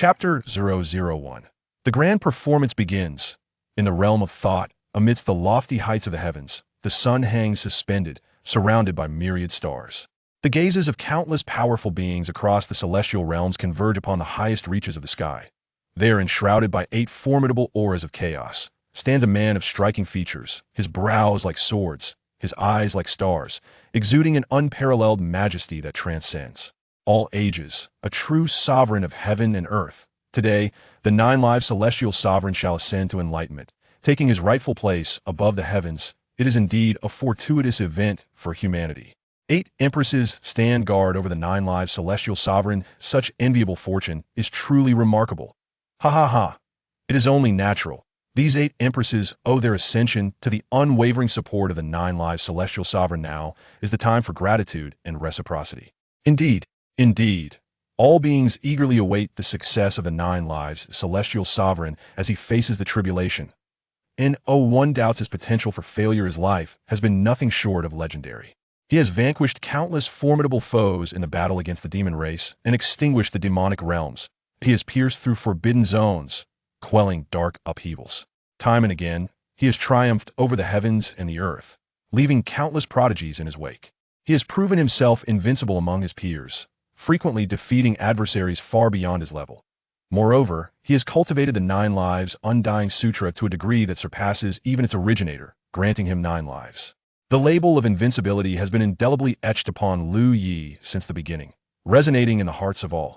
Chapter 001. The grand performance begins. In the realm of thought, amidst the lofty heights of the heavens, the sun hangs suspended, surrounded by myriad stars. The gazes of countless powerful beings across the celestial realms converge upon the highest reaches of the sky. There, enshrouded by 8 formidable auras of chaos, stands a man of striking features, his brows like swords, his eyes like stars, exuding an unparalleled majesty that transcends all ages, a true sovereign of heaven and earth. Today, the 9 live celestial sovereign shall ascend to enlightenment, taking his rightful place above the heavens. It is indeed a fortuitous event for humanity. 8 empresses stand guard over the 9 live celestial sovereign. Such enviable fortune is truly remarkable. Ha ha ha. It is only natural. These 8 empresses owe their ascension to the unwavering support of the 9 live celestial sovereign. Now is the time for gratitude and reciprocity. Indeed, all beings eagerly await the success of the 9 lives celestial sovereign as he faces the tribulation. And one doubts his potential for failure. His life has been nothing short of legendary. He has vanquished countless formidable foes in the battle against the demon race and extinguished the demonic realms. He has pierced through forbidden zones, quelling dark upheavals. Time and again, he has triumphed over the heavens and the earth, leaving countless prodigies in his wake. He has proven himself invincible among his peers, frequently defeating adversaries far beyond his level. Moreover, he has cultivated the 9 lives undying sutra to a degree that surpasses even its originator, granting him 9 lives. The label of invincibility has been indelibly etched upon Liu Yi since the beginning, resonating in the hearts of all.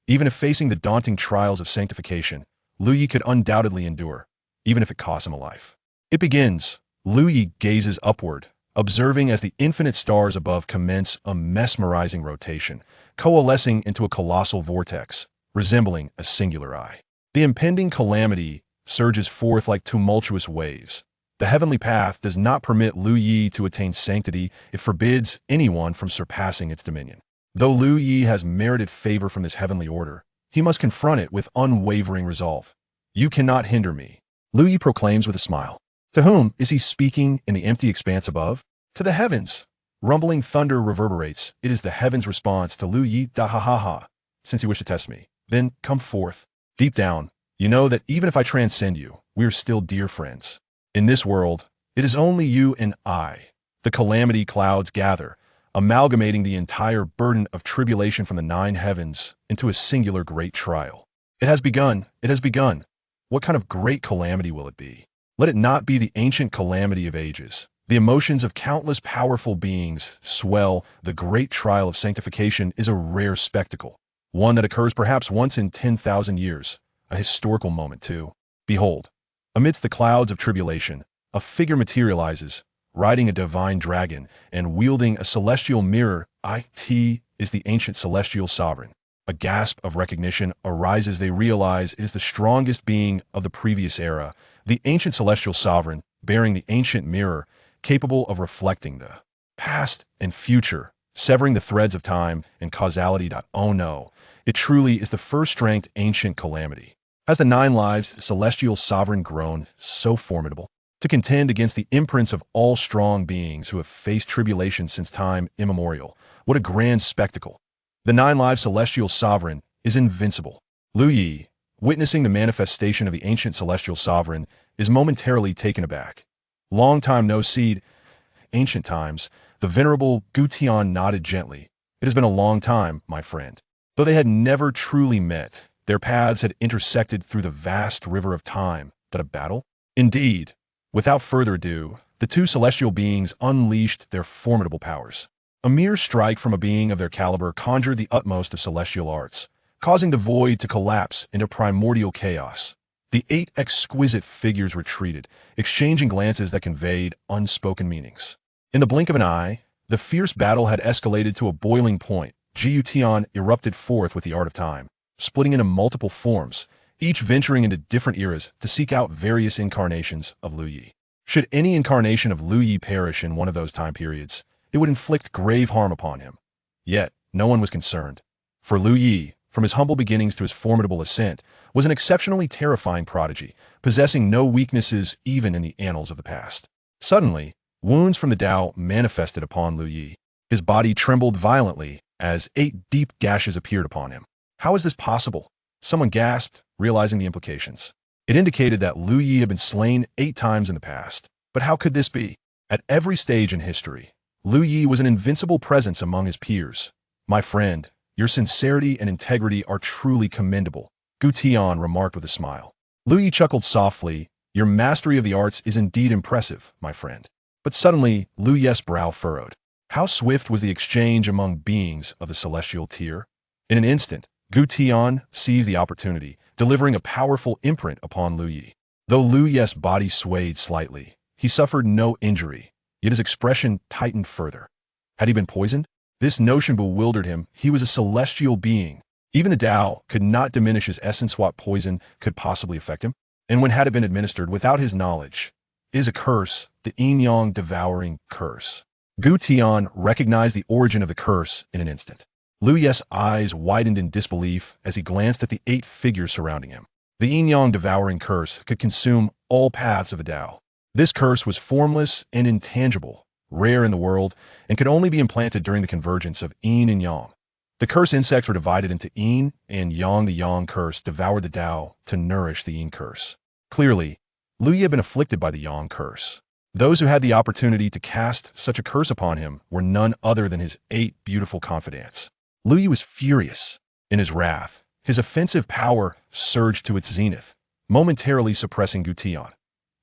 Even if facing the daunting trials of sanctification, Liu Yi could undoubtedly endure, even if it cost him a life. It begins. Liu Yi gazes upward, observing as the infinite stars above commence a mesmerizing rotation, coalescing into a colossal vortex, resembling a singular eye. The impending calamity surges forth like tumultuous waves. The heavenly path does not permit Liu Yi to attain sanctity. It forbids anyone from surpassing its dominion. Though Liu Yi has merited favor from this heavenly order, he must confront it with unwavering resolve. "You cannot hinder me," Liu Yi proclaims with a smile. To whom is he speaking in the empty expanse above? To the heavens. Rumbling thunder reverberates. It is the heavens' response to Liu Yi. Ha ha ha. Since you wish to test me, then come forth. Deep down, you know that even if I transcend you, we are still dear friends. In this world, it is only you and I. The calamity clouds gather, amalgamating the entire burden of tribulation from the 9 heavens into a singular great trial. It has begun. It has begun. What kind of great calamity will it be? Let it not be the ancient calamity of ages. The emotions of countless powerful beings swell. The great trial of sanctification is a rare spectacle, one that occurs perhaps once in 10,000 years, a historical moment too. Behold, amidst the clouds of tribulation, a figure materializes, riding a divine dragon and wielding a celestial mirror. It is the ancient celestial sovereign. A gasp of recognition arises. They realize it is the strongest being of the previous era, the ancient celestial sovereign, bearing the ancient mirror, capable of reflecting the past and future, severing the threads of time and causality. Oh no, it truly is the first-ranked ancient calamity. Has the 9 lives celestial sovereign grown so formidable to contend against the imprints of all strong beings who have faced tribulation since time immemorial? What a grand spectacle! The 9 lives celestial sovereign is invincible. Liu Yi, witnessing the manifestation of the ancient celestial sovereign, is momentarily taken aback. Long time no see. Ancient times, the venerable Gutian nodded gently. It has been a long time, my friend. Though they had never truly met, their paths had intersected through the vast river of time. That a battle? Indeed. Without further ado, the 2 celestial beings unleashed their formidable powers. A mere strike from a being of their caliber conjured the utmost of celestial arts, causing the void to collapse into primordial chaos. The 8 exquisite figures retreated, exchanging glances that conveyed unspoken meanings. In the blink of an eye, the fierce battle had escalated to a boiling point. Gutian erupted forth with the art of time, splitting into multiple forms, each venturing into different eras to seek out various incarnations of Liu Yi. Should any incarnation of Liu Yi perish in one of those time periods, it would inflict grave harm upon him. Yet, no one was concerned. For Liu Yi, from his humble beginnings to his formidable ascent, was an exceptionally terrifying prodigy, possessing no weaknesses even in the annals of the past. Suddenly, wounds from the Tao manifested upon Liu Yi. His body trembled violently as 8 deep gashes appeared upon him. How is this possible? Someone gasped, realizing the implications. It indicated that Lu Yi had been slain 8 times in the past. But how could this be? At every stage in history, Lu Yi was an invincible presence among his peers. My friend, your sincerity and integrity are truly commendable, Gu Tian remarked with a smile. Lu Yi chuckled softly. Your mastery of the arts is indeed impressive, my friend. But suddenly, Lu Yi's brow furrowed. How swift was the exchange among beings of the celestial tier? In an instant, Gu Tian seized the opportunity, delivering a powerful imprint upon Lu Yi. Though Lu Yi's body swayed slightly, he suffered no injury, yet his expression tightened further. Had he been poisoned? This notion bewildered him. He was a celestial being. Even the Tao could not diminish his essence. What poison could possibly affect him? And when had it been administered without his knowledge? It is a curse, the yin-yang devouring curse. Gu Tian recognized the origin of the curse in an instant. Lu Yi's eyes widened in disbelief as he glanced at the 8 figures surrounding him. The yin-yang devouring curse could consume all paths of the Tao. This curse was formless and intangible, rare in the world, and could only be implanted during the convergence of yin and yang. The curse insects were divided into yin and yang. The yang curse devoured the Tao to nourish the yin curse. Clearly, Lu Yi had been afflicted by the yang curse. Those who had the opportunity to cast such a curse upon him were none other than his 8 beautiful confidantes. Lu Yi was furious. In his wrath, his offensive power surged to its zenith, momentarily suppressing Gu Tian.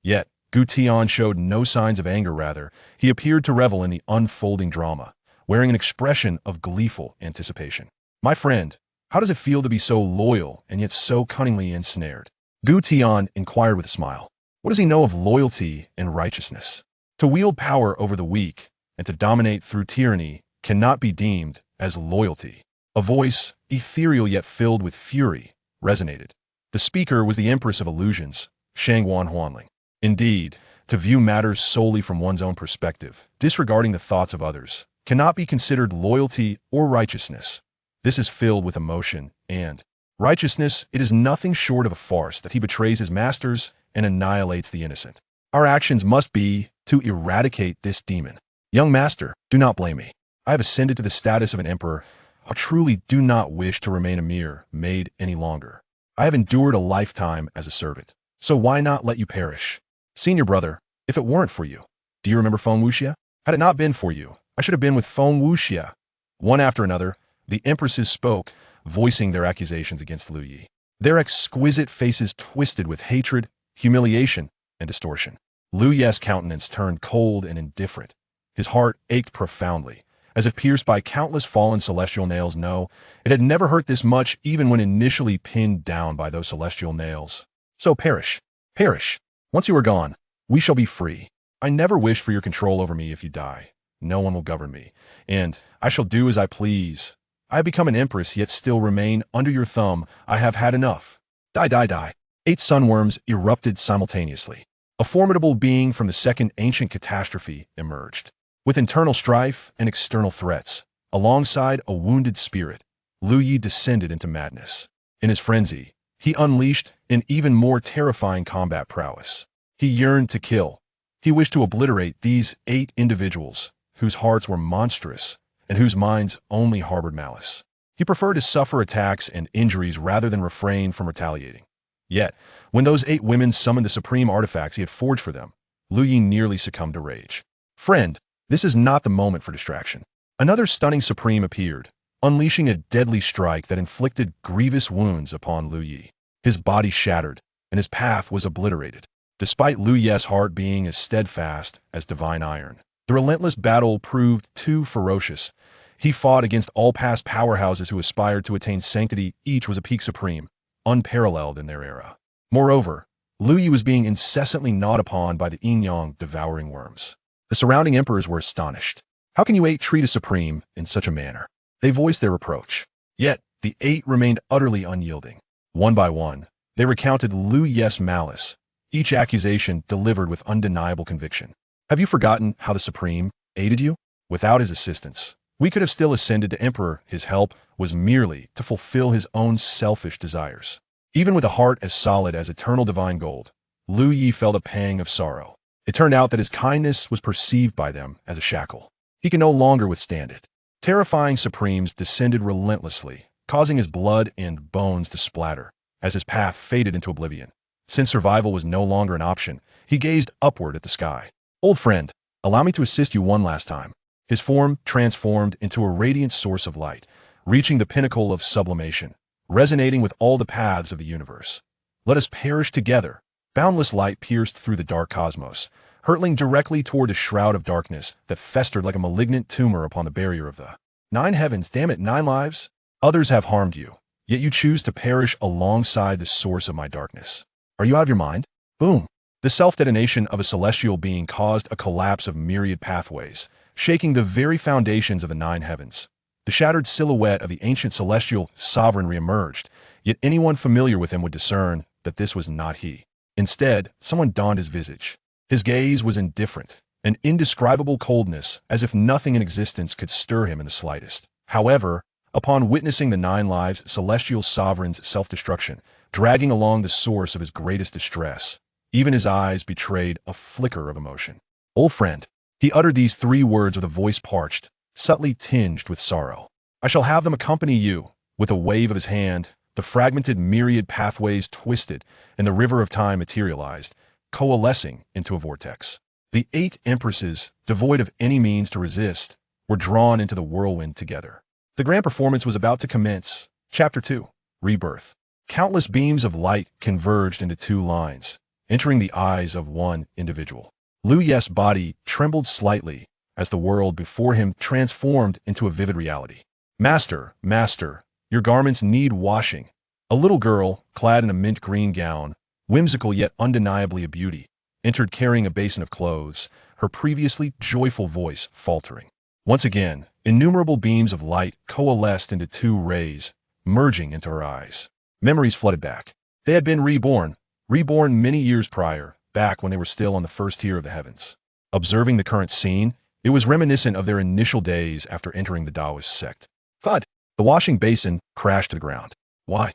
Yet, Gu Tian showed no signs of anger. Rather, he appeared to revel in the unfolding drama, wearing an expression of gleeful anticipation. My friend, how does it feel to be so loyal and yet so cunningly ensnared? Gu Tian inquired with a smile. What does he know of loyalty and righteousness? To wield power over the weak and to dominate through tyranny cannot be deemed as loyalty. A voice, ethereal yet filled with fury, resonated. The speaker was the Empress of Illusions, Shangguan Huanling. Indeed, to view matters solely from one's own perspective, disregarding the thoughts of others, cannot be considered loyalty or righteousness. This is filled with emotion and righteousness. It is nothing short of a farce that he betrays his masters and annihilates the innocent. Our actions must be to eradicate this demon. Young master, do not blame me. I have ascended to the status of an emperor. I truly do not wish to remain a mere maid any longer. I have endured a lifetime as a servant, so why not let you perish? Senior brother, if it weren't for you. Do you remember Feng Wuxia? Had it not been for you, I should have been with Feng Wuxia. One after another, the empresses spoke, voicing their accusations against Lu Yi. Their exquisite faces twisted with hatred, humiliation, and distortion. Lu Yi's countenance turned cold and indifferent. His heart ached profoundly, as if pierced by countless fallen celestial nails. No, it had never hurt this much even when initially pinned down by those celestial nails. So perish. Perish. Once you are gone, we shall be free. I never wish for your control over me. If you die, no one will govern me, and I shall do as I please. I have become an empress, yet still remain under your thumb. I have had enough. Die, die, die. 8 sunworms erupted simultaneously. A formidable being from the second ancient catastrophe emerged. With internal strife and external threats, alongside a wounded spirit, Lu Yi descended into madness. In his frenzy, he unleashed an even more terrifying combat prowess. He yearned to kill. He wished to obliterate these 8 individuals, whose hearts were monstrous and whose minds only harbored malice. He preferred to suffer attacks and injuries rather than refrain from retaliating. Yet, when those 8 women summoned the supreme artifacts he had forged for them, Lu Yi nearly succumbed to rage. Friend, this is not the moment for distraction. Another stunning supreme appeared, unleashing a deadly strike that inflicted grievous wounds upon Lu Yi. His body shattered, and his path was obliterated. Despite Lu Yi's heart being as steadfast as divine iron, the relentless battle proved too ferocious. He fought against all past powerhouses who aspired to attain sanctity. Each was a peak supreme, unparalleled in their era. Moreover, Lu Yi was being incessantly gnawed upon by the yin-yang devouring worms. The surrounding emperors were astonished. How can you 8 treat a supreme in such a manner? They voiced their reproach. Yet, the 8 remained utterly unyielding. One by one, they recounted Lu Yi's malice, each accusation delivered with undeniable conviction. Have you forgotten how the Supreme aided you? Without his assistance, we could have still ascended to emperor. His help was merely to fulfill his own selfish desires. Even with a heart as solid as eternal divine gold, Lu Yi felt a pang of sorrow. It turned out that his kindness was perceived by them as a shackle. He could no longer withstand it. Terrifying supremes descended relentlessly, causing his blood and bones to splatter as his path faded into oblivion. Since survival was no longer an option, he gazed upward at the sky. Old friend, allow me to assist you one last time. His form transformed into a radiant source of light, reaching the pinnacle of sublimation, resonating with all the paths of the universe. Let us perish together. Boundless light pierced through the dark cosmos, hurtling directly toward a shroud of darkness that festered like a malignant tumor upon the barrier of the Nine Heavens. Damn it, 9 lives? Others have harmed you, yet you choose to perish alongside the source of my darkness. Are you out of your mind? Boom. The self-detonation of a celestial being caused a collapse of myriad pathways, shaking the very foundations of the 9 heavens. The shattered silhouette of the ancient celestial sovereign reemerged, yet anyone familiar with him would discern that this was not he. Instead, someone donned his visage. His gaze was indifferent, an indescribable coldness, as if nothing in existence could stir him in the slightest. However, upon witnessing the 9 lives celestial sovereign's self-destruction, dragging along the source of his greatest distress, even his eyes betrayed a flicker of emotion. Old friend, he uttered these 3 words with a voice parched, subtly tinged with sorrow. I shall have them accompany you. With a wave of his hand, the fragmented myriad pathways twisted, and the river of time materialized, coalescing into a vortex. The 8 empresses, devoid of any means to resist, were drawn into the whirlwind together. The grand performance was about to commence. Chapter 2. Rebirth. Countless beams of light converged into 2 lines, entering the eyes of one individual. Liu Ye's body trembled slightly as the world before him transformed into a vivid reality. Master, master, your garments need washing. A little girl, clad in a mint green gown, whimsical yet undeniably a beauty, entered carrying a basin of clothes, her previously joyful voice faltering. Once again, innumerable beams of light coalesced into 2 rays, merging into her eyes. Memories flooded back. They had been reborn many years prior, back when they were still on the first tier of the heavens. Observing the current scene, it was reminiscent of their initial days after entering the Taoist sect. Thud! The washing basin crashed to the ground. Why?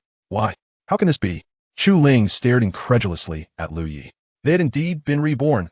How can this be? Chu Ling stared incredulously at Liu Yi. They had indeed been reborn.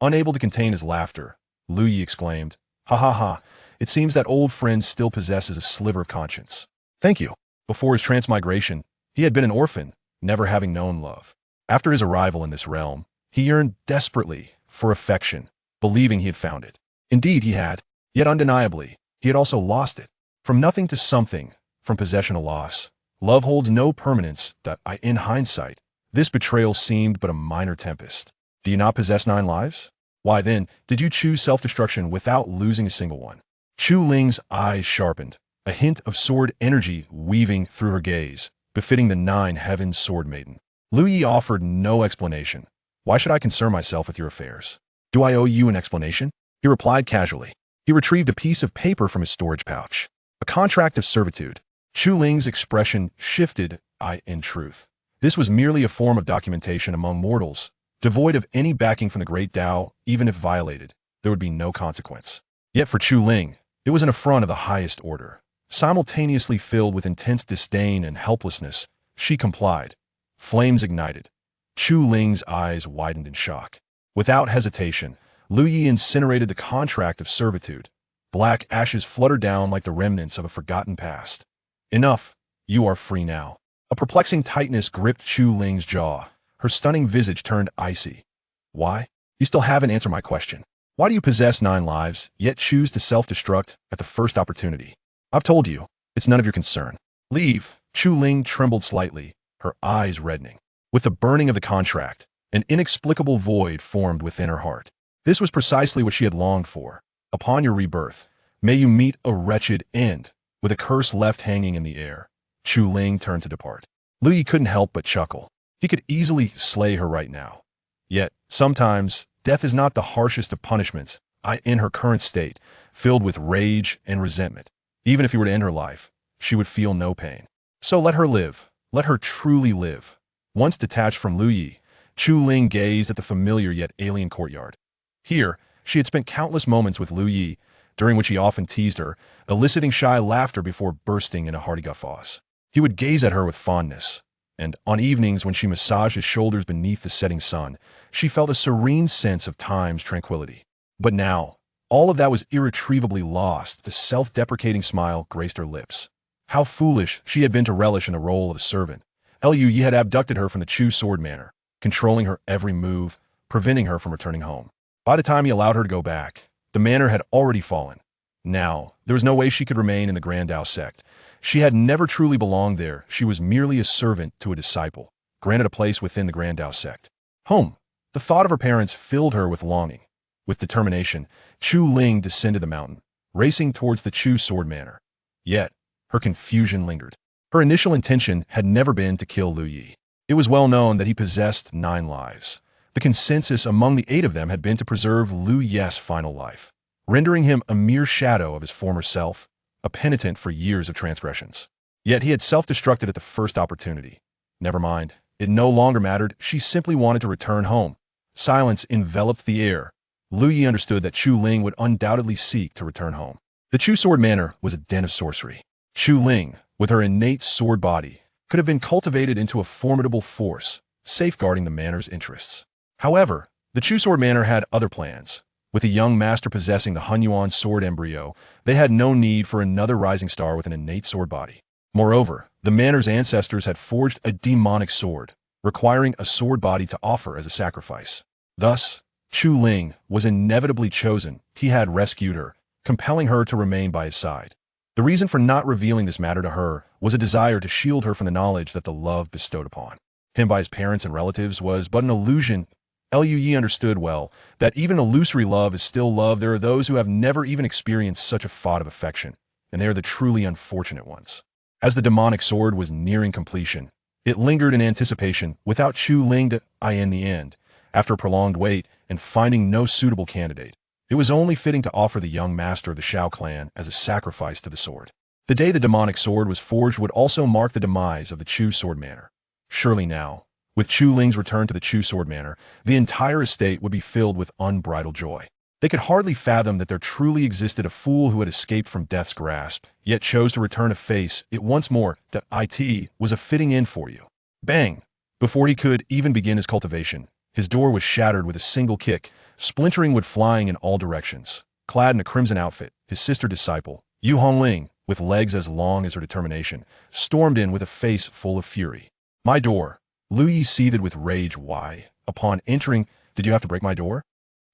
Unable to contain his laughter, Liu Yi exclaimed, "Ha ha ha, it seems that old friend still possesses a sliver of conscience." Thank you. Before his transmigration, he had been an orphan, never having known love. After his arrival in this realm, he yearned desperately for affection, believing he had found it. Indeed he had, yet undeniably, he had also lost it. From nothing to something, from possession to loss. Love holds no permanence. In hindsight, this betrayal seemed but a minor tempest. Do you not possess 9 lives? Why then, did you choose self-destruction without losing a single one? Chu Ling's eyes sharpened, a hint of sword energy weaving through her gaze, befitting the 9 Heavens Sword Maiden. Liu Yi offered no explanation. Why should I concern myself with your affairs? Do I owe you an explanation? He replied casually. He retrieved a piece of paper from his storage pouch. A contract of servitude. Chu Ling's expression shifted. In truth, this was merely a form of documentation among mortals, devoid of any backing from the great Tao. Even if violated, there would be no consequence. Yet for Chu Ling, it was an affront of the highest order. Simultaneously filled with intense disdain and helplessness, she complied. Flames ignited. Chu Ling's eyes widened in shock. Without hesitation, Liu Yi incinerated the contract of servitude. Black ashes fluttered down like the remnants of a forgotten past. Enough. You are free now. A perplexing tightness gripped Chu Ling's jaw. Her stunning visage turned icy. Why? You still haven't answered my question. Why do you possess 9 lives, yet choose to self-destruct at the first opportunity? I've told you. It's none of your concern. Leave. Chu Ling trembled slightly, her eyes reddening. With the burning of the contract, an inexplicable void formed within her heart. This was precisely what she had longed for. Upon your rebirth, may you meet a wretched end. With a curse left hanging in the air, Chu Ling turned to depart. Liu Yi couldn't help but chuckle. He could easily slay her right now. Yet, sometimes, death is not the harshest of punishments. In her current state, filled with rage and resentment, even if he were to end her life, she would feel no pain. So let her live. Let her truly live. Once detached from Liu Yi, Chu Ling gazed at the familiar yet alien courtyard. Here, she had spent countless moments with Liu Yi, during which he often teased her, eliciting shy laughter before bursting into hearty guffaws. He would gaze at her with fondness, and on evenings when she massaged his shoulders beneath the setting sun, she felt a serene sense of time's tranquility. But now, all of that was irretrievably lost. The self-deprecating smile graced her lips. How foolish she had been to relish in the role of a servant. Liu Yi had abducted her from the Chu Sword Manor, controlling her every move, preventing her from returning home. By the time he allowed her to go back, the manor had already fallen. Now, there was no way she could remain in the Grand Dao sect. She had never truly belonged there. She was merely a servant to a disciple, granted a place within the Grand Dao sect. Home. The thought of her parents filled her with longing. With determination, Chu Ling descended the mountain, racing towards the Chu Sword Manor. Yet, her confusion lingered. Her initial intention had never been to kill Liu Yi. It was well known that he possessed 9 lives. The consensus among the 8 of them had been to preserve Liu Yi's final life, rendering him a mere shadow of his former self, a penitent for years of transgressions. Yet he had self-destructed at the first opportunity. Never mind, it no longer mattered. She simply wanted to return home. Silence enveloped the air. Liu Yi understood that Chu Ling would undoubtedly seek to return home. The Chu Sword Manor was a den of sorcery. Chu Ling, with her innate sword body, could have been cultivated into a formidable force, safeguarding the manor's interests. However, the Chu Sword Manor had other plans. With a young master possessing the Hunyuan sword embryo, they had no need for another rising star with an innate sword body. Moreover, the manor's ancestors had forged a demonic sword, requiring a sword body to offer as a sacrifice. Thus, Chu Ling was inevitably chosen. He had rescued her, compelling her to remain by his side. The reason for not revealing this matter to her was a desire to shield her from the knowledge that the love bestowed upon him by his parents and relatives was but an illusion. Liu Yi understood well that even illusory love is still love. There are those who have never even experienced such a thought of affection, and they are the truly unfortunate ones. As the demonic sword was nearing completion, it lingered in anticipation without Chu Ling to in the end. After a prolonged wait and finding no suitable candidate, it was only fitting to offer the young master of the Shao clan as a sacrifice to the sword. The day the demonic sword was forged would also mark the demise of the Chu Sword Manor. Surely now, with Chu Ling's return to the Chu Sword Manor, the entire estate would be filled with unbridled joy. They could hardly fathom that there truly existed a fool who had escaped from death's grasp, yet chose to return to face it once more. That it was a fitting end for you. Bang! Before he could even begin his cultivation, his door was shattered with a single kick, splintering wood flying in all directions. Clad in a crimson outfit, his sister disciple, Yu Hongling, with legs as long as her determination, stormed in with a face full of fury. My door. Liu Yi seethed with rage. Why? Upon entering, did you have to break my door?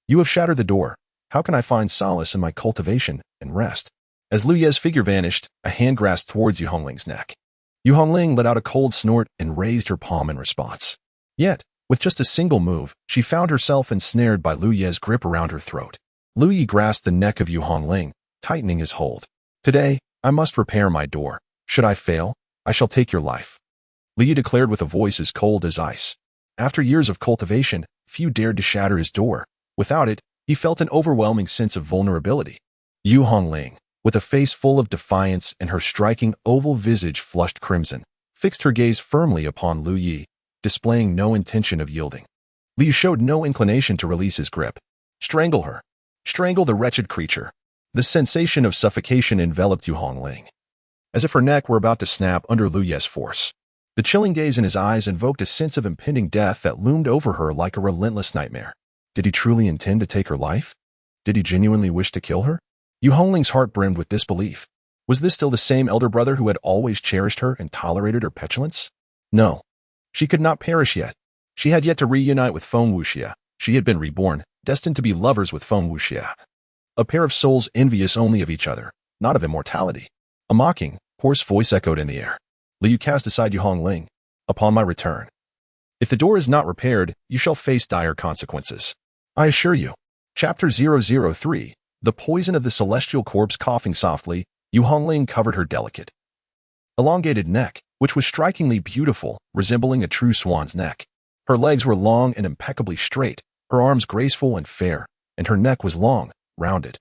You have shattered the door. How can I find solace in my cultivation and rest? As Liu Yi's figure vanished, a hand grasped towards Yu Hongling's neck. Yu Hongling let out a cold snort and raised her palm in response. Yet, with just a single move, she found herself ensnared by Liu Yi's grip around her throat. Liu Yi grasped the neck of Yu Hongling, tightening his hold. Today, I must repair my door. Should I fail, I shall take your life. Liu Yi declared with a voice as cold as ice. After years of cultivation, few dared to shatter his door. Without it, he felt an overwhelming sense of vulnerability. Yu Hongling, with a face full of defiance and her striking oval visage flushed crimson, fixed her gaze firmly upon Liu Yi, displaying no intention of yielding. Liu showed no inclination to release his grip. Strangle her. Strangle the wretched creature. The sensation of suffocation enveloped Yu Hongling, as if her neck were about to snap under Liu Yi's force. The chilling gaze in his eyes invoked a sense of impending death that loomed over her like a relentless nightmare. Did he truly intend to take her life? Did he genuinely wish to kill her? Yu Hongling's heart brimmed with disbelief. Was this still the same elder brother who had always cherished her and tolerated her petulance? No. She could not perish yet. She had yet to reunite with Feng Wuxia. She had been reborn, destined to be lovers with Feng Wuxia. A pair of souls envious only of each other, not of immortality. A mocking, hoarse voice echoed in the air. Liu cast aside Yu Hongling. Upon my return, if the door is not repaired, you shall face dire consequences. I assure you. Chapter 003, The Poison of the Celestial Corpse. Coughing softly, Yu Hongling covered her delicate, elongated neck, which was strikingly beautiful, resembling a true swan's neck. Her legs were long and impeccably straight, her arms graceful and fair, and her neck was long, rounded,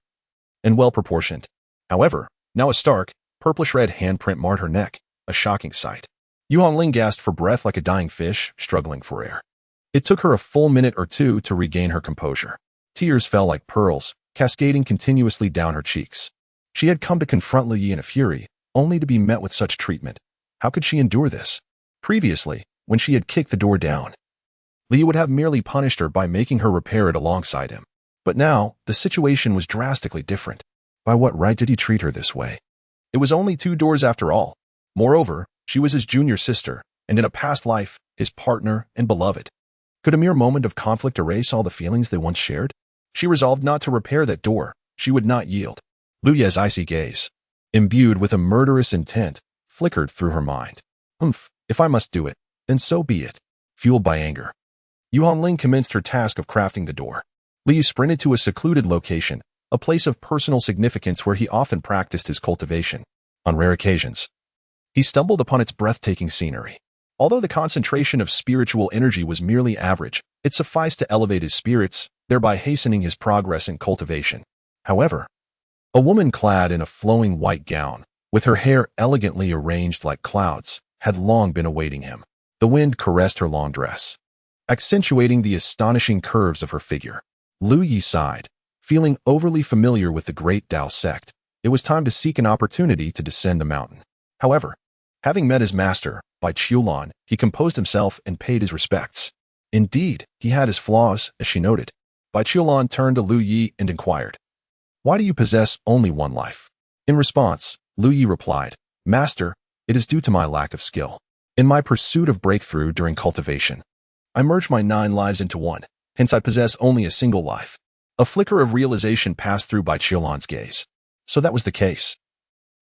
and well-proportioned. However, now a stark, purplish-red handprint marred her neck, a shocking sight. Yu Hongling gasped for breath like a dying fish, struggling for air. It took her a full minute or two to regain her composure. Tears fell like pearls, cascading continuously down her cheeks. She had come to confront Liu Yi in a fury, only to be met with such treatment. How could she endure this? Previously, when she had kicked the door down, Liu would have merely punished her by making her repair it alongside him. But now, the situation was drastically different. By what right did he treat her this way? It was only 2 doors after all. Moreover, she was his junior sister, and in a past life, his partner and beloved. Could a mere moment of conflict erase all the feelings they once shared? She resolved not to repair that door. She would not yield. Lu Ye's icy gaze, imbued with a murderous intent, flickered through her mind. If I must do it, then so be it. Fueled by anger, Yu Hongling commenced her task of crafting the door. Li sprinted to a secluded location, a place of personal significance where he often practiced his cultivation. On rare occasions, he stumbled upon its breathtaking scenery. Although the concentration of spiritual energy was merely average, it sufficed to elevate his spirits, thereby hastening his progress in cultivation. However, a woman clad in a flowing white gown, with her hair elegantly arranged like clouds, had long been awaiting him. The wind caressed her long dress, accentuating the astonishing curves of her figure. Lu Yi sighed, feeling overly familiar with the great Tao sect. It was time to seek an opportunity to descend the mountain. However, having met his master, Bai Qiulan, he composed himself and paid his respects. Indeed, he had his flaws, as she noted. Bai Qiulan turned to Lu Yi and inquired, "Why do you possess only one life?" In response, Lu Yi replied, "Master, it is due to my lack of skill. In my pursuit of breakthrough during cultivation, I merged my 9 lives into one, hence I possess only a single life." A flicker of realization passed through Bai Qiulan's gaze. So that was the case.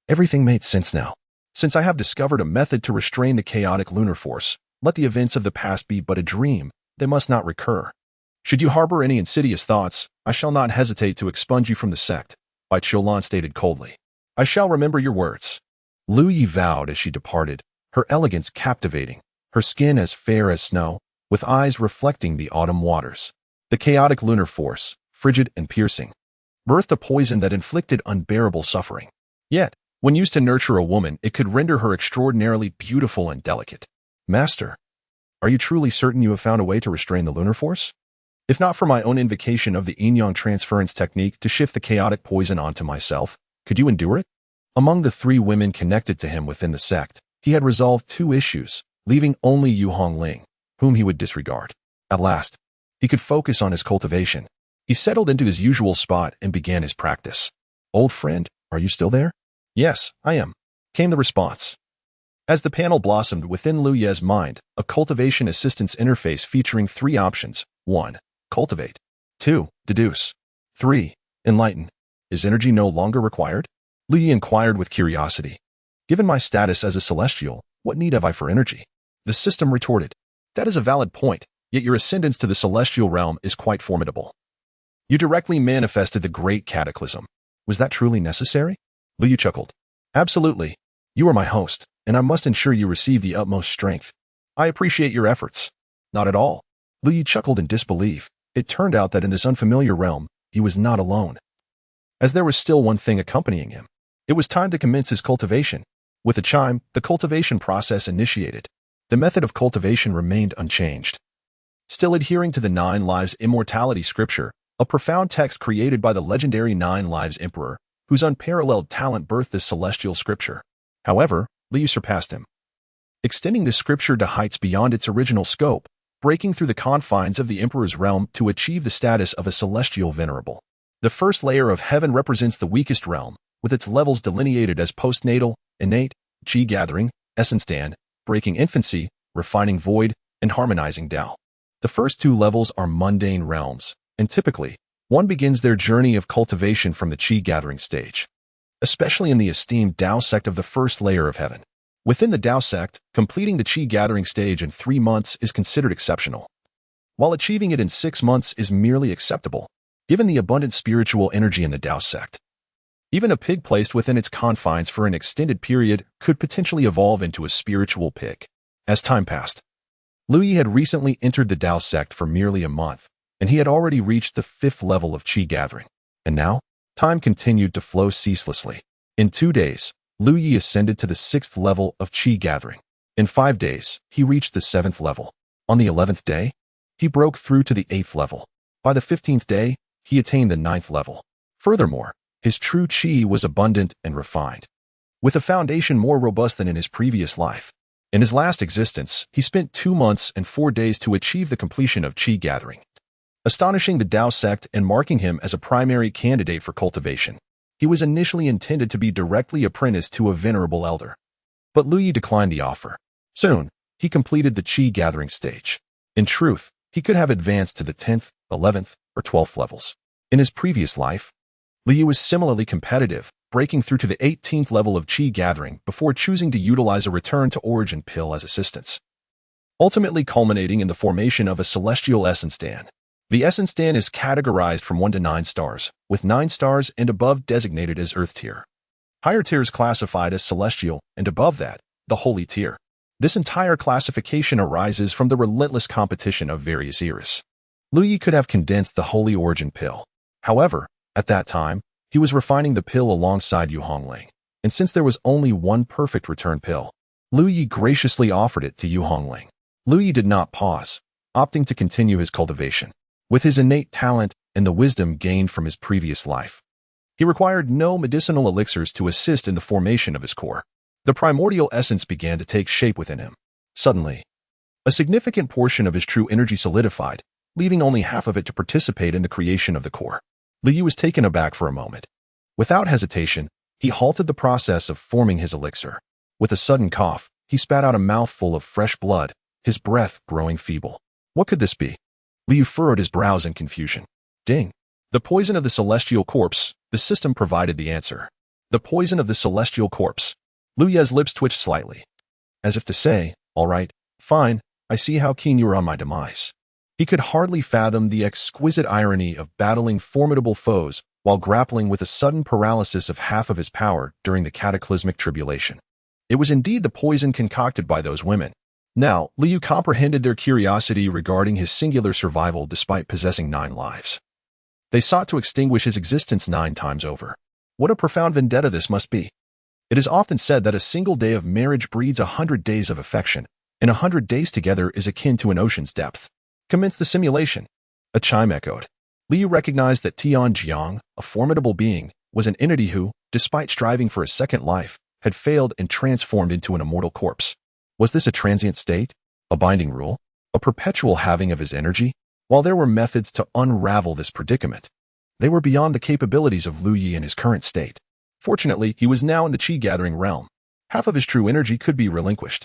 Everything made sense now. Since I have discovered a method to restrain the chaotic lunar force, let the events of the past be but a dream, they must not recur. Should you harbor any insidious thoughts, I shall not hesitate to expunge you from the sect, Bai Qiulan stated coldly. I shall remember your words. Lu Yi vowed as she departed, her elegance captivating, her skin as fair as snow, with eyes reflecting the autumn waters. The chaotic lunar force, frigid and piercing, birthed a poison that inflicted unbearable suffering. Yet, when used to nurture a woman, it could render her extraordinarily beautiful and delicate. Master, are you truly certain you have found a way to restrain the lunar force? If not for my own invocation of the yin-yang transference technique to shift the chaotic poison onto myself, could you endure it? Among the 3 women connected to him within the sect, he had resolved 2 issues, leaving only Yu Hongling, whom he would disregard. At last, he could focus on his cultivation. He settled into his usual spot and began his practice. Old friend, are you still there? Yes, I am, came the response. As the panel blossomed within Lu Ye's mind, a cultivation assistance interface featuring 3 options. 1. Cultivate. 2. Deduce. 3. Enlighten. Is energy no longer required? Lu Yi inquired with curiosity. Given my status as a celestial, what need have I for energy? The system retorted. That is a valid point, yet your ascendance to the celestial realm is quite formidable. You directly manifested the great cataclysm. Was that truly necessary? Lu Yi chuckled. Absolutely. You are my host, and I must ensure you receive the utmost strength. I appreciate your efforts. Not at all. Lu Yi chuckled in disbelief. It turned out that in this unfamiliar realm, he was not alone. As there was still one thing accompanying him. It was time to commence his cultivation. With a chime, the cultivation process initiated. The method of cultivation remained unchanged. Still adhering to the 9 Lives Immortality scripture, a profound text created by the legendary 9 Lives Emperor, whose unparalleled talent birthed this celestial scripture. However, Lu Yi surpassed him, extending the scripture to heights beyond its original scope, breaking through the confines of the Emperor's realm to achieve the status of a celestial venerable. The first layer of heaven represents the weakest realm, with its levels delineated as postnatal, innate, chi gathering, essence stand, breaking infancy, refining void, and harmonizing Tao. The first 2 levels are mundane realms, and typically, one begins their journey of cultivation from the chi gathering stage, especially in the esteemed Tao sect of the first layer of heaven. Within the Tao sect, completing the chi gathering stage in 3 months is considered exceptional, while achieving it in 6 months is merely acceptable, given the abundant spiritual energy in the Tao sect. Even a pig placed within its confines for an extended period could potentially evolve into a spiritual pig. As time passed, Lu Yi had recently entered the Tao sect for merely a month, and he had already reached the 5th level of chi gathering. And now, time continued to flow ceaselessly. In 2 days, Lu Yi ascended to the 6th level of chi gathering. In 5 days, he reached the 7th level. On the 11th day, he broke through to the 8th level. By the 15th day, he attained the 9th level. Furthermore, his true chi was abundant and refined, with a foundation more robust than in his previous life. In his last existence, he spent 2 months and 4 days to achieve the completion of chi gathering, astonishing the Tao sect and marking him as a primary candidate for cultivation. He was initially intended to be directly apprenticed to a venerable elder. But Lu Yi declined the offer. Soon, he completed the qi gathering stage. In truth, he could have advanced to the 10th, 11th, or 12th levels. In his previous life, Lu Yi was similarly competitive, breaking through to the 18th level of qi gathering before choosing to utilize a return to origin pill as assistance, ultimately culminating in the formation of a celestial essence dan. The essence dan is categorized from 1 to 9 stars, with 9 stars and above designated as Earth tier. Higher tiers classified as celestial, and above that, the holy tier. This entire classification arises from the relentless competition of various eras. Lu Yi could have condensed the holy origin pill. However, at that time, he was refining the pill alongside Yu Hongling, and since there was only one perfect return pill, Lu Yi graciously offered it to Yu Hongling. Lu Yi did not pause, opting to continue his cultivation. With his innate talent and the wisdom gained from his previous life, he required no medicinal elixirs to assist in the formation of his core. The primordial essence began to take shape within him. Suddenly, a significant portion of his true energy solidified, leaving only half of it to participate in the creation of the core. Lu Yi was taken aback for a moment. Without hesitation, he halted the process of forming his elixir. With a sudden cough, he spat out a mouthful of fresh blood, his breath growing feeble. What could this be? Lu Yi furrowed his brows in confusion. Ding! The poison of the celestial corpse, the system provided the answer. The poison of the celestial corpse. Lu Yi's lips twitched slightly, as if to say, all right, fine, I see how keen you are on my demise. He could hardly fathom the exquisite irony of battling formidable foes while grappling with a sudden paralysis of half of his power during the cataclysmic tribulation. It was indeed the poison concocted by those women. Now, Lu Yi comprehended their curiosity regarding his singular survival despite possessing 9 lives. They sought to extinguish his existence 9 times over. What a profound vendetta this must be. It is often said that a single day of marriage breeds 100 days of affection, and 100 days together is akin to an ocean's depth. Commence the simulation. A chime echoed. Lu Yi recognized that Tian Jiang, a formidable being, was an entity who, despite striving for a second life, had failed and transformed into an immortal corpse. Was this a transient state? A binding rule? A perpetual halving of his energy? While there were methods to unravel this predicament, they were beyond the capabilities of Lu Yi in his current state. Fortunately, he was now in the qi-gathering realm. Half of his true energy could be relinquished.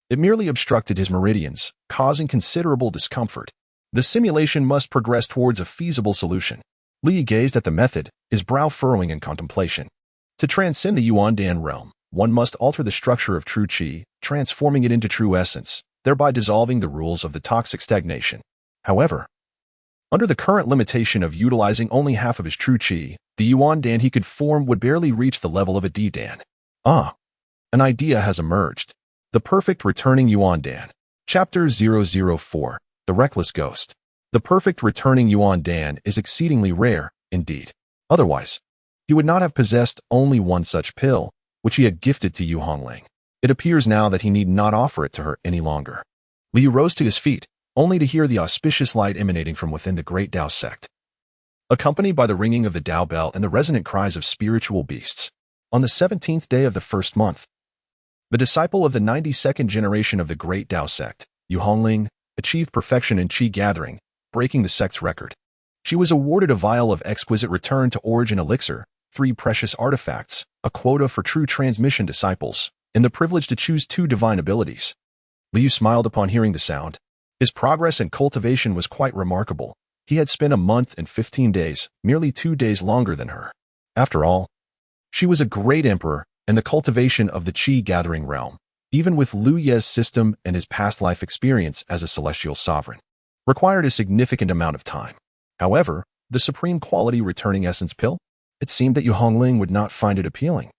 It merely obstructed his meridians, causing considerable discomfort. The simulation must progress towards a feasible solution. Lu Yi gazed at the method, his brow furrowing in contemplation. To transcend the Yuandan realm, one must alter the structure of true qi, transforming it into true essence, thereby dissolving the rules of the toxic stagnation. However, under the current limitation of utilizing only half of his true qi, the Yuandan he could form would barely reach the level of a D-Dan. An idea has emerged. The perfect returning Yuandan. Chapter 004, The Reckless Ghost. The perfect returning Yuandan is exceedingly rare, indeed. Otherwise, he would not have possessed only one such pill, which he had gifted to Yu Hongling. It appears now that he need not offer it to her any longer. Lu Yi rose to his feet, only to hear the auspicious light emanating from within the great Tao sect, accompanied by the ringing of the Tao bell and the resonant cries of spiritual beasts. On the 17th day of the first month, the disciple of the 92nd generation of the great Tao sect, Yu Hongling, achieved perfection in qi gathering, breaking the sect's record. She was awarded a vial of exquisite return to origin elixir, 3 precious artifacts, a quota for true transmission disciples, and the privilege to choose 2 divine abilities. Lu Yi smiled upon hearing the sound. His progress in cultivation was quite remarkable. He had spent a month and 15 days, merely 2 days longer than her. After all, she was a great emperor, and the cultivation of the qi-gathering realm, even with Lu Yi's system and his past life experience as a celestial sovereign, required a significant amount of time. However, the supreme quality returning essence pill? It seemed that Yu Hongling would not find it appealing.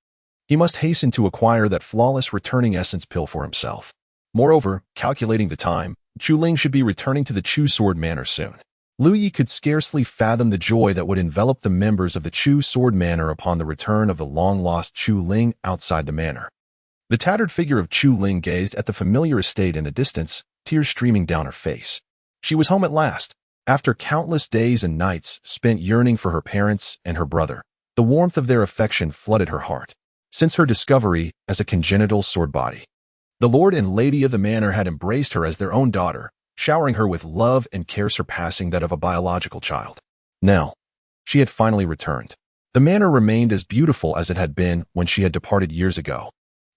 He must hasten to acquire that flawless returning essence pill for himself. Moreover, calculating the time, Chu Ling should be returning to the Chu Sword Manor soon. Lu Yi could scarcely fathom the joy that would envelop the members of the Chu Sword Manor upon the return of the long-lost Chu Ling outside the manor. The tattered figure of Chu Ling gazed at the familiar estate in the distance, tears streaming down her face. She was home at last, after countless days and nights spent yearning for her parents and her brother. The warmth of their affection flooded her heart. Since her discovery as a congenital sword body, the lord and lady of the manor had embraced her as their own daughter, showering her with love and care surpassing that of a biological child. Now, she had finally returned. The manor remained as beautiful as it had been when she had departed years ago.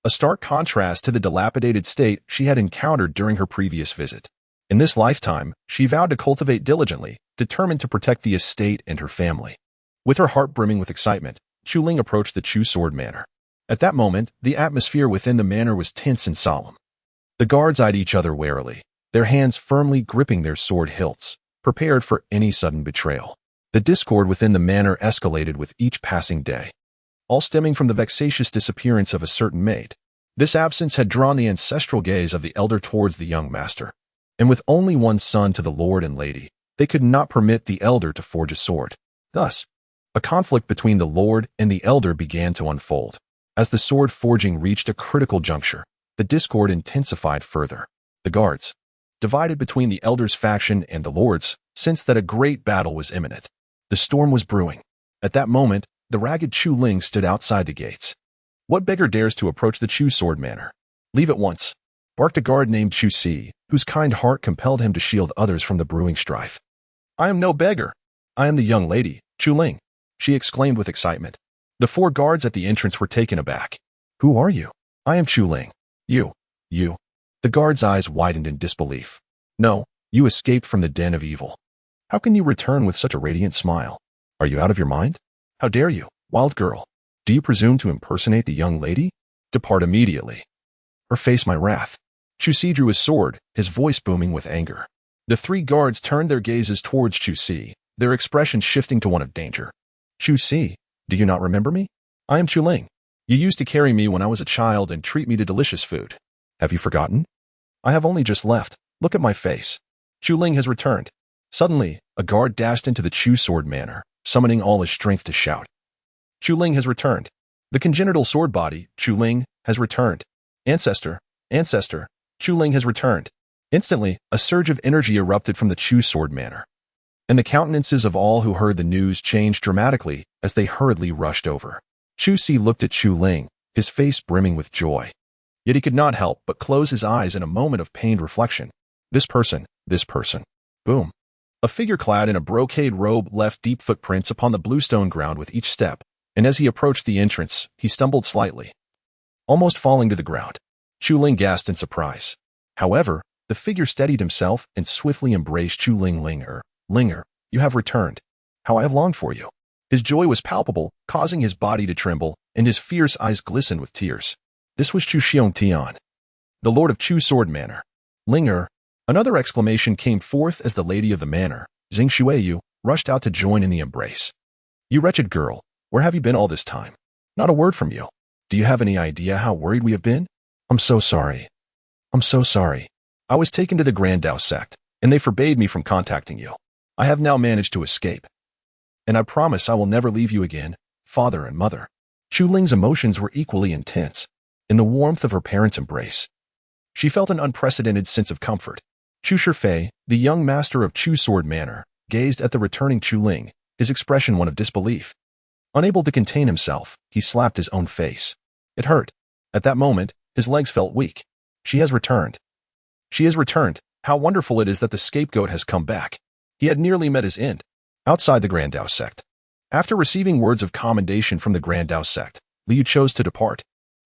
a stark contrast to the dilapidated state she had encountered during her previous visit. In this lifetime, she vowed to cultivate diligently, determined to protect the estate and her family. With her heart brimming with excitement, Chu Ling approached the Chu Sword Manor. At that moment, the atmosphere within the manor was tense and solemn. The guards eyed each other warily, their hands firmly gripping their sword hilts, prepared for any sudden betrayal. The discord within the manor escalated with each passing day, all stemming from the vexatious disappearance of a certain maid. This absence had drawn the ancestral gaze of the elder towards the young master, and with only one son to the lord and lady, they could not permit the elder to forge a sword. Thus, a conflict between the lord and the elder began to unfold. As the sword forging reached a critical juncture, the discord intensified further. The guards, divided between the elder's faction and the lord's, sensed that a great battle was imminent. The storm was brewing. At that moment, the ragged Chu Ling stood outside the gates. What beggar dares to approach the Chu Sword Manor? Leave at once, barked a guard named Chu Si, whose kind heart compelled him to shield others from the brewing strife. I am no beggar. I am the young lady, Chu Ling, she exclaimed with excitement. The 4 guards at the entrance were taken aback. Who are you? I am Chu Ling. You. The guard's eyes widened in disbelief. No, you escaped from the den of evil. How can you return with such a radiant smile? Are you out of your mind? How dare you, wild girl? Do you presume to impersonate the young lady? Depart immediately. Or face my wrath. Chu Si drew his sword, his voice booming with anger. The 3 guards turned their gazes towards Chu Si, their expression shifting to one of danger. Chu Si, do you not remember me? I am Chu Ling. You used to carry me when I was a child and treat me to delicious food. Have you forgotten? I have only just left. Look at my face. Chu Ling has returned. Suddenly, a guard dashed into the Chu Sword Manor, summoning all his strength to shout. Chu Ling has returned. The congenital sword body, Chu Ling, has returned. Ancestor, Chu Ling has returned. Instantly, a surge of energy erupted from the Chu Sword Manor, and the countenances of all who heard the news changed dramatically as they hurriedly rushed over. Chu Si looked at Chu Ling, his face brimming with joy. Yet he could not help but close his eyes in a moment of pained reflection. This person. Boom. A figure clad in a brocade robe left deep footprints upon the bluestone ground with each step, and as he approached the entrance, he stumbled slightly, almost falling to the ground. Chu Ling gasped in surprise. However, the figure steadied himself and swiftly embraced Chu Ling. Linger, you have returned. How I have longed for you. His joy was palpable, causing his body to tremble, and his fierce eyes glistened with tears. This was Chu Xiong Tian, the lord of Chu Sword Manor. Linger. Another exclamation came forth as the lady of the manor, Xing Shuiyu, rushed out to join in the embrace. You wretched girl, where have you been all this time? Not a word from you. Do you have any idea how worried we have been? I'm so sorry. I was taken to the Grand Dao sect, and they forbade me from contacting you. I have now managed to escape. And I promise I will never leave you again, father and mother. Chu Ling's emotions were equally intense. In the warmth of her parents' embrace, she felt an unprecedented sense of comfort. Chu Shifei, the young master of Chu Sword Manor, gazed at the returning Chu Ling, his expression one of disbelief. Unable to contain himself, he slapped his own face. It hurt. At that moment, his legs felt weak. She has returned. How wonderful it is that the scapegoat has come back. He had nearly met his end. Outside the Grand Dao sect, after receiving words of commendation from the Grand Dao sect, Liu chose to depart.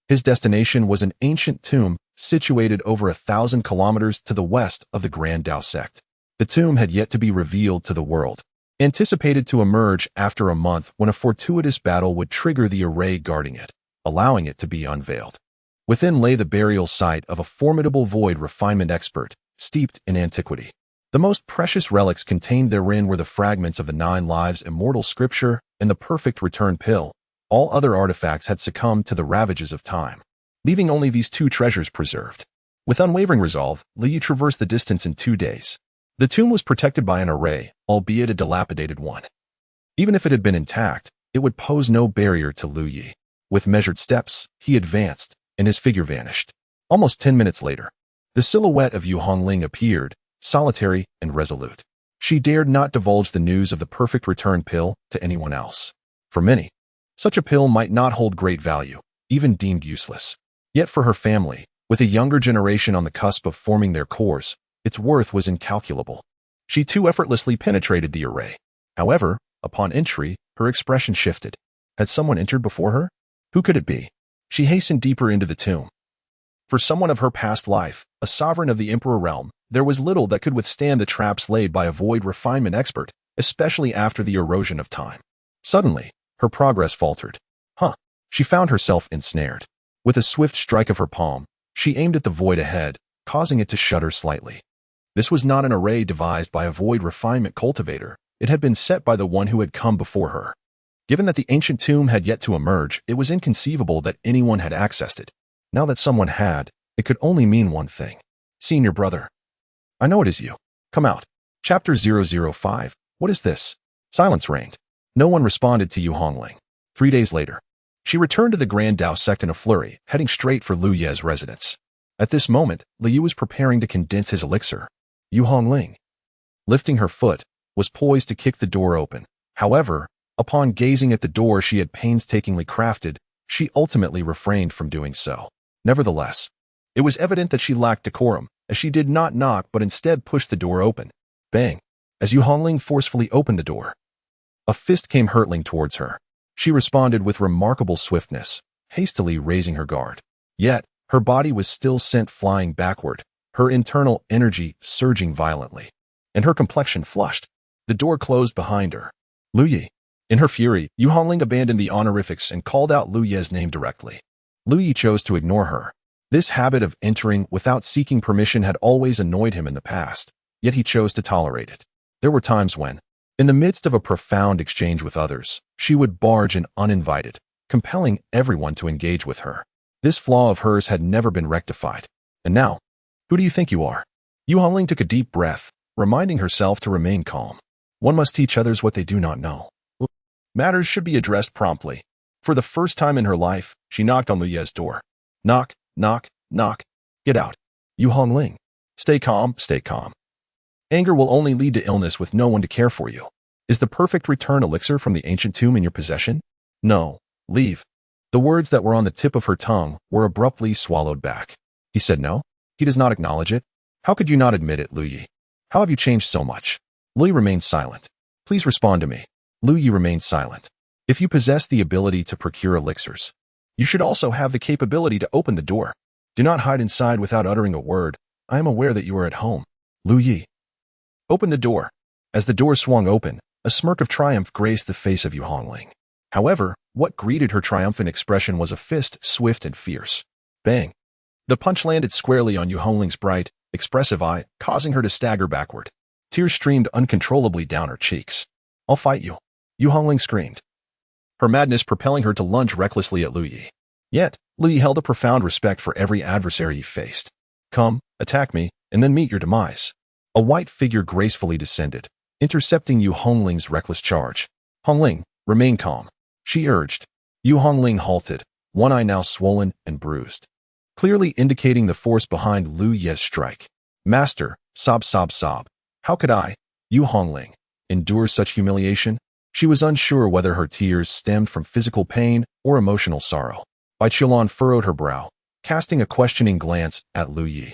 His destination was an ancient tomb situated over 1,000 kilometers to the west of the Grand Dao sect. The tomb had yet to be revealed to the world, anticipated to emerge after a month when a fortuitous battle would trigger the array guarding it, allowing it to be unveiled. Within lay the burial site of a formidable void refinement expert, steeped in antiquity. The most precious relics contained therein were the fragments of the 9 lives immortal scripture and the perfect return pill. All other artifacts had succumbed to the ravages of time, leaving only these 2 treasures preserved. With unwavering resolve, Liu traversed the distance in 2 days. The tomb was protected by an array, albeit a dilapidated one. Even if it had been intact, it would pose no barrier to Liu Yi. With measured steps, he advanced, and his figure vanished. Almost 10 minutes later, the silhouette of Yu Hongling appeared, solitary and resolute. She dared not divulge the news of the perfect return pill to anyone else. For many, such a pill might not hold great value, even deemed useless. Yet for her family, with a younger generation on the cusp of forming their cores, its worth was incalculable. She too effortlessly penetrated the array. However, upon entry, her expression shifted. Had someone entered before her? Who could it be? She hastened deeper into the tomb, For someone of her past life, a sovereign of the Emperor realm, there was little that could withstand the traps laid by a void refinement expert, especially after the erosion of time. Suddenly, her progress faltered. She found herself ensnared. With a swift strike of her palm, she aimed at the void ahead, causing it to shudder slightly. This was not an array devised by a void refinement cultivator. It had been set by the one who had come before her. Given that the ancient tomb had yet to emerge, it was inconceivable that anyone had accessed it. Now that someone had, it could only mean one thing. Senior brother. I know it is you. Come out. Chapter 005. What is this? Silence reigned. No one responded to Yu Hongling. 3 days later, she returned to the Grand Dao sect in a flurry, heading straight for Lu Ye's residence. At this moment, Liu was preparing to condense his elixir. Yu Hongling, lifting her foot, was poised to kick the door open. However, upon gazing at the door she had painstakingly crafted, she ultimately refrained from doing so. Nevertheless, it was evident that she lacked decorum, as she did not knock but instead pushed the door open. Bang! As Yu Hongling forcefully opened the door, a fist came hurtling towards her. She responded with remarkable swiftness, hastily raising her guard. Yet, her body was still sent flying backward, her internal energy surging violently, and her complexion flushed. The door closed behind her. Lu Yi. In her fury, Yu Hongling abandoned the honorifics and called out Lu Ye's name directly. Lu Yi chose to ignore her. This habit of entering without seeking permission had always annoyed him in the past, yet he chose to tolerate it. There were times when, in the midst of a profound exchange with others, she would barge in uninvited, compelling everyone to engage with her. This flaw of hers had never been rectified. And now, who do you think you are? Yu Hongling took a deep breath, reminding herself to remain calm. One must teach others what they do not know. Matters should be addressed promptly. For the first time in her life, she knocked on Lu Ye's door. Knock, knock, knock. Get out. Yu Hongling. Stay calm, stay calm. Anger will only lead to illness with no one to care for you. Is the perfect return elixir from the ancient tomb in your possession? No. Leave. The words that were on the tip of her tongue were abruptly swallowed back. He said no? He does not acknowledge it? How could you not admit it, Lu Yi? How have you changed so much? Lu Yi remained silent. Please respond to me. Lu Yi remained silent. If you possess the ability to procure elixirs, you should also have the capability to open the door. Do not hide inside without uttering a word. I am aware that you are at home. Lu Yi. Open the door. As the door swung open, a smirk of triumph graced the face of Yu Hongling. However, what greeted her triumphant expression was a fist swift and fierce. Bang! The punch landed squarely on Yu Hongling's bright, expressive eye, causing her to stagger backward. Tears streamed uncontrollably down her cheeks. I'll fight you. Yu Hongling screamed, her madness propelling her to lunge recklessly at Lu Yi. Yet, Lu Yi held a profound respect for every adversary he faced. Come, attack me, and then meet your demise. A white figure gracefully descended, intercepting Yu Hongling's reckless charge. Hongling, remain calm, she urged. Yu Hongling halted, one eye now swollen and bruised, clearly indicating the force behind Lu Ye's strike. Master, sob sob sob. How could I, Yu Hongling, endure such humiliation? She was unsure whether her tears stemmed from physical pain or emotional sorrow. Bai Qiulan furrowed her brow, casting a questioning glance at Lu Yi.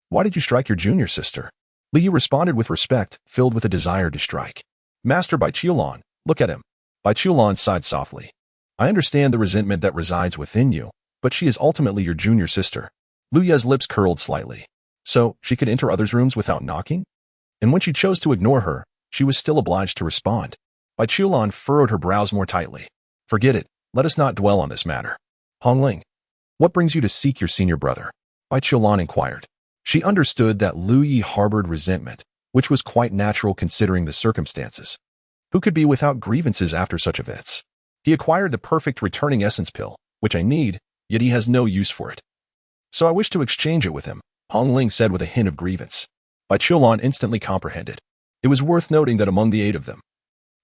Why did you strike your junior sister? Lu Yi responded with respect, filled with a desire to strike. Master Bai Qiulan, look at him. Bai Qiulan sighed softly. I understand the resentment that resides within you, but she is ultimately your junior sister. Lu Ye's lips curled slightly. So, she could enter others' rooms without knocking? And when she chose to ignore her, she was still obliged to respond. Bai Qiulan furrowed her brows more tightly. Forget it. Let us not dwell on this matter. Hongling, what brings you to seek your senior brother? Bai Qiulan inquired. She understood that Lu Yi harbored resentment, which was quite natural considering the circumstances. Who could be without grievances after such events? He acquired the perfect returning essence pill, which I need, yet he has no use for it. So I wish to exchange it with him, Hongling said with a hint of grievance. Bai Qiulan instantly comprehended. It was worth noting that among the 8 of them,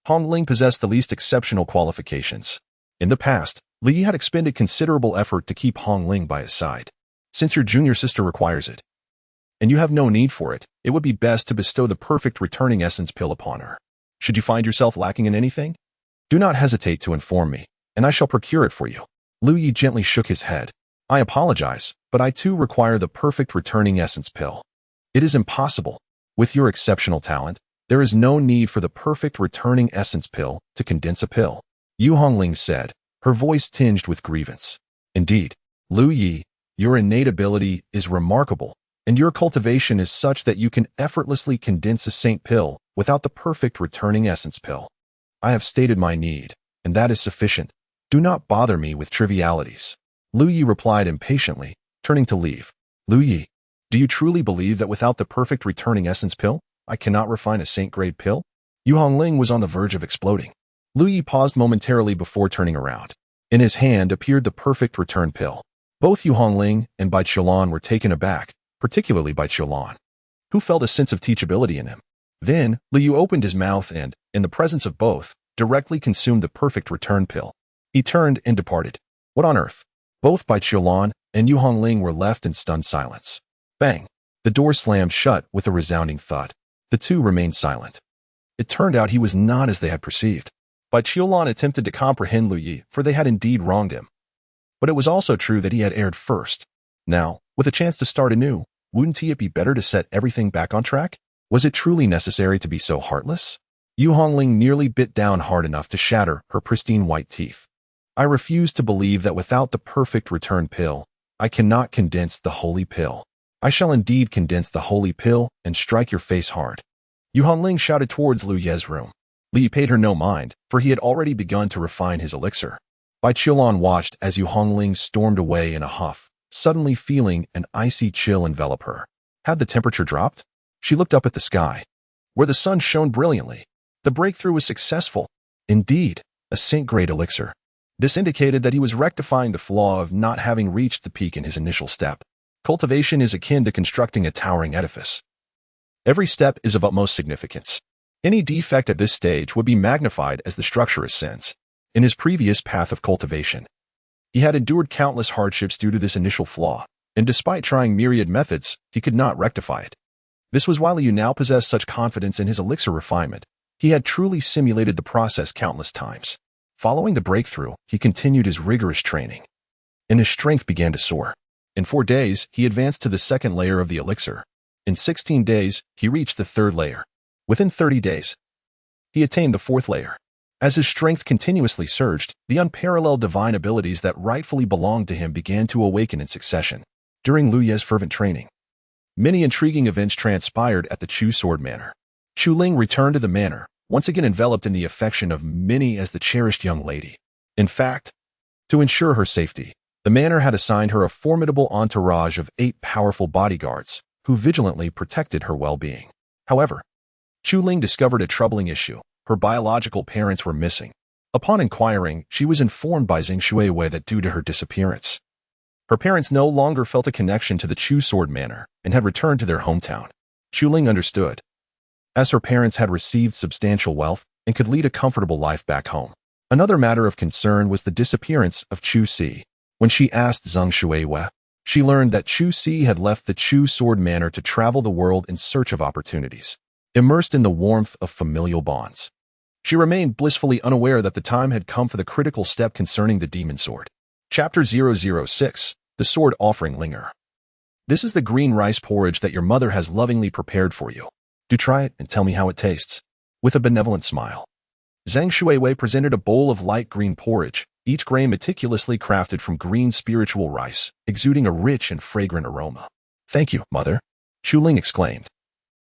Hongling possessed the least exceptional qualifications. In the past, Lu Yi had expended considerable effort to keep Hongling by his side. Since your junior sister requires it, and you have no need for it, it would be best to bestow the perfect returning essence pill upon her. Should you find yourself lacking in anything, do not hesitate to inform me, and I shall procure it for you. Lu Yi gently shook his head. I apologize, but I too require the perfect returning essence pill. It is impossible. With your exceptional talent, there is no need for the perfect returning essence pill to condense a pill. Yu Hongling said, her voice tinged with grievance. Indeed, Lu Yi, Your innate ability is remarkable, and your cultivation is such that you can effortlessly condense a saint pill without the perfect returning essence pill. I have stated my need, and that is sufficient. Do not bother me with trivialities. Lu Yi replied impatiently, turning to leave. Lu Yi, do you truly believe that without the perfect returning essence pill, I cannot refine a saint-grade pill? Yu Hongling was on the verge of exploding. Lu Yi paused momentarily before turning around. In his hand appeared the perfect return pill. Both Yu Hongling and Bai Qiulan were taken aback, particularly Bai Qiulan, who felt a sense of teachability in him. Then, Lu Yu opened his mouth and, in the presence of both, directly consumed the perfect return pill. He turned and departed. What on earth? Both Bai Qiulan and Yu Hongling were left in stunned silence. Bang! The door slammed shut with a resounding thud. The two remained silent. It turned out he was not as they had perceived. Bai Qiulan attempted to comprehend Lu Yi, for they had indeed wronged him. But it was also true that he had erred first. Now, with a chance to start anew, wouldn't it be better to set everything back on track? Was it truly necessary to be so heartless? Yu Hongling nearly bit down hard enough to shatter her pristine white teeth. I refuse to believe that without the perfect return pill, I cannot condense the holy pill. I shall indeed condense the holy pill and strike your face hard. Yu Hongling shouted towards Lu Ye's room. Li paid her no mind, for he had already begun to refine his elixir. Bai Qiulan watched as Yu Hongling stormed away in a huff, suddenly feeling an icy chill envelop her. Had the temperature dropped? She looked up at the sky, where the sun shone brilliantly. The breakthrough was successful. Indeed, a saint-grade elixir. This indicated that he was rectifying the flaw of not having reached the peak in his initial step. Cultivation is akin to constructing a towering edifice. Every step is of utmost significance. Any defect at this stage would be magnified as the structure ascends. In his previous path of cultivation, he had endured countless hardships due to this initial flaw, and despite trying myriad methods, he could not rectify it. This was why Liu now possessed such confidence in his elixir refinement. He had truly simulated the process countless times. Following the breakthrough, he continued his rigorous training, and his strength began to soar. In 4 days, he advanced to the second layer of the elixir. In 16 days, he reached the third layer. Within 30 days, he attained the fourth layer. As his strength continuously surged, the unparalleled divine abilities that rightfully belonged to him began to awaken in succession. During Lu Ye's fervent training, many intriguing events transpired at the Chu Sword Manor. Chu Ling returned to the manor, once again enveloped in the affection of many as the cherished young lady. In fact, to ensure her safety, the manor had assigned her a formidable entourage of 8 powerful bodyguards, who vigilantly protected her well-being. However, Chu Ling discovered a troubling issue. Her biological parents were missing. Upon inquiring, she was informed by Zheng Shuiwei that due to her disappearance, her parents no longer felt a connection to the Chu Sword Manor and had returned to their hometown. Chu Ling understood, as her parents had received substantial wealth and could lead a comfortable life back home. Another matter of concern was the disappearance of Chu Si. When she asked Zheng Shuiwei, she learned that Chu Si had left the Chu Sword Manor to travel the world in search of opportunities. Immersed in the warmth of familial bonds, she remained blissfully unaware that the time had come for the critical step concerning the demon sword. Chapter 006, The Sword Offering Linger. This is the green rice porridge that your mother has lovingly prepared for you. Do try it and tell me how it tastes. With a benevolent smile, Zhang Shuiwei presented a bowl of light green porridge, each grain meticulously crafted from green spiritual rice, exuding a rich and fragrant aroma. Thank you, mother, Chu Ling exclaimed,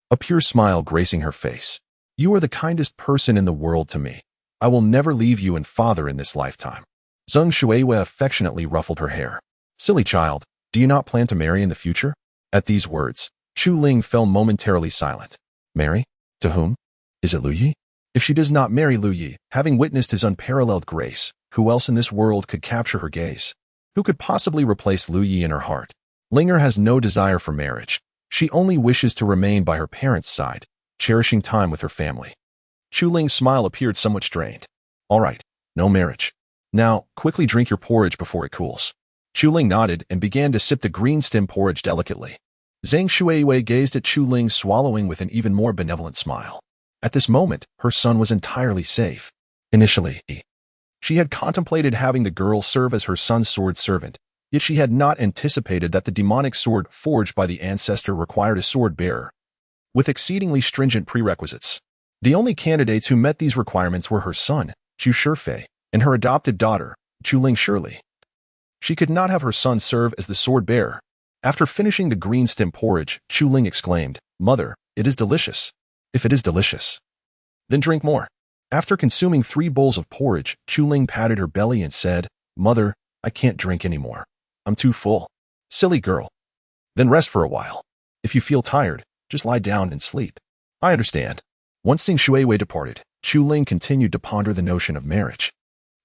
a pure smile gracing her face. You are the kindest person in the world to me. I will never leave you and father in this lifetime. Zheng Shuiwei affectionately ruffled her hair. Silly child, do you not plan to marry in the future? At these words, Chu Ling fell momentarily silent. Marry? To whom? Is it Lu Yi? If she does not marry Lu Yi, having witnessed his unparalleled grace, who else in this world could capture her gaze? Who could possibly replace Lu Yi in her heart? Linger has no desire for marriage. She only wishes to remain by her parents' side, cherishing time with her family. Chu Ling's smile appeared somewhat strained. All right, no marriage. Now, quickly drink your porridge before it cools. Chu Ling nodded and began to sip the green stem porridge delicately. Zhang Shuiwei gazed at Chu Ling, swallowing with an even more benevolent smile. At this moment, her son was entirely safe. Initially, she had contemplated having the girl serve as her son's sword servant, yet she had not anticipated that the demonic sword forged by the ancestor required a sword bearer, with exceedingly stringent prerequisites. The only candidates who met these requirements were her son, Chu Shifei, and her adopted daughter, Chu Ling Shirley. She could not have her son serve as the sword bearer. After finishing the green stem porridge, Chu Ling exclaimed, "Mother, it is delicious." "If it is delicious, then drink more." After consuming 3 bowls of porridge, Chu Ling patted her belly and said, "Mother, I can't drink anymore. I'm too full." "Silly girl. Then rest for a while. If you feel tired, just lie down and sleep." "I understand." Once Xing Shuiwei departed, Chu Ling continued to ponder the notion of marriage.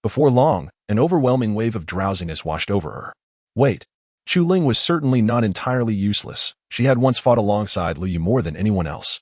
Before long, an overwhelming wave of drowsiness washed over her. Wait. Chu Ling was certainly not entirely useless. She had once fought alongside Liu Yu more than anyone else,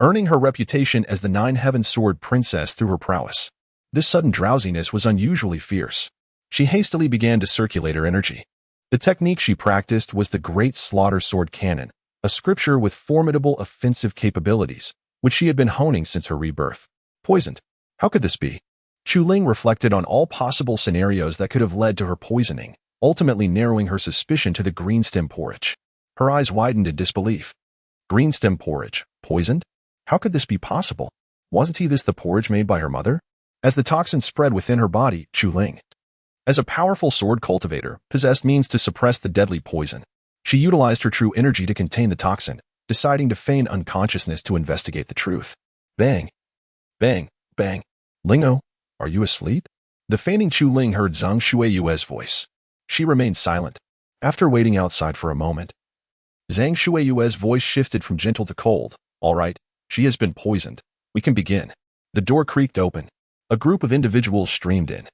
earning her reputation as the Nine Heavens Sword Princess through her prowess. This sudden drowsiness was unusually fierce. She hastily began to circulate her energy. The technique she practiced was the Great Slaughter Sword Cannon, a scripture with formidable offensive capabilities, which she had been honing since her rebirth. Poisoned. How could this be? Chu Ling reflected on all possible scenarios that could have led to her poisoning, ultimately narrowing her suspicion to the green stem porridge. Her eyes widened in disbelief. Green stem porridge, poisoned? How could this be possible? Wasn't this the porridge made by her mother? As the toxin spread within her body, Chu Ling, as a powerful sword cultivator, possessed means to suppress the deadly poison. She utilized her true energy to contain the toxin, deciding to feign unconsciousness to investigate the truth. Bang. Bang. Bang. "Lingo, are you asleep?" The feigning Chu Ling heard Zhang Shuiyue's voice. She remained silent. After waiting outside for a moment, Zhang Shuiyue's voice shifted from gentle to cold. "All right, she has been poisoned. We can begin." The door creaked open. A group of individuals streamed in.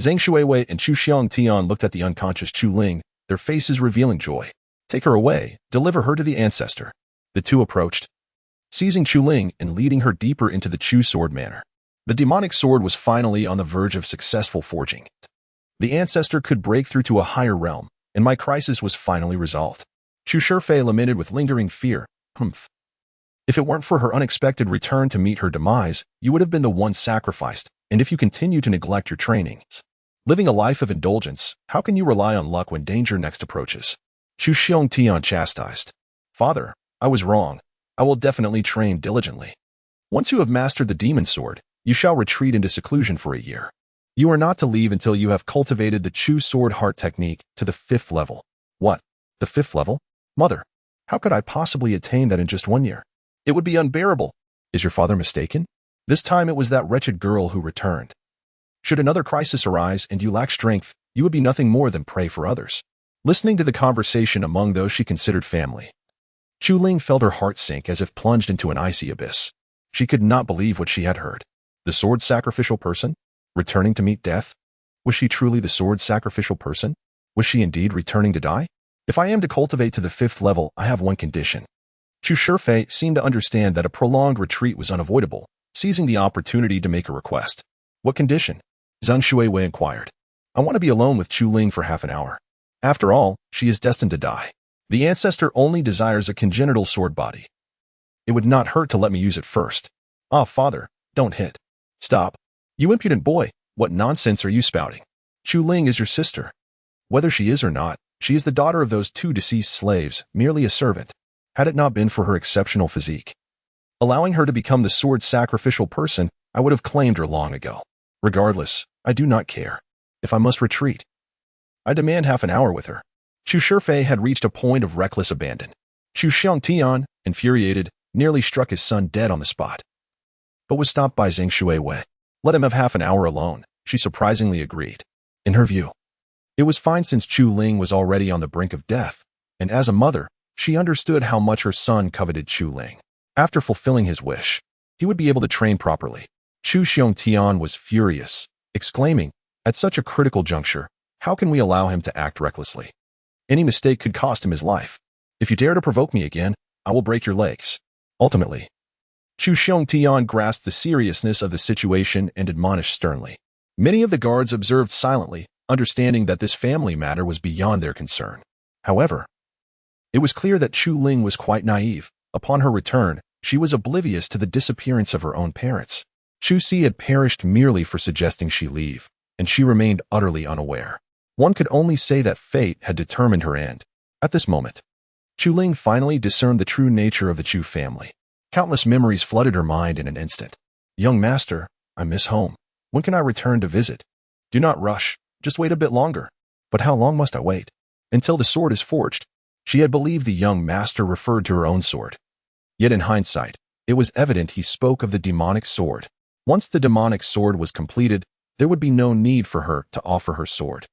Zhang Shuiwei and Chu Xiangtian looked at the unconscious Chu Ling, their faces revealing joy. "Take her away. Deliver her to the ancestor." The two approached, seizing Chu Ling and leading her deeper into the Chu sword manor. The demonic sword was finally on the verge of successful forging. The ancestor could break through to a higher realm, and my crisis was finally resolved. Chu Shifei lamented with lingering fear. "Humph. If it weren't for her unexpected return to meet her demise, you would have been the one sacrificed, and if you continue to neglect your training, living a life of indulgence, how can you rely on luck when danger next approaches?" Chu Xiongtian chastised. "Father, I was wrong. I will definitely train diligently. Once you have mastered the demon sword, you shall retreat into seclusion for a year. You are not to leave until you have cultivated the Chu sword heart technique to the 5th level." "What? The 5th level? Mother, how could I possibly attain that in just 1 year? It would be unbearable." "Is your father mistaken? This time it was that wretched girl who returned. Should another crisis arise and you lack strength, you would be nothing more than prey for others." Listening to the conversation among those she considered family, Chu Ling felt her heart sink as if plunged into an icy abyss. She could not believe what she had heard. The sword sacrificial person? Returning to meet death? Was she truly the sword sacrificial person? Was she indeed returning to die? "If I am to cultivate to the 5th level, I have one condition." Chu Shifei seemed to understand that a prolonged retreat was unavoidable, seizing the opportunity to make a request. "What condition?" Zhang Shuiwei inquired. "I want to be alone with Chu Ling for half an hour. After all, she is destined to die. The ancestor only desires a congenital sword body. It would not hurt to let me use it first." "Ah, father, don't hit." "Stop. You impudent boy, what nonsense are you spouting? Chu Ling is your sister. Whether she is or not, she is the daughter of those 2 deceased slaves, merely a servant. Had it not been for her exceptional physique, allowing her to become the sword sacrificial person, I would have claimed her long ago. Regardless, I do not care. If I must retreat, I demand half an hour with her." Chu Shifei had reached a point of reckless abandon. Chu Xiangtian, infuriated, nearly struck his son dead on the spot, but was stopped by Zhang Shuiwei. Let him have half an hour alone, she surprisingly agreed. In her view, it was fine since Chu Ling was already on the brink of death, and as a mother, she understood how much her son coveted Chu Ling. After fulfilling his wish, he would be able to train properly. Chu Xiongtian was furious, exclaiming, "At such a critical juncture, how can we allow him to act recklessly? Any mistake could cost him his life. If you dare to provoke me again, I will break your legs." Ultimately, Chu Xiongtian grasped the seriousness of the situation and admonished sternly. Many of the guards observed silently, understanding that this family matter was beyond their concern. However, it was clear that Chu Ling was quite naive. Upon her return, she was oblivious to the disappearance of her own parents. Chu Si had perished merely for suggesting she leave, and she remained utterly unaware. One could only say that fate had determined her end. At this moment, Chu Ling finally discerned the true nature of the Chu family. Countless memories flooded her mind in an instant. "Young master, I miss home. When can I return to visit?" "Do not rush. Just wait a bit longer." But how long must I wait? Until the sword is forged. She had believed the young master referred to her own sword. Yet in hindsight, it was evident he spoke of the demonic sword. Once the demonic sword was completed, there would be no need for her to offer her sword,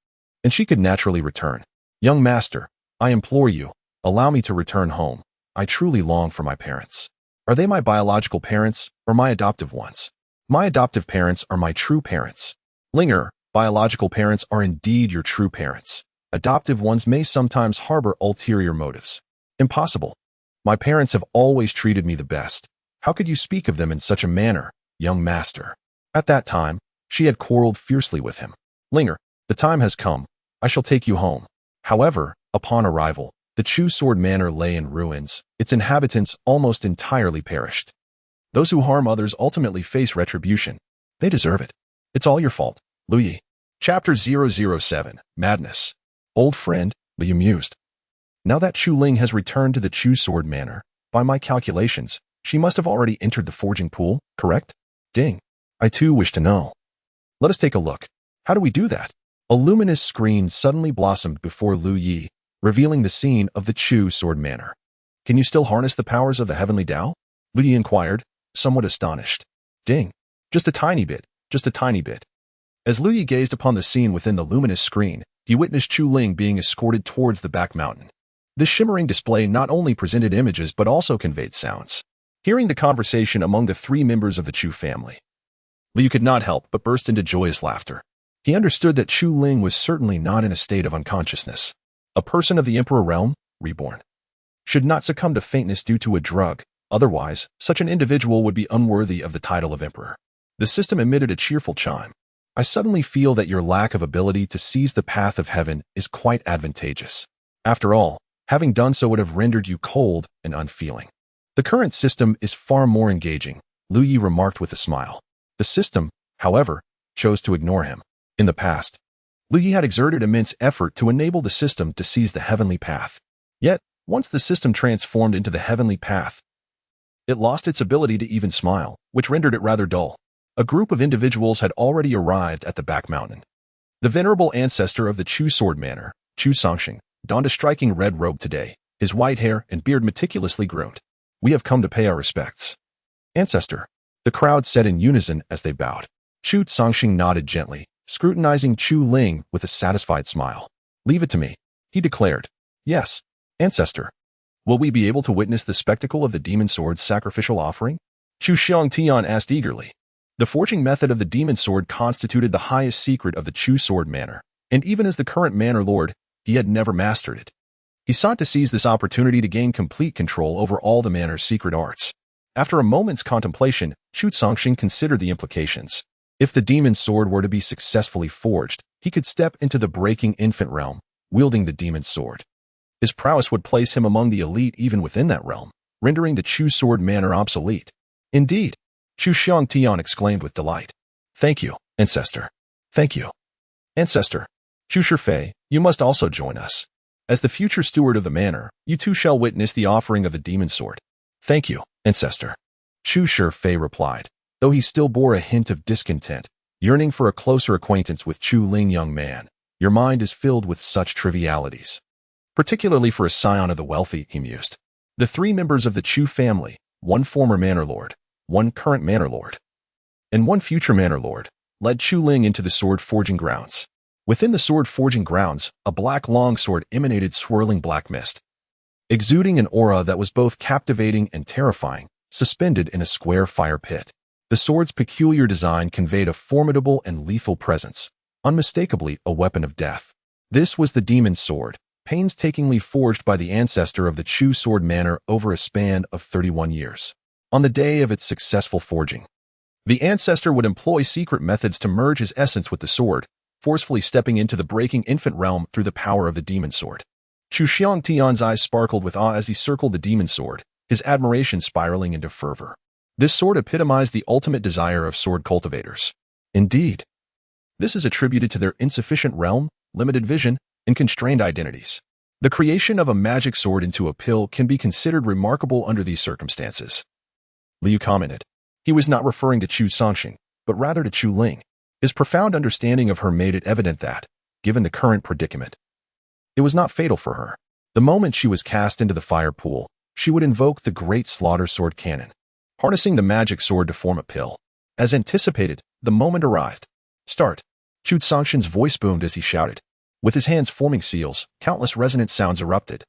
and she could naturally return. Young master, I implore you, allow me to return home. I truly long for my parents. Are they my biological parents or my adoptive ones? My adoptive parents are my true parents. Linger, biological parents are indeed your true parents. Adoptive ones may sometimes harbor ulterior motives. Impossible. My parents have always treated me the best. How could you speak of them in such a manner, young master? At that time, she had quarreled fiercely with him. Linger, the time has come. I shall take you home. However, upon arrival, the Chu Sword Manor lay in ruins. Its inhabitants almost entirely perished. Those who harm others ultimately face retribution. They deserve it. It's all your fault, Lu Yi. Chapter 007, Madness. Old friend, Lu Yi mused. Now that Chu Ling has returned to the Chu Sword Manor, by my calculations, she must have already entered the forging pool, correct? Ding. I too wish to know. Let us take a look. How do we do that? A luminous screen suddenly blossomed before Lu Yi, revealing the scene of the Chu Sword Manor. Can you still harness the powers of the heavenly Tao? Lu Yi inquired, somewhat astonished. Ding. Just a tiny bit, just a tiny bit. As Lu Yi gazed upon the scene within the luminous screen, he witnessed Chu Ling being escorted towards the back mountain. This shimmering display not only presented images but also conveyed sounds. Hearing the conversation among the three members of the Chu family, Lu Yi could not help but burst into joyous laughter. He understood that Chu Ling was certainly not in a state of unconsciousness. A person of the Emperor realm, reborn, should not succumb to faintness due to a drug. Otherwise, such an individual would be unworthy of the title of emperor. The system emitted a cheerful chime. I suddenly feel that your lack of ability to seize the path of heaven is quite advantageous. After all, having done so would have rendered you cold and unfeeling. The current system is far more engaging, Lu Yi remarked with a smile. The system, however, chose to ignore him. In the past, Lu Yi had exerted immense effort to enable the system to seize the heavenly path. Yet, once the system transformed into the heavenly path, it lost its ability to even smile, which rendered it rather dull. A group of individuals had already arrived at the back mountain. The venerable ancestor of the Chu Sword Manor, Chu Songxing, donned a striking red robe today, his white hair and beard meticulously groomed. We have come to pay our respects. Ancestor, the crowd said in unison as they bowed. Chu Songxing nodded gently, scrutinizing Chu Ling with a satisfied smile. Leave it to me, he declared. Yes, ancestor. Will we be able to witness the spectacle of the demon sword's sacrificial offering? Chu Xiangtian asked eagerly. The forging method of the demon sword constituted the highest secret of the Chu Sword Manor, and even as the current manor lord, he had never mastered it. He sought to seize this opportunity to gain complete control over all the manor's secret arts. After a moment's contemplation, Chu Songxing considered the implications. If the demon sword were to be successfully forged, he could step into the breaking infant realm, wielding the demon sword. His prowess would place him among the elite even within that realm, rendering the Chu Sword Manor obsolete. Indeed, Chu Xiangtian exclaimed with delight. Thank you, ancestor. Thank you. Ancestor, Chu Shifei, you must also join us. As the future steward of the manor, you too shall witness the offering of the demon sword. Thank you, ancestor. Chu Shifei replied, though he still bore a hint of discontent, yearning for a closer acquaintance with Chu Ling. Young man, your mind is filled with such trivialities. Particularly for a scion of the wealthy, he mused. The three members of the Chu family, one former manor lord, one current manor lord, and one future manor lord, led Chu Ling into the sword forging grounds. Within the sword forging grounds, a black longsword emanated swirling black mist, exuding an aura that was both captivating and terrifying, suspended in a square fire pit. The sword's peculiar design conveyed a formidable and lethal presence, unmistakably a weapon of death. This was the demon sword, painstakingly forged by the ancestor of the Chu Sword Manor over a span of 31 years. On the day of its successful forging, the ancestor would employ secret methods to merge his essence with the sword, forcefully stepping into the breaking infant realm through the power of the demon sword. Chu Xiangtian's eyes sparkled with awe as he circled the demon sword, his admiration spiraling into fervor. This sword epitomized the ultimate desire of sword cultivators. Indeed, this is attributed to their insufficient realm, limited vision, and constrained identities. The creation of a magic sword into a pill can be considered remarkable under these circumstances. Liu commented. He was not referring to Chu Songxing, but rather to Chu Ling. His profound understanding of her made it evident that, given the current predicament. It was not fatal for her. The moment she was cast into the fire pool, she would invoke the great slaughter sword cannon, harnessing the magic sword to form a pill. As anticipated, the moment arrived. Start. Chu Songshan's voice boomed as he shouted. With his hands forming seals, countless resonant sounds erupted,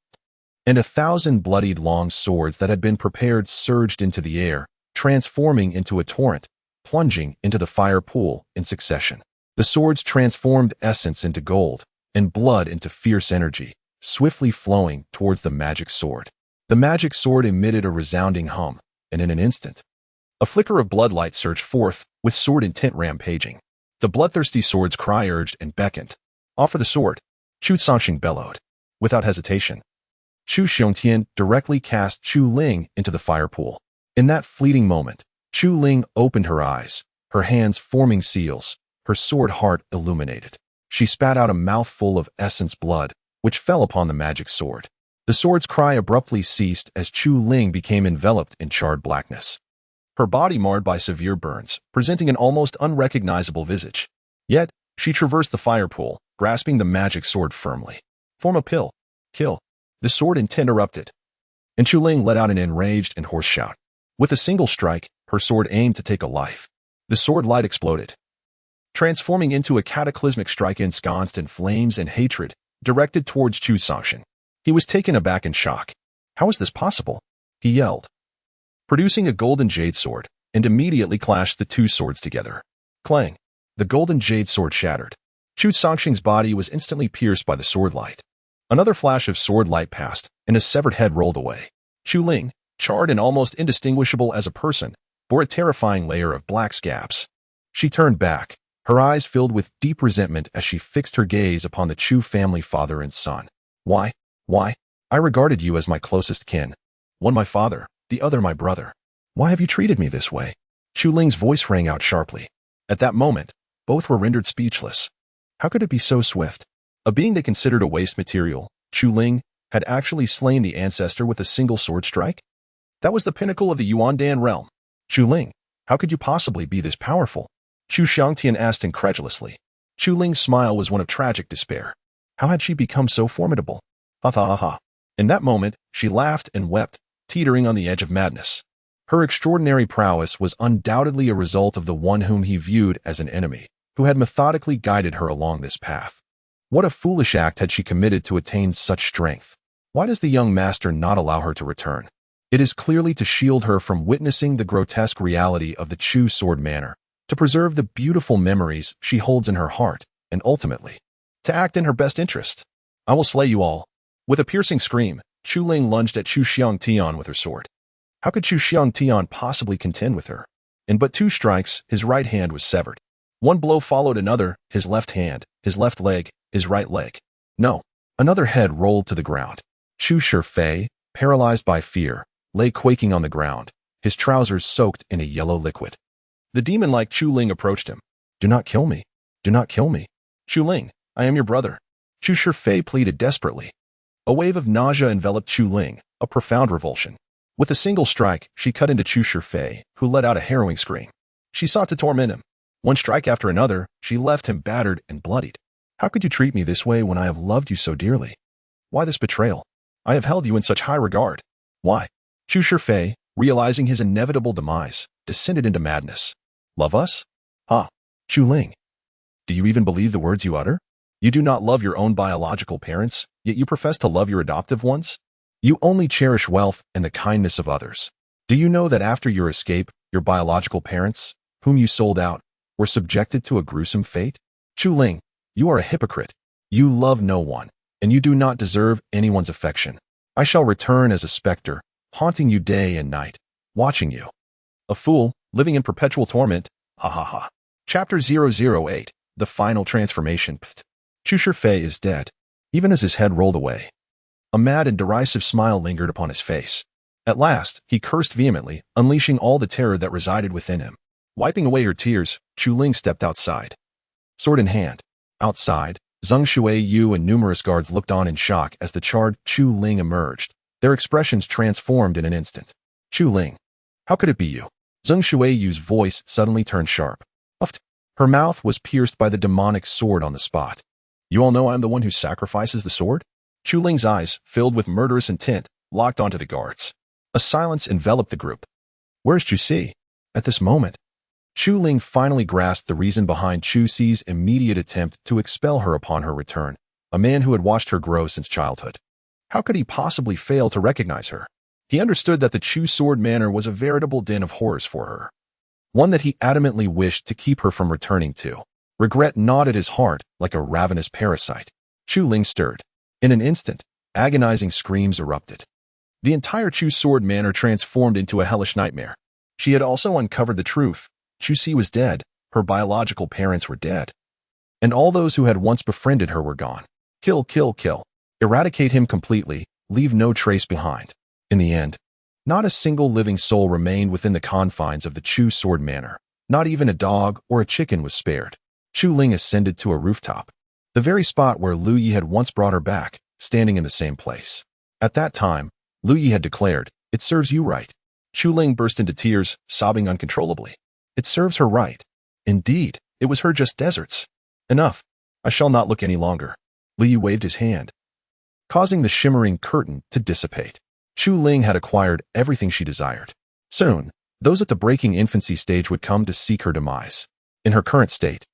and 1,000 bloodied long swords that had been prepared surged into the air, transforming into a torrent, plunging into the fire pool in succession. The swords transformed essence into gold, and blood into fierce energy, swiftly flowing towards the magic sword. The magic sword emitted a resounding hum, and in an instant, a flicker of bloodlight surged forth, with sword intent rampaging. The bloodthirsty sword's cry urged and beckoned. Offer the sword, Chu Songshan bellowed. Without hesitation, Chu Xiongtian directly cast Chu Ling into the fire pool. In that fleeting moment, Chu Ling opened her eyes, her hands forming seals, her sword heart illuminated. She spat out a mouthful of essence blood, which fell upon the magic sword. The sword's cry abruptly ceased as Chu Ling became enveloped in charred blackness, her body marred by severe burns, presenting an almost unrecognizable visage. Yet, she traversed the fire pool, grasping the magic sword firmly. Form a pill. Kill. The sword intent erupted, and Chu Ling let out an enraged and hoarse shout. With a single strike, her sword aimed to take a life. The sword light exploded, transforming into a cataclysmic strike ensconced in flames and hatred, directed towards Chu Songshan. He was taken aback in shock. How is this possible? He yelled, producing a golden jade sword, and immediately clashed the two swords together. Clang! The golden jade sword shattered. Chu Songshan's body was instantly pierced by the sword light. Another flash of sword light passed, and a severed head rolled away. Chu Ling, charred and almost indistinguishable as a person, bore a terrifying layer of black scabs. She turned back, her eyes filled with deep resentment as she fixed her gaze upon the Chu family father and son. Why? I regarded you as my closest kin. One my father, the other my brother. Why have you treated me this way? Chu Ling's voice rang out sharply. At that moment, both were rendered speechless. How could it be so swift? A being they considered a waste material, Chu Ling, had actually slain the ancestor with a single sword strike? That was the pinnacle of the Yuandan realm. Chu Ling, how could you possibly be this powerful? Chu Xiongtian asked incredulously. Chu Ling's smile was one of tragic despair. How had she become so formidable? Ha ha ha ha. In that moment, she laughed and wept, teetering on the edge of madness. Her extraordinary prowess was undoubtedly a result of the one whom he viewed as an enemy, who had methodically guided her along this path. What a foolish act had she committed to attain such strength? Why does the young master not allow her to return? It is clearly to shield her from witnessing the grotesque reality of the Chu Sword Manor, to preserve the beautiful memories she holds in her heart, and ultimately, to act in her best interest. I will slay you all. With a piercing scream, Chu Ling lunged at Chu Xiongtian with her sword. How could Chu Xiongtian possibly contend with her? In but 2 strikes, his right hand was severed. One blow followed another, his left hand, his left leg, his right leg. No, another head rolled to the ground. Chu Shifei, paralyzed by fear, lay quaking on the ground, his trousers soaked in a yellow liquid. The demon-like Chu Ling approached him. Do not kill me. Do not kill me. Chu Ling, I am your brother. Chu Shifei pleaded desperately. A wave of nausea enveloped Chu Ling, a profound revulsion. With a single strike, she cut into Chu Shifei, who let out a harrowing scream. She sought to torment him. One strike after another, she left him battered and bloodied. How could you treat me this way when I have loved you so dearly? Why this betrayal? I have held you in such high regard. Why? Chu Shifei, realizing his inevitable demise, descended into madness. Love us? Ah, Chu Ling. Do you even believe the words you utter? You do not love your own biological parents, yet you profess to love your adoptive ones? You only cherish wealth and the kindness of others. Do you know that after your escape, your biological parents, whom you sold out, were subjected to a gruesome fate? Chu Ling, you are a hypocrite. You love no one, and you do not deserve anyone's affection. I shall return as a specter, haunting you day and night, watching you. A fool, living in perpetual torment. Ha ha ha. Chapter 008, The Final Transformation. Pft. Chu Shifei is dead, even as his head rolled away. A mad and derisive smile lingered upon his face. At last, he cursed vehemently, unleashing all the terror that resided within him. Wiping away her tears, Chu Ling stepped outside. Sword in hand. Outside, Zheng Shuiyu and numerous guards looked on in shock as the charred Chu Ling emerged, their expressions transformed in an instant. Chu Ling. How could it be you? Zheng Shuiyu's voice suddenly turned sharp. Uffed. Her mouth was pierced by the demonic sword on the spot. You all know I'm the one who sacrifices the sword? Chu Ling's eyes, filled with murderous intent, locked onto the guards. A silence enveloped the group. Where's Chu Si? At this moment, Chu Ling finally grasped the reason behind Chu Si's immediate attempt to expel her upon her return, a man who had watched her grow since childhood. How could he possibly fail to recognize her? He understood that the Chu Sword Manor was a veritable den of horrors for her, one that he adamantly wished to keep her from returning to. Regret gnawed at his heart like a ravenous parasite. Chu Ling stirred. In an instant, agonizing screams erupted. The entire Chu Sword Manor transformed into a hellish nightmare. She had also uncovered the truth. Chu Si was dead, her biological parents were dead, and all those who had once befriended her were gone. Kill, kill, kill. Eradicate him completely, leave no trace behind. In the end, not a single living soul remained within the confines of the Chu Sword Manor. Not even a dog or a chicken was spared. Chu Ling ascended to a rooftop, the very spot where Lu Yi had once brought her back, standing in the same place. At that time, Lu Yi had declared, "It serves you right." Chu Ling burst into tears, sobbing uncontrollably. It serves her right. Indeed, it was her just deserts. Enough. I shall not look any longer. Lu Yi waved his hand, causing the shimmering curtain to dissipate. Chu Ling had acquired everything she desired. Soon, those at the breaking infancy stage would come to seek her demise. In her current state,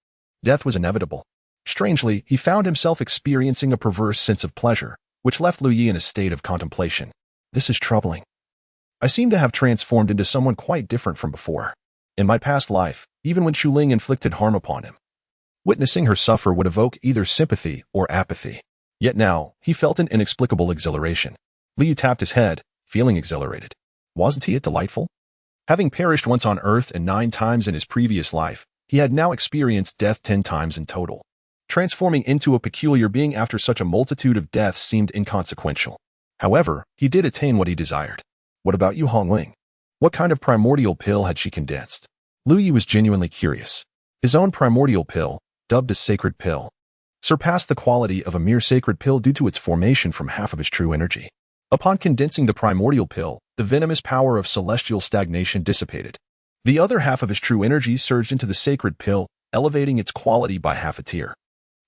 death was inevitable. Strangely, he found himself experiencing a perverse sense of pleasure, which left Lu Yi in a state of contemplation. This is troubling. I seem to have transformed into someone quite different from before. In my past life, even when Chu Ling inflicted harm upon him, witnessing her suffer would evoke either sympathy or apathy. Yet now, he felt an inexplicable exhilaration. Liu tapped his head, feeling exhilarated. Wasn't he delightful? Having perished once on Earth and 9 times in his previous life, he had now experienced death 10 times in total. Transforming into a peculiar being after such a multitude of deaths seemed inconsequential. However, he did attain what he desired. What about Yu Hongling? What kind of primordial pill had she condensed? Lu Yi was genuinely curious. His own primordial pill, dubbed a sacred pill, surpassed the quality of a mere sacred pill due to its formation from half of his true energy. Upon condensing the primordial pill, the venomous power of celestial stagnation dissipated. The other half of his true energy surged into the sacred pill, elevating its quality by half a tier.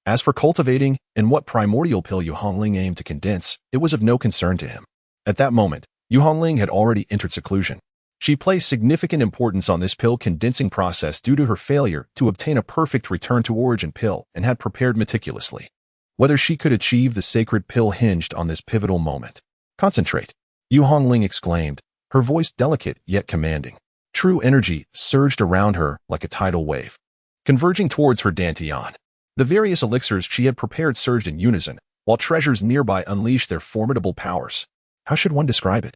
As for cultivating and what primordial pill Yu Hongling aimed to condense, it was of no concern to him. At that moment, Yu Hongling had already entered seclusion. She placed significant importance on this pill condensing process due to her failure to obtain a perfect return to origin pill and had prepared meticulously. Whether she could achieve the sacred pill hinged on this pivotal moment. Concentrate, Yu Hongling exclaimed, her voice delicate yet commanding. True energy surged around her like a tidal wave, converging towards her dantian. The various elixirs she had prepared surged in unison, while treasures nearby unleashed their formidable powers. How should one describe it?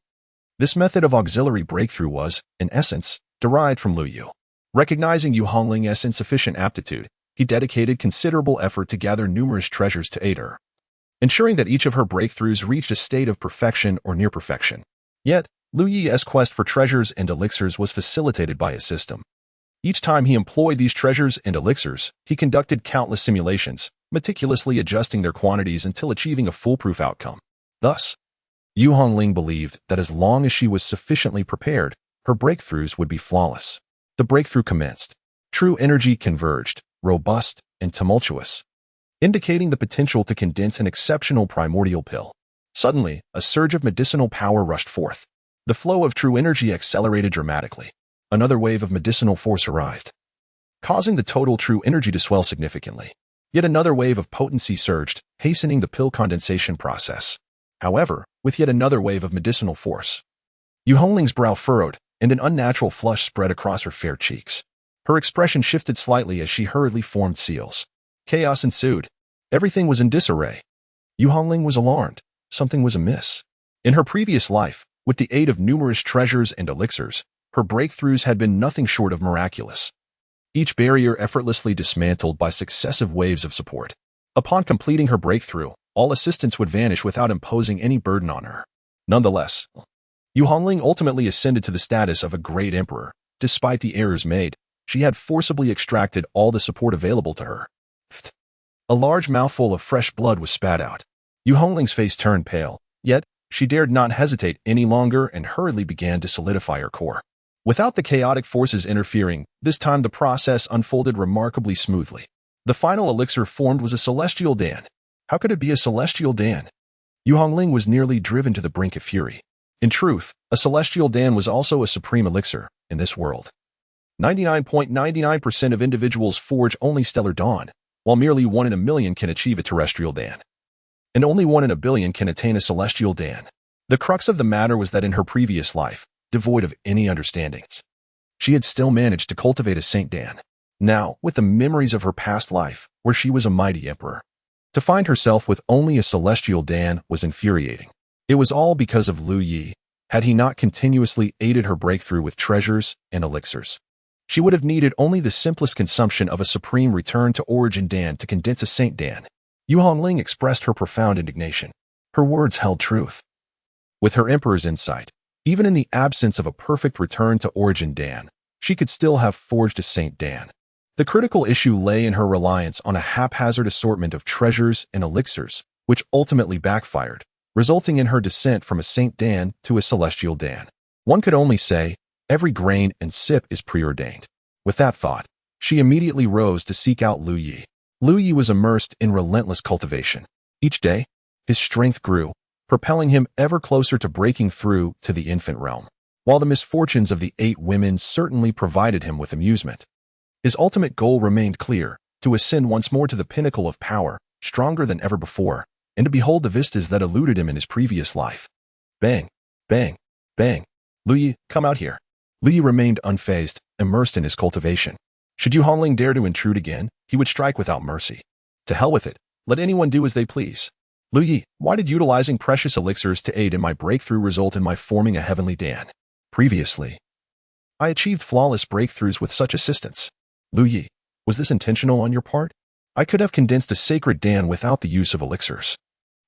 This method of auxiliary breakthrough was, in essence, derived from Lu Yu. Recognizing Yu Hongling's insufficient aptitude, he dedicated considerable effort to gather numerous treasures to aid her, ensuring that each of her breakthroughs reached a state of perfection or near perfection. Yet, Lu Yi's quest for treasures and elixirs was facilitated by his system. Each time he employed these treasures and elixirs, he conducted countless simulations, meticulously adjusting their quantities until achieving a foolproof outcome. Thus, Yu Hongling believed that as long as she was sufficiently prepared, her breakthroughs would be flawless. The breakthrough commenced. True energy converged, robust and tumultuous, indicating the potential to condense an exceptional primordial pill. Suddenly, a surge of medicinal power rushed forth. The flow of true energy accelerated dramatically. Another wave of medicinal force arrived, causing the total true energy to swell significantly. Yet another wave of potency surged, hastening the pill condensation process. However, with yet another wave of medicinal force, Yu Hongling's brow furrowed, and an unnatural flush spread across her fair cheeks. Her expression shifted slightly as she hurriedly formed seals. Chaos ensued. Everything was in disarray. Yu Hongling was alarmed. Something was amiss. In her previous life, with the aid of numerous treasures and elixirs, her breakthroughs had been nothing short of miraculous. Each barrier effortlessly dismantled by successive waves of support. Upon completing her breakthrough, all assistance would vanish without imposing any burden on her. Nonetheless, Yu Hongling ultimately ascended to the status of a great emperor. Despite the errors made, she had forcibly extracted all the support available to her. A large mouthful of fresh blood was spat out. Yu Hongling's face turned pale, yet she dared not hesitate any longer and hurriedly began to solidify her core. Without the chaotic forces interfering, this time the process unfolded remarkably smoothly. The final elixir formed was a celestial Dan. How could it be a celestial Dan? Yu Hongling was nearly driven to the brink of fury. In truth, a celestial Dan was also a supreme elixir in this world. 99.99% of individuals forge only stellar dawn, while merely 1 in a million can achieve a terrestrial Dan. And only 1 in a billion can attain a celestial Dan. The crux of the matter was that in her previous life, devoid of any understandings, she had still managed to cultivate a Saint Dan. Now, with the memories of her past life, where she was a mighty emperor, to find herself with only a celestial Dan was infuriating. It was all because of Lu Yi. Had he not continuously aided her breakthrough with treasures and elixirs, she would have needed only the simplest consumption of a supreme return to origin Dan to condense a Saint Dan. Yu Hongling expressed her profound indignation. Her words held truth. With her emperor's insight, even in the absence of a perfect return to origin Dan, she could still have forged a Saint Dan. The critical issue lay in her reliance on a haphazard assortment of treasures and elixirs, which ultimately backfired, resulting in her descent from a Saint Dan to a celestial Dan. One could only say, every grain and sip is preordained. With that thought, she immediately rose to seek out Lu Yi. Lu Yi was immersed in relentless cultivation. Each day, his strength grew, propelling him ever closer to breaking through to the infant realm. While the misfortunes of the 8 women certainly provided him with amusement, his ultimate goal remained clear: to ascend once more to the pinnacle of power, stronger than ever before, and to behold the vistas that eluded him in his previous life. Bang, bang, bang. Lu Yi, come out here. Lu Yi remained unfazed, immersed in his cultivation. Should Yu Hongling dare to intrude again, he would strike without mercy. To hell with it. Let anyone do as they please. Lu Yi, why did utilizing precious elixirs to aid in my breakthrough result in my forming a heavenly Dan? Previously, I achieved flawless breakthroughs with such assistance. Lu Yi, was this intentional on your part? I could have condensed a sacred Dan without the use of elixirs.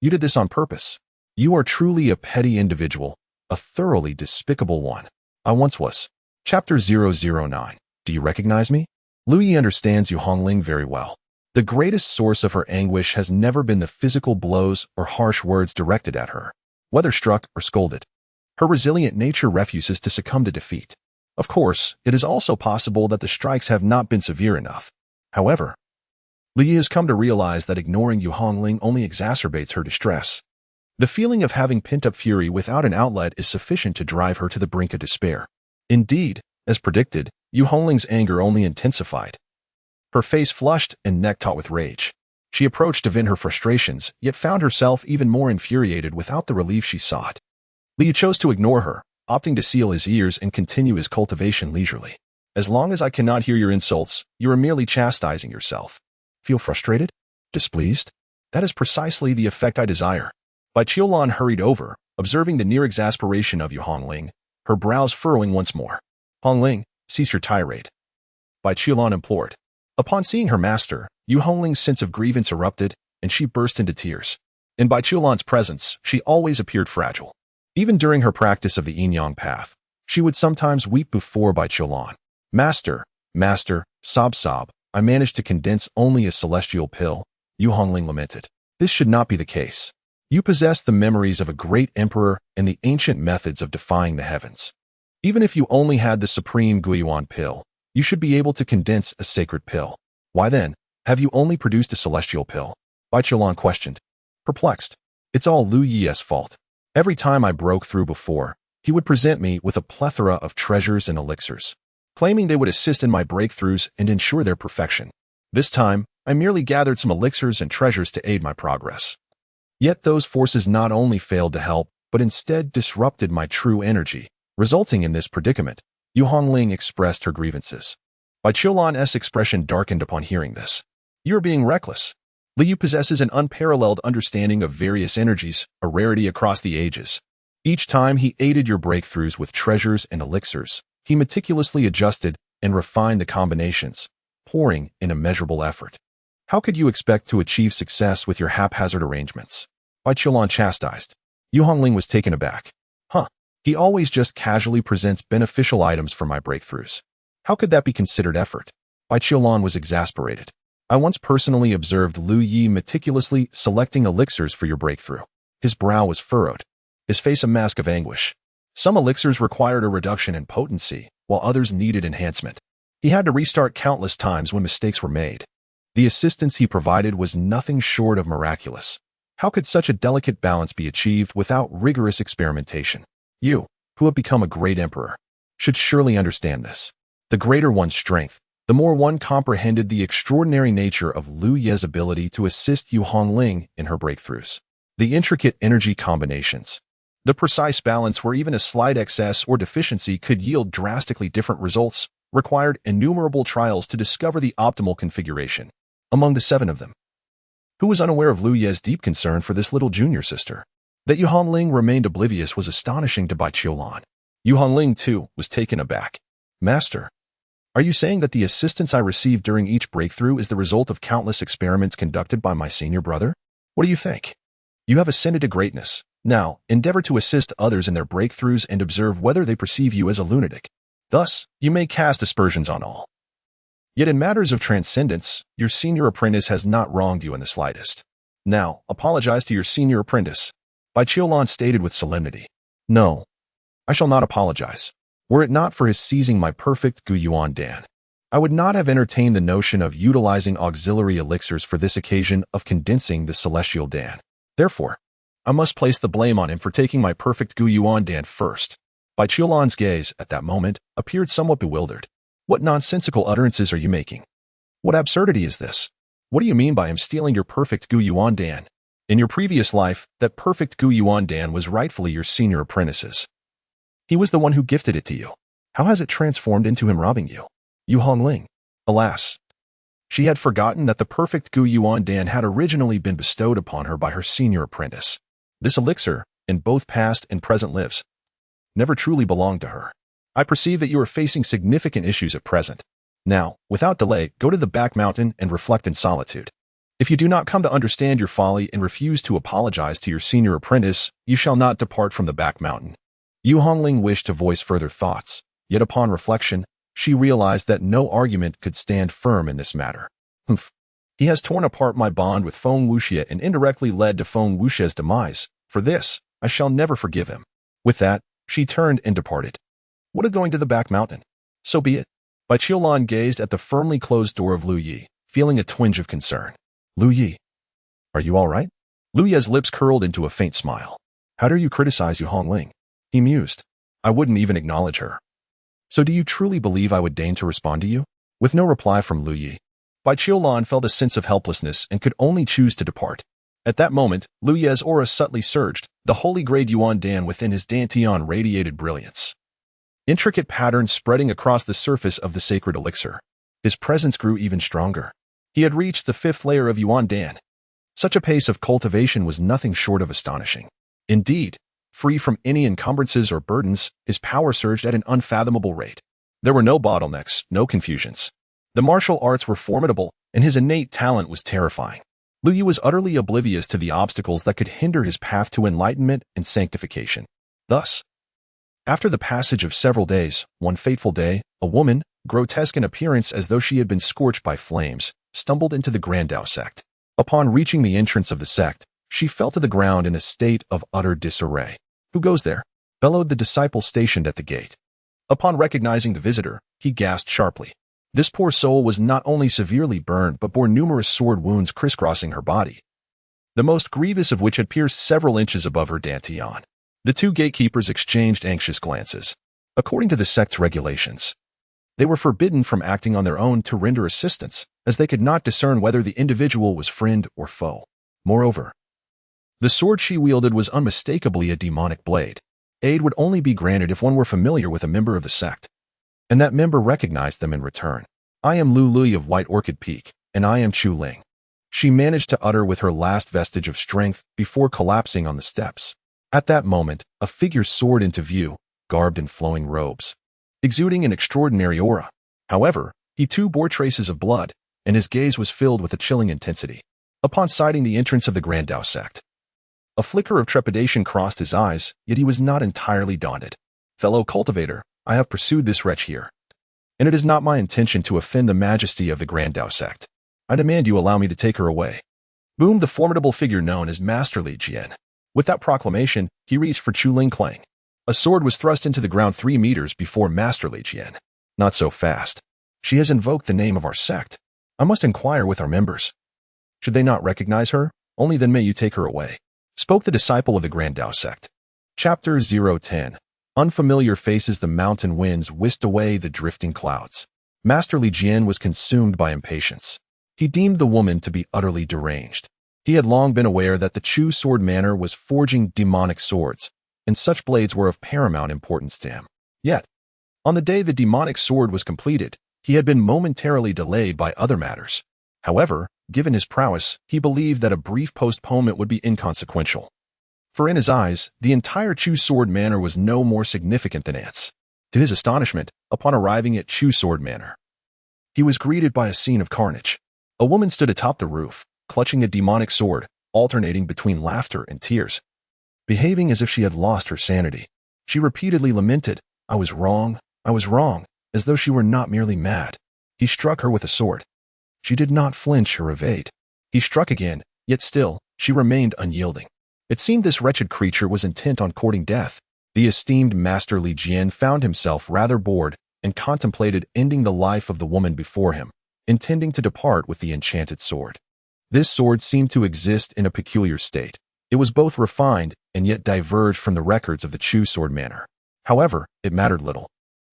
You did this on purpose. You are truly a petty individual, a thoroughly despicable one. I once was. Chapter 009. Do you recognize me? Lu Yi understands Yu Hongling very well. The greatest source of her anguish has never been the physical blows or harsh words directed at her, whether struck or scolded. Her resilient nature refuses to succumb to defeat. Of course, it is also possible that the strikes have not been severe enough. However, Lu Yi has come to realize that ignoring Yu Hongling only exacerbates her distress. The feeling of having pent-up fury without an outlet is sufficient to drive her to the brink of despair. Indeed, as predicted, Yu Hongling's anger only intensified. Her face flushed and neck taut with rage. She approached to vent her frustrations, yet found herself even more infuriated without the relief she sought. Lu Yi chose to ignore her, opting to seal his ears and continue his cultivation leisurely. As long as I cannot hear your insults, you are merely chastising yourself. Feel frustrated? Displeased? That is precisely the effect I desire. Bai Qiulan hurried over, observing the near exasperation of Yu Hongling, her brows furrowing once more. Hongling, cease your tirade. Bai Qiulan implored. Upon seeing her master, Yu Hongling's sense of grievance erupted, and she burst into tears. In Bai Qiulan's presence, she always appeared fragile. Even during her practice of the yin-yang path, she would sometimes weep before Bai Qiulan. Master, sob, I managed to condense only a celestial pill, Yu Hongling lamented. This should not be the case. You possess the memories of a great emperor and the ancient methods of defying the heavens. Even if you only had the supreme Guiyuan pill, you should be able to condense a sacred pill. Why then, have you only produced a celestial pill? Bai Qiulan questioned. Perplexed. It's all Lu Yi's fault. Every time I broke through before, he would present me with a plethora of treasures and elixirs, claiming they would assist in my breakthroughs and ensure their perfection. This time, I merely gathered some elixirs and treasures to aid my progress. Yet those forces not only failed to help, but instead disrupted my true energy, resulting in this predicament. Yu Hongling expressed her grievances. Bai Qiulan's expression darkened upon hearing this. You are being reckless. Lu Yi possesses an unparalleled understanding of various energies, a rarity across the ages. Each time he aided your breakthroughs with treasures and elixirs, he meticulously adjusted and refined the combinations, pouring in immeasurable effort. How could you expect to achieve success with your haphazard arrangements? Bai Qiulan chastised. Yu Hongling was taken aback. He always just casually presents beneficial items for my breakthroughs. How could that be considered effort? Bai Qiulan was exasperated. I once personally observed Lu Yi meticulously selecting elixirs for your breakthrough. His brow was furrowed, his face a mask of anguish. Some elixirs required a reduction in potency, while others needed enhancement. He had to restart countless times when mistakes were made. The assistance he provided was nothing short of miraculous. How could such a delicate balance be achieved without rigorous experimentation? You, who have become a great emperor, should surely understand this. The greater one's strength, the more one comprehended the extraordinary nature of Lu Ye's ability to assist Yu Hongling in her breakthroughs. The intricate energy combinations, the precise balance where even a slight excess or deficiency could yield drastically different results, required innumerable trials to discover the optimal configuration. Among the 7 of them, who was unaware of Lu Ye's deep concern for this little junior sister? That Yu Hongling remained oblivious was astonishing to Bai Qiulan. Yu Hongling, too, was taken aback. Master, are you saying that the assistance I received during each breakthrough is the result of countless experiments conducted by my senior brother? What do you think? You have ascended to greatness. Now, endeavor to assist others in their breakthroughs and observe whether they perceive you as a lunatic. Thus, you may cast aspersions on all. Yet in matters of transcendence, your senior apprentice has not wronged you in the slightest. Now, apologize to your senior apprentice. Bai Qiulan stated with solemnity. No, I shall not apologize. Were it not for his seizing my perfect Gu Yuan Dan, I would not have entertained the notion of utilizing auxiliary elixirs for this occasion of condensing the celestial Dan. Therefore, I must place the blame on him for taking my perfect Gu Yuan Dan first. Bai Qiulan's gaze, at that moment, appeared somewhat bewildered. What nonsensical utterances are you making? What absurdity is this? What do you mean by him stealing your perfect Gu Yuan Dan? In your previous life, that perfect Gu Yuan Dan was rightfully your senior apprentice's. He was the one who gifted it to you. How has it transformed into him robbing you? Yu Hongling. Alas, she had forgotten that the perfect Gu Yuan Dan had originally been bestowed upon her by her senior apprentice. This elixir, in both past and present lives, never truly belonged to her. I perceive that you are facing significant issues at present. Now, without delay, go to the back mountain and reflect in solitude. If you do not come to understand your folly and refuse to apologize to your senior apprentice, you shall not depart from the back mountain. Yu Hongling wished to voice further thoughts, yet upon reflection, she realized that no argument could stand firm in this matter. Humph. He has torn apart my bond with Feng Wuxie and indirectly led to Feng Wuxie's demise. For this, I shall never forgive him. With that, she turned and departed. What of going to the back mountain? So be it. Bai Qiulan gazed at the firmly closed door of Lu Yi, feeling a twinge of concern. Lu Yi, are you all right? Lu Ye's lips curled into a faint smile. How dare you criticize Yu Hongling? He mused. I wouldn't even acknowledge her. So do you truly believe I would deign to respond to you? With no reply from Lu Yi, Bai Qiulan felt a sense of helplessness and could only choose to depart. At that moment, Lu Ye's aura subtly surged. The holy grade Yuan Dan within his dantian radiated brilliance. Intricate patterns spreading across the surface of the sacred elixir. His presence grew even stronger. He had reached the 5th layer of Yuan Dan. Such a pace of cultivation was nothing short of astonishing. Indeed, free from any encumbrances or burdens, his power surged at an unfathomable rate. There were no bottlenecks, no confusions. The martial arts were formidable, and his innate talent was terrifying. Lu Yi was utterly oblivious to the obstacles that could hinder his path to enlightenment and sanctification. Thus, after the passage of several days, one fateful day, a woman, grotesque in appearance as though she had been scorched by flames, stumbled into the Grandao sect. Upon reaching the entrance of the sect, she fell to the ground in a state of utter disarray. Who goes there? Bellowed the disciple stationed at the gate. Upon recognizing the visitor, he gasped sharply. This poor soul was not only severely burned but bore numerous sword wounds crisscrossing her body, the most grievous of which had pierced several inches above her dantian. The 2 gatekeepers exchanged anxious glances. According to the sect's regulations, they were forbidden from acting on their own to render assistance, as they could not discern whether the individual was friend or foe. Moreover, the sword she wielded was unmistakably a demonic blade. Aid would only be granted if one were familiar with a member of the sect, and that member recognized them in return. I am Lu Lui of White Orchid Peak, and I am Chu Ling. She managed to utter with her last vestige of strength before collapsing on the steps. At that moment, a figure soared into view, garbed in flowing robes, exuding an extraordinary aura. However, he too bore traces of blood, and his gaze was filled with a chilling intensity. Upon sighting the entrance of the Grandao sect, a flicker of trepidation crossed his eyes, yet he was not entirely daunted. Fellow cultivator, I have pursued this wretch here, and it is not my intention to offend the majesty of the Grandao sect. I demand you allow me to take her away. Boomed the formidable figure known as Master Li Jian. With that proclamation, he reached for Chu Ling Clang. A sword was thrust into the ground 3 meters before Master Li Jian. Not so fast. She has invoked the name of our sect. I must inquire with our members. Should they not recognize her, only then may you take her away," spoke the disciple of the Grand Tao sect. Chapter 010. Unfamiliar faces. The mountain winds whisked away the drifting clouds. Master Li Jian was consumed by impatience. He deemed the woman to be utterly deranged. He had long been aware that the Chu sword manor was forging demonic swords, and such blades were of paramount importance to him. Yet, on the day the demonic sword was completed, he had been momentarily delayed by other matters. However, given his prowess, he believed that a brief postponement would be inconsequential. For in his eyes, the entire Chu sword manor was no more significant than ants. To his astonishment, upon arriving at Chu sword manor, he was greeted by a scene of carnage. A woman stood atop the roof, clutching a demonic sword, alternating between laughter and tears. Behaving as if she had lost her sanity, she repeatedly lamented, I was wrong, as though she were not merely mad. He struck her with a sword. She did not flinch or evade. He struck again, yet still, she remained unyielding. It seemed this wretched creature was intent on courting death. The esteemed Master Li Jian found himself rather bored and contemplated ending the life of the woman before him, intending to depart with the enchanted sword. This sword seemed to exist in a peculiar state. It was both refined and yet diverged from the records of the Chu sword manor. However, it mattered little.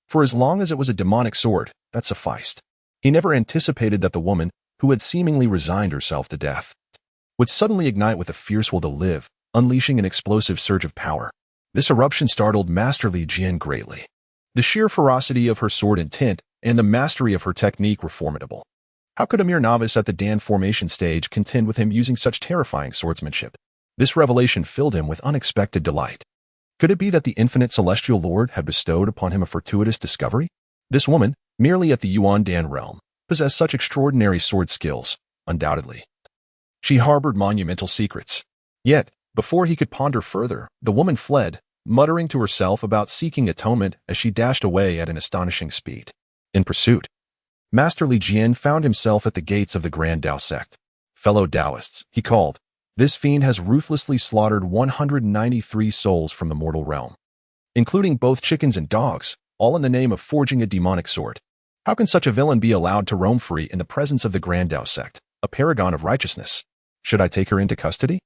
For as long as it was a demonic sword, that sufficed. He never anticipated that the woman, who had seemingly resigned herself to death, would suddenly ignite with a fierce will to live, unleashing an explosive surge of power. This eruption startled Master Li Jian greatly. The sheer ferocity of her sword intent and the mastery of her technique were formidable. How could a mere novice at the Dan formation stage contend with him using such terrifying swordsmanship? This revelation filled him with unexpected delight. Could it be that the infinite celestial lord had bestowed upon him a fortuitous discovery? This woman, merely at the Yuan Dan realm, possessed such extraordinary sword skills, undoubtedly. She harbored monumental secrets. Yet, before he could ponder further, the woman fled, muttering to herself about seeking atonement as she dashed away at an astonishing speed. In pursuit, Master Li Jian found himself at the gates of the Grand Tao sect. Fellow Taoists, he called, this fiend has ruthlessly slaughtered 193 souls from the mortal realm, including both chickens and dogs, all in the name of forging a demonic sword. How can such a villain be allowed to roam free in the presence of the Grand Tao sect, a paragon of righteousness? Should I take her into custody?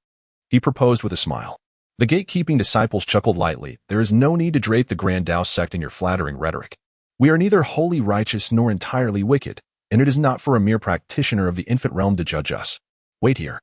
He proposed with a smile. The gatekeeping disciples chuckled lightly. There is no need to drape the Grand Tao sect in your flattering rhetoric. We are neither wholly righteous nor entirely wicked, and it is not for a mere practitioner of the infant realm to judge us. Wait here.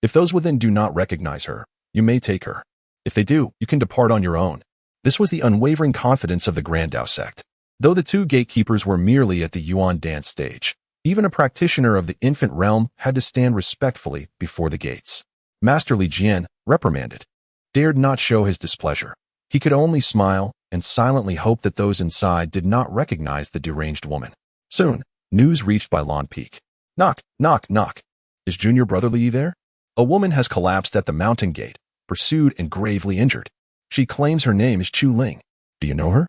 If those within do not recognize her, you may take her. If they do, you can depart on your own. This was the unwavering confidence of the Grand Tao sect. Though the two gatekeepers were merely at the Yuan dance stage, even a practitioner of the infant realm had to stand respectfully before the gates. Master Li Jian, reprimanded, dared not show his displeasure. He could only smile and silently hope that those inside did not recognize the deranged woman. Soon, news reached by Lon Peak. Knock, knock, knock. Is Junior Brother Li there? A woman has collapsed at the mountain gate, pursued and gravely injured. She claims her name is Chu Ling. Do you know her?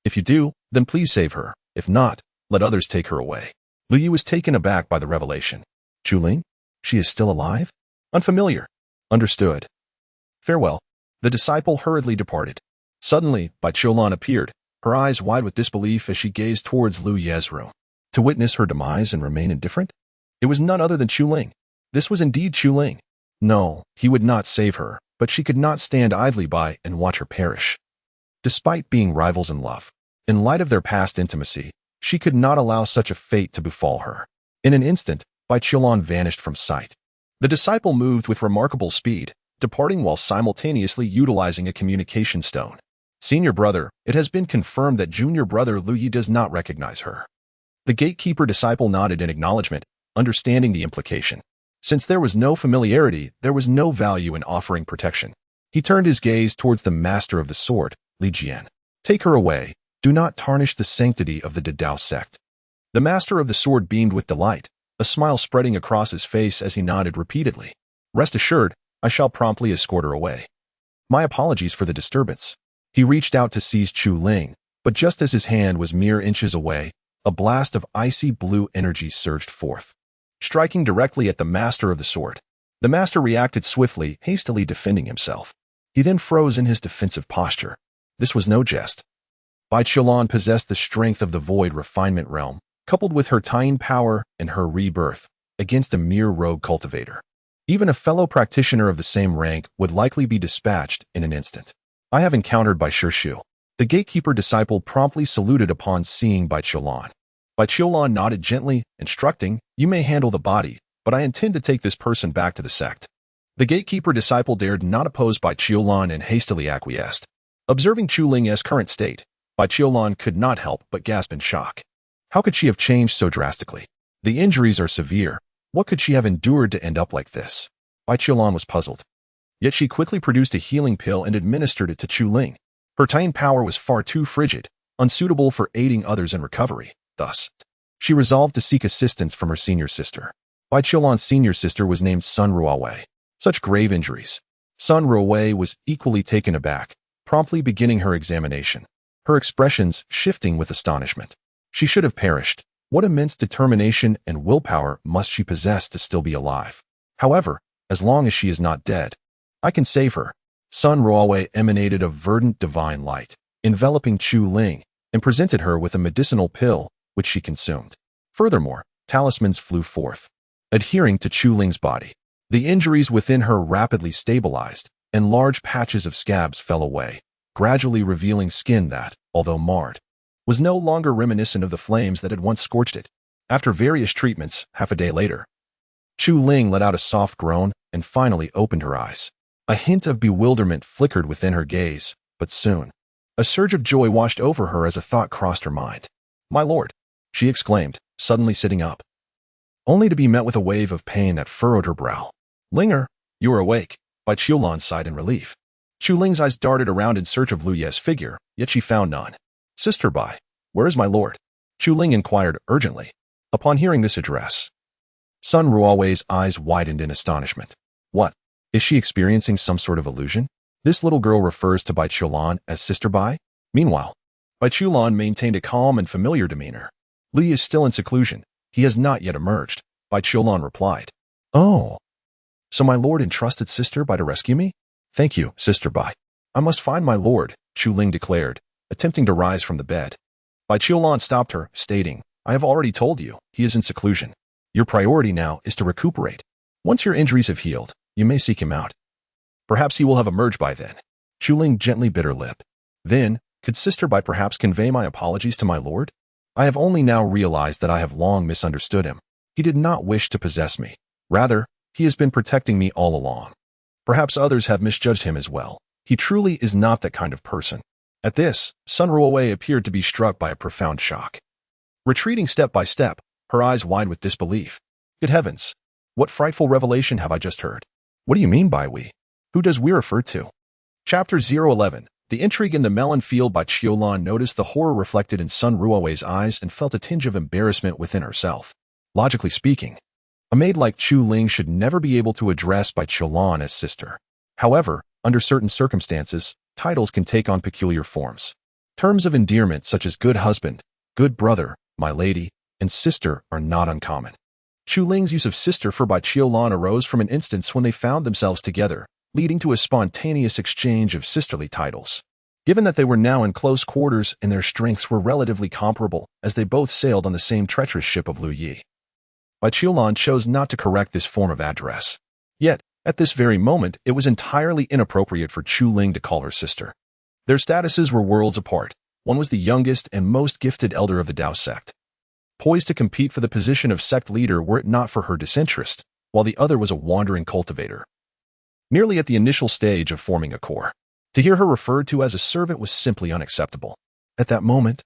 If you do, then please save her. If not, let others take her away. Lu Yu was taken aback by the revelation. Chu Ling? She is still alive? Unfamiliar. Understood. Farewell. The disciple hurriedly departed. Suddenly, Bai Qiulan appeared, her eyes wide with disbelief as she gazed towards Lu Ye's room. To witness her demise and remain indifferent? It was none other than Chu Ling. This was indeed Chu Ling. No, he would not save her, but she could not stand idly by and watch her perish. Despite being rivals in love, in light of their past intimacy, she could not allow such a fate to befall her. In an instant, Bai Qiulan vanished from sight. The disciple moved with remarkable speed, departing while simultaneously utilizing a communication stone. Senior brother, it has been confirmed that junior brother Lu Yi does not recognize her. The gatekeeper disciple nodded in acknowledgement, understanding the implication. Since there was no familiarity, there was no value in offering protection. He turned his gaze towards the master of the sword, Li Jian. Take her away. Do not tarnish the sanctity of the Dao sect. The master of the sword beamed with delight, a smile spreading across his face as he nodded repeatedly. Rest assured, I shall promptly escort her away. My apologies for the disturbance. He reached out to seize Chu Ling, but just as his hand was mere inches away, a blast of icy blue energy surged forth, striking directly at the master of the sword. The master reacted swiftly, hastily defending himself. He then froze in his defensive posture. This was no jest. Bai Qiulan possessed the strength of the void refinement realm, coupled with her tying power and her rebirth, against a mere rogue cultivator. Even a fellow practitioner of the same rank would likely be dispatched in an instant. I have encountered Bai Shu. The gatekeeper disciple promptly saluted upon seeing Bai Qiulan. Bai Qiulan nodded gently, instructing, "You may handle the body, but I intend to take this person back to the sect." The gatekeeper disciple dared not oppose Bai Qiulan and hastily acquiesced. Observing Chu Ling's current state, Bai Qiulan could not help but gasp in shock. How could she have changed so drastically? The injuries are severe. What could she have endured to end up like this? Bai Qiulan was puzzled. Yet she quickly produced a healing pill and administered it to Chu Ling. Her tying power was far too frigid, unsuitable for aiding others in recovery. Thus, she resolved to seek assistance from her senior sister. Bai Qiulan's senior sister was named Sun Ruowei. Such grave injuries. Sun Ruowei was equally taken aback, promptly beginning her examination, her expressions shifting with astonishment. She should have perished. What immense determination and willpower must she possess to still be alive? However, as long as she is not dead, I can save her. Sun Ruowei emanated a verdant divine light, enveloping Chu Ling, and presented her with a medicinal pill, which she consumed. Furthermore, talismans flew forth, adhering to Chu Ling's body. The injuries within her rapidly stabilized, and large patches of scabs fell away, gradually revealing skin that, although marred, was no longer reminiscent of the flames that had once scorched it. After various treatments, half a day later, Chu Ling let out a soft groan and finally opened her eyes. A hint of bewilderment flickered within her gaze, but soon, a surge of joy washed over her as a thought crossed her mind. "My lord," she exclaimed, suddenly sitting up, only to be met with a wave of pain that furrowed her brow. "Linger, you are awake," Bai Qiulan sighed in relief. Chu Ling's eyes darted around in search of Lu Ye's figure, yet she found none. "Sister Bai, where is my lord?" Chu Ling inquired urgently. Upon hearing this address, Sun Ruowei's eyes widened in astonishment. What? Is she experiencing some sort of illusion? This little girl refers to Bai Qiulan as Sister Bai? Meanwhile, Bai Qiulan maintained a calm and familiar demeanor. "Lu Yi is still in seclusion. He has not yet emerged," Bai Qiulan replied. "Oh. So my lord entrusted Sister Bai to rescue me? Thank you, Sister Bai. I must find my lord," Chu Ling declared, attempting to rise from the bed. Bai Qiulan stopped her, stating, "I have already told you, he is in seclusion. Your priority now is to recuperate. Once your injuries have healed, you may seek him out. Perhaps he will have emerged by then." Chu Ling gently bit her lip. Then, could Sister Bai perhaps convey my apologies to my lord? I have only now realized that I have long misunderstood him. He did not wish to possess me. Rather, he has been protecting me all along. Perhaps others have misjudged him as well. He truly is not that kind of person. At this, Sun Ruowei appeared to be struck by a profound shock. Retreating step by step, her eyes wide with disbelief. Good heavens! What frightful revelation have I just heard? What do you mean by we? Who does we refer to? Chapter 011. The intrigue in the melon field. Bai Qiulan noticed the horror reflected in Sun Ruowei's eyes and felt a tinge of embarrassment within herself. Logically speaking, a maid like Chu Ling should never be able to address Bai Qiulan as sister. However, under certain circumstances, titles can take on peculiar forms. Terms of endearment such as good husband, good brother, my lady, and sister are not uncommon. Chu Ling's use of sister for Bai Qiulan arose from an instance when they found themselves together, leading to a spontaneous exchange of sisterly titles. Given that they were now in close quarters and their strengths were relatively comparable, as they both sailed on the same treacherous ship of Lu Yi, Bai Qiulan chose not to correct this form of address. Yet, at this very moment, it was entirely inappropriate for Chu Ling to call her sister. Their statuses were worlds apart. One was the youngest and most gifted elder of the Dao sect, poised to compete for the position of sect leader were it not for her disinterest, while the other was a wandering cultivator, nearly at the initial stage of forming a core. To hear her referred to as a servant was simply unacceptable. At that moment,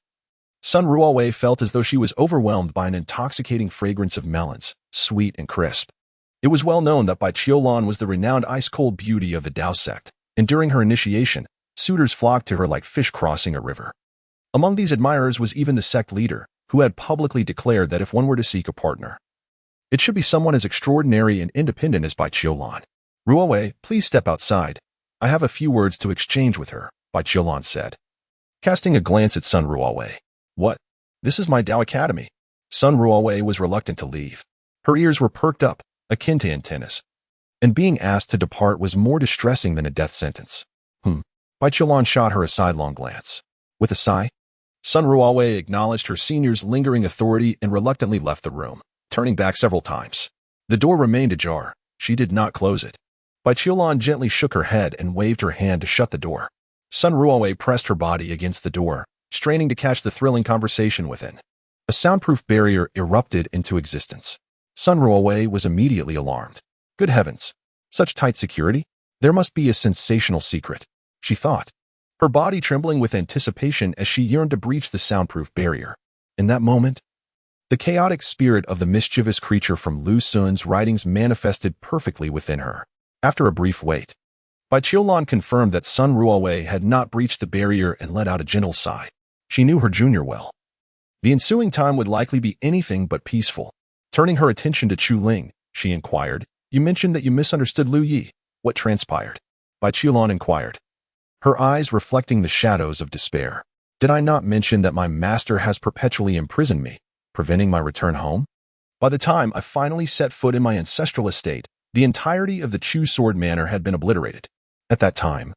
Sun Ruowei felt as though she was overwhelmed by an intoxicating fragrance of melons, sweet and crisp. It was well known that Bai Qiulan was the renowned ice-cold beauty of the Dao sect, and during her initiation, suitors flocked to her like fish crossing a river. Among these admirers was even the sect leader, who had publicly declared that if one were to seek a partner, it should be someone as extraordinary and independent as Bai Qiulan. "Ruowei, please step outside. I have a few words to exchange with her," Bai Qiulan said, casting a glance at Sun Ruowei. "What? This is my Dao Academy." Sun Ruowei was reluctant to leave. Her ears were perked up, akin to antennas, and being asked to depart was more distressing than a death sentence. Bai Qiulan shot her a sidelong glance. With a sigh, Sun Ruawei acknowledged her senior's lingering authority and reluctantly left the room, turning back several times. The door remained ajar. She did not close it. Bai Qiulan gently shook her head and waved her hand to shut the door. Sun Ruawei pressed her body against the door, straining to catch the thrilling conversation within. A soundproof barrier erupted into existence. Sun Ruawei was immediately alarmed. Good heavens! Such tight security? There must be a sensational secret, she thought, her body trembling with anticipation as she yearned to breach the soundproof barrier. In that moment, the chaotic spirit of the mischievous creature from Lu Sun's writings manifested perfectly within her. After a brief wait, Bai Qiulan confirmed that Sun Ruawei had not breached the barrier and let out a gentle sigh. She knew her junior well. The ensuing time would likely be anything but peaceful. Turning her attention to Chu Ling, she inquired, "You mentioned that you misunderstood Lu Yi. What transpired?" Bai Qiulan inquired, her eyes reflecting the shadows of despair. "Did I not mention that my master has perpetually imprisoned me, preventing my return home? By the time I finally set foot in my ancestral estate, the entirety of the Chu Sword Manor had been obliterated. At that time,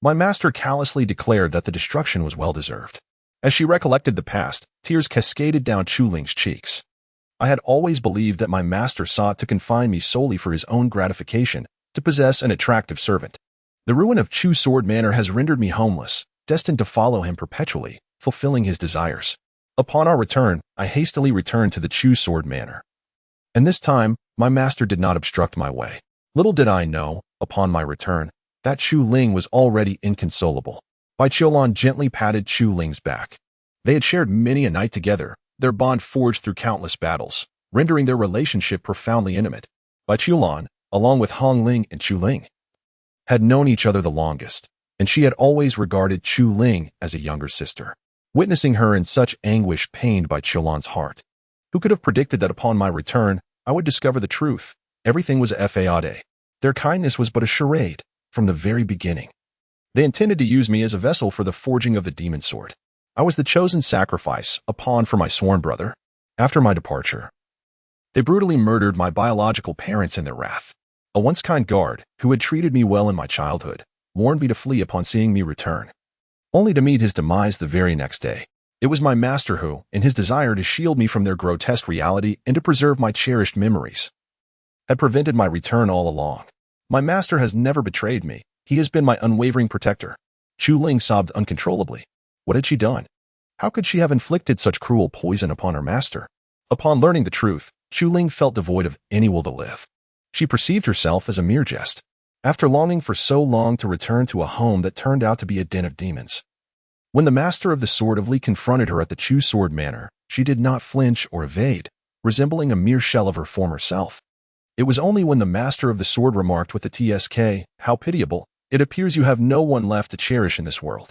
my master callously declared that the destruction was well-deserved." As she recollected the past, tears cascaded down Chu Ling's cheeks. "I had always believed that my master sought to confine me solely for his own gratification, to possess an attractive servant. The ruin of Chu Sword Manor has rendered me homeless, destined to follow him perpetually, fulfilling his desires. Upon our return, I hastily returned to the Chu Sword Manor. And this time, my master did not obstruct my way. Little did I know, upon my return, that Chu Ling was already inconsolable." Bai Qiulan gently patted Chu Ling's back. They had shared many a night together, their bond forged through countless battles, rendering their relationship profoundly intimate. Bai Qiulan, along with Hong Ling and Chu Ling, had known each other the longest, and she had always regarded Chu Ling as a younger sister. Witnessing her in such anguish pained Bai Qiulan's heart. Who could have predicted that upon my return, I would discover the truth? Everything was a fade. Their kindness was but a charade, from the very beginning. They intended to use me as a vessel for the forging of the demon sword. I was the chosen sacrifice, a pawn for my sworn brother. After my departure, they brutally murdered my biological parents in their wrath. A once kind guard, who had treated me well in my childhood, warned me to flee upon seeing me return, only to meet his demise the very next day. It was my master who, in his desire to shield me from their grotesque reality and to preserve my cherished memories, had prevented my return all along. My master has never betrayed me. He has been my unwavering protector." Chu Ling sobbed uncontrollably. What had she done? How could she have inflicted such cruel poison upon her master? Upon learning the truth, Chu Ling felt devoid of any will to live. She perceived herself as a mere jest. After longing for so long to return to a home that turned out to be a den of demons. When the master of the Sword of Li confronted her at the Chu Sword Manor, she did not flinch or evade, resembling a mere shell of her former self. It was only when the master of the sword remarked with a TSK, "How pitiable. It appears you have no one left to cherish in this world.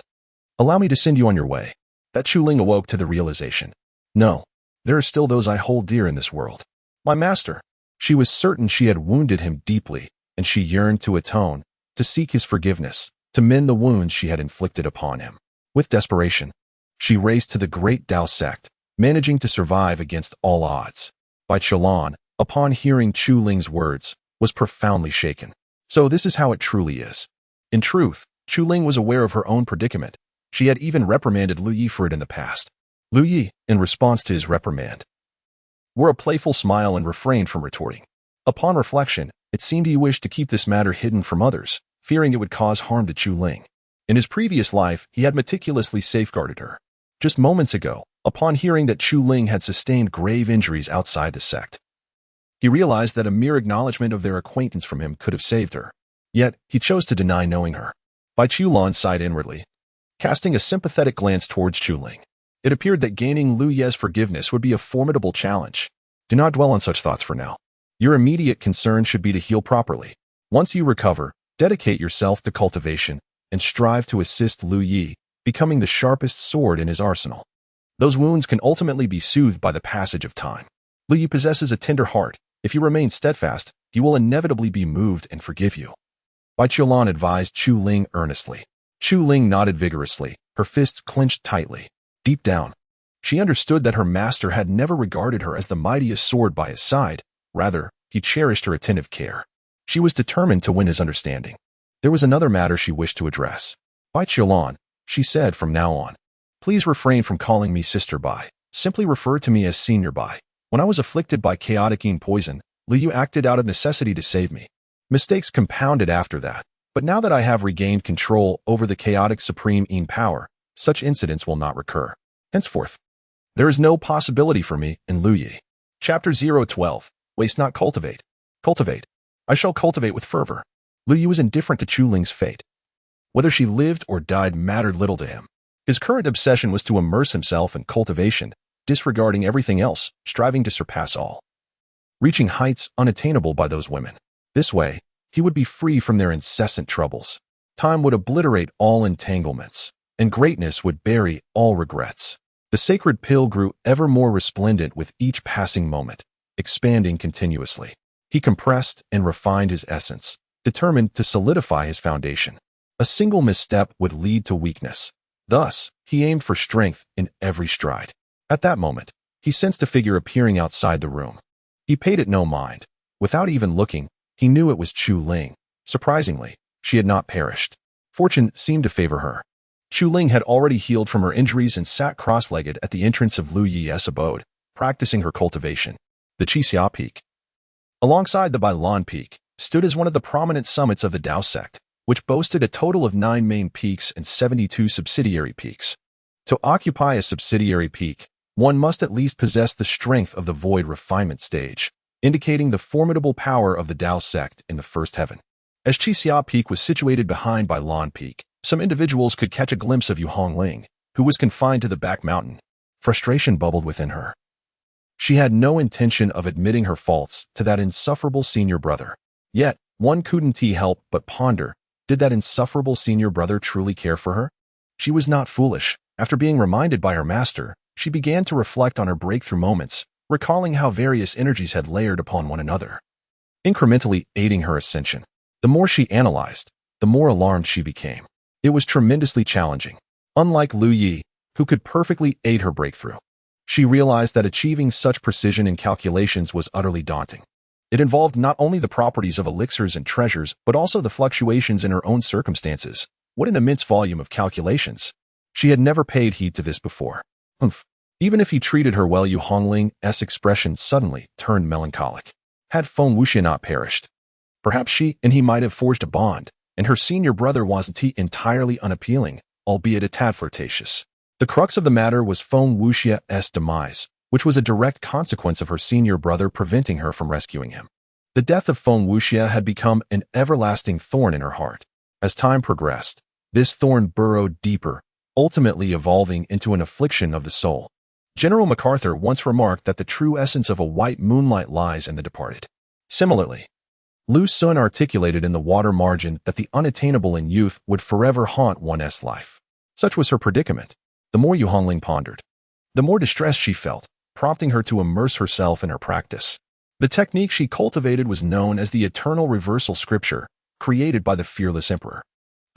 Allow me to send you on your way," that Chu Ling awoke to the realization. No, there are still those I hold dear in this world. My master. She was certain she had wounded him deeply, and she yearned to atone, to seek his forgiveness, to mend the wounds she had inflicted upon him. With desperation, she raced to the great Dao sect, managing to survive against all odds. Bai Qiulan, upon hearing Chu Ling's words, was profoundly shaken. So this is how it truly is. In truth, Chu Ling was aware of her own predicament. She had even reprimanded Lu Yi for it in the past. Lu Yi, in response to his reprimand, wore a playful smile and refrained from retorting. Upon reflection, it seemed he wished to keep this matter hidden from others, fearing it would cause harm to Chu Ling. In his previous life, he had meticulously safeguarded her. Just moments ago, upon hearing that Chu Ling had sustained grave injuries outside the sect, he realized that a mere acknowledgement of their acquaintance from him could have saved her. Yet, he chose to deny knowing her. Bai Qiulan sighed inwardly, casting a sympathetic glance towards Chu Ling. It appeared that gaining Lu Ye's forgiveness would be a formidable challenge. Do not dwell on such thoughts for now. Your immediate concern should be to heal properly. Once you recover, dedicate yourself to cultivation and strive to assist Lu Yi, becoming the sharpest sword in his arsenal. Those wounds can ultimately be soothed by the passage of time. Lu Yi possesses a tender heart. If you remain steadfast, he will inevitably be moved and forgive you. Bai Qiulan advised Chu Ling earnestly. Chu Ling nodded vigorously, her fists clenched tightly. Deep down, she understood that her master had never regarded her as the mightiest sword by his side. Rather, he cherished her attentive care. She was determined to win his understanding. There was another matter she wished to address. Bai Qiulan, she said from now on, Please refrain from calling me Sister Bai. Simply refer to me as Senior Bai. When I was afflicted by chaotic yin poison, Liu acted out of necessity to save me. Mistakes compounded after that, but now that I have regained control over the chaotic supreme yin power, such incidents will not recur. Henceforth, there is no possibility for me in Lu Yi. Chapter 012. Waste not cultivate. Cultivate. I shall cultivate with fervor. Lu Yi was indifferent to Chu Ling's fate. Whether she lived or died mattered little to him. His current obsession was to immerse himself in cultivation, disregarding everything else, striving to surpass all. Reaching heights unattainable by those women. This way, he would be free from their incessant troubles. Time would obliterate all entanglements, and greatness would bury all regrets. The sacred pill grew ever more resplendent with each passing moment, expanding continuously. He compressed and refined his essence, determined to solidify his foundation. A single misstep would lead to weakness. Thus, he aimed for strength in every stride. At that moment, he sensed a figure appearing outside the room. He paid it no mind. Without even looking, he knew it was Chu Ling. Surprisingly, she had not perished. Fortune seemed to favor her. Chu Ling had already healed from her injuries and sat cross-legged at the entrance of Lu Yi's abode, practicing her cultivation. The Qixia Peak. Alongside the Bailan Peak, stood as one of the prominent summits of the Dao sect, which boasted a total of 9 main peaks and 72 subsidiary peaks. To occupy a subsidiary peak, one must at least possess the strength of the void refinement stage, indicating the formidable power of the Dao sect in the first heaven. As Qixia Peak was situated behind Bailan Peak, some individuals could catch a glimpse of Yu Hongling, who was confined to the back mountain. Frustration bubbled within her. She had no intention of admitting her faults to that insufferable senior brother. Yet, one couldn't help but ponder, did that insufferable senior brother truly care for her? She was not foolish. After being reminded by her master, she began to reflect on her breakthrough moments, recalling how various energies had layered upon one another, incrementally aiding her ascension. The more she analyzed, the more alarmed she became. It was tremendously challenging. Unlike Lu Yi, who could perfectly aid her breakthrough, she realized that achieving such precision in calculations was utterly daunting. It involved not only the properties of elixirs and treasures, but also the fluctuations in her own circumstances. What an immense volume of calculations! She had never paid heed to this before. Even if he treated her well, Yu Hongling's expression suddenly turned melancholic. Had Feng Wuxia not perished, perhaps she and he might have forged a bond, and her senior brother wasn't entirely unappealing, albeit a tad flirtatious. The crux of the matter was Feng Wuxia's demise, which was a direct consequence of her senior brother preventing her from rescuing him. The death of Feng Wuxia had become an everlasting thorn in her heart. As time progressed, this thorn burrowed deeper, ultimately evolving into an affliction of the soul. General MacArthur once remarked that the true essence of a white moonlight lies in the departed. Similarly, Lu Sun articulated in the water margin that the unattainable in youth would forever haunt one's life. Such was her predicament. The more Yu Hongling pondered, the more distress she felt, prompting her to immerse herself in her practice. The technique she cultivated was known as the eternal reversal scripture, created by the fearless emperor.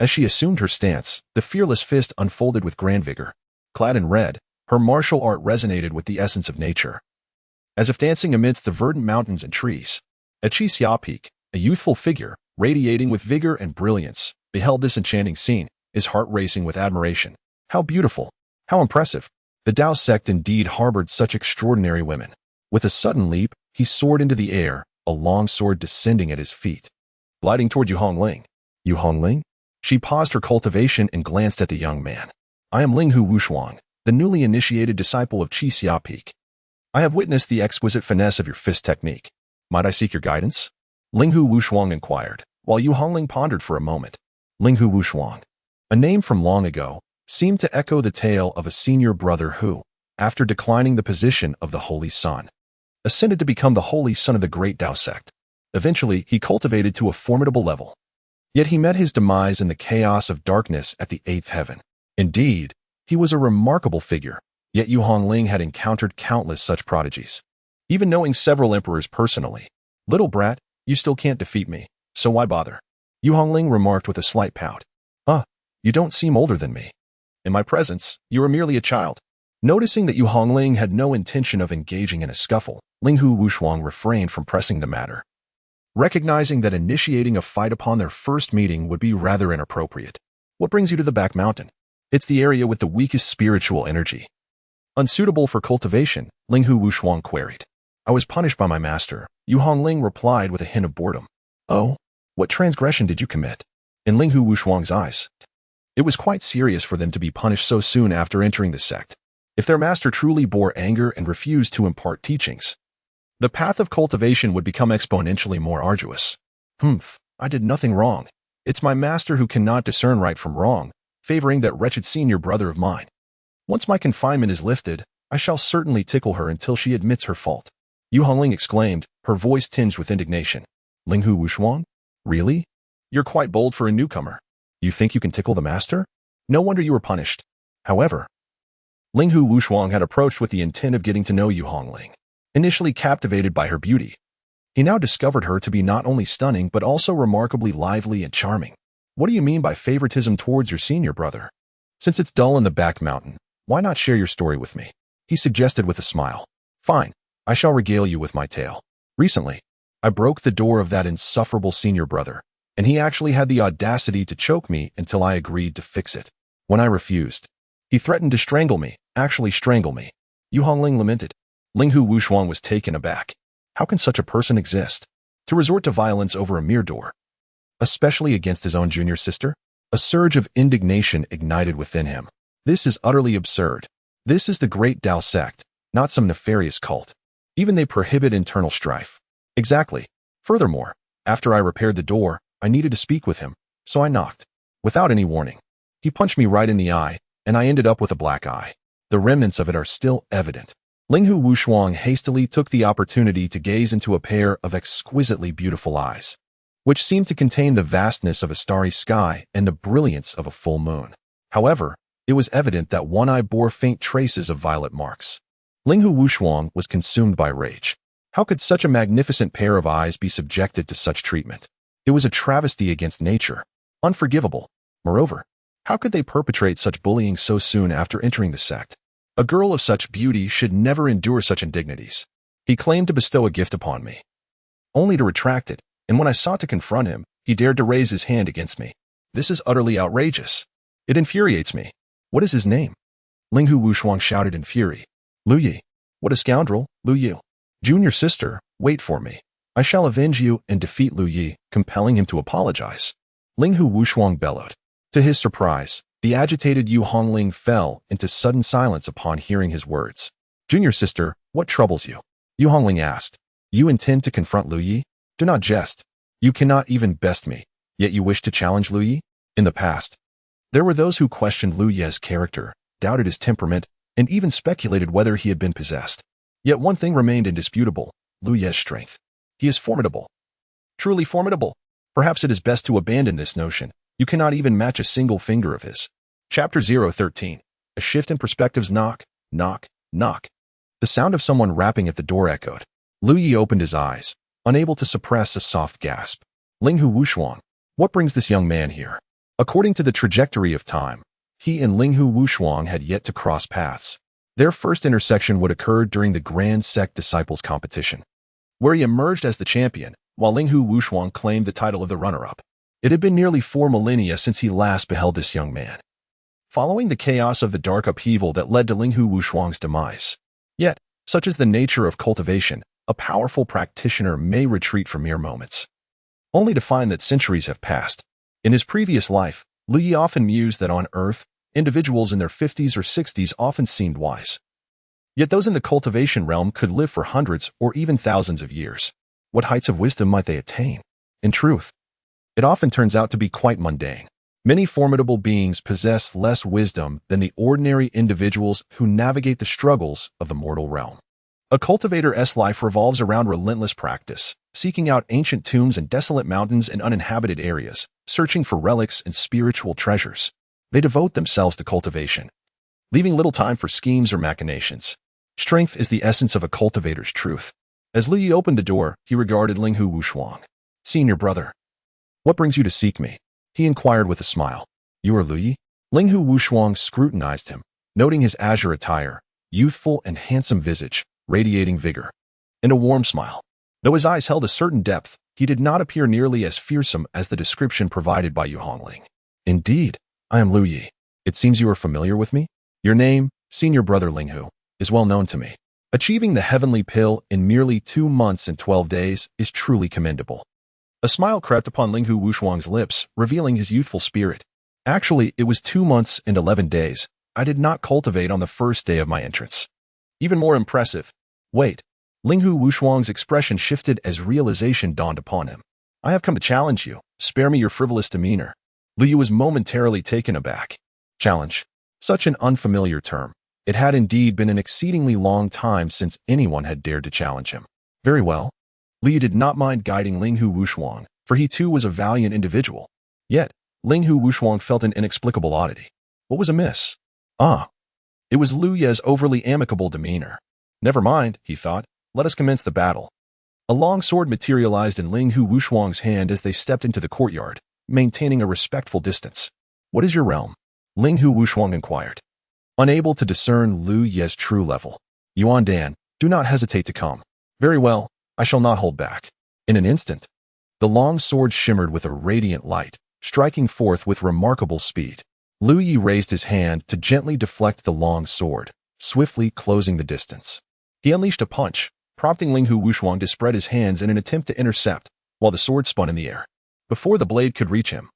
As she assumed her stance, the fearless fist unfolded with grand vigor. Clad in red, her martial art resonated with the essence of nature. As if dancing amidst the verdant mountains and trees, at Qixia Peak, a youthful figure, radiating with vigor and brilliance, beheld this enchanting scene, his heart racing with admiration. How beautiful! How impressive! The Dao sect indeed harbored such extraordinary women. With a sudden leap, he soared into the air, a long sword descending at his feet. Gliding toward Yu Hongling. Yu Hongling? She paused her cultivation and glanced at the young man. I am Linghu Wushuang, the newly initiated disciple of Qixia Peak. I have witnessed the exquisite finesse of your fist technique. Might I seek your guidance? Linghu Wushuang inquired, while Yu Hongling pondered for a moment. Linghu Wushuang, a name from long ago, seemed to echo the tale of a senior brother who, after declining the position of the Holy Son, ascended to become the Holy Son of the great Dao sect. Eventually, he cultivated to a formidable level. Yet he met his demise in the chaos of darkness at the 8th heaven. Indeed, he was a remarkable figure, yet Yu Hongling had encountered countless such prodigies. Even knowing several emperors personally, little brat, you still can't defeat me, so why bother? Yu Hongling remarked with a slight pout. You don't seem older than me. In my presence, you are merely a child. Noticing that Yu Hongling had no intention of engaging in a scuffle, Linghu Wushuang refrained from pressing the matter, recognizing that initiating a fight upon their first meeting would be rather inappropriate. What brings you to the back mountain? It's the area with the weakest spiritual energy. Unsuitable for cultivation, Linghu Wushuang queried. I was punished by my master, Yu Hongling replied with a hint of boredom. Oh, what transgression did you commit? In Linghu Wushuang's eyes, it was quite serious for them to be punished so soon after entering the sect. If their master truly bore anger and refused to impart teachings, the path of cultivation would become exponentially more arduous. I did nothing wrong. It's my master who cannot discern right from wrong, favoring that wretched senior brother of mine. Once my confinement is lifted, I shall certainly tickle her until she admits her fault. Yu Hongling exclaimed, her voice tinged with indignation. Linghu Wushuang? Really? You're quite bold for a newcomer. You think you can tickle the master? No wonder you were punished. However, Linghu Wushuang had approached with the intent of getting to know Yu Hongling. Initially captivated by her beauty, he now discovered her to be not only stunning but also remarkably lively and charming. What do you mean by favoritism towards your senior brother? Since it's dull in the back mountain, why not share your story with me? He suggested with a smile. Fine, I shall regale you with my tale. Recently, I broke the door of that insufferable senior brother, and he actually had the audacity to choke me until I agreed to fix it. When I refused, he threatened to strangle me, actually strangle me. Yu Hongling lamented. Linghu Wushuang was taken aback. How can such a person exist? To resort to violence over a mere door, especially against his own junior sister? A surge of indignation ignited within him. This is utterly absurd. This is the great Tao sect, not some nefarious cult. Even they prohibit internal strife. Exactly. Furthermore, after I repaired the door, I needed to speak with him, so I knocked. Without any warning, he punched me right in the eye, and I ended up with a black eye. The remnants of it are still evident. Linghu Wushuang hastily took the opportunity to gaze into a pair of exquisitely beautiful eyes, which seemed to contain the vastness of a starry sky and the brilliance of a full moon. However, it was evident that one eye bore faint traces of violet marks. Linghu Wushuang was consumed by rage. How could such a magnificent pair of eyes be subjected to such treatment? It was a travesty against nature. Unforgivable. Moreover, how could they perpetrate such bullying so soon after entering the sect? A girl of such beauty should never endure such indignities. He claimed to bestow a gift upon me, only to retract it, and when I sought to confront him, he dared to raise his hand against me. This is utterly outrageous. It infuriates me. What is his name? Linghu Wushuang shouted in fury. Lu Yi. What a scoundrel, Lu Yi. Junior sister, wait for me. I shall avenge you and defeat Lu Yi, compelling him to apologize. Linghu Wushuang bellowed. To his surprise, the agitated Yu Hongling fell into sudden silence upon hearing his words. Junior sister, what troubles you? Yu Hongling asked. You intend to confront Lu Yi? Do not jest. You cannot even best me, yet you wish to challenge Lu Yi? In the past, there were those who questioned Lu Yi's character, doubted his temperament, and even speculated whether he had been possessed. Yet one thing remained indisputable, Lu Yi's strength. He is formidable. Truly formidable. Perhaps it is best to abandon this notion. You cannot even match a single finger of his. Chapter 013. A shift in perspectives. Knock, knock, knock. The sound of someone rapping at the door echoed. Lu Yi opened his eyes, unable to suppress a soft gasp. Linghu Wushuang. What brings this young man here? According to the trajectory of time, he and Linghu Wushuang had yet to cross paths. Their first intersection would occur during the Grand Sect Disciples competition, where he emerged as the champion, while Linghu Wushuang claimed the title of the runner-up. It had been nearly 4 millennia since he last beheld this young man, following the chaos of the dark upheaval that led to Linghu Wushuang's demise. Yet, such is the nature of cultivation, a powerful practitioner may retreat for mere moments, only to find that centuries have passed. In his previous life, Lu Yi often mused that on Earth, individuals in their 50s or 60s often seemed wise. Yet those in the cultivation realm could live for hundreds or even thousands of years. What heights of wisdom might they attain? In truth, it often turns out to be quite mundane. Many formidable beings possess less wisdom than the ordinary individuals who navigate the struggles of the mortal realm. A cultivator's life revolves around relentless practice, seeking out ancient tombs and desolate mountains and uninhabited areas, searching for relics and spiritual treasures. They devote themselves to cultivation, leaving little time for schemes or machinations. Strength is the essence of a cultivator's truth. As Lu Yi opened the door, he regarded Linghu Wushuang. Senior brother, what brings you to seek me? He inquired with a smile. You are Lu Yi? Linghu Wushuang scrutinized him, noting his azure attire, youthful and handsome visage, radiating vigor, and a warm smile. Though his eyes held a certain depth, he did not appear nearly as fearsome as the description provided by Yu Hongling. Indeed, I am Lu Yi. It seems you are familiar with me? Your name, senior brother Linghu, is well known to me. Achieving the heavenly pill in merely 2 months and 12 days is truly commendable. A smile crept upon Linghu Wushuang's lips, revealing his youthful spirit. Actually, it was 2 months and 11 days. I did not cultivate on the first day of my entrance. Even more impressive. Wait. Linghu Wushuang's expression shifted as realization dawned upon him. I have come to challenge you. Spare me your frivolous demeanor. Liu was momentarily taken aback. Challenge. Such an unfamiliar term. It had indeed been an exceedingly long time since anyone had dared to challenge him. Very well. Liu did not mind guiding Linghu Wushuang, for he too was a valiant individual. Yet, Linghu Wushuang felt an inexplicable oddity. What was amiss? It was Liu Ye's overly amicable demeanor. Never mind, he thought. Let us commence the battle. A long sword materialized in Linghu Wushuang's hand as they stepped into the courtyard, maintaining a respectful distance. What is your realm? Linghu Wushuang inquired. Unable to discern Liu Ye's true level. Yuan Dan, do not hesitate to come. Very well, I shall not hold back. In an instant, the long sword shimmered with a radiant light, striking forth with remarkable speed. Liu Yi raised his hand to gently deflect the long sword, swiftly closing the distance. He unleashed a punch, prompting Linghu Wushuang to spread his hands in an attempt to intercept, while the sword spun in the air. Before the blade could reach him,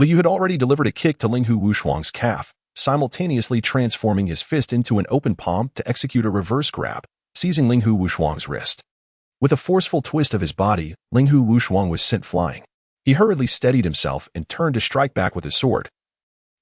Liu had already delivered a kick to Linghu Wushuang's calf, simultaneously transforming his fist into an open palm to execute a reverse grab, seizing Linghu Wushuang's wrist. With a forceful twist of his body, Linghu Wushuang was sent flying. He hurriedly steadied himself and turned to strike back with his sword,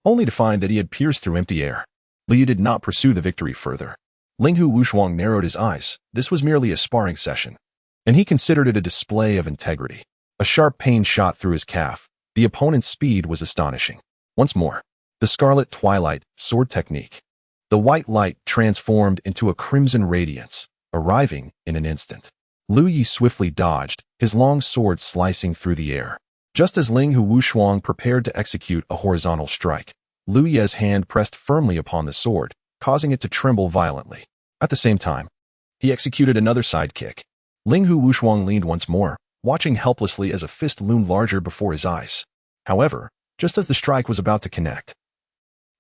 only to find that he had pierced through empty air. Liu did not pursue the victory further. Linghu Wushuang narrowed his eyes. This was merely a sparring session, and he considered it a display of integrity. A sharp pain shot through his calf. The opponent's speed was astonishing. Once more, the Scarlet Twilight sword technique. The white light transformed into a crimson radiance, arriving in an instant. Liu Yi swiftly dodged, his long sword slicing through the air. Just as Linghu Wushuang prepared to execute a horizontal strike, Liu Ye's hand pressed firmly upon the sword, causing it to tremble violently. At the same time, he executed another side kick. Linghu Wushuang leaned once more, watching helplessly as a fist loomed larger before his eyes. However, just as the strike was about to connect,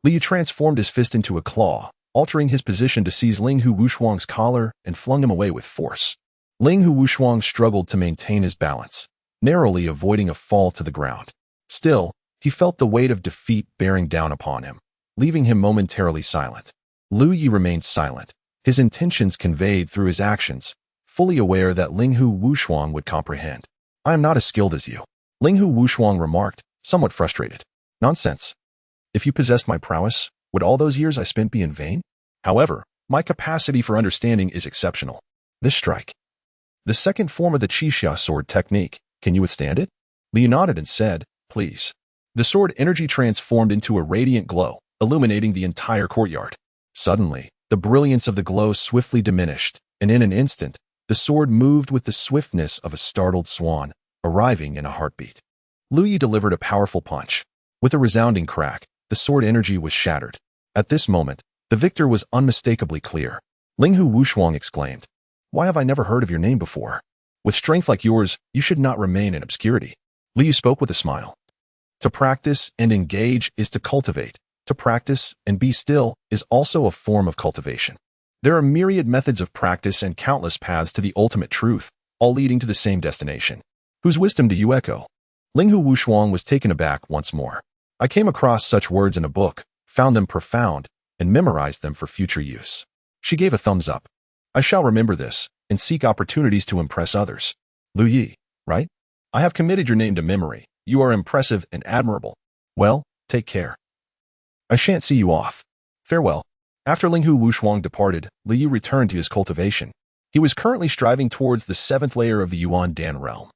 Liu transformed his fist into a claw, altering his position to seize Linghu Wushuang's collar and flung him away with force. Linghu Wushuang struggled to maintain his balance, narrowly avoiding a fall to the ground. Still, he felt the weight of defeat bearing down upon him, leaving him momentarily silent. Liu Yi remained silent, his intentions conveyed through his actions, fully aware that Linghu Wushuang would comprehend. I am not as skilled as you, Linghu Wushuang remarked, somewhat frustrated. Nonsense. If you possessed my prowess, would all those years I spent be in vain? However, my capacity for understanding is exceptional. This strike, the second form of the Qixia sword technique, can you withstand it? Liu nodded and said, please. The sword energy transformed into a radiant glow, illuminating the entire courtyard. Suddenly, the brilliance of the glow swiftly diminished, and in an instant, the sword moved with the swiftness of a startled swan, arriving in a heartbeat. Liu Yi delivered a powerful punch. With a resounding crack, the sword energy was shattered. At this moment, the victor was unmistakably clear. Linghu Wushuang exclaimed, why have I never heard of your name before? With strength like yours, you should not remain in obscurity. Liu spoke with a smile. To practice and engage is to cultivate. To practice and be still is also a form of cultivation. There are myriad methods of practice and countless paths to the ultimate truth, all leading to the same destination. Whose wisdom do you echo? Linghu Wushuang was taken aback once more. I came across such words in a book, found them profound, and memorized them for future use. She gave a thumbs up. I shall remember this, and seek opportunities to impress others. Liu Yi, right? I have committed your name to memory. You are impressive and admirable. Well, take care. I shan't see you off. Farewell. After Linghu Wushuang departed, Liu returned to his cultivation. He was currently striving towards the 7th layer of the Yuan Dan realm,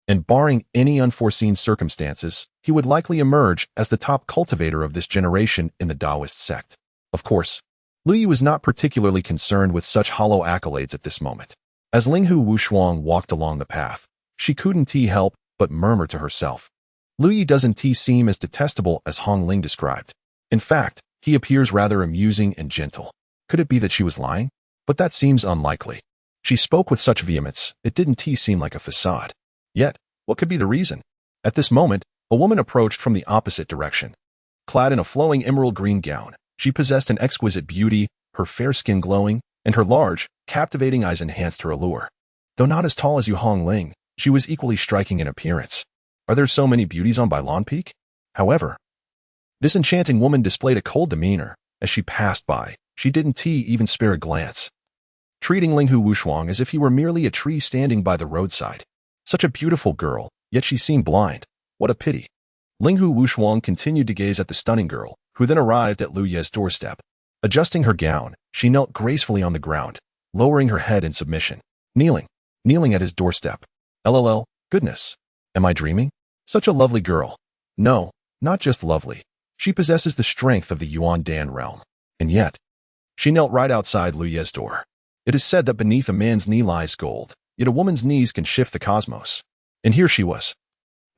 and barring any unforeseen circumstances, he would likely emerge as the top cultivator of this generation in the Taoist sect. Of course, Liu was not particularly concerned with such hollow accolades at this moment. As Linghu Wushuang walked along the path, she couldn't help but murmur to herself, Liu doesn't seem as detestable as Hong Ling described. In fact, he appears rather amusing and gentle. Could it be that she was lying? But that seems unlikely. She spoke with such vehemence, it didn't seem like a facade. Yet, what could be the reason? At this moment, a woman approached from the opposite direction. Clad in a flowing emerald green gown, she possessed an exquisite beauty, her fair skin glowing, and her large, captivating eyes enhanced her allure. Though not as tall as Yu Hongling, she was equally striking in appearance. Are there so many beauties on Bailon Peak? However, this enchanting woman displayed a cold demeanor. As she passed by, she didn't even spare a glance, treating Linghu Wushuang as if he were merely a tree standing by the roadside. Such a beautiful girl, yet she seemed blind. What a pity. Linghu Wushuang continued to gaze at the stunning girl, who then arrived at Lu Ye's doorstep. Adjusting her gown, she knelt gracefully on the ground, lowering her head in submission. Kneeling at his doorstep. LOL, goodness. Am I dreaming? Such a lovely girl. No, not just lovely. She possesses the strength of the Yuan Dan realm. And yet, she knelt right outside Lu Ye's door. It is said that beneath a man's knee lies gold, yet a woman's knees can shift the cosmos. And here she was,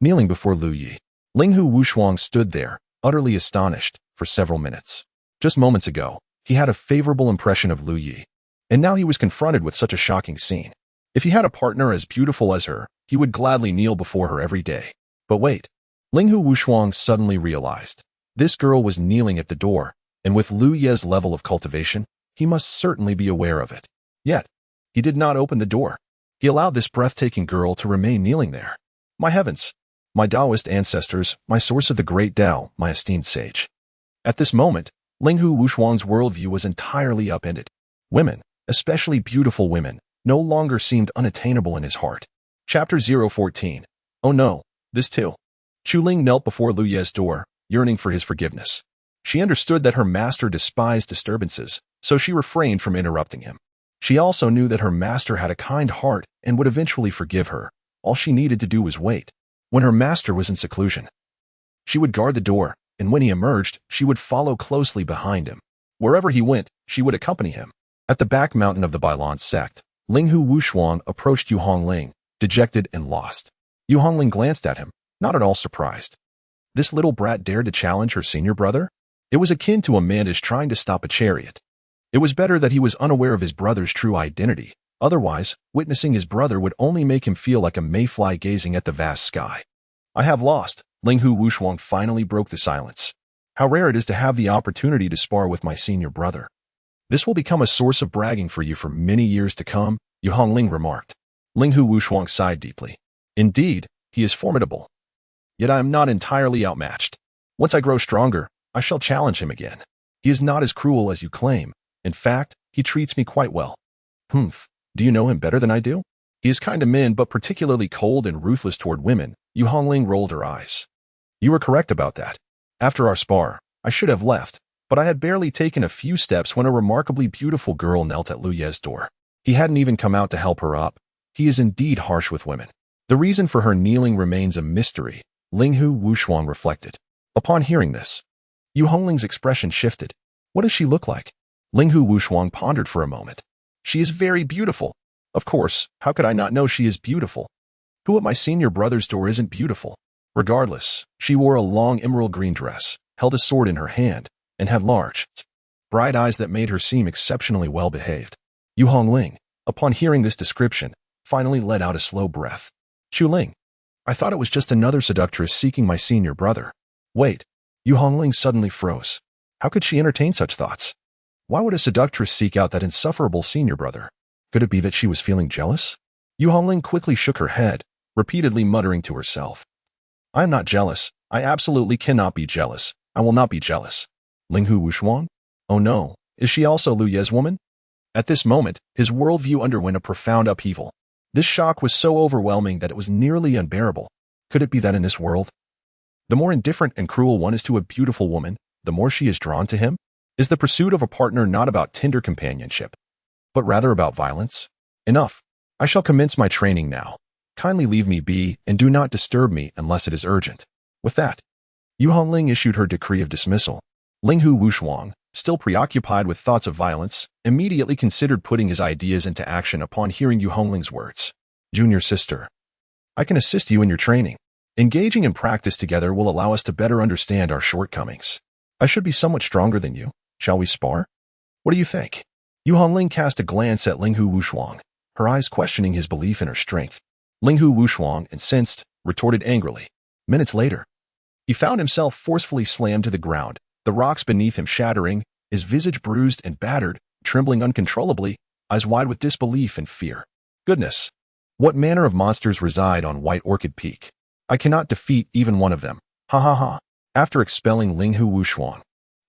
kneeling before Lu Yi. Linghu Wushuang stood there, utterly astonished, for several minutes. Just moments ago, he had a favorable impression of Lu Yi, and now he was confronted with such a shocking scene. If he had a partner as beautiful as her, he would gladly kneel before her every day. But wait, Linghu Wushuang suddenly realized. This girl was kneeling at the door, and with Lu Ye's level of cultivation, he must certainly be aware of it. Yet, he did not open the door. He allowed this breathtaking girl to remain kneeling there. My heavens! My Taoist ancestors, my source of the great Tao, my esteemed sage. At this moment, Linghu Wushuang's worldview was entirely upended. Women, especially beautiful women, no longer seemed unattainable in his heart. Chapter 014. Oh no, this too. Chuling knelt before Lu Ye's door, yearning for his forgiveness. She understood that her master despised disturbances, so she refrained from interrupting him. She also knew that her master had a kind heart and would eventually forgive her. All she needed to do was wait. When her master was in seclusion, she would guard the door, and when he emerged, she would follow closely behind him. Wherever he went, she would accompany him. At the back mountain of the Bailon sect, Linghu Wushuang approached Yu Hongling, dejected and lost. Yu Hongling glanced at him, not at all surprised. This little brat dared to challenge her senior brother? It was akin to a mantis trying to stop a chariot. It was better that he was unaware of his brother's true identity. Otherwise, witnessing his brother would only make him feel like a mayfly gazing at the vast sky. I have lost. Linghu Wushuang finally broke the silence. How rare it is to have the opportunity to spar with my senior brother. This will become a source of bragging for you for many years to come, Yu Hongling remarked. Linghu Wushuang sighed deeply. Indeed, he is formidable. Yet I am not entirely outmatched. Once I grow stronger, I shall challenge him again. He is not as cruel as you claim. In fact, he treats me quite well. Humph. Do you know him better than I do? He is kind to men but particularly cold and ruthless toward women. Yu Hongling rolled her eyes. You were correct about that. After our spar, I should have left, but I had barely taken a few steps when a remarkably beautiful girl knelt at Lu Ye's door. He hadn't even come out to help her up. He is indeed harsh with women. The reason for her kneeling remains a mystery, Linghu Wushuang reflected. Upon hearing this, Yu Hongling's expression shifted. What does she look like? Linghu Wushuang pondered for a moment. She is very beautiful. Of course, how could I not know she is beautiful? Who at my senior brother's door isn't beautiful? Regardless, she wore a long emerald green dress, held a sword in her hand, and had large, bright eyes that made her seem exceptionally well behaved. Yu Hongling, upon hearing this description, finally let out a slow breath. Chuling, I thought it was just another seductress seeking my senior brother. Wait, Yu Hongling suddenly froze. How could she entertain such thoughts? Why would a seductress seek out that insufferable senior brother? Could it be that she was feeling jealous? Yu Hongling quickly shook her head, repeatedly muttering to herself. I am not jealous. I absolutely cannot be jealous. I will not be jealous. Linghu Wushuang? Oh no, is she also Lu Ye's woman? At this moment, his worldview underwent a profound upheaval. This shock was so overwhelming that it was nearly unbearable. Could it be that in this world, the more indifferent and cruel one is to a beautiful woman, the more she is drawn to him? Is the pursuit of a partner not about tender companionship, but rather about violence? Enough. I shall commence my training now. Kindly leave me be and do not disturb me unless it is urgent. With that, Yu Hongling issued her decree of dismissal. Linghu Wushuang, still preoccupied with thoughts of violence, immediately considered putting his ideas into action upon hearing Yu Hongling's words. Junior sister, I can assist you in your training. Engaging in practice together will allow us to better understand our shortcomings. I should be somewhat stronger than you. Shall we spar? What do you think? Yu Hongling cast a glance at Linghu Wushuang, her eyes questioning his belief in her strength. Linghu Wushuang, incensed, retorted angrily. Minutes later, He found himself forcefully slammed to the ground, the rocks beneath him shattering, his visage bruised and battered, trembling uncontrollably, eyes wide with disbelief and fear. Goodness! What manner of monsters reside on White Orchid Peak? I cannot defeat even one of them. Ha ha ha. After expelling Ling Hu Wuxuan,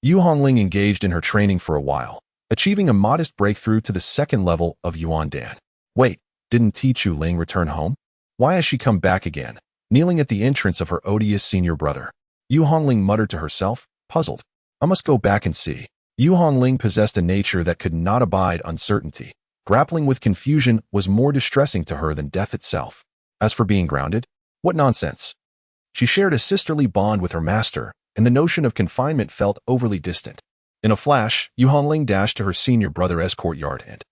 Yu Hongling engaged in her training for a while, achieving a modest breakthrough to the second level of Yuan Dan. Wait, didn't Ti Chu Ling return home? Why has she come back again, kneeling at the entrance of her odious senior brother? Yu Hongling muttered to herself, puzzled. I must go back and see. Yu Hongling possessed a nature that could not abide uncertainty. Grappling with confusion was more distressing to her than death itself. As for being grounded, what nonsense. She shared a sisterly bond with her master, and the notion of confinement felt overly distant. In a flash, Yu Hongling dashed to her senior brother's courtyard and,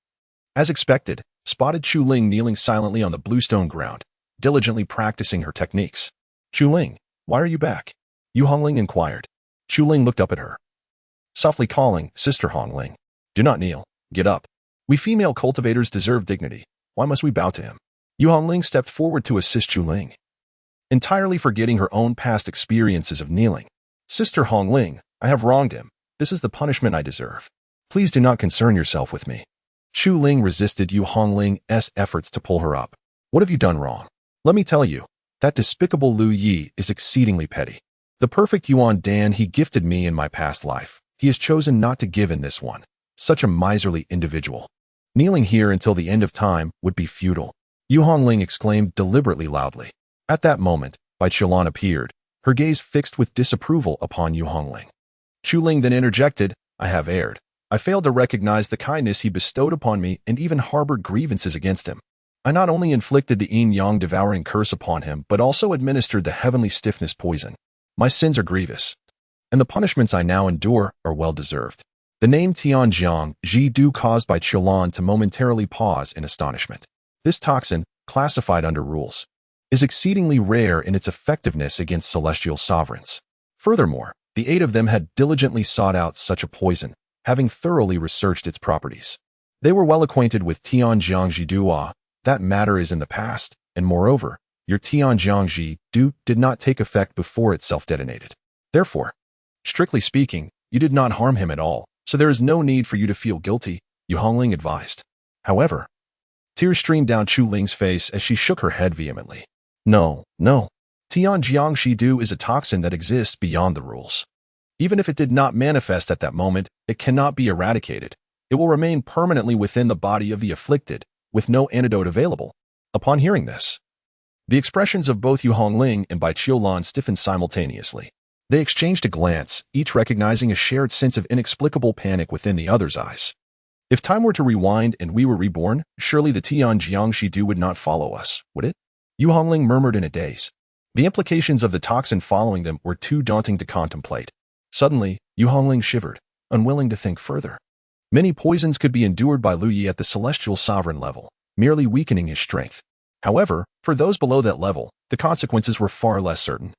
as expected, spotted Chu Ling kneeling silently on the bluestone ground, diligently practicing her techniques. Chu Ling, why are you back? Yu Hongling inquired. Chu Ling looked up at her, softly calling, Sister Hongling. Do not kneel. Get up. We female cultivators deserve dignity. Why must we bow to him? Yu Hongling stepped forward to assist Chu Ling, entirely forgetting her own past experiences of kneeling. Sister Hongling, I have wronged him. This is the punishment I deserve. Please do not concern yourself with me. Chu Ling resisted Yu Hongling's efforts to pull her up. What have you done wrong? Let me tell you, that despicable Lu Yi is exceedingly petty. The perfect Yuan Dan he gifted me in my past life, he has chosen not to give in this one. Such a miserly individual. Kneeling here until the end of time would be futile. Yu Hongling exclaimed deliberately loudly. At that moment, Bai Qilan appeared, her gaze fixed with disapproval upon Yu Hongling. Chu Ling then interjected, I have erred. I failed to recognize the kindness he bestowed upon me and even harbored grievances against him. I not only inflicted the yin-yang devouring curse upon him, but also administered the heavenly stiffness poison. My sins are grievous, and the punishments I now endure are well-deserved. The name Tianjiang Ji Du caused Bai Qilan to momentarily pause in astonishment. This toxin, classified under rules, is exceedingly rare in its effectiveness against celestial sovereigns. Furthermore, the 8 of them had diligently sought out such a poison, having thoroughly researched its properties. They were well acquainted with Tianjiang Ji Dua. That matter is in the past, and moreover, your Tianjiang Ji Du did not take effect before it self-detonated. Therefore, strictly speaking, you did not harm him at all, so there is no need for you to feel guilty, Yu Hongling advised. However, tears streamed down Chu Ling's face as she shook her head vehemently. No. Tianjiang Ji Du is a toxin that exists beyond the rules. Even if it did not manifest at that moment, it cannot be eradicated. It will remain permanently within the body of the afflicted, with no antidote available. Upon hearing this, the expressions of both Yu Hongling and Bai Qilan stiffened simultaneously. They exchanged a glance, each recognizing a shared sense of inexplicable panic within the other's eyes. If time were to rewind and we were reborn, surely the Tianjiang Ji Du would not follow us, would it? Yu Hongling murmured in a daze. The implications of the toxin following them were too daunting to contemplate. Suddenly, Yu Hongling shivered, unwilling to think further. Many poisons could be endured by Lu Yi at the celestial sovereign level, merely weakening his strength. However, for those below that level, the consequences were far less certain.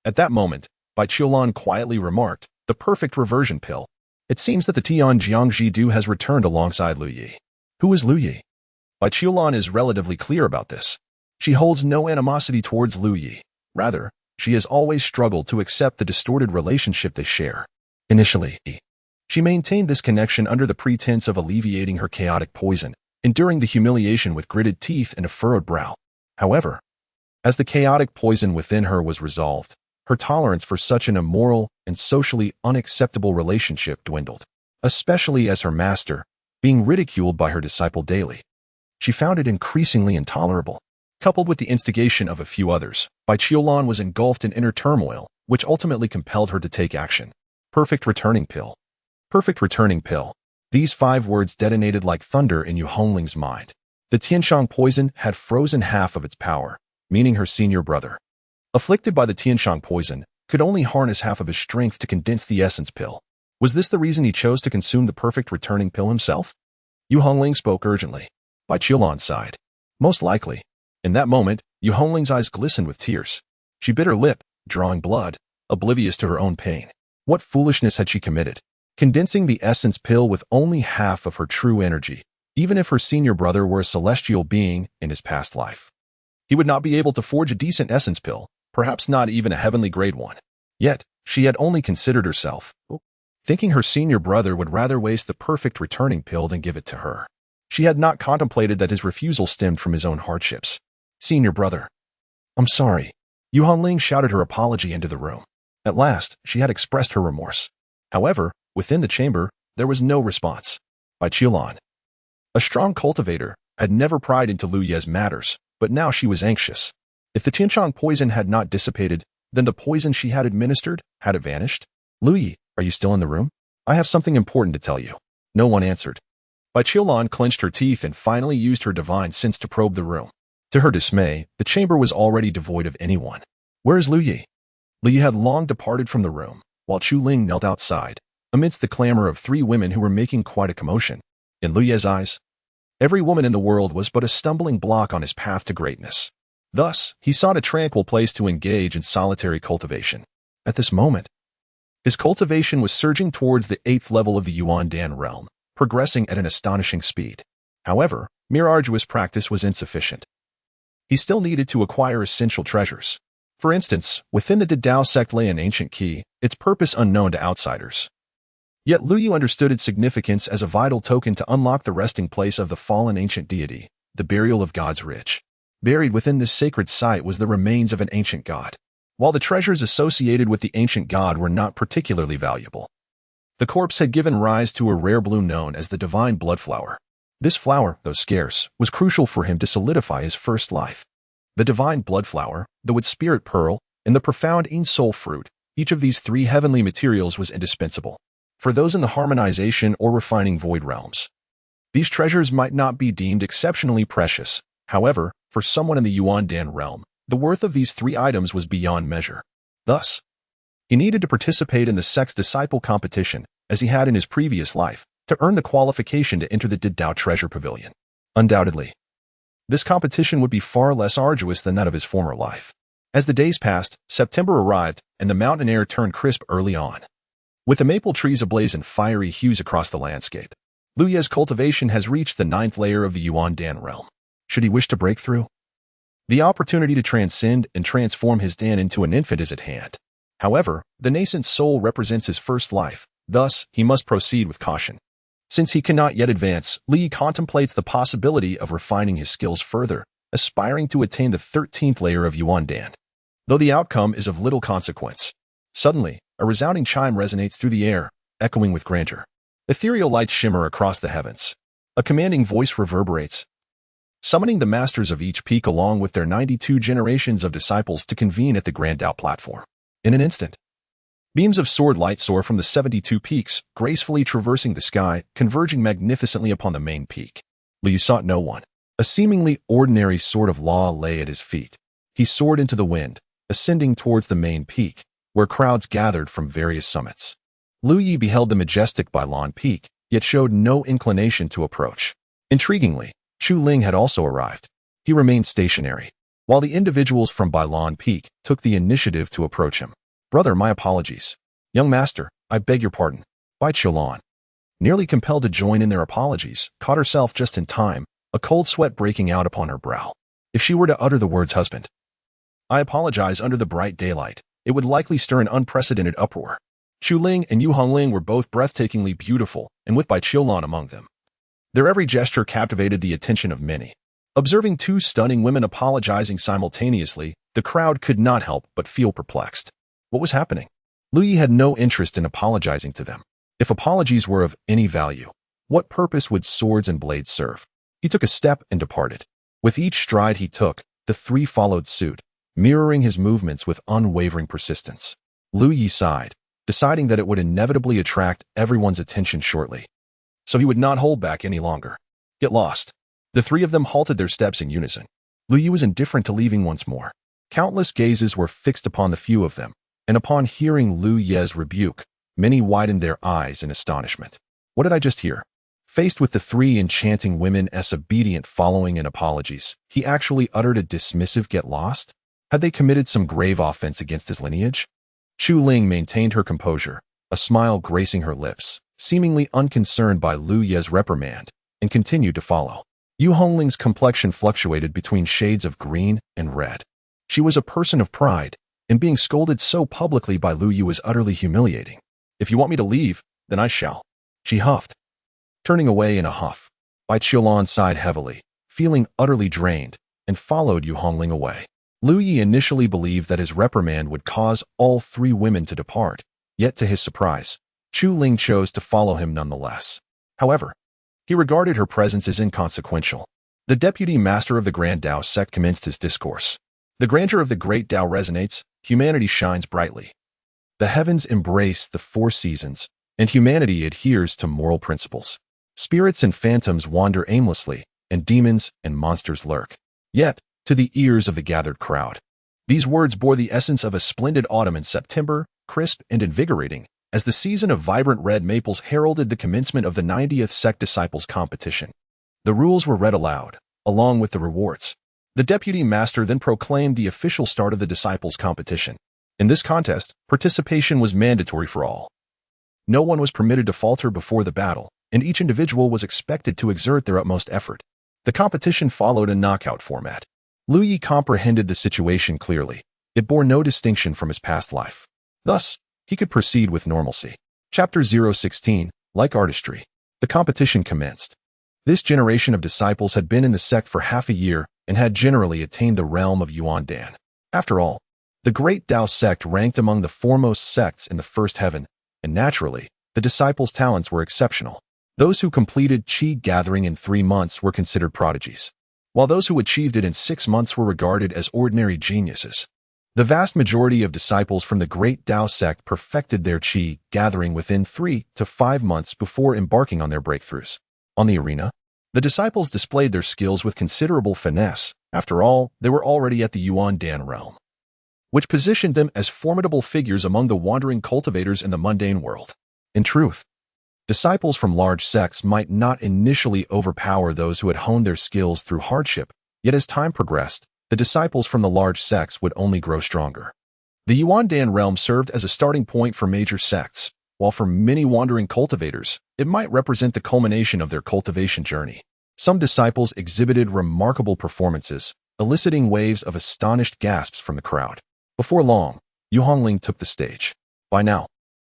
At that moment, Bai Qilan quietly remarked, the perfect reversion pill. It seems that the Tianjiang Ji Du has returned alongside Lu Yi. Who is Lu Yi? Bai Qilan is relatively clear about this. She holds no animosity towards Lu Yi. Rather, she has always struggled to accept the distorted relationship they share. Initially, she maintained this connection under the pretense of alleviating her chaotic poison, enduring the humiliation with gritted teeth and a furrowed brow. However, as the chaotic poison within her was resolved, her tolerance for such an immoral and socially unacceptable relationship dwindled, especially as her master, being ridiculed by her disciple daily. She found it increasingly intolerable. Coupled with the instigation of a few others, Bai Qilan was engulfed in inner turmoil, which ultimately compelled her to take action. Perfect returning pill. Perfect returning pill. These 5 words detonated like thunder in Yu Hongling's mind. The Tianshang poison had frozen half of its power, meaning her senior brother, afflicted by the Tianshang poison, could only harness half of his strength to condense the essence pill. Was this the reason he chose to consume the perfect returning pill himself? Yu Hongling spoke urgently. Bai Qilan sighed. Most likely. In that moment, Yu Hongling's eyes glistened with tears. She bit her lip, drawing blood, oblivious to her own pain. What foolishness had she committed? Condensing the essence pill with only half of her true energy, even if her senior brother were a celestial being in his past life. He would not be able to forge a decent essence pill, perhaps not even a heavenly grade one. Yet, she had only considered herself, thinking her senior brother would rather waste the perfect returning pill than give it to her. She had not contemplated that his refusal stemmed from his own hardships. Senior brother. I'm sorry. Yu Hongling shouted her apology into the room. At last, she had expressed her remorse. However, within the chamber, there was no response. Bai Qiulan, a strong cultivator, had never pried into Lu Ye's matters, but now she was anxious. If the Tianchong poison had not dissipated, then the poison she had administered, had it vanished? Lu Yi, are you still in the room? I have something important to tell you. No one answered. Bai Qiulan clenched her teeth and finally used her divine sense to probe the room. To her dismay, the chamber was already devoid of anyone. Where is Lu Yi? Lu Yi had long departed from the room, while Chu Ling knelt outside, amidst the clamor of 3 women who were making quite a commotion. In Lu Ye's eyes, every woman in the world was but a stumbling block on his path to greatness. Thus, he sought a tranquil place to engage in solitary cultivation. At this moment, his cultivation was surging towards the 8th level of the Yuandan realm, progressing at an astonishing speed. However, mere arduous practice was insufficient. He still needed to acquire essential treasures. For instance, within the Dao sect lay an ancient key, its purpose unknown to outsiders. Yet Lu Yu understood its significance as a vital token to unlock the resting place of the fallen ancient deity, the burial of gods rich. Buried within this sacred site was the remains of an ancient god. While the treasures associated with the ancient god were not particularly valuable, the corpse had given rise to a rare bloom known as the divine blood flower. This flower, though scarce, was crucial for him to solidify his first life. The divine blood flower, the wood spirit pearl, and the profound Yin soul fruit, each of these 3 heavenly materials was indispensable for those in the harmonization or refining void realms. These treasures might not be deemed exceptionally precious. However, for someone in the Yuandan realm, the worth of these 3 items was beyond measure. Thus, he needed to participate in the sect's disciple competition, as he had in his previous life, to earn the qualification to enter the Dao Treasure Pavilion. Undoubtedly, this competition would be far less arduous than that of his former life. As the days passed, September arrived, and the mountain air turned crisp early on. With the maple trees ablaze in fiery hues across the landscape, Lu Ye's cultivation has reached the 9th layer of the Yuandan realm. Should he wish to break through, the opportunity to transcend and transform his Dan into an infant is at hand. However, the nascent soul represents his first life, thus, he must proceed with caution. Since he cannot yet advance, Li contemplates the possibility of refining his skills further, aspiring to attain the 13th layer of Yuandan. Though the outcome is of little consequence. Suddenly, a resounding chime resonates through the air, echoing with grandeur. Ethereal lights shimmer across the heavens. A commanding voice reverberates, summoning the masters of each peak along with their 92 generations of disciples to convene at the Grand Dao platform. In an instant, beams of sword light soar from the 72 peaks, gracefully traversing the sky, converging magnificently upon the main peak. Liu sought no one. A seemingly ordinary sword of law lay at his feet. He soared into the wind, ascending towards the main peak, where crowds gathered from various summits. Lu Yi beheld the majestic Bailan Peak, yet showed no inclination to approach. Intriguingly, Chu Ling had also arrived. He remained stationary, while the individuals from Bailan Peak took the initiative to approach him. Brother, my apologies. Young master, I beg your pardon. Bai Qiulan, nearly compelled to join in their apologies, caught herself just in time, a cold sweat breaking out upon her brow. If she were to utter the words husband, I apologize under the bright daylight, it would likely stir an unprecedented uproar. Chu Ling and Yu Hongling were both breathtakingly beautiful, and with Bai Qiulan among them. Their every gesture captivated the attention of many. Observing 2 stunning women apologizing simultaneously, the crowd could not help but feel perplexed. What was happening? Lu Yi had no interest in apologizing to them. If apologies were of any value, what purpose would swords and blades serve? He took a step and departed. With each stride he took, the 3 followed suit, mirroring his movements with unwavering persistence. Lu Yi sighed, deciding that it would inevitably attract everyone's attention shortly. So he would not hold back any longer. Get lost. The 3 of them halted their steps in unison. Lu Yi was indifferent to leaving once more. Countless gazes were fixed upon the few of them, and upon hearing Lu Ye's rebuke, many widened their eyes in astonishment. What did I just hear? Faced with the 3 enchanting women's obedient following and apologies, he actually uttered a dismissive get lost? Had they committed some grave offense against his lineage? Chu Ling maintained her composure, a smile gracing her lips, seemingly unconcerned by Lu Ye's reprimand, and continued to follow. Yu Hongling's complexion fluctuated between shades of green and red. She was a person of pride, and being scolded so publicly by Lu Yu was utterly humiliating. If you want me to leave, then I shall, she huffed. Turning away in a huff, Bai Qiulan sighed heavily, feeling utterly drained, and followed Yu Hongling away. Lu Yi initially believed that his reprimand would cause all three women to depart, yet to his surprise, Chu Ling chose to follow him nonetheless. However, he regarded her presence as inconsequential. The deputy master of the Grand Dao sect commenced his discourse. The grandeur of the great Dao resonates, humanity shines brightly. The heavens embrace the four seasons, and humanity adheres to moral principles. Spirits and phantoms wander aimlessly, and demons and monsters lurk. Yet, to the ears of the gathered crowd, these words bore the essence of a splendid autumn in September, crisp and invigorating, as the season of vibrant red maples heralded the commencement of the 90th Sect Disciples competition. The rules were read aloud, along with the rewards. The deputy master then proclaimed the official start of the Disciples competition. In this contest, participation was mandatory for all. No one was permitted to falter before the battle, and each individual was expected to exert their utmost effort. The competition followed a knockout format. Lu Yi comprehended the situation clearly. It bore no distinction from his past life. Thus, he could proceed with normalcy. Chapter 016, Like Artistry. The competition commenced. This generation of disciples had been in the sect for half a year and had generally attained the realm of Yuan Dan. After all, the great Dao sect ranked among the foremost sects in the first heaven, and naturally, the disciples' talents were exceptional. Those who completed Qi gathering in 3 months were considered prodigies, while those who achieved it in 6 months were regarded as ordinary geniuses. The vast majority of disciples from the great Dao sect perfected their Qi gathering within 3 to 5 months before embarking on their breakthroughs. On the arena, the disciples displayed their skills with considerable finesse. After all, they were already at the Yuan Dan realm, which positioned them as formidable figures among the wandering cultivators in the mundane world. In truth, disciples from large sects might not initially overpower those who had honed their skills through hardship, yet as time progressed, the disciples from the large sects would only grow stronger. The Yuan Dan realm served as a starting point for major sects, while for many wandering cultivators, it might represent the culmination of their cultivation journey. Some disciples exhibited remarkable performances, eliciting waves of astonished gasps from the crowd. Before long, Yu Hongling took the stage. By now,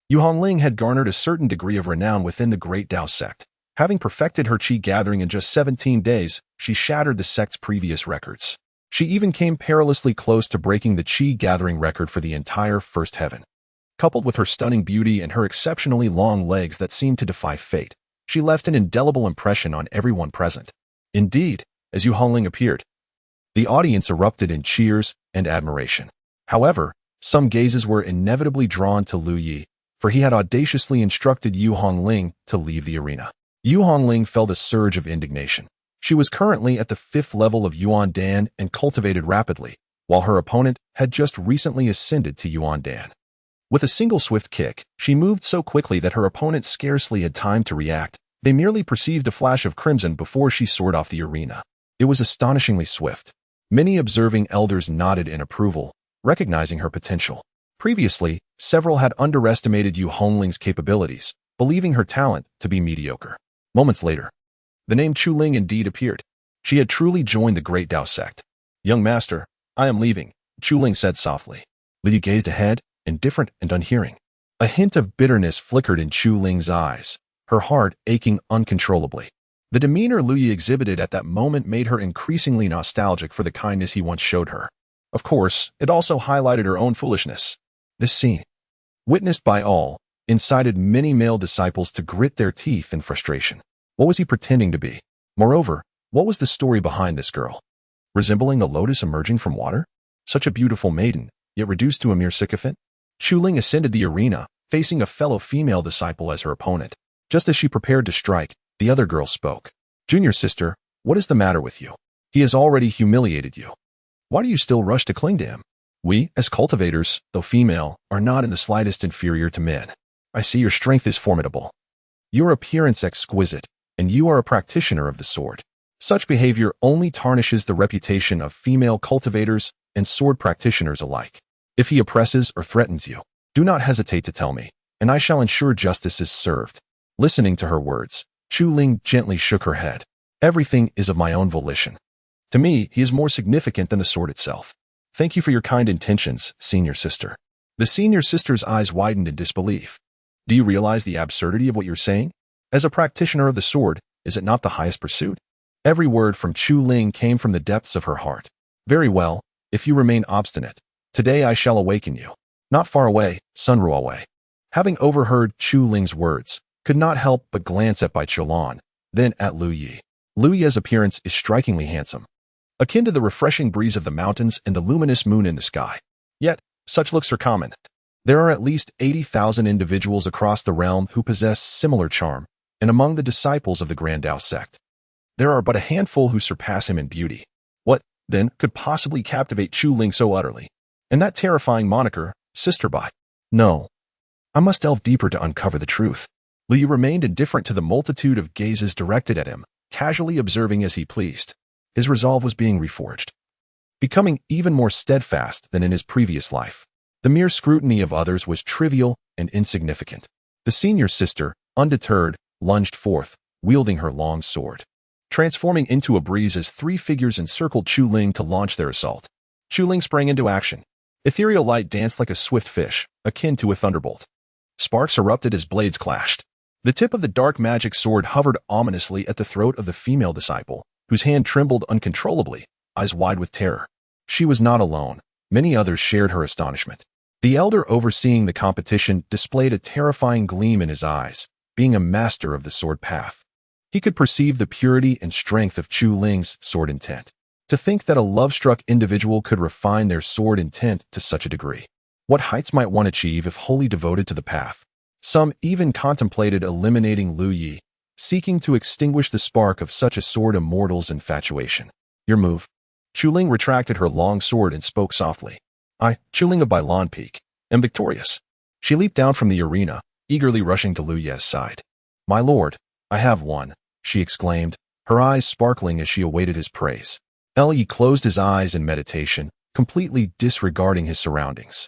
Yu Hongling had garnered a certain degree of renown within the great Dao sect. Having perfected her Qi gathering in just 17 days, she shattered the sect's previous records. She even came perilously close to breaking the Qi gathering record for the entire first heaven. Coupled with her stunning beauty and her exceptionally long legs that seemed to defy fate, she left an indelible impression on everyone present. Indeed, as Yu Hongling appeared, the audience erupted in cheers and admiration. However, some gazes were inevitably drawn to Lu Yi, for he had audaciously instructed Yu Hongling to leave the arena. Yu Hongling felt a surge of indignation. She was currently at the 5th level of Yuan Dan and cultivated rapidly, while her opponent had just recently ascended to Yuan Dan. With a single swift kick, she moved so quickly that her opponent scarcely had time to react. They merely perceived a flash of crimson before she soared off the arena. It was astonishingly swift. Many observing elders nodded in approval, recognizing her potential. Previously, several had underestimated Yu Hongling's capabilities, believing her talent to be mediocre. Moments later, the name Chu Ling indeed appeared. She had truly joined the great Dao sect. "Young master, I am leaving," Chu Ling said softly. Lu Yu gazed ahead, indifferent and unhearing. A hint of bitterness flickered in Chu Ling's eyes, her heart aching uncontrollably. The demeanor Lu Yu exhibited at that moment made her increasingly nostalgic for the kindness he once showed her. Of course, it also highlighted her own foolishness. This scene, witnessed by all, incited many male disciples to grit their teeth in frustration. What was he pretending to be? Moreover, what was the story behind this girl? Resembling a lotus emerging from water? Such a beautiful maiden, yet reduced to a mere sycophant? Chu Ling ascended the arena, facing a fellow female disciple as her opponent. Just as she prepared to strike, the other girl spoke. "Junior sister, what is the matter with you? He has already humiliated you. Why do you still rush to cling to him? We, as cultivators, though female, are not in the slightest inferior to men. I see your strength is formidable. Your appearance exquisite, and you are a practitioner of the sword. Such behavior only tarnishes the reputation of female cultivators and sword practitioners alike. If he oppresses or threatens you, do not hesitate to tell me, and I shall ensure justice is served." Listening to her words, Chu Ling gently shook her head. "Everything is of my own volition. To me, he is more significant than the sword itself. Thank you for your kind intentions, senior sister. The senior sister's eyes widened in disbelief. Do you realize the absurdity of what you're saying? As a practitioner of the sword, is it not the highest pursuit? Every word from Chu Ling came from the depths of her heart. Very well, if you remain obstinate, today I shall awaken you. Not far away, Sunruawei. Having overheard Chu Ling's words, could not help but glance at Bai Cholan, then at Lu Yi. Lu Yi's appearance is strikingly handsome, akin to the refreshing breeze of the mountains and the luminous moon in the sky. Yet, such looks are common. There are at least 80,000 individuals across the realm who possess similar charm, and among the disciples of the Grand Dao sect, there are but a handful who surpass him in beauty. What, then, could possibly captivate Chu Ling so utterly? And that terrifying moniker, Sister Bai? No. I must delve deeper to uncover the truth. Lu Yi remained indifferent to the multitude of gazes directed at him, casually observing as he pleased. His resolve was being reforged, becoming even more steadfast than in his previous life. The mere scrutiny of others was trivial and insignificant. The senior sister, undeterred, lunged forth, wielding her long sword, transforming into a breeze as three figures encircled Chu Ling to launch their assault. Chu Ling sprang into action. Ethereal light danced like a swift fish, akin to a thunderbolt. Sparks erupted as blades clashed. The tip of the dark magic sword hovered ominously at the throat of the female disciple, whose hand trembled uncontrollably, eyes wide with terror. She was not alone. Many others shared her astonishment. The elder overseeing the competition displayed a terrifying gleam in his eyes, being a master of the sword path. He could perceive the purity and strength of Chu Ling's sword intent. To think that a love-struck individual could refine their sword intent to such a degree. What heights might one achieve if wholly devoted to the path? Some even contemplated eliminating Lu Yi, seeking to extinguish the spark of such a sword immortal's infatuation. Your move. Chu Ling retracted her long sword and spoke softly. I, Chu Ling of Bailan Peak, am victorious. She leaped down from the arena, eagerly rushing to Lu Yi's side. My lord, I have won, she exclaimed, her eyes sparkling as she awaited his praise. Yi closed his eyes in meditation, completely disregarding his surroundings.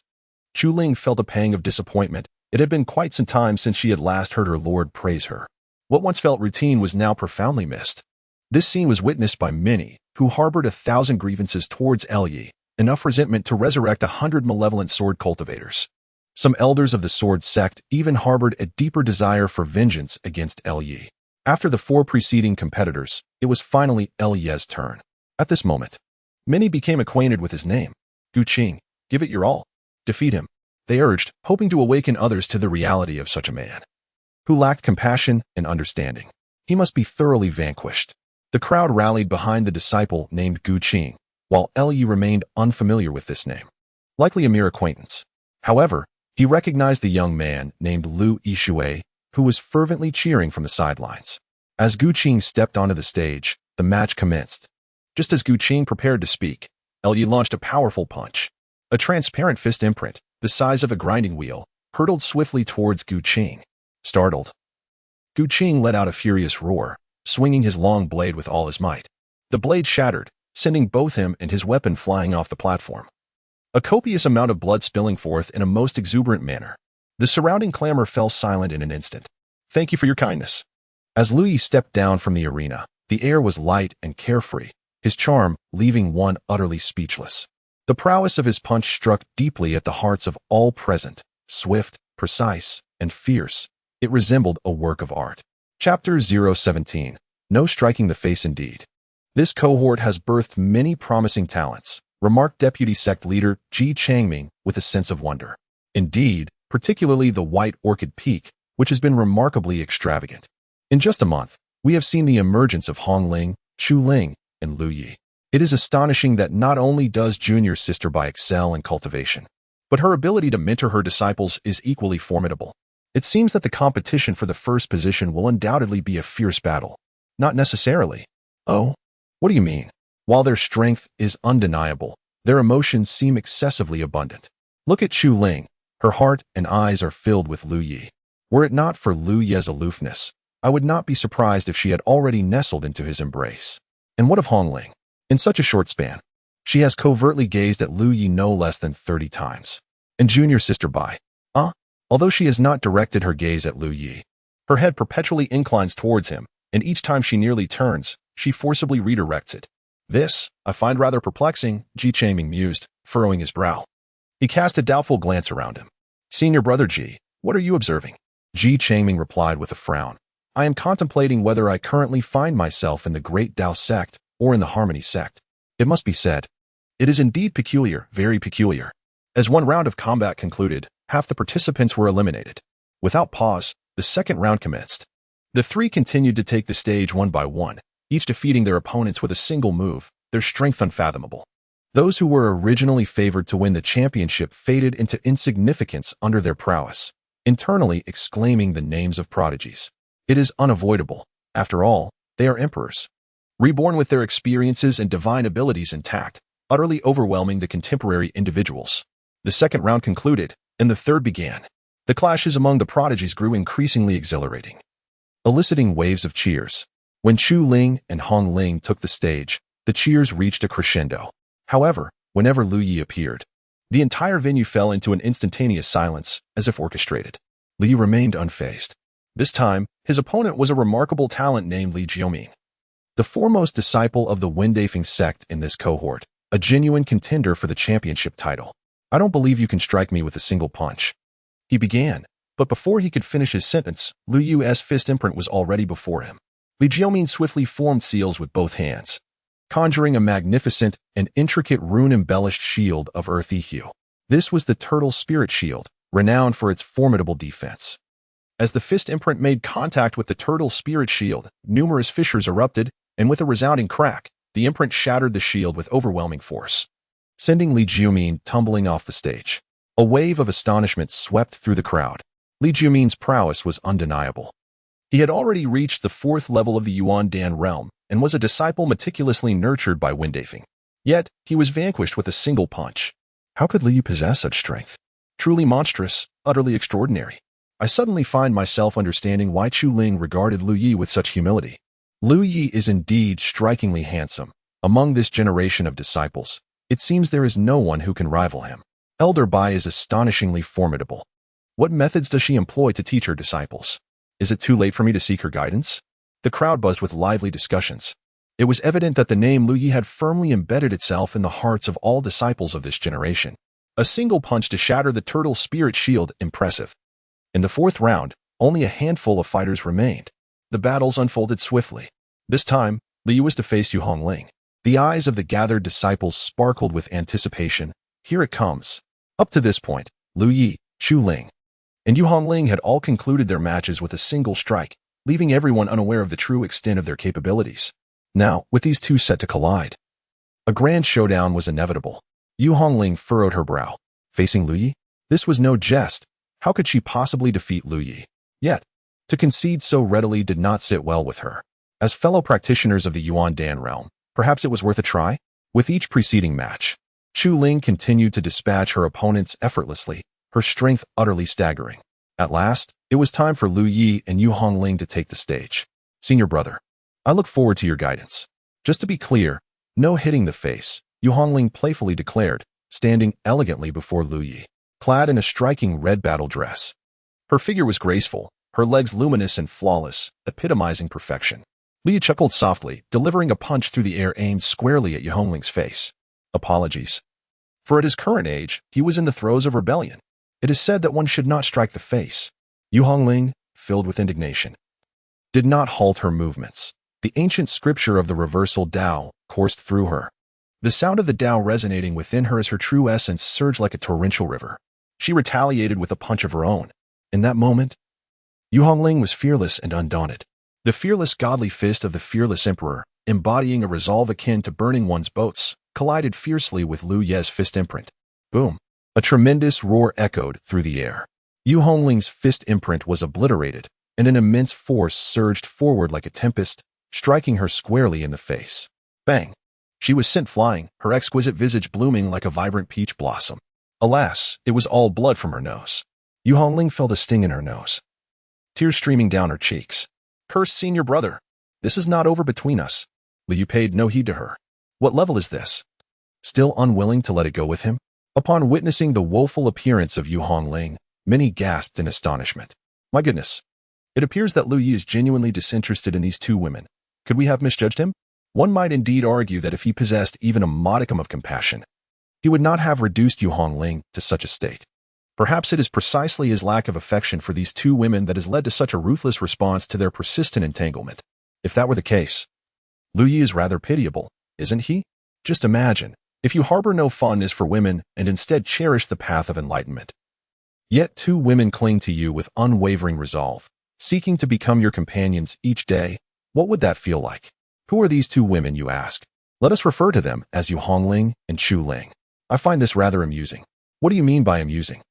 Chu Ling felt a pang of disappointment. It had been quite some time since she had last heard her lord praise her. What once felt routine was now profoundly missed. This scene was witnessed by many, who harbored 1,000 grievances towards Yi, enough resentment to resurrect 100 malevolent sword cultivators. Some elders of the sword sect even harbored a deeper desire for vengeance against Yi. After the 4 preceding competitors, it was finally Yi's turn. At this moment, many became acquainted with his name. Gu Qing, give it your all. Defeat him, they urged, hoping to awaken others to the reality of such a man, who lacked compassion and understanding. He must be thoroughly vanquished. The crowd rallied behind the disciple named Gu Qing, while Yi remained unfamiliar with this name. Likely a mere acquaintance. However, he recognized the young man named Lu Yishui, who was fervently cheering from the sidelines. As Gu Qing stepped onto the stage, the match commenced. Just as Gu Qing prepared to speak, Yi launched a powerful punch. A transparent fist imprint, the size of a grinding wheel, hurtled swiftly towards Gu Qing. Startled, Gu Qing let out a furious roar, swinging his long blade with all his might. The blade shattered, sending both him and his weapon flying off the platform. A copious amount of blood spilling forth in a most exuberant manner. The surrounding clamor fell silent in an instant. Thank you for your kindness. As Lu Yi stepped down from the arena, the air was light and carefree, his charm leaving one utterly speechless. The prowess of his punch struck deeply at the hearts of all present, swift, precise, and fierce. It resembled a work of art. Chapter 017. No striking the face indeed. This cohort has birthed many promising talents, remarked Deputy Sect Leader Ji Changming with a sense of wonder. Indeed, particularly the White Orchid Peak, which has been remarkably extravagant. In just a month, we have seen the emergence of Hong Ling, Chu Ling, and Lu Yi. It is astonishing that not only does junior sister Bai excel in cultivation, but her ability to mentor her disciples is equally formidable. It seems that the competition for the first position will undoubtedly be a fierce battle. Not necessarily. Oh, what do you mean? While their strength is undeniable, their emotions seem excessively abundant. Look at Chu Ling. Her heart and eyes are filled with Lu Yi. Were it not for Lu Yi's aloofness, I would not be surprised if she had already nestled into his embrace. And what of Hong Ling? In such a short span, she has covertly gazed at Lu Yi no less than 30 times. And junior sister Bai, although she has not directed her gaze at Lu Yi, her head perpetually inclines towards him, and each time she nearly turns, she forcibly redirects it. This, I find rather perplexing, Ji Changming mused, furrowing his brow. He cast a doubtful glance around him. Senior brother Ji, what are you observing? Ji Changming replied with a frown. I am contemplating whether I currently find myself in the Great Tao sect or in the Harmony sect. It must be said, it is indeed peculiar, very peculiar. As one round of combat concluded, half the participants were eliminated. Without pause, the second round commenced. The three continued to take the stage one by one, each defeating their opponents with a single move, their strength unfathomable. Those who were originally favored to win the championship faded into insignificance under their prowess, internally exclaiming the names of prodigies. It is unavoidable. After all, they are emperors. Reborn with their experiences and divine abilities intact, utterly overwhelming the contemporary individuals. The second round concluded, and the third began. The clashes among the prodigies grew increasingly exhilarating, eliciting waves of cheers. When Chu Ling and Hong Ling took the stage, the cheers reached a crescendo. However, whenever Lu Yi appeared, the entire venue fell into an instantaneous silence, as if orchestrated. Lu Yi remained unfazed. This time, his opponent was a remarkable talent named Li Jiuming, the foremost disciple of the Wendafeng sect in this cohort, a genuine contender for the championship title. I don't believe you can strike me with a single punch. He began, but before he could finish his sentence, Lu Yu's fist imprint was already before him. Li Jiuming swiftly formed seals with both hands, conjuring a magnificent and intricate rune-embellished shield of earthy hue. This was the Turtle Spirit Shield, renowned for its formidable defense. As the fist imprint made contact with the Turtle Spirit Shield, numerous fissures erupted, and with a resounding crack, the imprint shattered the shield with overwhelming force, sending Li Jiuming tumbling off the stage. A wave of astonishment swept through the crowd. Li Jiuming's prowess was undeniable. He had already reached the fourth level of the Yuan Dan realm and was a disciple meticulously nurtured by Wendafeng. Yet, he was vanquished with a single punch. How could Li Yu possess such strength? Truly monstrous, utterly extraordinary. I suddenly find myself understanding why Chu Ling regarded Lu Yi with such humility. Lu Yi is indeed strikingly handsome. Among this generation of disciples, it seems there is no one who can rival him. Elder Bai is astonishingly formidable. What methods does she employ to teach her disciples? Is it too late for me to seek her guidance? The crowd buzzed with lively discussions. It was evident that the name Lu Yi had firmly embedded itself in the hearts of all disciples of this generation. A single punch to shatter the Turtle Spirit Shield, impressive. In the fourth round, only a handful of fighters remained. The battles unfolded swiftly. This time, Lu Yi was to face Yu Hongling. The eyes of the gathered disciples sparkled with anticipation. Here it comes. Up to this point, Lu Yi, Chu Ling, and Yu Hongling had all concluded their matches with a single strike, leaving everyone unaware of the true extent of their capabilities. Now, with these two set to collide, a grand showdown was inevitable. Yu Hongling furrowed her brow. Facing Lu Yi? This was no jest. How could she possibly defeat Lu Yi? Yet, to concede so readily did not sit well with her. As fellow practitioners of the Yuan Dan realm, perhaps it was worth a try? With each preceding match, Chu Ling continued to dispatch her opponents effortlessly, her strength utterly staggering. At last, it was time for Lu Yi and Yu Hongling to take the stage. Senior brother, I look forward to your guidance. Just to be clear, no hitting the face, Yu Hongling playfully declared, standing elegantly before Lu Yi, clad in a striking red battle dress. Her figure was graceful, her legs luminous and flawless, epitomizing perfection. Lu Yi chuckled softly, delivering a punch through the air aimed squarely at Yu Hongling's face. Apologies. For at his current age, he was in the throes of rebellion. It is said that one should not strike the face. Yu Hongling, filled with indignation, did not halt her movements. The ancient scripture of the reversal Tao coursed through her. The sound of the Tao resonating within her as her true essence surged like a torrential river. She retaliated with a punch of her own. In that moment, Yu Hongling was fearless and undaunted. The fearless godly fist of the fearless emperor, embodying a resolve akin to burning one's boats, collided fiercely with Lu Ye's fist imprint. Boom! A tremendous roar echoed through the air. Yu Hongling's fist imprint was obliterated, and an immense force surged forward like a tempest, striking her squarely in the face. Bang! She was sent flying, her exquisite visage blooming like a vibrant peach blossom. Alas, it was all blood from her nose. Yu Hongling felt a sting in her nose, tears streaming down her cheeks. Cursed senior brother, this is not over between us. Lu Yu paid no heed to her. What level is this? Still unwilling to let it go with him? Upon witnessing the woeful appearance of Yu Hongling, many gasped in astonishment. My goodness. It appears that Lu Yi is genuinely disinterested in these two women. Could we have misjudged him? One might indeed argue that if he possessed even a modicum of compassion, he would not have reduced Yu Hongling to such a state. Perhaps it is precisely his lack of affection for these two women that has led to such a ruthless response to their persistent entanglement. If that were the case, Lu Yi is rather pitiable, isn't he? Just imagine, if you harbor no fondness for women and instead cherish the path of enlightenment. Yet two women cling to you with unwavering resolve, seeking to become your companions each day. What would that feel like? Who are these two women, you ask? Let us refer to them as Yu Hongling and Chu Ling. I find this rather amusing. What do you mean by amusing?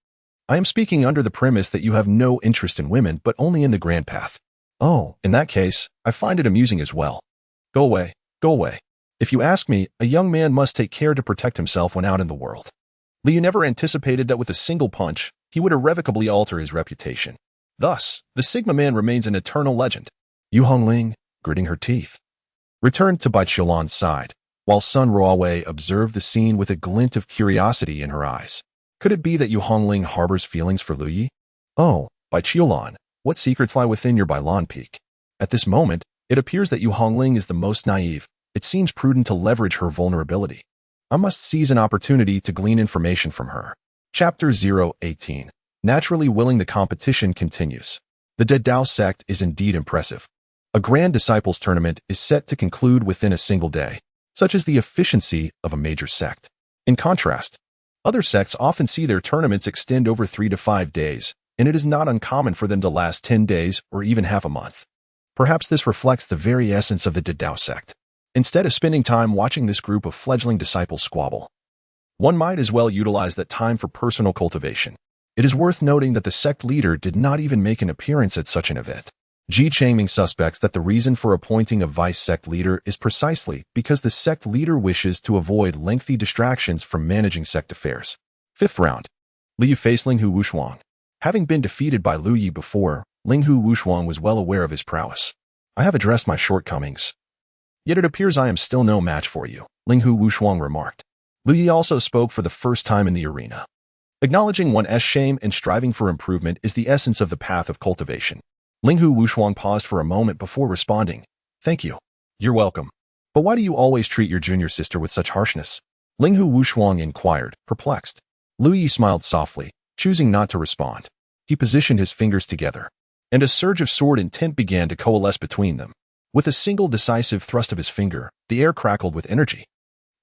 I am speaking under the premise that you have no interest in women, but only in the grand path. Oh, in that case, I find it amusing as well. Go away, go away. If you ask me, a young man must take care to protect himself when out in the world. Liu never anticipated that with a single punch, he would irrevocably alter his reputation. Thus, the Sigma Man remains an eternal legend. Yu Hongling, gritting her teeth, returned to Bai Qiulan's side, while Sun Ruowei observed the scene with a glint of curiosity in her eyes. Could it be that Yu Hongling harbors feelings for Lu Yi? Oh, Bai Qiulan, what secrets lie within your Bailan peak? At this moment, it appears that Yu Hongling is the most naive. It seems prudent to leverage her vulnerability. I must seize an opportunity to glean information from her. Chapter 018. Naturally willing, the competition continues. The Dead Dao sect is indeed impressive. A grand disciples tournament is set to conclude within a single day. Such is the efficiency of a major sect. In contrast, other sects often see their tournaments extend over 3 to 5 days, and it is not uncommon for them to last 10 days or even half a month. Perhaps this reflects the very essence of the Dead Dao sect. Instead of spending time watching this group of fledgling disciples squabble, one might as well utilize that time for personal cultivation. It is worth noting that the sect leader did not even make an appearance at such an event. Ji Changming suspects that the reason for appointing a vice sect leader is precisely because the sect leader wishes to avoid lengthy distractions from managing sect affairs. 5th round. Liu faced Linghu Wushuang. Having been defeated by Lu Yi before, Linghu Wushuang was well aware of his prowess. I have addressed my shortcomings. Yet it appears I am still no match for you, Linghu Wushuang remarked. Lu Yi also spoke for the first time in the arena. Acknowledging one's shame and striving for improvement is the essence of the path of cultivation. Linghu Wushuang paused for a moment before responding. Thank you. You're welcome. But why do you always treat your junior sister with such harshness? Linghu Wushuang inquired, perplexed. Lu Yi smiled softly, choosing not to respond. He positioned his fingers together, and a surge of sword intent began to coalesce between them. With a single decisive thrust of his finger, the air crackled with energy.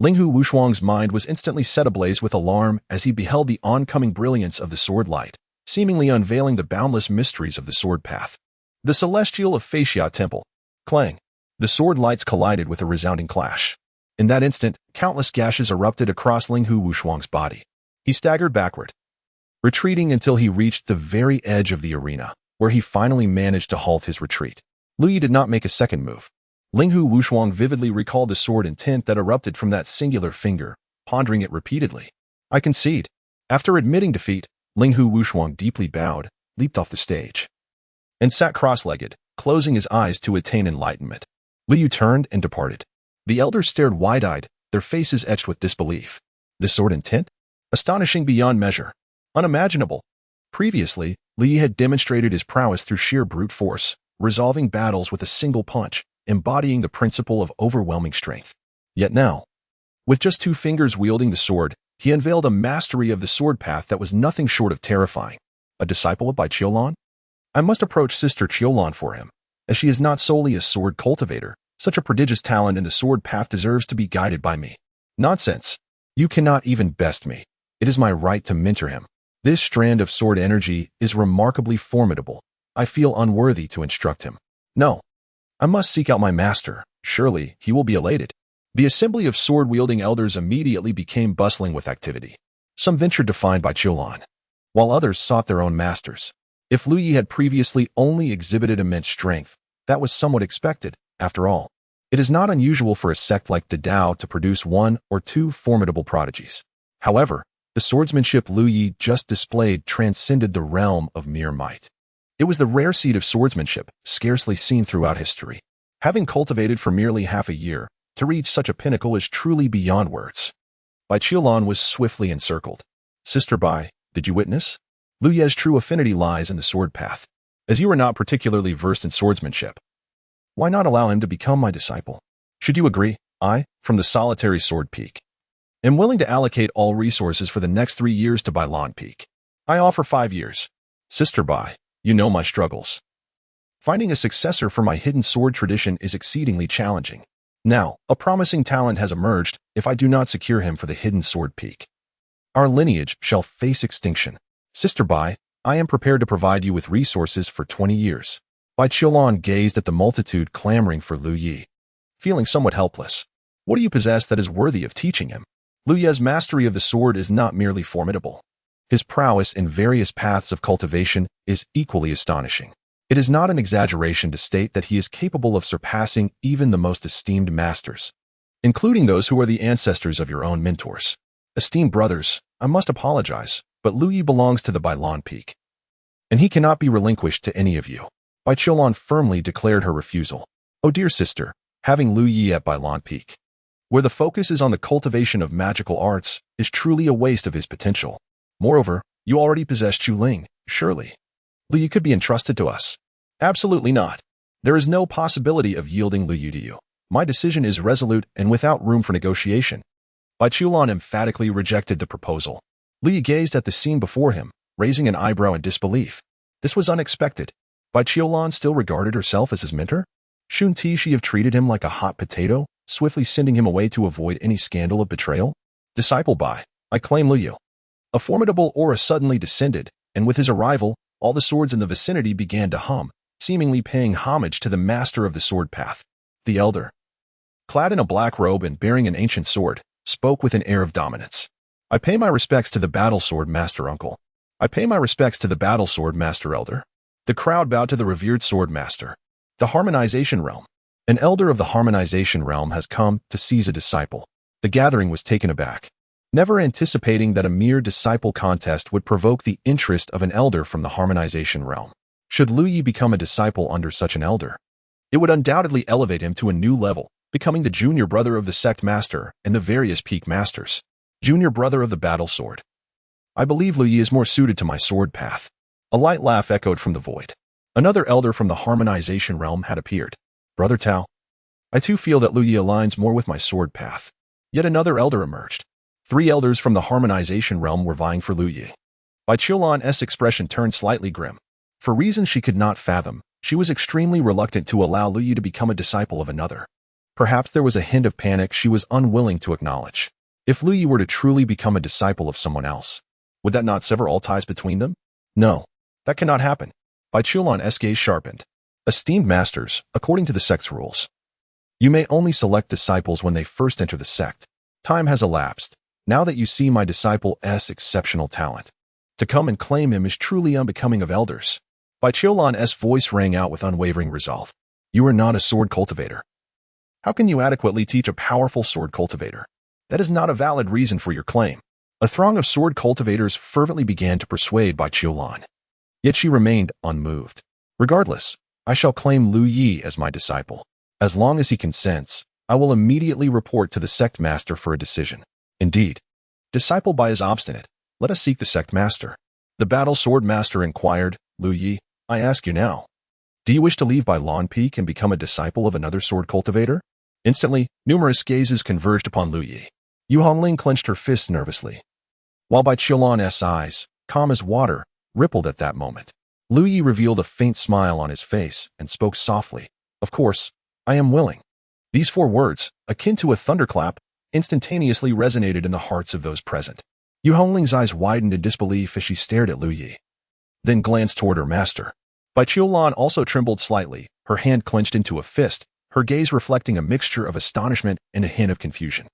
Linghu Wushuang's mind was instantly set ablaze with alarm as he beheld the oncoming brilliance of the sword light, seemingly unveiling the boundless mysteries of the sword path. The celestial of Faixia Temple. Clang. The sword lights collided with a resounding clash. In that instant, countless gashes erupted across Linghu Wushuang's body. He staggered backward, retreating until he reached the very edge of the arena, where he finally managed to halt his retreat. Lu Yi did not make a second move. Linghu Wushuang vividly recalled the sword intent that erupted from that singular finger, pondering it repeatedly. I concede. After admitting defeat, Linghu Wushuang deeply bowed, leaped off the stage, and sat cross-legged, closing his eyes to attain enlightenment. Lu Yu turned and departed. The elders stared wide-eyed, their faces etched with disbelief. The sword intent? Astonishing beyond measure. Unimaginable. Previously, Li had demonstrated his prowess through sheer brute force, resolving battles with a single punch, embodying the principle of overwhelming strength. Yet now, with just 2 fingers wielding the sword, he unveiled a mastery of the sword path that was nothing short of terrifying. A disciple of Bai Qiulan? I must approach Sister Qiulan for him, as she is not solely a sword cultivator. Such a prodigious talent in the sword path deserves to be guided by me. Nonsense. You cannot even best me. It is my right to mentor him. This strand of sword energy is remarkably formidable. I feel unworthy to instruct him. No. I must seek out my master. Surely, he will be elated. The assembly of sword-wielding elders immediately became bustling with activity. Some ventured to find Bai Qiulan, while others sought their own masters. If Lu Yi had previously only exhibited immense strength, that was somewhat expected. After all, it is not unusual for a sect like the Dao to produce 1 or 2 formidable prodigies. However, the swordsmanship Lu Yi just displayed transcended the realm of mere might. It was the rare seed of swordsmanship, scarcely seen throughout history. Having cultivated for merely half a year, to reach such a pinnacle is truly beyond words. Bai Qiulan was swiftly encircled. Sister Bai, did you witness? Lu Ye's true affinity lies in the sword path. As you are not particularly versed in swordsmanship, why not allow him to become my disciple? Should you agree, I, from the solitary Sword Peak, am willing to allocate all resources for the next 3 years to Bailon Peak. I offer 5 years. Sister Bai, you know my struggles. Finding a successor for my hidden sword tradition is exceedingly challenging. Now, a promising talent has emerged if I do not secure him for the hidden Sword Peak. Our lineage shall face extinction. Sister Bai, I am prepared to provide you with resources for 20 years. Bai Qiulan gazed at the multitude clamoring for Lu Yi, feeling somewhat helpless. What do you possess that is worthy of teaching him? Lu Ye's mastery of the sword is not merely formidable. His prowess in various paths of cultivation is equally astonishing. It is not an exaggeration to state that he is capable of surpassing even the most esteemed masters, including those who are the ancestors of your own mentors. Esteemed brothers, I must apologize, but Lu Yi belongs to the Bailon Peak, and he cannot be relinquished to any of you. Bai Qiulan firmly declared her refusal. Oh dear sister, having Lu Yi at Bailon Peak, where the focus is on the cultivation of magical arts, is truly a waste of his potential. Moreover, you already possess Chu Ling, surely. Lu Yi could be entrusted to us. Absolutely not. There is no possibility of yielding Lu Yi to you. My decision is resolute and without room for negotiation. Bai Qiulan emphatically rejected the proposal. Lu Yi gazed at the scene before him, raising an eyebrow in disbelief. This was unexpected. Bai Qiulan still regarded herself as his mentor? Shouldn't she have treated him like a hot potato, swiftly sending him away to avoid any scandal of betrayal? Disciple Bai, I claim Lu Yi. A formidable aura suddenly descended, and with his arrival, all the swords in the vicinity began to hum, seemingly paying homage to the master of the sword path. The elder, clad in a black robe and bearing an ancient sword, spoke with an air of dominance. I pay my respects to the battle sword master uncle. I pay my respects to the battle sword master elder. The crowd bowed to the revered sword master. The harmonization realm. An elder of the harmonization realm has come to seize a disciple. The gathering was taken aback, never anticipating that a mere disciple contest would provoke the interest of an elder from the harmonization realm. Should Lu Yi become a disciple under such an elder, it would undoubtedly elevate him to a new level, becoming the junior brother of the sect master and the various peak masters. Junior brother of the battle sword. I believe Lu Yi is more suited to my sword path. A light laugh echoed from the void. Another elder from the harmonization realm had appeared. Brother Tao, I too feel that Lu Yi aligns more with my sword path. Yet another elder emerged. 3 elders from the harmonization realm were vying for Lu Yi. Bai Qiulan's expression turned slightly grim. For reasons she could not fathom, she was extremely reluctant to allow Lu Yi to become a disciple of another. Perhaps there was a hint of panic she was unwilling to acknowledge. If Lu Yi were to truly become a disciple of someone else, would that not sever all ties between them? No, that cannot happen. Bai Qiulan's gaze sharpened. Esteemed masters, according to the sect's rules, you may only select disciples when they first enter the sect. Time has elapsed. Now that you see my disciple's exceptional talent, to come and claim him is truly unbecoming of elders. Bai Qiulan's voice rang out with unwavering resolve. You are not a sword cultivator. How can you adequately teach a powerful sword cultivator? That is not a valid reason for your claim. A throng of sword cultivators fervently began to persuade Bai Qiulan. Yet she remained unmoved. Regardless, I shall claim Lu Yi as my disciple. As long as he consents, I will immediately report to the sect master for a decision. Indeed, disciple Bai is obstinate. Let us seek the sect master. The battle sword master inquired. Lu Yi, I ask you now, do you wish to leave Bailon Peak and become a disciple of another sword cultivator? Instantly, numerous gazes converged upon Lu Yi. Yu Hongling clenched her fists nervously, while Bai Qiulan's eyes, calm as water, rippled at that moment. Lu Yi revealed a faint smile on his face and spoke softly. Of course, I am willing. These 4 words, akin to a thunderclap, instantaneously resonated in the hearts of those present. Yu Hongling's eyes widened in disbelief as she stared at Lu Yi, then glanced toward her master. Bai Qiulan also trembled slightly, her hand clenched into a fist, her gaze reflecting a mixture of astonishment and a hint of confusion.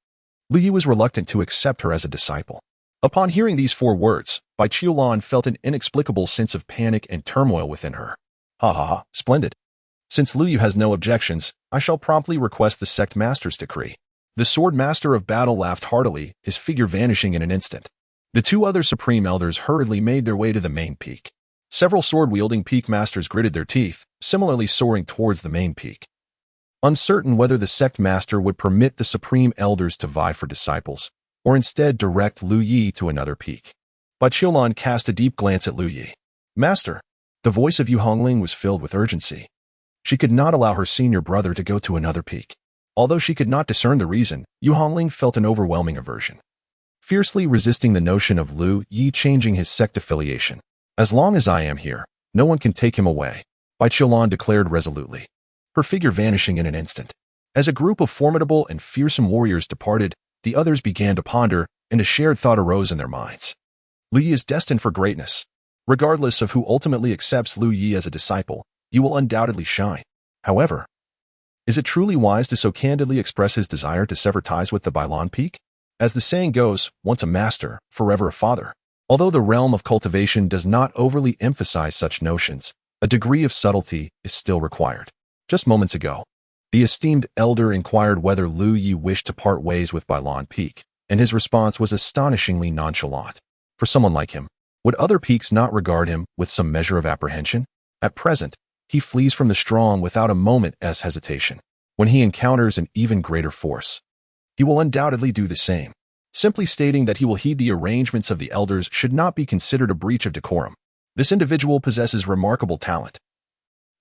Lu Yi was reluctant to accept her as a disciple. Upon hearing these 4 words, Bai Qiulan felt an inexplicable sense of panic and turmoil within her. Ha ha ha, splendid. Since Lu Yi has no objections, I shall promptly request the sect master's decree. The sword master of battle laughed heartily, his figure vanishing in an instant. The 2 other supreme elders hurriedly made their way to the main peak. Several sword-wielding peak masters gritted their teeth, similarly soaring towards the main peak. Uncertain whether the sect master would permit the supreme elders to vie for disciples, or instead direct Lu Yi to another peak. Bai Qiulan cast a deep glance at Lu Yi. Master, the voice of Yu Hongling was filled with urgency. She could not allow her senior brother to go to another peak. Although she could not discern the reason, Yu Hongling felt an overwhelming aversion, fiercely resisting the notion of Lu Yi changing his sect affiliation. As long as I am here, no one can take him away, Bai Qiulan declared resolutely, her figure vanishing in an instant. As a group of formidable and fearsome warriors departed, the others began to ponder, and a shared thought arose in their minds. Lu Yi is destined for greatness. Regardless of who ultimately accepts Lu Yi as a disciple, you will undoubtedly shine. However, is it truly wise to so candidly express his desire to sever ties with the Bailan Peak? As the saying goes, once a master, forever a father. Although the realm of cultivation does not overly emphasize such notions, a degree of subtlety is still required. Just moments ago, the esteemed elder inquired whether Lu Yi wished to part ways with Bailan Peak, and his response was astonishingly nonchalant. For someone like him, would other peaks not regard him with some measure of apprehension? At present, he flees from the strong without a moment's hesitation. When he encounters an even greater force, he will undoubtedly do the same. Simply stating that he will heed the arrangements of the elders should not be considered a breach of decorum. This individual possesses remarkable talent,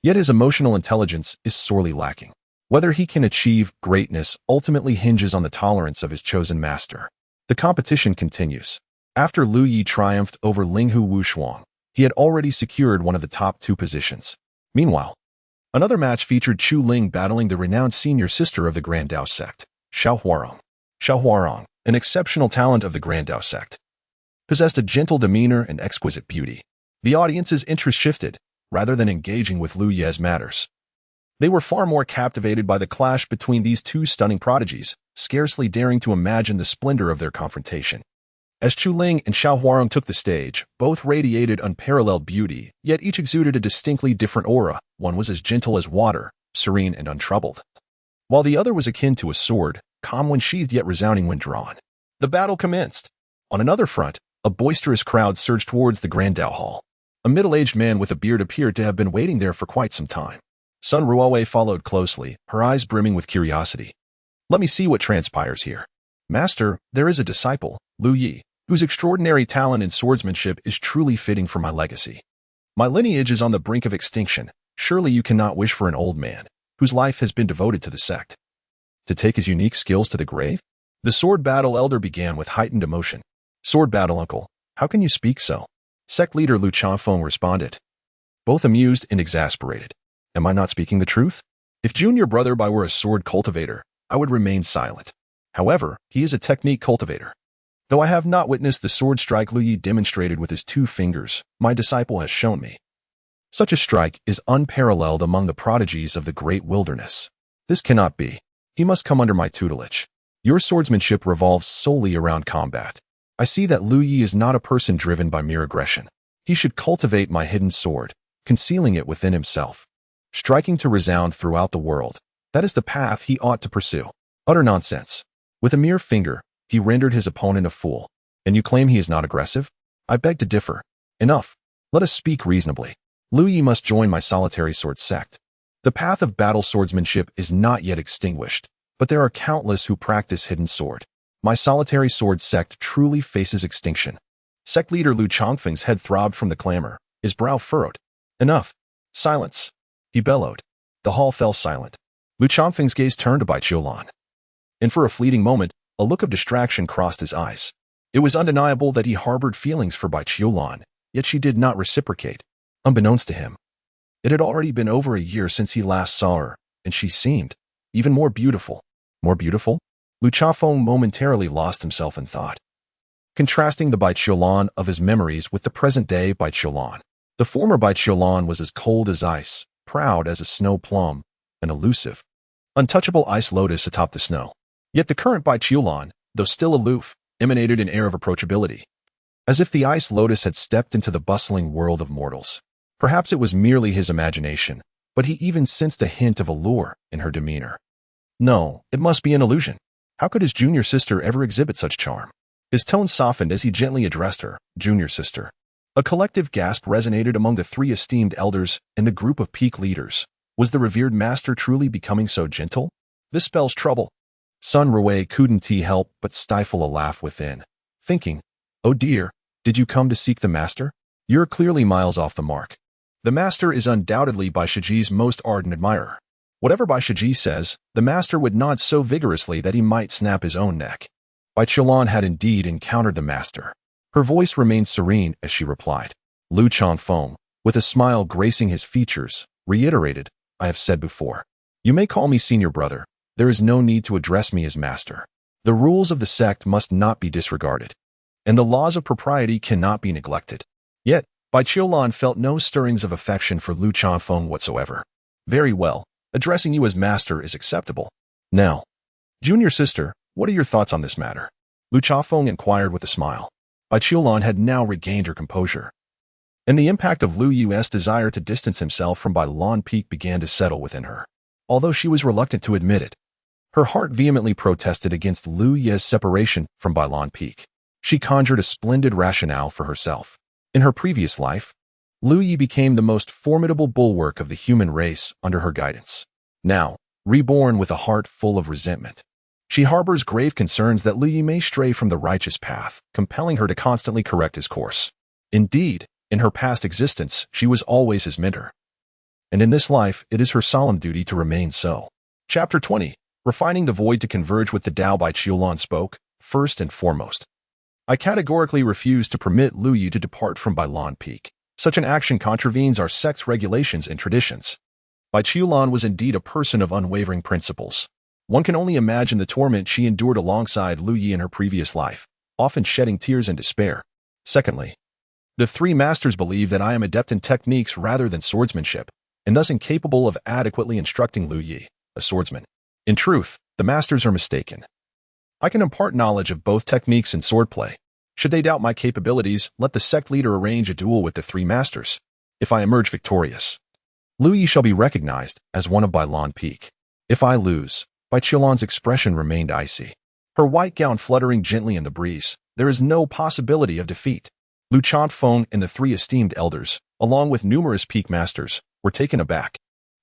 yet his emotional intelligence is sorely lacking. Whether he can achieve greatness ultimately hinges on the tolerance of his chosen master. The competition continues. After Lu Yi triumphed over Linghu Wushuang, he had already secured one of the top 2 positions. Meanwhile, another match featured Chu Ling battling the renowned senior sister of the Grand Dao sect, Xiao Huarong. Xiao Huarong, an exceptional talent of the Grand Dao sect, possessed a gentle demeanor and exquisite beauty. The audience's interest shifted, rather than engaging with Lu Ye's matters. They were far more captivated by the clash between these 2 stunning prodigies, scarcely daring to imagine the splendor of their confrontation. As Chu Ling and Xiao Huarong took the stage, both radiated unparalleled beauty, yet each exuded a distinctly different aura. One was as gentle as water, serene and untroubled, while the other was akin to a sword, calm when sheathed yet resounding when drawn. The battle commenced. On another front, a boisterous crowd surged towards the Grand Dao Hall. A middle-aged man with a beard appeared to have been waiting there for quite some time. Sun Ruowei followed closely, her eyes brimming with curiosity. Let me see what transpires here. Master, there is a disciple, Lu Yi, whose extraordinary talent in swordsmanship is truly fitting for my legacy. My lineage is on the brink of extinction. Surely you cannot wish for an old man, whose life has been devoted to the sect, to take his unique skills to the grave? The sword battle elder began with heightened emotion. Sword battle uncle, how can you speak so? Sect leader Lu Changfeng responded, both amused and exasperated. Am I not speaking the truth? If junior brother Bai were a sword cultivator, I would remain silent. However, he is a technique cultivator. Though I have not witnessed the sword strike Lu Yi demonstrated with his 2 fingers, my disciple has shown me. Such a strike is unparalleled among the prodigies of the great wilderness. This cannot be. He must come under my tutelage. Your swordsmanship revolves solely around combat. I see that Lu Yi is not a person driven by mere aggression. He should cultivate my hidden sword, concealing it within himself, striking to resound throughout the world. That is the path he ought to pursue. Utter nonsense. With a mere finger, he rendered his opponent a fool. And you claim he is not aggressive? I beg to differ. Enough. Let us speak reasonably. Lu Yi must join my solitary sword sect. The path of battle swordsmanship is not yet extinguished, but there are countless who practice hidden sword. My solitary sword sect truly faces extinction. Sect leader Lu Changfeng's head throbbed from the clamor, his brow furrowed. Enough. Silence. He bellowed. The hall fell silent. Lu Changfeng's gaze turned to Bai Qiulan, and for a fleeting moment, a look of distraction crossed his eyes. It was undeniable that he harbored feelings for Bai Qiulan, yet she did not reciprocate. Unbeknownst to him, it had already been over a year since he last saw her, and she seemed even more beautiful. More beautiful? Lu Changfeng momentarily lost himself in thought, contrasting the Bai Qiulan of his memories with the present-day Bai Qiulan. The former Bai Qiulan was as cold as ice, proud as a snow plum, and elusive, untouchable ice lotus atop the snow. Yet the current Bai Qiulan, though still aloof, emanated an air of approachability, as if the ice lotus had stepped into the bustling world of mortals. Perhaps it was merely his imagination, but he even sensed a hint of allure in her demeanor. No, it must be an illusion. How could his junior sister ever exhibit such charm? His tone softened as he gently addressed her, junior sister. A collective gasp resonated among the 3 esteemed elders and the group of peak leaders. Was the revered master truly becoming so gentle? This spells trouble. Sun Ruowei couldn't help but stifle a laugh within, thinking, oh dear, did you come to seek the master? You're clearly miles off the mark. The master is undoubtedly Bai Shiji's most ardent admirer. Whatever Bai Shiji says, the master would nod so vigorously that he might snap his own neck. Bai Qiulan had indeed encountered the master. Her voice remained serene as she replied. Lu Changfeng, with a smile gracing his features, reiterated, I have said before. You may call me senior brother. There is no need to address me as master. The rules of the sect must not be disregarded, and the laws of propriety cannot be neglected. Yet, Bai Qiulan felt no stirrings of affection for Lu Changfeng whatsoever. Very well, addressing you as master is acceptable. Now, junior sister, what are your thoughts on this matter? Lu Changfeng inquired with a smile. Bai Qiulan had now regained her composure, and the impact of Lu Yu's desire to distance himself from Bai Lan Peak began to settle within her. Although she was reluctant to admit it, her heart vehemently protested against Lu Yu's separation from Bai Lan Peak. She conjured a splendid rationale for herself. In her previous life, Lu Yu became the most formidable bulwark of the human race under her guidance. Now, reborn with a heart full of resentment, she harbors grave concerns that Lu Yu may stray from the righteous path, compelling her to constantly correct his course. Indeed, in her past existence, she was always his mentor. And in this life, it is her solemn duty to remain so. Chapter 20. Refining the void to converge with the Tao. Bai Qiulan spoke, first and foremost. I categorically refuse to permit Lu Yu to depart from Bai Lan Peak. Such an action contravenes our sect's regulations and traditions. Bai Qiulan was indeed a person of unwavering principles. One can only imagine the torment she endured alongside Lu Yu in her previous life, often shedding tears in despair. Secondly, the three masters believe that I am adept in techniques rather than swordsmanship, and thus incapable of adequately instructing Lu Yu, a swordsman. In truth, the masters are mistaken. I can impart knowledge of both techniques and swordplay. Should they doubt my capabilities, let the sect leader arrange a duel with the three masters. If I emerge victorious, Lu Yu shall be recognized as one of Bai Lan Peak. If I lose, Bai Qiulan's expression remained icy, her white gown fluttering gently in the breeze. There is no possibility of defeat. Lu Changfeng and the three esteemed elders, along with numerous peak masters, were taken aback.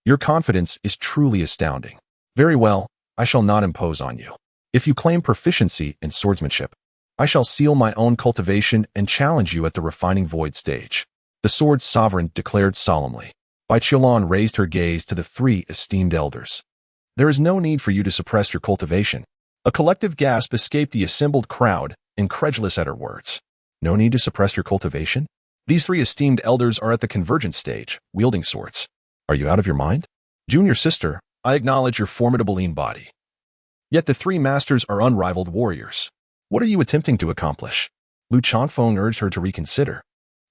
Your confidence is truly astounding. Very well, I shall not impose on you. If you claim proficiency in swordsmanship, I shall seal my own cultivation and challenge you at the refining void stage. The sword sovereign declared solemnly. Bai Qiulan raised her gaze to the three esteemed elders. There is no need for you to suppress your cultivation. A collective gasp escaped the assembled crowd, incredulous at her words. No need to suppress your cultivation? These three esteemed elders are at the convergence stage, wielding swords. Are you out of your mind? Junior sister, I acknowledge your formidable lean body. Yet the three masters are unrivaled warriors. What are you attempting to accomplish? Lu Changfeng urged her to reconsider.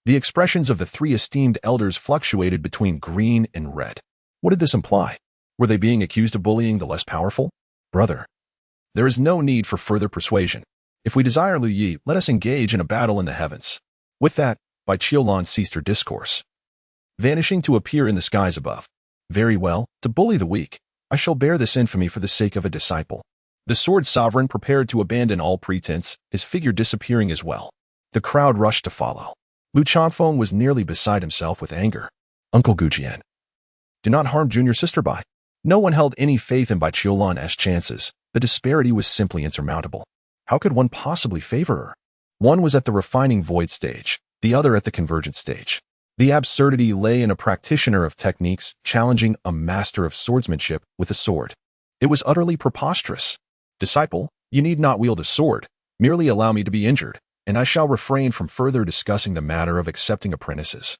The expressions of the three esteemed elders fluctuated between green and red. What did this imply? Were they being accused of bullying the less powerful? Brother, there is no need for further persuasion. If we desire Lu Yu, let us engage in a battle in the heavens. With that, Bai Qiulan ceased her discourse, vanishing to appear in the skies above. Very well, to bully the weak, I shall bear this infamy for the sake of a disciple. The sword sovereign prepared to abandon all pretense, his figure disappearing as well. The crowd rushed to follow. Lu Changfeng was nearly beside himself with anger. Uncle Gujian, do not harm junior sister Bai. No one held any faith in Bai Qiulan's chances. The disparity was simply insurmountable. How could one possibly favor her? One was at the refining void stage, the other at the convergent stage. The absurdity lay in a practitioner of techniques challenging a master of swordsmanship with a sword. It was utterly preposterous. Disciple, you need not wield a sword. Merely allow me to be injured, and I shall refrain from further discussing the matter of accepting apprentices,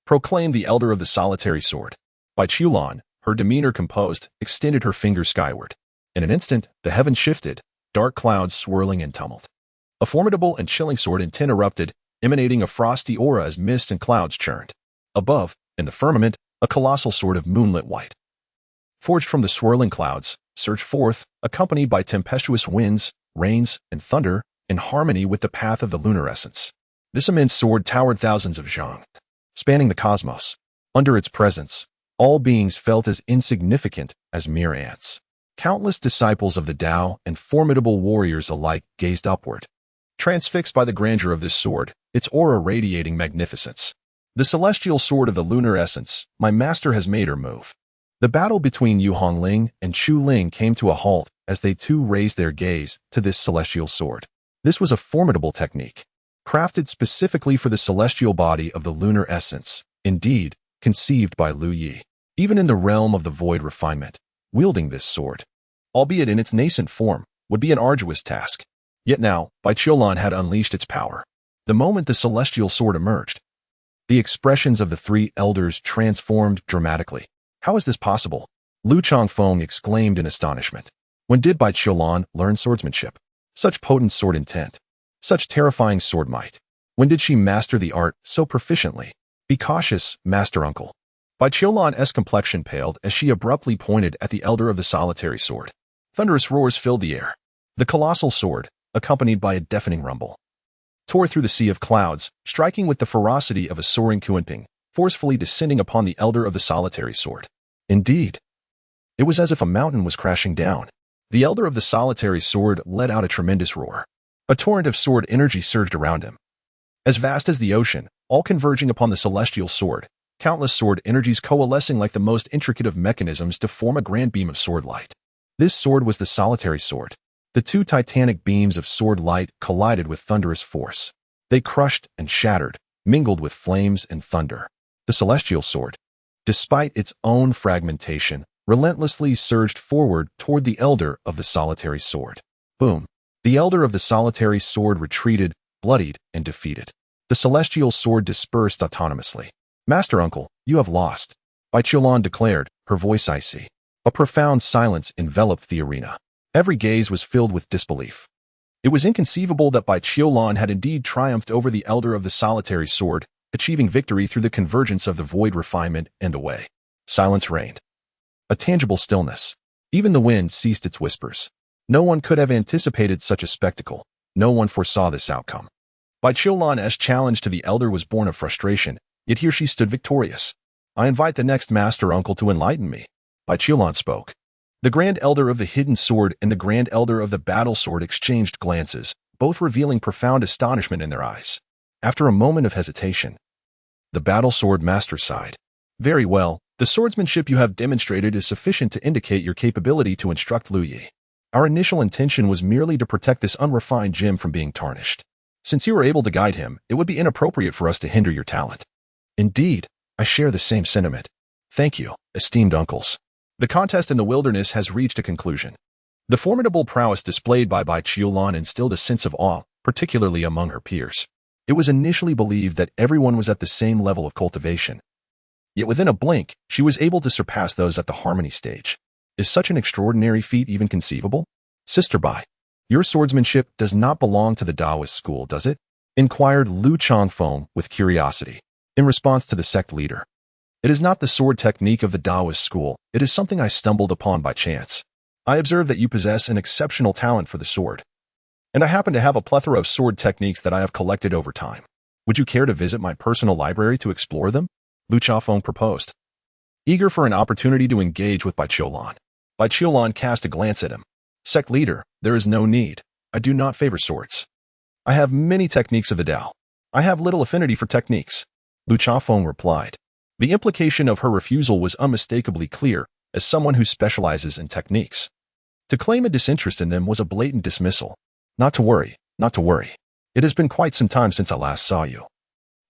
proclaimed the elder of the solitary sword. Bai Qiulan, her demeanor composed, extended her finger skyward. In an instant, the heavens shifted, dark clouds swirling in tumult. A formidable and chilling sword intent erupted, emanating a frosty aura as mist and clouds churned. Above, in the firmament, a colossal sword of moonlit white, forged from the swirling clouds, surged forth, accompanied by tempestuous winds, rains, and thunder, in harmony with the path of the lunar essence. This immense sword towered thousands of zhang, spanning the cosmos. Under its presence, all beings felt as insignificant as mere ants. Countless disciples of the Tao and formidable warriors alike gazed upward, transfixed by the grandeur of this sword, its aura radiating magnificence. The celestial sword of the lunar essence, my master has made her move. The battle between Yu Hongling and Chu Ling came to a halt as they too raised their gaze to this celestial sword. This was a formidable technique, crafted specifically for the celestial body of the lunar essence, indeed, conceived by Lu Yi. Even in the realm of the void refinement, wielding this sword, albeit in its nascent form, would be an arduous task. Yet now, Bai Qiulan had unleashed its power. The moment the celestial sword emerged, the expressions of the three elders transformed dramatically. How is this possible? Lu Changfeng exclaimed in astonishment. When did Bai Qiulan learn swordsmanship? Such potent sword intent. Such terrifying sword might. When did she master the art so proficiently? Be cautious, Master Uncle. Bai Qiulan's complexion paled as she abruptly pointed at the elder of the solitary sword. Thunderous roars filled the air. The colossal sword, accompanied by a deafening rumble, tore through the sea of clouds, striking with the ferocity of a soaring Kuanping, forcefully descending upon the elder of the solitary sword. Indeed, it was as if a mountain was crashing down. The elder of the solitary sword let out a tremendous roar. A torrent of sword energy surged around him. As vast as the ocean, all converging upon the celestial sword, countless sword energies coalescing like the most intricate of mechanisms to form a grand beam of sword light. This sword was the solitary sword. The two titanic beams of sword light collided with thunderous force. They crushed and shattered, mingled with flames and thunder. The celestial sword, despite its own fragmentation, relentlessly surged forward toward the elder of the solitary sword. Boom! The elder of the solitary sword retreated, bloodied, and defeated. The celestial sword dispersed autonomously. Master Uncle, you have lost, Bai Qiulan declared, her voice icy. A profound silence enveloped the arena. Every gaze was filled with disbelief. It was inconceivable that Bai Qiulan had indeed triumphed over the elder of the solitary sword, achieving victory through the convergence of the void refinement and the way. Silence reigned. A tangible stillness. Even the wind ceased its whispers. No one could have anticipated such a spectacle. No one foresaw this outcome. Bai Qiulan's challenge to the elder was born of frustration, yet here she stood victorious. I invite the next Master Uncle to enlighten me. Bai Qiulan spoke. The Grand Elder of the Hidden Sword and the Grand Elder of the Battle Sword exchanged glances, both revealing profound astonishment in their eyes. After a moment of hesitation, the Battle Sword Master sighed. Very well, the swordsmanship you have demonstrated is sufficient to indicate your capability to instruct Lu Yi. Our initial intention was merely to protect this unrefined gem from being tarnished. Since you were able to guide him, it would be inappropriate for us to hinder your talent. Indeed, I share the same sentiment. Thank you, esteemed uncles. The contest in the wilderness has reached a conclusion. The formidable prowess displayed by Bai Qiulan instilled a sense of awe, particularly among her peers. It was initially believed that everyone was at the same level of cultivation. Yet within a blink, she was able to surpass those at the harmony stage. Is such an extraordinary feat even conceivable? Sister Bai, your swordsmanship does not belong to the Taoist school, does it? Inquired Lu Changfeng with curiosity. In response to the sect leader. It is not the sword technique of the Taoist school. It is something I stumbled upon by chance. I observe that you possess an exceptional talent for the sword. And I happen to have a plethora of sword techniques that I have collected over time. Would you care to visit my personal library to explore them? Lu Changfeng proposed. Eager for an opportunity to engage with Bai Qiulan. Bai Qiulan cast a glance at him. Sect leader, there is no need. I do not favor swords. I have many techniques of the Tao. I have little affinity for techniques. Lu Changfeng replied. The implication of her refusal was unmistakably clear, as someone who specializes in techniques. To claim a disinterest in them was a blatant dismissal. Not to worry, not to worry. It has been quite some time since I last saw you.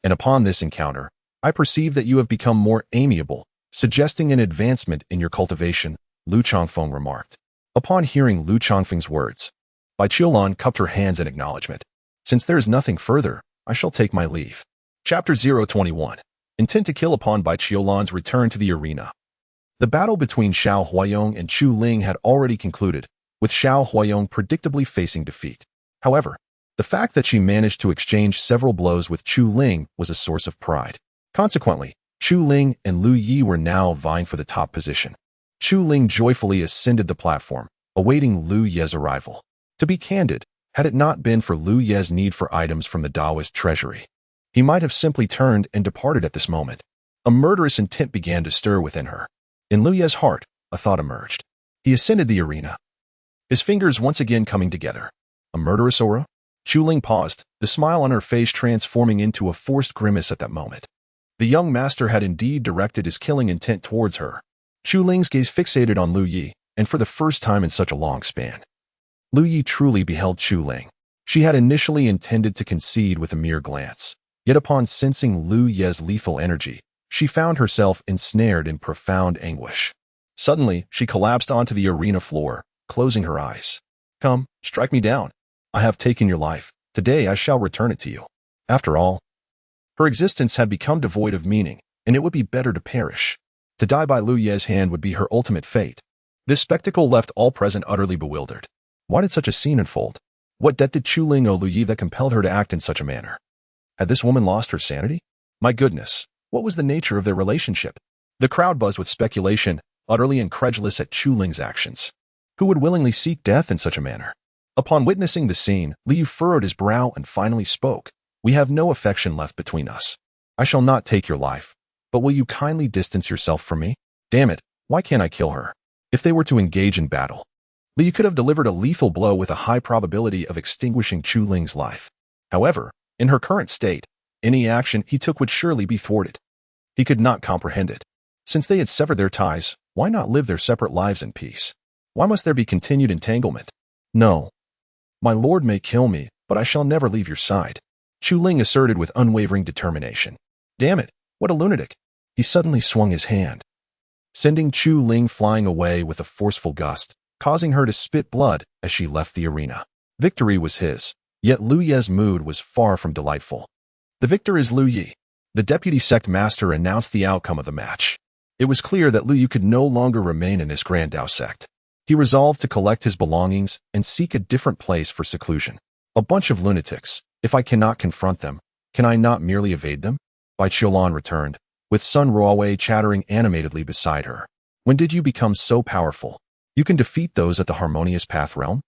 And upon this encounter, I perceive that you have become more amiable, suggesting an advancement in your cultivation, Lu Changfeng remarked. Upon hearing Lu Changfeng's words, Bai Qiulan cupped her hands in acknowledgement. Since there is nothing further, I shall take my leave. Chapter 021. Intent to kill upon Bai Qiulan's return to the arena. The battle between Xiao Huayong and Chu Ling had already concluded, with Xiao Huayong predictably facing defeat. However, the fact that she managed to exchange several blows with Chu Ling was a source of pride. Consequently, Chu Ling and Lu Yi were now vying for the top position. Chu Ling joyfully ascended the platform, awaiting Lu Ye's arrival. To be candid, had it not been for Lu Ye's need for items from the Taoist treasury, he might have simply turned and departed at this moment. A murderous intent began to stir within her. In Lu Ye's heart, a thought emerged. He ascended the arena, his fingers once again coming together. A murderous aura? Chu Ling paused, the smile on her face transforming into a forced grimace at that moment. The young master had indeed directed his killing intent towards her. Chu Ling's gaze fixated on Lu Yi, and for the first time in such a long span, Lu Yi truly beheld Chu Ling. She had initially intended to concede with a mere glance. Yet upon sensing Lu Ye's lethal energy, she found herself ensnared in profound anguish. Suddenly, she collapsed onto the arena floor, closing her eyes. Come, strike me down. I have taken your life. Today I shall return it to you. After all, her existence had become devoid of meaning, and it would be better to perish. To die by Lu Ye's hand would be her ultimate fate. This spectacle left all present utterly bewildered. Why did such a scene unfold? What debt did Chu Ling owe Lu Yi that compelled her to act in such a manner? Had this woman lost her sanity? My goodness, what was the nature of their relationship? The crowd buzzed with speculation, utterly incredulous at Chu Ling's actions. Who would willingly seek death in such a manner? Upon witnessing the scene, Liu furrowed his brow and finally spoke. We have no affection left between us. I shall not take your life, but will you kindly distance yourself from me? Damn it, why can't I kill her? If they were to engage in battle, Liu could have delivered a lethal blow with a high probability of extinguishing Chu Ling's life. However, in her current state, any action he took would surely be thwarted. He could not comprehend it. Since they had severed their ties, why not live their separate lives in peace? Why must there be continued entanglement? No. My lord may kill me, but I shall never leave your side, Chu Ling asserted with unwavering determination. Damn it, what a lunatic. He suddenly swung his hand, sending Chu Ling flying away with a forceful gust, causing her to spit blood as she left the arena. Victory was his, yet Lu Ye's mood was far from delightful. The victor is Lu Yi. The deputy sect master announced the outcome of the match. It was clear that Lu Yi could no longer remain in this Grand Dao sect. He resolved to collect his belongings and seek a different place for seclusion. A bunch of lunatics. If I cannot confront them, can I not merely evade them? Bai Qiulan returned, with Sun Ruowei chattering animatedly beside her. When did you become so powerful? You can defeat those at the Harmonious Path realm?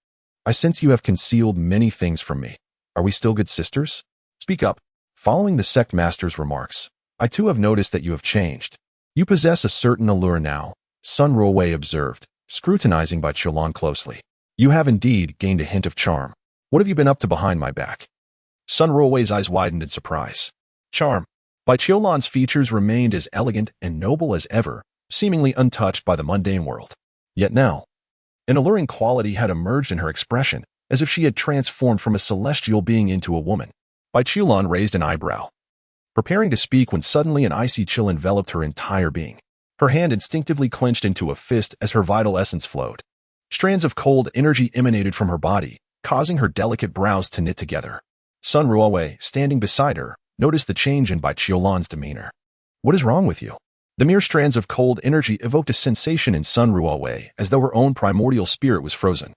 I sense you have concealed many things from me. Are we still good sisters? Speak up. Following the sect master's remarks, I too have noticed that you have changed. You possess a certain allure now, Sun Ruowei observed, scrutinizing Bai Qiulan closely. You have indeed gained a hint of charm. What have you been up to behind my back? Sun Ruowei's eyes widened in surprise. Charm. Bai Qiulan's features remained as elegant and noble as ever, seemingly untouched by the mundane world. Yet now, an alluring quality had emerged in her expression, as if she had transformed from a celestial being into a woman. Bai Qiulan raised an eyebrow, preparing to speak when suddenly an icy chill enveloped her entire being. Her hand instinctively clenched into a fist as her vital essence flowed. Strands of cold energy emanated from her body, causing her delicate brows to knit together. Sun Ruowei, standing beside her, noticed the change in Bai Qiulan's demeanor. What is wrong with you? The mere strands of cold energy evoked a sensation in Sun Ruowei, as though her own primordial spirit was frozen.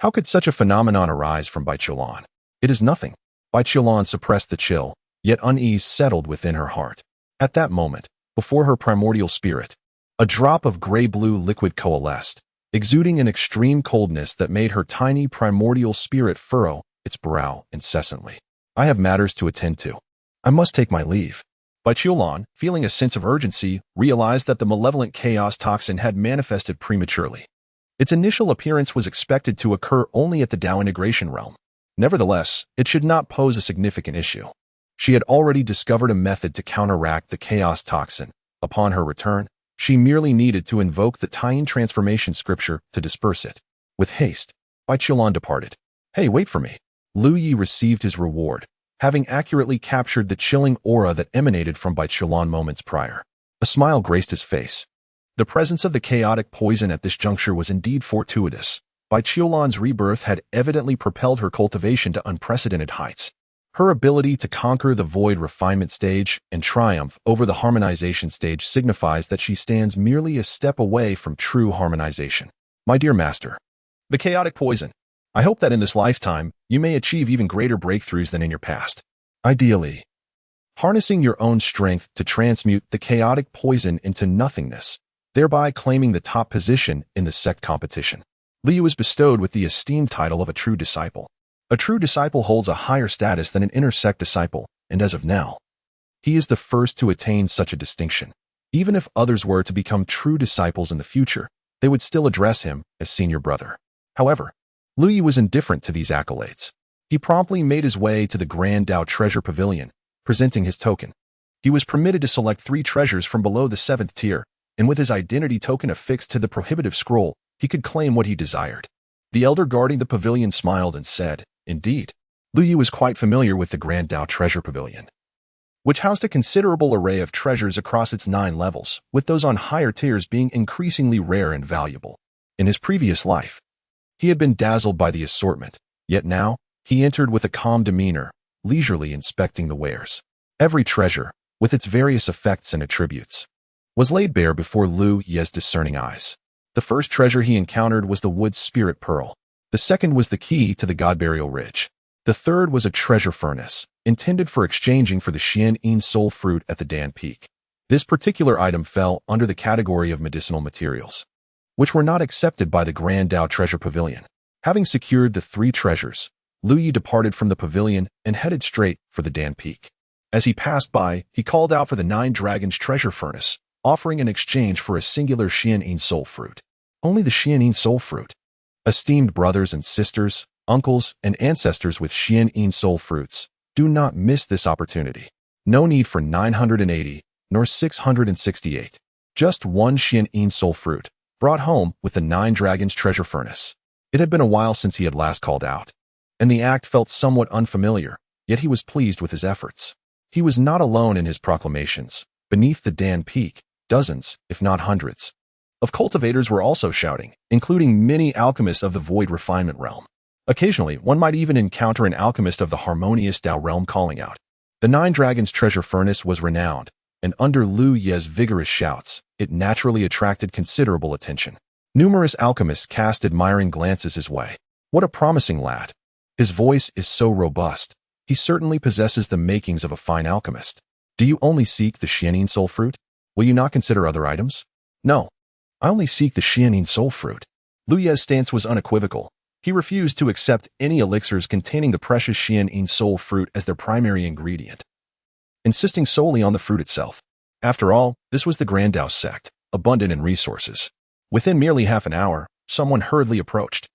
How could such a phenomenon arise from Bai Qiulan? It is nothing. Bai Qiulan suppressed the chill, yet unease settled within her heart. At that moment, before her primordial spirit, a drop of gray-blue liquid coalesced, exuding an extreme coldness that made her tiny primordial spirit furrow its brow incessantly. I have matters to attend to. I must take my leave. Bai Qiulan, feeling a sense of urgency, realized that the malevolent chaos toxin had manifested prematurely. Its initial appearance was expected to occur only at the Dao integration realm. Nevertheless, it should not pose a significant issue. She had already discovered a method to counteract the chaos toxin. Upon her return, she merely needed to invoke the Tying transformation scripture to disperse it. With haste, Bai Qiulan departed. Hey, wait for me. Lu Yi received his reward, having accurately captured the chilling aura that emanated from Bai Qiulan moments prior. A smile graced his face. The presence of the chaotic poison at this juncture was indeed fortuitous. Bai Qiulan's rebirth had evidently propelled her cultivation to unprecedented heights. Her ability to conquer the void refinement stage and triumph over the harmonization stage signifies that she stands merely a step away from true harmonization. My dear master, the chaotic poison. I hope that in this lifetime, you may achieve even greater breakthroughs than in your past. Ideally, harnessing your own strength to transmute the chaotic poison into nothingness, thereby claiming the top position in the sect competition. Liu was bestowed with the esteemed title of a true disciple. A true disciple holds a higher status than an intersect disciple, and as of now, he is the first to attain such a distinction. Even if others were to become true disciples in the future, they would still address him as senior brother. However, Lu Yi was indifferent to these accolades. He promptly made his way to the Grand Dao Treasure Pavilion, presenting his token. He was permitted to select 3 treasures from below the 7th tier, and with his identity token affixed to the prohibitive scroll, he could claim what he desired. The elder guarding the pavilion smiled and said, Indeed, Lu Yi was quite familiar with the Grand Dao Treasure Pavilion. which housed a considerable array of treasures across its 9 levels, with those on higher tiers being increasingly rare and valuable. In his previous life, he had been dazzled by the assortment, yet now, he entered with a calm demeanor, leisurely inspecting the wares. Every treasure, with its various effects and attributes, was laid bare before Lu Ye's discerning eyes. The first treasure he encountered was the wood spirit pearl. The second was the key to the god burial ridge. The third was a treasure furnace, intended for exchanging for the Xian soul fruit at the Dan Peak. This particular item fell under the category of medicinal materials, which were not accepted by the Grand Dao Treasure Pavilion. Having secured the 3 treasures, Lu Yi departed from the pavilion and headed straight for the Dan Peak. As he passed by, he called out for the 9 Dragons treasure furnace, offering in exchange for a singular Xian soul fruit. Only the Xian soul fruit. Esteemed brothers and sisters, uncles, and ancestors with Xian soul fruits, do not miss this opportunity. No need for 980, nor 668. Just 1 Xian soul fruit, brought home with the 9 Dragons treasure furnace. It had been a while since he had last called out, and the act felt somewhat unfamiliar, yet he was pleased with his efforts. He was not alone in his proclamations. Beneath the Dan Peak, dozens, if not hundreds, of cultivators were also shouting, including many alchemists of the Void Refinement realm. Occasionally, one might even encounter an alchemist of the Harmonious Dao realm calling out. The 9 Dragons treasure furnace was renowned, and under Lu Ye's vigorous shouts, it naturally attracted considerable attention. Numerous alchemists cast admiring glances his way. What a promising lad. His voice is so robust. He certainly possesses the makings of a fine alchemist. Do you only seek the Xian soul fruit? Will you not consider other items? No. I only seek the Xian soul fruit. Lu Ye's stance was unequivocal. He refused to accept any elixirs containing the precious Xian soul fruit as their primary ingredient, insisting solely on the fruit itself. After all, this was the Grand Dao sect, abundant in resources. Within merely half an hour, someone hurriedly approached,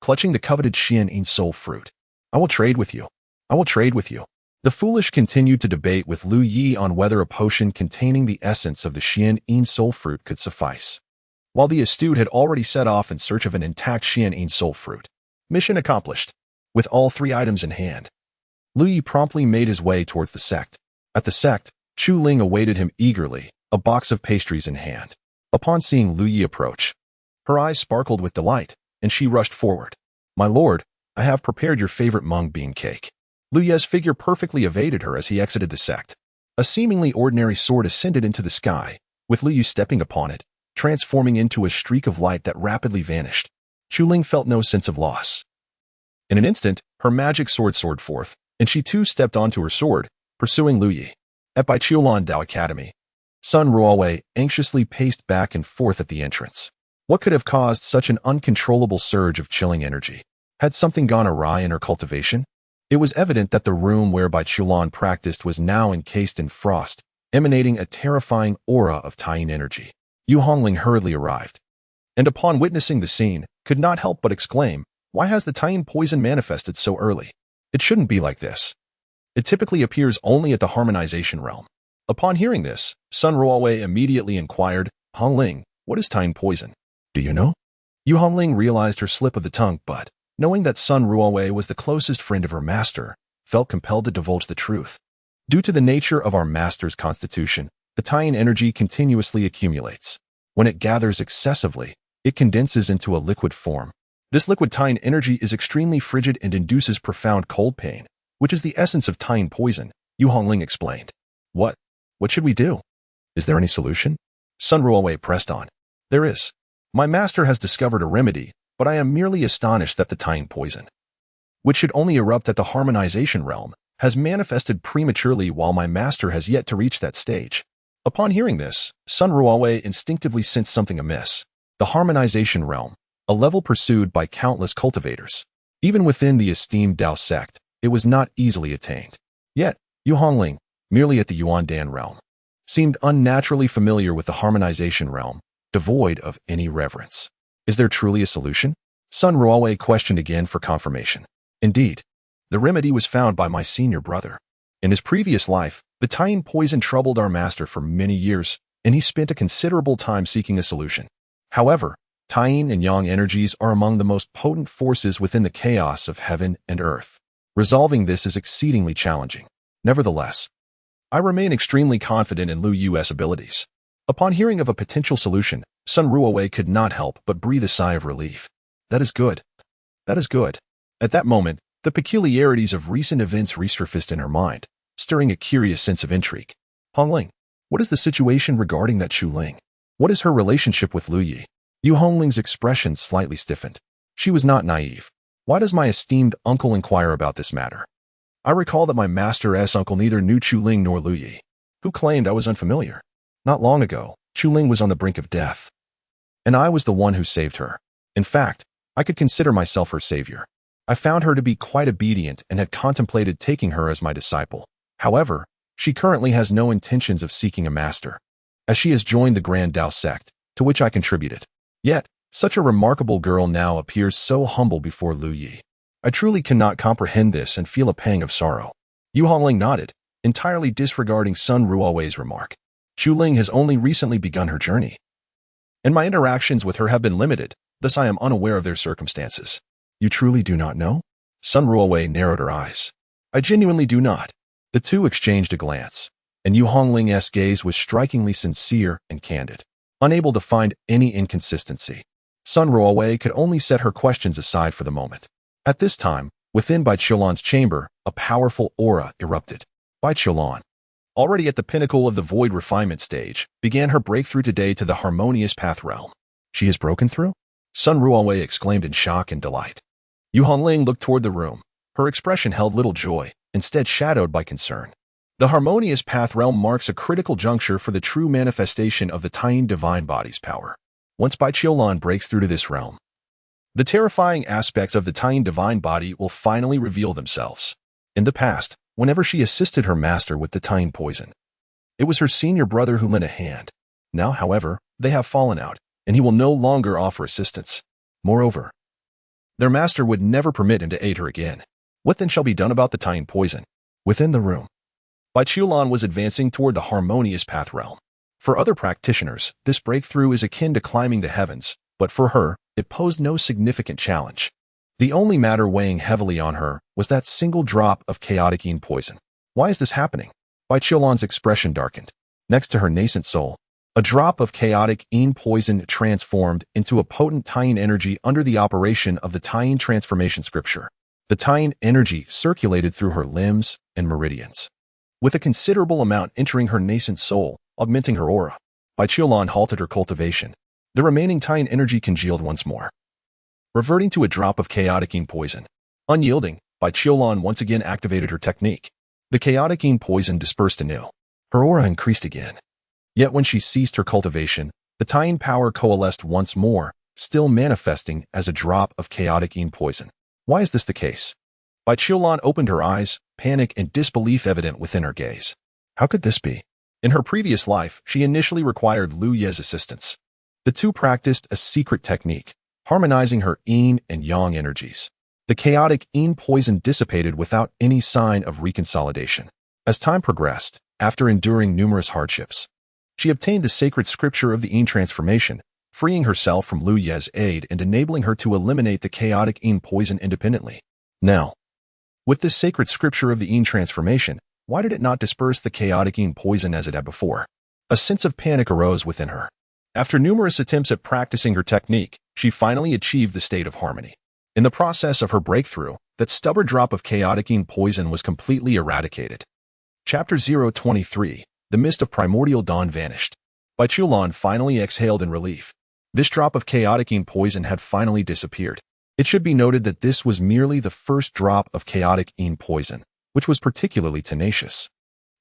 clutching the coveted Xian soul fruit. I will trade with you. I will trade with you. The foolish continued to debate with Lu Yi on whether a potion containing the essence of the Xian soul fruit could suffice, while the astute had already set off in search of an intact Xian soul fruit. Mission accomplished. With all 3 items in hand, Lu Yi promptly made his way towards the sect. At the sect, Chu Ling awaited him eagerly, a box of pastries in hand. Upon seeing Lu Yi approach, her eyes sparkled with delight, and she rushed forward. My lord, I have prepared your favorite mung bean cake. Lu Ye's figure perfectly evaded her as he exited the sect. A seemingly ordinary sword ascended into the sky, with Lu Yi stepping upon it, transforming into a streak of light that rapidly vanished. Chu Ling felt no sense of loss. In an instant, her magic sword soared forth, and she too stepped onto her sword, pursuing Lu Yi. At Baichulan Dao Academy, Sun Ruowei anxiously paced back and forth at the entrance. What could have caused such an uncontrollable surge of chilling energy? Had something gone awry in her cultivation? It was evident that the room where Baichulan practiced was now encased in frost, emanating a terrifying aura of Taiyin energy. Yu Hongling hurriedly arrived, and upon witnessing the scene, could not help but exclaim, why has the Taiyin poison manifested so early? It shouldn't be like this. It typically appears only at the harmonization realm. Upon hearing this, Sun Ruowei immediately inquired, Hongling, what is Taiyin poison? Do you know? Yu Hongling realized her slip of the tongue, but, knowing that Sun Ruowei was the closest friend of her master, felt compelled to divulge the truth. Due to the nature of our master's constitution, the Taiyin energy continuously accumulates. When it gathers excessively, it condenses into a liquid form. This liquid Taiyin energy is extremely frigid and induces profound cold pain, which is the essence of Taiyin poison, Yu Hongling explained. What should we do? Is there any solution? Sun Ruowei pressed on. There is. My master has discovered a remedy, but I am merely astonished that the Taiyin poison, which should only erupt at the harmonization realm, has manifested prematurely while my master has yet to reach that stage. Upon hearing this, Sun Ruowei instinctively sensed something amiss. The harmonization realm, a level pursued by countless cultivators. Even within the esteemed Dao sect, it was not easily attained. Yet, Yu Hongling, merely at the Yuandan realm, seemed unnaturally familiar with the harmonization realm, devoid of any reverence. Is there truly a solution? Sun Ruowei questioned again for confirmation. Indeed, the remedy was found by my senior brother. In his previous life, the Taiyin poison troubled our master for many years, and he spent a considerable time seeking a solution. However, Taiyin and Yang energies are among the most potent forces within the chaos of heaven and earth. Resolving this is exceedingly challenging. Nevertheless, I remain extremely confident in Lu Yu's abilities. Upon hearing of a potential solution, Sun Ruowei could not help but breathe a sigh of relief. That is good. That is good. At that moment, the peculiarities of recent events resurfaced in her mind, stirring a curious sense of intrigue. Hongling, what is the situation regarding that Chu Ling? What is her relationship with Lu Yi? Yu Hongling's expression slightly stiffened. She was not naive. Why does my esteemed uncle inquire about this matter? I recall that my master's uncle neither knew Chu Ling nor Lu Yi, who claimed I was unfamiliar. Not long ago, Chu Ling was on the brink of death, and I was the one who saved her. In fact, I could consider myself her savior. I found her to be quite obedient and had contemplated taking her as my disciple. However, she currently has no intentions of seeking a master, as she has joined the Grand Dao sect, to which I contributed. Yet, such a remarkable girl now appears so humble before Lu Yi. I truly cannot comprehend this and feel a pang of sorrow. Yu Hongling nodded, entirely disregarding Sun Ruowei's remark. Chu Ling has only recently begun her journey, and my interactions with her have been limited, thus I am unaware of their circumstances. You truly do not know? Sun Ruowei narrowed her eyes. I genuinely do not. The two exchanged a glance, and Yu Hongling's gaze was strikingly sincere and candid. Unable to find any inconsistency, Sun Ruowei could only set her questions aside for the moment. At this time, within Bai Qiulan's chamber, a powerful aura erupted. Bai Qiulan, already at the pinnacle of the void refinement stage, began her breakthrough today to the harmonious path realm. She has broken through? Sun Ruowei exclaimed in shock and delight. Yu Hongling looked toward the room. Her expression held little joy, instead shadowed by concern. The harmonious path realm marks a critical juncture for the true manifestation of the Tine divine body's power. Once Bai Qiulan breaks through to this realm, the terrifying aspects of the Tine divine body will finally reveal themselves. In the past, whenever she assisted her master with the Tine poison, it was her senior brother who lent a hand. Now, however, they have fallen out, and he will no longer offer assistance. Moreover, their master would never permit him to aid her again. What then shall be done about the Tine poison? Within the room, Bai Qiulan was advancing toward the harmonious path realm. For other practitioners, this breakthrough is akin to climbing the heavens, but for her, it posed no significant challenge. The only matter weighing heavily on her was that single drop of chaotic Yin poison. Why is this happening? Bai Qiulan's expression darkened. Next to her nascent soul, a drop of chaotic Yin poison transformed into a potent Tine energy under the operation of the Tine transformation scripture. The Tine energy circulated through her limbs and meridians, with a considerable amount entering her nascent soul, augmenting her aura. Bai Qiulan halted her cultivation. The remaining Tine energy congealed once more, reverting to a drop of chaotic Yin poison. Unyielding, Bai Qiulan once again activated her technique. The chaotic Yin poison dispersed anew. Her aura increased again. Yet when she ceased her cultivation, the Tine power coalesced once more, still manifesting as a drop of chaotic Yin poison. Why is this the case? Bai Qiulan opened her eyes, panic and disbelief evident within her gaze. How could this be? In her previous life, she initially required Lu Ye's assistance. The two practiced a secret technique, harmonizing her yin and yang energies. The chaotic yin poison dissipated without any sign of reconsolidation. As time progressed, after enduring numerous hardships, she obtained the sacred scripture of the yin transformation, freeing herself from Lu Ye's aid and enabling her to eliminate the chaotic yin poison independently. Now, with this sacred scripture of the yin transformation, why did it not disperse the chaotic yin poison as it had before? A sense of panic arose within her. After numerous attempts at practicing her technique, she finally achieved the state of harmony. In the process of her breakthrough, that stubborn drop of chaotic yin poison was completely eradicated. Chapter 023, The mist of primordial dawn vanished. Bai Qiulan finally exhaled in relief. This drop of chaotic yin poison had finally disappeared. It should be noted that this was merely the first drop of chaotic yin poison, which was particularly tenacious.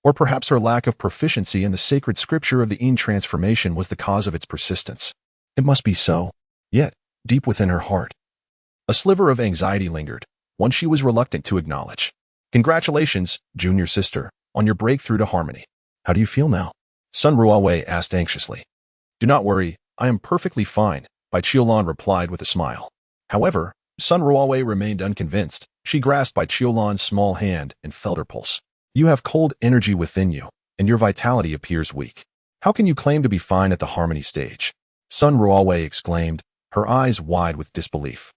Or perhaps her lack of proficiency in the sacred scripture of the yin transformation was the cause of its persistence. It must be so. Yet, deep within her heart, a sliver of anxiety lingered, one she was reluctant to acknowledge. Congratulations, junior sister, on your breakthrough to harmony. How do you feel now? Sun Ruowei asked anxiously. Do not worry, I am perfectly fine, Bai Qiulan replied with a smile. However, Sun Ruowei remained unconvinced. She grasped Bai Qiulan's small hand and felt her pulse. You have cold energy within you, and your vitality appears weak. How can you claim to be fine at the harmony stage? Sun Ruowei exclaimed, her eyes wide with disbelief.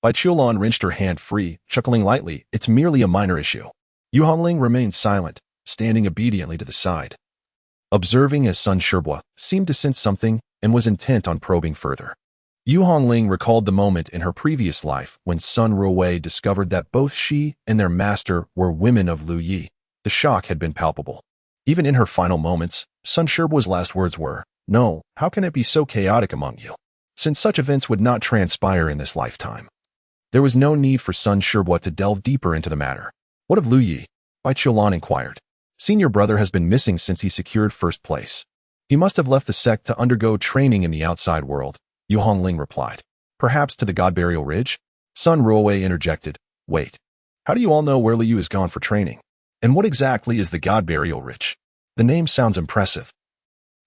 Bai Qiulan wrenched her hand free, chuckling lightly, it's merely a minor issue. Yu Hongling remained silent, standing obediently to the side, observing as Sun Shibua seemed to sense something and was intent on probing further. Yu Hongling recalled the moment in her previous life when Sun Ruowei discovered that both she and their master were women of Lu Yi. The shock had been palpable. Even in her final moments, Sun Shibua's last words were, "No, how can it be so chaotic among you?" Since such events would not transpire in this lifetime. There was no need for Sun Shibua to delve deeper into the matter. "What of Lu Yi?" Bai Qiulan inquired. "Senior brother has been missing since he secured first place. He must have left the sect to undergo training in the outside world," Yu Hongling replied. "Perhaps to the God Burial Ridge?" Sun Ruowei interjected. "Wait. How do you all know where Lu Yu has gone for training? And what exactly is the God Burial Ridge? The name sounds impressive.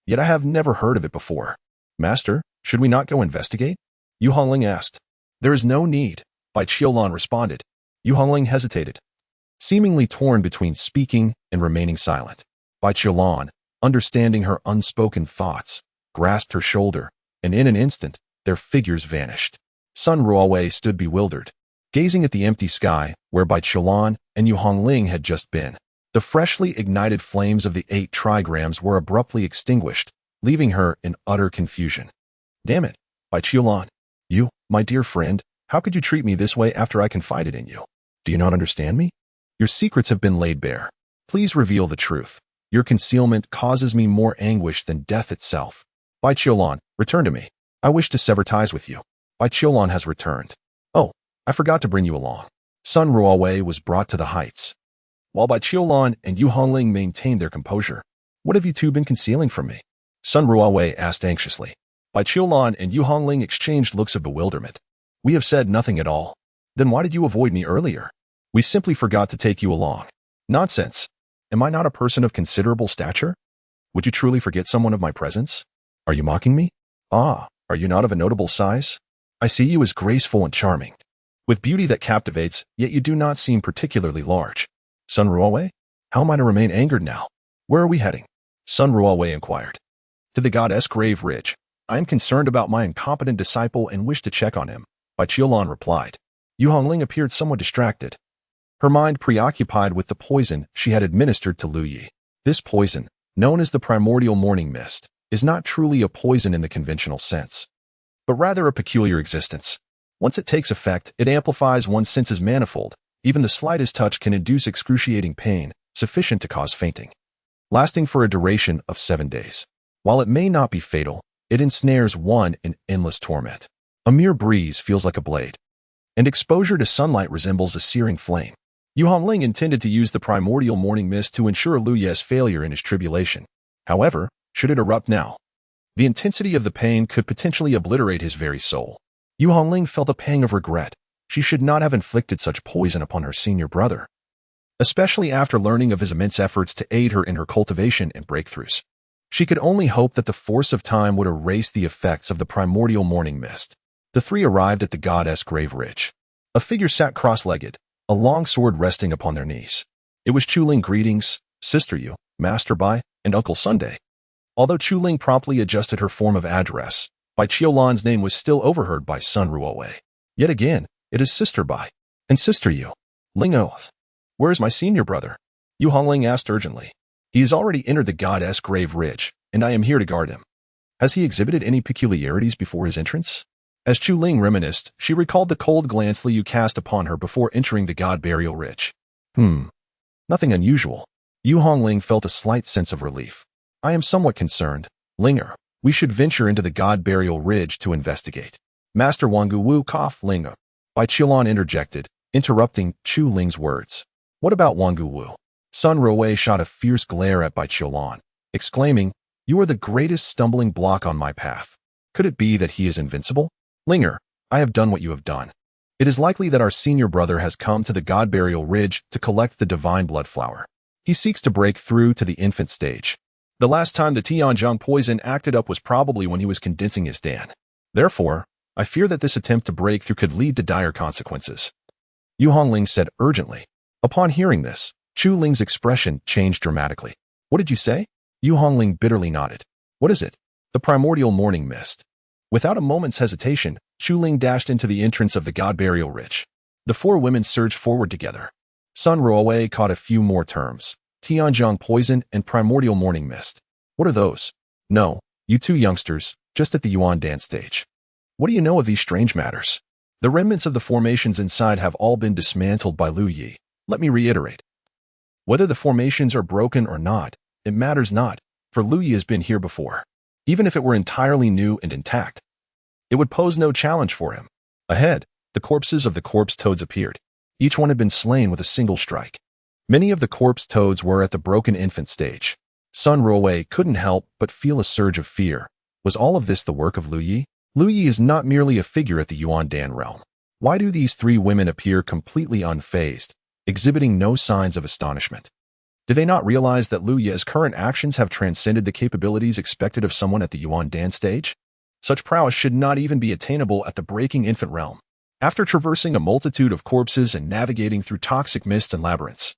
Yet I have never heard of it before. Master, should we not go investigate?" Yu Hongling asked. "There is no need," Bai Qiulan responded. Yu Hongling hesitated, seemingly torn between speaking and remaining silent. Bai Qiulan, understanding her unspoken thoughts, grasped her shoulder, and in an instant, their figures vanished. Sun Ruowei stood bewildered, gazing at the empty sky where Bai Qiulan and Yu Hongling had just been. The freshly ignited flames of the 8 trigrams were abruptly extinguished, leaving her in utter confusion. "Damn it, Bai Qiulan. You, my dear friend, how could you treat me this way after I confided in you? Do you not understand me? Your secrets have been laid bare. Please reveal the truth. Your concealment causes me more anguish than death itself. Bai Qiulan, return to me. I wish to sever ties with you." Bai Qiulan has returned. "Oh, I forgot to bring you along." Sun Ruowei was brought to the heights, while Bai Qiulan and Yu Hongling maintained their composure. "What have you two been concealing from me?" Sun Ruowei asked anxiously. Bai Qiulan and Yu Hongling exchanged looks of bewilderment. "We have said nothing at all. Then why did you avoid me earlier?" "We simply forgot to take you along." "Nonsense. Am I not a person of considerable stature? Would you truly forget someone of my presence? Are you mocking me? Ah, are you not of a notable size? I see you as graceful and charming, with beauty that captivates, yet you do not seem particularly large." "Sun Ruowei? How am I to remain angered now? Where are we heading?" Sun Ruowei inquired. "To the goddess Grave Ridge. I am concerned about my incompetent disciple and wish to check on him," Bai Qiulan replied. Yu Hongling appeared somewhat distracted, her mind preoccupied with the poison she had administered to Lu Yi. This poison, known as the primordial morning mist, is not truly a poison in the conventional sense, but rather a peculiar existence. Once it takes effect, it amplifies one's senses manifold. Even the slightest touch can induce excruciating pain, sufficient to cause fainting, lasting for a duration of 7 days. While it may not be fatal, it ensnares one in endless torment. A mere breeze feels like a blade, and exposure to sunlight resembles a searing flame. Yu Hongling intended to use the primordial morning mist to ensure Lu Ye's failure in his tribulation. However, should it erupt now, the intensity of the pain could potentially obliterate his very soul. Yu Hongling felt a pang of regret. She should not have inflicted such poison upon her senior brother, especially after learning of his immense efforts to aid her in her cultivation and breakthroughs. She could only hope that the force of time would erase the effects of the primordial morning mist. The three arrived at the goddess Grave Ridge. A figure sat cross-legged, a long sword resting upon their knees. It was Chuling. "Greetings, Sister Yu, Master Bai, and Uncle Sunday." Although Chuling promptly adjusted her form of address, Bai Qiulan's name was still overheard by Sun Ruowei. "Yet again, it is Sister Bai and Sister Yu. Lingo, where is my senior brother?" Yu Hongling asked urgently. "He has already entered the goddess Grave Ridge, and I am here to guard him." "Has he exhibited any peculiarities before his entrance?" As Chuling reminisced, she recalled the cold glance Liu cast upon her before entering the God Burial Ridge. Nothing unusual. Yu Hongling felt a slight sense of relief. "I am somewhat concerned, Linger. We should venture into the God Burial Ridge to investigate." Master Wangu Wu coughed. "Linger," Bai Qiulan interjected, interrupting Chu Ling's words. "What about Wangu Wu?" Sun Ruowei shot a fierce glare at Bai Qiulan, exclaiming, "You are the greatest stumbling block on my path. Could it be that he is invincible?" "Linger, I have done what you have done. It is likely that our senior brother has come to the God Burial Ridge to collect the divine blood flower. He seeks to break through to the infant stage. The last time the Tianzhong poison acted up was probably when he was condensing his Dan. Therefore, I fear that this attempt to break through could lead to dire consequences," Yu Hongling said urgently. Upon hearing this, Chu Ling's expression changed dramatically. "What did you say?" Yu Hongling bitterly nodded. "What is it?" "The primordial morning mist." Without a moment's hesitation, Chu Ling dashed into the entrance of the God Burial Ridge. The four women surged forward together. Sun Ruowei caught a few more terms. Tianjiang poison and primordial morning mist. What are those? No, you two youngsters, just at the Yuan dance stage. What do you know of these strange matters? The remnants of the formations inside have all been dismantled by Lu Yi. Let me reiterate. Whether the formations are broken or not, it matters not, for Lu Yi has been here before. Even if it were entirely new and intact, it would pose no challenge for him. Ahead, the corpses of the corpse toads appeared. Each one had been slain with a single strike. Many of the corpse toads were at the broken infant stage. Sun Ruowei couldn't help but feel a surge of fear. Was all of this the work of Lu Yi? Lu Yi is not merely a figure at the Yuan Dan realm. Why do these three women appear completely unfazed, exhibiting no signs of astonishment? Do they not realize that Lu Yi's current actions have transcended the capabilities expected of someone at the Yuan Dan stage? Such prowess should not even be attainable at the breaking infant realm. After traversing a multitude of corpses and navigating through toxic mist and labyrinths,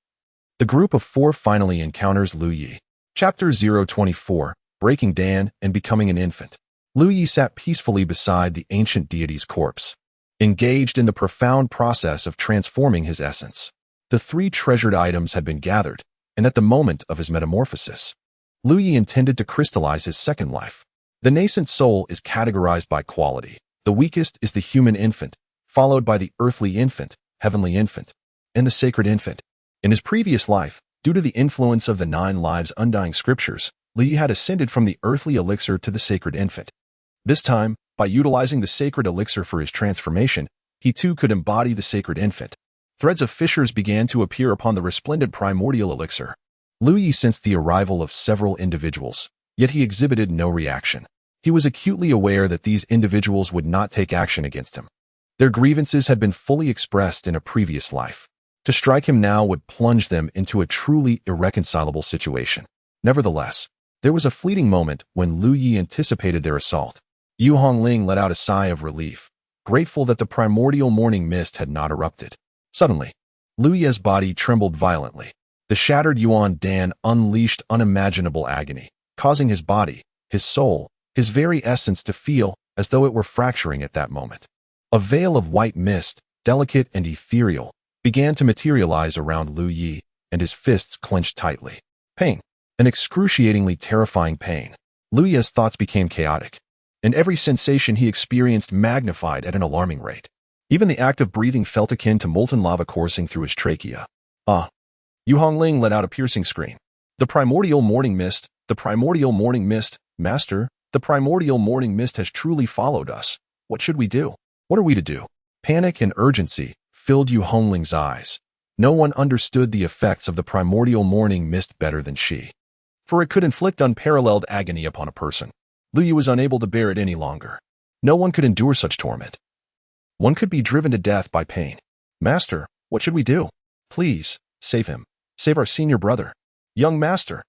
the group of four finally encounters Lu Yi. Chapter 024, Breaking Dan and Becoming an Infant. Lu Yi sat peacefully beside the ancient deity's corpse, engaged in the profound process of transforming his essence. The three treasured items had been gathered, and at the moment of his metamorphosis, Lu Yi intended to crystallize his second life. The nascent soul is categorized by quality. The weakest is the human infant, followed by the earthly infant, heavenly infant, and the sacred infant. In his previous life, due to the influence of the 9 lives undying scriptures, Lu Yi had ascended from the earthly elixir to the sacred infant. This time, by utilizing the sacred elixir for his transformation, he too could embody the sacred infant. Threads of fissures began to appear upon the resplendent primordial elixir. Lu Yi sensed the arrival of several individuals, yet he exhibited no reaction. He was acutely aware that these individuals would not take action against him. Their grievances had been fully expressed in a previous life. To strike him now would plunge them into a truly irreconcilable situation. Nevertheless, there was a fleeting moment when Lu Yi anticipated their assault. Yu Hongling let out a sigh of relief, grateful that the primordial morning mist had not erupted. Suddenly, Lu Yi's body trembled violently. The shattered Yuan Dan unleashed unimaginable agony, causing his body, his soul, his very essence to feel as though it were fracturing at that moment. A veil of white mist, delicate and ethereal, began to materialize around Lu Yi, and his fists clenched tightly. Pain. An excruciatingly terrifying pain. Lu Yi's thoughts became chaotic, and every sensation he experienced magnified at an alarming rate. Even the act of breathing felt akin to molten lava coursing through his trachea. Ah! Yu Hongling let out a piercing scream. The primordial morning mist, Master, the primordial morning mist has truly followed us. What should we do? What are we to do? Panic and urgency filled Yu Hongling's eyes. No one understood the effects of the primordial morning mist better than she, for it could inflict unparalleled agony upon a person. Lu Yi was unable to bear it any longer. No one could endure such torment. One could be driven to death by pain. Master, what should we do? Please, save him. Save our senior brother. Young master.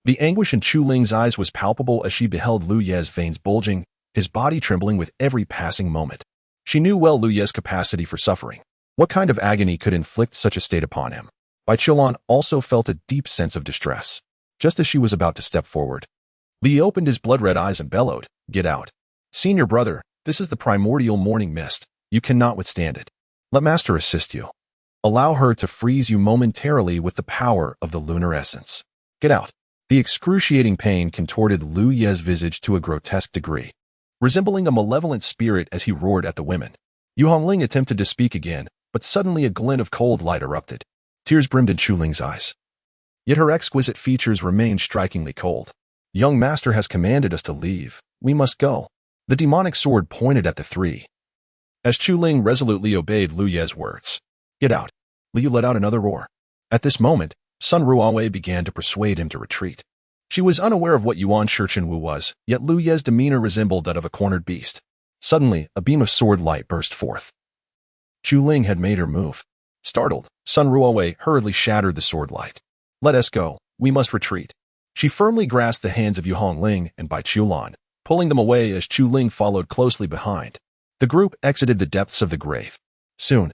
The anguish in Chu Ling's eyes was palpable as she beheld Lu Ye's veins bulging, his body trembling with every passing moment. She knew well Lu Ye's capacity for suffering. What kind of agony could inflict such a state upon him? Bai Qilan also felt a deep sense of distress. Just as she was about to step forward, Li opened his blood-red eyes and bellowed, "Get out. Senior brother, this is the primordial morning mist. You cannot withstand it. Let master assist you. Allow her to freeze you momentarily with the power of the lunar essence. Get out." The excruciating pain contorted Lu Ye's visage to a grotesque degree, resembling a malevolent spirit as he roared at the women. Yu Hongling attempted to speak again, but suddenly a glint of cold light erupted. Tears brimmed in Chu Ling's eyes. Yet her exquisite features remained strikingly cold. "Young master has commanded us to leave. We must go." The demonic sword pointed at the three. As Chu Ling resolutely obeyed Lu Ye's words, "Get out." Liu let out another roar. At this moment, Sun Ruowei began to persuade him to retreat. She was unaware of what Yuan Shichenwu was, yet Lu Ye's demeanor resembled that of a cornered beast. Suddenly, a beam of sword light burst forth. Chu Ling had made her move. Startled, Sun Ruowei hurriedly shattered the sword light. "Let us go. We must retreat." She firmly grasped the hands of Yu Hongling and Bai Qilan, pulling them away as Chu Ling followed closely behind. The group exited the depths of the grave. Soon,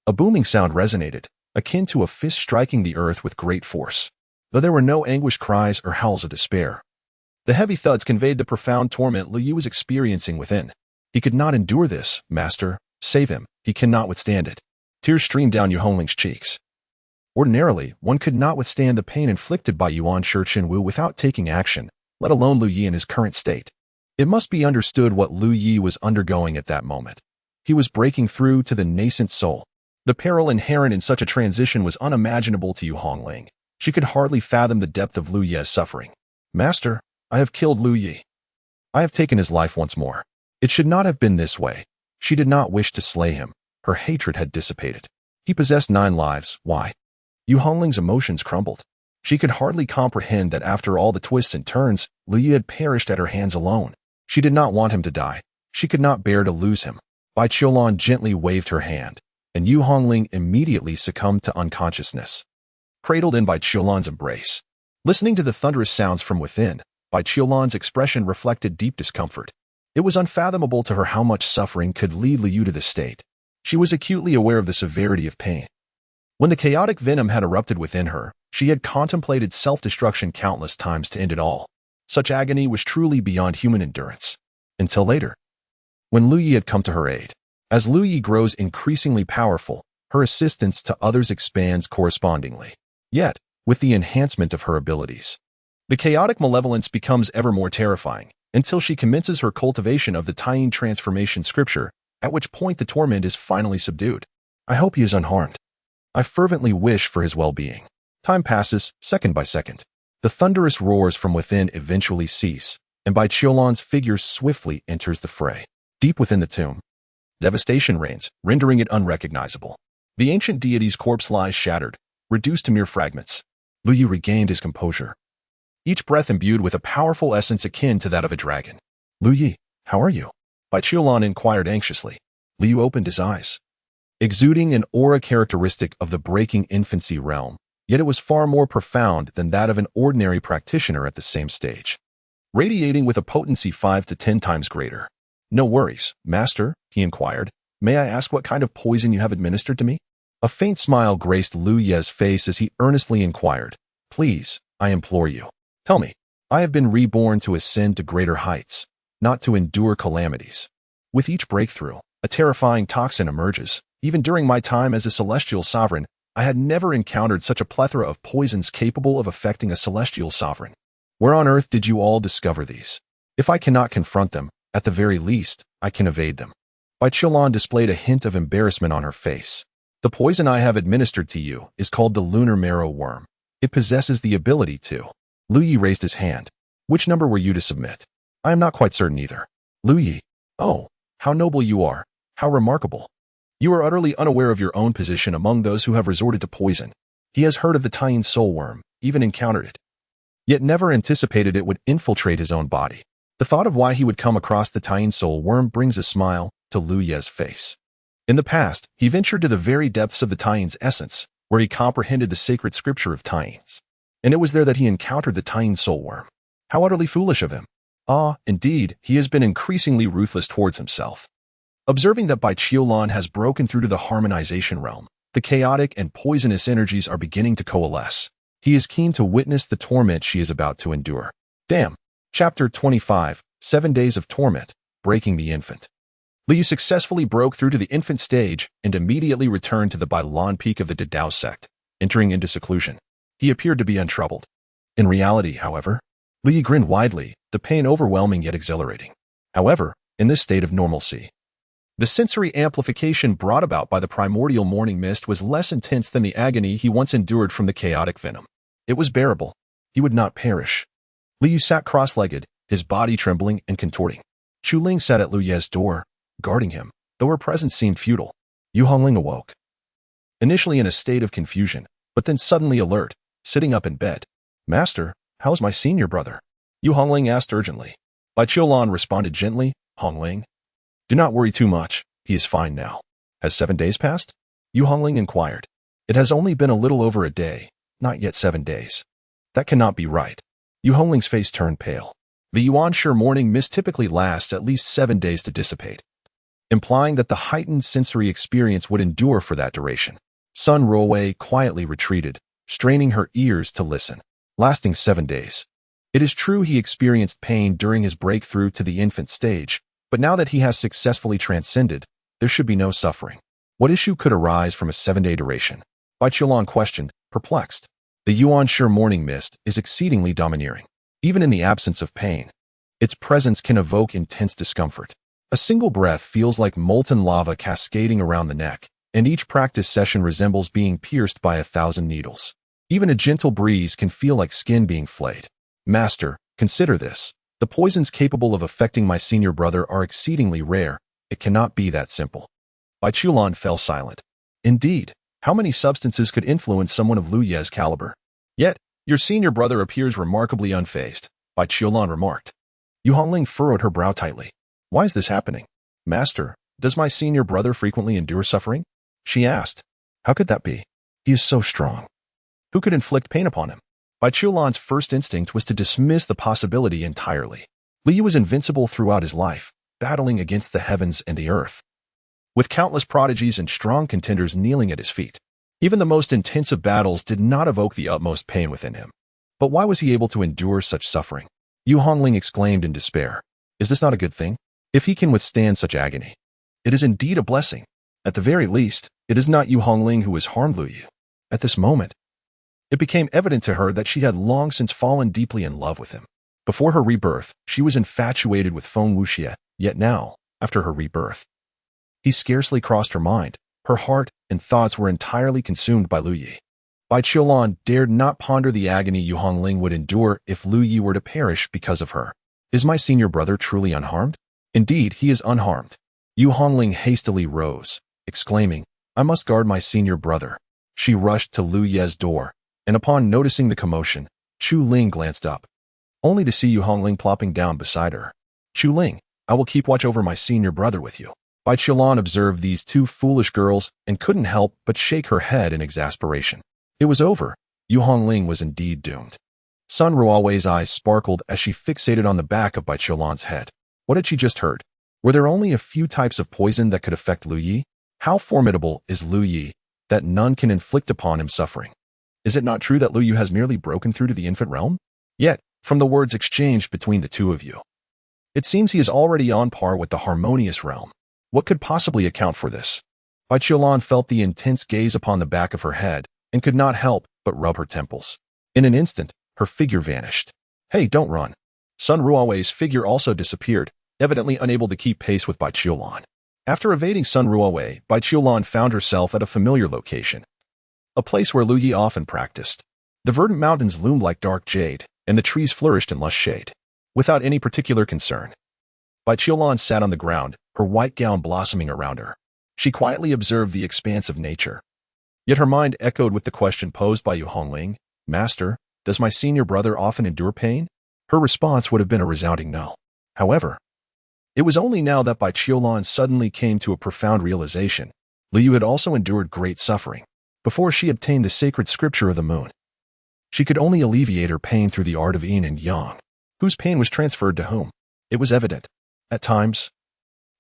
a booming sound resonated, akin to a fist striking the earth with great force, though there were no anguished cries or howls of despair. The heavy thuds conveyed the profound torment Lu Yu was experiencing within. He could not endure this, master. Save him. He cannot withstand it. Tears streamed down Yu Hongling's cheeks. Ordinarily, one could not withstand the pain inflicted by Yuan Shichinwu without taking action, let alone Lu Yi in his current state. It must be understood what Lu Yi was undergoing at that moment. He was breaking through to the nascent soul. The peril inherent in such a transition was unimaginable to Yu Hongling. She could hardly fathom the depth of Lu Yi's suffering. Master, I have killed Lu Yi. I have taken his life once more. It should not have been this way. She did not wish to slay him. Her hatred had dissipated. He possessed 9 lives. Why? Yu Hongling's emotions crumbled. She could hardly comprehend that after all the twists and turns, Lu Yi had perished at her hands alone. She did not want him to die. She could not bear to lose him. Bai Qiulan gently waved her hand, and Yu Hongling immediately succumbed to unconsciousness. Cradled in Bai Qiulan's embrace. Listening to the thunderous sounds from within, Bai Qiulan's expression reflected deep discomfort. It was unfathomable to her how much suffering could lead Lu Yu to this state. She was acutely aware of the severity of pain. When the chaotic venom had erupted within her, she had contemplated self-destruction countless times to end it all. Such agony was truly beyond human endurance. Until later, when Lu Yi had come to her aid. As Lu Yi grows increasingly powerful, her assistance to others expands correspondingly. Yet, with the enhancement of her abilities, the chaotic malevolence becomes ever more terrifying, until she commences her cultivation of the Taiyin transformation scripture, at which point the torment is finally subdued. I hope he is unharmed. I fervently wish for his well-being. Time passes, second by second. The thunderous roars from within eventually cease, and Bai Qiulan's figure swiftly enters the fray. Deep within the tomb, devastation reigns, rendering it unrecognizable. The ancient deity's corpse lies shattered, reduced to mere fragments. Lu Yi regained his composure, each breath imbued with a powerful essence akin to that of a dragon. Lu Yi, how are you? Bai Qiulan inquired anxiously. Lu Yi opened his eyes, exuding an aura characteristic of the breaking infancy realm, yet it was far more profound than that of an ordinary practitioner at the same stage, radiating with a potency 5 to 10 times greater. No worries, master, he inquired. May I ask what kind of poison you have administered to me? A faint smile graced Lu Yi's face as he earnestly inquired. Please, I implore you. Tell me, I have been reborn to ascend to greater heights, not to endure calamities. With each breakthrough, a terrifying toxin emerges. Even during my time as a celestial sovereign, I had never encountered such a plethora of poisons capable of affecting a celestial sovereign. Where on earth did you all discover these? If I cannot confront them, at the very least, I can evade them. Bai Qiulan displayed a hint of embarrassment on her face. The poison I have administered to you is called the lunar marrow worm. It possesses the ability to. Lu Yi raised his hand. Which number were you to submit? I am not quite certain either. Lu Yi. Oh, how noble you are. How remarkable. You are utterly unaware of your own position among those who have resorted to poison. He has heard of the Taiyin soul worm, even encountered it, yet never anticipated it would infiltrate his own body. The thought of why he would come across the Taiyin soul worm brings a smile to Lu Yi's face. In the past, he ventured to the very depths of the Taiyin's essence, where he comprehended the sacred scripture of Taiyins. And it was there that he encountered the Taiyin soul worm. How utterly foolish of him. Ah, indeed, he has been increasingly ruthless towards himself. Observing that Bai Qiulan has broken through to the harmonization realm, the chaotic and poisonous energies are beginning to coalesce. He is keen to witness the torment she is about to endure. Damn. Chapter 25, 7 Days of Torment, Breaking the Infant. Lu Yu successfully broke through to the infant stage and immediately returned to the Bailan peak of the Dedao sect, entering into seclusion. He appeared to be untroubled. In reality, however, Lu Yu grinned widely, the pain overwhelming yet exhilarating. However, in this state of normalcy, the sensory amplification brought about by the primordial morning mist was less intense than the agony he once endured from the chaotic venom. It was bearable. He would not perish. Lu Yu sat cross-legged, his body trembling and contorting. Chu Ling sat at Lu Ye's door, guarding him, though her presence seemed futile. Yu Hongling awoke, initially in a state of confusion, but then suddenly alert, sitting up in bed. Master, how's my senior brother? Yu Hongling asked urgently. Bai Qiulan responded gently, Hongling, do not worry too much, he is fine now. Has 7 days passed? Yu Hongling inquired. It has only been a little over a day, not yet 7 days. That cannot be right. Yu Hongling's face turned pale. The Yuanshi morning mist typically lasts at least 7 days to dissipate, implying that the heightened sensory experience would endure for that duration. Sun Ruowei quietly retreated, straining her ears to listen. Lasting 7 days. It is true he experienced pain during his breakthrough to the infant stage, but now that he has successfully transcended, there should be no suffering. What issue could arise from a 7-day duration? Bai Qiulan questioned, perplexed. The Yuan-Shi morning mist is exceedingly domineering. Even in the absence of pain, its presence can evoke intense discomfort. A single breath feels like molten lava cascading around the neck, and each practice session resembles being pierced by 1,000 needles. Even a gentle breeze can feel like skin being flayed. Master, consider this. The poisons capable of affecting my senior brother are exceedingly rare. It cannot be that simple. Bai Qiulan fell silent. Indeed, how many substances could influence someone of Lu Ye's caliber? Yet, your senior brother appears remarkably unfazed, Bai Qiulan remarked. Yu Hongling furrowed her brow tightly. Why is this happening? Master, does my senior brother frequently endure suffering? She asked. How could that be? He is so strong. Who could inflict pain upon him? Bai Qiulan's first instinct was to dismiss the possibility entirely. Li Yu was invincible throughout his life, battling against the heavens and the earth, with countless prodigies and strong contenders kneeling at his feet. Even the most intense of battles did not evoke the utmost pain within him. But why was he able to endure such suffering? Yu Hongling exclaimed in despair. Is this not a good thing? If he can withstand such agony, it is indeed a blessing. At the very least, it is not Yu Hongling who has harmed Lu Yu. At this moment, it became evident to her that she had long since fallen deeply in love with him. Before her rebirth, she was infatuated with Feng Wuxie, yet now, after her rebirth, he scarcely crossed her mind. Her heart and thoughts were entirely consumed by Lu Yi. Bai Qiulan dared not ponder the agony Yu Hongling would endure if Lu Yi were to perish because of her. Is my senior brother truly unharmed? Indeed, he is unharmed. Yu Hongling hastily rose, exclaiming, I must guard my senior brother. She rushed to Lu Ye's door, and upon noticing the commotion, Chu Ling glanced up, only to see Yu Hongling plopping down beside her. Chu Ling, I will keep watch over my senior brother with you. Bai Qiulan observed these two foolish girls and couldn't help but shake her head in exasperation. It was over. Yu Hongling was indeed doomed. Sun Ruowei's eyes sparkled as she fixated on the back of Bai Qiulan's head. What had she just heard? Were there only a few types of poison that could affect Lu Yi? How formidable is Lu Yi that none can inflict upon him suffering? Is it not true that Lu Yu has merely broken through to the infant realm? Yet, from the words exchanged between the two of you, it seems he is already on par with the harmonious realm. What could possibly account for this? Bai Qiulan felt the intense gaze upon the back of her head and could not help but rub her temples. In an instant, her figure vanished. Hey, don't run. Sun Ruowei's figure also disappeared, evidently unable to keep pace with Bai Qiulan. After evading Sun Ruowei, Bai Qiulan found herself at a familiar location, a place where Lu Yi often practiced. The verdant mountains loomed like dark jade, and the trees flourished in lush shade. Without any particular concern, Bai Qiulan sat on the ground, her white gown blossoming around her. She quietly observed the expanse of nature. Yet her mind echoed with the question posed by Yu Hongling, Master, does my senior brother often endure pain? Her response would have been a resounding no. However, it was only now that Bai Qiulan suddenly came to a profound realization. Lu Yu had also endured great suffering. Before she obtained the sacred scripture of the moon, she could only alleviate her pain through the art of yin and yang. Whose pain was transferred to whom? It was evident. At times,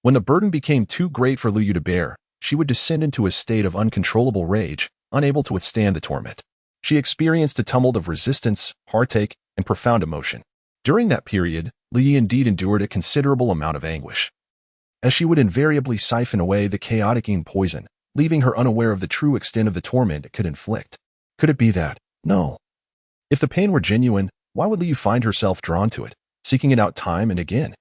when the burden became too great for Lu Yu to bear, she would descend into a state of uncontrollable rage, unable to withstand the torment. She experienced a tumult of resistance, heartache, and profound emotion. During that period, Lu Yi indeed endured a considerable amount of anguish, as she would invariably siphon away the chaotic yin poison, leaving her unaware of the true extent of the torment it could inflict. Could it be that? No. If the pain were genuine, why would Lu Yu find herself drawn to it, seeking it out time and again?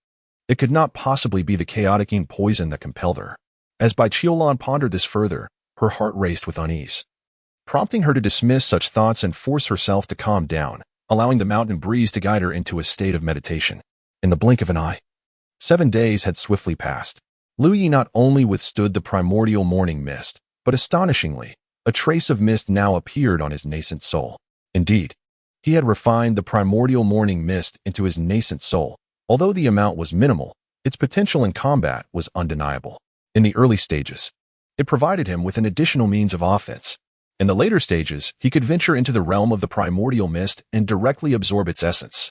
It could not possibly be the chaotic yin poison that compelled her. As Bai Qiulan pondered this further, her heart raced with unease, prompting her to dismiss such thoughts and force herself to calm down, allowing the mountain breeze to guide her into a state of meditation. In the blink of an eye, 7 days had swiftly passed. Lu Yi not only withstood the primordial morning mist, but astonishingly, a trace of mist now appeared on his nascent soul. Indeed, he had refined the primordial morning mist into his nascent soul. Although the amount was minimal, its potential in combat was undeniable. In the early stages, it provided him with an additional means of offense. In the later stages, he could venture into the realm of the primordial mist and directly absorb its essence,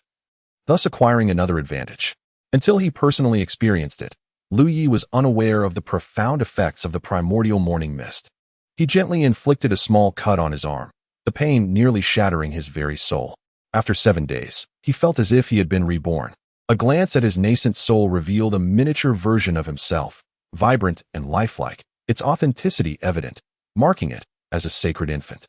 thus acquiring another advantage. Until he personally experienced it, Lu Yi was unaware of the profound effects of the primordial morning mist. He gently inflicted a small cut on his arm, the pain nearly shattering his very soul. After 7 days, he felt as if he had been reborn. A glance at his nascent soul revealed a miniature version of himself, vibrant and lifelike, its authenticity evident, marking it as a sacred infant.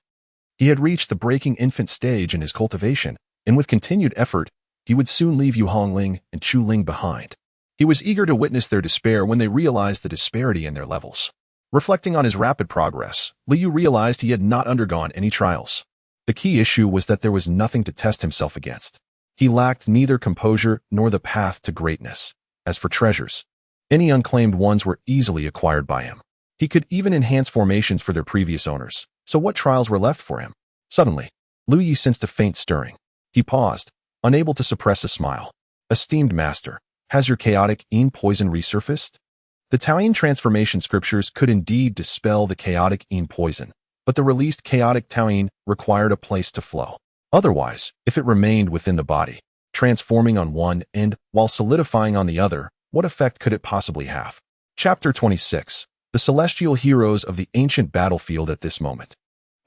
He had reached the breaking infant stage in his cultivation, and with continued effort, he would soon leave Yu Hongling and Chu Ling behind. He was eager to witness their despair when they realized the disparity in their levels. Reflecting on his rapid progress, Liu realized he had not undergone any trials. The key issue was that there was nothing to test himself against. He lacked neither composure nor the path to greatness. As for treasures, any unclaimed ones were easily acquired by him. He could even enhance formations for their previous owners, so what trials were left for him? Suddenly, Lu Yi sensed a faint stirring. He paused, unable to suppress a smile. Esteemed master, has your chaotic Yin poison resurfaced? The Taoyin transformation scriptures could indeed dispel the chaotic Yin poison, but the released chaotic Taoyin required a place to flow. Otherwise, if it remained within the body, transforming on one end while solidifying on the other, what effect could it possibly have? Chapter 26. The Celestial Heroes of the Ancient Battlefield at this moment.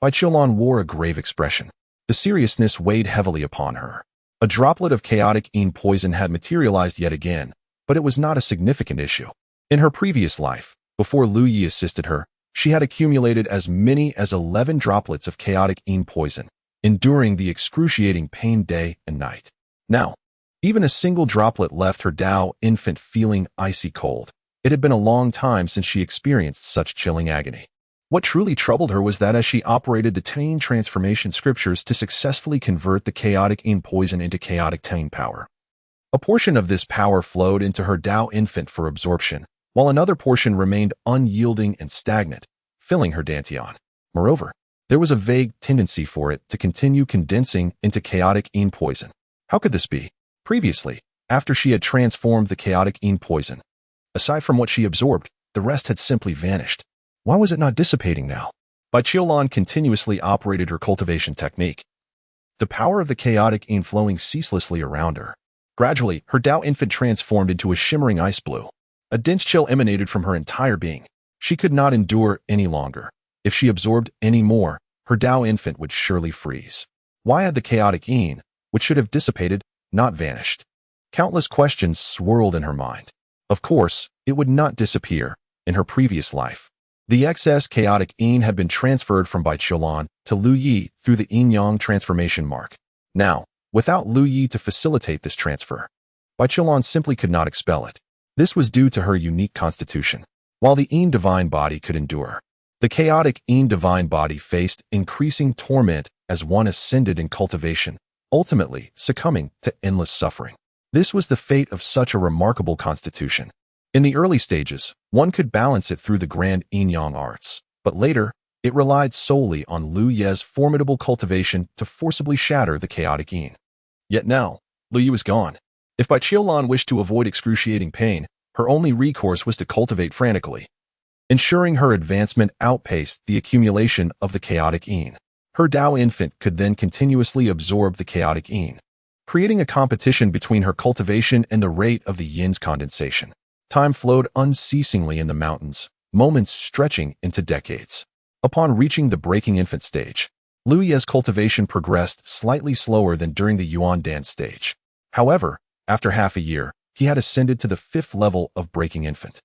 Bai Qiulan wore a grave expression. The seriousness weighed heavily upon her. A droplet of chaotic Yin poison had materialized yet again, but it was not a significant issue. In her previous life, before Lu Yi assisted her, she had accumulated as many as 11 droplets of chaotic Yin poison, enduring the excruciating pain day and night. Now, even a single droplet left her Dao infant feeling icy cold. It had been a long time since she experienced such chilling agony. What truly troubled her was that as she operated the Taoyin transformation scriptures to successfully convert the chaotic Yin poison into chaotic Taoyin power, a portion of this power flowed into her Dao infant for absorption, while another portion remained unyielding and stagnant, filling her Dantian. Moreover, there was a vague tendency for it to continue condensing into chaotic Yin poison. How could this be? Previously, after she had transformed the chaotic Yin poison, aside from what she absorbed, the rest had simply vanished. Why was it not dissipating now? Bai Qiulan continuously operated her cultivation technique, the power of the chaotic Yin flowing ceaselessly around her. Gradually, her Dao infant transformed into a shimmering ice blue. A dense chill emanated from her entire being. She could not endure any longer. If she absorbed any more, her Dao infant would surely freeze. Why had the chaotic Yin, which should have dissipated, not vanished? Countless questions swirled in her mind. Of course, it would not disappear. In her previous life, the excess chaotic Yin had been transferred from Bai Qiulan to Lu Yi through the Yin-Yang transformation mark. Now, without Lu Yi to facilitate this transfer, Bai Qiulan simply could not expel it. This was due to her unique constitution. While the Yin divine body could endure, the chaotic Yin divine body faced increasing torment as one ascended in cultivation, ultimately succumbing to endless suffering. This was the fate of such a remarkable constitution. In the early stages, one could balance it through the grand Yin-Yang arts, but later, it relied solely on Lu Ye's formidable cultivation to forcibly shatter the chaotic Yin. Yet now, Lu Ye was gone. If Bai Qiulan wished to avoid excruciating pain, her only recourse was to cultivate frantically, ensuring her advancement outpaced the accumulation of the chaotic Yin. Her Dao infant could then continuously absorb the chaotic Yin, creating a competition between her cultivation and the rate of the Yin's condensation. Time flowed unceasingly in the mountains, moments stretching into decades. Upon reaching the breaking infant stage, Lu Ye's cultivation progressed slightly slower than during the Yuan Dan stage. However, after half a year, he had ascended to the 5th level of breaking infant.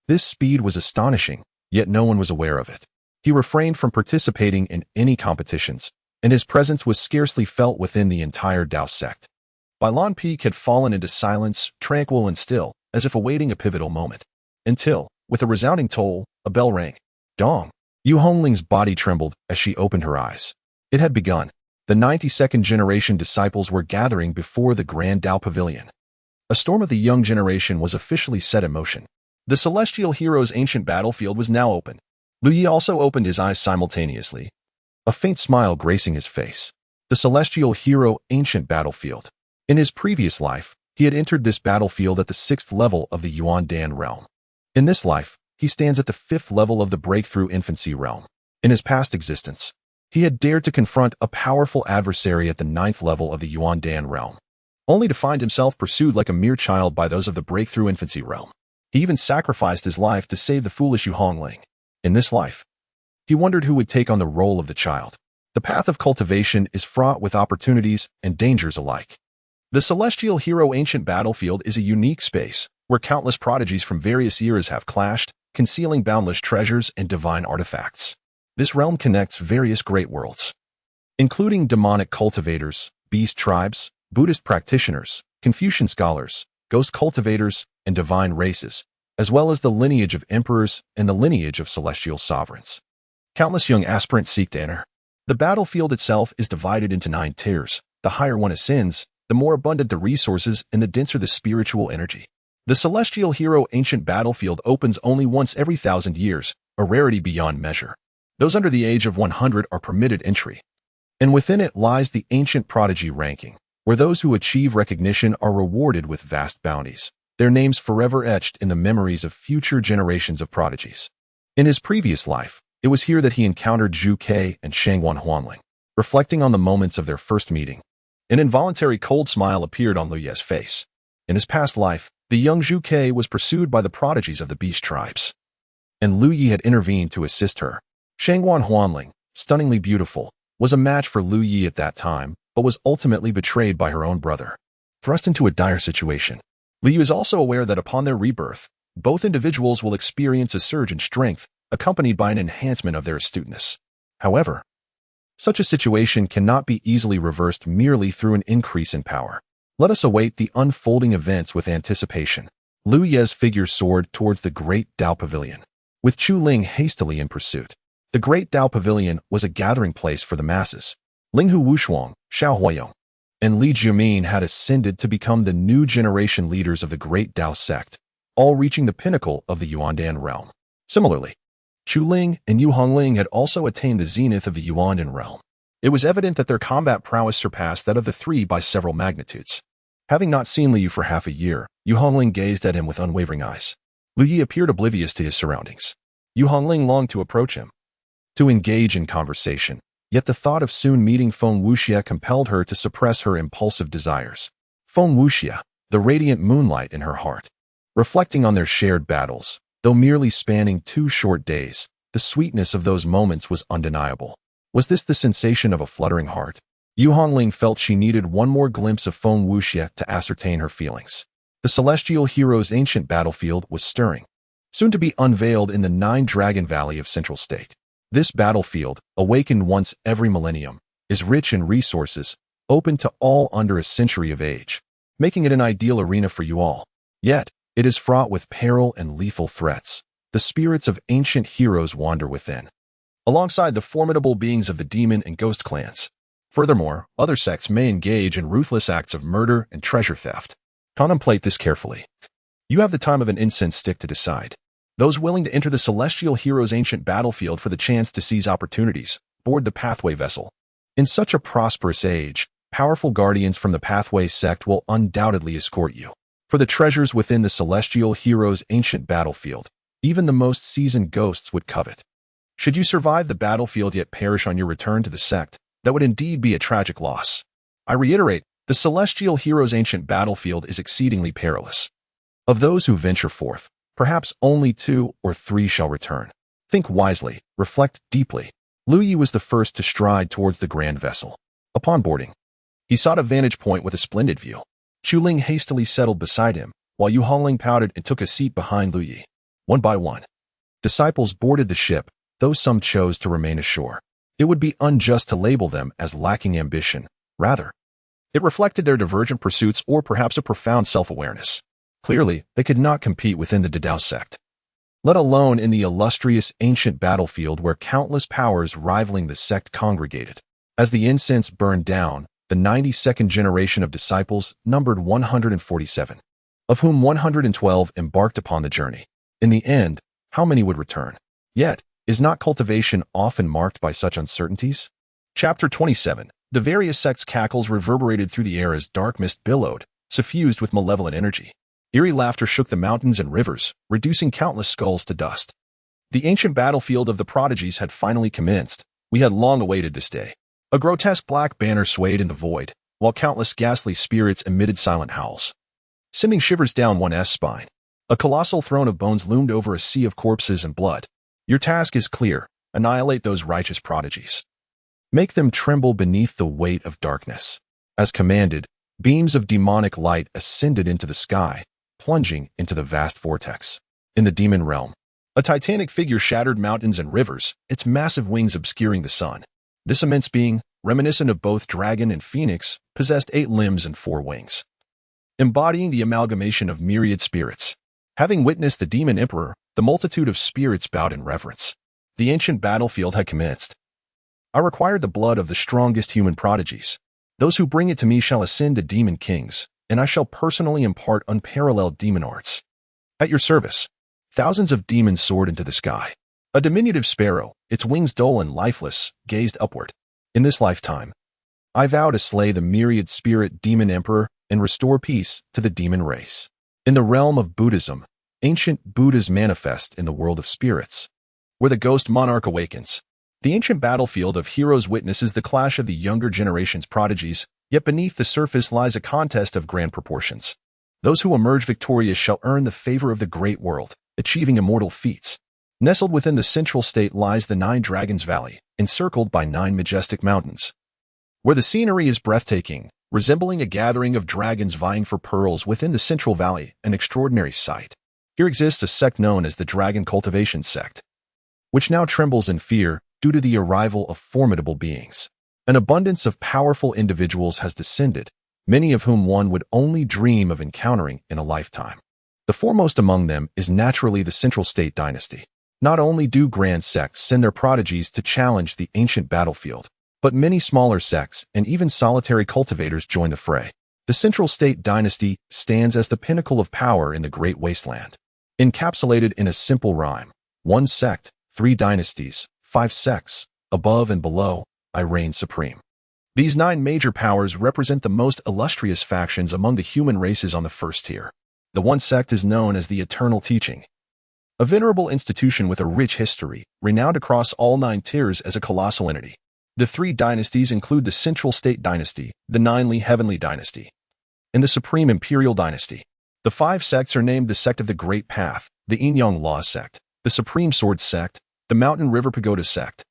This speed was astonishing, yet no one was aware of it. He refrained from participating in any competitions, and his presence was scarcely felt within the entire Dao sect. Bailan Peak had fallen into silence, tranquil and still, as if awaiting a pivotal moment. Until, with a resounding toll, a bell rang. Dong! Yu Hongling's body trembled as she opened her eyes. It had begun. The 92nd generation disciples were gathering before the Grand Dao Pavilion. A storm of the young generation was officially set in motion. The Celestial Hero's ancient battlefield was now open. Lu Yi also opened his eyes simultaneously, a faint smile gracing his face. The Celestial Hero ancient battlefield. In his previous life, he had entered this battlefield at the 6th level of the Yuan Dan realm. In this life, he stands at the 5th level of the breakthrough infancy realm. In his past existence, he had dared to confront a powerful adversary at the 9th level of the Yuan Dan realm, only to find himself pursued like a mere child by those of the breakthrough infancy realm. He even sacrificed his life to save the foolish Yu Hongling. In this life, he wondered who would take on the role of the child. The path of cultivation is fraught with opportunities and dangers alike. The Celestial Hero ancient battlefield is a unique space where countless prodigies from various eras have clashed, concealing boundless treasures and divine artifacts. This realm connects various great worlds, including demonic cultivators, beast tribes, Buddhist practitioners, Confucian scholars, ghost cultivators, and divine races, as well as the lineage of emperors and the lineage of celestial sovereigns. Countless young aspirants seek to enter. The battlefield itself is divided into 9 tiers. The higher one ascends, the more abundant the resources and the denser the spiritual energy. The Celestial Hero Ancient Battlefield opens only once every 1,000 years, a rarity beyond measure. Those under the age of 100 are permitted entry. And within it lies the Ancient Prodigy ranking, where those who achieve recognition are rewarded with vast bounties, their names forever etched in the memories of future generations of prodigies. In his previous life, it was here that he encountered Zhu Ke and Shangguan Huanling. Reflecting on the moments of their first meeting, an involuntary cold smile appeared on Lu Ye's face. In his past life, the young Zhu Ke was pursued by the prodigies of the beast tribes, and Lu Yi had intervened to assist her. Shangguan Huanling, stunningly beautiful, was a match for Lu Yi at that time, but was ultimately betrayed by her own brother. Thrust into a dire situation, Lu Yi is also aware that upon their rebirth, both individuals will experience a surge in strength, accompanied by an enhancement of their astuteness. However, such a situation cannot be easily reversed merely through an increase in power. Let us await the unfolding events with anticipation. Lu Ye's figure soared towards the Great Dao Pavilion, with Chu Ling hastily in pursuit. The Great Dao Pavilion was a gathering place for the masses. Linghu Wushuang, Xiao Huayong, and Li Jiamin had ascended to become the new generation leaders of the Great Dao sect, all reaching the pinnacle of the Yuandan realm. Similarly, Chu Ling and Yu Hongling had also attained the zenith of the Yuandan realm. It was evident that their combat prowess surpassed that of the three by several magnitudes. Having not seen Liu for half a year, Yu Hongling gazed at him with unwavering eyes. Lu Yi appeared oblivious to his surroundings. Yu Hongling longed to approach him, to engage in conversation, yet the thought of soon meeting Feng Wuxia compelled her to suppress her impulsive desires. Feng Wuxia, the radiant moonlight in her heart. Reflecting on their shared battles, though merely spanning 2 short days, the sweetness of those moments was undeniable. Was this the sensation of a fluttering heart? Yu Hongling felt she needed one more glimpse of Feng Wuxia to ascertain her feelings. The Celestial Hero's ancient battlefield was stirring, soon to be unveiled in the 9-Dragon Valley of Central State. This battlefield, awakened once every millennium, is rich in resources, open to all under a century of age, making it an ideal arena for you all. Yet, it is fraught with peril and lethal threats. The spirits of ancient heroes wander within, alongside the formidable beings of the demon and ghost clans. Furthermore, other sects may engage in ruthless acts of murder and treasure theft. Contemplate this carefully. You have the time of an incense stick to decide. Those willing to enter the Celestial Hero's ancient battlefield for the chance to seize opportunities, board the Pathway vessel. In such a prosperous age, powerful guardians from the Pathway sect will undoubtedly escort you. For the treasures within the Celestial Hero's ancient battlefield, even the most seasoned ghosts would covet. Should you survive the battlefield yet perish on your return to the sect, that would indeed be a tragic loss. I reiterate, the Celestial Hero's ancient battlefield is exceedingly perilous. Of those who venture forth, perhaps only 2 or 3 shall return. Think wisely, reflect deeply. Lu Yi was the first to stride towards the grand vessel. Upon boarding, he sought a vantage point with a splendid view. Chu Ling hastily settled beside him, while Yu Hongling pouted and took a seat behind Lu Yi. One by one, disciples boarded the ship, though some chose to remain ashore. It would be unjust to label them as lacking ambition. Rather, it reflected their divergent pursuits or perhaps a profound self-awareness. Clearly, they could not compete within the Dao sect, let alone in the illustrious ancient battlefield where countless powers rivaling the sect congregated. As the incense burned down, the 92nd generation of disciples numbered 147, of whom 112 embarked upon the journey. In the end, how many would return? Yet, is not cultivation often marked by such uncertainties? Chapter 27. The various sects' cackles reverberated through the air as dark mist billowed, suffused with malevolent energy. Eerie laughter shook the mountains and rivers, reducing countless skulls to dust. The ancient battlefield of the prodigies had finally commenced. We had long awaited this day. A grotesque black banner swayed in the void, while countless ghastly spirits emitted silent howls, sending shivers down one's spine. A colossal throne of bones loomed over a sea of corpses and blood. Your task is clear. Annihilate those righteous prodigies. Make them tremble beneath the weight of darkness. As commanded, beams of demonic light ascended into the sky, plunging into the vast vortex. In the demon realm, a titanic figure shattered mountains and rivers, its massive wings obscuring the sun. This immense being, reminiscent of both dragon and phoenix, possessed 8 limbs and 4 wings, embodying the amalgamation of myriad spirits. Having witnessed the demon emperor, the multitude of spirits bowed in reverence. The ancient battlefield had commenced. I required the blood of the strongest human prodigies. Those who bring it to me shall ascend to demon kings, and I shall personally impart unparalleled demon arts. At your service. Thousands of demons soared into the sky. A diminutive sparrow, its wings dull and lifeless, gazed upward. In this lifetime, I vow to slay the myriad spirit demon emperor and restore peace to the demon race. In the realm of Buddhism, ancient Buddhas manifest in the world of spirits, where the ghost monarch awakens. The ancient battlefield of heroes witnesses the clash of the younger generation's prodigies, yet beneath the surface lies a contest of grand proportions. Those who emerge victorious shall earn the favor of the great world, achieving immortal feats. Nestled within the central state lies the Nine Dragons Valley, encircled by 9 majestic mountains, where the scenery is breathtaking, resembling a gathering of dragons vying for pearls within the central valley, an extraordinary sight. Here exists a sect known as the Dragon Cultivation Sect, which now trembles in fear due to the arrival of formidable beings. An abundance of powerful individuals has descended, many of whom one would only dream of encountering in a lifetime. The foremost among them is naturally the Central State Dynasty. Not only do grand sects send their prodigies to challenge the ancient battlefield, but many smaller sects and even solitary cultivators join the fray. The Central State Dynasty stands as the pinnacle of power in the Great Wasteland. Encapsulated in a simple rhyme: 1 sect, 3 dynasties, 5 sects, above and below, I reign supreme. These 9 major powers represent the most illustrious factions among the human races on the first tier. The 1 sect is known as the Eternal Teaching, a venerable institution with a rich history, renowned across all 9 tiers as a colossal entity. The 3 dynasties include the Central State Dynasty, the Nine Heavenly Dynasty, and the Supreme Imperial Dynasty. The 5 sects are named the Sect of the Great Path, the Yin-Yang Law Sect, the Supreme Sword Sect, the Mountain River Pagoda Sect,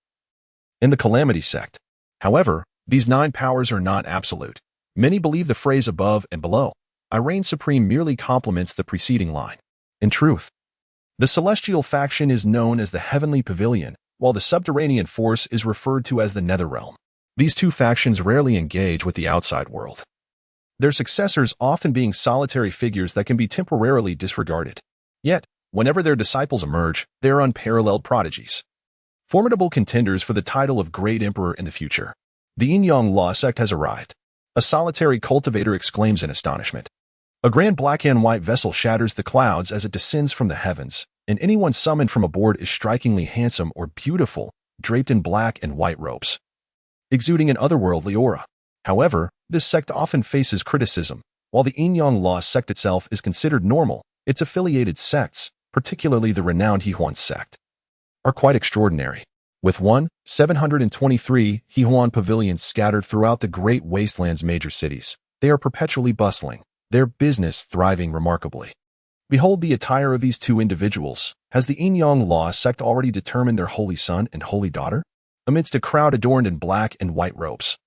and the Calamity Sect. However, these 9 powers are not absolute. Many believe the phrase above and below, I reign supreme, merely complements the preceding line. In truth, the celestial faction is known as the Heavenly Pavilion, while the subterranean force is referred to as the Netherrealm. These 2 factions rarely engage with the outside world, their successors often being solitary figures that can be temporarily disregarded. Yet, whenever their disciples emerge, they are unparalleled prodigies, formidable contenders for the title of Great Emperor in the future. The Yin-Yang Law Sect has arrived. A solitary cultivator exclaims in astonishment. A grand black and white vessel shatters the clouds as it descends from the heavens, and anyone summoned from aboard is strikingly handsome or beautiful, draped in black and white robes, exuding an otherworldly aura. However, this sect often faces criticism. While the Yin-Yang Law Sect itself is considered normal, its affiliated sects, particularly the renowned Hehuan sect, are quite extraordinary. With 723 Hehuan pavilions scattered throughout the Great Wasteland's major cities, they are perpetually bustling, their business thriving remarkably. Behold the attire of these 2 individuals. Has the Yin-Yang Law Sect already determined their holy son and holy daughter? Amidst a crowd adorned in black and white robes,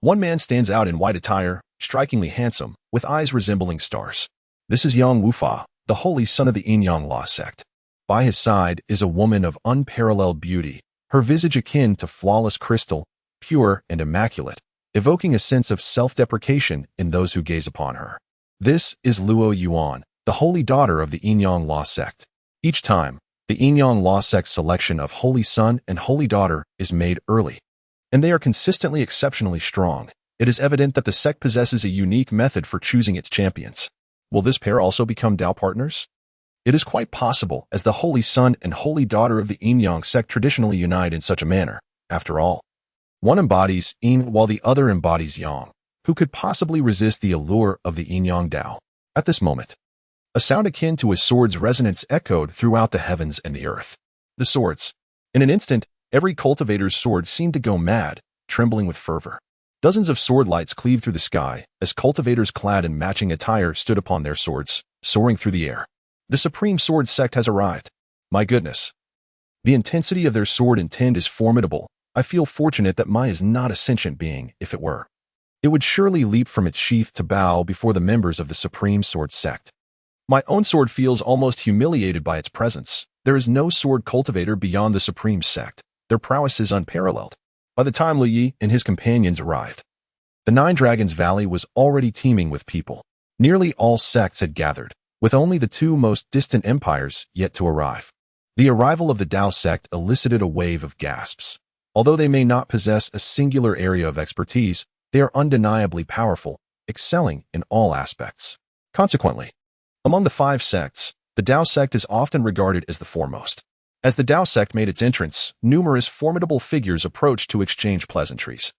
one man stands out in white attire, strikingly handsome, with eyes resembling stars. This is Yang Wufa, the holy son of the Yin-Yang Law Sect. By his side is a woman of unparalleled beauty, her visage akin to flawless crystal, pure and immaculate, evoking a sense of self-deprecation in those who gaze upon her. This is Luo Yuan, the holy daughter of the Yin-Yang Law Sect. Each time, the Yin-Yang Law Sect's selection of holy son and holy daughter is made early, and they are consistently exceptionally strong. It is evident that the sect possesses a unique method for choosing its champions. Will this pair also become Dao partners? It is quite possible, as the holy son and holy daughter of the Yin-Yang sect traditionally unite in such a manner. After all, one embodies Yin while the other embodies Yang. Who could possibly resist the allure of the Yin-Yang Dao? At this moment, a sound akin to a sword's resonance echoed throughout the heavens and the earth. The swords. In an instant, every cultivator's sword seemed to go mad, trembling with fervor. Dozens of sword lights cleaved through the sky, as cultivators clad in matching attire stood upon their swords, soaring through the air. The Supreme Sword Sect has arrived. My goodness. The intensity of their sword intent is formidable. I feel fortunate that mine is not a sentient being. If it were, it would surely leap from its sheath to bow before the members of the Supreme Sword Sect. My own sword feels almost humiliated by its presence. There is no sword cultivator beyond the Supreme Sect. Their prowess is unparalleled. By the time Lu Yi and his companions arrived, the Nine Dragons Valley was already teeming with people. Nearly all sects had gathered, with only the two most distant empires yet to arrive. The arrival of the Dao sect elicited a wave of gasps. Although they may not possess a singular area of expertise, they are undeniably powerful, excelling in all aspects. Consequently, among the five sects, the Dao sect is often regarded as the foremost. As the Dao sect made its entrance, numerous formidable figures approached to exchange pleasantries.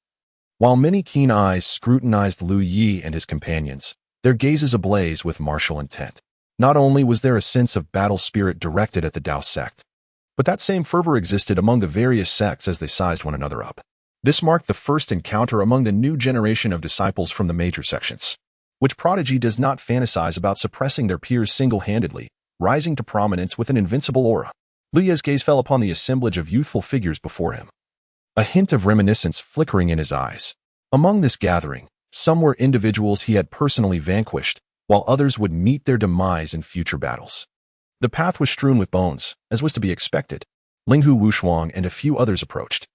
While many keen eyes scrutinized Lu Yi and his companions, their gazes ablaze with martial intent. Not only was there a sense of battle spirit directed at the Dao sect, but that same fervor existed among the various sects as they sized one another up. This marked the first encounter among the new generation of disciples from the major sections. Which prodigy does not fantasize about suppressing their peers single-handedly, rising to prominence with an invincible aura? Lu Yi's gaze fell upon the assemblage of youthful figures before him, a hint of reminiscence flickering in his eyes. Among this gathering, some were individuals he had personally vanquished, while others would meet their demise in future battles. The path was strewn with bones, as was to be expected. Linghu Wushuang and a few others approached,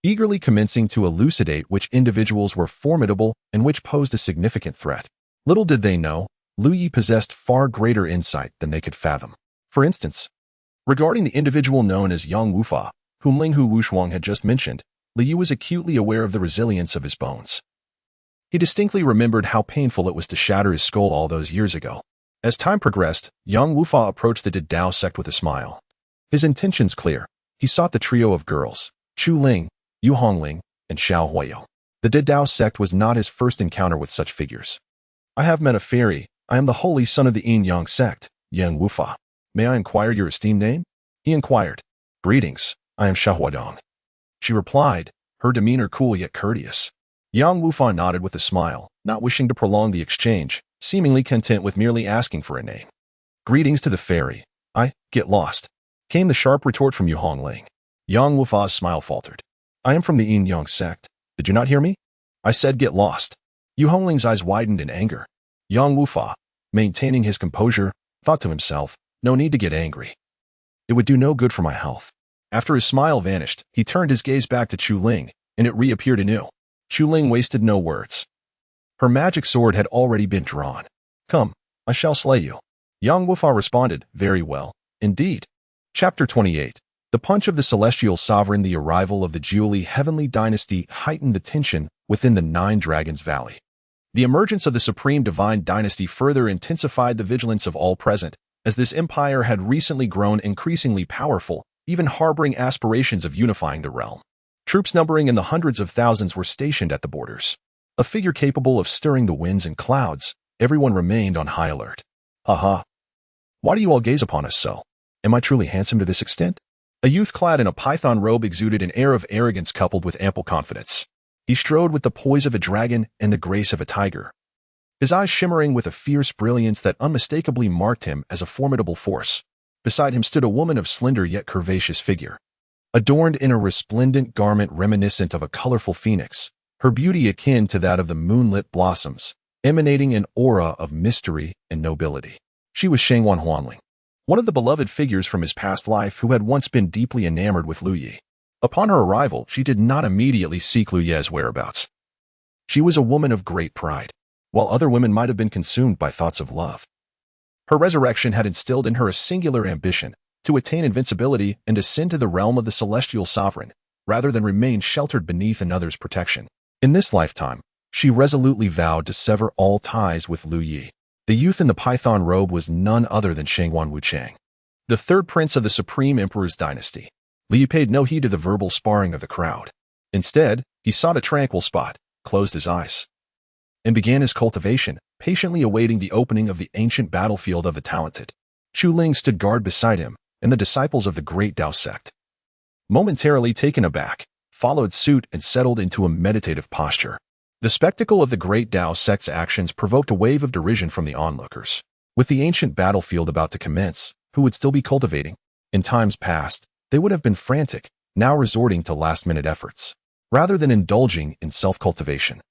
eagerly commencing to elucidate which individuals were formidable and which posed a significant threat. Little did they know, Lu Yi possessed far greater insight than they could fathom. For instance, regarding the individual known as Yang Wufa, whom Linghu Wushuang had just mentioned, Lu Yi was acutely aware of the resilience of his bones. He distinctly remembered how painful it was to shatter his skull all those years ago. As time progressed, Yang Wufa approached the Dao sect with a smile. His intentions clear. He sought the trio of girls, Chu Ling, Yu Hongling, and Xiao Huayo. The Dao sect was not his first encounter with such figures. I have met a fairy. I am the holy son of the Yin Yang sect, Yang Wufa. May I inquire your esteemed name? He inquired. Greetings, I am Xiao Huadong. She replied, her demeanor cool yet courteous. Yang Wufa nodded with a smile, not wishing to prolong the exchange, seemingly content with merely asking for a name. Greetings to the fairy. I get lost, came the sharp retort from Yu Hongling. Yang Wufa's smile faltered. I am from the Yin Yang sect. Did you not hear me? I said get lost. Yu Hongling's eyes widened in anger. Yang Wufa, maintaining his composure, thought to himself, no need to get angry. It would do no good for my health. After his smile vanished, he turned his gaze back to Chu Ling, and it reappeared anew. Chu Ling wasted no words. Her magic sword had already been drawn. Come, I shall slay you. Yang Wufa responded, very well, indeed. Chapter 28. The punch of the celestial sovereign. The arrival of the Jiuli heavenly dynasty heightened the tension within the Nine Dragons Valley. The emergence of the supreme divine dynasty further intensified the vigilance of all present, as this empire had recently grown increasingly powerful, even harboring aspirations of unifying the realm. Troops numbering in the hundreds of thousands were stationed at the borders. A figure capable of stirring the winds and clouds, everyone remained on high alert. Ha! Why do you all gaze upon us so? Am I truly handsome to this extent? A youth clad in a python robe exuded an air of arrogance coupled with ample confidence. He strode with the poise of a dragon and the grace of a tiger, his eyes shimmering with a fierce brilliance that unmistakably marked him as a formidable force. Beside him stood a woman of slender yet curvaceous figure, adorned in a resplendent garment reminiscent of a colorful phoenix, her beauty akin to that of the moonlit blossoms, emanating an aura of mystery and nobility. She was Shangwan Huanling, one of the beloved figures from his past life who had once been deeply enamored with Lu Yi. Upon her arrival, she did not immediately seek Lu Yi's whereabouts. She was a woman of great pride, while other women might have been consumed by thoughts of love. Her resurrection had instilled in her a singular ambition to attain invincibility and ascend to the realm of the celestial sovereign, rather than remain sheltered beneath another's protection. In this lifetime, she resolutely vowed to sever all ties with Lu Yi. The youth in the python robe was none other than Shangwan Wuchang, the third prince of the Supreme Emperor's dynasty. Lu Yi paid no heed to the verbal sparring of the crowd. Instead, he sought a tranquil spot, closed his eyes, and began his cultivation, patiently awaiting the opening of the ancient battlefield of the talented. Chu Ling stood guard beside him, and the disciples of the great Dao sect, momentarily taken aback, followed suit and settled into a meditative posture. The spectacle of the great Dao sect's actions provoked a wave of derision from the onlookers. With the ancient battlefield about to commence, who would still be cultivating? In times past, they would have been frantic, now resorting to last-minute efforts, rather than indulging in self-cultivation.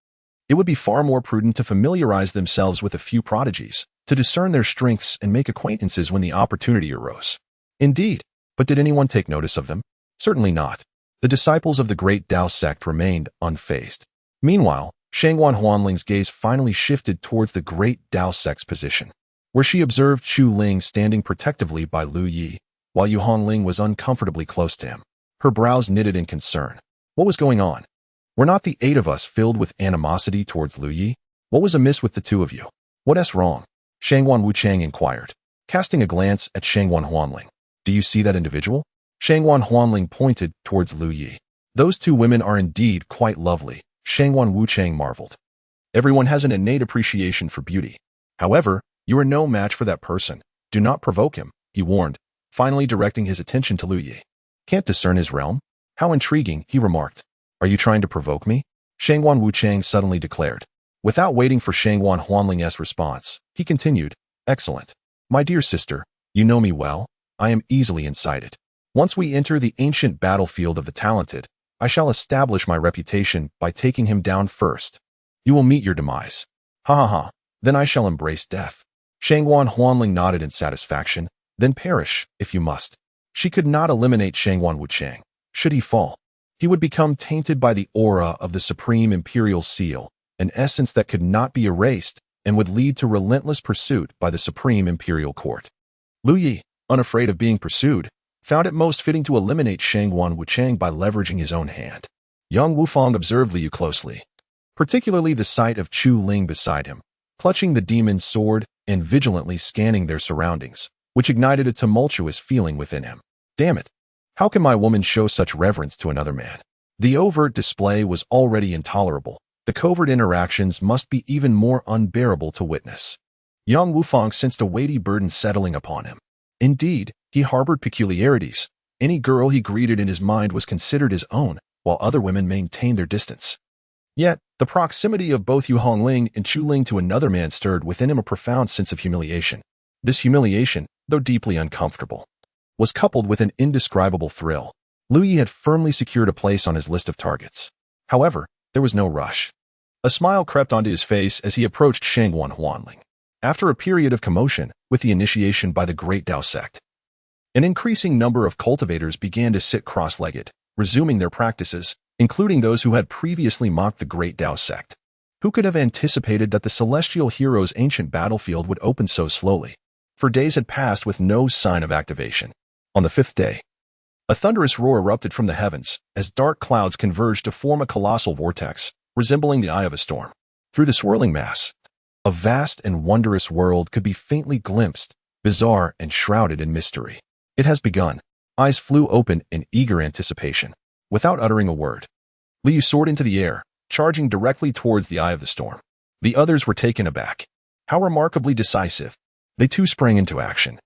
It would be far more prudent to familiarize themselves with a few prodigies, to discern their strengths and make acquaintances when the opportunity arose. Indeed, but did anyone take notice of them? Certainly not. The disciples of the great Tao sect remained unfazed. Meanwhile, Shangwan Huanling's gaze finally shifted towards the great Tao sect's position, where she observed Chu Ling standing protectively by Lu Yi, while Yu Hongling was uncomfortably close to him. Her brows knitted in concern. What was going on? Were not the 8 of us filled with animosity towards Lu Yi? What was amiss with the 2 of you? What's wrong? Shangwan Wuchang inquired, casting a glance at Shangwan Huanling. Do you see that individual? Shangwan Huanling pointed towards Lu Yi. Those 2 women are indeed quite lovely, Shangwan Wuchang marveled. Everyone has an innate appreciation for beauty. However, you are no match for that person. Do not provoke him, he warned, finally directing his attention to Lu Yi. Can't discern his realm? How intriguing, he remarked. Are you trying to provoke me? Shangwan Wuchang suddenly declared. Without waiting for Shangwan Huanling's response, he continued, Excellent. My dear sister, you know me well. I am easily incited. Once we enter the ancient battlefield of the talented, I shall establish my reputation by taking him down first. You will meet your demise. Ha ha ha. Then I shall embrace death. Shangwan Huanling nodded in satisfaction. Then perish, if you must. She could not eliminate Shangwan Wuchang. Should he fall, he would become tainted by the aura of the supreme imperial seal, an essence that could not be erased and would lead to relentless pursuit by the supreme imperial court. Lu Yi, unafraid of being pursued, found it most fitting to eliminate Shangwan Wuchang by leveraging his own hand. Young Wufang observed Liu closely, particularly the sight of Chu Ling beside him, clutching the demon's sword and vigilantly scanning their surroundings, which ignited a tumultuous feeling within him. Damn it! How can my woman show such reverence to another man? The overt display was already intolerable. The covert interactions must be even more unbearable to witness. Young Wufang sensed a weighty burden settling upon him. Indeed, he harbored peculiarities. Any girl he greeted in his mind was considered his own, while other women maintained their distance. Yet, the proximity of both Yu Hongling and Chu Ling to another man stirred within him a profound sense of humiliation. This humiliation, though deeply uncomfortable, was coupled with an indescribable thrill. Lu Yi had firmly secured a place on his list of targets. However, there was no rush. A smile crept onto his face as he approached Shangwan Huanling. After a period of commotion with the initiation by the great Tao sect, an increasing number of cultivators began to sit cross-legged, resuming their practices, including those who had previously mocked the great Tao sect. Who could have anticipated that the celestial hero's ancient battlefield would open so slowly? For days had passed with no sign of activation. On the 5th day, a thunderous roar erupted from the heavens as dark clouds converged to form a colossal vortex, resembling the eye of a storm. Through the swirling mass, a vast and wondrous world could be faintly glimpsed, bizarre and shrouded in mystery. It has begun. Eyes flew open in eager anticipation. Without uttering a word, Liu soared into the air, charging directly towards the eye of the storm. The others were taken aback. How remarkably decisive. They too sprang into action,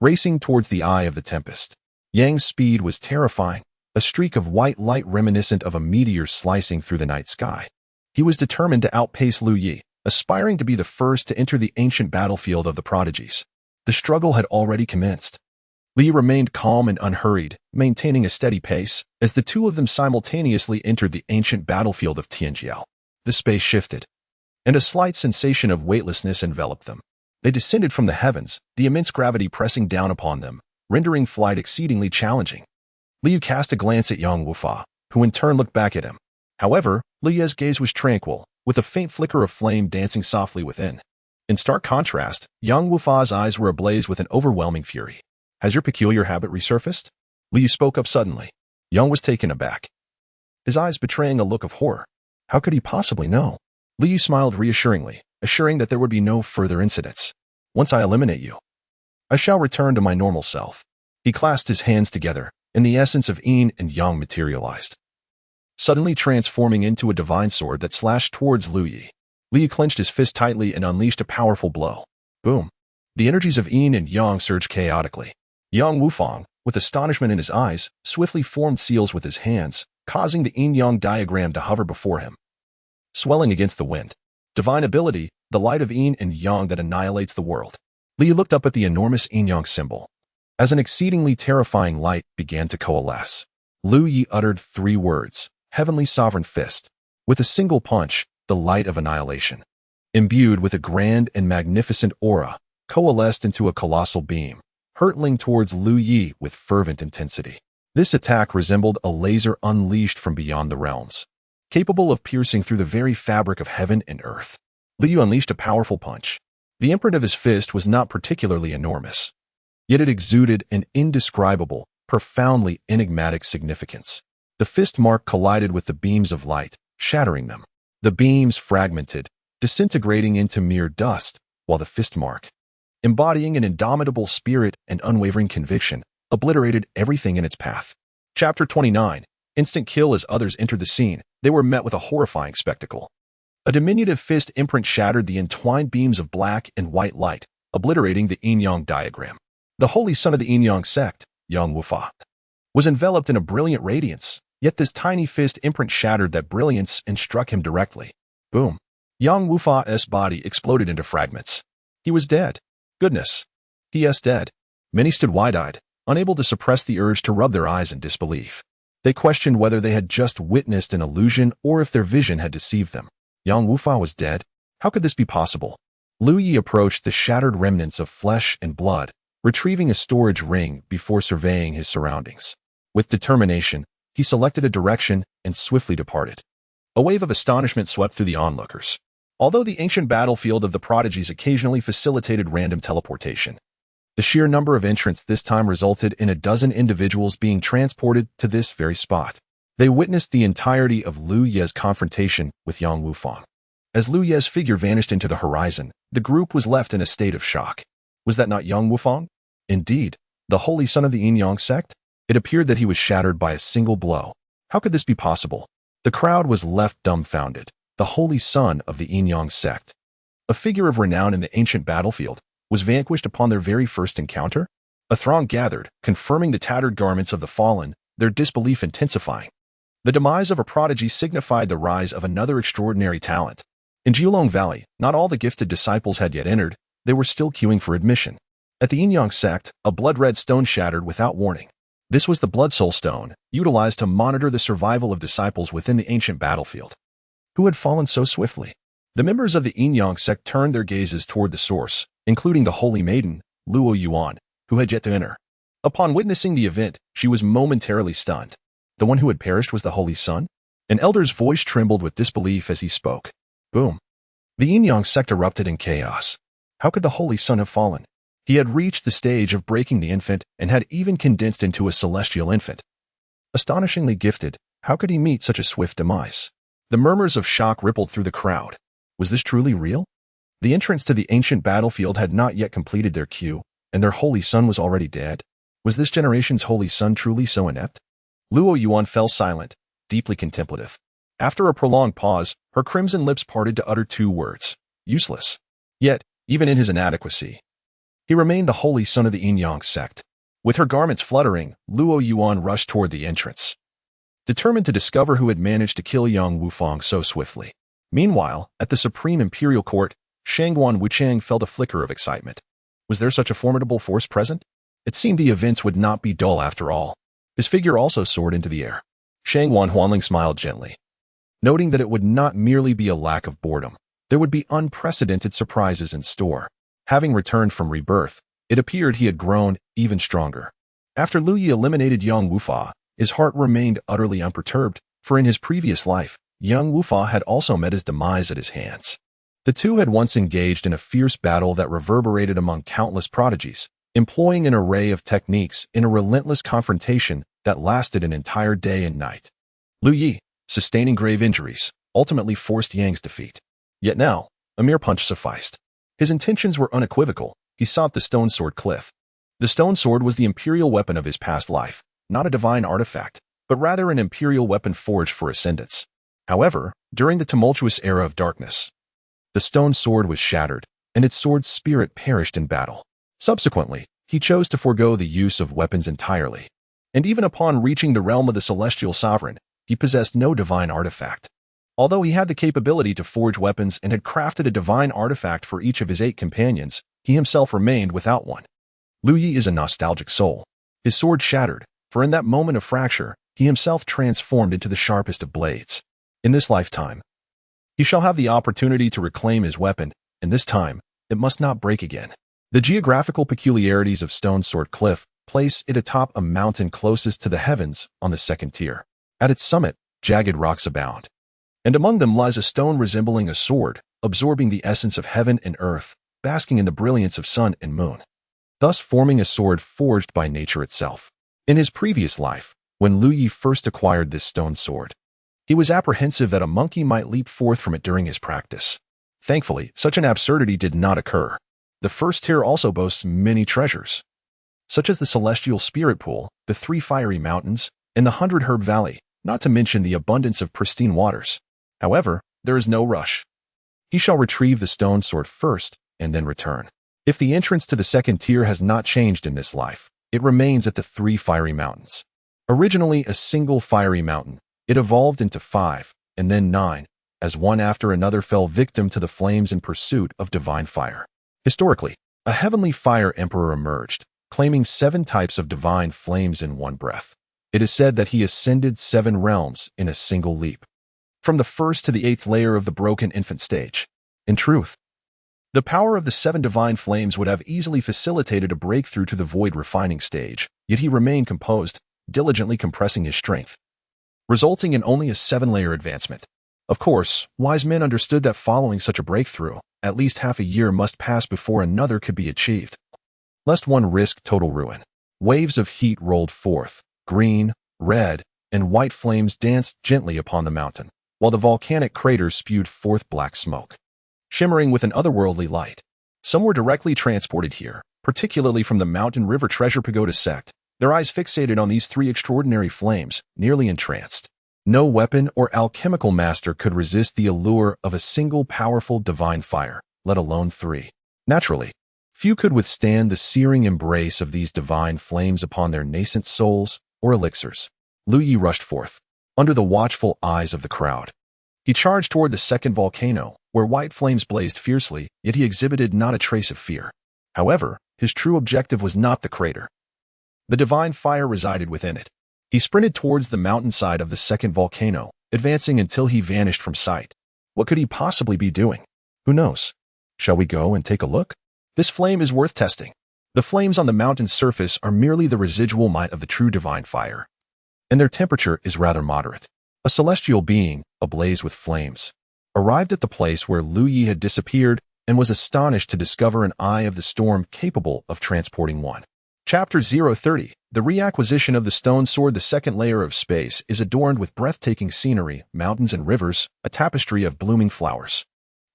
racing towards the eye of the tempest. Yang's speed was terrifying, a streak of white light reminiscent of a meteor slicing through the night sky. He was determined to outpace Lu Yi, aspiring to be the first to enter the ancient battlefield of the prodigies. The struggle had already commenced. Li remained calm and unhurried, maintaining a steady pace, as the 2 of them simultaneously entered the ancient battlefield of Tianjiao. The space shifted, and a slight sensation of weightlessness enveloped them. They descended from the heavens, the immense gravity pressing down upon them, rendering flight exceedingly challenging. Liu cast a glance at Yang Wufa, who in turn looked back at him. However, Liu's gaze was tranquil, with a faint flicker of flame dancing softly within. In stark contrast, Yang Wufa's eyes were ablaze with an overwhelming fury. Has your peculiar habit resurfaced? Liu spoke up suddenly. Yang was taken aback, his eyes betraying a look of horror. How could he possibly know? Liu smiled reassuringly, assuring that there would be no further incidents. Once I eliminate you, I shall return to my normal self. He clasped his hands together, and the essence of Yin and Yang materialized, suddenly transforming into a divine sword that slashed towards Lu Yi. Liu clenched his fist tightly and unleashed a powerful blow. Boom! The energies of Yin and Yang surged chaotically. Yang Wufang, with astonishment in his eyes, swiftly formed seals with his hands, causing the yin-yang diagram to hover before him, swelling against the wind. Divine ability, the light of yin and yang that annihilates the world. Liu looked up at the enormous yin-yang symbol, as an exceedingly terrifying light began to coalesce. Lu Yi uttered 3 words, Heavenly Sovereign Fist. With a single punch, the light of annihilation, imbued with a grand and magnificent aura, coalesced into a colossal beam, hurtling towards Lu Yi with fervent intensity. This attack resembled a laser unleashed from beyond the realms, capable of piercing through the very fabric of heaven and earth. Liu unleashed a powerful punch. The imprint of his fist was not particularly enormous, yet it exuded an indescribable, profoundly enigmatic significance. The fist mark collided with the beams of light, shattering them. The beams fragmented, disintegrating into mere dust, while the fist mark, embodying an indomitable spirit and unwavering conviction, obliterated everything in its path. Chapter 29. Instant kill. As others entered the scene, they were met with a horrifying spectacle. A diminutive fist imprint shattered the entwined beams of black and white light, obliterating the yin-yang diagram. The holy son of the yin-yang sect, Yang Wufa, was enveloped in a brilliant radiance, yet this tiny fist imprint shattered that brilliance and struck him directly. Boom. Yang Wufa's body exploded into fragments. He was dead. Goodness. He is dead. Many stood wide-eyed, unable to suppress the urge to rub their eyes in disbelief. They questioned whether they had just witnessed an illusion or if their vision had deceived them. Yang Wufa was dead? How could this be possible? Liu Yi approached the shattered remnants of flesh and blood, retrieving a storage ring before surveying his surroundings. With determination, he selected a direction and swiftly departed. A wave of astonishment swept through the onlookers. Although the ancient battlefield of the prodigies occasionally facilitated random teleportation, the sheer number of entrants this time resulted in a dozen individuals being transported to this very spot. They witnessed the entirety of Liu Ye's confrontation with Yang Wufang. As Liu Ye's figure vanished into the horizon, the group was left in a state of shock. Was that not Yang Wufang? Indeed, the holy son of the yin-yang sect? It appeared that he was shattered by a single blow. How could this be possible? The crowd was left dumbfounded. The holy son of the yin-yang sect, a figure of renown in the ancient battlefield, was vanquished upon their very first encounter? A throng gathered, confirming the tattered garments of the fallen, their disbelief intensifying. The demise of a prodigy signified the rise of another extraordinary talent. In Jiulong Valley, not all the gifted disciples had yet entered. They were still queuing for admission. At the yin-yang sect, a blood-red stone shattered without warning. This was the Blood Soul Stone, utilized to monitor the survival of disciples within the ancient battlefield. Who had fallen so swiftly? The members of the yin-yang sect turned their gazes toward the source, including the holy maiden, Luo Yuan, who had yet to enter. Upon witnessing the event, she was momentarily stunned. The one who had perished was the holy son? An elder's voice trembled with disbelief as he spoke. Boom. The yin-yang sect erupted in chaos. How could the holy son have fallen? He had reached the stage of breaking the infant and had even condensed into a celestial infant. Astonishingly gifted, how could he meet such a swift demise? The murmurs of shock rippled through the crowd. Was this truly real? The entrants to the ancient battlefield had not yet completed their queue, and their holy son was already dead. Was this generation's holy son truly so inept? Luo Yuan fell silent, deeply contemplative. After a prolonged pause, her crimson lips parted to utter two words. Useless. Yet, even in his inadequacy, he remained the holy son of the yin-yang sect. With her garments fluttering, Luo Yuan rushed toward the entrance, determined to discover who had managed to kill Yang Wufang so swiftly. Meanwhile, at the Supreme Imperial Court, Shangguan Wuchang felt a flicker of excitement. Was there such a formidable force present? It seemed the events would not be dull after all. His figure also soared into the air. Shangguan Huanling smiled gently, noting that it would not merely be a lack of boredom. There would be unprecedented surprises in store. Having returned from rebirth, it appeared he had grown even stronger. After Liu Yi eliminated Yang Wufa, his heart remained utterly unperturbed, for in his previous life, Yang Wufa had also met his demise at his hands. The two had once engaged in a fierce battle that reverberated among countless prodigies, employing an array of techniques in a relentless confrontation that lasted an entire day and night. Liu Yi, sustaining grave injuries, ultimately forced Yang's defeat. Yet now, a mere punch sufficed. His intentions were unequivocal. He sought the stone sword cliff. The stone sword was the imperial weapon of his past life, not a divine artifact, but rather an imperial weapon forged for ascendance. However, during the tumultuous era of darkness, the stone sword was shattered, and its sword's spirit perished in battle. Subsequently, he chose to forego the use of weapons entirely. And even upon reaching the realm of the celestial sovereign, he possessed no divine artifact. Although he had the capability to forge weapons and had crafted a divine artifact for each of his 8 companions, he himself remained without one. Liu Yi is a nostalgic soul. His sword shattered, for in that moment of fracture, he himself transformed into the sharpest of blades. In this lifetime, he shall have the opportunity to reclaim his weapon, and this time, it must not break again. The geographical peculiarities of Stone Sword Cliff place it atop a mountain closest to the heavens on the second tier. At its summit, jagged rocks abound, and among them lies a stone resembling a sword, absorbing the essence of heaven and earth, basking in the brilliance of sun and moon, thus forming a sword forged by nature itself. In his previous life, when Lu Yi first acquired this stone sword, he was apprehensive that a monkey might leap forth from it during his practice. Thankfully, such an absurdity did not occur. The first tier also boasts many treasures, such as the celestial spirit pool, the 3 fiery mountains, and the 100 herb valley, not to mention the abundance of pristine waters. However, there is no rush. He shall retrieve the stone sword first, and then return. If the entrance to the second tier has not changed in this life, it remains at the 3 fiery mountains. Originally a single fiery mountain, it evolved into 5, and then 9, as one after another fell victim to the flames in pursuit of divine fire. Historically, a heavenly fire emperor emerged, claiming 7 types of divine flames in one breath. It is said that he ascended 7 realms in a single leap, from the 1st to the 8th layer of the broken infant stage. In truth, the power of the 7 divine flames would have easily facilitated a breakthrough to the void refining stage, yet he remained composed, diligently compressing his strength, resulting in only a 7-layer advancement. Of course, wise men understood that following such a breakthrough, at least half a year must pass before another could be achieved, lest one risk total ruin. Waves of heat rolled forth. Green, red, and white flames danced gently upon the mountain, while the volcanic craters spewed forth black smoke, shimmering with an otherworldly light. Some were directly transported here, particularly from the Mountain River Treasure Pagoda sect, their eyes fixated on these 3 extraordinary flames, nearly entranced. No weapon or alchemical master could resist the allure of a single powerful divine fire, let alone 3. Naturally, few could withstand the searing embrace of these divine flames upon their nascent souls or elixirs. Lu Yi rushed forth, under the watchful eyes of the crowd. He charged toward the second volcano, where white flames blazed fiercely, yet he exhibited not a trace of fear. However, his true objective was not the crater. The divine fire resided within it. He sprinted towards the mountainside of the second volcano, advancing until he vanished from sight. What could he possibly be doing? Who knows? Shall we go and take a look? This flame is worth testing. The flames on the mountain's surface are merely the residual might of the true divine fire, and their temperature is rather moderate. A celestial being, ablaze with flames, arrived at the place where Lu Yi had disappeared and was astonished to discover an eye of the storm capable of transporting one. Chapter 030. The reacquisition of the stone sword. The second layer of space is adorned with breathtaking scenery, mountains and rivers, a tapestry of blooming flowers.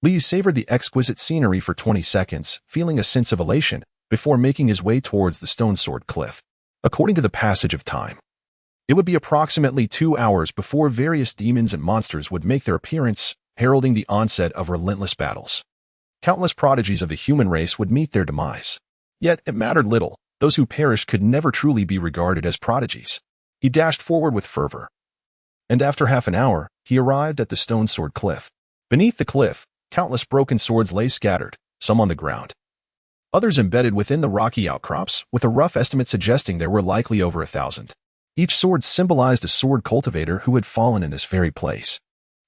Li savored the exquisite scenery for 20 seconds, feeling a sense of elation, before making his way towards the stone sword cliff. According to the passage of time, it would be approximately 2 hours before various demons and monsters would make their appearance, heralding the onset of relentless battles. Countless prodigies of the human race would meet their demise. Yet it mattered little. Those who perished could never truly be regarded as prodigies. He dashed forward with fervor, and after half an hour, he arrived at the stone sword cliff. Beneath the cliff, countless broken swords lay scattered, some on the ground, others embedded within the rocky outcrops, with a rough estimate suggesting there were likely over 1,000. Each sword symbolized a sword cultivator who had fallen in this very place.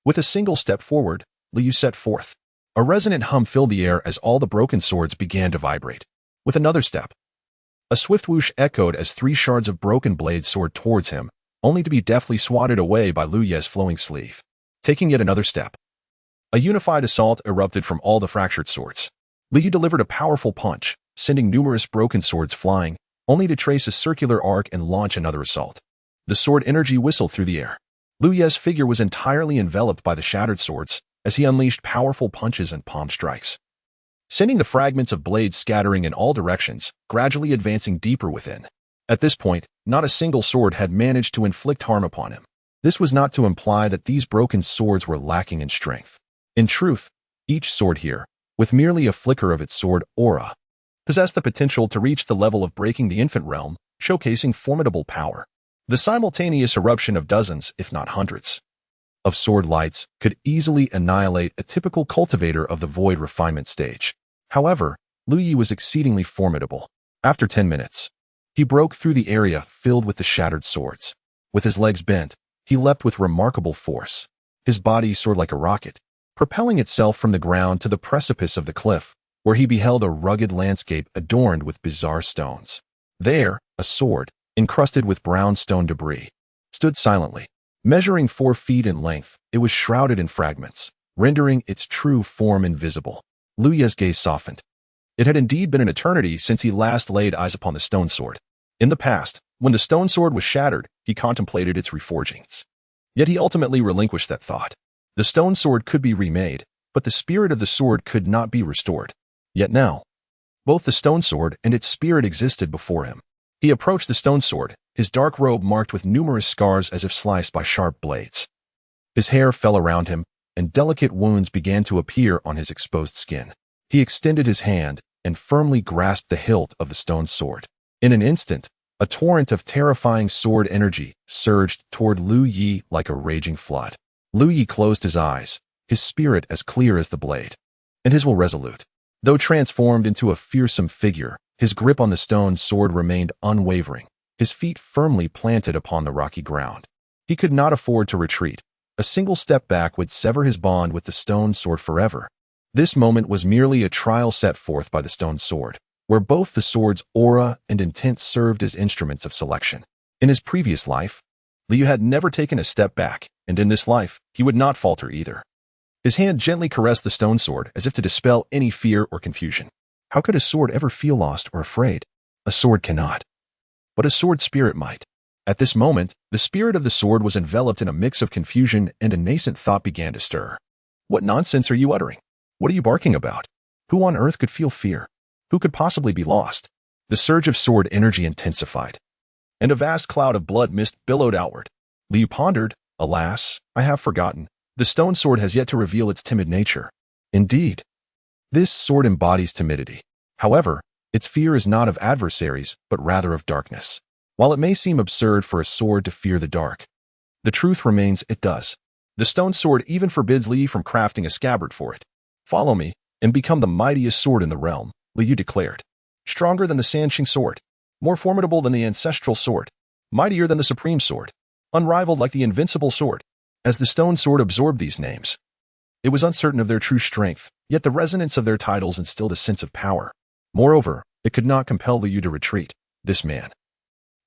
With a single step forward, Liu set forth. A resonant hum filled the air as all the broken swords began to vibrate. With another step, a swift whoosh echoed as 3 shards of broken blade soared towards him, only to be deftly swatted away by Lu Ye's flowing sleeve. Taking yet another step, a unified assault erupted from all the fractured swords. Liu delivered a powerful punch, sending numerous broken swords flying, only to trace a circular arc and launch another assault. The sword energy whistled through the air. Lu Ye's figure was entirely enveloped by the shattered swords as he unleashed powerful punches and palm strikes, sending the fragments of blades scattering in all directions, gradually advancing deeper within. At this point, not a single sword had managed to inflict harm upon him. This was not to imply that these broken swords were lacking in strength. In truth, each sword here, with merely a flicker of its sword aura, possessed the potential to reach the level of breaking the infant realm, showcasing formidable power. The simultaneous eruption of dozens, if not hundreds, of sword lights could easily annihilate a typical cultivator of the void refinement stage. However, Lu Yi was exceedingly formidable. After 10 minutes, he broke through the area filled with the shattered swords. With his legs bent, he leapt with remarkable force. His body soared like a rocket, propelling itself from the ground to the precipice of the cliff, where he beheld a rugged landscape adorned with bizarre stones. There, a sword, encrusted with brown stone debris, stood silently. Measuring 4 feet in length, it was shrouded in fragments, rendering its true form invisible. Lu Ye's gaze softened. It had indeed been an eternity since he last laid eyes upon the stone sword. In the past, when the stone sword was shattered, he contemplated its reforgings. Yet he ultimately relinquished that thought. The stone sword could be remade, but the spirit of the sword could not be restored. Yet now, both the stone sword and its spirit existed before him. He approached the stone sword, his dark robe marked with numerous scars as if sliced by sharp blades. His hair fell around him, and delicate wounds began to appear on his exposed skin. He extended his hand and firmly grasped the hilt of the stone sword. In an instant, a torrent of terrifying sword energy surged toward Lu Yi like a raging flood. Lu Yi closed his eyes, his spirit as clear as the blade, and his will resolute. Though transformed into a fearsome figure, his grip on the stone sword remained unwavering, his feet firmly planted upon the rocky ground. He could not afford to retreat. A single step back would sever his bond with the stone sword forever. This moment was merely a trial set forth by the stone sword, where both the sword's aura and intent served as instruments of selection. In his previous life, Liu had never taken a step back, and in this life, he would not falter either. His hand gently caressed the stone sword as if to dispel any fear or confusion. How could a sword ever feel lost or afraid? A sword cannot. But a sword spirit might. At this moment, the spirit of the sword was enveloped in a mix of confusion, and a nascent thought began to stir. What nonsense are you uttering? What are you barking about? Who on earth could feel fear? Who could possibly be lost? The surge of sword energy intensified, and a vast cloud of blood mist billowed outward. Liu pondered, alas, I have forgotten. The stone sword has yet to reveal its timid nature. Indeed, this sword embodies timidity. However, its fear is not of adversaries, but rather of darkness. While it may seem absurd for a sword to fear the dark, the truth remains it does. The stone sword even forbids Li from crafting a scabbard for it. Follow me, and become the mightiest sword in the realm, Liu declared. Stronger than the Sanqing sword, more formidable than the ancestral sword, mightier than the supreme sword, unrivaled like the invincible sword. As the stone sword absorbed these names, it was uncertain of their true strength, yet the resonance of their titles instilled a sense of power. Moreover, it could not compel Liu to retreat. This man,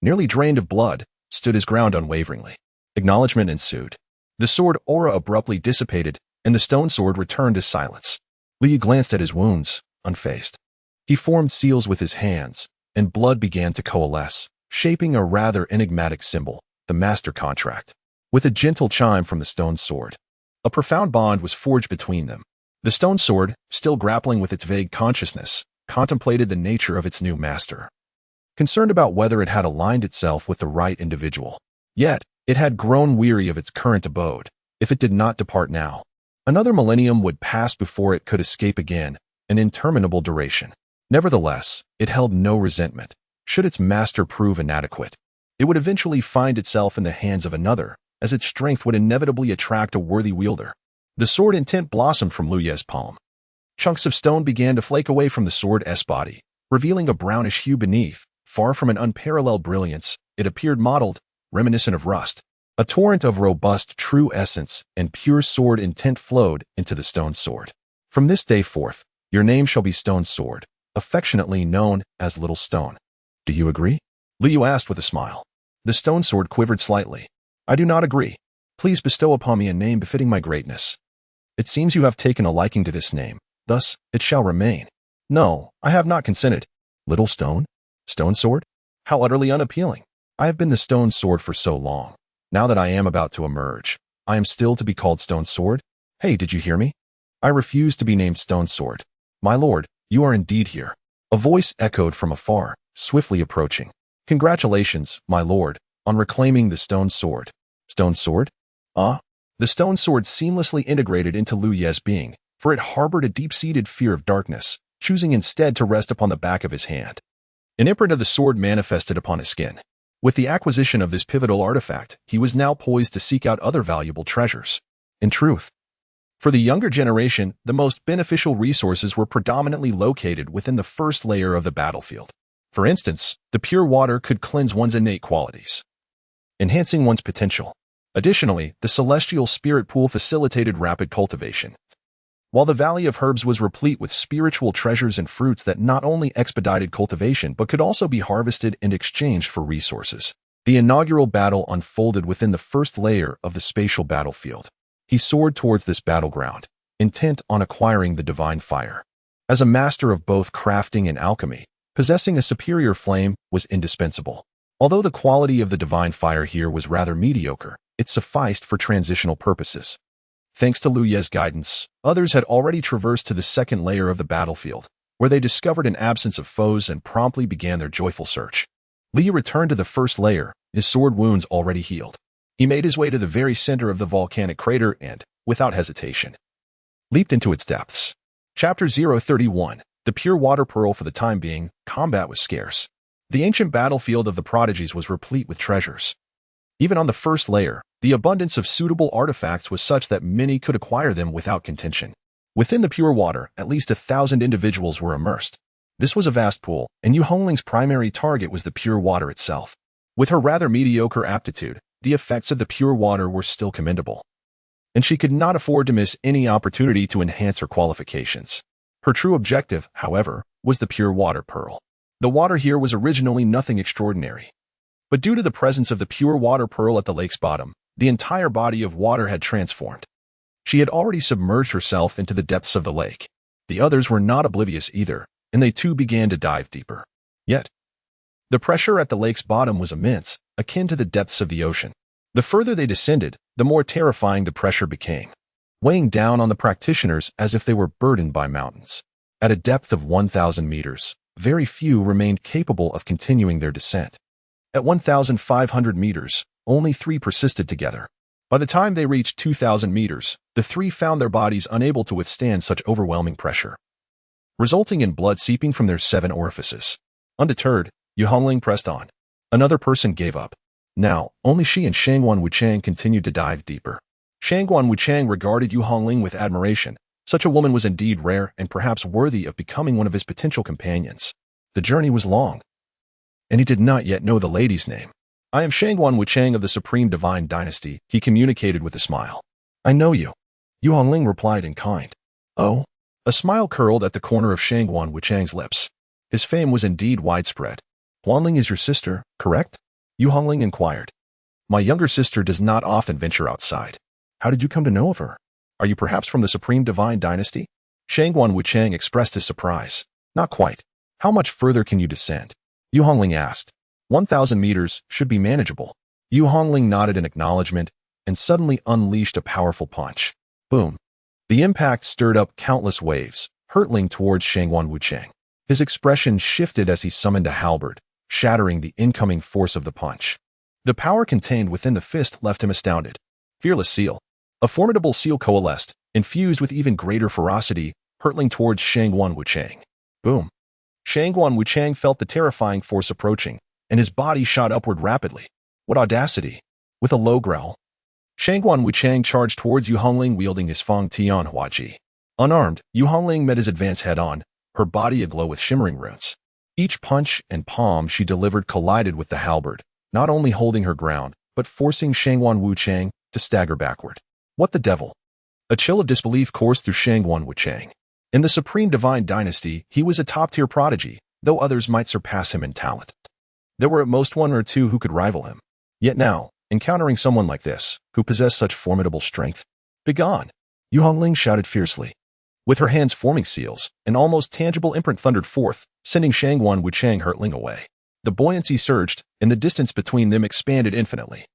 nearly drained of blood, stood his ground unwaveringly. Acknowledgement ensued. The sword aura abruptly dissipated, and the stone sword returned to silence. Liu glanced at his wounds, unfazed. He formed seals with his hands, and blood began to coalesce, shaping a rather enigmatic symbol, the master contract. With a gentle chime from the stone sword, a profound bond was forged between them. The stone sword, still grappling with its vague consciousness, contemplated the nature of its new master, concerned about whether it had aligned itself with the right individual. Yet, it had grown weary of its current abode. If it did not depart now, another millennium would pass before it could escape again, an interminable duration. Nevertheless, it held no resentment. Should its master prove inadequate, it would eventually find itself in the hands of another, as its strength would inevitably attract a worthy wielder. The sword intent blossomed from Liu Ye's palm. Chunks of stone began to flake away from the sword's body, revealing a brownish hue beneath. Far from an unparalleled brilliance, it appeared mottled, reminiscent of rust. A torrent of robust true essence and pure sword intent flowed into the stone sword. From this day forth, your name shall be Stone Sword, affectionately known as Little Stone. Do you agree? Liu asked with a smile. The stone sword quivered slightly. I do not agree. Please bestow upon me a name befitting my greatness. It seems you have taken a liking to this name, thus it shall remain. No, I have not consented. Little Stone? Stone Sword? How utterly unappealing. I have been the Stone Sword for so long. Now that I am about to emerge, I am still to be called Stone Sword? Hey, did you hear me? I refuse to be named Stone Sword. My lord, you are indeed here. A voice echoed from afar, swiftly approaching. Congratulations, my lord, on reclaiming the stone sword. Stone sword? Ah? The stone sword seamlessly integrated into Liu Ye's being, for it harbored a deep-seated fear of darkness, choosing instead to rest upon the back of his hand. An imprint of the sword manifested upon his skin. With the acquisition of this pivotal artifact, he was now poised to seek out other valuable treasures. In truth, for the younger generation, the most beneficial resources were predominantly located within the first layer of the battlefield. For instance, the pure water could cleanse one's innate qualities, enhancing one's potential. Additionally, the celestial spirit pool facilitated rapid cultivation, while the Valley of Herbs was replete with spiritual treasures and fruits that not only expedited cultivation but could also be harvested and exchanged for resources. The inaugural battle unfolded within the first layer of the spatial battlefield. He soared towards this battleground, intent on acquiring the divine fire. As a master of both crafting and alchemy, possessing a superior flame was indispensable. Although the quality of the divine fire here was rather mediocre, it sufficed for transitional purposes. Thanks to Liu Ye's guidance, others had already traversed to the second layer of the battlefield, where they discovered an absence of foes and promptly began their joyful search. Li returned to the first layer, his sword wounds already healed. He made his way to the very center of the volcanic crater and, without hesitation, leaped into its depths. Chapter 031. The Pure Water Pearl. For the time being, combat was scarce. The ancient battlefield of the prodigies was replete with treasures. Even on the first layer, the abundance of suitable artifacts was such that many could acquire them without contention. Within the pure water, at least 1,000 individuals were immersed. This was a vast pool, and Yu Hongling's primary target was the pure water itself. With her rather mediocre aptitude, the effects of the pure water were still commendable, and she could not afford to miss any opportunity to enhance her qualifications. Her true objective, however, was the pure water pearl. The water here was originally nothing extraordinary, but due to the presence of the pure water pearl at the lake's bottom, the entire body of water had transformed. She had already submerged herself into the depths of the lake. The others were not oblivious either, and they too began to dive deeper. Yet, the pressure at the lake's bottom was immense, akin to the depths of the ocean. The further they descended, the more terrifying the pressure became, weighing down on the practitioners as if they were burdened by mountains. At a depth of 1,000 meters, very few remained capable of continuing their descent. At 1,500 meters, only 3 persisted together. By the time they reached 2,000 meters, the 3 found their bodies unable to withstand such overwhelming pressure, resulting in blood seeping from their 7 orifices. Undeterred, Yu Hongling pressed on. Another person gave up. Now, only she and Shangguan Wuchang continued to dive deeper. Shangguan Wuchang regarded Yu Hongling with admiration. Such a woman was indeed rare and perhaps worthy of becoming one of his potential companions. The journey was long, and he did not yet know the lady's name. I am Shangguan Wuchang of the Supreme Divine Dynasty, he communicated with a smile. I know you. Yu Hongling replied in kind. Oh? A smile curled at the corner of Shangguan Wuchang's lips. His fame was indeed widespread. Huanling is your sister, correct? Yu Hongling inquired. My younger sister does not often venture outside. How did you come to know of her? Are you perhaps from the Supreme Divine Dynasty? Shangguan Wuchang expressed his surprise. Not quite. How much further can you descend? Yu Hongling asked. 1,000 meters should be manageable. Yu Hongling nodded in acknowledgement and suddenly unleashed a powerful punch. Boom. The impact stirred up countless waves, hurtling towards Shangguan Wuchang. His expression shifted as he summoned a halberd, shattering the incoming force of the punch. The power contained within the fist left him astounded. Fearless seal. A formidable seal coalesced, infused with even greater ferocity, hurtling towards Shangguan Wuchang. Boom. Shangguan Wuchang felt the terrifying force approaching, and his body shot upward rapidly. What audacity! With a low growl, Shangguan Wuchang charged towards Yu Hongling wielding his Fang Tian Huaji. Unarmed, Yu Hongling met his advance head-on, her body aglow with shimmering runes. Each punch and palm she delivered collided with the halberd, not only holding her ground, but forcing Shangguan Wuchang to stagger backward. What the devil? A chill of disbelief coursed through Shangguan Wuchang. In the Supreme Divine Dynasty, he was a top-tier prodigy, though others might surpass him in talent. There were at most 1 or 2 who could rival him. Yet now, encountering someone like this, who possessed such formidable strength, begone! Yu Hongling shouted fiercely. With her hands forming seals, an almost tangible imprint thundered forth, sending Shangguan Wuchang hurtling away. The buoyancy surged, and the distance between them expanded infinitely.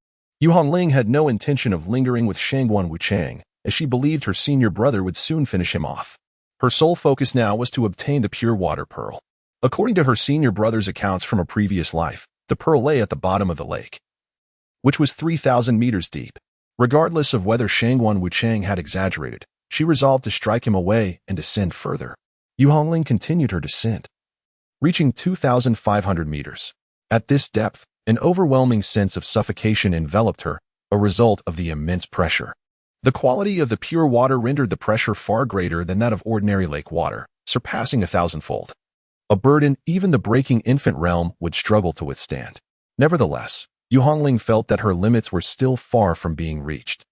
Yu Hongling had no intention of lingering with Shangguan Wuchang, as she believed her senior brother would soon finish him off. Her sole focus now was to obtain the pure water pearl. According to her senior brother's accounts from a previous life, the pearl lay at the bottom of the lake, which was 3,000 meters deep. Regardless of whether Shangguan Wuchang had exaggerated, she resolved to strike him away and descend further. Yu Hongling continued her descent, reaching 2,500 meters. At this depth, an overwhelming sense of suffocation enveloped her, a result of the immense pressure. The quality of the pure water rendered the pressure far greater than that of ordinary lake water, surpassing 1,000-fold. A burden even the breaking infant realm would struggle to withstand. Nevertheless, Yu Hongling felt that her limits were still far from being reached.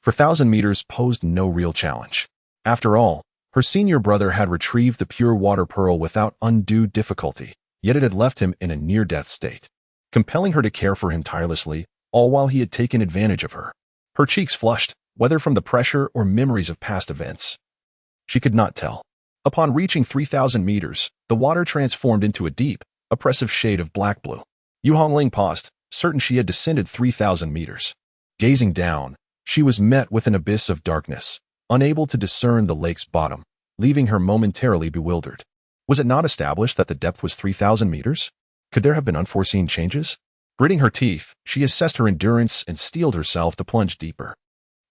4,000 meters posed no real challenge. After all, Her senior brother had retrieved the pure water pearl without undue difficulty, yet it had left him in a near-death state, compelling her to care for him tirelessly, all while he had taken advantage of her. Her cheeks flushed, whether from the pressure or memories of past events. She could not tell. Upon reaching 3,000 meters, the water transformed into a deep, oppressive shade of black-blue. Yu Hongling paused, certain she had descended 3,000 meters. Gazing down, she was met with an abyss of darkness, unable to discern the lake's bottom, leaving her momentarily bewildered. Was it not established that the depth was 3,000 meters? Could there have been unforeseen changes? Gritting her teeth, she assessed her endurance and steeled herself to plunge deeper.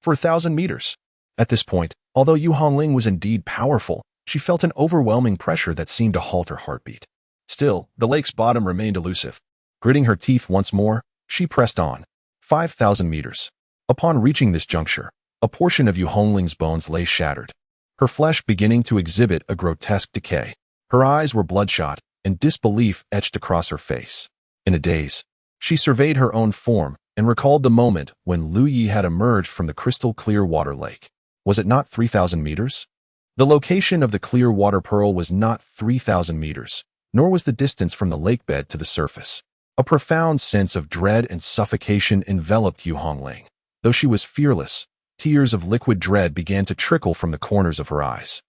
For 1,000 meters. At this point, although Yu Hongling was indeed powerful, she felt an overwhelming pressure that seemed to halt her heartbeat. Still, the lake's bottom remained elusive. Gritting her teeth once more, she pressed on. 5,000 meters. Upon reaching this juncture, a portion of Yu Hongling's bones lay shattered, her flesh beginning to exhibit a grotesque decay. Her eyes were bloodshot, and disbelief etched across her face. In a daze, she surveyed her own form and recalled the moment when Lu Yi had emerged from the crystal-clear water lake. Was it not 3,000 meters? The location of the clear water pearl was not 3,000 meters, nor was the distance from the lake bed to the surface. A profound sense of dread and suffocation enveloped Yu Hongling. Though she was fearless, tears of liquid dread began to trickle from the corners of her eyes.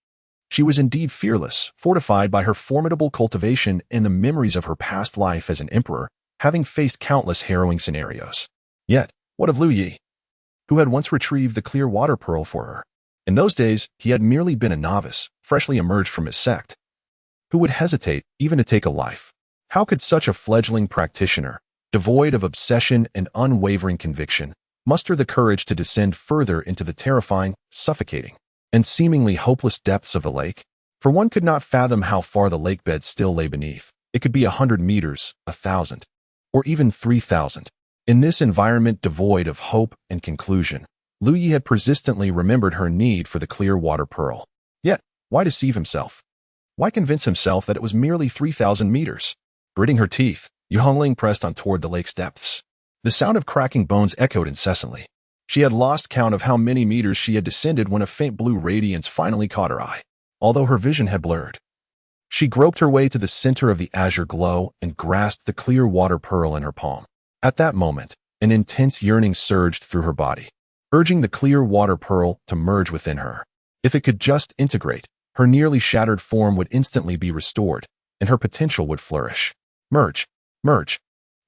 She was indeed fearless, fortified by her formidable cultivation and the memories of her past life as an emperor, having faced countless harrowing scenarios. Yet, what of Lu Yi, who had once retrieved the clear water pearl for her? In those days, he had merely been a novice, freshly emerged from his sect. Who would hesitate even to take a life? How could such a fledgling practitioner, devoid of obsession and unwavering conviction, muster the courage to descend further into the terrifying, suffocating, and seemingly hopeless depths of the lake? For one could not fathom how far the lake bed still lay beneath. It could be 100 meters, 1,000, or even 3,000. In this environment devoid of hope and conclusion, Lu Yi had persistently remembered her need for the clear water pearl. Yet, why deceive himself? Why convince himself that it was merely 3,000 meters? Gritting her teeth, Yu Hongling pressed on toward the lake's depths. The sound of cracking bones echoed incessantly. She had lost count of how many meters she had descended when a faint blue radiance finally caught her eye, although her vision had blurred. She groped her way to the center of the azure glow and grasped the clear water pearl in her palm. At that moment, an intense yearning surged through her body, urging the clear water pearl to merge within her. If it could just integrate, her nearly shattered form would instantly be restored, and her potential would flourish. Merge. Merge.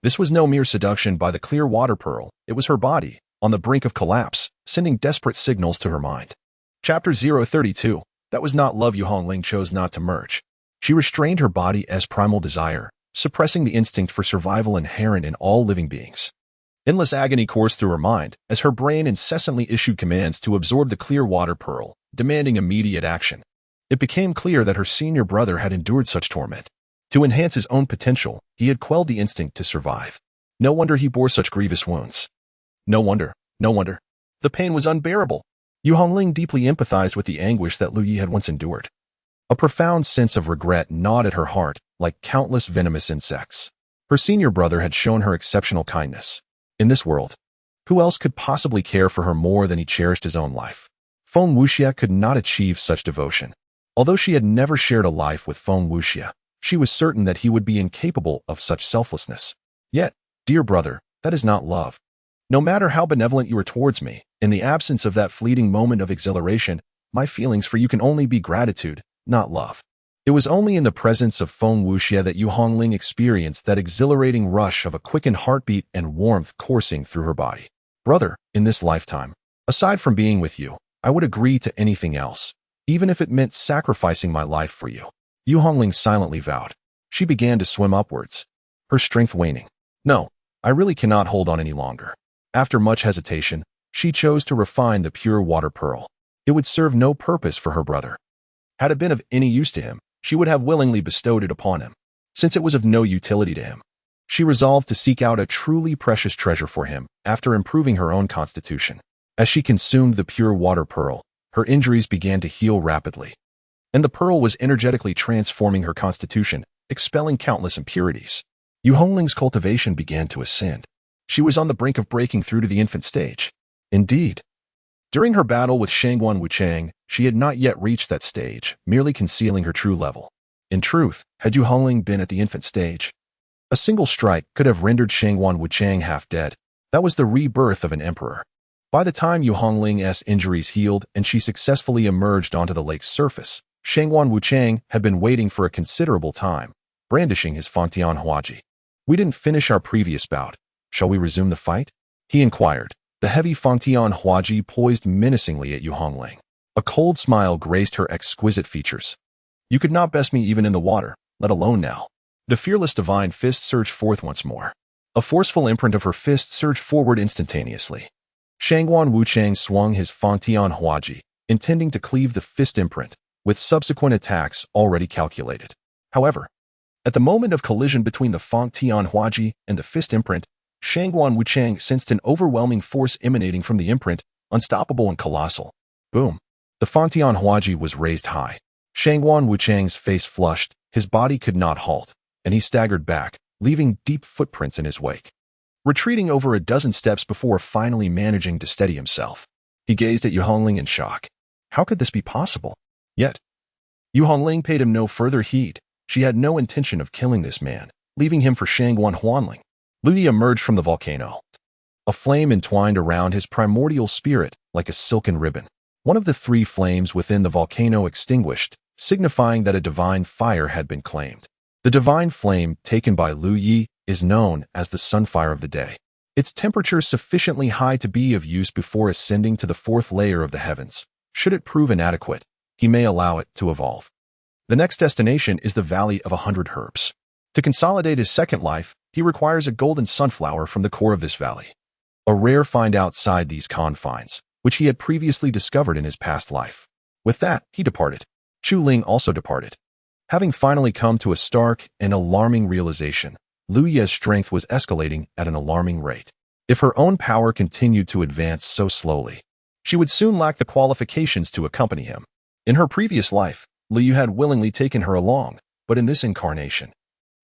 This was no mere seduction by the clear water pearl. It was her body, on the brink of collapse, sending desperate signals to her mind. Chapter 032. That was not love. Yu Hongling chose not to merge. She restrained her body as primal desire, suppressing the instinct for survival inherent in all living beings. Endless agony coursed through her mind as her brain incessantly issued commands to absorb the clear water pearl, demanding immediate action. It became clear that her senior brother had endured such torment. To enhance his own potential, he had quelled the instinct to survive. No wonder he bore such grievous wounds. No wonder. The pain was unbearable. Yu Hongling deeply empathized with the anguish that Lu Yi had once endured. A profound sense of regret gnawed at her heart like countless venomous insects. Her senior brother had shown her exceptional kindness. In this world, who else could possibly care for her more than he cherished his own life? Feng Wuxia could not achieve such devotion. Although she had never shared a life with Feng Wuxia, she was certain that he would be incapable of such selflessness. Yet, dear brother, that is not love. No matter how benevolent you are towards me, in the absence of that fleeting moment of exhilaration, my feelings for you can only be gratitude, not love. It was only in the presence of Feng Wuxia that Yu Hongling experienced that exhilarating rush of a quickened heartbeat and warmth coursing through her body. Brother, in this lifetime, aside from being with you, I would agree to anything else, even if it meant sacrificing my life for you. Yu Hongling silently vowed. She began to swim upwards, her strength waning. No, I really cannot hold on any longer. After much hesitation, she chose to refine the pure water pearl. It would serve no purpose for her brother. Had it been of any use to him, she would have willingly bestowed it upon him. Since it was of no utility to him, she resolved to seek out a truly precious treasure for him after improving her own constitution. As she consumed the pure water pearl, her injuries began to heal rapidly, and the pearl was energetically transforming her constitution, expelling countless impurities. Yu Hongling's cultivation began to ascend. She was on the brink of breaking through to the infant stage. Indeed, during her battle with Shangguan Wuchang, she had not yet reached that stage, merely concealing her true level. In truth, had Yu Hongling been at the infant stage, a single strike could have rendered Shangguan Wuchang half dead. That was the rebirth of an emperor. By the time Yu Hongling's injuries healed and she successfully emerged onto the lake's surface, Shangguan Wuchang had been waiting for a considerable time, brandishing his Fangtian Huaji. "We didn't finish our previous bout. Shall we resume the fight?" he inquired, the heavy Fangtian Huaji poised menacingly at Yu Hongling. A cold smile graced her exquisite features. "You could not best me even in the water, let alone now." The fearless divine fist surged forth once more. A forceful imprint of her fist surged forward instantaneously. Shangguan Wuchang swung his Fangtian Huaji, intending to cleave the fist imprint, with subsequent attacks already calculated. However, at the moment of collision between the Fangtian Huaji and the fist imprint, Shangguan Wuchang sensed an overwhelming force emanating from the imprint, unstoppable and colossal. Boom! The Fangtian Huaji was raised high. Shangguan Wuchang's face flushed, his body could not halt, and he staggered back, leaving deep footprints in his wake. Retreating over a dozen steps before finally managing to steady himself, he gazed at Yu Hongling in shock. How could this be possible? Yet, Yu Hongling paid him no further heed. She had no intention of killing this man, leaving him for Shangguan Huanling. Lu Yi emerged from the volcano. A flame entwined around his primordial spirit like a silken ribbon. One of the three flames within the volcano extinguished, signifying that a divine fire had been claimed. The divine flame taken by Lu Yi is known as the sunfire of the day. Its temperature sufficiently high to be of use before ascending to the fourth layer of the heavens. Should it prove inadequate, he may allow it to evolve. The next destination is the Valley of 100 Herbs. To consolidate his second life, he requires a golden sunflower from the core of this valley. A rare find outside these confines, which he had previously discovered in his past life. With that, he departed. Chu Ling also departed. Having finally come to a stark and alarming realization, Lu Ye's strength was escalating at an alarming rate. If her own power continued to advance so slowly, she would soon lack the qualifications to accompany him. In her previous life, Lu Yu had willingly taken her along, but in this incarnation,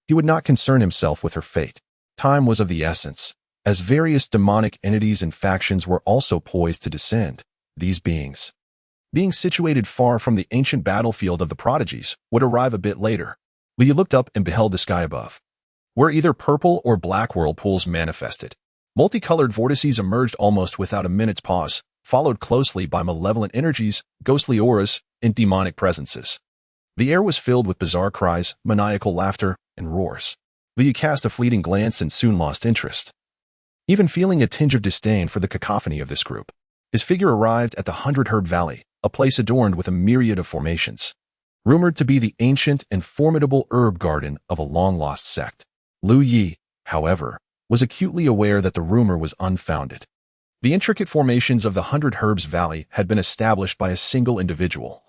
he would not concern himself with her fate. Time was of the essence, as various demonic entities and factions were also poised to descend. These beings, being situated far from the ancient battlefield of the prodigies, would arrive a bit later. Lu Yu looked up and beheld the sky above, where either purple or black whirlpools manifested. Multicolored vortices emerged almost without a minute's pause, followed closely by malevolent energies, ghostly auras, and demonic presences. The air was filled with bizarre cries, maniacal laughter, and roars. Lu Yu cast a fleeting glance and soon lost interest, even feeling a tinge of disdain for the cacophony of this group. His figure arrived at the 100 Herb Valley, a place adorned with a myriad of formations, rumored to be the ancient and formidable herb garden of a long-lost sect. Lu Yi, however, was acutely aware that the rumor was unfounded. The intricate formations of the 100 Herbs Valley had been established by a single individual,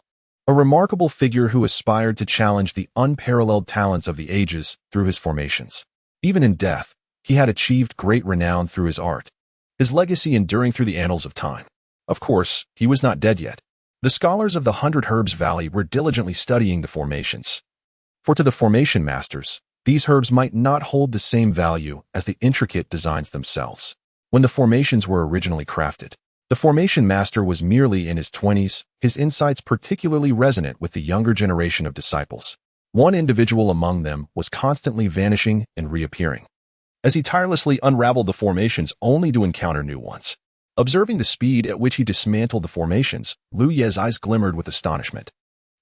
a remarkable figure who aspired to challenge the unparalleled talents of the ages through his formations. Even in death, he had achieved great renown through his art, his legacy enduring through the annals of time. Of course, he was not dead yet. The scholars of the 100 Herbs Valley were diligently studying the formations. For to the formation masters, these herbs might not hold the same value as the intricate designs themselves. When the formations were originally crafted, the formation master was merely in his 20s, his insights particularly resonant with the younger generation of disciples. One individual among them was constantly vanishing and reappearing, as he tirelessly unraveled the formations only to encounter new ones. Observing the speed at which he dismantled the formations, Lu Ye's eyes glimmered with astonishment.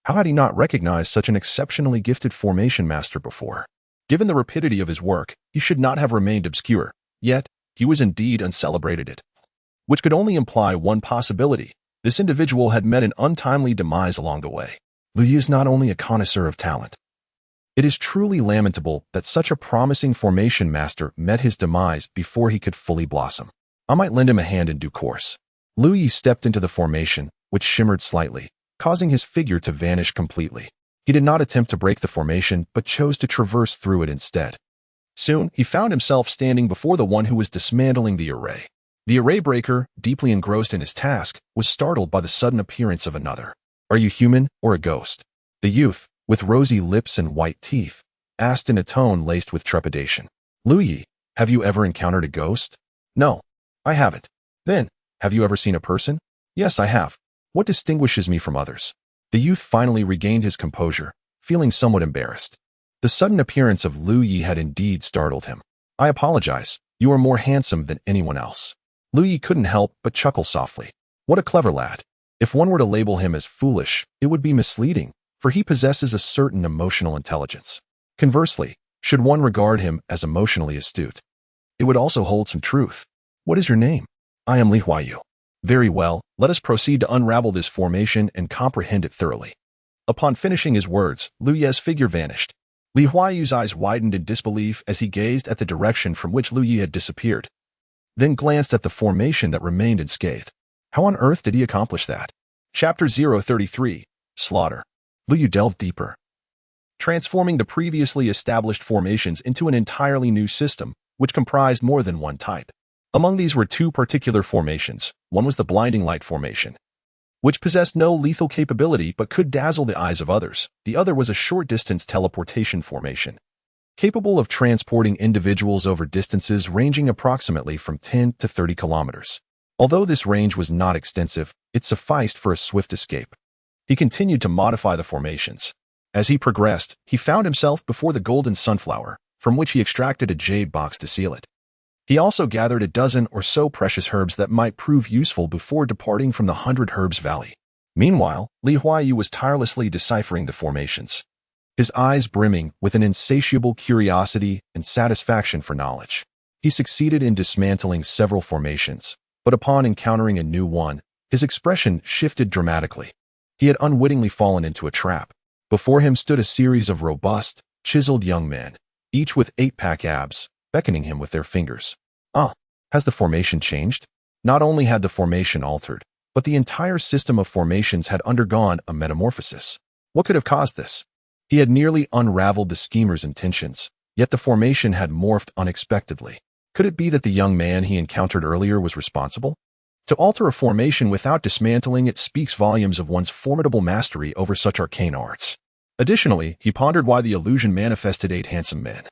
How had he not recognized such an exceptionally gifted formation master before? Given the rapidity of his work, he should not have remained obscure, yet he was indeed uncelebrated, which could only imply one possibility. This individual had met an untimely demise along the way. Lu Yu is not only a connoisseur of talent. It is truly lamentable that such a promising formation master met his demise before he could fully blossom. I might lend him a hand in due course. Lu Yu stepped into the formation, which shimmered slightly, causing his figure to vanish completely. He did not attempt to break the formation, but chose to traverse through it instead. Soon, he found himself standing before the one who was dismantling the array. The array breaker, deeply engrossed in his task, was startled by the sudden appearance of another. "Are you human or a ghost?" The youth, with rosy lips and white teeth, asked in a tone laced with trepidation. "Lu Yi, have you ever encountered a ghost?" "No, I haven't." "Then, have you ever seen a person?" "Yes, I have." What distinguishes me from others? The youth finally regained his composure, feeling somewhat embarrassed. The sudden appearance of Lu Yi had indeed startled him. I apologize. You are more handsome than anyone else. Lu Yi couldn't help but chuckle softly. What a clever lad. If one were to label him as foolish, it would be misleading, for he possesses a certain emotional intelligence. Conversely, should one regard him as emotionally astute, it would also hold some truth. What is your name? I am Li Huayu. Very well, let us proceed to unravel this formation and comprehend it thoroughly. Upon finishing his words, Lu Ye's figure vanished. Li Huayu's eyes widened in disbelief as he gazed at the direction from which Lu Yi had disappeared, then glanced at the formation that remained unscathed. How on earth did he accomplish that? Chapter 033, Slaughter. Lu Yi delved deeper, transforming the previously established formations into an entirely new system, which comprised more than one type. Among these were two particular formations. One was the Blinding Light formation, which possessed no lethal capability but could dazzle the eyes of others. The other was a short-distance teleportation formation, capable of transporting individuals over distances ranging approximately from 10 to 30 kilometers. Although this range was not extensive, it sufficed for a swift escape. He continued to modify the formations. As he progressed, he found himself before the golden sunflower, from which he extracted a jade box to seal it. He also gathered a dozen or so precious herbs that might prove useful before departing from the 100 Herbs Valley. Meanwhile, Li Huayu was tirelessly deciphering the formations, his eyes brimming with an insatiable curiosity and satisfaction for knowledge. He succeeded in dismantling several formations, but upon encountering a new one, his expression shifted dramatically. He had unwittingly fallen into a trap. Before him stood a series of robust, chiseled young men, each with 8-pack abs, beckoning him with their fingers. Has the formation changed? Not only had the formation altered, but the entire system of formations had undergone a metamorphosis. What could have caused this? He had nearly unraveled the schemer's intentions, yet the formation had morphed unexpectedly. Could it be that the young man he encountered earlier was responsible? To alter a formation without dismantling it speaks volumes of one's formidable mastery over such arcane arts. Additionally, he pondered why the illusion manifested 8 handsome men.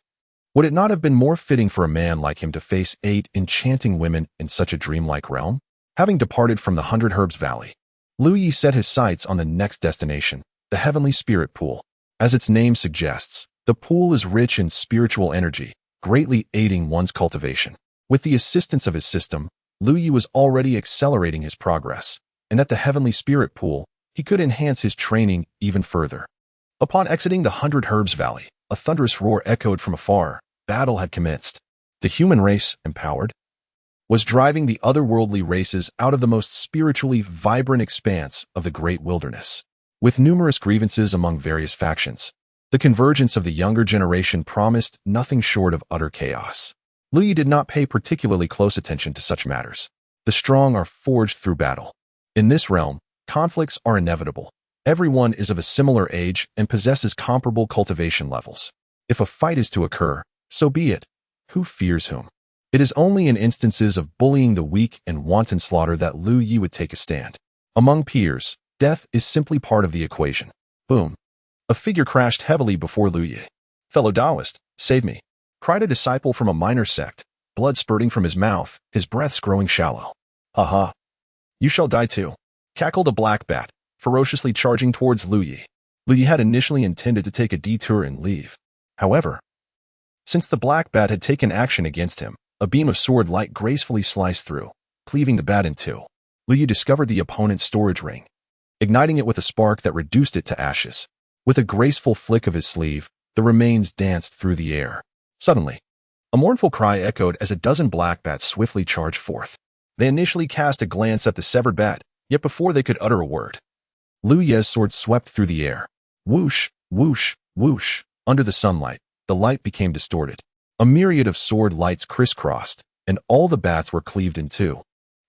Would it not have been more fitting for a man like him to face 8 enchanting women in such a dreamlike realm? Having departed from the 100 Herbs Valley, Lu Yi set his sights on the next destination, the Heavenly Spirit Pool. As its name suggests, the pool is rich in spiritual energy, greatly aiding one's cultivation. With the assistance of his system, Lu Yi was already accelerating his progress, and at the Heavenly Spirit Pool, he could enhance his training even further. Upon exiting the 100 Herbs Valley, a thunderous roar echoed from afar. Battle had commenced. The human race, empowered, was driving the otherworldly races out of the most spiritually vibrant expanse of the great wilderness. With numerous grievances among various factions, the convergence of the younger generation promised nothing short of utter chaos. Lu Yi did not pay particularly close attention to such matters. The strong are forged through battle. In this realm, conflicts are inevitable. Everyone is of a similar age and possesses comparable cultivation levels. If a fight is to occur, so be it. Who fears whom? It is only in instances of bullying the weak and wanton slaughter that Lu Yi would take a stand. Among peers, death is simply part of the equation. Boom. A figure crashed heavily before Lu Yi. Fellow Taoist, save me, cried a disciple from a minor sect, blood spurting from his mouth, his breaths growing shallow. Ha! You shall die too, cackled a black bat, ferociously charging towards Lu Yi. Lu Yi had initially intended to take a detour and leave. However, since the black bat had taken action against him, a beam of sword light gracefully sliced through, cleaving the bat in two. Lu Yi discovered the opponent's storage ring, igniting it with a spark that reduced it to ashes. With a graceful flick of his sleeve, the remains danced through the air. Suddenly, a mournful cry echoed as a dozen black bats swiftly charged forth. They initially cast a glance at the severed bat, yet before they could utter a word, Lu Ye's sword swept through the air. Whoosh, whoosh, whoosh. Under the sunlight, the light became distorted. A myriad of sword lights crisscrossed, and all the bats were cleaved in two.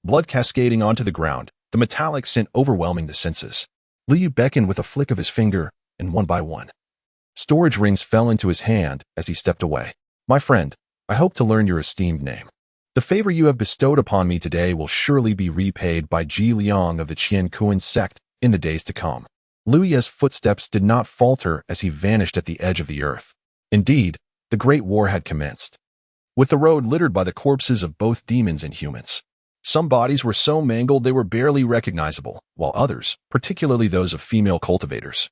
Blood cascading onto the ground, the metallic scent overwhelming the senses. Lu Yi beckoned with a flick of his finger, and one by one, storage rings fell into his hand as he stepped away. My friend, I hope to learn your esteemed name. The favor you have bestowed upon me today will surely be repaid by Ji Liang of the Qian Kuan sect in the days to come. Lu Ye's footsteps did not falter as he vanished at the edge of the earth. Indeed, the Great War had commenced, with the road littered by the corpses of both demons and humans. Some bodies were so mangled they were barely recognizable, while others, particularly those of female cultivators,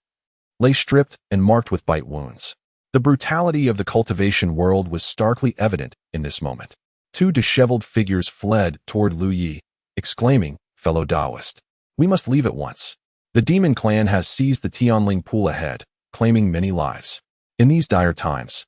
lay stripped and marked with bite wounds. The brutality of the cultivation world was starkly evident in this moment. Two disheveled figures fled toward Lu Yi, exclaiming, "Fellow Taoist, we must leave at once. The demon clan has seized the Tianling pool ahead, claiming many lives. In these dire times,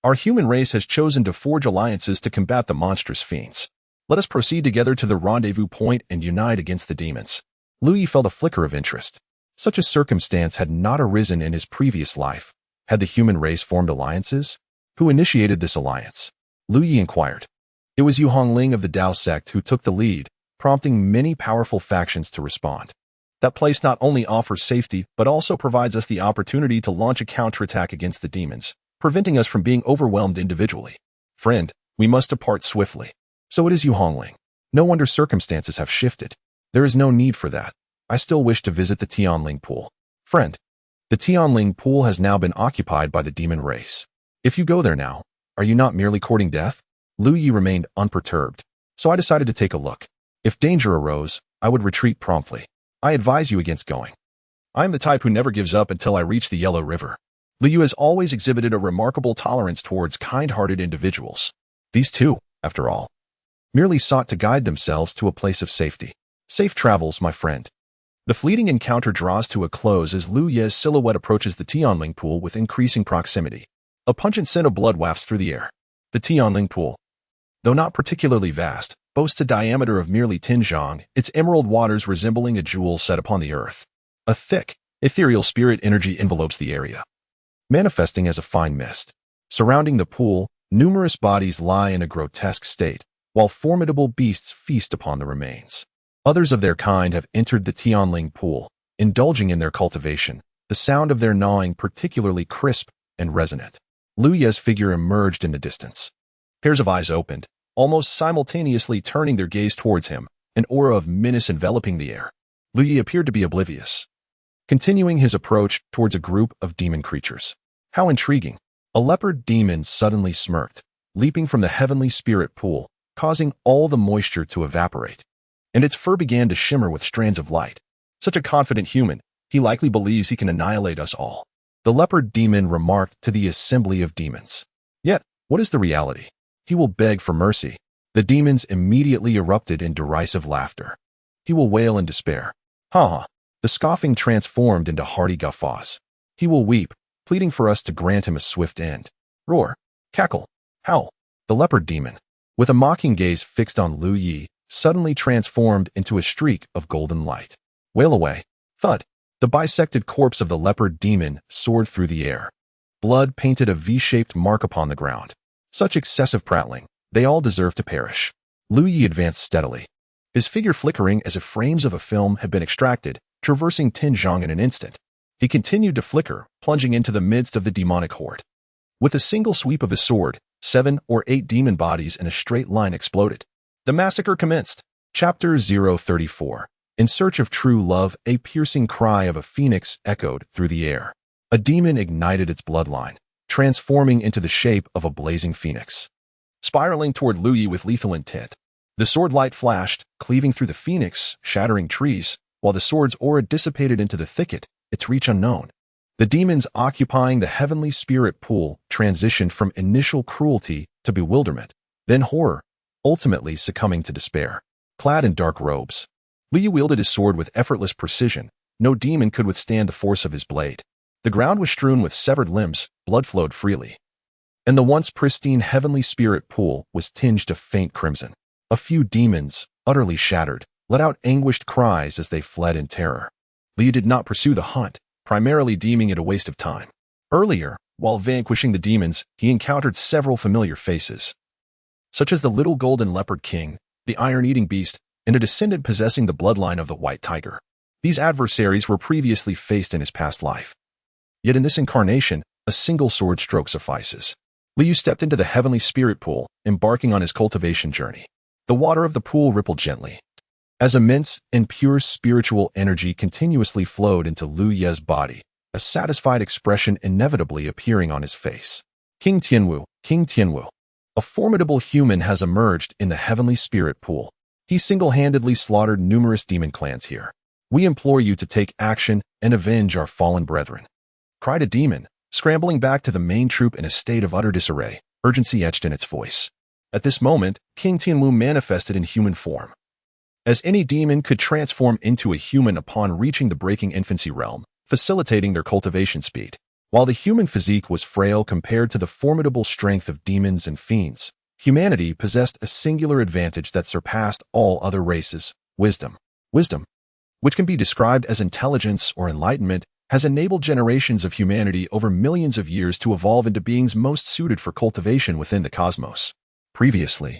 our human race has chosen to forge alliances to combat the monstrous fiends. Let us proceed together to the rendezvous point and unite against the demons." Lu Yi felt a flicker of interest. Such a circumstance had not arisen in his previous life. Had the human race formed alliances? Who initiated this alliance? Lu Yi inquired. It was Yu Hongling of the Dao sect who took the lead, prompting many powerful factions to respond. That place not only offers safety, but also provides us the opportunity to launch a counterattack against the demons, preventing us from being overwhelmed individually. Friend, we must depart swiftly. So it is Yu Hongling. No wonder circumstances have shifted. There is no need for that. I still wish to visit the Tianling pool. Friend, the Tianling pool has now been occupied by the demon race. If you go there now, are you not merely courting death? Lu Yi remained unperturbed, so I decided to take a look. If danger arose, I would retreat promptly. I advise you against going. I am the type who never gives up until I reach the Yellow River. Lu Yu has always exhibited a remarkable tolerance towards kind-hearted individuals. These two, after all, merely sought to guide themselves to a place of safety. Safe travels, my friend. The fleeting encounter draws to a close as Lu Ye's silhouette approaches the Tianling pool with increasing proximity. A pungent scent of blood wafts through the air. The Tianling pool, though not particularly vast, boasts a diameter of merely 10 zhang, its emerald waters resembling a jewel set upon the earth. A thick, ethereal spirit energy envelopes the area, manifesting as a fine mist. Surrounding the pool, numerous bodies lie in a grotesque state, while formidable beasts feast upon the remains. Others of their kind have entered the Tianling pool, indulging in their cultivation, the sound of their gnawing particularly crisp and resonant. Lu Ye's figure emerged in the distance. Pairs of eyes opened, almost simultaneously turning their gaze towards him, an aura of menace enveloping the air. Lu Yi appeared to be oblivious, continuing his approach towards a group of demon creatures. How intriguing! A leopard demon suddenly smirked, leaping from the heavenly spirit pool, causing all the moisture to evaporate, and its fur began to shimmer with strands of light. Such a confident human, he likely believes he can annihilate us all. The leopard demon remarked to the assembly of demons. Yet, what is the reality? He will beg for mercy. The demons immediately erupted in derisive laughter. He will wail in despair. Ha ha! The scoffing transformed into hearty guffaws. He will weep, pleading for us to grant him a swift end. Roar, cackle, howl. The leopard demon, with a mocking gaze fixed on Lu Yi, suddenly transformed into a streak of golden light. Wail away. Thud. The bisected corpse of the leopard demon soared through the air. Blood painted a V-shaped mark upon the ground. Such excessive prattling, they all deserve to perish. Lu Yi advanced steadily, his figure flickering as if frames of a film had been extracted, traversing 10 zhang in an instant. He continued to flicker, plunging into the midst of the demonic horde. With a single sweep of his sword, 7 or 8 demon bodies in a straight line exploded. The massacre commenced. Chapter 034. In search of true love, a piercing cry of a phoenix echoed through the air. A demon ignited its bloodline, transforming into the shape of a blazing phoenix, spiraling toward Lu Yi with lethal intent. The sword light flashed, cleaving through the phoenix, shattering trees, while the sword's aura dissipated into the thicket, its reach unknown. The demons occupying the heavenly spirit pool transitioned from initial cruelty to bewilderment, then horror, ultimately succumbing to despair. Clad in dark robes, Lu Yi wielded his sword with effortless precision. No demon could withstand the force of his blade. The ground was strewn with severed limbs, blood flowed freely, and the once pristine heavenly spirit pool was tinged a faint crimson. A few demons, utterly shattered, let out anguished cries as they fled in terror. Lu Yi did not pursue the hunt, primarily deeming it a waste of time. Earlier, while vanquishing the demons, he encountered several familiar faces, such as the little golden leopard king, the iron-eating beast, and a descendant possessing the bloodline of the white tiger. These adversaries were previously faced in his past life. Yet in this incarnation, a single sword stroke suffices. Lu Yu stepped into the heavenly spirit pool, embarking on his cultivation journey. The water of the pool rippled gently, as immense and pure spiritual energy continuously flowed into Lu Ye's body, a satisfied expression inevitably appearing on his face. King Tianwu, a formidable human has emerged in the heavenly spirit pool. He single-handedly slaughtered numerous demon clans here. We implore you to take action and avenge our fallen brethren," cried a demon, scrambling back to the main troop in a state of utter disarray, urgency etched in its voice. At this moment, King Tianwu manifested in human form. As any demon could transform into a human upon reaching the breaking infancy realm, facilitating their cultivation speed. While the human physique was frail compared to the formidable strength of demons and fiends, humanity possessed a singular advantage that surpassed all other races: wisdom. Wisdom, which can be described as intelligence or enlightenment, has enabled generations of humanity over millions of years to evolve into beings most suited for cultivation within the cosmos. Previously,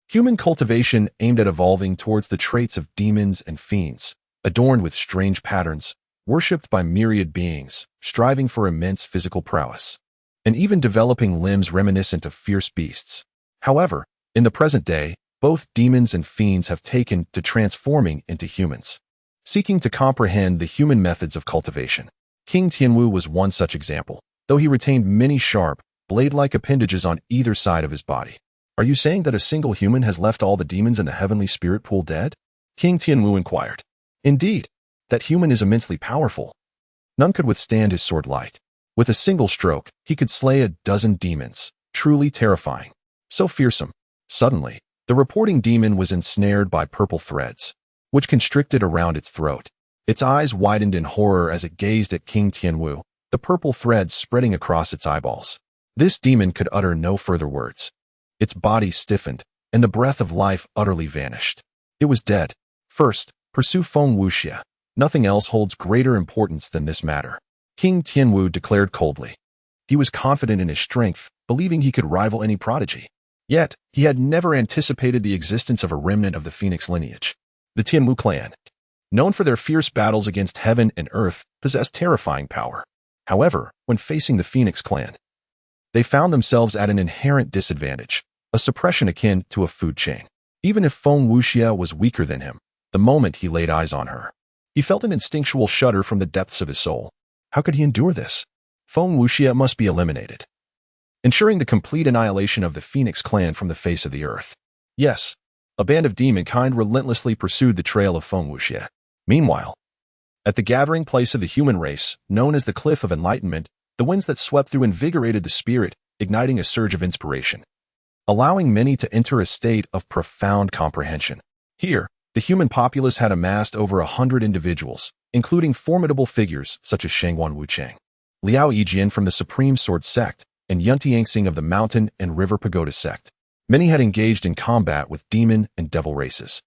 human cultivation aimed at evolving towards the traits of demons and fiends, adorned with strange patterns, worshipped by myriad beings, striving for immense physical prowess, and even developing limbs reminiscent of fierce beasts. However, in the present day, both demons and fiends have taken to transforming into humans, seeking to comprehend the human methods of cultivation. King Tianwu was one such example, though he retained many sharp, blade-like appendages on either side of his body. "Are you saying that a single human has left all the demons in the heavenly spirit pool dead?" King Tianwu inquired. "Indeed, that human is immensely powerful. None could withstand his sword light. With a single stroke, he could slay a dozen demons, truly terrifying. So fearsome." Suddenly, the reporting demon was ensnared by purple threads, which constricted around its throat. Its eyes widened in horror as it gazed at King Tianwu, the purple threads spreading across its eyeballs. This demon could utter no further words. Its body stiffened, and the breath of life utterly vanished. It was dead. "First, pursue Feng Wuxia. Nothing else holds greater importance than this matter," King Tianwu declared coldly. He was confident in his strength, believing he could rival any prodigy. Yet, he had never anticipated the existence of a remnant of the Phoenix lineage. The Tianwu clan, known for their fierce battles against heaven and earth, possessed terrifying power. However, when facing the Phoenix clan, they found themselves at an inherent disadvantage, a suppression akin to a food chain. Even if Feng Wuxia was weaker than him, the moment he laid eyes on her, he felt an instinctual shudder from the depths of his soul. How could he endure this? Feng Wuxia must be eliminated, ensuring the complete annihilation of the Phoenix clan from the face of the earth. Yes, a band of demonkind relentlessly pursued the trail of Feng Wuxia. Meanwhile, at the gathering place of the human race, known as the Cliff of Enlightenment, the winds that swept through invigorated the spirit, igniting a surge of inspiration, allowing many to enter a state of profound comprehension. Here, the human populace had amassed over 100 individuals, including formidable figures such as Shangguan Wuchang, Liao Yijian from the Supreme Sword Sect, and Yuntiangxing of the Mountain and River Pagoda Sect. Many had engaged in combat with demon and devil races.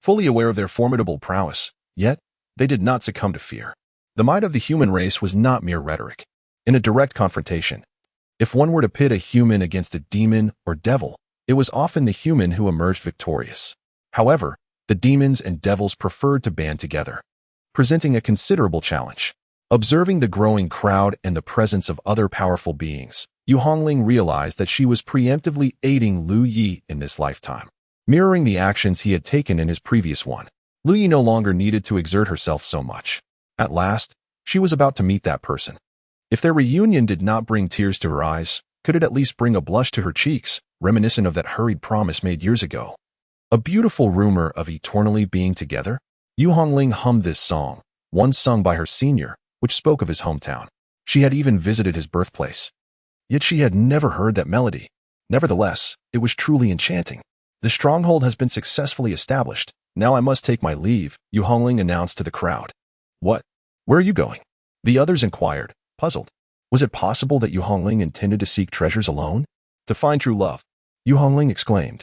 Fully aware of their formidable prowess, yet, they did not succumb to fear. The might of the human race was not mere rhetoric. In a direct confrontation, if one were to pit a human against a demon or devil, it was often the human who emerged victorious. However, the demons and devils preferred to band together, presenting a considerable challenge. Observing the growing crowd and the presence of other powerful beings, Yu Hongling realized that she was preemptively aiding Lu Yi in this lifetime, mirroring the actions he had taken in his previous one. Lu Yi no longer needed to exert herself so much. At last, she was about to meet that person. If their reunion did not bring tears to her eyes, could it at least bring a blush to her cheeks, reminiscent of that hurried promise made years ago? A beautiful rumor of eternally being together? Yu Hongling hummed this song, one sung by her senior, which spoke of his hometown. She had even visited his birthplace. Yet she had never heard that melody. Nevertheless, it was truly enchanting. The stronghold has been successfully established. Now I must take my leave, Yu Hongling announced to the crowd. What? Where are you going? The others inquired, puzzled. Was it possible that Yu Hongling intended to seek treasures alone? To find true love, Yu Hongling exclaimed,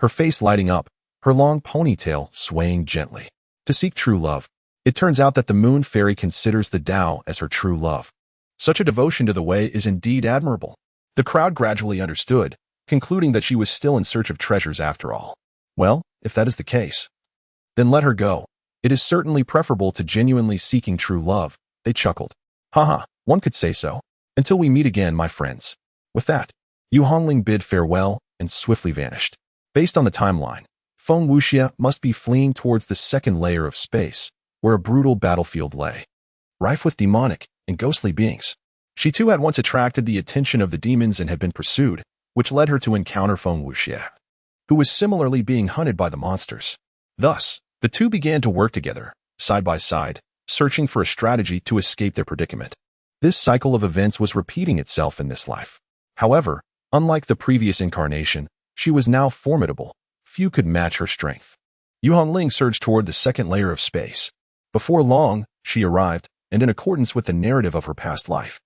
her face lighting up, her long ponytail swaying gently. To seek true love. It turns out that the Moon Fairy considers the Tao as her true love. Such a devotion to the way is indeed admirable. The crowd gradually understood, concluding that she was still in search of treasures after all. Well, if that is the case, then let her go. It is certainly preferable to genuinely seeking true love, they chuckled. Haha, one could say so. Until we meet again, my friends. With that, Yu Hongling bid farewell and swiftly vanished. Based on the timeline, Feng Wuxia must be fleeing towards the second layer of space, where a brutal battlefield lay, rife with demonic and ghostly beings. She too had once attracted the attention of the demons and had been pursued, which led her to encounter Feng Wuxia. who was similarly being hunted by the monsters. Thus, the two began to work together, side by side, searching for a strategy to escape their predicament. This cycle of events was repeating itself in this life. However, unlike the previous incarnation, she was now formidable. Few could match her strength. Yu Hongling surged toward the second layer of space. Before long, she arrived, and in accordance with the narrative of her past life,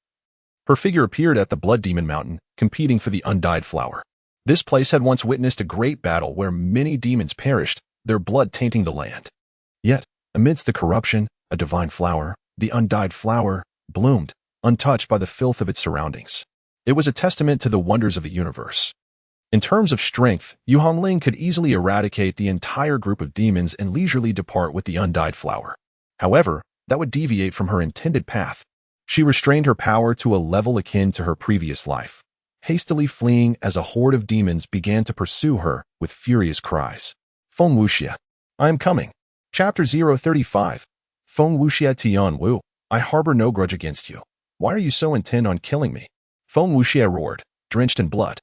her figure appeared at the Blood Demon Mountain, competing for the undyed flower. This place had once witnessed a great battle where many demons perished, their blood tainting the land. Yet, amidst the corruption, a divine flower, the undyed flower, bloomed, untouched by the filth of its surroundings. It was a testament to the wonders of the universe. In terms of strength, Yu Hongling could easily eradicate the entire group of demons and leisurely depart with the undyed flower. However, that would deviate from her intended path. She restrained her power to a level akin to her previous life, hastily fleeing as a horde of demons began to pursue her with furious cries. Feng Wuxia, I am coming. Chapter 035. Feng Wuxia Tian Wu, I harbor no grudge against you. Why are you so intent on killing me? Feng Wuxia roared, drenched in blood.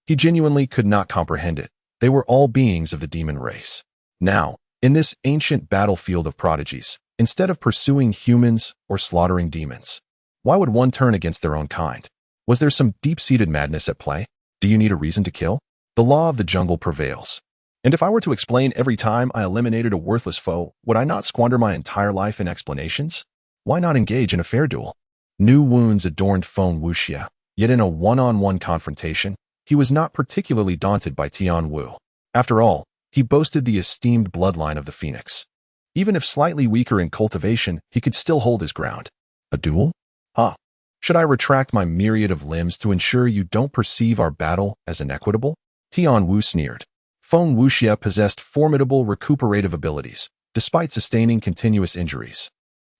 He genuinely could not comprehend it. They were all beings of the demon race. Now, in this ancient battlefield of prodigies, instead of pursuing humans or slaughtering demons, why would one turn against their own kind? Was there some deep-seated madness at play? Do you need a reason to kill? The law of the jungle prevails. And if I were to explain every time I eliminated a worthless foe, would I not squander my entire life in explanations? Why not engage in a fair duel? New wounds adorned Feng Wuxia, yet in a one-on-one confrontation, he was not particularly daunted by Tian Wu. After all, he boasted the esteemed bloodline of the Phoenix. Even if slightly weaker in cultivation, he could still hold his ground. A duel? Huh. Should I retract my myriad of limbs to ensure you don't perceive our battle as inequitable? Tian Wu sneered. Feng Wuxia possessed formidable recuperative abilities, despite sustaining continuous injuries.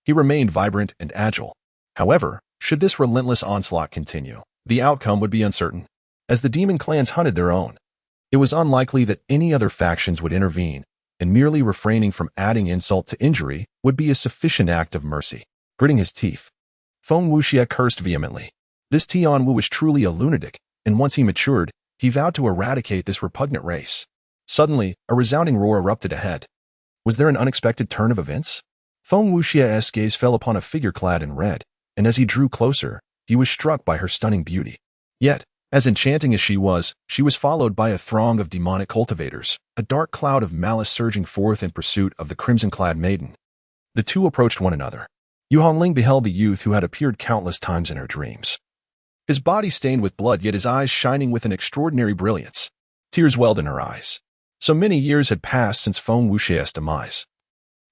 He remained vibrant and agile. However, should this relentless onslaught continue, the outcome would be uncertain. As the demon clans hunted their own, it was unlikely that any other factions would intervene, and merely refraining from adding insult to injury would be a sufficient act of mercy. Gritting his teeth, Feng Wuxia cursed vehemently. This Tian Wu was truly a lunatic, and once he matured, he vowed to eradicate this repugnant race. Suddenly, a resounding roar erupted ahead. Was there an unexpected turn of events? Feng Wuxia's gaze fell upon a figure clad in red, and as he drew closer, he was struck by her stunning beauty. Yet, as enchanting as she was followed by a throng of demonic cultivators, a dark cloud of malice surging forth in pursuit of the crimson-clad maiden. The two approached one another. Yu Hongling beheld the youth who had appeared countless times in her dreams. His body stained with blood, yet his eyes shining with an extraordinary brilliance. Tears welled in her eyes. So many years had passed since Feng Wuxia's demise,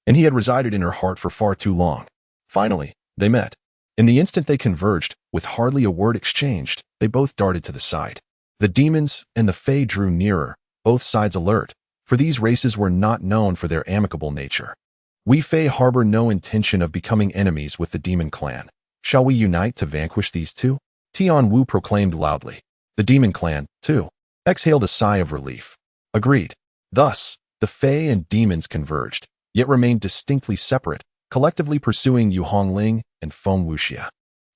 and he had resided in her heart for far too long. Finally, they met. In the instant they converged, with hardly a word exchanged, they both darted to the side. The demons and the Fae drew nearer, both sides alert, for these races were not known for their amicable nature. We Fae harbor no intention of becoming enemies with the demon clan. Shall we unite to vanquish these two? Tian Wu proclaimed loudly. The demon clan, too, exhaled a sigh of relief. Agreed. Thus, the Fae and demons converged, yet remained distinctly separate, collectively pursuing Yu Hongling and Feng Wuxia.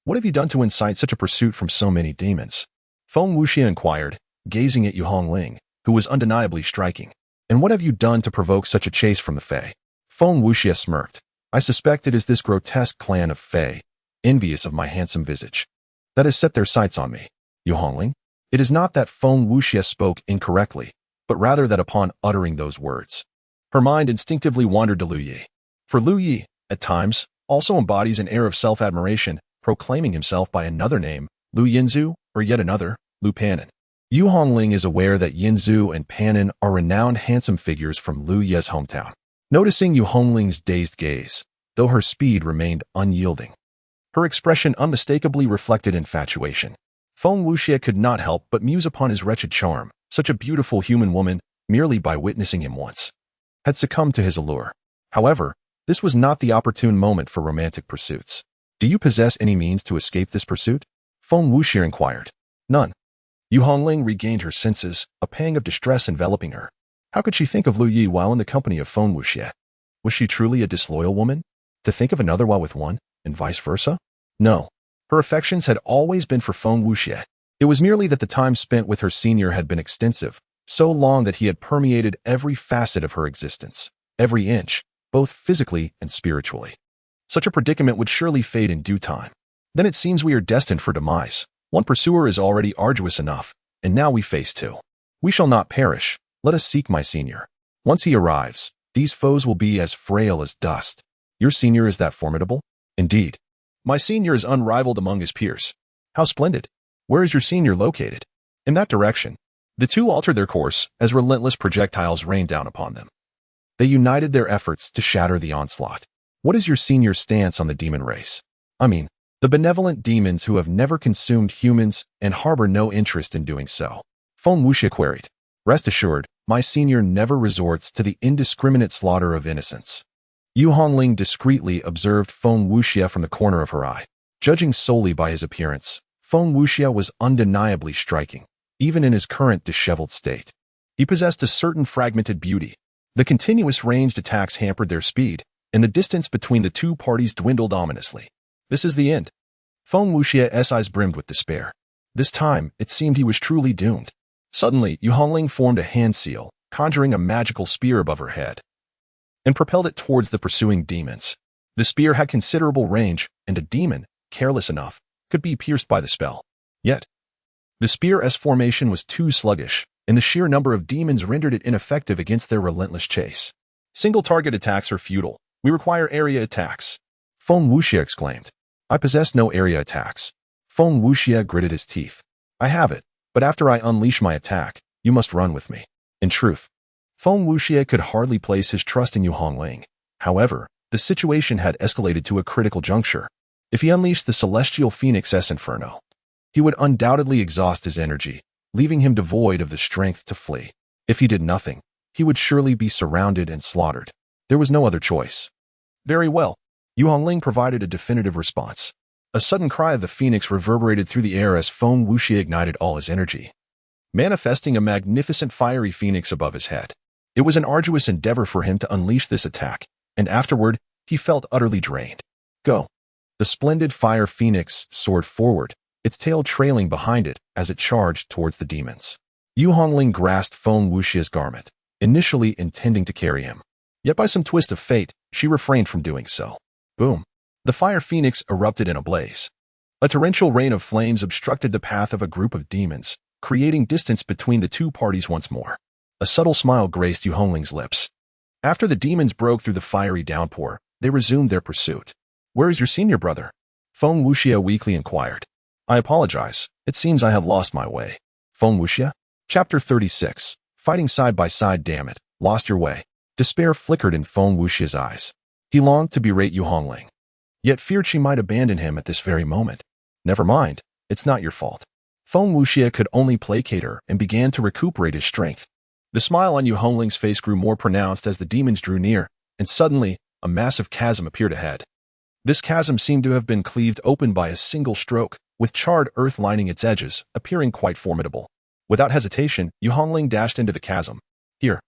What have you done to incite such a pursuit from so many demons? Feng Wuxia inquired, gazing at Yu Hongling, who was undeniably striking. And what have you done to provoke such a chase from the Fae? Feng Wuxia smirked. I suspect it is this grotesque clan of Fae, envious of my handsome visage, that has set their sights on me. Yu Hongling? It is not that Feng Wuxia spoke incorrectly, but rather that upon uttering those words, her mind instinctively wandered to Lu Yi. For Lu Yi, at times, also embodies an air of self-admiration, proclaiming himself by another name, Lu Yinzu, or yet another, Lu Pannin. Yu Hongling is aware that Yinzu and Pannin are renowned handsome figures from Lu Ye's hometown. Noticing Yu Hongling's dazed gaze, though her speed remained unyielding, her expression unmistakably reflected infatuation. Feng Wuxia could not help but muse upon his wretched charm. Such a beautiful human woman, merely by witnessing him once, had succumbed to his allure. However, this was not the opportune moment for romantic pursuits. Do you possess any means to escape this pursuit? Feng Wuxia inquired. None. Yu Hongling regained her senses, a pang of distress enveloping her. How could she think of Lu Yi while in the company of Feng Wuxia? Was she truly a disloyal woman? To think of another while with one, and vice versa? No. Her affections had always been for Feng Wuxia. It was merely that the time spent with her senior had been extensive, so long that he had permeated every facet of her existence, every inch, both physically and spiritually. Such a predicament would surely fade in due time. Then it seems we are destined for demise. One pursuer is already arduous enough, and now we face two. We shall not perish. Let us seek my senior. Once he arrives, these foes will be as frail as dust. Your senior is that formidable? Indeed. My senior is unrivaled among his peers. How splendid. Where is your senior located? In that direction. The two altered their course as relentless projectiles rained down upon them. They united their efforts to shatter the onslaught. What is your senior's stance on the demon race? I mean, the benevolent demons who have never consumed humans and harbor no interest in doing so. Feng Wuxia queried. Rest assured, my senior never resorts to the indiscriminate slaughter of innocents. Yu Hongling discreetly observed Feng Wuxia from the corner of her eye. Judging solely by his appearance, Feng Wuxia was undeniably striking, even in his current disheveled state. He possessed a certain fragmented beauty. The continuous ranged attacks hampered their speed, and the distance between the two parties dwindled ominously. This is the end. Feng Wuxia's eyes brimmed with despair. This time, it seemed he was truly doomed. Suddenly, Yu Hongling formed a hand seal, conjuring a magical spear above her head, and propelled it towards the pursuing demons. The spear had considerable range, and a demon, careless enough, could be pierced by the spell. Yet, the spear's formation was too sluggish, and the sheer number of demons rendered it ineffective against their relentless chase. Single-target attacks are futile. We require area attacks. Feng Wuxia exclaimed. I possess no area attacks. Feng Wuxia gritted his teeth. I have it, but after I unleash my attack, you must run with me. In truth, Feng Wuxia could hardly place his trust in Yu Hongling. However, the situation had escalated to a critical juncture. If he unleashed the celestial phoenix's inferno, he would undoubtedly exhaust his energy, leaving him devoid of the strength to flee. If he did nothing, he would surely be surrounded and slaughtered. There was no other choice. Very well. Yu Hongling provided a definitive response. A sudden cry of the phoenix reverberated through the air as Feng Wuxia ignited all his energy, manifesting a magnificent fiery phoenix above his head. It was an arduous endeavor for him to unleash this attack, and afterward, he felt utterly drained. Go. The splendid fire phoenix soared forward, its tail trailing behind it as it charged towards the demons. Yu Hongling grasped Feng Wuxia's garment, initially intending to carry him. Yet by some twist of fate, she refrained from doing so. Boom. The fire phoenix erupted in a blaze. A torrential rain of flames obstructed the path of a group of demons, creating distance between the two parties once more. A subtle smile graced Yu Hongling's lips. After the demons broke through the fiery downpour, they resumed their pursuit. Where is your senior brother? Feng Wuxia weakly inquired. I apologize. It seems I have lost my way. Feng Wuxia? Chapter 36. Fighting side by side, damn it. Lost your way. Despair flickered in Feng Wuxia's eyes. He longed to berate Yu Hongling, yet feared she might abandon him at this very moment. Never mind. It's not your fault. Feng Wuxia could only placate her and began to recuperate his strength. The smile on Yu Hongling's face grew more pronounced as the demons drew near, and suddenly, a massive chasm appeared ahead. This chasm seemed to have been cleaved open by a single stroke, with charred earth lining its edges, appearing quite formidable. Without hesitation, Yu Hongling dashed into the chasm. Here.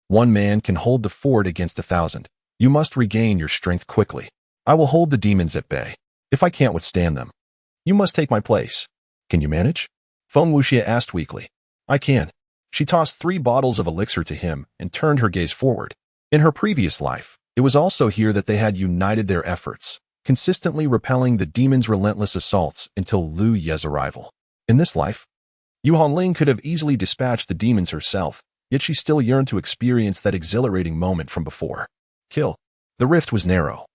One man can hold the fort against 1,000. You must regain your strength quickly. I will hold the demons at bay. If I can't withstand them, you must take my place. Can you manage? Feng Wuxia asked weakly. I can. She tossed 3 bottles of elixir to him and turned her gaze forward. In her previous life, it was also here that they had united their efforts, consistently repelling the demons' relentless assaults until Lu Ye's arrival. In this life, Yu Hongling could have easily dispatched the demons herself, yet she still yearned to experience that exhilarating moment from before. Kill. The rift was narrow,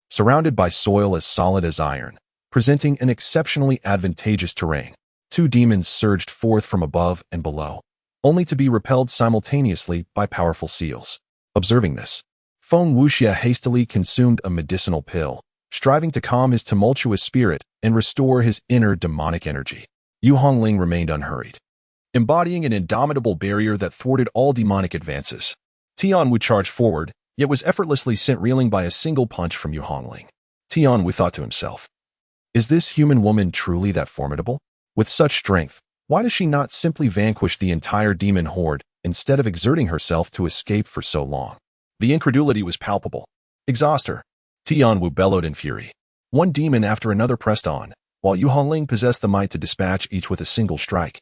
surrounded by soil as solid as iron, presenting an exceptionally advantageous terrain. 2 demons surged forth from above and below, only to be repelled simultaneously by powerful seals. Observing this, Feng Wuxia hastily consumed a medicinal pill, striving to calm his tumultuous spirit and restore his inner demonic energy. Yu Hongling remained unhurried, embodying an indomitable barrier that thwarted all demonic advances. Tianwu charged forward, yet was effortlessly sent reeling by a single punch from Yu Hongling. Tianwu thought to himself, is this human woman truly that formidable? With such strength, why does she not simply vanquish the entire demon horde instead of exerting herself to escape for so long? The incredulity was palpable. Exhaust her. Tianwu bellowed in fury. One demon after another pressed on, while Yu Hongling possessed the might to dispatch each with a single strike.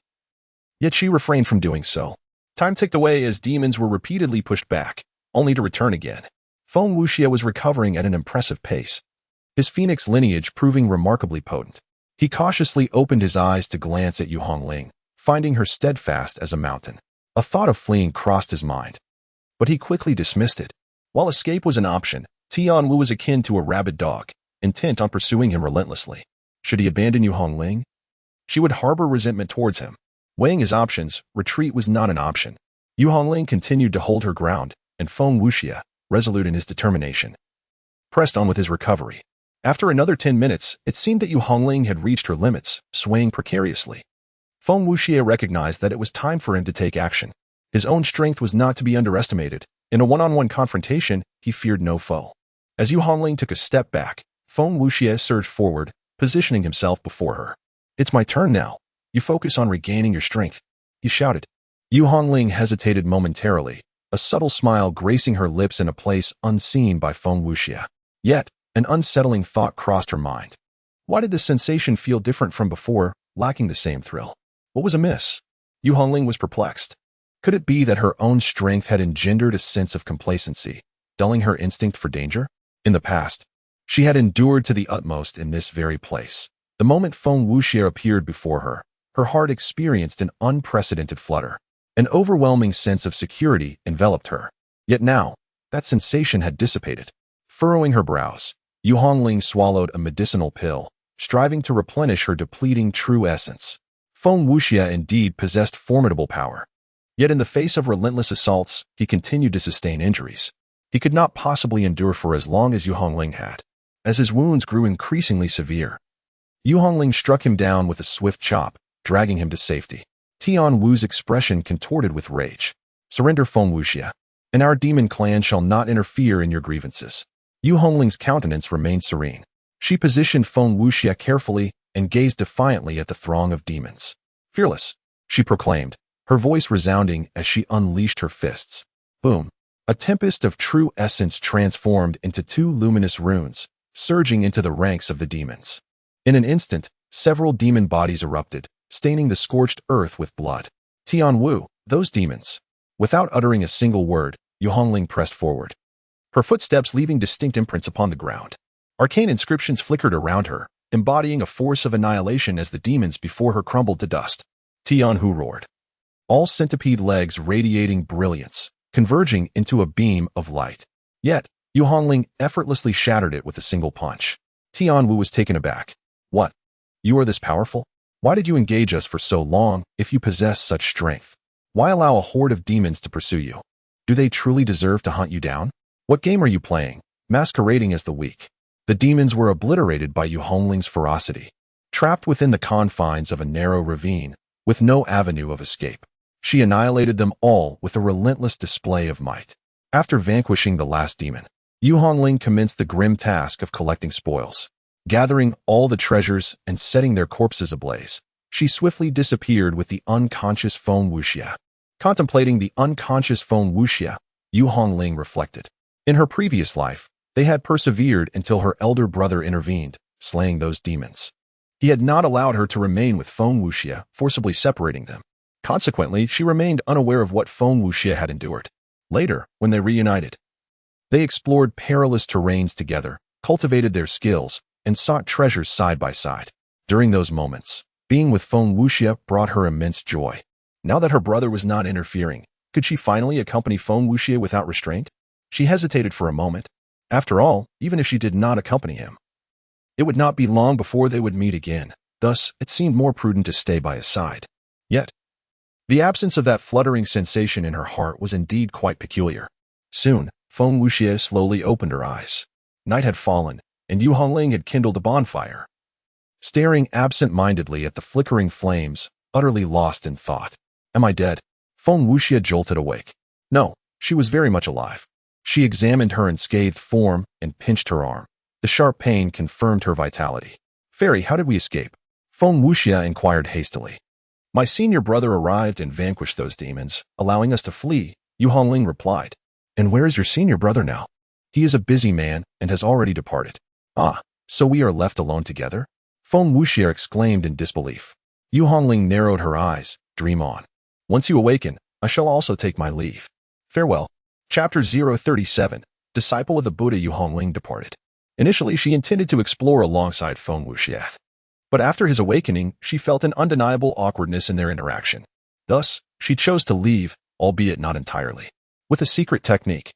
Yet she refrained from doing so. Time ticked away as demons were repeatedly pushed back, only to return again. Feng Wuxia was recovering at an impressive pace, his phoenix lineage proving remarkably potent. He cautiously opened his eyes to glance at Yu Hongling, finding her steadfast as a mountain. A thought of fleeing crossed his mind, but he quickly dismissed it. While escape was an option, Tianwu was akin to a rabid dog, intent on pursuing him relentlessly. Should he abandon Yu Hongling? She would harbor resentment towards him. Weighing his options, retreat was not an option. Yu Hongling continued to hold her ground, and Feng Wuxia, resolute in his determination, pressed on with his recovery. After another 10 minutes, it seemed that Yu Hongling had reached her limits, swaying precariously. Feng Wuxia recognized that it was time for him to take action. His own strength was not to be underestimated. In a one-on-one confrontation, he feared no foe. As Yu Hongling took a step back, Feng Wuxia surged forward, positioning himself before her. "It's my turn now. You focus on regaining your strength," he shouted. Yu Hongling hesitated momentarily, a subtle smile gracing her lips in a place unseen by Feng Wuxia. Yet, an unsettling thought crossed her mind. Why did this sensation feel different from before, lacking the same thrill? What was amiss? Yu Hongling was perplexed. Could it be that her own strength had engendered a sense of complacency, dulling her instinct for danger? In the past, she had endured to the utmost in this very place. The moment Feng Wuxia appeared before her, her heart experienced an unprecedented flutter. An overwhelming sense of security enveloped her. Yet now, that sensation had dissipated. Furrowing her brows, Yu Hongling swallowed a medicinal pill, striving to replenish her depleting true essence. Feng Wuxia indeed possessed formidable power. Yet in the face of relentless assaults, he continued to sustain injuries. He could not possibly endure for as long as Yu Hongling had. As his wounds grew increasingly severe, Yu Hongling struck him down with a swift chop, dragging him to safety. Tian Wu's expression contorted with rage. "Surrender, Feng Wuxia, and our demon clan shall not interfere in your grievances." Yu Hongling's countenance remained serene. She positioned Feng Wuxia carefully and gazed defiantly at the throng of demons. "Fearless," she proclaimed, her voice resounding as she unleashed her fists. Boom! A tempest of true essence transformed into 2 luminous runes, surging into the ranks of the demons. In an instant, several demon bodies erupted, staining the scorched earth with blood. "Tian Wu, those demons." Without uttering a single word, Yu Hongling pressed forward, her footsteps leaving distinct imprints upon the ground. Arcane inscriptions flickered around her, embodying a force of annihilation as the demons before her crumbled to dust. Tian Wu roared, all centipede legs radiating brilliance, converging into a beam of light. Yet, Yu Hongling effortlessly shattered it with a single punch. Tian Wu was taken aback. "What? You are this powerful? Why did you engage us for so long if you possess such strength? Why allow a horde of demons to pursue you? Do they truly deserve to hunt you down? What game are you playing, masquerading as the weak?" The demons were obliterated by Yu Hongling's ferocity. Trapped within the confines of a narrow ravine, with no avenue of escape, she annihilated them all with a relentless display of might. After vanquishing the last demon, Yu Hongling commenced the grim task of collecting spoils. Gathering all the treasures and setting their corpses ablaze, she swiftly disappeared with the unconscious Feng Wuxia. Contemplating the unconscious Feng Wuxia, Yu Hongling reflected. In her previous life, they had persevered until her elder brother intervened, slaying those demons. He had not allowed her to remain with Feng Wuxia, forcibly separating them. Consequently, she remained unaware of what Feng Wuxia had endured. Later, when they reunited, they explored perilous terrains together, cultivated their skills, and sought treasures side by side. During those moments, being with Feng Wuxia brought her immense joy. Now that her brother was not interfering, could she finally accompany Feng Wuxia without restraint? She hesitated for a moment. After all, even if she did not accompany him, it would not be long before they would meet again. Thus, it seemed more prudent to stay by his side. Yet, the absence of that fluttering sensation in her heart was indeed quite peculiar. Soon, Feng Wuxia slowly opened her eyes. Night had fallen, and Yu Hongling had kindled a bonfire. Staring absent-mindedly at the flickering flames, utterly lost in thought. "Am I dead?" Feng Wuxia jolted awake. No, she was very much alive. She examined her unscathed form and pinched her arm. The sharp pain confirmed her vitality. "Fairy, how did we escape?" Feng Wuxia inquired hastily. "My senior brother arrived and vanquished those demons, allowing us to flee," Yu Hongling replied. "And where is your senior brother now?" "He is a busy man and has already departed." "Ah, so we are left alone together?" Feng Wuxia exclaimed in disbelief. Yu Hongling narrowed her eyes. "Dream on. Once you awaken, I shall also take my leave. Farewell. Chapter 037. Disciple of the Buddha Yu Hongling departed. Initially, she intended to explore alongside Feng Wuxie. But after his awakening, she felt an undeniable awkwardness in their interaction. Thus, she chose to leave, albeit not entirely. With a secret technique,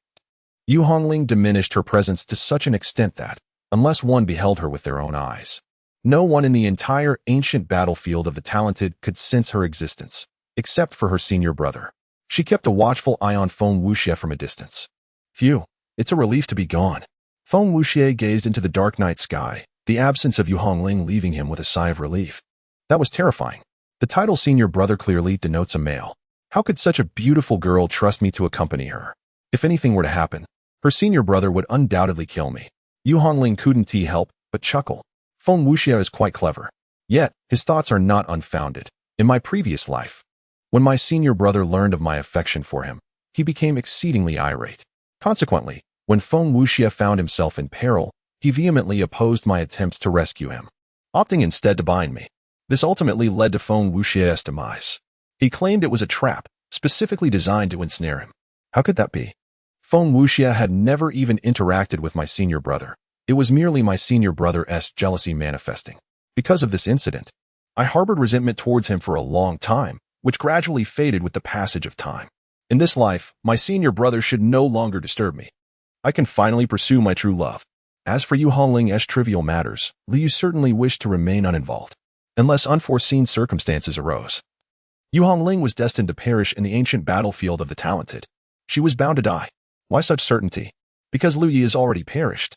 Yu Hongling diminished her presence to such an extent that, unless one beheld her with their own eyes, no one in the entire ancient battlefield of the talented could sense her existence, except for her senior brother. She kept a watchful eye on Feng Wuxie from a distance. Phew, it's a relief to be gone. Feng Wuxie gazed into the dark night sky, the absence of Yu Hongling leaving him with a sigh of relief. That was terrifying. The title senior brother clearly denotes a male. How could such a beautiful girl trust me to accompany her? If anything were to happen, her senior brother would undoubtedly kill me. Yu Hongling couldn't help but chuckle. Feng Wuxie is quite clever. Yet, his thoughts are not unfounded. In my previous life, when my senior brother learned of my affection for him, he became exceedingly irate. Consequently, when Feng Wuxie found himself in peril, he vehemently opposed my attempts to rescue him, opting instead to bind me. This ultimately led to Feng Wuxie's demise. He claimed it was a trap, specifically designed to ensnare him. How could that be? Feng Wuxie had never even interacted with my senior brother. It was merely my senior brother's jealousy manifesting. Because of this incident, I harbored resentment towards him for a long time, which gradually faded with the passage of time. In this life, my senior brother should no longer disturb me. I can finally pursue my true love. As for Yu Hongling's trivial matters, Liu certainly wished to remain uninvolved, unless unforeseen circumstances arose. Yu Hongling was destined to perish in the ancient battlefield of the talented. She was bound to die. Why such certainty? Because Liu Yi has already perished.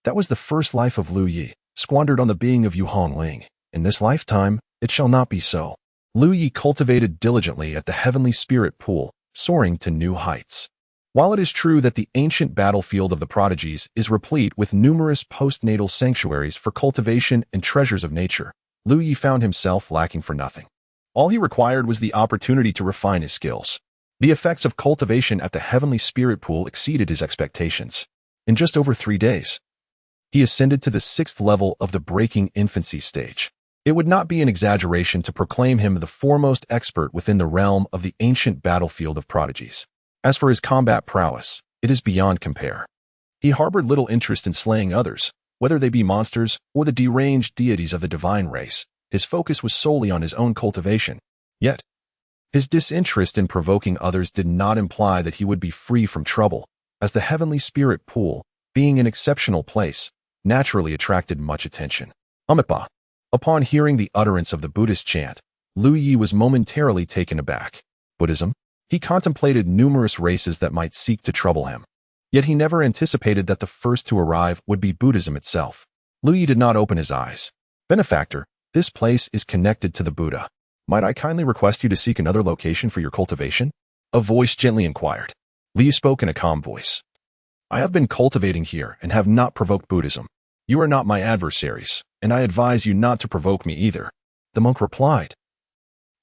That was the first life of Liu Yi, squandered on the being of Yu Hongling. In this lifetime, it shall not be so. Liu Yi cultivated diligently at the heavenly spirit pool, soaring to new heights. While it is true that the ancient battlefield of the prodigies is replete with numerous postnatal sanctuaries for cultivation and treasures of nature, Liu Yi found himself lacking for nothing. All he required was the opportunity to refine his skills. The effects of cultivation at the heavenly spirit pool exceeded his expectations. In just over 3 days, he ascended to the 6th level of the breaking infancy stage. It would not be an exaggeration to proclaim him the foremost expert within the realm of the ancient battlefield of prodigies. As for his combat prowess, it is beyond compare. He harbored little interest in slaying others, whether they be monsters or the deranged deities of the divine race. His focus was solely on his own cultivation. Yet, his disinterest in provoking others did not imply that he would be free from trouble, as the heavenly spirit pool, being an exceptional place, naturally attracted much attention. Amitabha. Upon hearing the utterance of the Buddhist chant, Liu Yi was momentarily taken aback. Buddhism? He contemplated numerous races that might seek to trouble him. Yet he never anticipated that the first to arrive would be Buddhism itself. Liu Yi did not open his eyes. Benefactor, this place is connected to the Buddha. Might I kindly request you to seek another location for your cultivation? A voice gently inquired. Liu spoke in a calm voice. I have been cultivating here and have not provoked Buddhism. You are not my adversaries, and I advise you not to provoke me either. The monk replied.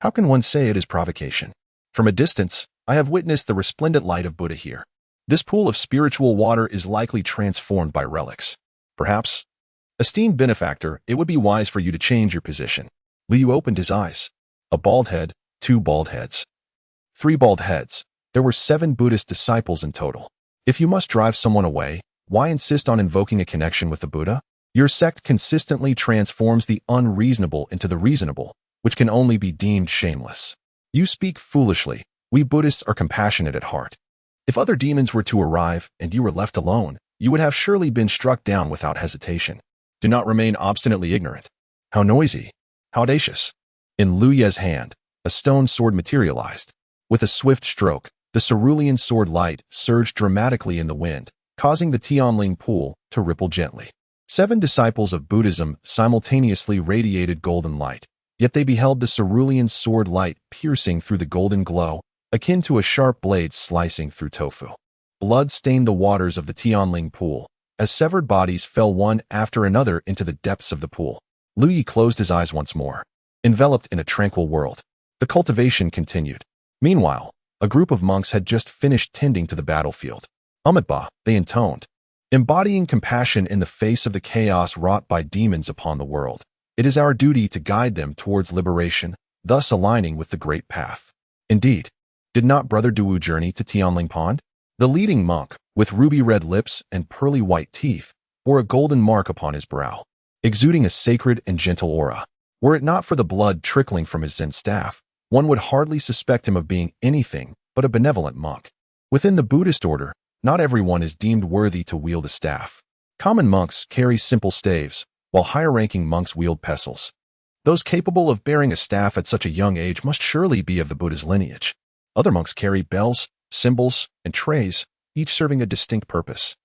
How can one say it is provocation? From a distance, I have witnessed the resplendent light of Buddha here. This pool of spiritual water is likely transformed by relics. Perhaps, esteemed benefactor, it would be wise for you to change your position. Liu opened his eyes. A bald head, 2 bald heads. 3 bald heads. There were 7 Buddhist disciples in total. If you must drive someone away, why insist on invoking a connection with the Buddha? Your sect consistently transforms the unreasonable into the reasonable, which can only be deemed shameless. You speak foolishly. We Buddhists are compassionate at heart. If other demons were to arrive and you were left alone, you would have surely been struck down without hesitation. Do not remain obstinately ignorant. How noisy! How audacious! In Liu Ye's hand, a stone sword materialized. With a swift stroke, the cerulean sword light surged dramatically in the wind, causing the Tianling pool to ripple gently. 7 disciples of Buddhism simultaneously radiated golden light, yet they beheld the cerulean sword light piercing through the golden glow, akin to a sharp blade slicing through tofu. Blood stained the waters of the Tianling pool, as severed bodies fell one after another into the depths of the pool. Liu Yi closed his eyes once more. Enveloped in a tranquil world, the cultivation continued. Meanwhile, a group of monks had just finished tending to the battlefield. Amitabha, they intoned, embodying compassion in the face of the chaos wrought by demons upon the world. It is our duty to guide them towards liberation, thus aligning with the great path. Indeed, Did not Brother Duwu journey to Tianling Pond? The leading monk, with ruby-red lips and pearly white teeth, bore a golden mark upon his brow, exuding a sacred and gentle aura. Were it not for the blood trickling from his Zen staff, one would hardly suspect him of being anything but a benevolent monk. Within the Buddhist order, not everyone is deemed worthy to wield a staff. Common monks carry simple staves, while higher-ranking monks wield pestles. Those capable of bearing a staff at such a young age must surely be of the Buddha's lineage. Other monks carry bells, cymbals, and trays, each serving a distinct purpose.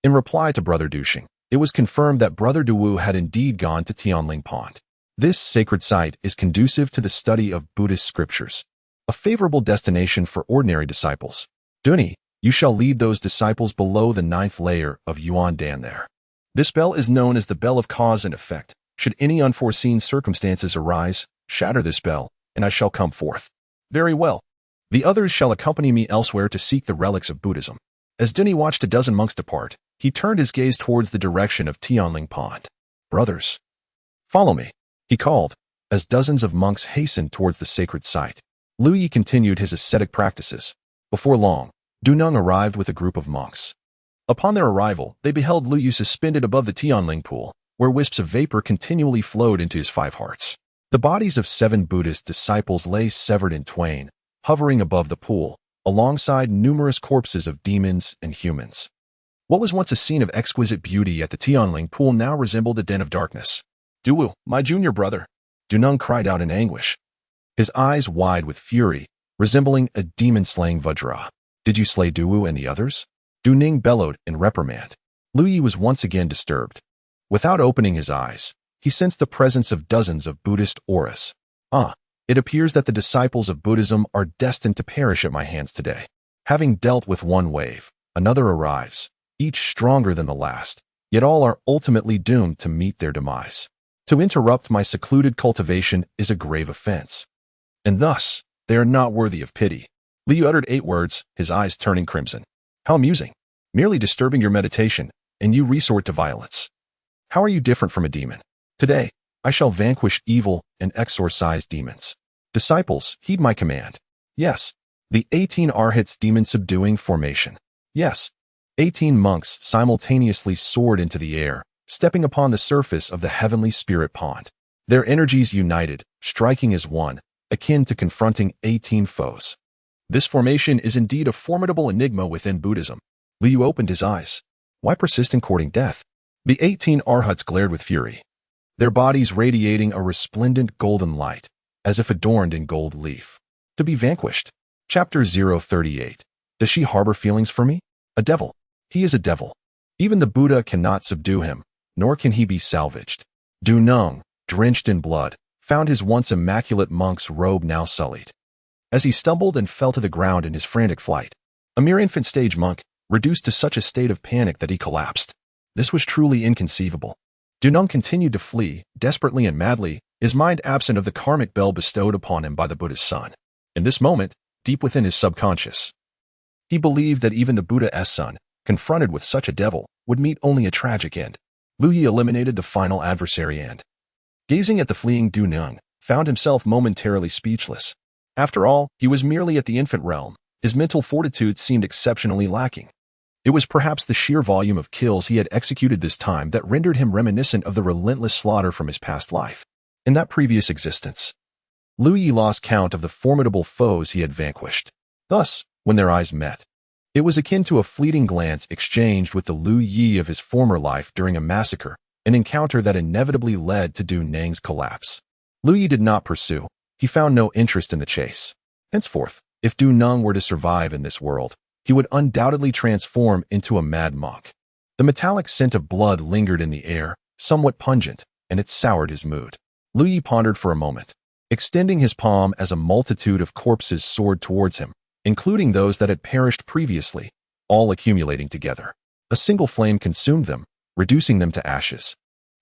In reply to Brother Dushing, it was confirmed that Brother Duwu had indeed gone to Tianling Pond. This sacred site is conducive to the study of Buddhist scriptures, a favorable destination for ordinary disciples. Duni, you shall lead those disciples below the 9th layer of Yuan Dan there. This bell is known as the bell of cause and effect. Should any unforeseen circumstances arise, shatter this bell, and I shall come forth. Very well. The others shall accompany me elsewhere to seek the relics of Buddhism. As Duni watched a dozen monks depart, he turned his gaze towards the direction of Tianling Pond. Brothers, follow me, he called, as dozens of monks hastened towards the sacred site. Lu Yi continued his ascetic practices. Before long, Duneng arrived with a group of monks. Upon their arrival, they beheld Lu Yu suspended above the Tianling pool, where wisps of vapor continually flowed into his 5 hearts. The bodies of 7 Buddhist disciples lay severed in twain, hovering above the pool, alongside numerous corpses of demons and humans. What was once a scene of exquisite beauty at the Tianling pool now resembled a den of darkness. Duwu, my junior brother, Duneng cried out in anguish, his eyes wide with fury, resembling a demon-slaying Vajra. Did you slay Duwu and the others? Duneng bellowed in reprimand. Lu Yi was once again disturbed. Without opening his eyes, he sensed the presence of dozens of Buddhist auras. It appears that the disciples of Buddhism are destined to perish at my hands today. Having dealt with one wave, another arrives, each stronger than the last, yet all are ultimately doomed to meet their demise. To interrupt my secluded cultivation is a grave offense, and thus they are not worthy of pity. Liu uttered 8 words, his eyes turning crimson. How amusing. Merely disturbing your meditation, and you resort to violence. How are you different from a demon? Today, I shall vanquish evil and exorcise demons. Disciples, heed my command. Yes, the 18 Arhats demon-subduing formation. Yes, 18 monks simultaneously soared into the air, stepping upon the surface of the heavenly spirit pond. Their energies united, striking as one, akin to confronting 18 foes. This formation is indeed a formidable enigma within Buddhism. Liu opened his eyes. Why persist in courting death? The 18 Arhats glared with fury, their bodies radiating a resplendent golden light, as if adorned in gold leaf. To be vanquished. Chapter 038. Does she harbor feelings for me? A devil. He is a devil. Even the Buddha cannot subdue him, nor can he be salvaged. Duneng, drenched in blood, found his once immaculate monk's robe now sullied. As he stumbled and fell to the ground in his frantic flight, a mere infant stage monk, reduced to such a state of panic that he collapsed. This was truly inconceivable. Duneng continued to flee, desperately and madly, his mind absent of the karmic bell bestowed upon him by the Buddha's son. In this moment, deep within his subconscious, he believed that even the Buddha's son, confronted with such a devil, would meet only a tragic end. Lu Yi eliminated the final adversary and, gazing at the fleeing Duneng, found himself momentarily speechless. After all, he was merely at the infant realm. His mental fortitude seemed exceptionally lacking. It was perhaps the sheer volume of kills he had executed this time that rendered him reminiscent of the relentless slaughter from his past life. In that previous existence, Lu Yi lost count of the formidable foes he had vanquished. Thus, when their eyes met, it was akin to a fleeting glance exchanged with the Lu Yi of his former life during a massacre, an encounter that inevitably led to Duneng's collapse. Lu Yi did not pursue. He found no interest in the chase. Henceforth, if Duneng were to survive in this world, he would undoubtedly transform into a mad monk. The metallic scent of blood lingered in the air, somewhat pungent, and it soured his mood. Lu Yi pondered for a moment, extending his palm as a multitude of corpses soared towards him, including those that had perished previously, all accumulating together. A single flame consumed them, reducing them to ashes,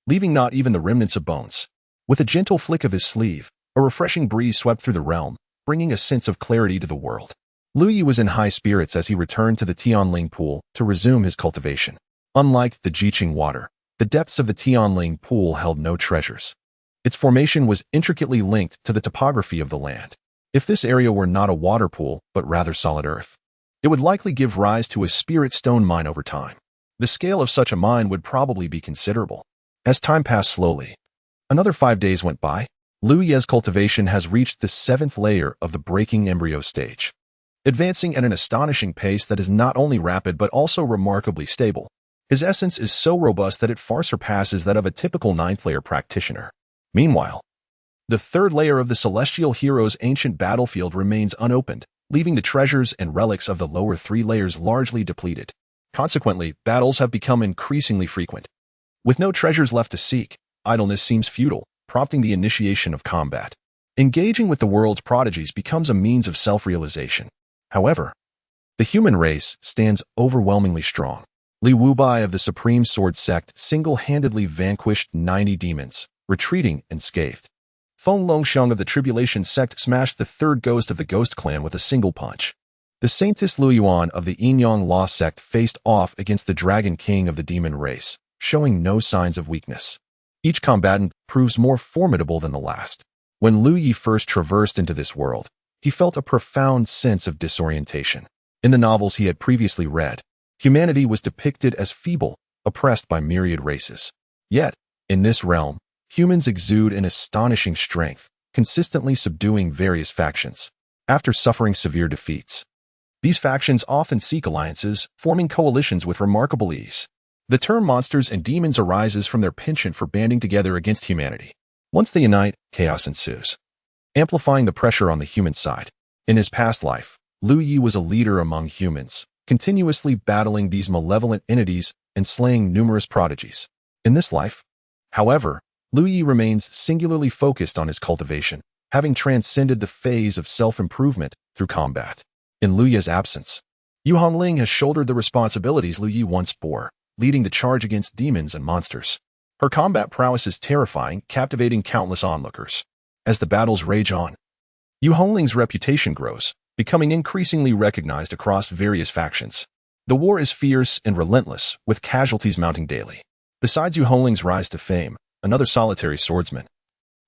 leaving not even the remnants of bones. With a gentle flick of his sleeve, a refreshing breeze swept through the realm, bringing a sense of clarity to the world. Lu Yi was in high spirits as he returned to the Tianling pool to resume his cultivation. Unlike the Jiqing water, the depths of the Tianling pool held no treasures. Its formation was intricately linked to the topography of the land. If this area were not a water pool, but rather solid earth, it would likely give rise to a spirit stone mine over time. The scale of such a mine would probably be considerable. As time passed slowly, another 5 days went by. Lu Ye's cultivation has reached the 7th layer of the breaking embryo stage, advancing at an astonishing pace that is not only rapid but also remarkably stable. His essence is so robust that it far surpasses that of a typical 9th layer practitioner. Meanwhile, the 3rd layer of the celestial hero's ancient battlefield remains unopened, leaving the treasures and relics of the lower 3 layers largely depleted. Consequently, battles have become increasingly frequent. With no treasures left to seek, idleness seems futile, prompting the initiation of combat. Engaging with the world's prodigies becomes a means of self-realization. However, the human race stands overwhelmingly strong. Li Wubai of the Supreme Sword Sect single-handedly vanquished 90 demons, retreating unscathed. Feng Longxiang of the Tribulation Sect smashed the 3rd ghost of the Ghost Clan with a single punch. The Saintess Lu Yuan of the Yinyang Law Sect faced off against the Dragon King of the Demon Race, showing no signs of weakness. Each combatant proves more formidable than the last. When Lu Yi first traversed into this world, he felt a profound sense of disorientation. In the novels he had previously read, humanity was depicted as feeble, oppressed by myriad races. Yet, in this realm, humans exude an astonishing strength, consistently subduing various factions. After suffering severe defeats, these factions often seek alliances, forming coalitions with remarkable ease. The term monsters and demons arises from their penchant for banding together against humanity. Once they unite, chaos ensues, amplifying the pressure on the human side. In his past life, Lu Yi was a leader among humans, continuously battling these malevolent entities and slaying numerous prodigies. In this life, however, Lu Yi remains singularly focused on his cultivation, having transcended the phase of self-improvement through combat. In Lu Yi's absence, Yu Hongling has shouldered the responsibilities Lu Yi once bore, leading the charge against demons and monsters. Her combat prowess is terrifying, captivating countless onlookers. As the battles rage on, Yu Hongling's reputation grows, becoming increasingly recognized across various factions. The war is fierce and relentless, with casualties mounting daily. Besides Yu Hongling's rise to fame, another solitary swordsman,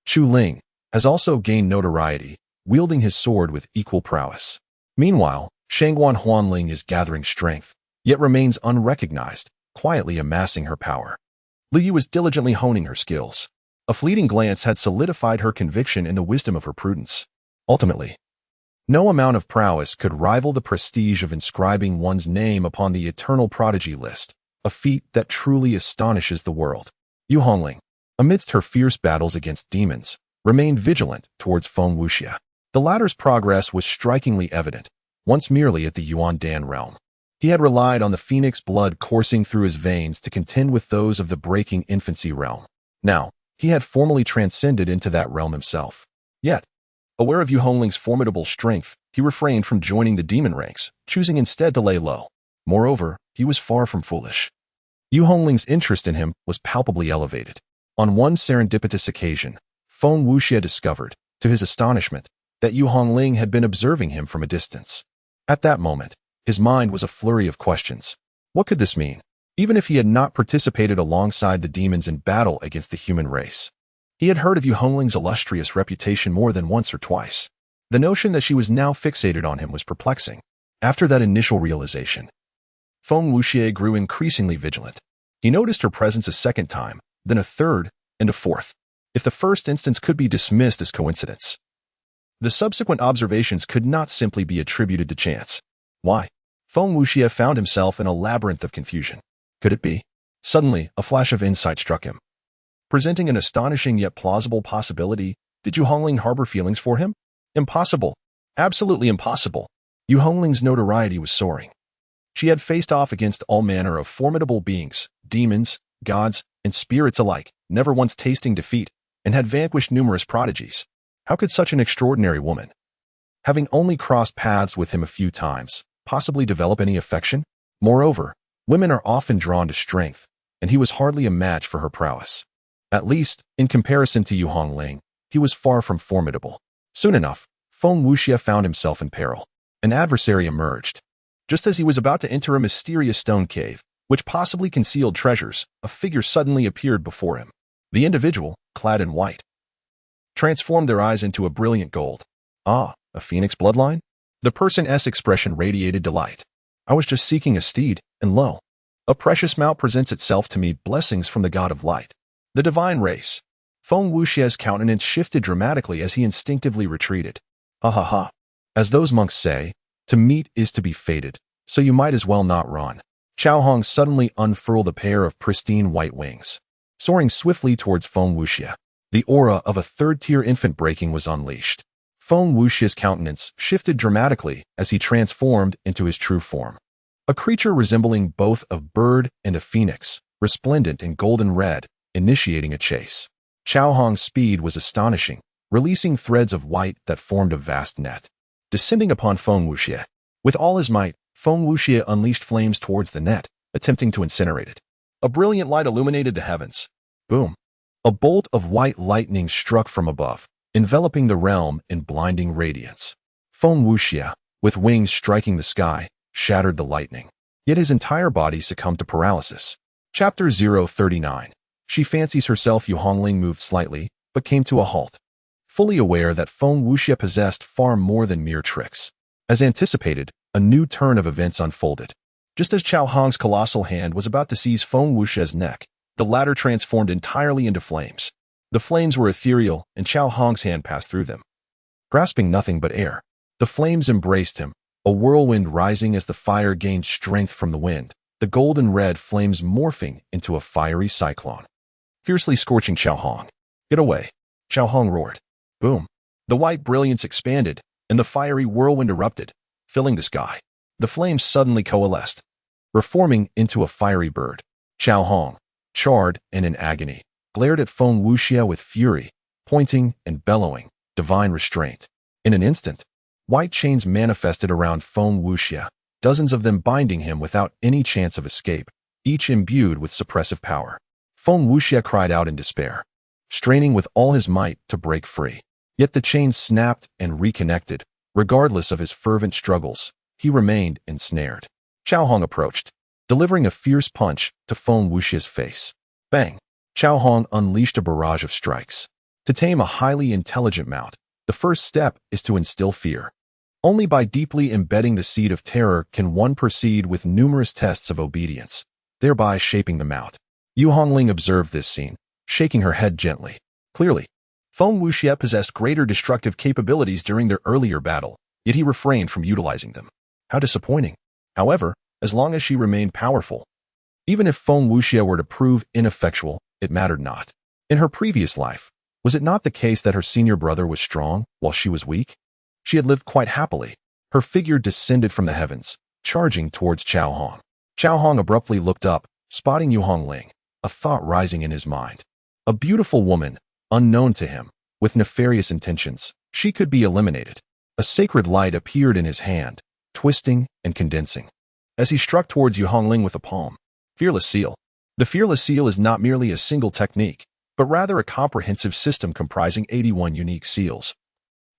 Chu Ling, has also gained notoriety, wielding his sword with equal prowess. Meanwhile, Shangguan Huanling is gathering strength, yet remains unrecognized, quietly amassing her power. Lu Yi was diligently honing her skills. A fleeting glance had solidified her conviction in the wisdom of her prudence. Ultimately, no amount of prowess could rival the prestige of inscribing one's name upon the eternal prodigy list, a feat that truly astonishes the world. Yu Hongling, amidst her fierce battles against demons, remained vigilant towards Feng Wuxia. The latter's progress was strikingly evident, once merely at the Yuan Dan realm. He had relied on the phoenix blood coursing through his veins to contend with those of the breaking infancy realm. Now, he had formally transcended into that realm himself. Yet, aware of Yu Hongling's formidable strength, he refrained from joining the demon ranks, choosing instead to lay low. Moreover, he was far from foolish. Yu Hongling's interest in him was palpably elevated. On one serendipitous occasion, Feng Wuxia discovered, to his astonishment, that Yu Hongling had been observing him from a distance. At that moment, his mind was a flurry of questions. What could this mean? Even if he had not participated alongside the demons in battle against the human race, he had heard of Yu Hongling's illustrious reputation more than once or twice. The notion that she was now fixated on him was perplexing. After that initial realization, Feng Wuxia grew increasingly vigilant. He noticed her presence a second time, then a third, and a fourth. If the first instance could be dismissed as coincidence, the subsequent observations could not simply be attributed to chance. Why? Feng Wuxia found himself in a labyrinth of confusion. Could it be? Suddenly, a flash of insight struck him. Presenting an astonishing yet plausible possibility, did Yu Hongling harbor feelings for him? Impossible. Absolutely impossible. Yu Hongling's notoriety was soaring. She had faced off against all manner of formidable beings, demons, gods, and spirits alike, never once tasting defeat, and had vanquished numerous prodigies. How could such an extraordinary woman, having only crossed paths with him a few times, possibly develop any affection? Moreover, women are often drawn to strength, and he was hardly a match for her prowess. At least, in comparison to Yu Hongling, he was far from formidable. Soon enough, Feng Wuxia found himself in peril. An adversary emerged. Just as he was about to enter a mysterious stone cave, which possibly concealed treasures, a figure suddenly appeared before him. The individual, clad in white, transformed their eyes into a brilliant gold. Ah, A phoenix bloodline? The person's expression radiated delight. I was just seeking a steed, and lo, a precious mount presents itself to me, blessings from the god of light. The divine race. Feng Wuxie's countenance shifted dramatically as he instinctively retreated. Ha ha ha. As those monks say, to meet is to be fated, so you might as well not run. Chao Hong suddenly unfurled a pair of pristine white wings. Soaring swiftly towards Feng Wuxie, the aura of a third-tier infant breaking was unleashed. Feng Wuxie's countenance shifted dramatically as he transformed into his true form. A creature resembling both a bird and a phoenix, resplendent in golden red, initiating a chase. Chao Hong's speed was astonishing, releasing threads of white that formed a vast net. Descending upon Feng Wuxie, with all his might, Feng Wuxie unleashed flames towards the net, attempting to incinerate it. A brilliant light illuminated the heavens. Boom! A bolt of white lightning struck from above, enveloping the realm in blinding radiance. Feng Wuxie, with wings striking the sky, shattered the lightning. Yet his entire body succumbed to paralysis. Chapter 039. She fancies herself. Yu Hongling moved slightly, but came to a halt. Fully aware that Feng Wuxie possessed far more than mere tricks. As anticipated, a new turn of events unfolded. Just as Chao Hong's colossal hand was about to seize Feng Wuxie's neck, the latter transformed entirely into flames. The flames were ethereal, and Chao Hong's hand passed through them. Grasping nothing but air, the flames embraced him, a whirlwind rising as the fire gained strength from the wind, the golden red flames morphing into a fiery cyclone. Fiercely scorching Chao Hong. Get away! Chao Hong roared. Boom! The white brilliance expanded, and the fiery whirlwind erupted, filling the sky. The flames suddenly coalesced, reforming into a fiery bird. Chao Hong, charred and in agony, glared at Feng Wuxie with fury, pointing and bellowing, divine restraint. In an instant, white chains manifested around Feng Wuxie, dozens of them binding him without any chance of escape, each imbued with suppressive power. Feng Wuxie cried out in despair, straining with all his might to break free. Yet the chains snapped and reconnected. Regardless of his fervent struggles, he remained ensnared. Chao Hong approached, delivering a fierce punch to Feng Wuxie's face. Bang! Chao Hong unleashed a barrage of strikes. To tame a highly intelligent mount, the first step is to instill fear. Only by deeply embedding the seed of terror can one proceed with numerous tests of obedience, thereby shaping the mount. Yu Hongling observed this scene, shaking her head gently. Clearly, Feng Wuxie possessed greater destructive capabilities during their earlier battle, yet he refrained from utilizing them. How disappointing. However, as long as she remained powerful, even if Feng Wuxie were to prove ineffectual, it mattered not. In her previous life, was it not the case that her senior brother was strong while she was weak? She had lived quite happily. Her figure descended from the heavens, charging towards Chao Hong. Chao Hong abruptly looked up, spotting Yu Hongling, a thought rising in his mind. A beautiful woman, unknown to him, with nefarious intentions, she could be eliminated. A sacred light appeared in his hand, twisting and condensing. As he struck towards Yu Hongling with a palm. Fearless Seal. The Fearless Seal is not merely a single technique, but rather a comprehensive system comprising 81 unique seals,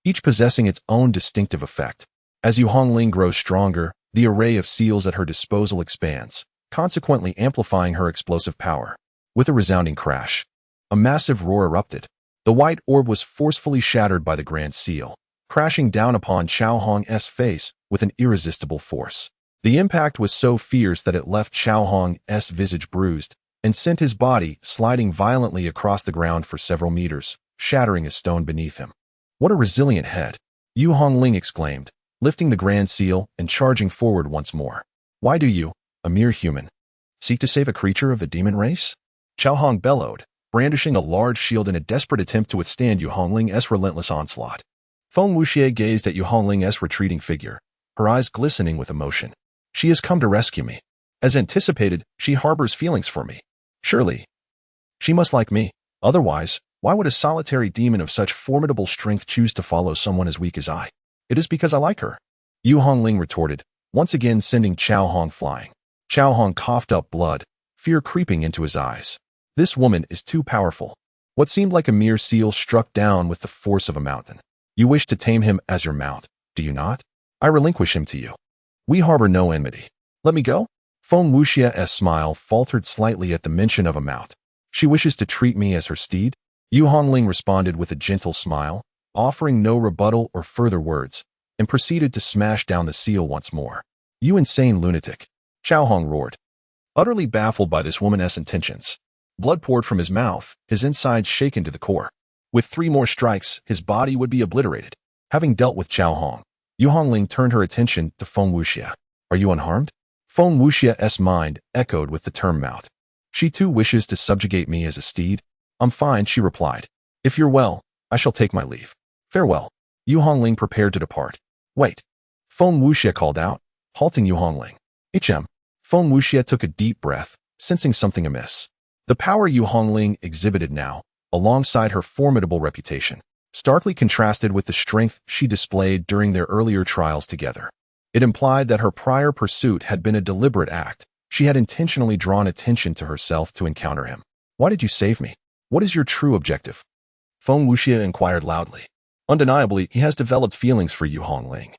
each possessing its own distinctive effect. As Yu Hongling grows stronger, the array of seals at her disposal expands, consequently amplifying her explosive power. With a resounding crash, a massive roar erupted. The white orb was forcefully shattered by the Grand Seal, crashing down upon Chao Hong's face with an irresistible force. The impact was so fierce that it left Chao Hong's visage bruised and sent his body sliding violently across the ground for several meters, shattering a stone beneath him. What a resilient head! Yu Hongling exclaimed, lifting the Grand Seal and charging forward once more. Why do you, a mere human, seek to save a creature of the demon race? Chao Hong bellowed, brandishing a large shield in a desperate attempt to withstand Yu Hongling's relentless onslaught. Feng Wuxie gazed at Yu Hongling's retreating figure, her eyes glistening with emotion. She has come to rescue me. As anticipated, she harbors feelings for me. Surely, she must like me. Otherwise, why would a solitary demon of such formidable strength choose to follow someone as weak as I? It is because I like her. Yu Hongling retorted, once again sending Chao Hong flying. Chao Hong coughed up blood, fear creeping into his eyes. This woman is too powerful. What seemed like a mere seal struck down with the force of a mountain. You wish to tame him as your mount, do you not? I relinquish him to you. We harbor no enmity. Let me go? Feng Wuxie's smile faltered slightly at the mention of a mount. She wishes to treat me as her steed? Yu Hongling responded with a gentle smile, offering no rebuttal or further words, and proceeded to smash down the seal once more. "You insane lunatic," Chao Hong roared, utterly baffled by this woman's intentions. Blood poured from his mouth, his insides shaken to the core. With 3 more strikes, his body would be obliterated. Having dealt with Chao Hong, Yu Hongling turned her attention to Feng Wuxia. "Are you unharmed?" Feng Wuxia's mind echoed with the term mount. "She too wishes to subjugate me as a steed?" "I'm fine," she replied. "If you're well, I shall take my leave. Farewell." Yu Hongling prepared to depart. "Wait," Feng Wuxia called out, halting Yu Hongling. Feng Wuxia took a deep breath, sensing something amiss. The power Yu Hongling exhibited now, alongside her formidable reputation, starkly contrasted with the strength she displayed during their earlier trials together. It implied that her prior pursuit had been a deliberate act. She had intentionally drawn attention to herself to encounter him. "Why did you save me? What is your true objective?" Feng Wuxia inquired loudly. Undeniably, he has developed feelings for Yu Hongling,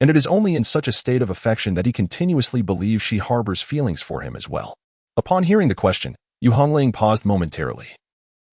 and it is only in such a state of affection that he continuously believes she harbors feelings for him as well. Upon hearing the question, Yu Hongling paused momentarily,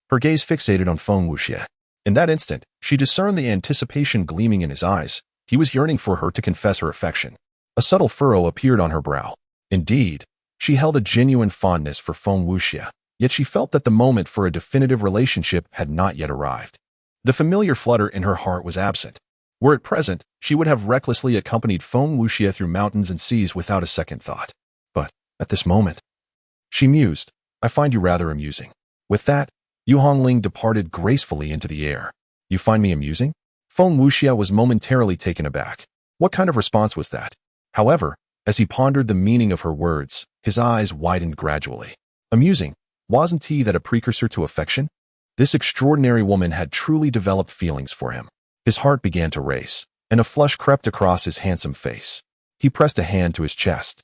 her gaze fixated on Feng Wuxia. In that instant, she discerned the anticipation gleaming in his eyes. He was yearning for her to confess her affection. A subtle furrow appeared on her brow. Indeed, she held a genuine fondness for Feng Wuxia, yet she felt that the moment for a definitive relationship had not yet arrived. The familiar flutter in her heart was absent. Were it present, she would have recklessly accompanied Feng Wuxia through mountains and seas without a second thought. But, at this moment, she mused, "I find you rather amusing." With that, Yu Hongling departed gracefully into the air. "You find me amusing?" Feng Wuxia was momentarily taken aback. What kind of response was that? However, as he pondered the meaning of her words, his eyes widened gradually. Amusing? Wasn't he that a precursor to affection? This extraordinary woman had truly developed feelings for him. His heart began to race, and a flush crept across his handsome face. He pressed a hand to his chest,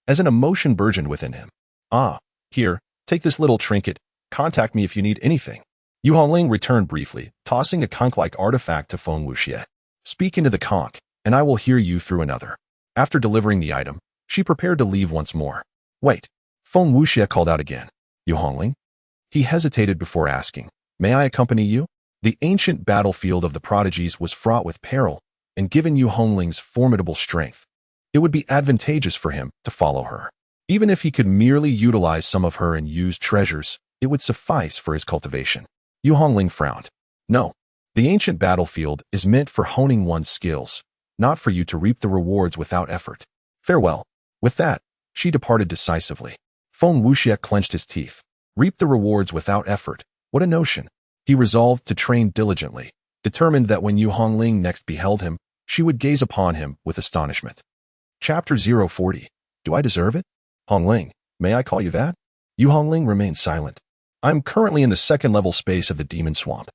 as an emotion burgeoned within him. "Ah, here, take this little trinket. Contact me if you need anything." Yu Hongling returned briefly, tossing a conch-like artifact to Feng Wuxia. "Speak into the conch, and I will hear you through another." After delivering the item, she prepared to leave once more. "Wait," Feng Wuxia called out again. "Yu Hongling?" He hesitated before asking, "May I accompany you?" The ancient battlefield of the prodigies was fraught with peril, and given Yu Hongling's formidable strength, it would be advantageous for him to follow her. Even if he could merely utilize some of her unused treasures, it would suffice for his cultivation. Yu Hongling frowned. "No, the ancient battlefield is meant for honing one's skills, not for you to reap the rewards without effort. Farewell." With that, she departed decisively. Feng Wuxia clenched his teeth. Reap the rewards without effort. What a notion. He resolved to train diligently, determined that when Yu Hongling next beheld him, she would gaze upon him with astonishment. Chapter 040. Do I deserve it? Hongling, may I call you that? Yu Hongling remained silent. I am currently in the second-level space of the demon swamp,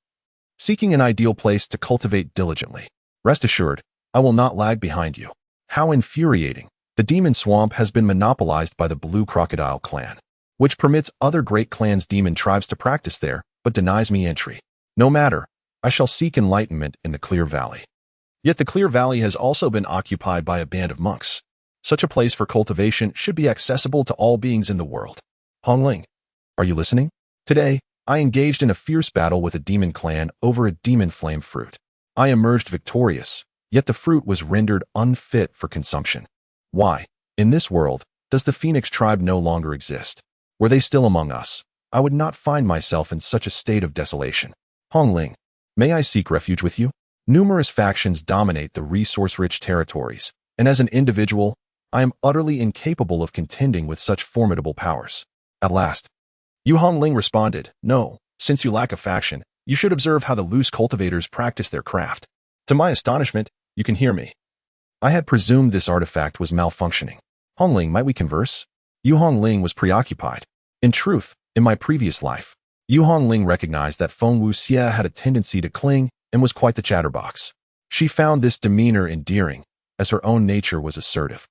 seeking an ideal place to cultivate diligently. Rest assured, I will not lag behind you. How infuriating. The demon swamp has been monopolized by the Blue Crocodile clan, which permits other great clans' demon tribes to practice there, but denies me entry. No matter, I shall seek enlightenment in the Clear Valley. Yet the Clear Valley has also been occupied by a band of monks. Such a place for cultivation should be accessible to all beings in the world. Hongling, are you listening? Today, I engaged in a fierce battle with a demon clan over a demon flame fruit. I emerged victorious, yet the fruit was rendered unfit for consumption. Why, in this world, does the Phoenix tribe no longer exist? Were they still among us, I would not find myself in such a state of desolation. Hongling, may I seek refuge with you? Numerous factions dominate the resource-rich territories, and as an individual, I am utterly incapable of contending with such formidable powers. At last, Yu Hongling responded, No, since you lack a faction, you should observe how the loose cultivators practice their craft. To my astonishment, you can hear me. I had presumed this artifact was malfunctioning. Hongling, might we converse? Yu Hongling was preoccupied. In truth, in my previous life, Yu Hongling recognized that Feng Wuxia had a tendency to cling and was quite the chatterbox. She found this demeanor endearing, as her own nature was assertive.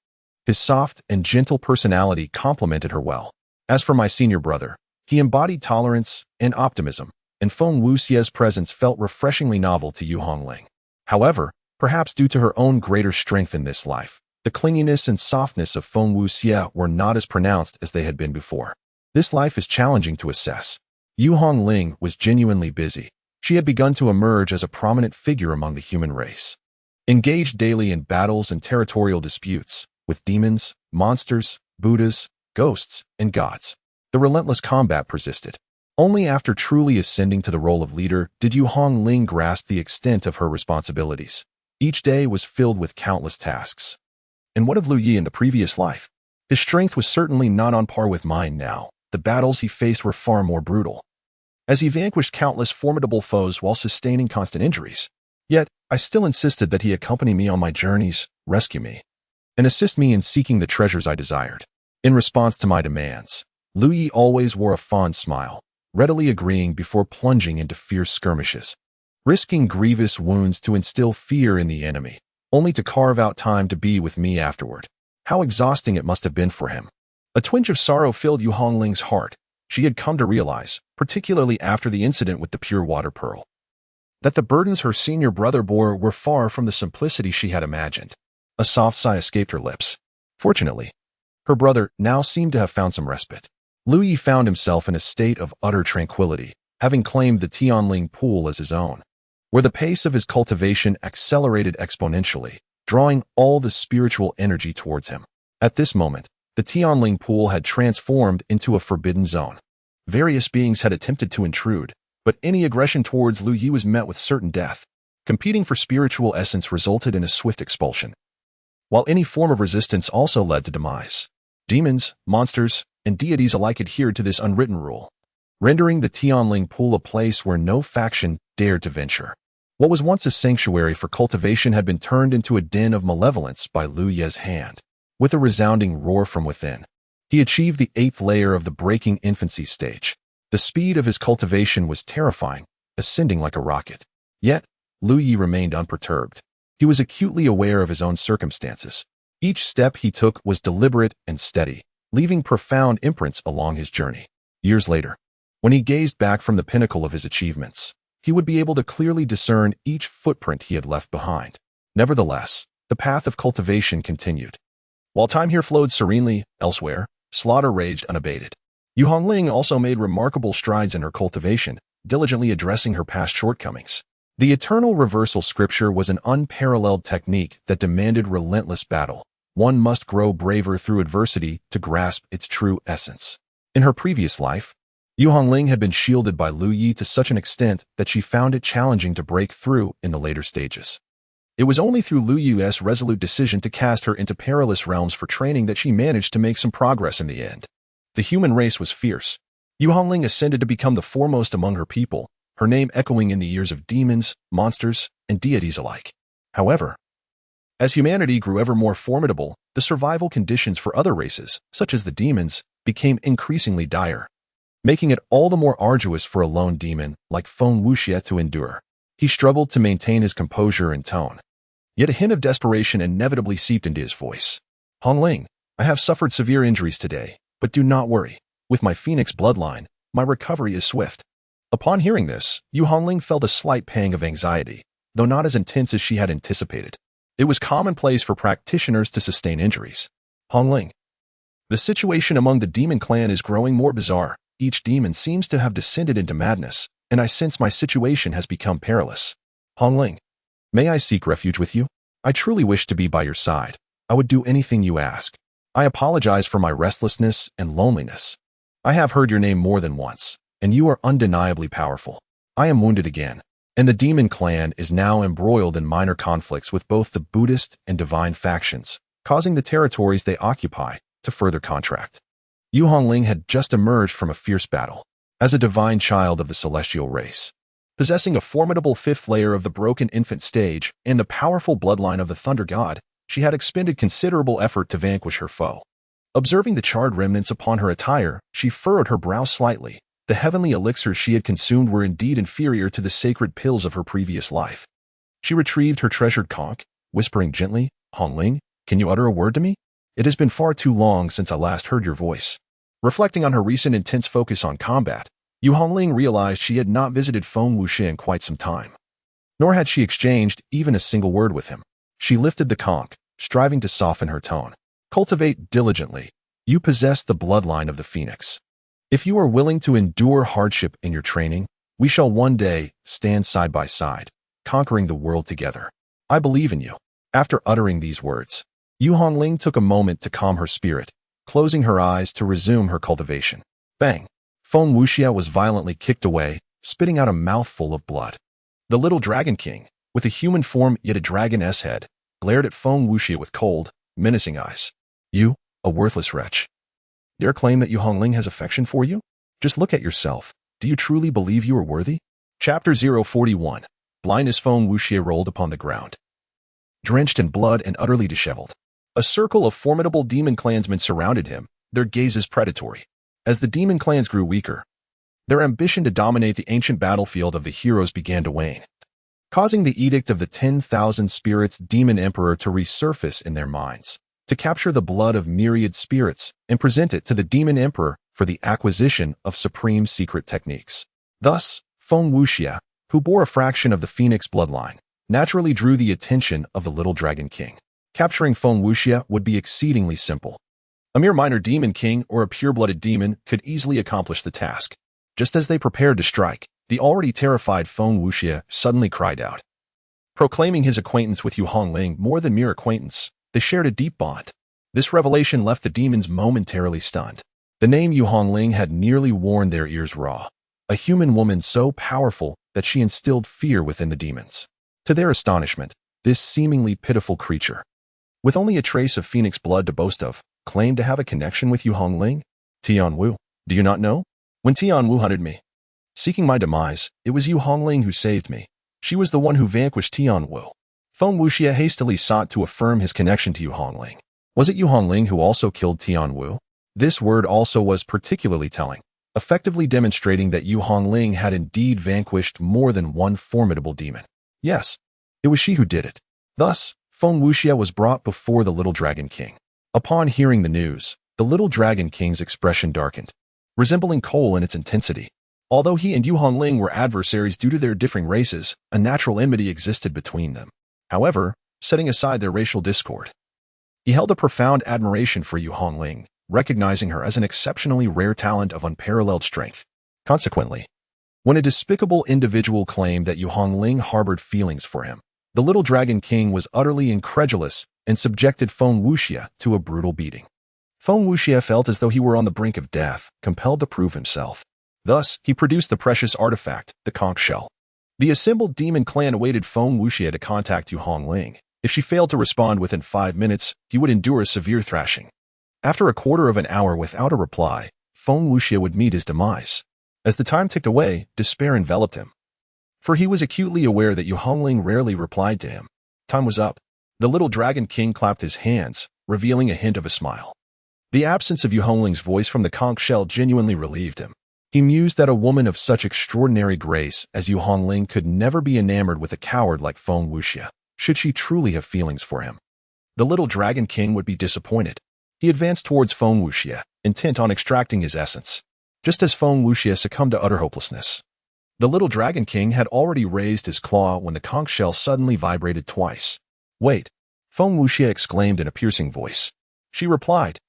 His soft and gentle personality complemented her well. As for my senior brother, he embodied tolerance and optimism, and Feng Wuxia's presence felt refreshingly novel to Yu Hongling. However, perhaps due to her own greater strength in this life, the clinginess and softness of Feng Wuxia were not as pronounced as they had been before. This life is challenging to assess. Yu Hongling was genuinely busy. She had begun to emerge as a prominent figure among the human race. Engaged daily in battles and territorial disputes with demons, monsters, Buddhas, ghosts, and gods. The relentless combat persisted. Only after truly ascending to the role of leader did Yu Hongling grasp the extent of her responsibilities. Each day was filled with countless tasks. And what of Lu Yi in the previous life? His strength was certainly not on par with mine now. The battles he faced were far more brutal, as he vanquished countless formidable foes while sustaining constant injuries. Yet, I still insisted that he accompany me on my journeys, rescue me, and assist me in seeking the treasures I desired. In response to my demands, Lu Yi always wore a fond smile, readily agreeing before plunging into fierce skirmishes, risking grievous wounds to instill fear in the enemy, only to carve out time to be with me afterward. How exhausting it must have been for him. A twinge of sorrow filled Yu Hongling's heart. She had come to realize, particularly after the incident with the pure water pearl, that the burdens her senior brother bore were far from the simplicity she had imagined. A soft sigh escaped her lips. Fortunately, her brother now seemed to have found some respite. Lu Yi found himself in a state of utter tranquility, having claimed the Tianling pool as his own, where the pace of his cultivation accelerated exponentially, drawing all the spiritual energy towards him. At this moment, the Tianling pool had transformed into a forbidden zone. Various beings had attempted to intrude, but any aggression towards Lu Yi was met with certain death. Competing for spiritual essence resulted in a swift expulsion, while any form of resistance also led to demise. Demons, monsters, and deities alike adhered to this unwritten rule, rendering the Tianling pool a place where no faction dared to venture. What was once a sanctuary for cultivation had been turned into a den of malevolence by Lu Ye's hand. With a resounding roar from within, he achieved the 8th layer of the breaking infancy stage. The speed of his cultivation was terrifying, ascending like a rocket. Yet, Lu Yi remained unperturbed. He was acutely aware of his own circumstances. Each step he took was deliberate and steady, leaving profound imprints along his journey. Years later, when he gazed back from the pinnacle of his achievements, he would be able to clearly discern each footprint he had left behind. Nevertheless, the path of cultivation continued. While time here flowed serenely, elsewhere, slaughter raged unabated. Yu Hongling also made remarkable strides in her cultivation, diligently addressing her past shortcomings. The eternal reversal scripture was an unparalleled technique that demanded relentless battle. One must grow braver through adversity to grasp its true essence. In her previous life, Yu Hongling had been shielded by Lu Yi to such an extent that she found it challenging to break through in the later stages. It was only through Lu Yu's resolute decision to cast her into perilous realms for training that she managed to make some progress in the end. The human race was fierce. Yu Hongling ascended to become the foremost among her people, her name echoing in the ears of demons, monsters, and deities alike. However, as humanity grew ever more formidable, the survival conditions for other races, such as the demons, became increasingly dire, making it all the more arduous for a lone demon like Feng Wuxie to endure. He struggled to maintain his composure and tone, yet a hint of desperation inevitably seeped into his voice. Hongling, I have suffered severe injuries today, but do not worry. With my phoenix bloodline, my recovery is swift. Upon hearing this, Yu Hongling felt a slight pang of anxiety, though not as intense as she had anticipated. It was commonplace for practitioners to sustain injuries. Hongling, the situation among the demon clan is growing more bizarre. Each demon seems to have descended into madness, and I sense my situation has become perilous. Hongling, may I seek refuge with you? I truly wish to be by your side. I would do anything you ask. I apologize for my restlessness and loneliness. I have heard your name more than once, and you are undeniably powerful. I am wounded again, and the demon clan is now embroiled in minor conflicts with both the Buddhist and divine factions, causing the territories they occupy to further contract. Yu Hongling had just emerged from a fierce battle. As a divine child of the celestial race, possessing a formidable 5th layer of the broken infant stage and the powerful bloodline of the thunder god, she had expended considerable effort to vanquish her foe. Observing the charred remnants upon her attire, she furrowed her brow slightly. The heavenly elixirs she had consumed were indeed inferior to the sacred pills of her previous life. She retrieved her treasured conch, whispering gently, Hongling, can you utter a word to me? It has been far too long since I last heard your voice. Reflecting on her recent intense focus on combat, Yu Hongling realized she had not visited Feng Wuxie in quite some time. Nor had she exchanged even a single word with him. She lifted the conch, striving to soften her tone. Cultivate diligently. You possess the bloodline of the phoenix. If you are willing to endure hardship in your training, We shall one day stand side by side, conquering the world together. I believe in you. After uttering these words, Yu Hongling took a moment to calm her spirit, closing her eyes to resume her cultivation. Bang! Feng Wuxia was violently kicked away, spitting out a mouthful of blood. The little Dragon King, with a human form yet a dragon's head, glared at Feng Wuxia with cold, menacing eyes. You, a worthless wretch, dare claim that Yu Hongling has affection for you? Just look at yourself. Do you truly believe you are worthy? Chapter 041. Blind as Feng Wuxia rolled upon the ground, drenched in blood and utterly disheveled. A circle of formidable demon clansmen surrounded him, their gazes predatory. As the demon clans grew weaker, their ambition to dominate the ancient battlefield of the heroes began to wane, causing the edict of the 10,000 spirits demon emperor to resurface in their minds, to capture the blood of myriad spirits and present it to the demon emperor for the acquisition of supreme secret techniques. Thus, Feng Wuxia, who bore a fraction of the Phoenix bloodline, naturally drew the attention of the little Dragon King. Capturing Feng Wuxia would be exceedingly simple. A mere minor demon king or a pure-blooded demon could easily accomplish the task. Just as they prepared to strike, the already terrified Feng Wuxia suddenly cried out. Proclaiming his acquaintance with Yu Hongling more than mere acquaintance, they shared a deep bond. This revelation left the demons momentarily stunned. The name Yu Hongling had nearly worn their ears raw. A human woman so powerful that she instilled fear within the demons. To their astonishment, this seemingly pitiful creature, with only a trace of Phoenix blood to boast of, claimed to have a connection with Yu Hongling? Tianwu, do you not know? When Tianwu hunted me, seeking my demise, it was Yu Hongling who saved me. She was the one who vanquished Tianwu. Feng Wuxia hastily sought to affirm his connection to Yu Hongling. Was it Yu Hongling who also killed Tianwu? This word also was particularly telling, effectively demonstrating that Yu Hongling had indeed vanquished more than one formidable demon. Yes, it was she who did it. Thus, Feng Wuxia was brought before the little Dragon King. Upon hearing the news, the little Dragon King's expression darkened, resembling coal in its intensity. Although he and Yu Hongling were adversaries due to their differing races, a natural enmity existed between them. However, setting aside their racial discord, he held a profound admiration for Yu Hongling, recognizing her as an exceptionally rare talent of unparalleled strength. Consequently, when a despicable individual claimed that Yu Hongling harbored feelings for him, the little Dragon King was utterly incredulous and subjected Feng Wuxia to a brutal beating. Feng Wuxia felt as though he were on the brink of death, compelled to prove himself. Thus, he produced the precious artifact, the conch shell. The assembled demon clan awaited Feng Wuxia to contact Yu Hongling. If she failed to respond within 5 minutes, he would endure a severe thrashing. After a quarter of an hour without a reply, Feng Wuxia would meet his demise. As the time ticked away, despair enveloped him, for he was acutely aware that Yu Hongling rarely replied to him. Time was up. The little Dragon King clapped his hands, revealing a hint of a smile. The absence of Yu Hongling's voice from the conch shell genuinely relieved him. He mused that a woman of such extraordinary grace as Yu Hongling could never be enamored with a coward like Feng Wuxia, should she truly have feelings for him. The little Dragon King would be disappointed. He advanced towards Feng Wuxia, intent on extracting his essence. Just as Feng Wuxia succumbed to utter hopelessness, the little Dragon King had already raised his claw when the conch shell suddenly vibrated twice. Wait, Feng Wuxia exclaimed in a piercing voice. She replied.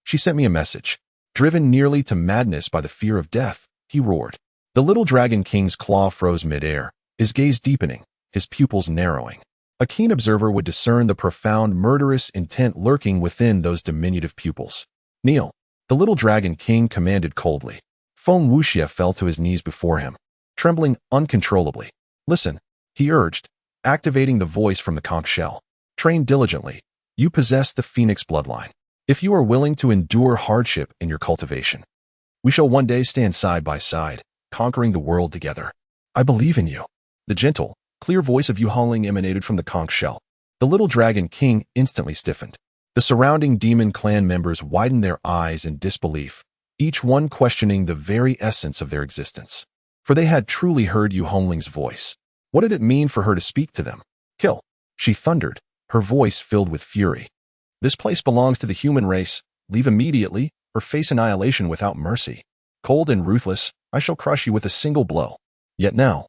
She sent me a message. Driven nearly to madness by the fear of death, he roared. The little Dragon King's claw froze midair, his gaze deepening, his pupils narrowing. A keen observer would discern the profound murderous intent lurking within those diminutive pupils. Kneel, the little Dragon King commanded coldly. Feng Wuxia fell to his knees before him, trembling uncontrollably. Listen, he urged, activating the voice from the conch shell. Train diligently. You possess the Phoenix bloodline. If you are willing to endure hardship in your cultivation, we shall one day stand side by side, conquering the world together. I believe in you. The gentle, clear voice of Yu Hongling emanated from the conch shell. The little Dragon King instantly stiffened. The surrounding demon clan members widened their eyes in disbelief, each one questioning the very essence of their existence. For they had truly heard Yu Hongling's voice. What did it mean for her to speak to them? Kill, she thundered, her voice filled with fury. This place belongs to the human race. Leave immediately, or face annihilation without mercy. Cold and ruthless, I shall crush you with a single blow. Yet now,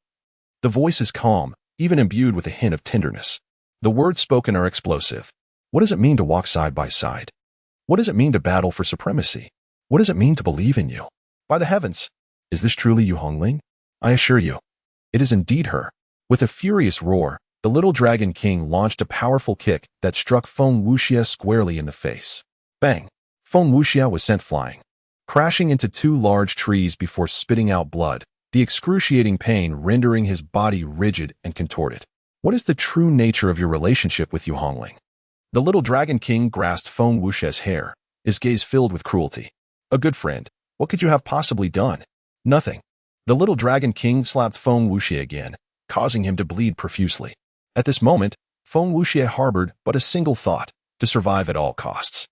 the voice is calm, even imbued with a hint of tenderness. The words spoken are explosive. What does it mean to walk side by side? What does it mean to battle for supremacy? What does it mean to believe in you? By the heavens, is this truly Yu Hongling? I assure you, it is indeed her. With a furious roar, the little dragon king launched a powerful kick that struck Feng Wuxia squarely in the face. Bang! Feng Wuxia was sent flying, crashing into two large trees before spitting out blood, the excruciating pain rendering his body rigid and contorted. What is the true nature of your relationship with Yu Hongling? The little dragon king grasped Feng Wuxia's hair, his gaze filled with cruelty. A good friend, what could you have possibly done? Nothing. The little dragon king slapped Feng Wuxia again, causing him to bleed profusely. At this moment, Feng Wuxia harbored but a single thought: to survive at all costs.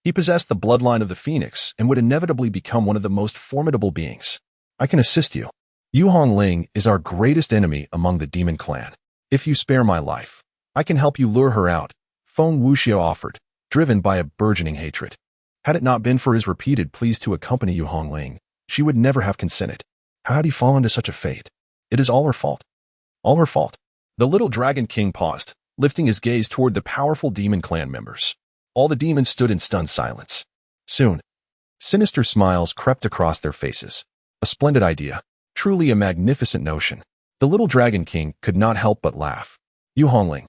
He possessed the bloodline of the phoenix and would inevitably become one of the most formidable beings. I can assist you. Yu Hongling is our greatest enemy among the demon clan. If you spare my life, I can help you lure her out, Feng Wuxia offered, driven by a burgeoning hatred. Had it not been for his repeated pleas to accompany Yu Hongling, she would never have consented. How had he fallen to such a fate? It is all her fault. All her fault. The little dragon king paused, lifting his gaze toward the powerful demon clan members. All the demons stood in stunned silence. Soon, sinister smiles crept across their faces. A splendid idea. Truly a magnificent notion. The little dragon king could not help but laugh. Yu Hongling,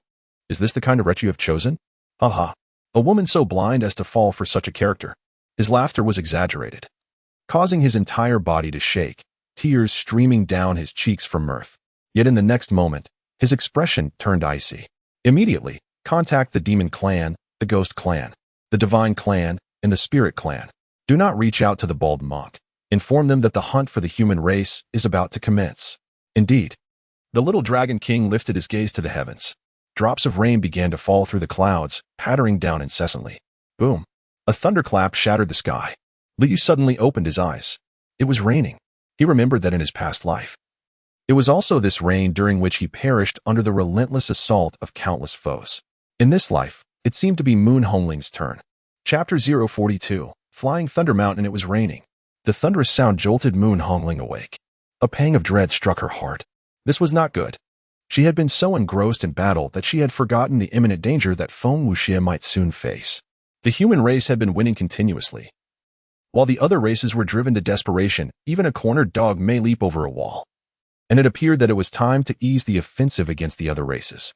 is this the kind of wretch you have chosen? Ha ha. A woman so blind as to fall for such a character. His laughter was exaggerated, causing his entire body to shake, tears streaming down his cheeks from mirth. Yet in the next moment, his expression turned icy. Immediately, contact the demon clan, the ghost clan, the divine clan, and the spirit clan. Do not reach out to the bald monk. Inform them that the hunt for the human race is about to commence. Indeed. The little dragon king lifted his gaze to the heavens. Drops of rain began to fall through the clouds, pattering down incessantly. Boom. A thunderclap shattered the sky. Liu suddenly opened his eyes. It was raining. He remembered that in his past life. It was also this rain during which he perished under the relentless assault of countless foes. In this life, it seemed to be Moon Hongling's turn. Chapter 042, Flying Thunder Mountain. It was raining. The thunderous sound jolted Moon Hongling awake. A pang of dread struck her heart. This was not good. She had been so engrossed in battle that she had forgotten the imminent danger that Feng Wuxia might soon face. The human race had been winning continuously. While the other races were driven to desperation, even a cornered dog may leap over a wall. And it appeared that it was time to ease the offensive against the other races.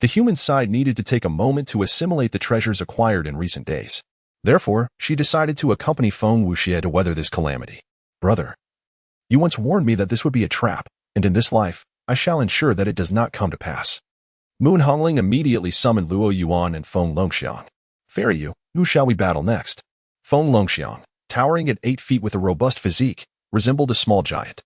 The human side needed to take a moment to assimilate the treasures acquired in recent days. Therefore, she decided to accompany Feng Wuxia to weather this calamity. Brother, you once warned me that this would be a trap, and in this life, I shall ensure that it does not come to pass. Moon Hongling immediately summoned Luo Yuan and Feng Longxiang. Fairy Yu, who shall we battle next? Feng Longxiang, towering at 8 feet with a robust physique, resembled a small giant.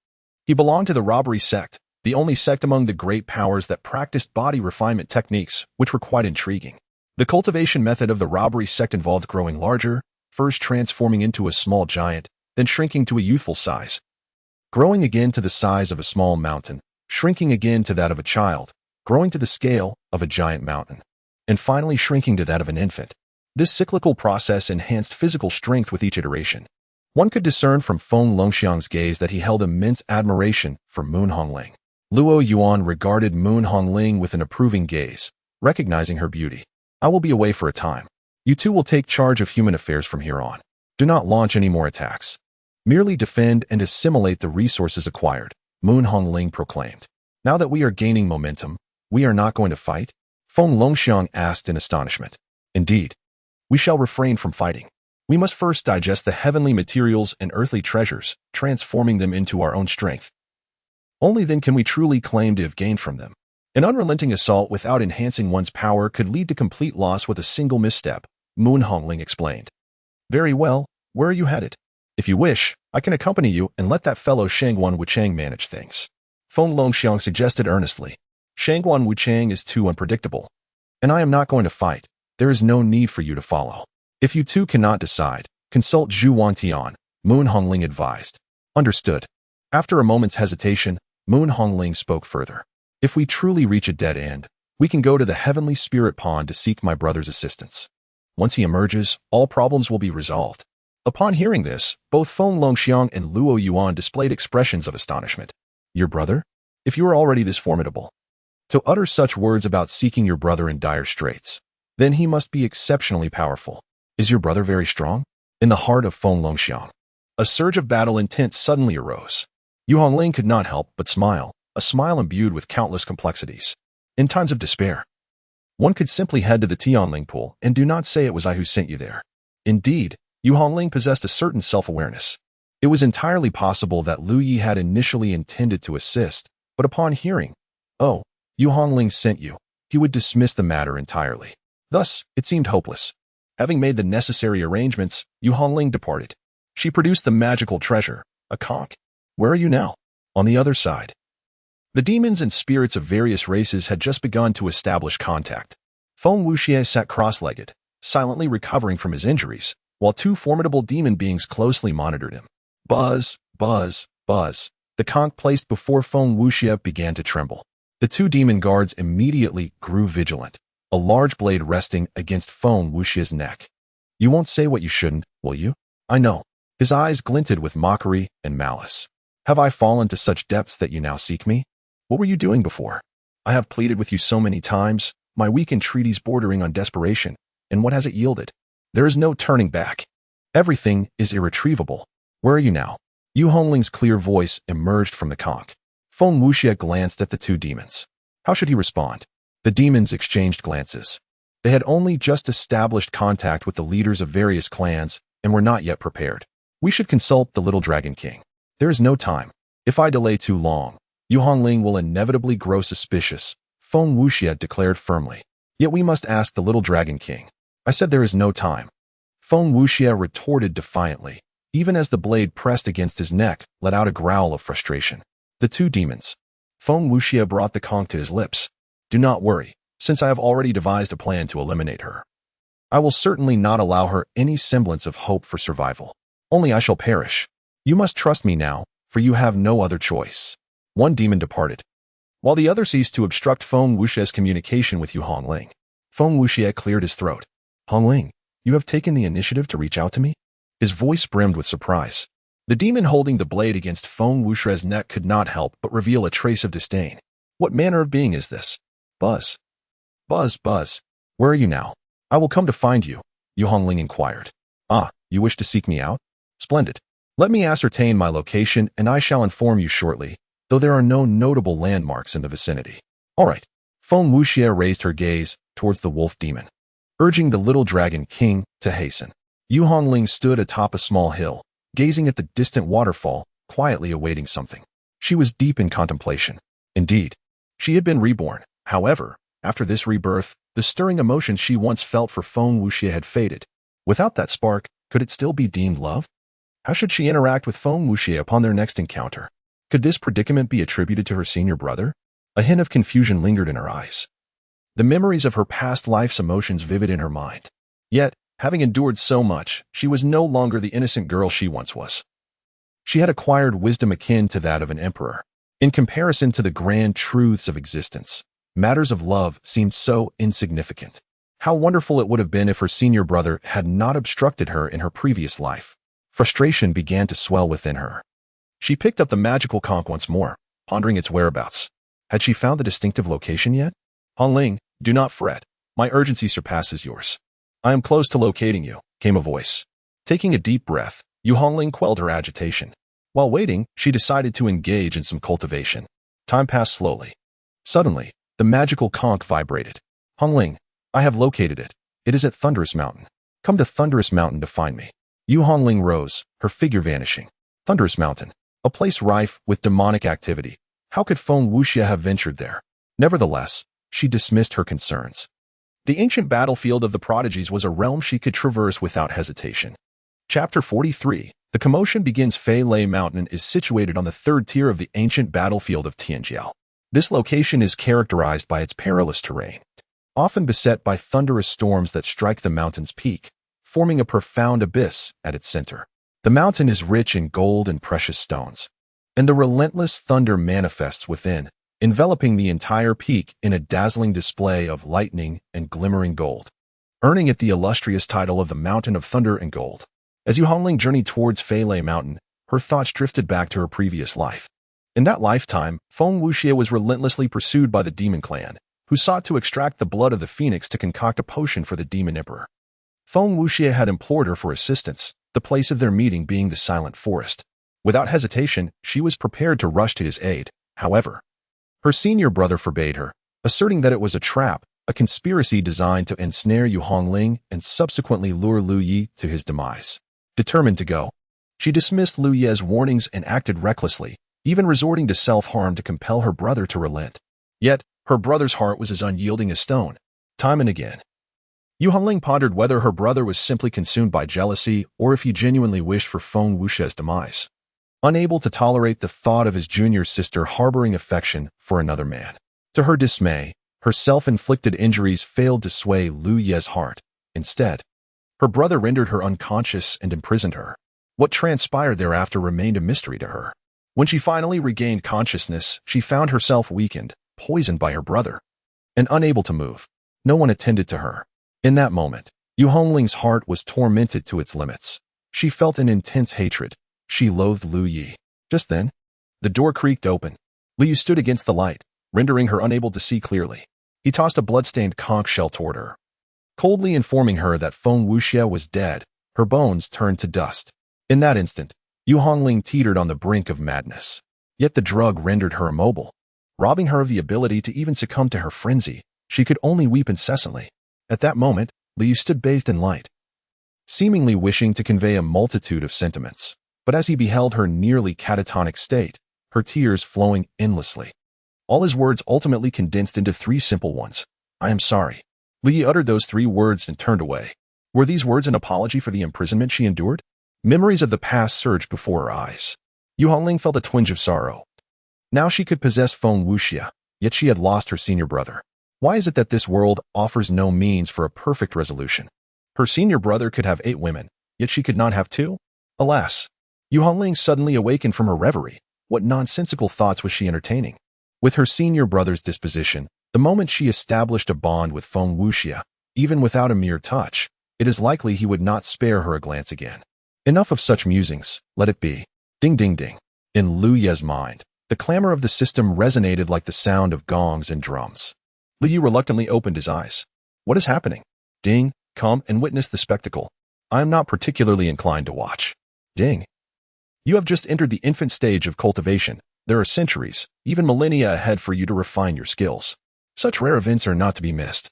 He belonged to the robbery sect, the only sect among the great powers that practiced body refinement techniques, which were quite intriguing. The cultivation method of the robbery sect involved growing larger, first transforming into a small giant, then shrinking to a youthful size, growing again to the size of a small mountain, shrinking again to that of a child, growing to the scale of a giant mountain, and finally shrinking to that of an infant. This cyclical process enhanced physical strength with each iteration. One could discern from Feng Longxiang's gaze that he held immense admiration for Moon Hongling. Luo Yuan regarded Moon Hongling with an approving gaze, recognizing her beauty. I will be away for a time. You two will take charge of human affairs from here on. Do not launch any more attacks. Merely defend and assimilate the resources acquired, Moon Hongling proclaimed. Now that we are gaining momentum, we are not going to fight? Feng Longxiang asked in astonishment. Indeed. We shall refrain from fighting. We must first digest the heavenly materials and earthly treasures, transforming them into our own strength. Only then can we truly claim to have gained from them. An unrelenting assault without enhancing one's power could lead to complete loss with a single misstep, Moon Hongling explained. Very well, where are you headed? If you wish, I can accompany you and let that fellow Shangguan Wuchang manage things. Feng Longxiang suggested earnestly. Shangguan Wuchang is too unpredictable. And I am not going to fight. There is no need for you to follow. If you two cannot decide, consult Zhu Wantian, Moon Hongling advised. Understood. After a moment's hesitation, Moon Hongling spoke further. If we truly reach a dead end, we can go to the Heavenly Spirit Pond to seek my brother's assistance. Once he emerges, all problems will be resolved. Upon hearing this, both Feng Longxiang and Luo Yuan displayed expressions of astonishment. Your brother? If you are already this formidable, to utter such words about seeking your brother in dire straits, then he must be exceptionally powerful. Is your brother very strong? In the heart of Feng Longxiang, a surge of battle intent suddenly arose. Yu Hongling could not help but smile, a smile imbued with countless complexities. In times of despair, one could simply head to the Tianling pool and do not say it was I who sent you there. Indeed, Yu Hongling possessed a certain self-awareness. It was entirely possible that Lu Yi had initially intended to assist, but upon hearing, "Oh, Yu Hongling sent you," he would dismiss the matter entirely. Thus, it seemed hopeless. Having made the necessary arrangements, Yu Hongling departed. She produced the magical treasure, a conch. "Where are you now?" "On the other side." The demons and spirits of various races had just begun to establish contact. Feng Wuxie sat cross-legged, silently recovering from his injuries, while two formidable demon beings closely monitored him. Buzz, buzz, buzz. The conch placed before Feng Wuxie began to tremble. The two demon guards immediately grew vigilant, a large blade resting against Feng Wuxie's neck. "You won't say what you shouldn't, will you?" "I know." His eyes glinted with mockery and malice. "Have I fallen to such depths that you now seek me? What were you doing before? I have pleaded with you so many times, my weak entreaties bordering on desperation, and what has it yielded? There is no turning back. Everything is irretrievable. Where are you now?" Yu Hongling's clear voice emerged from the conch. Feng Wuxie glanced at the two demons. How should he respond? The demons exchanged glances. They had only just established contact with the leaders of various clans and were not yet prepared. "We should consult the Little Dragon King. There is no time. If I delay too long, Yu Hongling will inevitably grow suspicious," Feng Wuxie declared firmly. "Yet we must ask the Little Dragon King." "I said there is no time." Feng Wuxie retorted defiantly, even as the blade pressed against his neck, let out a growl of frustration. The two demons. Feng Wuxie brought the conch to his lips. "Do not worry, since I have already devised a plan to eliminate her. I will certainly not allow her any semblance of hope for survival. Only I shall perish. You must trust me now, for you have no other choice." One demon departed, while the other ceased to obstruct Feng Wuxie's communication with Yu Hongling. Feng Wuxie cleared his throat. "Hongling, you have taken the initiative to reach out to me?" His voice brimmed with surprise. The demon holding the blade against Feng Wuxie's neck could not help but reveal a trace of disdain. "What manner of being is this?" "Buzz. Buzz, buzz. Where are you now?" "I will come to find you," Yu Hongling inquired. "Ah, you wish to seek me out? Splendid. Let me ascertain my location and I shall inform you shortly, though there are no notable landmarks in the vicinity." "All right." Feng Wuxie raised her gaze towards the wolf demon, urging the Little Dragon King to hasten. Yu Hongling stood atop a small hill, gazing at the distant waterfall, quietly awaiting something. She was deep in contemplation. Indeed, she had been reborn. However, after this rebirth, the stirring emotion she once felt for Feng Wuxie had faded. Without that spark, could it still be deemed love? How should she interact with Feng Wuxie upon their next encounter? Could this predicament be attributed to her senior brother? A hint of confusion lingered in her eyes, the memories of her past life's emotions vivid in her mind. Yet, having endured so much, she was no longer the innocent girl she once was. She had acquired wisdom akin to that of an emperor. In comparison to the grand truths of existence, matters of love seemed so insignificant. How wonderful it would have been if her senior brother had not obstructed her in her previous life. Frustration began to swell within her. She picked up the magical conch once more, pondering its whereabouts. Had she found the distinctive location yet? "Hongling, do not fret. My urgency surpasses yours. I am close to locating you," came a voice. Taking a deep breath, Yu Hongling quelled her agitation. While waiting, she decided to engage in some cultivation. Time passed slowly. Suddenly, the magical conch vibrated. "Hongling, I have located it. It is at Thunderous Mountain. Come to Thunderous Mountain to find me." Yu Hongling rose, her figure vanishing. Thunderous Mountain, a place rife with demonic activity. How could Feng Wuxie have ventured there? Nevertheless, she dismissed her concerns. The ancient battlefield of the prodigies was a realm she could traverse without hesitation. Chapter 43. The commotion begins. Fei Lei Mountain is situated on the third tier of the ancient battlefield of Tianjiao. This location is characterized by its perilous terrain, often beset by thunderous storms that strike the mountain's peak, forming a profound abyss at its center. The mountain is rich in gold and precious stones, and the relentless thunder manifests within, enveloping the entire peak in a dazzling display of lightning and glimmering gold, earning it the illustrious title of the Mountain of Thunder and Gold. As Yu Hongling journeyed towards Fei Lei Mountain, her thoughts drifted back to her previous life. In that lifetime, Feng Wuxie was relentlessly pursued by the demon clan, who sought to extract the blood of the phoenix to concoct a potion for the demon emperor. Feng Wuxie had implored her for assistance, the place of their meeting being the Silent Forest. Without hesitation, she was prepared to rush to his aid. However, her senior brother forbade her, asserting that it was a trap, a conspiracy designed to ensnare Yu Hongling and subsequently lure Lu Yi to his demise. Determined to go, she dismissed Lu Ye's warnings and acted recklessly, even resorting to self-harm to compel her brother to relent. Yet, her brother's heart was as unyielding as stone. Time and again, Yu Hongling pondered whether her brother was simply consumed by jealousy or if he genuinely wished for Feng Wuxie's demise, unable to tolerate the thought of his junior sister harboring affection for another man. To her dismay, her self-inflicted injuries failed to sway Lu Ye's heart. Instead, her brother rendered her unconscious and imprisoned her. What transpired thereafter remained a mystery to her. When she finally regained consciousness, she found herself weakened, poisoned by her brother, and unable to move. No one attended to her. In that moment, Yu Hongling's heart was tormented to its limits. She felt an intense hatred. She loathed Lu Yi. Just then, the door creaked open. Lu Yi stood against the light, rendering her unable to see clearly. He tossed a blood-stained conch shell toward her, coldly informing her that Feng Wuxie was dead. Her bones turned to dust. In that instant, Yu Hongling teetered on the brink of madness. Yet the drug rendered her immobile, robbing her of the ability to even succumb to her frenzy. She could only weep incessantly. At that moment, Lu Yi stood bathed in light, seemingly wishing to convey a multitude of sentiments. But as he beheld her nearly catatonic state, her tears flowing endlessly, all his words ultimately condensed into 3 simple ones. I am sorry. Lu Yi uttered those 3 words and turned away. Were these words an apology for the imprisonment she endured? Memories of the past surged before her eyes. Yu Hongling felt a twinge of sorrow. Now she could possess Feng Wuxie, yet she had lost her senior brother. Why is it that this world offers no means for a perfect resolution? Her senior brother could have 8 women, yet she could not have 2? Alas! Yu Hongling suddenly awakened from her reverie. What nonsensical thoughts was she entertaining? With her senior brother's disposition, the moment she established a bond with Feng Wuxie, even without a mere touch, it is likely he would not spare her a glance again. Enough of such musings, let it be. Ding ding ding. In Lu Ye's mind, the clamor of the system resonated like the sound of gongs and drums. Lu Yi reluctantly opened his eyes. What is happening? Ding, come and witness the spectacle. I am not particularly inclined to watch. Ding. You have just entered the infant stage of cultivation. There are centuries, even millennia ahead for you to refine your skills. Such rare events are not to be missed.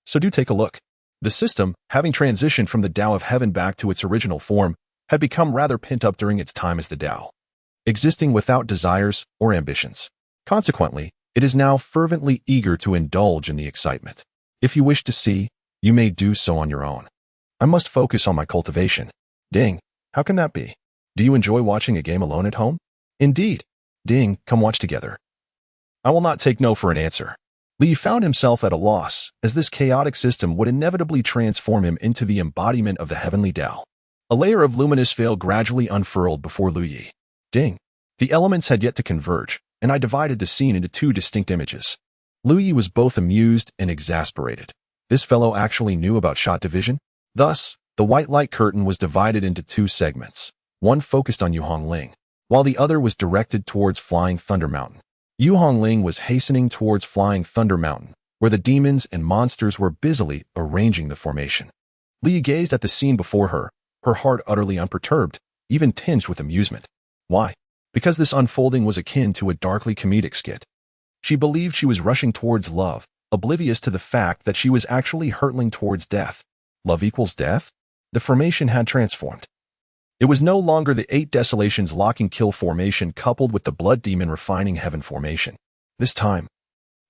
So do take a look. The system, having transitioned from the Tao of Heaven back to its original form, had become rather pent up during its time as the Tao, existing without desires or ambitions. Consequently, it is now fervently eager to indulge in the excitement. If you wish to see, you may do so on your own. I must focus on my cultivation. Ding, how can that be? Do you enjoy watching a game alone at home? Indeed. Ding, come watch together. I will not take no for an answer. Li found himself at a loss, as this chaotic system would inevitably transform him into the embodiment of the heavenly Tao. A layer of luminous veil gradually unfurled before Lu Yi. Ding. The elements had yet to converge, and I divided the scene into 2 distinct images. Lu Yi was both amused and exasperated. This fellow actually knew about shot division? Thus, the white light curtain was divided into 2 segments. One focused on Yu Hongling, while the other was directed towards Flying Thunder Mountain. Yu Hongling was hastening towards Flying Thunder Mountain, where the demons and monsters were busily arranging the formation. Li gazed at the scene before her, her heart utterly unperturbed, even tinged with amusement. Why? Because this unfolding was akin to a darkly comedic skit. She believed she was rushing towards love, oblivious to the fact that she was actually hurtling towards death. Love equals death? The formation had transformed. It was no longer the 8 Desolations Locking Kill formation coupled with the Blood Demon Refining Heaven formation. This time,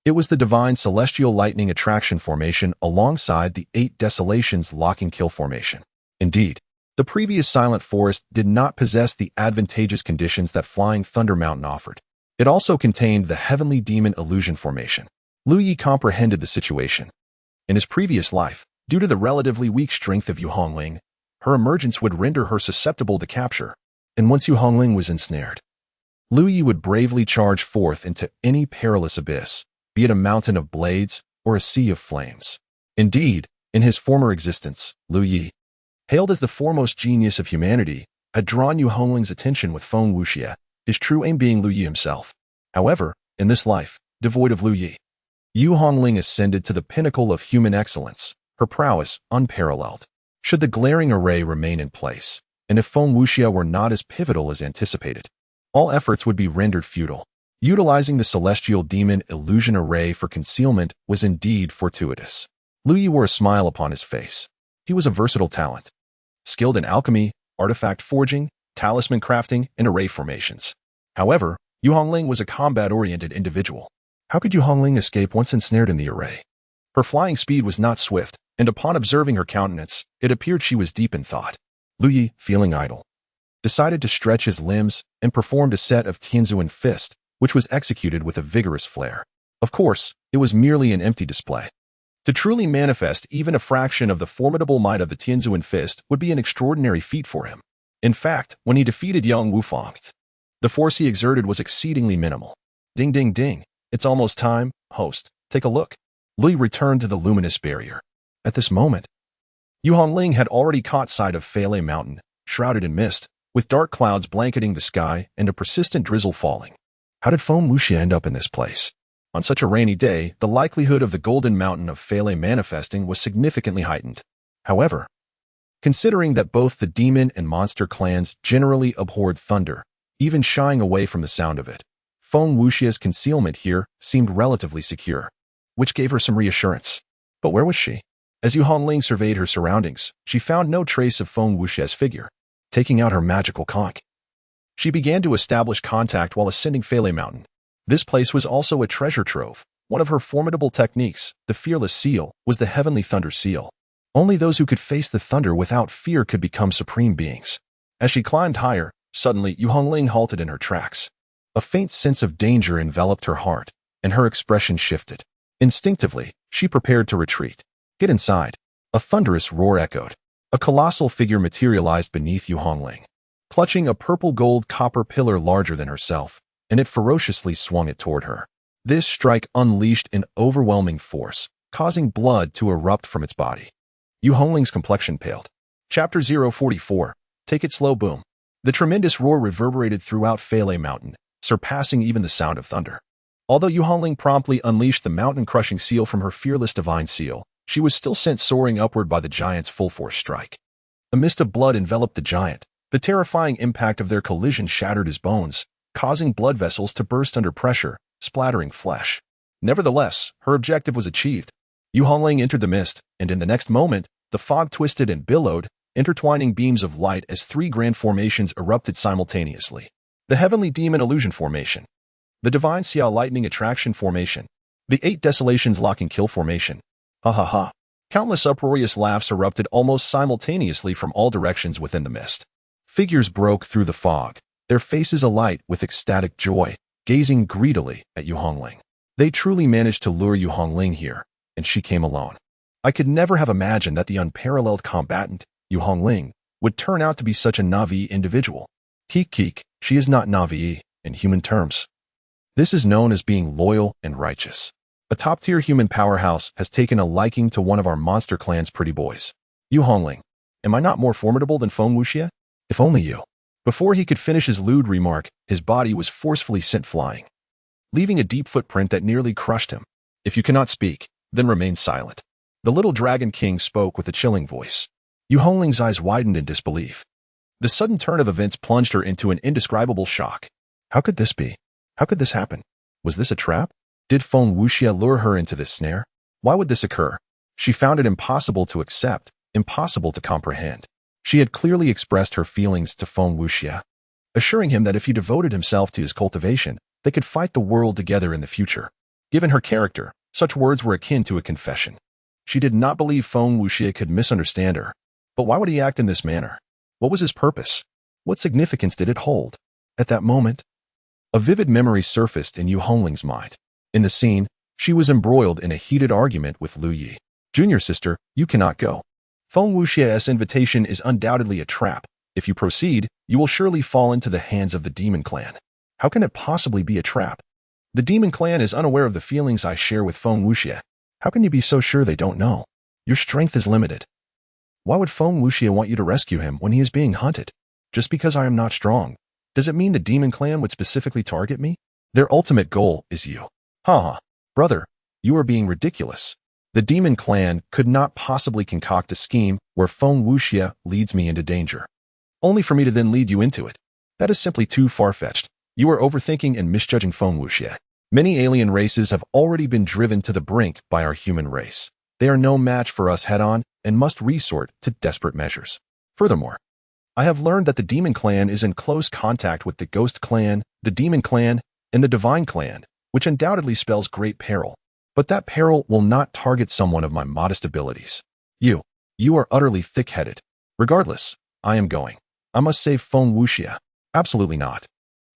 it was the Divine Celestial Lightning Attraction formation alongside the 8 Desolations Locking Kill formation. Indeed, the previous Silent Forest did not possess the advantageous conditions that Flying Thunder Mountain offered. It also contained the Heavenly Demon Illusion formation. Lu Yi comprehended the situation. In his previous life, due to the relatively weak strength of Yu Hongling, her emergence would render her susceptible to capture, and once Yu Hongling was ensnared, Lu Yi would bravely charge forth into any perilous abyss, be it a mountain of blades or a sea of flames. Indeed, in his former existence, Lu Yi, hailed as the foremost genius of humanity, had drawn Yu Hongling's attention with Feng Wuxie, his true aim being Lu Yi himself. However, in this life, devoid of Lu Yi, Yu Hongling ascended to the pinnacle of human excellence, her prowess unparalleled. Should the glaring array remain in place, and if Feng Wuxia were not as pivotal as anticipated, all efforts would be rendered futile. Utilizing the celestial demon illusion array for concealment was indeed fortuitous. Lu Yi wore a smile upon his face. He was a versatile talent, skilled in alchemy, artifact forging, talisman crafting, and array formations. However, Yu Hongling was a combat-oriented individual. How could Yu Hongling escape once ensnared in the array? Her flying speed was not swift, and upon observing her countenance, it appeared she was deep in thought. Lu Yi, feeling idle, decided to stretch his limbs and performed a set of Tianzuan fist, which was executed with a vigorous flair. Of course, it was merely an empty display. To truly manifest even a fraction of the formidable might of the Tianzuan fist would be an extraordinary feat for him. In fact, when he defeated young Wufang, the force he exerted was exceedingly minimal. Ding ding ding, it's almost time, host, take a look. Lu Yi returned to the luminous barrier. At this moment, Yu Hongling had already caught sight of Feilei Mountain, shrouded in mist, with dark clouds blanketing the sky and a persistent drizzle falling. How did Feng Wuxia end up in this place? On such a rainy day, the likelihood of the golden mountain of Feilei manifesting was significantly heightened. However, considering that both the demon and monster clans generally abhorred thunder, even shying away from the sound of it, Feng Wuxia's concealment here seemed relatively secure, which gave her some reassurance. But where was she? As Yu Hongling surveyed her surroundings, she found no trace of Feng Wuxia's figure. Taking out her magical conch, she began to establish contact while ascending Feilei Mountain. This place was also a treasure trove. One of her formidable techniques, the Fearless Seal, was the Heavenly Thunder Seal. Only those who could face the thunder without fear could become supreme beings. As she climbed higher, suddenly Yu Hongling halted in her tracks. A faint sense of danger enveloped her heart, and her expression shifted. Instinctively, she prepared to retreat. Get inside. A thunderous roar echoed. A colossal figure materialized beneath Yu Hongling, clutching a purple-gold copper pillar larger than herself, and it ferociously swung it toward her. This strike unleashed an overwhelming force, causing blood to erupt from its body. Yu Hongling's complexion paled. Chapter 044. Take it slow, boom. The tremendous roar reverberated throughout Feilei Mountain, surpassing even the sound of thunder. Although Yu Hongling promptly unleashed the mountain-crushing seal from her fearless divine seal, she was still sent soaring upward by the giant's full-force strike. A mist of blood enveloped the giant. The terrifying impact of their collision shattered his bones, causing blood vessels to burst under pressure, splattering flesh. Nevertheless, her objective was achieved. Yu Hongling entered the mist, and in the next moment, the fog twisted and billowed, intertwining beams of light as three grand formations erupted simultaneously. The Heavenly Demon Illusion Formation, the Divine Xiao Lightning Attraction Formation, the 8 Desolations Lock and Kill Formation. Ha ha ha. Countless uproarious laughs erupted almost simultaneously from all directions within the mist. Figures broke through the fog, their faces alight with ecstatic joy, gazing greedily at Yu Hongling. They truly managed to lure Yu Hongling here, and she came alone. I could never have imagined that the unparalleled combatant, Yu Hongling, would turn out to be such a Na'vi individual. Keek, she is not Na'vi in human terms. This is known as being loyal and righteous. A top-tier human powerhouse has taken a liking to one of our monster clan's pretty boys. Yu Hongling, am I not more formidable than Feng Wuxia? If only you. Before he could finish his lewd remark, his body was forcefully sent flying, leaving a deep footprint that nearly crushed him. If you cannot speak, then remain silent. The little Dragon King spoke with a chilling voice. Yu Hongling's eyes widened in disbelief. The sudden turn of events plunged her into an indescribable shock. How could this be? How could this happen? Was this a trap? Did Feng Wuxia lure her into this snare? Why would this occur? She found it impossible to accept, impossible to comprehend. She had clearly expressed her feelings to Feng Wuxia, assuring him that if he devoted himself to his cultivation, they could fight the world together in the future. Given her character, such words were akin to a confession. She did not believe Feng Wuxia could misunderstand her. But why would he act in this manner? What was his purpose? What significance did it hold? At that moment, a vivid memory surfaced in Yu Hongling's mind. In the scene, she was embroiled in a heated argument with Lu Yi. Junior sister, you cannot go. Feng Wuxia's invitation is undoubtedly a trap. If you proceed, you will surely fall into the hands of the Demon Clan. How can it possibly be a trap? The Demon Clan is unaware of the feelings I share with Feng Wuxia. How can you be so sure they don't know? Your strength is limited. Why would Feng Wuxia want you to rescue him when he is being hunted? Just because I am not strong, does it mean the Demon Clan would specifically target me? Their ultimate goal is you. Ha. Brother, you are being ridiculous. The Demon Clan could not possibly concoct a scheme where Feng Wuxia leads me into danger. only for me to then lead you into it. That is simply too far-fetched. You are overthinking and misjudging Feng Wuxie. Many alien races have already been driven to the brink by our human race. They are no match for us head-on and must resort to desperate measures. Furthermore, I have learned that the Demon Clan is in close contact with the Ghost Clan, the Demon Clan, and the Divine Clan, which undoubtedly spells great peril. But that peril will not target someone of my modest abilities. You are utterly thick-headed. Regardless, I am going. I must save Feng Wuxie. Absolutely not.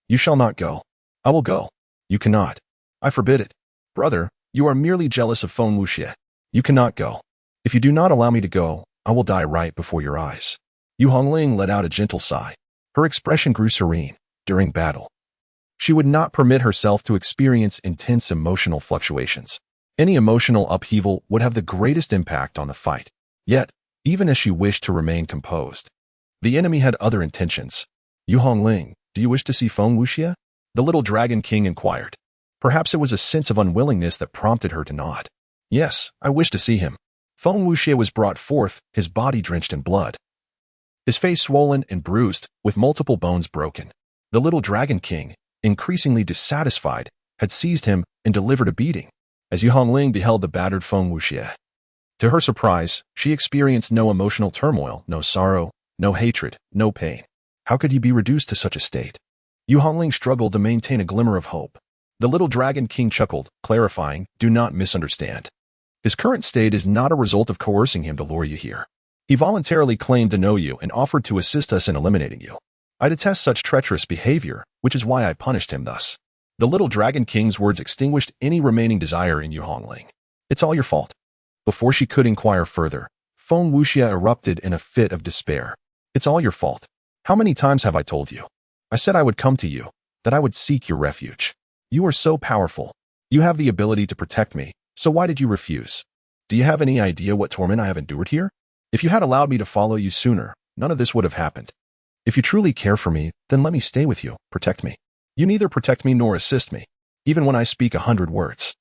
You shall not go. I will go. You cannot. I forbid it. Brother, you are merely jealous of Feng Wuxie. You cannot go. If you do not allow me to go, I will die right before your eyes. Yu Hongling let out a gentle sigh. Her expression grew serene. During battle, she would not permit herself to experience intense emotional fluctuations. Any emotional upheaval would have the greatest impact on the fight. Yet, even as she wished to remain composed, the enemy had other intentions. Yu Hongling, do you wish to see Feng Wuxie? The little Dragon King inquired. Perhaps it was a sense of unwillingness that prompted her to nod. Yes, I wish to see him. Feng Wuxie was brought forth, his body drenched in blood, his face swollen and bruised, with multiple bones broken. The little Dragon King, increasingly dissatisfied, had seized him and delivered a beating. As Yu Hongling beheld the battered Feng Wuxie, to her surprise, she experienced no emotional turmoil, no sorrow, no hatred, no pain. How could he be reduced to such a state? Yu Hongling struggled to maintain a glimmer of hope. The little Dragon King chuckled, clarifying, do not misunderstand. His current state is not a result of coercing him to lure you here. He voluntarily claimed to know you and offered to assist us in eliminating you. I detest such treacherous behavior, which is why I punished him thus. The little Dragon King's words extinguished any remaining desire in Yu Hongling. It's all your fault. Before she could inquire further, Feng Wuxie erupted in a fit of despair. It's all your fault. How many times have I told you? I said I would come to you, that I would seek your refuge. You are so powerful. You have the ability to protect me, so why did you refuse? Do you have any idea what torment I have endured here? If you had allowed me to follow you sooner, none of this would have happened. If you truly care for me, then let me stay with you, protect me. You neither protect me nor assist me, even when I speak 100 words.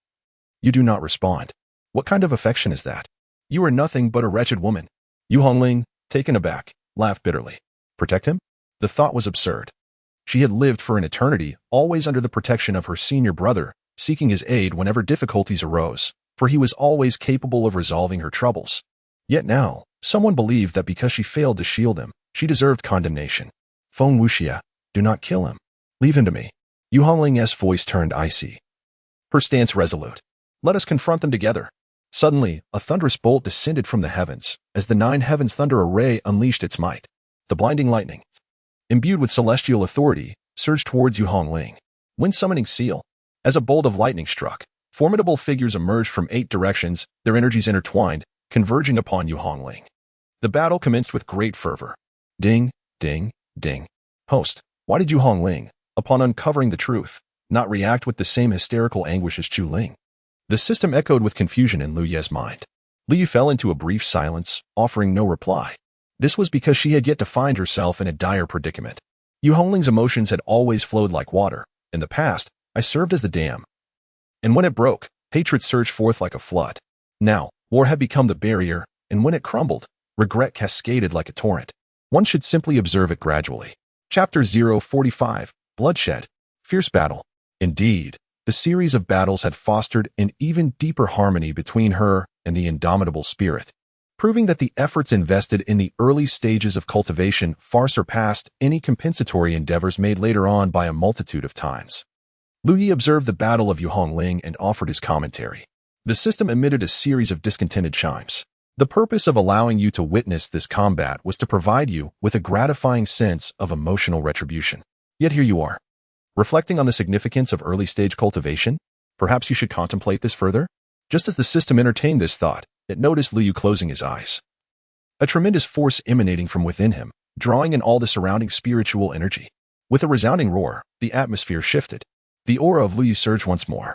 You do not respond. What kind of affection is that? You are nothing but a wretched woman. Yu Hongling, taken aback, laughed bitterly. Protect him? The thought was absurd. She had lived for an eternity, always under the protection of her senior brother, seeking his aid whenever difficulties arose, for he was always capable of resolving her troubles. Yet now, someone believed that because she failed to shield him, she deserved condemnation. Feng Wuxie, do not kill him. Leave him to me. Yu Hongling's voice turned icy, her stance resolute. Let us confront them together. Suddenly, a thunderous bolt descended from the heavens, as the Nine Heavens Thunder Array unleashed its might. The blinding lightning, imbued with celestial authority, surged towards Yu Hongling. Wind-summoning seal. As a bolt of lightning struck, formidable figures emerged from 8 directions, their energies intertwined, converging upon Yu Hongling. The battle commenced with great fervor. Ding, ding, ding. Host, why did Yu Hongling, upon uncovering the truth, not react with the same hysterical anguish as Chu Ling? The system echoed with confusion in Lu Ye's mind. Lu Ye fell into a brief silence, offering no reply. This was because she had yet to find herself in a dire predicament. Yu Hongling's emotions had always flowed like water. In the past, I served as the dam. And when it broke, hatred surged forth like a flood. Now, war had become the barrier, and when it crumbled, regret cascaded like a torrent. One should simply observe it gradually. Chapter 045, Bloodshed. Fierce Battle. Indeed, the series of battles had fostered an even deeper harmony between her and the indomitable spirit, proving that the efforts invested in the early stages of cultivation far surpassed any compensatory endeavors made later on by a multitude of times. Lu Ye observed the battle of Yu Hongling and offered his commentary. The system emitted a series of discontented chimes. The purpose of allowing you to witness this combat was to provide you with a gratifying sense of emotional retribution. Yet here you are, reflecting on the significance of early-stage cultivation. Perhaps you should contemplate this further? Just as the system entertained this thought, it noticed Lu Yu closing his eyes. A tremendous force emanating from within him, drawing in all the surrounding spiritual energy. With a resounding roar, the atmosphere shifted. The aura of Lu Yu surged once more,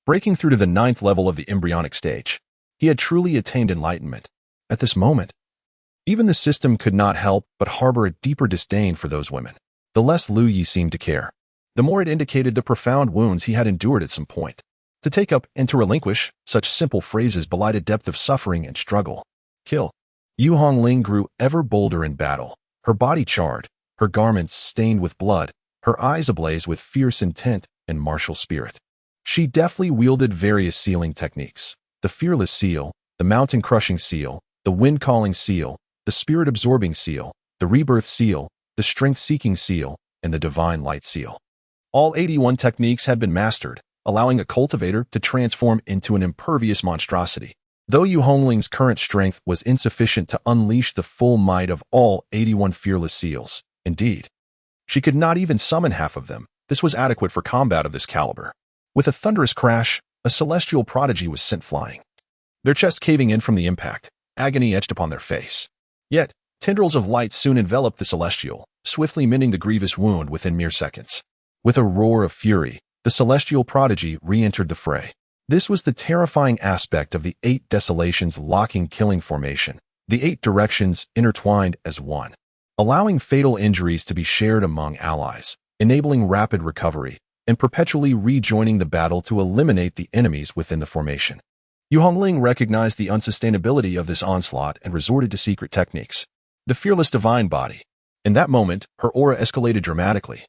breaking through to the 9th level of the embryonic stage. He had truly attained enlightenment. At this moment, even the system could not help but harbor a deeper disdain for those women. The less Lu Yi seemed to care, the more it indicated the profound wounds he had endured at some point. To take up and to relinquish, such simple phrases belied a depth of suffering and struggle. Kill. Yu Hongling grew ever bolder in battle, her body charred, her garments stained with blood, her eyes ablaze with fierce intent and martial spirit. She deftly wielded various sealing techniques: the fearless seal, the mountain-crushing seal, the wind-calling seal, the spirit-absorbing seal, the rebirth seal, the strength-seeking seal, and the divine light seal. All 81 techniques had been mastered, allowing a cultivator to transform into an impervious monstrosity. Though Yu Hongling's current strength was insufficient to unleash the full might of all 81 fearless seals, indeed, she could not even summon half of them. This was adequate for combat of this caliber. With a thunderous crash, a celestial prodigy was sent flying. Their chest caving in from the impact, agony etched upon their face. Yet, tendrils of light soon enveloped the celestial, swiftly mending the grievous wound within mere seconds. With a roar of fury, the celestial prodigy re-entered the fray. This was the terrifying aspect of the 8 Desolations locking killing formation, the 8 directions intertwined as one, allowing fatal injuries to be shared among allies, enabling rapid recovery, and perpetually rejoining the battle to eliminate the enemies within the formation. Yu Hongling recognized the unsustainability of this onslaught and resorted to secret techniques. The fearless divine body. In that moment, her aura escalated dramatically.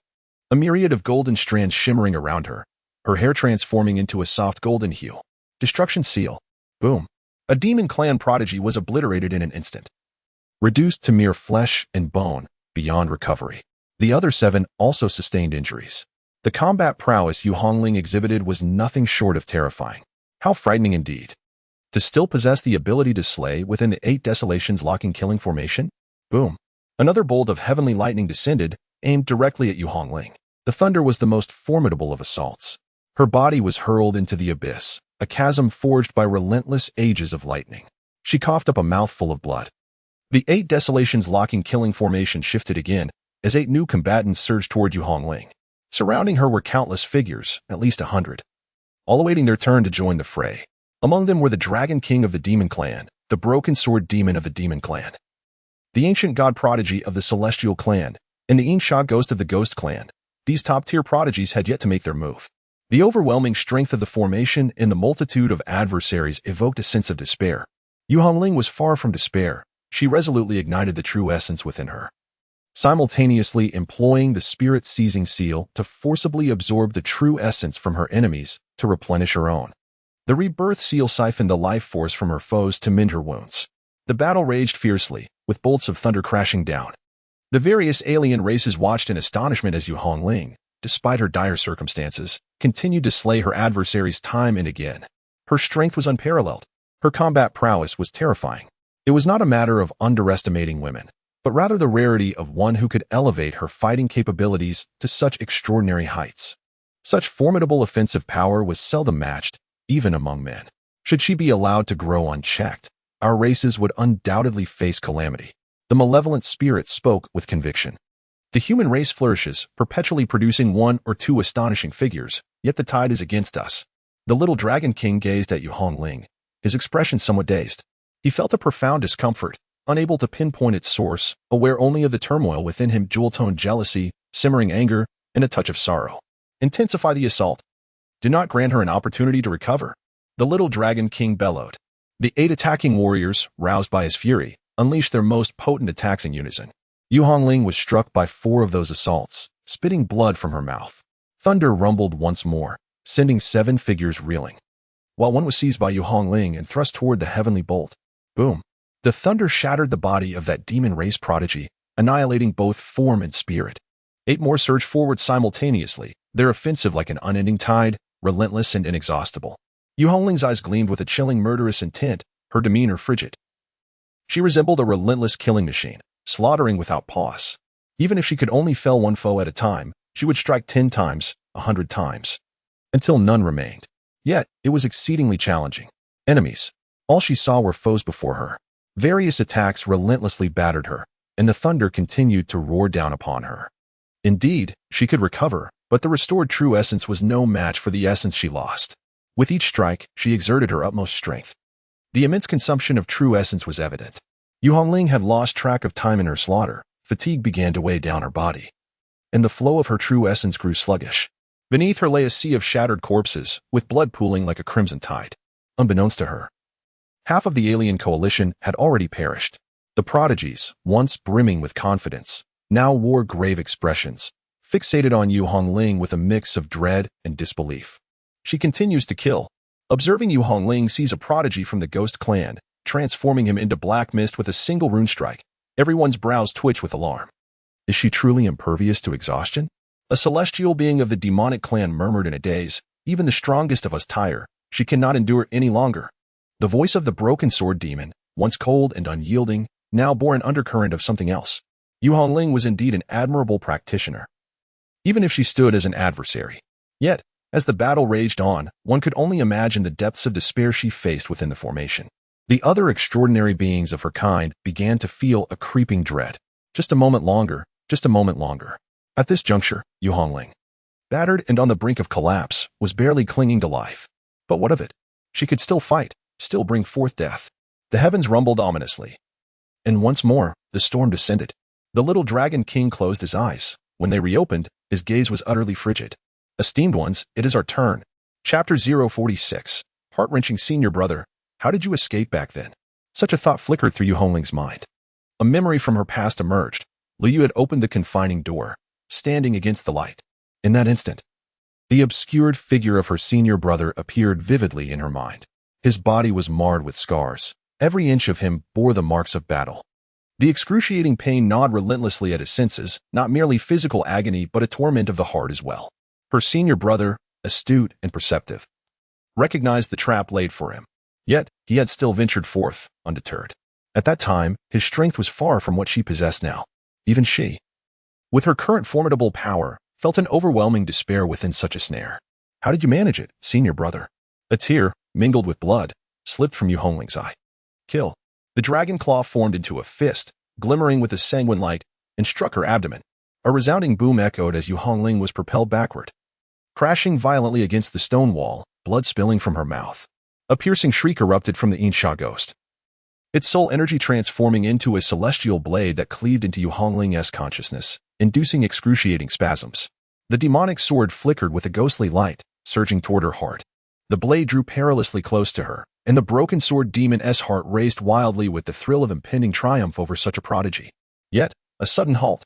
A myriad of golden strands shimmering around her, her hair transforming into a soft golden hue. Destruction seal. Boom. A demon clan prodigy was obliterated in an instant, reduced to mere flesh and bone, beyond recovery. The other 7 also sustained injuries. The combat prowess Yu Hongling exhibited was nothing short of terrifying. How frightening indeed. To still possess the ability to slay within the 8 Desolations locking killing formation? Boom. Another bolt of heavenly lightning descended, aimed directly at Yu Hongling. The thunder was the most formidable of assaults. Her body was hurled into the abyss, a chasm forged by relentless ages of lightning. She coughed up a mouthful of blood. The 8 Desolations locking killing formation shifted again, as 8 new combatants surged toward Yu Hongling. Surrounding her were countless figures, at least 100, all awaiting their turn to join the fray. Among them were the Dragon King of the Demon Clan, the Broken Sword Demon of the Demon Clan, the Ancient God Prodigy of the Celestial Clan, and the Insha Ghost of the Ghost Clan. These top-tier prodigies had yet to make their move. The overwhelming strength of the formation and the multitude of adversaries evoked a sense of despair. Yu Hongling was far from despair. She resolutely ignited the true essence within her, simultaneously employing the spirit-seizing seal to forcibly absorb the true essence from her enemies to replenish her own. The rebirth seal siphoned the life force from her foes to mend her wounds. The battle raged fiercely, with bolts of thunder crashing down. The various alien races watched in astonishment as Yu Hongling, despite her dire circumstances, continued to slay her adversaries time and again. Her strength was unparalleled. Her combat prowess was terrifying. It was not a matter of underestimating women, but rather the rarity of one who could elevate her fighting capabilities to such extraordinary heights. Such formidable offensive power was seldom matched, even among men. Should she be allowed to grow unchecked, our races would undoubtedly face calamity. The malevolent spirit spoke with conviction. The human race flourishes, perpetually producing 1 or 2 astonishing figures, yet the tide is against us. The little Dragon King gazed at Yu Hongling, his expression somewhat dazed. He felt a profound discomfort, unable to pinpoint its source, aware only of the turmoil within him: jewel-toned jealousy, simmering anger, and a touch of sorrow. Intensify the assault. Do not grant her an opportunity to recover. The little Dragon King bellowed. The 8 attacking warriors, roused by his fury, unleashed their most potent attacks in unison. Yu Hongling was struck by 4 of those assaults, spitting blood from her mouth. Thunder rumbled once more, sending 7 figures reeling, while one was seized by Yu Hongling and thrust toward the heavenly bolt. Boom. The thunder shattered the body of that demon race prodigy, annihilating both form and spirit. 8 more surged forward simultaneously, their offensive like an unending tide, relentless and inexhaustible. Yu Hongling's eyes gleamed with a chilling murderous intent, her demeanor frigid. She resembled a relentless killing machine, slaughtering without pause. Even if she could only fell one foe at a time, she would strike 10 times, 100 times, until none remained. Yet, it was exceedingly challenging. Enemies. All she saw were foes before her. Various attacks relentlessly battered her, and the thunder continued to roar down upon her. Indeed, she could recover, but the restored true essence was no match for the essence she lost. With each strike, she exerted her utmost strength. The immense consumption of true essence was evident. Yu Hongling had lost track of time in her slaughter. Fatigue began to weigh down her body, and the flow of her true essence grew sluggish. Beneath her lay a sea of shattered corpses, with blood pooling like a crimson tide. Unbeknownst to her, half of the alien coalition had already perished. The prodigies, once brimming with confidence, now wore grave expressions, fixated on Yu Hongling with a mix of dread and disbelief. She continues to kill. Observing Yu Hongling sees a prodigy from the Ghost Clan, transforming him into black mist with a single rune strike. Everyone's brows twitch with alarm. Is she truly impervious to exhaustion? A celestial being of the demonic clan murmured in a daze, even the strongest of us tire. She cannot endure any longer. The voice of the broken sword demon, once cold and unyielding, now bore an undercurrent of something else. Yu Hongling was indeed an admirable practitioner, even if she stood as an adversary. Yet, as the battle raged on, one could only imagine the depths of despair she faced within the formation. The other extraordinary beings of her kind began to feel a creeping dread. Just a moment longer, just a moment longer. At this juncture, Yu Hongling, battered and on the brink of collapse, was barely clinging to life. But what of it? She could still fight, still bring forth death. The heavens rumbled ominously. And once more, the storm descended. The little dragon king closed his eyes. When they reopened, his gaze was utterly frigid. Esteemed ones, it is our turn. Chapter 046. Heart-wrenching senior brother, how did you escape back then? Such a thought flickered through Yu Hongling's mind. A memory from her past emerged. Liu had opened the confining door, standing against the light. In that instant, the obscured figure of her senior brother appeared vividly in her mind. His body was marred with scars. Every inch of him bore the marks of battle. The excruciating pain gnawed relentlessly at his senses, not merely physical agony but a torment of the heart as well. Her senior brother, astute and perceptive, recognized the trap laid for him. Yet, he had still ventured forth, undeterred. At that time, his strength was far from what she possessed now. Even she, with her current formidable power, felt an overwhelming despair within such a snare. How did you manage it, senior brother? A tear, mingled with blood, slipped from Yu Hongling's eye. Kill. The dragon claw formed into a fist, glimmering with a sanguine light, and struck her abdomen. A resounding boom echoed as Yu Hongling was propelled backward, crashing violently against the stone wall, blood spilling from her mouth. A piercing shriek erupted from the Insha ghost, its soul energy transforming into a celestial blade that cleaved into Yu Hongling's consciousness, inducing excruciating spasms. The demonic sword flickered with a ghostly light, surging toward her heart. The blade drew perilously close to her, and the broken sword demon's heart raced wildly with the thrill of impending triumph over such a prodigy. Yet, a sudden halt.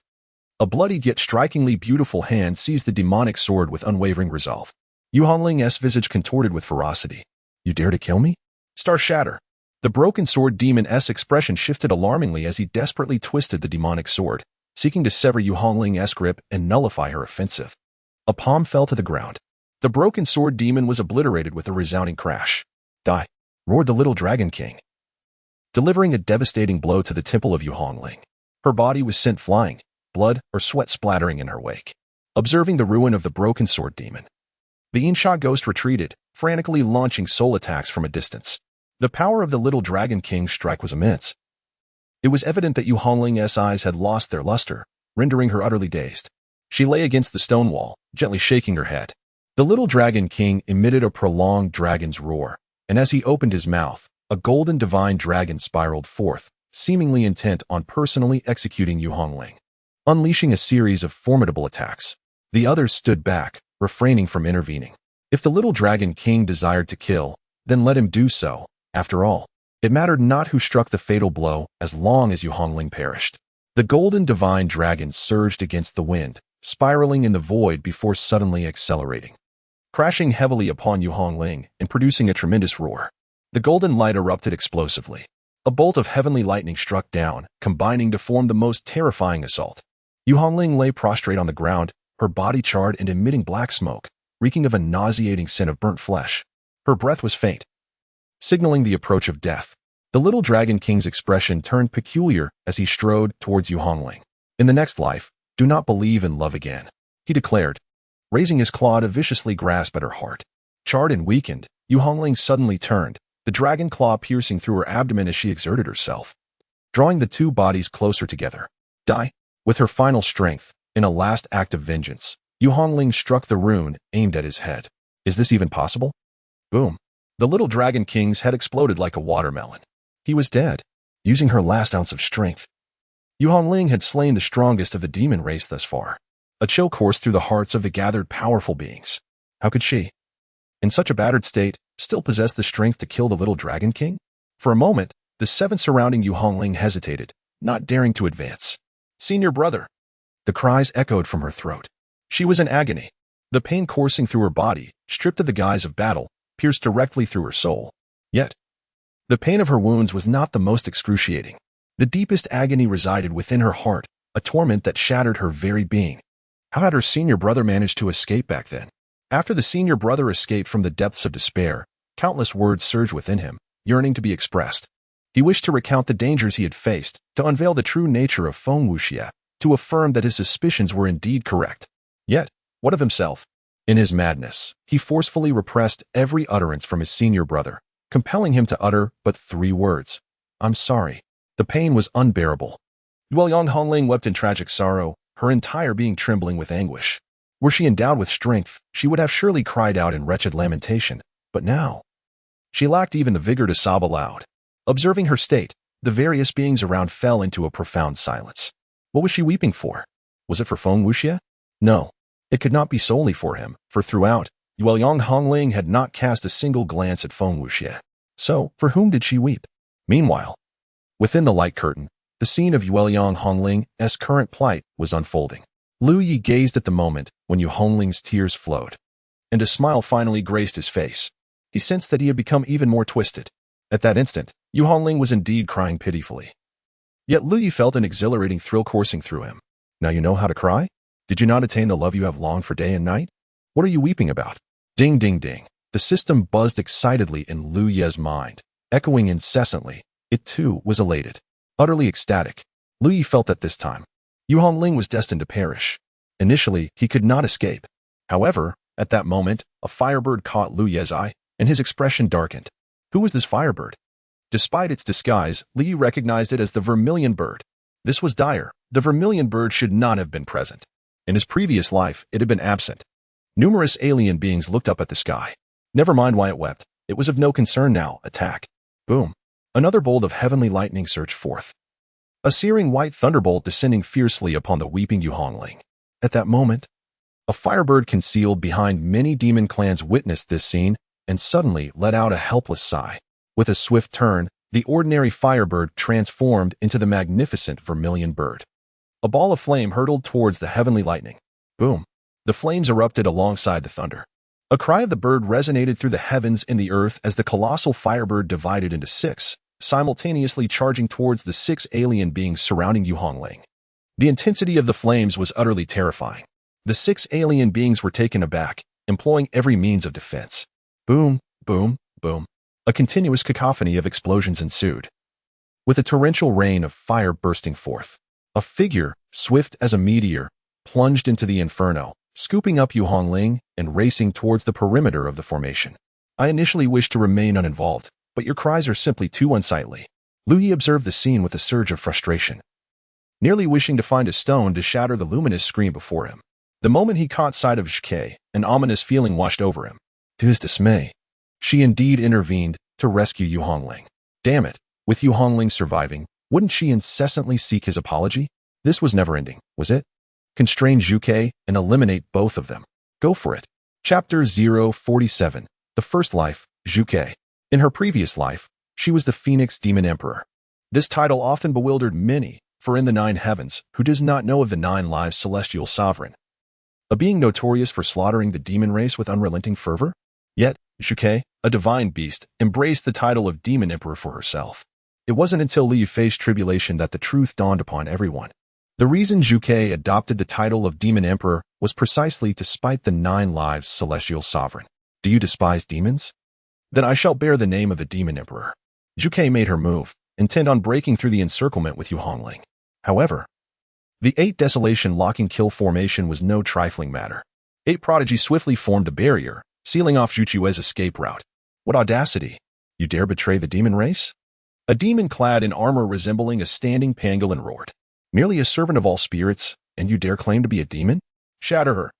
A bloodied yet strikingly beautiful hand seized the demonic sword with unwavering resolve. Yu Hongling's visage contorted with ferocity. You dare to kill me? Star shatter. The broken sword demon's expression shifted alarmingly as he desperately twisted the demonic sword, seeking to sever Yu Hongling's grip and nullify her offensive. A palm fell to the ground. The broken sword demon was obliterated with a resounding crash. Die, roared the little dragon king, delivering a devastating blow to the temple of Yu Hongling. Her body was sent flying, blood or sweat splattering in her wake. Observing the ruin of the broken sword demon, the Insha ghost retreated, frantically launching soul attacks from a distance. The power of the little dragon king's strike was immense. It was evident that Yu Hongling's eyes had lost their luster, rendering her utterly dazed. She lay against the stone wall, gently shaking her head. The little dragon king emitted a prolonged dragon's roar, and as he opened his mouth, a golden divine dragon spiraled forth, seemingly intent on personally executing Yu Hongling, unleashing a series of formidable attacks. The others stood back, refraining from intervening. If the little dragon king desired to kill, then let him do so. After all, it mattered not who struck the fatal blow as long as Yu Hongling perished. The golden divine dragon surged against the wind, spiraling in the void before suddenly accelerating, crashing heavily upon Yu Hongling and producing a tremendous roar. The golden light erupted explosively. A bolt of heavenly lightning struck down, combining to form the most terrifying assault. Yu Hongling lay prostrate on the ground, her body charred and emitting black smoke, reeking of a nauseating scent of burnt flesh. Her breath was faint, signaling the approach of death. The little dragon king's expression turned peculiar as he strode towards Yu Hongling. In the next life, do not believe in love again, he declared, raising his claw to viciously grasp at her heart. Charred and weakened, Yu Hongling suddenly turned, the dragon claw piercing through her abdomen as she exerted herself, drawing the two bodies closer together. Die. With her final strength, in a last act of vengeance, Yu Hongling struck the rune aimed at his head. Is this even possible? Boom. The little dragon king's head exploded like a watermelon. He was dead, using her last ounce of strength. Yu Hongling had slain the strongest of the demon race thus far. A chill coursed through the hearts of the gathered powerful beings. How could she, in such a battered state, still possess the strength to kill the little dragon king? For a moment, the seven surrounding Yu Hongling hesitated, not daring to advance. "Senior brother!" The cries echoed from her throat. She was in agony. The pain coursing through her body, stripped of the guise of battle, pierced directly through her soul. Yet, the pain of her wounds was not the most excruciating. The deepest agony resided within her heart, a torment that shattered her very being. How had her senior brother managed to escape back then? After the senior brother escaped from the depths of despair, countless words surged within him, yearning to be expressed. He wished to recount the dangers he had faced, to unveil the true nature of Feng Wuxie, to affirm that his suspicions were indeed correct. Yet, what of himself? In his madness, he forcefully repressed every utterance from his senior brother, compelling him to utter but 3 words. "I'm sorry." The pain was unbearable. Yueyang Hongling wept in tragic sorrow, her entire being trembling with anguish. Were she endowed with strength, she would have surely cried out in wretched lamentation, but now, she lacked even the vigor to sob aloud. Observing her state, the various beings around fell into a profound silence. What was she weeping for? Was it for Feng Wuxie? No, it could not be solely for him, for throughout, Yueyang Hongling had not cast a single glance at Feng Wuxie. So, for whom did she weep? Meanwhile, within the light curtain, the scene of Yueyang Hongling's current plight was unfolding. Lu Yi gazed at the moment when Yu Hongling's tears flowed, and a smile finally graced his face. He sensed that he had become even more twisted. At that instant, Yu Hongling was indeed crying pitifully. Yet Lu Yi felt an exhilarating thrill coursing through him. Now you know how to cry? Did you not attain the love you have longed for day and night? What are you weeping about? Ding, ding, ding. The system buzzed excitedly in Lu Ye's mind, echoing incessantly. It too was elated, utterly ecstatic. Lu Yi felt that this time, Yu Hongling was destined to perish. Initially, he could not escape. However, at that moment, a firebird caught Lu Ye's eye, and his expression darkened. Who was this firebird? Despite its disguise, Lu Yi recognized it as the vermilion bird. This was dire. The vermilion bird should not have been present. In his previous life, it had been absent. Numerous alien beings looked up at the sky. Never mind why it wept. It was of no concern now. Attack. Boom. Another bolt of heavenly lightning surged forth. A searing white thunderbolt descending fiercely upon the weeping Yu Hongling. At that moment, a firebird concealed behind many demon clans witnessed this scene and suddenly let out a helpless sigh. With a swift turn, the ordinary firebird transformed into the magnificent vermilion bird. A ball of flame hurtled towards the heavenly lightning. Boom. The flames erupted alongside the thunder. A cry of the bird resonated through the heavens and the earth as the colossal firebird divided into 6, simultaneously charging towards the 6 alien beings surrounding Yu Hongling. The intensity of the flames was utterly terrifying. The 6 alien beings were taken aback, employing every means of defense. Boom, boom, boom. A continuous cacophony of explosions ensued. With a torrential rain of fire bursting forth, a figure, swift as a meteor, plunged into the inferno, scooping up Yu Hongling and racing towards the perimeter of the formation. I initially wished to remain uninvolved, but your cries are simply too unsightly. Lu Yi observed the scene with a surge of frustration, nearly wishing to find a stone to shatter the luminous screen before him. The moment he caught sight of Zhike, an ominous feeling washed over him. To his dismay, she indeed intervened to rescue Yu Hongling. Damn it, with Yu Hongling surviving, wouldn't she incessantly seek his apology? This was never ending, was it? Constrain Zhike and eliminate both of them. Go for it. Chapter 047. The First Life, Zhike. In her previous life, she was the Phoenix Demon Emperor. This title often bewildered many, for in the 9 heavens, who does not know of the 9 lives celestial sovereign? A being notorious for slaughtering the demon race with unrelenting fervor? Yet, Zhike, a divine beast, embraced the title of Demon Emperor for herself. It wasn't until Liu faced tribulation that the truth dawned upon everyone. The reason Zhike adopted the title of Demon Emperor was precisely to spite the 9 lives celestial sovereign. Do you despise demons? Then I shall bear the name of the Demon Emperor. Zhike made her move, intent on breaking through the encirclement with Yu Hongling. However, the 8 Desolation locking kill formation was no trifling matter. 8 prodigies swiftly formed a barrier, sealing off Zhuchue's escape route. What audacity! You dare betray the demon race? A demon clad in armor resembling a standing pangolin roared. Merely a servant of all spirits, and you dare claim to be a demon? Shatter her.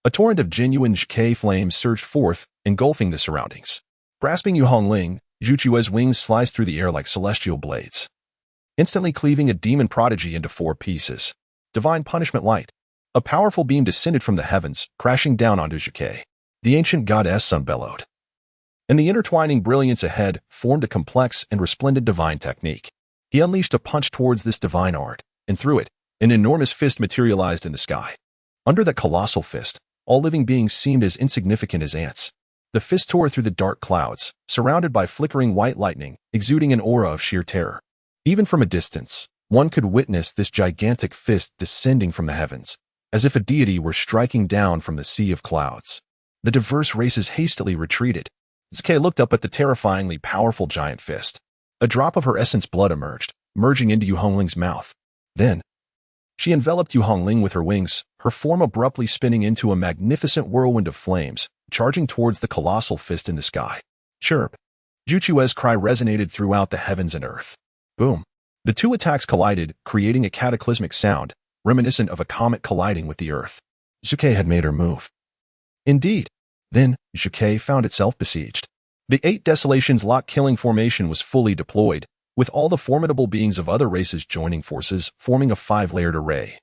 A torrent of genuine Zhike flames surged forth, engulfing the surroundings. Grasping Yu Hongling, Zhuchue's wings sliced through the air like celestial blades, instantly cleaving a demon prodigy into 4 pieces. Divine punishment light. A powerful beam descended from the heavens, crashing down onto Zhike. The ancient goddess sun bellowed. And the intertwining brilliance ahead formed a complex and resplendent divine technique. He unleashed a punch towards this divine art, and through it, an enormous fist materialized in the sky. Under that colossal fist, all living beings seemed as insignificant as ants. The fist tore through the dark clouds, surrounded by flickering white lightning, exuding an aura of sheer terror. Even from a distance, one could witness this gigantic fist descending from the heavens, as if a deity were striking down from the sea of clouds. The diverse races hastily retreated. Zuke looked up at the terrifyingly powerful giant fist. A drop of her essence blood emerged, merging into Yu Hongling's mouth. Then, she enveloped Yu Hongling with her wings, her form abruptly spinning into a magnificent whirlwind of flames, charging towards the colossal fist in the sky. Chirp! Juchue's cry resonated throughout the heavens and earth. Boom! The two attacks collided, creating a cataclysmic sound, reminiscent of a comet colliding with the earth. Zuke had made her move. Indeed. Then, Zuke found itself besieged. The 8 Desolations lock-killing formation was fully deployed, with all the formidable beings of other races joining forces, forming a 5-layered array.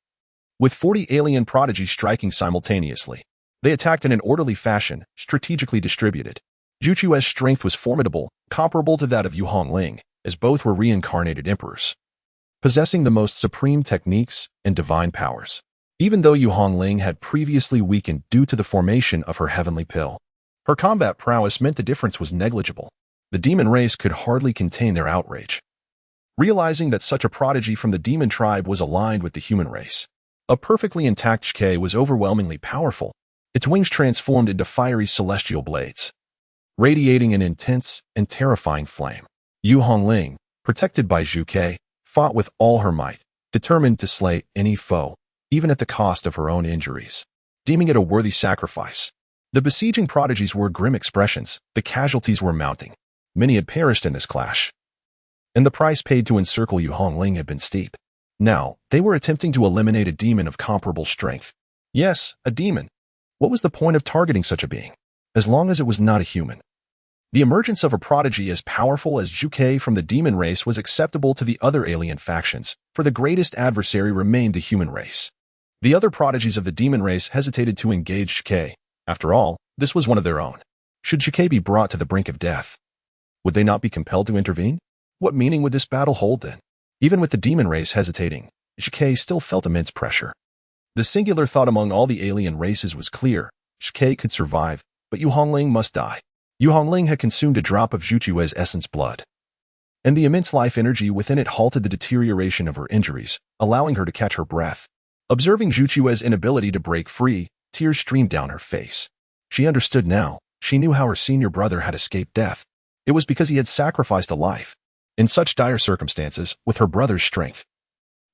With 40 alien prodigies striking simultaneously, they attacked in an orderly fashion, strategically distributed. Juchue's strength was formidable, comparable to that of Yu Hongling, as both were reincarnated emperors, possessing the most supreme techniques and divine powers. Even though Yu Hongling had previously weakened due to the formation of her heavenly pill, her combat prowess meant the difference was negligible. The demon race could hardly contain their outrage. Realizing that such a prodigy from the demon tribe was aligned with the human race, a perfectly intact Shike was overwhelmingly powerful. Its wings transformed into fiery celestial blades, radiating an intense and terrifying flame. Yu Hongling, protected by Zuke, fought with all her might, determined to slay any foe, even at the cost of her own injuries, deeming it a worthy sacrifice. The besieging prodigies wore grim expressions, the casualties were mounting. Many had perished in this clash, and the price paid to encircle Yu Hongling had been steep. Now, they were attempting to eliminate a demon of comparable strength. Yes, a demon. What was the point of targeting such a being, as long as it was not a human? The emergence of a prodigy as powerful as Zuke from the demon race was acceptable to the other alien factions, for the greatest adversary remained the human race. The other prodigies of the demon race hesitated to engage Zuke. After all, this was one of their own. Should Zuke be brought to the brink of death, would they not be compelled to intervene? What meaning would this battle hold then? Even with the demon race hesitating, Zuke still felt immense pressure. The singular thought among all the alien races was clear. Zuke could survive, but Yu Hongling must die. Yu Hongling had consumed a drop of Juchue's essence blood, and the immense life energy within it halted the deterioration of her injuries, allowing her to catch her breath. Observing Juchue's inability to break free, tears streamed down her face. She understood now. She knew how her senior brother had escaped death. It was because he had sacrificed a life. In such dire circumstances, with her brother's strength,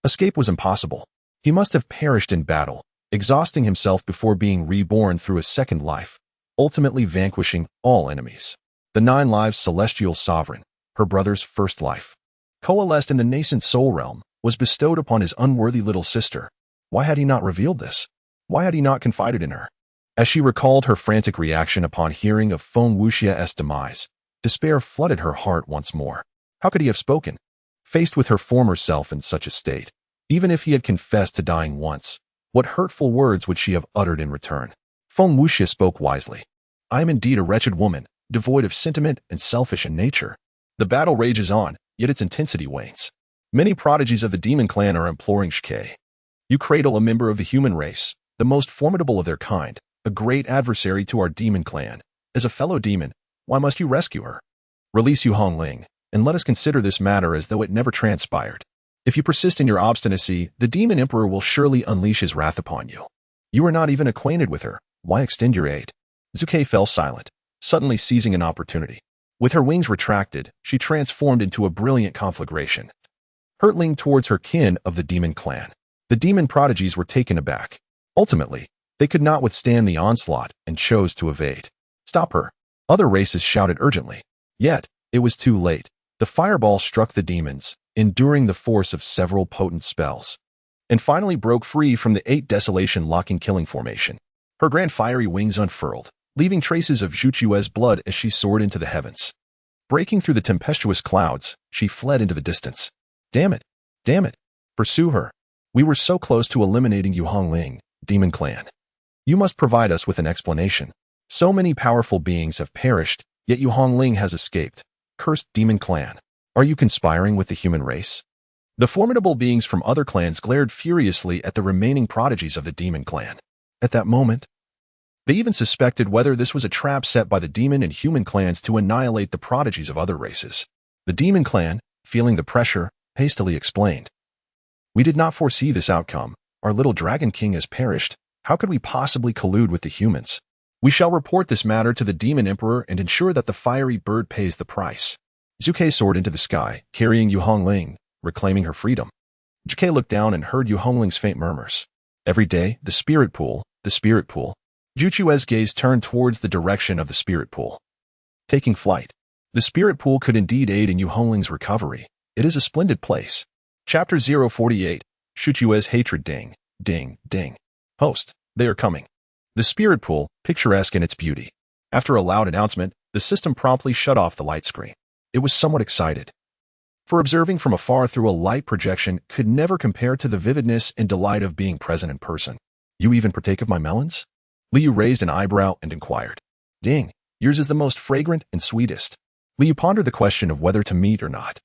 escape was impossible. He must have perished in battle, exhausting himself before being reborn through a second life, ultimately vanquishing all enemies. The 9 lives celestial sovereign, her brother's first life, coalesced in the nascent soul realm, was bestowed upon his unworthy little sister. Why had he not revealed this? Why had he not confided in her? As she recalled her frantic reaction upon hearing of Feng Wuxia's demise, despair flooded her heart once more. How could he have spoken? Faced with her former self in such a state, even if he had confessed to dying once, what hurtful words would she have uttered in return? Feng Wuxia spoke wisely. I am indeed a wretched woman, devoid of sentiment and selfish in nature. The battle rages on, yet its intensity wanes. Many prodigies of the demon clan are imploring Shike. You cradle a member of the human race, the most formidable of their kind, a great adversary to our demon clan. As a fellow demon, why must you rescue her? Release Yu Hongling, and let us consider this matter as though it never transpired. If you persist in your obstinacy, the demon emperor will surely unleash his wrath upon you. You are not even acquainted with her. Why extend your aid? Zuke fell silent, suddenly seizing an opportunity. With her wings retracted, she transformed into a brilliant conflagration, hurtling towards her kin of the demon clan. The demon prodigies were taken aback. Ultimately, they could not withstand the onslaught and chose to evade. Stop her! Other races shouted urgently. Yet, it was too late. The fireball struck the demons, enduring the force of several potent spells, and finally broke free from the 8 Desolation locking killing formation. Her grand fiery wings unfurled, leaving traces of Juchue's blood as she soared into the heavens. Breaking through the tempestuous clouds, she fled into the distance. Damn it! Damn it! Pursue her! We were so close to eliminating Yu Hongling, demon clan. You must provide us with an explanation. So many powerful beings have perished, yet Yu Hongling has escaped. Cursed demon clan. Are you conspiring with the human race? The formidable beings from other clans glared furiously at the remaining prodigies of the demon clan. At that moment, they even suspected whether this was a trap set by the demon and human clans to annihilate the prodigies of other races. The demon clan, feeling the pressure, hastily explained, "We did not foresee this outcome. Our little dragon king has perished. How could we possibly collude with the humans? We shall report this matter to the demon emperor and ensure that the fiery bird pays the price." Zhuge soared into the sky, carrying Yu Hongling, reclaiming her freedom. Zhuge looked down and heard Yu Hongling's faint murmurs. Every day, the spirit pool, the spirit pool. Zhuchue's gaze turned towards the direction of the spirit pool. Taking flight. The spirit pool could indeed aid in Yu Hongling's recovery. It is a splendid place. Chapter 048. Zhuchue's hatred. Ding, ding, ding. Host, they are coming. The spirit pool, picturesque in its beauty. After a loud announcement, the system promptly shut off the light screen. It was somewhat excited. For observing from afar through a light projection could never compare to the vividness and delight of being present in person. You even partake of my melons? Liu raised an eyebrow and inquired. Ding, yours is the most fragrant and sweetest. Liu pondered the question of whether to meet or not.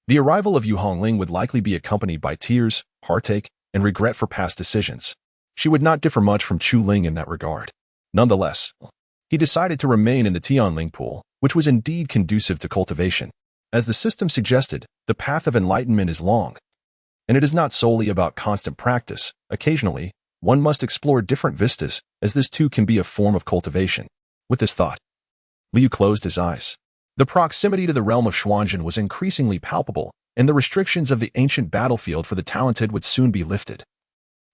The arrival of Yu Hongling would likely be accompanied by tears, heartache, and regret for past decisions. She would not differ much from Chu Ling in that regard. Nonetheless, he decided to remain in the Tianling pool, which was indeed conducive to cultivation. As the system suggested, the path of enlightenment is long, and it is not solely about constant practice. Occasionally, one must explore different vistas, as this too can be a form of cultivation. With this thought, Liu closed his eyes. The proximity to the realm of Xuanzhen was increasingly palpable, and the restrictions of the ancient battlefield for the talented would soon be lifted,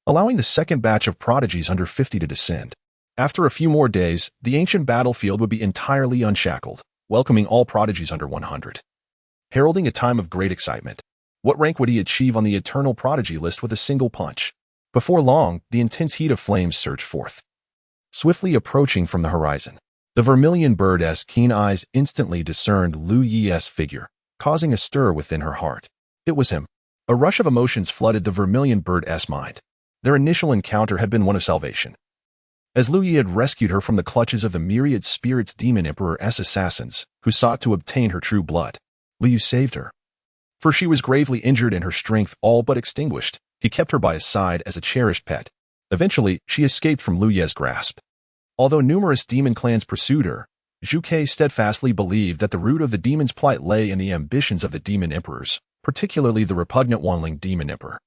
allowing the second batch of prodigies under 50 to descend. After a few more days, the ancient battlefield would be entirely unshackled, welcoming all prodigies under 100. Heralding a time of great excitement. What rank would he achieve on the eternal prodigy list with a single punch? Before long, the intense heat of flames surged forth. Swiftly approaching from the horizon, the vermilion bird's keen eyes instantly discerned Lu Yi's figure, causing a stir within her heart. It was him. A rush of emotions flooded the vermilion bird's mind. Their initial encounter had been one of salvation. As Lu Yi had rescued her from the clutches of the myriad spirits demon emperor's assassins, who sought to obtain her true blood, Liu saved her. For she was gravely injured and her strength all but extinguished. He kept her by his side as a cherished pet. Eventually, she escaped from Lu Ye's grasp. Although numerous demon clans pursued her, Zhuge steadfastly believed that the root of the demon's plight lay in the ambitions of the demon emperors, particularly the repugnant Wanling demon emperor.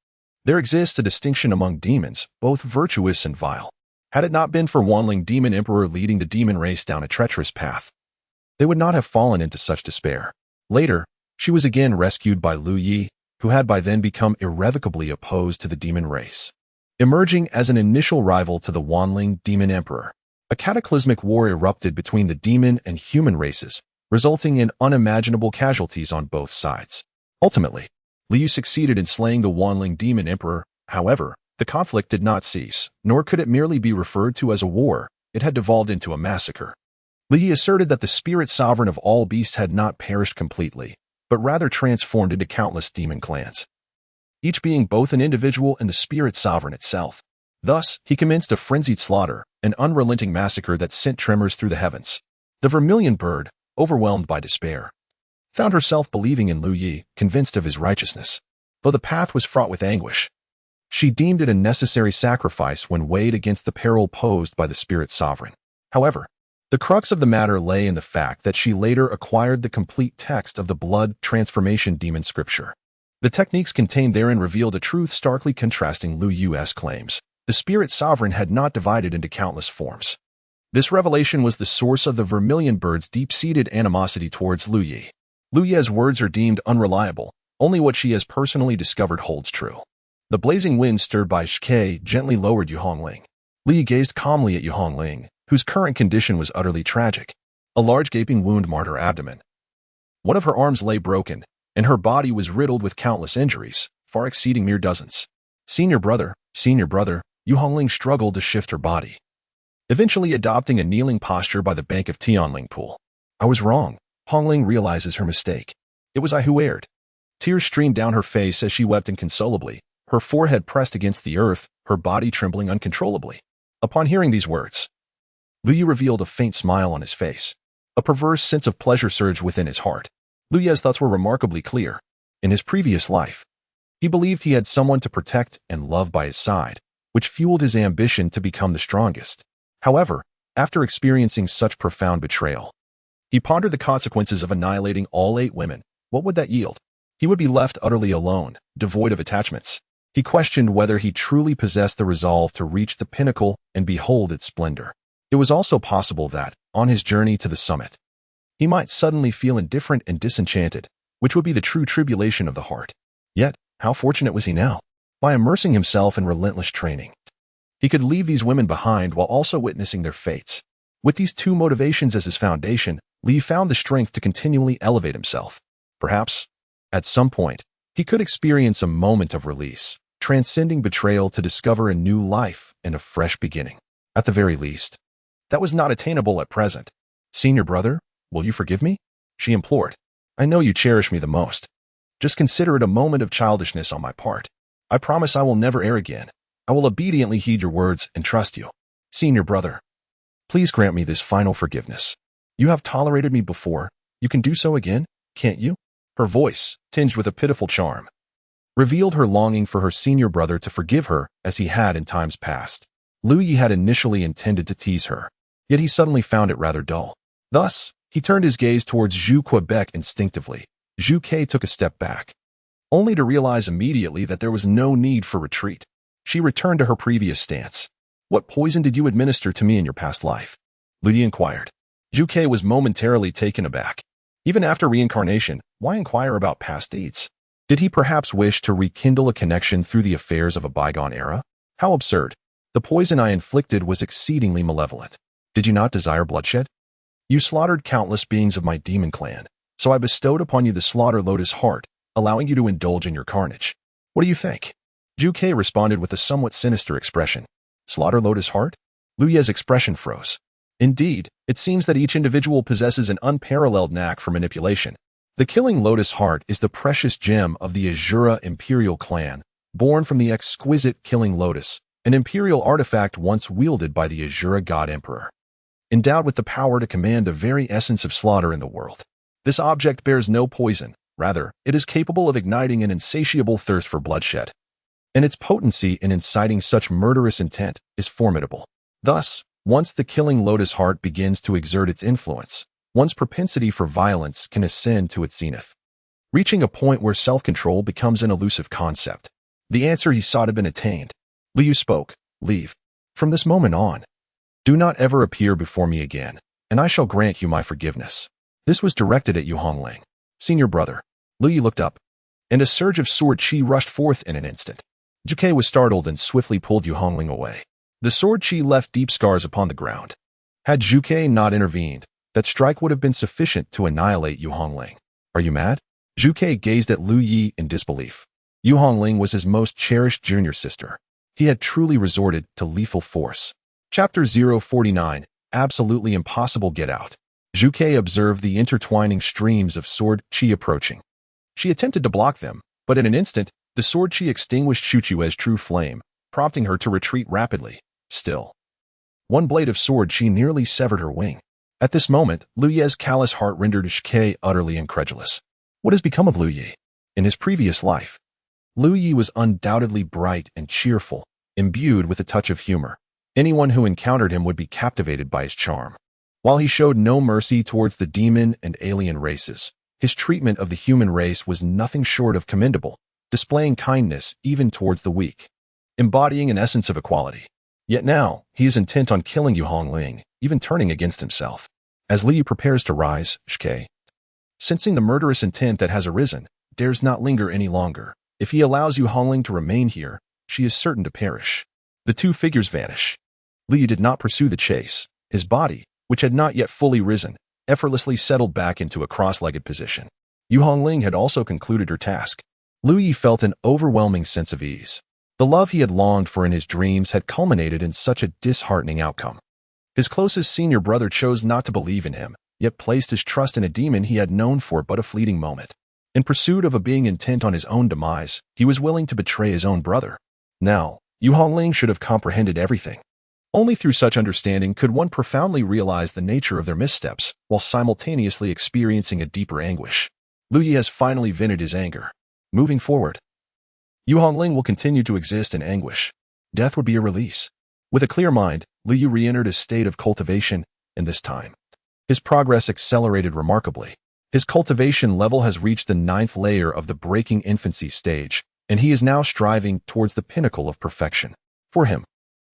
There exists a distinction among demons, both virtuous and vile. Had it not been for Wanling demon emperor leading the demon race down a treacherous path, they would not have fallen into such despair. Later, she was again rescued by Lu Yi, who had by then become irrevocably opposed to the demon race. Emerging as an initial rival to the Wanling demon emperor, a cataclysmic war erupted between the demon and human races, resulting in unimaginable casualties on both sides. Ultimately, Liu succeeded in slaying the Wanling demon emperor. However, the conflict did not cease, nor could it merely be referred to as a war. It had devolved into a massacre. Liu asserted that the spirit sovereign of all beasts had not perished completely, but rather transformed into countless demon clans, each being both an individual and the spirit sovereign itself. Thus, he commenced a frenzied slaughter, an unrelenting massacre that sent tremors through the heavens. The vermilion bird, overwhelmed by despair, found herself believing in Lu Yi, convinced of his righteousness. Though the path was fraught with anguish, she deemed it a necessary sacrifice when weighed against the peril posed by the spirit sovereign. However, the crux of the matter lay in the fact that she later acquired the complete text of the blood transformation demon scripture. The techniques contained therein revealed a truth starkly contrasting Lu Yu's claims. The spirit sovereign had not divided into countless forms. This revelation was the source of the vermilion bird's deep-seated animosity towards Lu Yi. Lu Yi's words are deemed unreliable. Only what she has personally discovered holds true. The blazing wind stirred by Zhuge gently lowered Yu Hongling. Li gazed calmly at Yu Hongling, whose current condition was utterly tragic. A large gaping wound marred her abdomen. One of her arms lay broken, and her body was riddled with countless injuries, far exceeding mere dozens. Senior brother, Yu Hongling struggled to shift her body, eventually adopting a kneeling posture by the bank of Tianling pool. I was wrong. Hongling realizes her mistake. It was I who erred. Tears streamed down her face as she wept inconsolably, her forehead pressed against the earth, her body trembling uncontrollably. Upon hearing these words, Liu revealed a faint smile on his face. A perverse sense of pleasure surged within his heart. Lu Ye's thoughts were remarkably clear. In his previous life, he believed he had someone to protect and love by his side, which fueled his ambition to become the strongest. However, after experiencing such profound betrayal, he pondered the consequences of annihilating all 8 women. What would that yield? He would be left utterly alone, devoid of attachments. He questioned whether he truly possessed the resolve to reach the pinnacle and behold its splendor. It was also possible that, on his journey to the summit, he might suddenly feel indifferent and disenchanted, which would be the true tribulation of the heart. Yet, how fortunate was he now? By immersing himself in relentless training, he could leave these women behind while also witnessing their fates. With these 2 motivations as his foundation, Li found the strength to continually elevate himself. Perhaps, at some point, he could experience a moment of release, transcending betrayal to discover a new life and a fresh beginning. At the very least, that was not attainable at present. Senior brother, will you forgive me? She implored. I know you cherish me the most. Just consider it a moment of childishness on my part. I promise I will never err again. I will obediently heed your words and trust you. Senior brother, please grant me this final forgiveness. You have tolerated me before. You can do so again, can't you? Her voice, tinged with a pitiful charm, revealed her longing for her senior brother to forgive her as he had in times past. Lu Yi had initially intended to tease her, yet he suddenly found it rather dull. Thus, he turned his gaze towards Zhu Quebec instinctively. Zhu Ke took a step back, only to realize immediately that there was no need for retreat. She returned to her previous stance. What poison did you administer to me in your past life? Lu Yi inquired. Zhu Ke was momentarily taken aback. Even after reincarnation, why inquire about past deeds? Did he perhaps wish to rekindle a connection through the affairs of a bygone era? How absurd. The poison I inflicted was exceedingly malevolent. Did you not desire bloodshed? You slaughtered countless beings of my demon clan, so I bestowed upon you the slaughter lotus heart, allowing you to indulge in your carnage. What do you think? Zhu Ke responded with a somewhat sinister expression. Slaughter lotus heart? Lu Ye's expression froze. Indeed, it seems that each individual possesses an unparalleled knack for manipulation. The killing lotus heart is the precious gem of the Azura imperial clan, born from the exquisite killing lotus, an imperial artifact once wielded by the Azura god emperor, endowed with the power to command the very essence of slaughter in the world. This object bears no poison, rather, it is capable of igniting an insatiable thirst for bloodshed, and its potency in inciting such murderous intent is formidable. Thus, once the killing lotus heart begins to exert its influence, one's propensity for violence can ascend to its zenith, reaching a point where self-control becomes an elusive concept. The answer he sought had been attained. Liu spoke. Leave. From this moment on, do not ever appear before me again, and I shall grant you my forgiveness. This was directed at Yu Hongling. Senior brother. Liu looked up, and a surge of sword chi rushed forth in an instant. Zhu Ke was startled and swiftly pulled Yu Hongling away. The sword chi left deep scars upon the ground. Had Zhu Ke not intervened, that strike would have been sufficient to annihilate Yu Hongling. Are you mad? Zhu Ke gazed at Lu Yi in disbelief. Yu Hongling was his most cherished junior sister. He had truly resorted to lethal force. Chapter 049, Absolutely Impossible Get Out. Zhu Ke observed the intertwining streams of sword chi approaching. She attempted to block them, but in an instant, the sword chi extinguished Shuchue's true flame, prompting her to retreat rapidly. Still, one blade of sword chi nearly severed her wing. At this moment, Lu Ye's callous heart rendered Zhu Ke utterly incredulous. What has become of Lu Yi? In his previous life, Lu Yi was undoubtedly bright and cheerful, imbued with a touch of humor. Anyone who encountered him would be captivated by his charm. While he showed no mercy towards the demon and alien races, his treatment of the human race was nothing short of commendable, displaying kindness even towards the weak, embodying an essence of equality. Yet now, he is intent on killing Yu Hongling, even turning against himself. As Li prepares to rise, Zhu Ke, sensing the murderous intent that has arisen, dares not linger any longer. If he allows Yu Hongling to remain here, she is certain to perish. The 2 figures vanish. Li did not pursue the chase. His body, which had not yet fully risen, effortlessly settled back into a cross-legged position. Yu Hongling had also concluded her task. Lu Yi felt an overwhelming sense of ease. The love he had longed for in his dreams had culminated in such a disheartening outcome. His closest senior brother chose not to believe in him, yet placed his trust in a demon he had known for but a fleeting moment. In pursuit of a being intent on his own demise, he was willing to betray his own brother. Now, Yu Hongling should have comprehended everything. Only through such understanding could one profoundly realize the nature of their missteps, while simultaneously experiencing a deeper anguish. Lu Yi has finally vented his anger. Moving forward, Yu Hongling will continue to exist in anguish. Death would be a release. With a clear mind, Lu Yi re-entered his state of cultivation, and this time, his progress accelerated remarkably. His cultivation level has reached the 9th layer of the breaking infancy stage, and he is now striving towards the pinnacle of perfection. For him,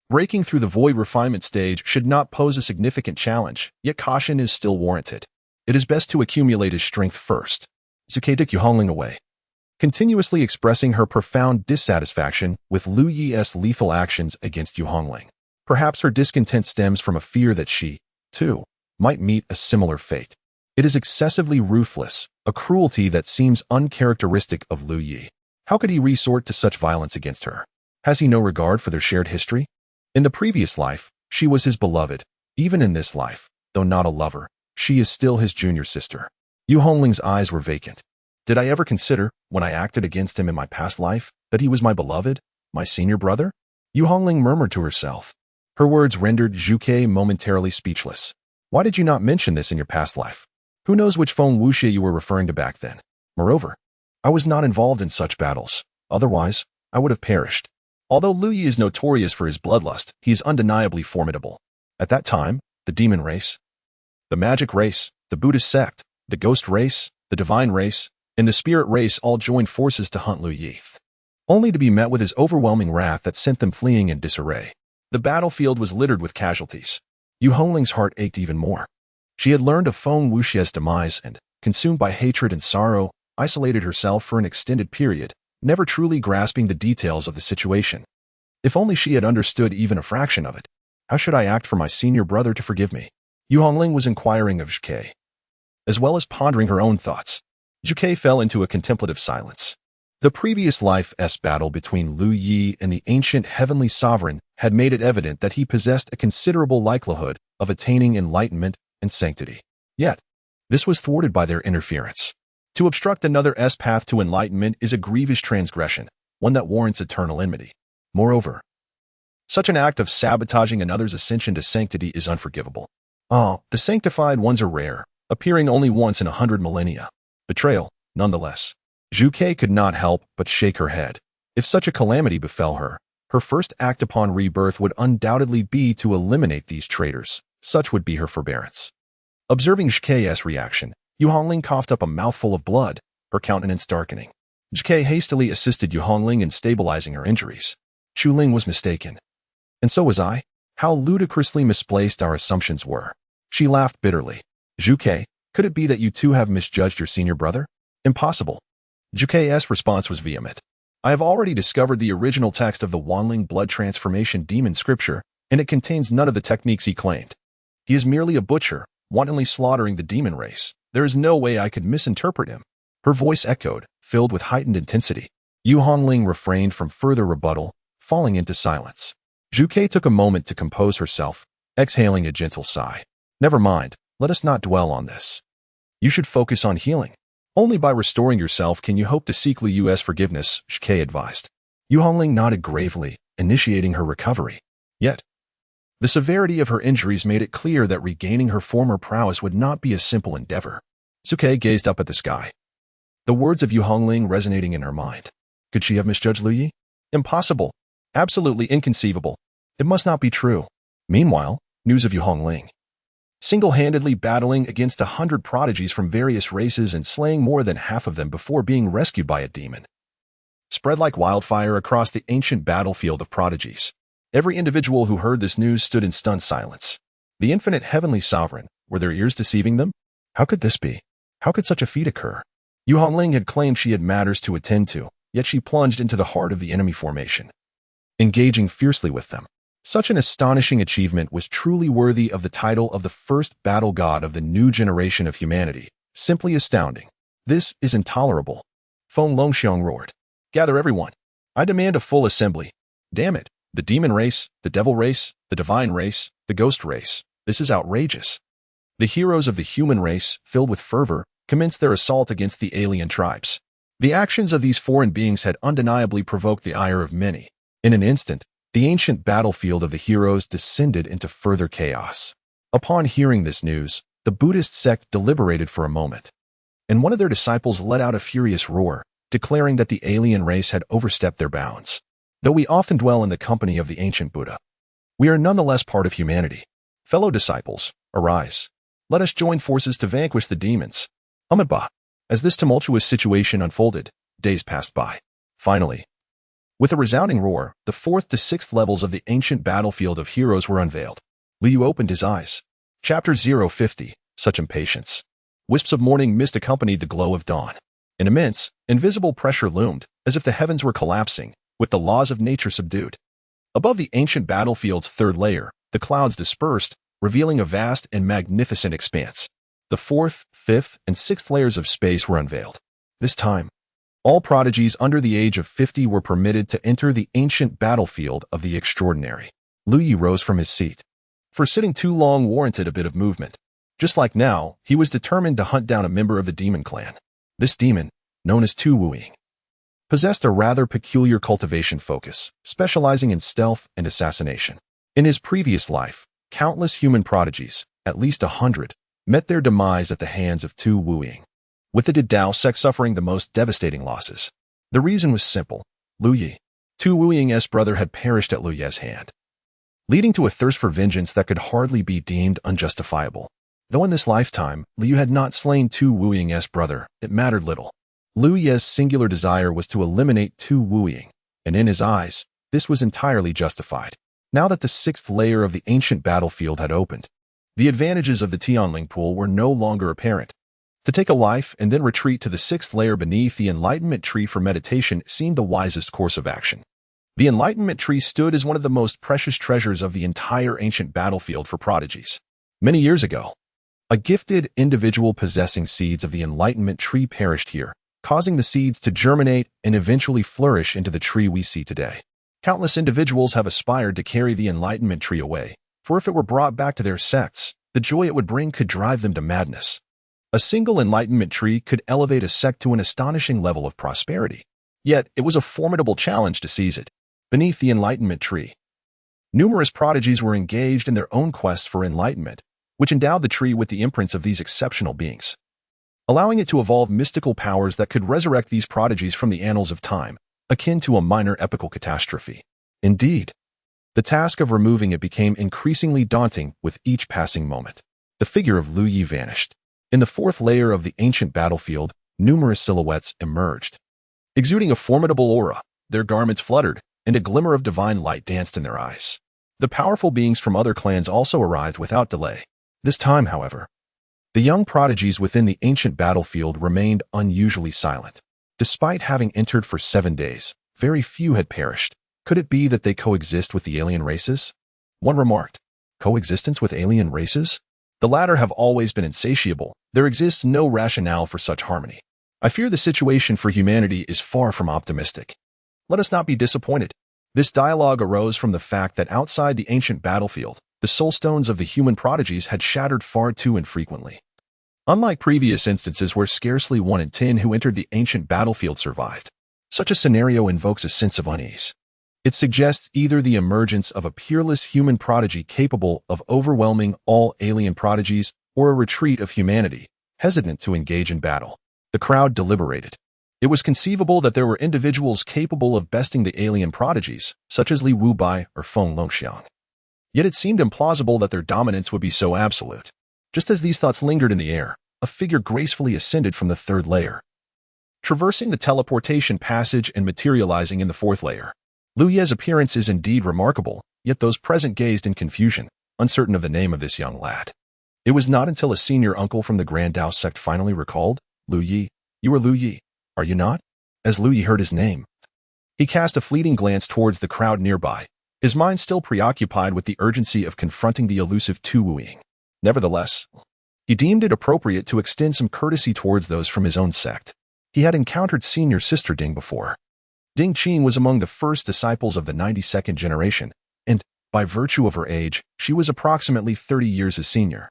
breaking through the void refinement stage should not pose a significant challenge, yet caution is still warranted. It is best to accumulate his strength first. Zuke took Yu Hongling away, continuously expressing her profound dissatisfaction with Lu Yi's lethal actions against Yu Hongling. Perhaps her discontent stems from a fear that she, too, might meet a similar fate. It is excessively ruthless, a cruelty that seems uncharacteristic of Lu Yi. How could he resort to such violence against her? Has he no regard for their shared history? In the previous life, she was his beloved. Even in this life, though not a lover, she is still his junior sister. Yu Hongling's eyes were vacant. Did I ever consider, when I acted against him in my past life, that he was my beloved, my senior brother? Yu Hongling murmured to herself. Her words rendered Zhuke momentarily speechless. Why did you not mention this in your past life? Who knows which Feng Wuxie you were referring to back then? Moreover, I was not involved in such battles. Otherwise, I would have perished. Although Lu Yi is notorious for his bloodlust, he is undeniably formidable. At that time, the demon race, the magic race, the Buddhist sect, the ghost race, the divine race, and the spirit race all joined forces to hunt Lu Yi, only to be met with his overwhelming wrath that sent them fleeing in disarray. The battlefield was littered with casualties. Yu Hongling's heart ached even more. She had learned of Feng Wuxie's demise and, consumed by hatred and sorrow, isolated herself for an extended period, never truly grasping the details of the situation. If only she had understood even a fraction of it. How should I act for my senior brother to forgive me? Yu Hongling was inquiring of Zhuke, as well as pondering her own thoughts. Zhuke fell into a contemplative silence. The previous life's battle between Lu Yi and the ancient heavenly sovereign had made it evident that he possessed a considerable likelihood of attaining enlightenment and sanctity. Yet, this was thwarted by their interference. To obstruct another's path to enlightenment is a grievous transgression, one that warrants eternal enmity. Moreover, such an act of sabotaging another's ascension to sanctity is unforgivable. The sanctified ones are rare, appearing only once in 100 millennia. Betrayal, nonetheless. Zhuke could not help but shake her head. If such a calamity befell her, her first act upon rebirth would undoubtedly be to eliminate these traitors. Such would be her forbearance. Observing Zhuke's reaction, Yu Hongling coughed up a mouthful of blood, her countenance darkening. Zhuke hastily assisted Yu Hongling in stabilizing her injuries. Chu Ling was mistaken. And so was I. How ludicrously misplaced our assumptions were. She laughed bitterly. Zhuke, could it be that you too have misjudged your senior brother? Impossible. Zhuke's response was vehement. I have already discovered the original text of the Wanling blood transformation demon scripture, and it contains none of the techniques he claimed. He is merely a butcher, wantonly slaughtering the demon race. There is no way I could misinterpret him. Her voice echoed, filled with heightened intensity. Yu Hongling refrained from further rebuttal, falling into silence. Zhuke took a moment to compose herself, exhaling a gentle sigh. Never mind, let us not dwell on this. You should focus on healing. Only by restoring yourself can you hope to seek Lu Yu's forgiveness, Zhuke advised. Yu Hongling nodded gravely, initiating her recovery. Yet, the severity of her injuries made it clear that regaining her former prowess would not be a simple endeavor. Zhuke gazed up at the sky, the words of Yu Hongling resonating in her mind. Could she have misjudged Lu Yi? Impossible. Absolutely inconceivable. It must not be true. Meanwhile, news of Yu Hongling, single-handedly battling against 100 prodigies from various races and slaying more than half of them before being rescued by a demon, spread like wildfire across the ancient battlefield of prodigies. Every individual who heard this news stood in stunned silence. The infinite heavenly sovereign, were their ears deceiving them? How could this be? How could such a feat occur? Yu Hongling had claimed she had matters to attend to, yet she plunged into the heart of the enemy formation, engaging fiercely with them. Such an astonishing achievement was truly worthy of the title of the first battle god of the new generation of humanity. Simply astounding. This is intolerable. Feng Longxiang roared. Gather everyone. I demand a full assembly. Damn it. The demon race, the devil race, the divine race, the ghost race. This is outrageous. The heroes of the human race, filled with fervor, commenced their assault against the alien tribes. The actions of these foreign beings had undeniably provoked the ire of many. In an instant, the ancient battlefield of the heroes descended into further chaos. Upon hearing this news, the Buddhist sect deliberated for a moment. and one of their disciples let out a furious roar, declaring that the alien race had overstepped their bounds. Though we often dwell in the company of the ancient Buddha, we are nonetheless part of humanity. Fellow disciples, arise. Let us join forces to vanquish the demons. Amitabha. As this tumultuous situation unfolded, days passed by. Finally, with a resounding roar, the 4th to 6th levels of the ancient battlefield of heroes were unveiled. Liu opened his eyes. Chapter 050. Such impatience. Wisps of morning mist accompanied the glow of dawn. An immense, invisible pressure loomed, as if the heavens were collapsing, with the laws of nature subdued. Above the ancient battlefield's 3rd layer, the clouds dispersed, revealing a vast and magnificent expanse. The 4th, 5th, and 6th layers of space were unveiled. This time, all prodigies under the age of 50 were permitted to enter the ancient battlefield of the extraordinary. Lu Yi rose from his seat. For sitting too long warranted a bit of movement. Just like now, he was determined to hunt down a member of the demon clan. This demon, known as Tu Wuing, possessed a rather peculiar cultivation focus, specializing in stealth and assassination. In his previous life, countless human prodigies, at least 100, met their demise at the hands of Tu Wuing, with the Dao sect suffering the most devastating losses. The reason was simple. Lu Yi, Tu Wuing's brother, had perished at Lu Ye's hand, leading to a thirst for vengeance that could hardly be deemed unjustifiable. Though in this lifetime, Liu had not slain Tu Wuing's brother, it mattered little. Lu Ye's singular desire was to eliminate Tu Wuing, and in his eyes, this was entirely justified. Now that the 6th layer of the ancient battlefield had opened, the advantages of the Tianling pool were no longer apparent. To take a life and then retreat to the 6th layer beneath the enlightenment tree for meditation seemed the wisest course of action. The enlightenment tree stood as one of the most precious treasures of the entire ancient battlefield for prodigies. Many years ago, a gifted individual possessing seeds of the enlightenment tree perished here, causing the seeds to germinate and eventually flourish into the tree we see today. Countless individuals have aspired to carry the enlightenment tree away, for if it were brought back to their sects, the joy it would bring could drive them to madness. A single enlightenment tree could elevate a sect to an astonishing level of prosperity. Yet, it was a formidable challenge to seize it. Beneath the enlightenment tree, numerous prodigies were engaged in their own quest for enlightenment, which endowed the tree with the imprints of these exceptional beings, allowing it to evolve mystical powers that could resurrect these prodigies from the annals of time, akin to a minor epical catastrophe. Indeed, the task of removing it became increasingly daunting with each passing moment. The figure of Lu Yi vanished. In the 4th layer of the ancient battlefield, numerous silhouettes emerged. Exuding a formidable aura, their garments fluttered, and a glimmer of divine light danced in their eyes. The powerful beings from other clans also arrived without delay. This time, however, the young prodigies within the ancient battlefield remained unusually silent. Despite having entered for 7 days, very few had perished. Could it be that they coexist with the alien races? One remarked. Coexistence with alien races? The latter have always been insatiable. There exists no rationale for such harmony. I fear the situation for humanity is far from optimistic. Let us not be disappointed. This dialogue arose from the fact that outside the ancient battlefield, the soul stones of the human prodigies had shattered far too infrequently. Unlike previous instances where scarcely 1 in 10 who entered the ancient battlefield survived, such a scenario invokes a sense of unease. It suggests either the emergence of a peerless human prodigy capable of overwhelming all alien prodigies or a retreat of humanity, hesitant to engage in battle. The crowd deliberated. It was conceivable that there were individuals capable of besting the alien prodigies, such as Li Wubai or Feng Longxiang. Yet it seemed implausible that their dominance would be so absolute. Just as these thoughts lingered in the air, a figure gracefully ascended from the 3rd layer, traversing the teleportation passage and materializing in the 4th layer. Lu Ye's appearance is indeed remarkable, yet those present gazed in confusion, uncertain of the name of this young lad. It was not until a senior uncle from the Grand Dao sect finally recalled, Lu Yi, you are Lu Yi, are you not? As Lu Yi heard his name, he cast a fleeting glance towards the crowd nearby, his mind still preoccupied with the urgency of confronting the elusive Tu Wuing. Nevertheless, he deemed it appropriate to extend some courtesy towards those from his own sect. He had encountered senior sister Ding before. Ding Qing was among the first disciples of the 92nd generation, and, by virtue of her age, she was approximately 30 years his senior,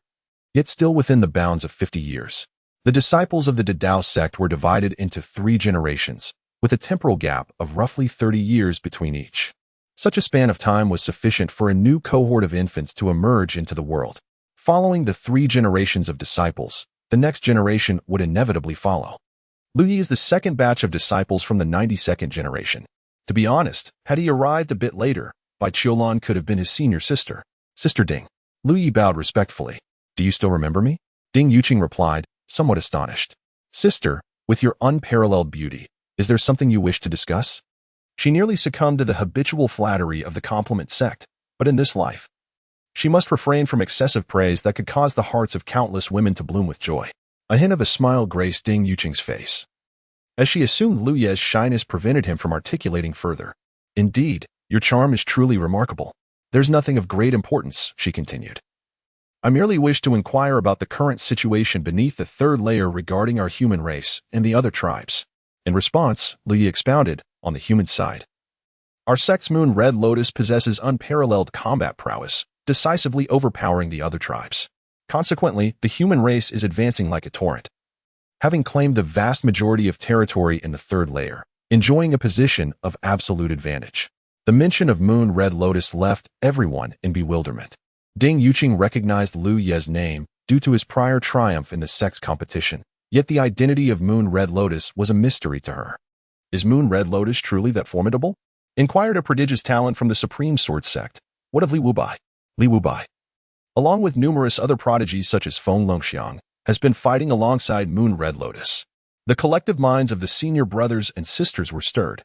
yet still within the bounds of 50 years. The disciples of the Dao sect were divided into 3 generations, with a temporal gap of roughly 30 years between each. Such a span of time was sufficient for a new cohort of infants to emerge into the world. Following the 3 generations of disciples, the next generation would inevitably follow. Lu Yi is the second batch of disciples from the 92nd generation. To be honest, had he arrived a bit later, Bai Qiulan could have been his senior sister. Sister Ding. Lu Yi bowed respectfully. Do you still remember me? Ding Yuqing replied, somewhat astonished. Sister, with your unparalleled beauty, is there something you wish to discuss? She nearly succumbed to the habitual flattery of the compliment sect, but in this life, she must refrain from excessive praise that could cause the hearts of countless women to bloom with joy. A hint of a smile graced Ding Yuqing's face, as she assumed Lu Ye's shyness prevented him from articulating further. Indeed, your charm is truly remarkable. There's nothing of great importance, she continued. I merely wish to inquire about the current situation beneath the third layer regarding our human race and the other tribes. In response, Lu Yi expounded, on the human side. Our sect's Moon Red Lotus possesses unparalleled combat prowess, decisively overpowering the other tribes. Consequently, the human race is advancing like a torrent, having claimed the vast majority of territory in the third layer, enjoying a position of absolute advantage. The mention of Moon Red Lotus left everyone in bewilderment. Ding Yuqing recognized Lu Ye's name due to his prior triumph in the sex competition, yet the identity of Moon Red Lotus was a mystery to her. Is Moon Red Lotus truly that formidable? Inquired a prodigious talent from the Supreme Sword Sect. What of Li Wubai? Li Wubai, along with numerous other prodigies such as Feng Longxiang, has been fighting alongside Moon Red Lotus. The collective minds of the senior brothers and sisters were stirred,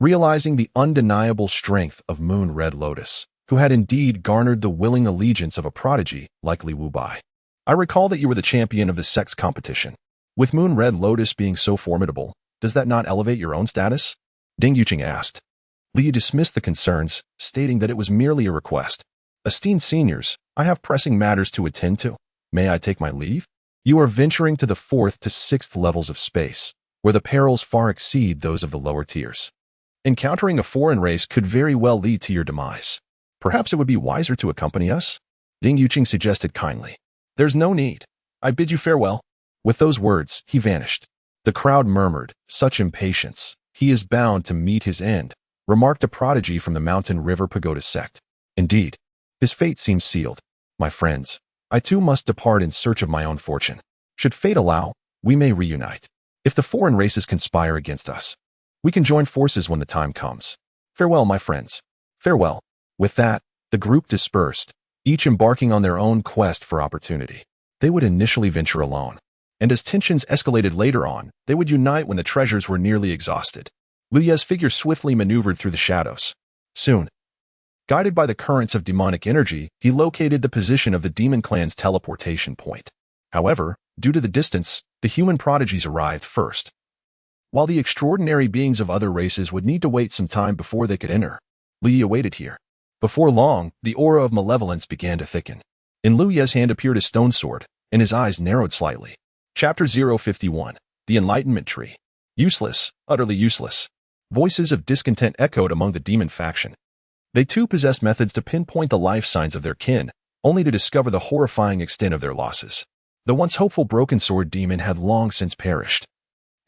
realizing the undeniable strength of Moon Red Lotus, who had indeed garnered the willing allegiance of a prodigy like Li Wubai. I recall that you were the champion of the sex competition. With Moon Red Lotus being so formidable, does that not elevate your own status? Ding Yuqing asked. Li Yi dismissed the concerns, stating that it was merely a request. Esteemed seniors, I have pressing matters to attend to. May I take my leave? You are venturing to the 4th to 6th levels of space, where the perils far exceed those of the lower tiers. Encountering a foreign race could very well lead to your demise. Perhaps it would be wiser to accompany us? Ding Yuqing suggested kindly. There's no need. I bid you farewell. With those words, he vanished. The crowd murmured, such impatience. He is bound to meet his end, remarked a prodigy from the Mountain River Pagoda sect. Indeed, his fate seems sealed. My friends, I too must depart in search of my own fortune. Should fate allow, we may reunite. If the foreign races conspire against us, we can join forces when the time comes. Farewell, my friends. Farewell. With that, the group dispersed, each embarking on their own quest for opportunity. They would initially venture alone, and as tensions escalated later on, they would unite when the treasures were nearly exhausted. Lu Ye's figure swiftly maneuvered through the shadows. Soon, guided by the currents of demonic energy, he located the position of the demon clan's teleportation point. However, due to the distance, the human prodigies arrived first, while the extraordinary beings of other races would need to wait some time before they could enter. Lu Yi awaited here. Before long, the aura of malevolence began to thicken. In Lu Ye's hand appeared a stone sword, and his eyes narrowed slightly. Chapter 051. The Enlightenment Tree. Useless, utterly useless. Voices of discontent echoed among the demon faction. They too possessed methods to pinpoint the life signs of their kin, only to discover the horrifying extent of their losses. The once hopeful Broken Sword demon had long since perished,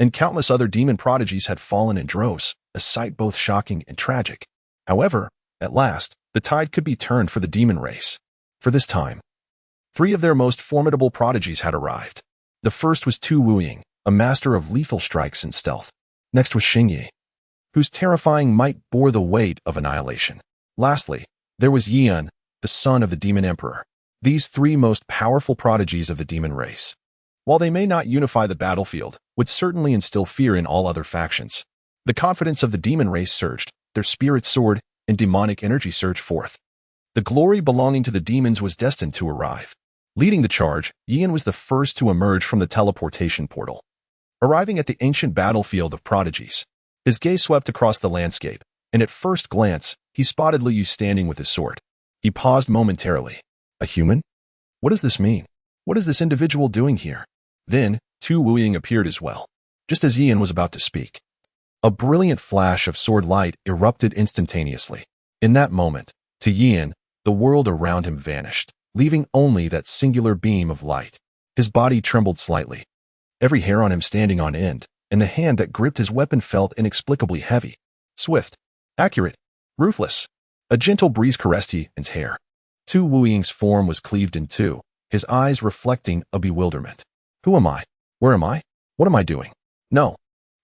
and countless other demon prodigies had fallen in droves, a sight both shocking and tragic. However, at last, the tide could be turned for the demon race. For this time, 3 of their most formidable prodigies had arrived. The first was Tu Wuying, a master of lethal strikes and stealth. Next was Xingyi, whose terrifying might bore the weight of annihilation. Lastly, there was Yian, the son of the demon emperor. These 3 most powerful prodigies of the demon race, while they may not unify the battlefield, would certainly instill fear in all other factions. The confidence of the demon race surged, their spirits soared, and demonic energy surged forth. The glory belonging to the demons was destined to arrive. Leading the charge, Yian was the first to emerge from the teleportation portal. Arriving at the ancient battlefield of prodigies, his gaze swept across the landscape, and at first glance, he spotted Lu Yu standing with his sword. He paused momentarily. A human? What does this mean? What is this individual doing here? Then, Tu Wuying appeared as well, just as Yian was about to speak. A brilliant flash of sword light erupted instantaneously. In that moment, to Yian, the world around him vanished, leaving only that singular beam of light. His body trembled slightly, every hair on him standing on end, and the hand that gripped his weapon felt inexplicably heavy. Swift, accurate, ruthless. A gentle breeze caressed Yian's hair. Tu Wuying's form was cleaved in two, his eyes reflecting a bewilderment. Who am I? Where am I? What am I doing? No.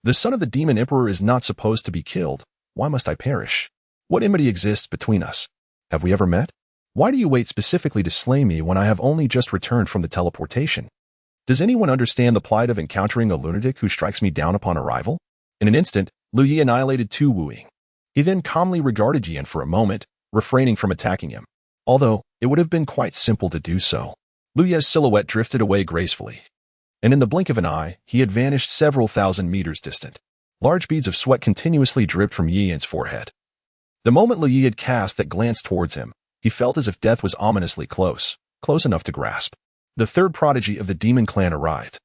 The son of the demon emperor is not supposed to be killed. Why must I perish? What enmity exists between us? Have we ever met? Why do you wait specifically to slay me when I have only just returned from the teleportation? Does anyone understand the plight of encountering a lunatic who strikes me down upon arrival? In an instant, Lu Yi annihilated Tu Wuying. He then calmly regarded Yan for a moment, refraining from attacking him. Although, it would have been quite simple to do so. Lu Yi's silhouette drifted away gracefully. And in the blink of an eye, he had vanished several thousand meters distant. Large beads of sweat continuously dripped from Yan's forehead. The moment Lu Yi had cast that glance towards him, he felt as if death was ominously close enough to grasp. The third prodigy of the demon clan arrived.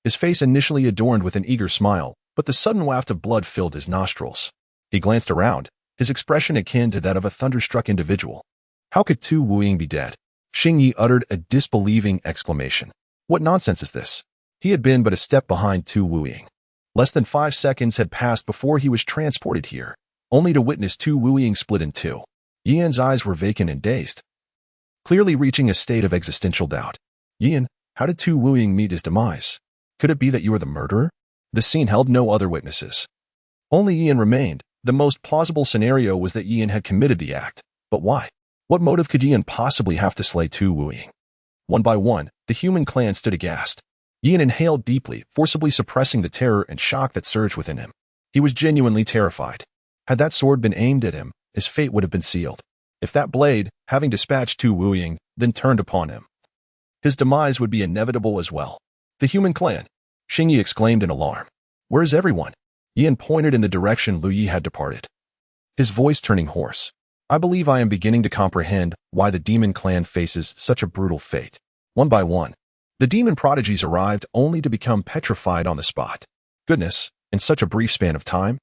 His face initially adorned with an eager smile, but the sudden waft of blood filled his nostrils. He glanced around, his expression akin to that of a thunderstruck individual. How could Tu Wuying be dead? Xing Yi uttered a disbelieving exclamation. What nonsense is this? He had been but a step behind Tu Wuying. Less than 5 seconds had passed before he was transported here, only to witness Tu Wuying split in two. Yan's eyes were vacant and dazed, clearly reaching a state of existential doubt. Yan, how did Tu Wuying meet his demise? Could it be that you were the murderer? The scene held no other witnesses. Only Yan remained. The most plausible scenario was that Yan had committed the act. But why? What motive could Yan possibly have to slay Tu Wuying? One by one, the human clan stood aghast. Yan inhaled deeply, forcibly suppressing the terror and shock that surged within him. He was genuinely terrified. Had that sword been aimed at him, his fate would have been sealed. If that blade, having dispatched Tu Wuying, then turned upon him, his demise would be inevitable as well. The human clan! Xing Yi exclaimed in alarm. Where is everyone? Yan pointed in the direction Lu Yi had departed, his voice turning hoarse. I believe I am beginning to comprehend why the demon clan faces such a brutal fate. One by one, the demon prodigies arrived only to become petrified on the spot. Goodness, in such a brief span of time?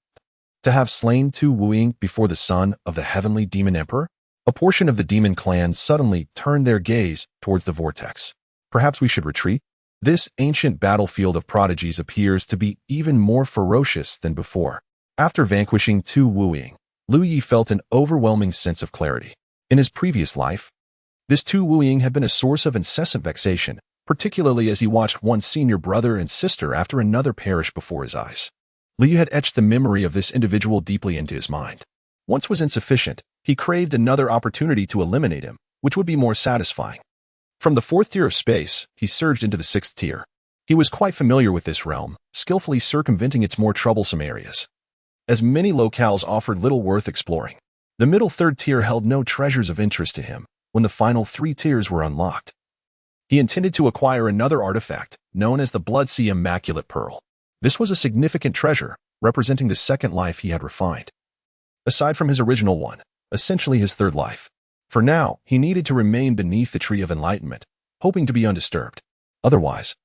To have slain Tu Wuying before the son of the heavenly demon emperor? A portion of the demon clan suddenly turned their gaze towards the vortex. Perhaps we should retreat? This ancient battlefield of prodigies appears to be even more ferocious than before. After vanquishing Tu Wuying, Lu Yi felt an overwhelming sense of clarity. In his previous life, this Tu Wuying had been a source of incessant vexation, particularly as he watched one senior brother and sister after another perish before his eyes. Lu Yi had etched the memory of this individual deeply into his mind. Once was insufficient, he craved another opportunity to eliminate him, which would be more satisfying. From the 4th tier of space, he surged into the 6th tier. He was quite familiar with this realm, skillfully circumventing its more troublesome areas, as many locales offered little worth exploring. The middle 3rd tier held no treasures of interest to him when the final 3 tiers were unlocked. He intended to acquire another artifact, known as the Blood Sea Immaculate Pearl. This was a significant treasure, representing the second life he had refined, aside from his original one, essentially his 3rd life. For now, he needed to remain beneath the Tree of Enlightenment, hoping to be undisturbed. Otherwise,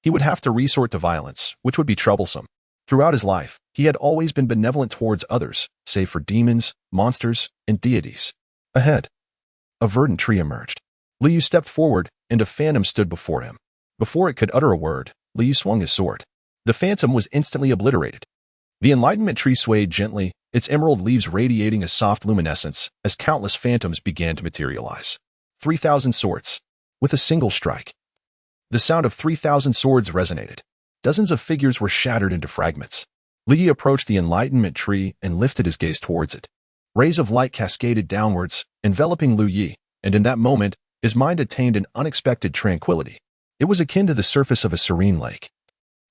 he would have to resort to violence, which would be troublesome. Throughout his life, he had always been benevolent towards others, save for demons, monsters, and deities. Ahead, a verdant tree emerged. Liu stepped forward, and a phantom stood before him. Before it could utter a word, Liu swung his sword. The phantom was instantly obliterated. The enlightenment tree swayed gently, its emerald leaves radiating a soft luminescence as countless phantoms began to materialize. 3,000 swords. With a single strike, the sound of 3,000 swords resonated. Dozens of figures were shattered into fragments. Li approached the enlightenment tree and lifted his gaze towards it. Rays of light cascaded downwards, enveloping Lu Yi, and in that moment, his mind attained an unexpected tranquility. It was akin to the surface of a serene lake,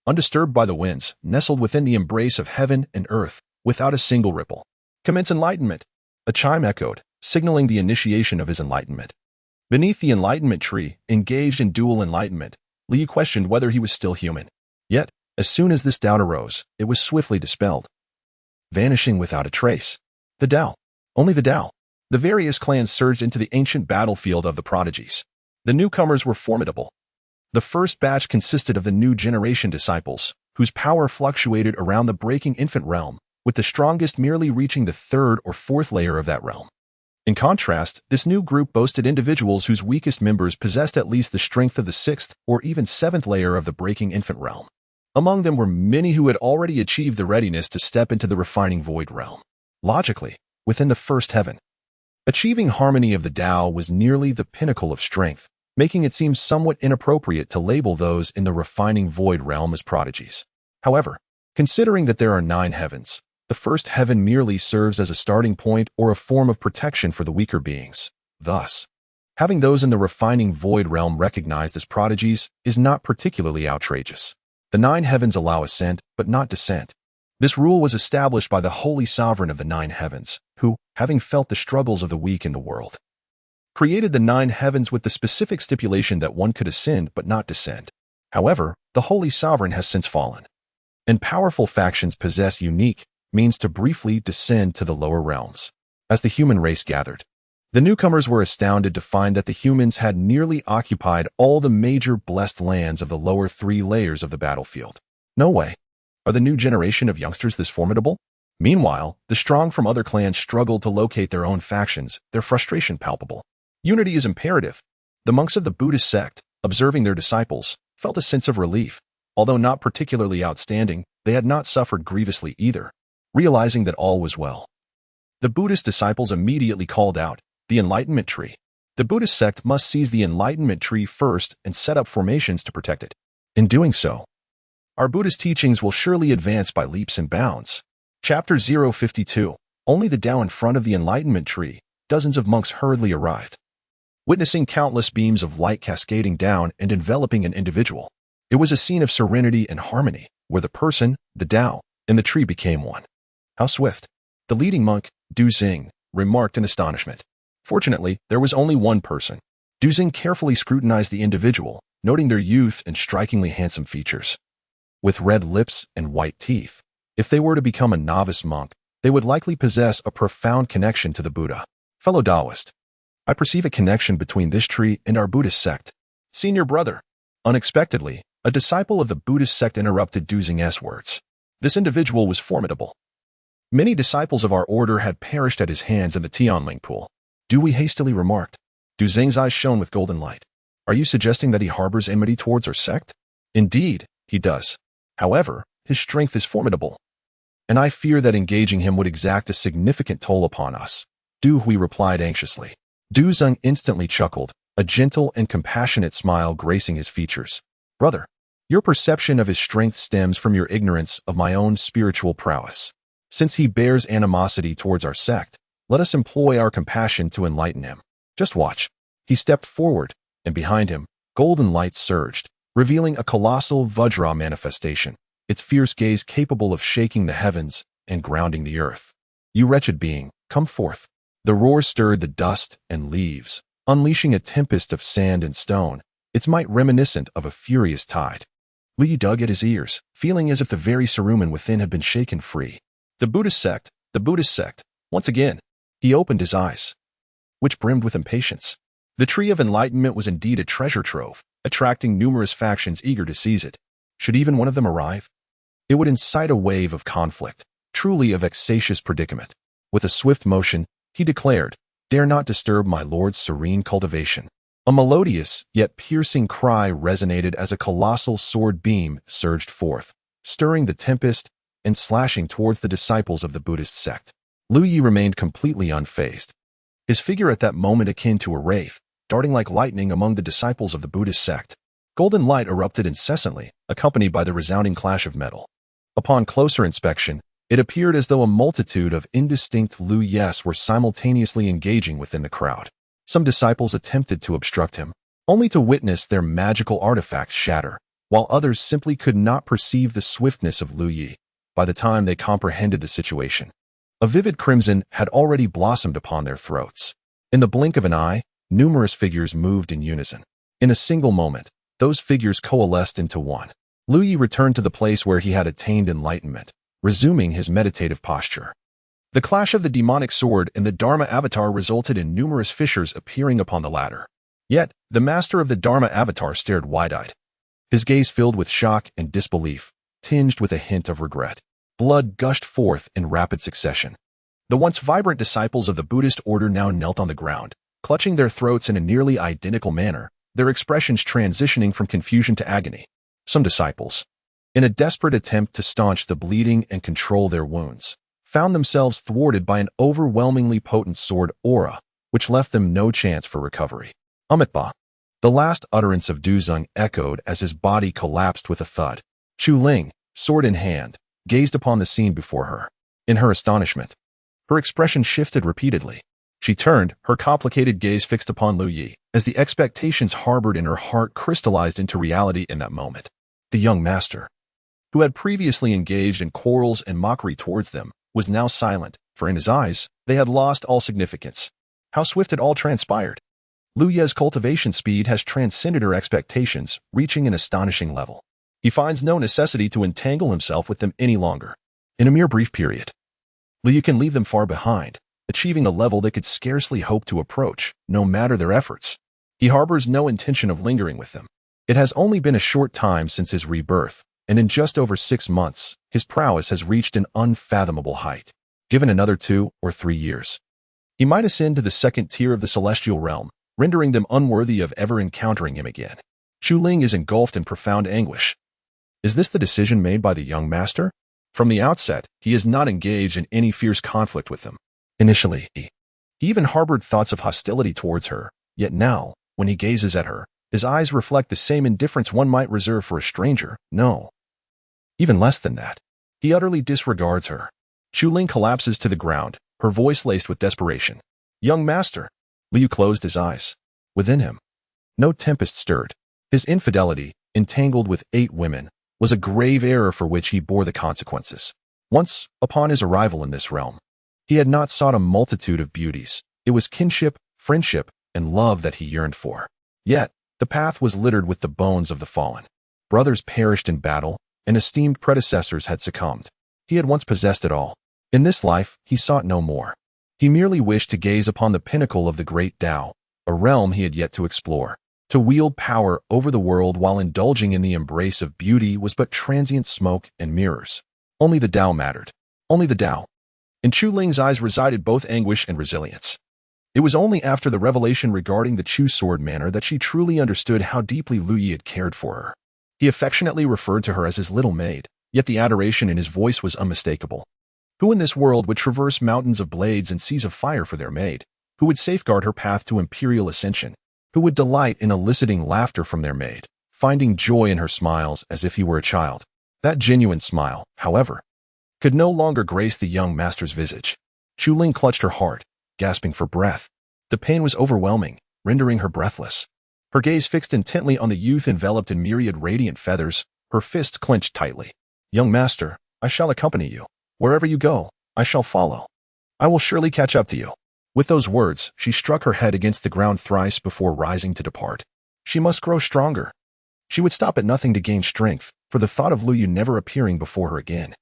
undisturbed by the winds, nestled within the embrace of heaven and earth, without a single ripple. Commence enlightenment. A chime echoed, signaling the initiation of his enlightenment. Beneath the enlightenment tree, engaged in dual enlightenment, Li questioned whether he was still human. Yet, as soon as this doubt arose, it was swiftly dispelled, vanishing without a trace. The Tao. Only the Tao. The various clans surged into the ancient battlefield of the prodigies. The newcomers were formidable. The first batch consisted of the new generation disciples, whose power fluctuated around the breaking infant realm, with the strongest merely reaching the 3rd or 4th layer of that realm. In contrast, this new group boasted individuals whose weakest members possessed at least the strength of the 6th or even 7th layer of the breaking infant realm. Among them were many who had already achieved the readiness to step into the refining void realm. Logically, within the 1st heaven, achieving harmony of the Tao was nearly the pinnacle of strength, making it seem somewhat inappropriate to label those in the refining void realm as prodigies. However, considering that there are 9 heavens, the first heaven merely serves as a starting point or a form of protection for the weaker beings. Thus, having those in the refining void realm recognized as prodigies is not particularly outrageous. The 9 heavens allow ascent, but not descent. This rule was established by the holy sovereign of the 9 heavens, who, having felt the struggles of the weak in the world, created the 9 heavens with the specific stipulation that one could ascend but not descend. However, the holy sovereign has since fallen, and powerful factions possess unique means to briefly descend to the lower realms. As the human race gathered, the newcomers were astounded to find that the humans had nearly occupied all the major blessed lands of the lower 3 layers of the battlefield. No way. Are the new generation of youngsters this formidable? Meanwhile, the strong from other clans struggled to locate their own factions, their frustration palpable. Unity is imperative. The monks of the Buddhist sect, observing their disciples, felt a sense of relief. Although not particularly outstanding, they had not suffered grievously either. Realizing that all was well, the Buddhist disciples immediately called out, "The Enlightenment Tree." The Buddhist sect must seize the Enlightenment Tree first and set up formations to protect it. In doing so, our Buddhist teachings will surely advance by leaps and bounds. Chapter 052. Only the Tao in front of the Enlightenment Tree. Dozens of monks hurriedly arrived, witnessing countless beams of light cascading down and enveloping an individual. It was a scene of serenity and harmony, where the person, the Tao, and the tree became one. How swift! The leading monk, Du Xing, remarked in astonishment. Fortunately, there was only one person. Du Xing carefully scrutinized the individual, noting their youth and strikingly handsome features. With red lips and white teeth, if they were to become a novice monk, they would likely possess a profound connection to the Buddha. Fellow Taoist, I perceive a connection between this tree and our Buddhist sect. Senior brother. Unexpectedly, a disciple of the Buddhist sect interrupted Du Xing's words. This individual was formidable. Many disciples of our order had perished at his hands in the Tianling pool. Dewey hastily remarked. Du Xing's eyes shone with golden light. Are you suggesting that he harbors enmity towards our sect? Indeed, he does. However, his strength is formidable, and I fear that engaging him would exact a significant toll upon us. Du Hui replied anxiously. Du Xing instantly chuckled, a gentle and compassionate smile gracing his features. Brother, your perception of his strength stems from your ignorance of my own spiritual prowess. Since he bears animosity towards our sect, let us employ our compassion to enlighten him. Just watch. He stepped forward, and behind him, golden light surged, revealing a colossal Vajra manifestation, its fierce gaze capable of shaking the heavens and grounding the earth. You wretched being, come forth. The roar stirred the dust and leaves, unleashing a tempest of sand and stone, its might reminiscent of a furious tide. Li dug at his ears, feeling as if the very cerumen within had been shaken free. The Buddhist sect, the Buddhist sect. Once again, he opened his eyes, which brimmed with impatience. The Tree of Enlightenment was indeed a treasure trove, attracting numerous factions eager to seize it. Should even one of them arrive, it would incite a wave of conflict, truly a vexatious predicament. With a swift motion, he declared, "Dare not disturb my lord's serene cultivation." A melodious, yet piercing cry resonated as a colossal sword beam surged forth, stirring the tempest and slashing towards the disciples of the Buddhist sect. Lu Yi remained completely unfazed, his figure at that moment akin to a wraith, darting like lightning among the disciples of the Buddhist sect. Golden light erupted incessantly, accompanied by the resounding clash of metal. Upon closer inspection, it appeared as though a multitude of indistinct Lu Yes were simultaneously engaging within the crowd. Some disciples attempted to obstruct him, only to witness their magical artifacts shatter, while others simply could not perceive the swiftness of Lu Yi. By the time they comprehended the situation, a vivid crimson had already blossomed upon their throats. In the blink of an eye, numerous figures moved in unison. In a single moment, those figures coalesced into one. Lu Yi returned to the place where he had attained enlightenment, resuming his meditative posture. The clash of the demonic sword and the Dharma avatar resulted in numerous fissures appearing upon the latter. Yet, the master of the Dharma avatar stared wide-eyed, his gaze filled with shock and disbelief, tinged with a hint of regret. Blood gushed forth in rapid succession. The once vibrant disciples of the Buddhist order now knelt on the ground, clutching their throats in a nearly identical manner, their expressions transitioning from confusion to agony. Some disciples, in a desperate attempt to staunch the bleeding and control their wounds, found themselves thwarted by an overwhelmingly potent sword aura, which left them no chance for recovery. Amitabha. The last utterance of Duzung echoed as his body collapsed with a thud. Chu Ling, sword in hand, gazed upon the scene before her. In her astonishment, her expression shifted repeatedly. She turned, her complicated gaze fixed upon Lu Yi, as the expectations harbored in her heart crystallized into reality in that moment. The young master, who had previously engaged in quarrels and mockery towards them, was now silent, for in his eyes, they had lost all significance. How swift it all transpired. Lu Ye's cultivation speed has transcended her expectations, reaching an astonishing level. He finds no necessity to entangle himself with them any longer. In a mere brief period, Lu Ye can leave them far behind, achieving a level they could scarcely hope to approach, no matter their efforts. He harbors no intention of lingering with them. It has only been a short time since his rebirth, and in just over 6 months, his prowess has reached an unfathomable height. Given another 2 or 3 years, he might ascend to the second tier of the celestial realm, rendering them unworthy of ever encountering him again. Chu Ling is engulfed in profound anguish. Is this the decision made by the young master? From the outset, he is not engaged in any fierce conflict with them. Initially, he even harbored thoughts of hostility towards her, yet now, when he gazes at her, his eyes reflect the same indifference one might reserve for a stranger. No. Even less than that. He utterly disregards her. Chu Ling collapses to the ground, her voice laced with desperation. Young master. Liu closed his eyes. Within him, no tempest stirred. His infidelity, entangled with 8 women, was a grave error for which he bore the consequences. Once, upon his arrival in this realm, he had not sought a multitude of beauties. It was kinship, friendship, and love that he yearned for. Yet, the path was littered with the bones of the fallen. Brothers perished in battle, and esteemed predecessors had succumbed. He had once possessed it all. In this life, he sought no more. He merely wished to gaze upon the pinnacle of the great Tao, a realm he had yet to explore. To wield power over the world while indulging in the embrace of beauty was but transient smoke and mirrors. Only the Tao mattered. Only the Tao. In Chu Ling's eyes resided both anguish and resilience. It was only after the revelation regarding the Chu sword manor that she truly understood how deeply Lu Yi had cared for her. He affectionately referred to her as his little maid, yet the adoration in his voice was unmistakable. Who in this world would traverse mountains of blades and seas of fire for their maid? Who would safeguard her path to imperial ascension? Who would delight in eliciting laughter from their maid, finding joy in her smiles as if he were a child? That genuine smile, however, could no longer grace the young master's visage. Chu Ling clutched her heart, gasping for breath. The pain was overwhelming, rendering her breathless. Her gaze fixed intently on the youth enveloped in myriad radiant feathers, her fists clenched tightly. Young master, I shall accompany you. Wherever you go, I shall follow. I will surely catch up to you. With those words, she struck her head against the ground thrice before rising to depart. She must grow stronger. She would stop at nothing to gain strength, for the thought of Lu Yu never appearing before her again,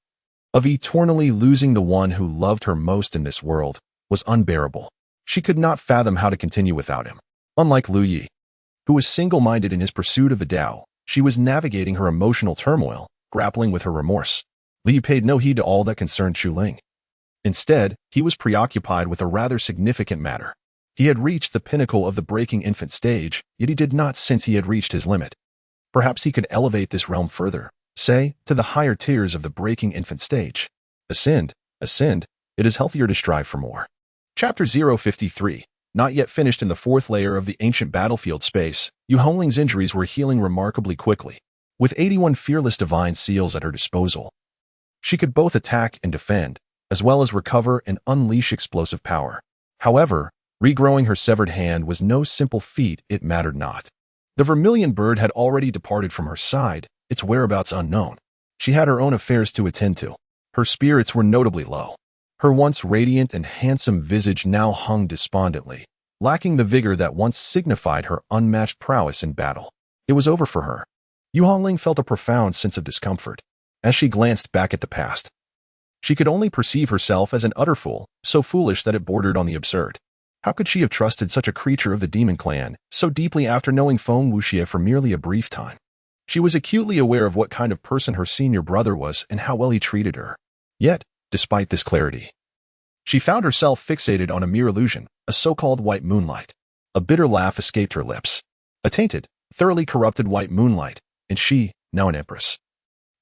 of eternally losing the one who loved her most in this world, was unbearable. She could not fathom how to continue without him. Unlike Lu Yi, who was single-minded in his pursuit of the Tao, she was navigating her emotional turmoil, grappling with her remorse. Lu Yi paid no heed to all that concerned Chu Ling. Instead, he was preoccupied with a rather significant matter. He had reached the pinnacle of the breaking infant stage, yet he did not sense he had reached his limit. Perhaps he could elevate this realm further, say, to the higher tiers of the breaking infant stage. Ascend, it is healthier to strive for more. Chapter 053. Not yet finished in the 4th layer of the ancient battlefield space, Yu Hongling's injuries were healing remarkably quickly. With 81 fearless divine seals at her disposal, she could both attack and defend, as well as recover and unleash explosive power. However, regrowing her severed hand was no simple feat. It mattered not. The vermilion bird had already departed from her side, its whereabouts unknown. She had her own affairs to attend to. Her spirits were notably low. Her once radiant and handsome visage now hung despondently, lacking the vigor that once signified her unmatched prowess in battle. It was over for her. Yu Hongling felt a profound sense of discomfort as she glanced back at the past. She could only perceive herself as an utter fool, so foolish that it bordered on the absurd. How could she have trusted such a creature of the demon clan so deeply after knowing Feng Wuxie for merely a brief time? She was acutely aware of what kind of person her senior brother was and how well he treated her. Yet, despite this clarity, she found herself fixated on a mere illusion, a so-called white moonlight. A bitter laugh escaped her lips. A tainted, thoroughly corrupted white moonlight, and she, now an empress,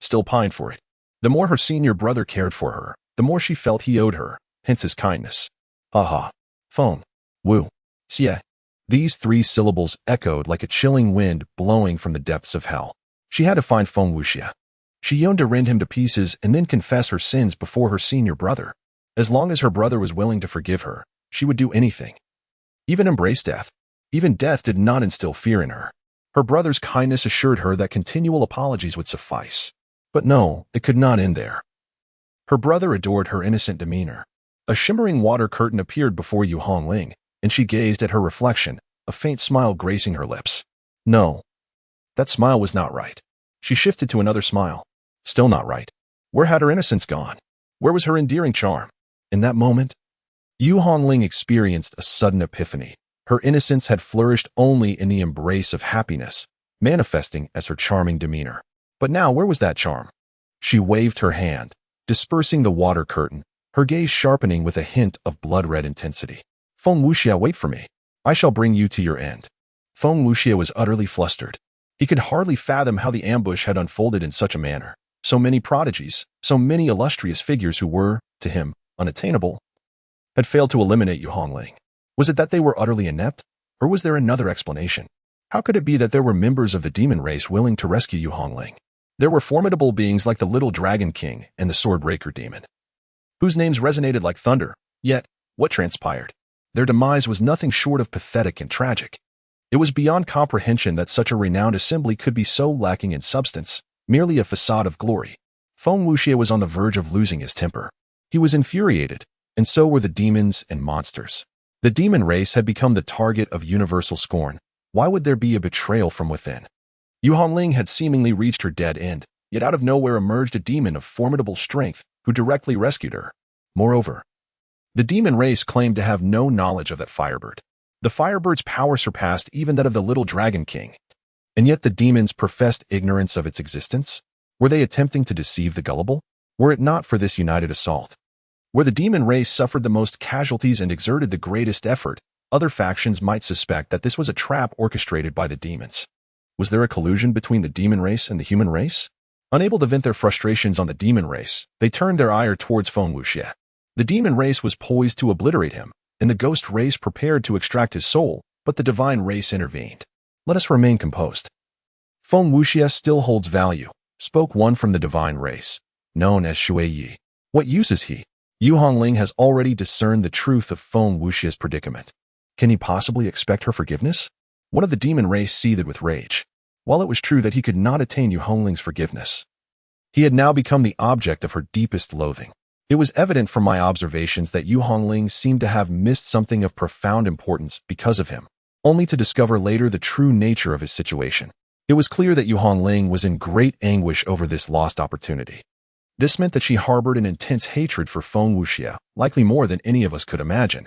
still pined for it. The more her senior brother cared for her, the more she felt he owed her, hence his kindness. Ha ha. Feng. Wu. Xie. These 3 syllables echoed like a chilling wind blowing from the depths of hell. She had to find Feng Wuxia. She yearned to rend him to pieces and then confess her sins before her senior brother. As long as her brother was willing to forgive her, she would do anything. Even embrace death. Even death did not instill fear in her. Her brother's kindness assured her that continual apologies would suffice. But no, it could not end there. Her brother adored her innocent demeanor. A shimmering water curtain appeared before Yu Hongling, and she gazed at her reflection, a faint smile gracing her lips. No. That smile was not right. She shifted to another smile. Still not right. Where had her innocence gone? Where was her endearing charm? In that moment, Yu Hongling experienced a sudden epiphany. Her innocence had flourished only in the embrace of happiness, manifesting as her charming demeanor. But now, where was that charm? She waved her hand, dispersing the water curtain, her gaze sharpening with a hint of blood-red intensity. Feng Wuxia, wait for me. I shall bring you to your end. Feng Wuxia was utterly flustered. He could hardly fathom how the ambush had unfolded in such a manner. So many prodigies, so many illustrious figures who were, to him, unattainable, had failed to eliminate Yu Hongling. Was it that they were utterly inept, or was there another explanation? How could it be that there were members of the demon race willing to rescue Yu Hongling? There were formidable beings like the Little Dragon King and the Swordbreaker Demon, whose names resonated like thunder. Yet, what transpired? Their demise was nothing short of pathetic and tragic. It was beyond comprehension that such a renowned assembly could be so lacking in substance, merely a facade of glory. Feng Wuxia was on the verge of losing his temper. He was infuriated, and so were the demons and monsters. The demon race had become the target of universal scorn. Why would there be a betrayal from within? Yu Hongling had seemingly reached her dead end, yet out of nowhere emerged a demon of formidable strength who directly rescued her. Moreover, the demon race claimed to have no knowledge of that firebird. The firebird's power surpassed even that of the Little Dragon King. And yet the demons professed ignorance of its existence? Were they attempting to deceive the gullible? Were it not for this united assault, where the demon race suffered the most casualties and exerted the greatest effort, other factions might suspect that this was a trap orchestrated by the demons. Was there a collusion between the demon race and the human race? Unable to vent their frustrations on the demon race, they turned their ire towards Feng Wuxia. The demon race was poised to obliterate him, and the ghost race prepared to extract his soul, but the divine race intervened. Let us remain composed. Feng Wuxia still holds value, spoke one from the divine race, known as Shui Yi. What use is he? Yu Hongling has already discerned the truth of Feng Wuxia's predicament. Can he possibly expect her forgiveness? One of the demon race seethed with rage. While it was true that he could not attain Yu Hongling's forgiveness, he had now become the object of her deepest loathing. It was evident from my observations that Yu Hongling seemed to have missed something of profound importance because of him, only to discover later the true nature of his situation. It was clear that Yu Hongling was in great anguish over this lost opportunity. This meant that she harbored an intense hatred for Feng Wuxia, likely more than any of us could imagine,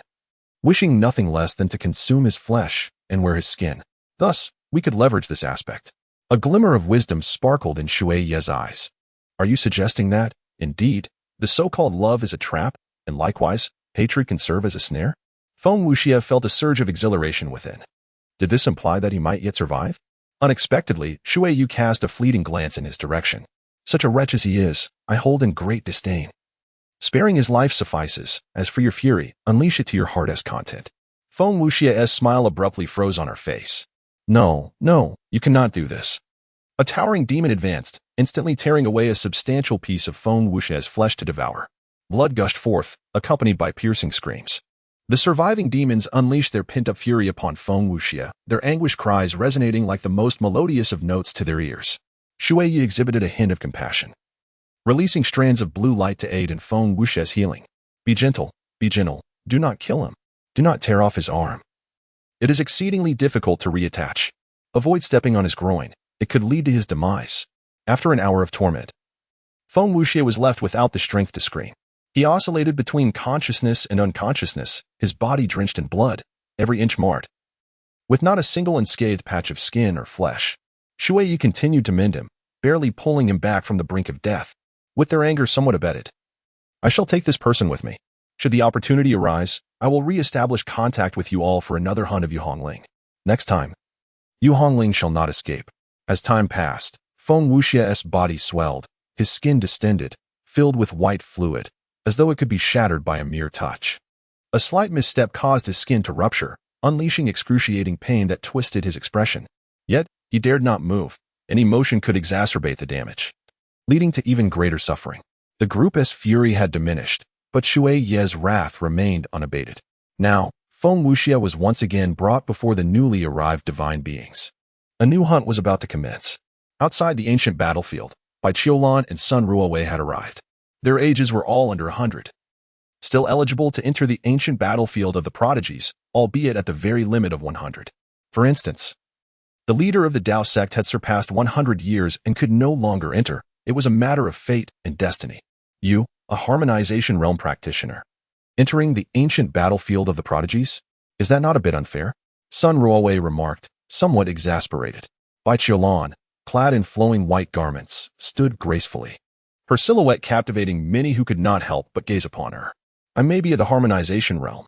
wishing nothing less than to consume his flesh and wear his skin. Thus, we could leverage this aspect. A glimmer of wisdom sparkled in Shui Ye's eyes. Are you suggesting that, indeed, the so-called love is a trap, and likewise, hatred can serve as a snare? Feng Wuxia felt a surge of exhilaration within. Did this imply that he might yet survive? Unexpectedly, Shui Yu cast a fleeting glance in his direction. Such a wretch as he is, I hold in great disdain. Sparing his life suffices. As for your fury, unleash it to your heart as content. Feng Wuxia's smile abruptly froze on her face. No, you cannot do this. A towering demon advanced, instantly tearing away a substantial piece of Feng Wuxia's flesh to devour. Blood gushed forth, accompanied by piercing screams. The surviving demons unleashed their pent-up fury upon Feng Wuxia, their anguished cries resonating like the most melodious of notes to their ears. Shui Yi exhibited a hint of compassion, releasing strands of blue light to aid in Feng Wuxia's healing. Be gentle, do not kill him. Do not tear off his arm. It is exceedingly difficult to reattach. Avoid stepping on his groin. It could lead to his demise. After an hour of torment, Feng Wuxia was left without the strength to scream. He oscillated between consciousness and unconsciousness, his body drenched in blood, every inch marred, with not a single unscathed patch of skin or flesh. Shui Yi continued to mend him, barely pulling him back from the brink of death, with their anger somewhat abated. I shall take this person with me. Should the opportunity arise, I will re-establish contact with you all for another hunt of Yu Hongling. Next time, Yu Hongling shall not escape. As time passed, Feng Wuxia's body swelled, his skin distended, filled with white fluid, as though it could be shattered by a mere touch. A slight misstep caused his skin to rupture, unleashing excruciating pain that twisted his expression. Yet, he dared not move. Any motion could exacerbate the damage, leading to even greater suffering. The group's fury had diminished, but Shui Ye's wrath remained unabated. Now, Feng Wuxia was once again brought before the newly arrived divine beings. A new hunt was about to commence. Outside the ancient battlefield, Bai Qiulan and Sun Ruowei had arrived. Their ages were all under 100. Still eligible to enter the ancient battlefield of the prodigies, albeit at the very limit of 100. For instance, the leader of the Dao sect had surpassed 100 years and could no longer enter. It was a matter of fate and destiny. You, a harmonization realm practitioner, entering the ancient battlefield of the prodigies? Is that not a bit unfair? Sun Ruowei remarked, somewhat exasperated. Bai Qiulan, clad in flowing white garments, stood gracefully, her silhouette captivating many who could not help but gaze upon her. I may be of the harmonization realm.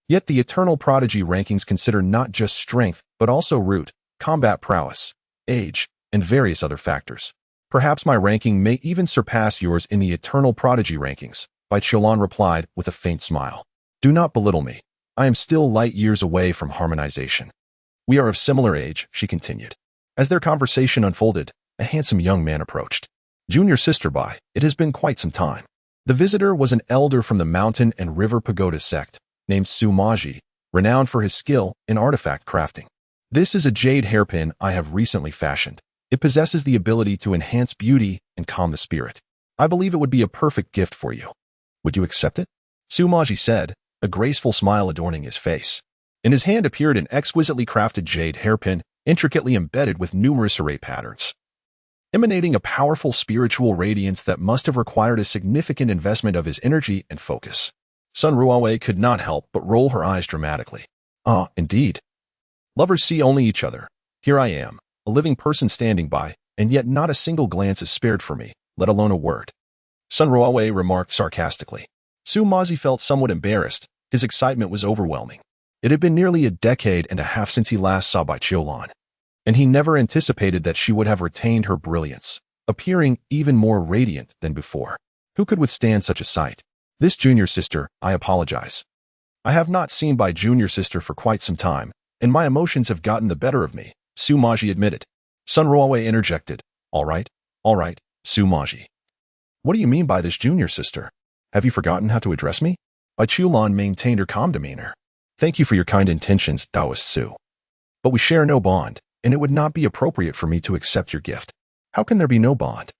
Yet the eternal prodigy rankings consider not just strength, but also root, combat prowess, age, and various other factors. Perhaps my ranking may even surpass yours in the eternal prodigy rankings, Bai Qiulan replied with a faint smile. Do not belittle me. I am still light years away from harmonization. We are of similar age, she continued. As their conversation unfolded, a handsome young man approached. Junior sister Bai, it has been quite some time. The visitor was an elder from the mountain and river pagoda sect, named Su Maji, renowned for his skill in artifact crafting. This is a jade hairpin I have recently fashioned. It possesses the ability to enhance beauty and calm the spirit. I believe it would be a perfect gift for you. Would you accept it? Su Maji said, a graceful smile adorning his face. In his hand appeared an exquisitely crafted jade hairpin, intricately embedded with numerous array patterns, emanating a powerful spiritual radiance that must have required a significant investment of his energy and focus. Sun Ruowei could not help but roll her eyes dramatically. Ah, indeed. Lovers see only each other. Here I am, a living person standing by, and yet not a single glance is spared for me, let alone a word. Sun Ruowei remarked sarcastically. Su Mazi felt somewhat embarrassed. His excitement was overwhelming. It had been nearly a decade and a half since he last saw Bai Qiulan, and he never anticipated that she would have retained her brilliance, appearing even more radiant than before. Who could withstand such a sight? This junior sister, I apologize. I have not seen Bai junior sister for quite some time, and my emotions have gotten the better of me, Su Maji admitted. Sun Ruowei interjected. All right, Su Maji. What do you mean by this junior sister? Have you forgotten how to address me? Bai Qiulan maintained her calm demeanor. Thank you for your kind intentions, Taoist Su. But we share no bond, and it would not be appropriate for me to accept your gift. How can there be no bond?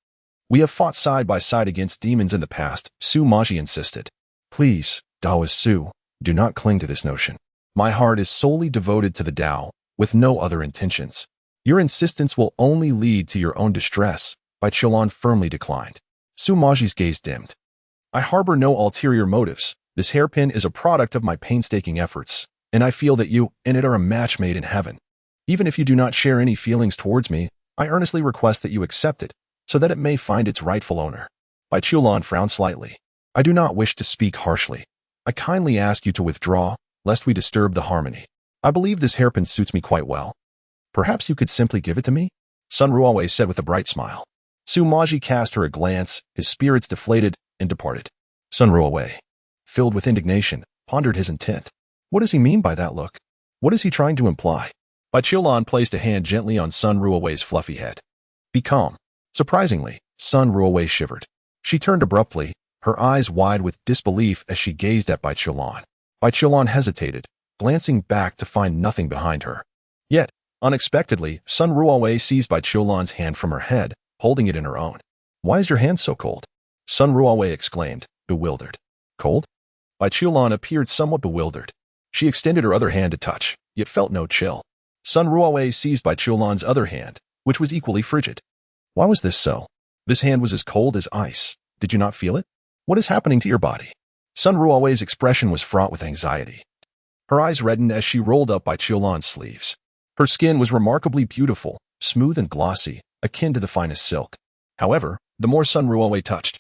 We have fought side by side against demons in the past, Su Maji insisted. Please, Taoist Su, do not cling to this notion. My heart is solely devoted to the Tao, with no other intentions. Your insistence will only lead to your own distress, Bai Qiulan firmly declined. Su Maji's gaze dimmed. I harbor no ulterior motives. This hairpin is a product of my painstaking efforts, and I feel that you and it are a match made in heaven. Even if you do not share any feelings towards me, I earnestly request that you accept it, so that it may find its rightful owner. Bai Qiulan frowned slightly. I do not wish to speak harshly. I kindly ask you to withdraw, lest we disturb the harmony. I believe this hairpin suits me quite well. Perhaps you could simply give it to me? Sun Ruowei said with a bright smile. Su Maji cast her a glance, his spirits deflated, and departed. Sun Ruowei, filled with indignation, pondered his intent. What does he mean by that look? What is he trying to imply? Bai Qiulan placed a hand gently on Sun Ruowei's fluffy head. Be calm. Surprisingly, Sun Ruowei shivered. She turned abruptly, her eyes wide with disbelief as she gazed at Bai Qiulan. Bai Qiulan hesitated, glancing back to find nothing behind her. Yet, unexpectedly, Sun Ruowei seized Bai Qiulan's hand from her head, holding it in her own. Why is your hand so cold? Sun Ruowei exclaimed, bewildered. Cold? Bai Qiulan appeared somewhat bewildered. She extended her other hand to touch, yet felt no chill. Sun Ruowei seized Bai Qiulan's other hand, which was equally frigid. Why was this so? This hand was as cold as ice. Did you not feel it? What is happening to your body? Sun Ruowei's expression was fraught with anxiety. Her eyes reddened as she rolled up Bai Qiulan's sleeves. Her skin was remarkably beautiful, smooth and glossy, akin to the finest silk. However, the more Sun Ruowei touched,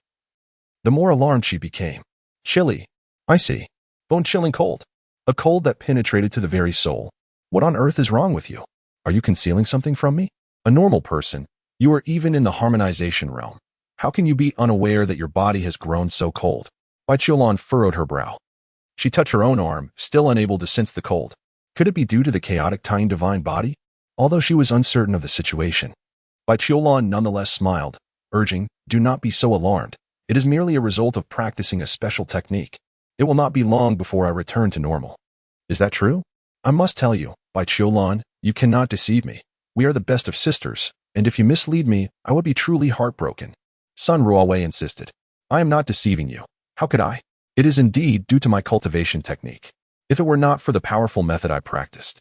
the more alarmed she became. Chilly, icy, bone-chilling cold. A cold that penetrated to the very soul. What on earth is wrong with you? Are you concealing something from me? A normal person, you are even in the harmonization realm. How can you be unaware that your body has grown so cold? Bai Qiulan furrowed her brow. She touched her own arm, still unable to sense the cold. Could it be due to the chaotic tying divine body? Although she was uncertain of the situation, Bai Qiulan nonetheless smiled, urging, "Do not be so alarmed. It is merely a result of practicing a special technique. It will not be long before I return to normal." "Is that true?" "I must tell you, Bai Qiulan, you cannot deceive me. We are the best of sisters, and if you mislead me, I would be truly heartbroken." Sun Ruowei insisted. "I am not deceiving you. How could I? It is indeed due to my cultivation technique. If it were not for the powerful method I practiced,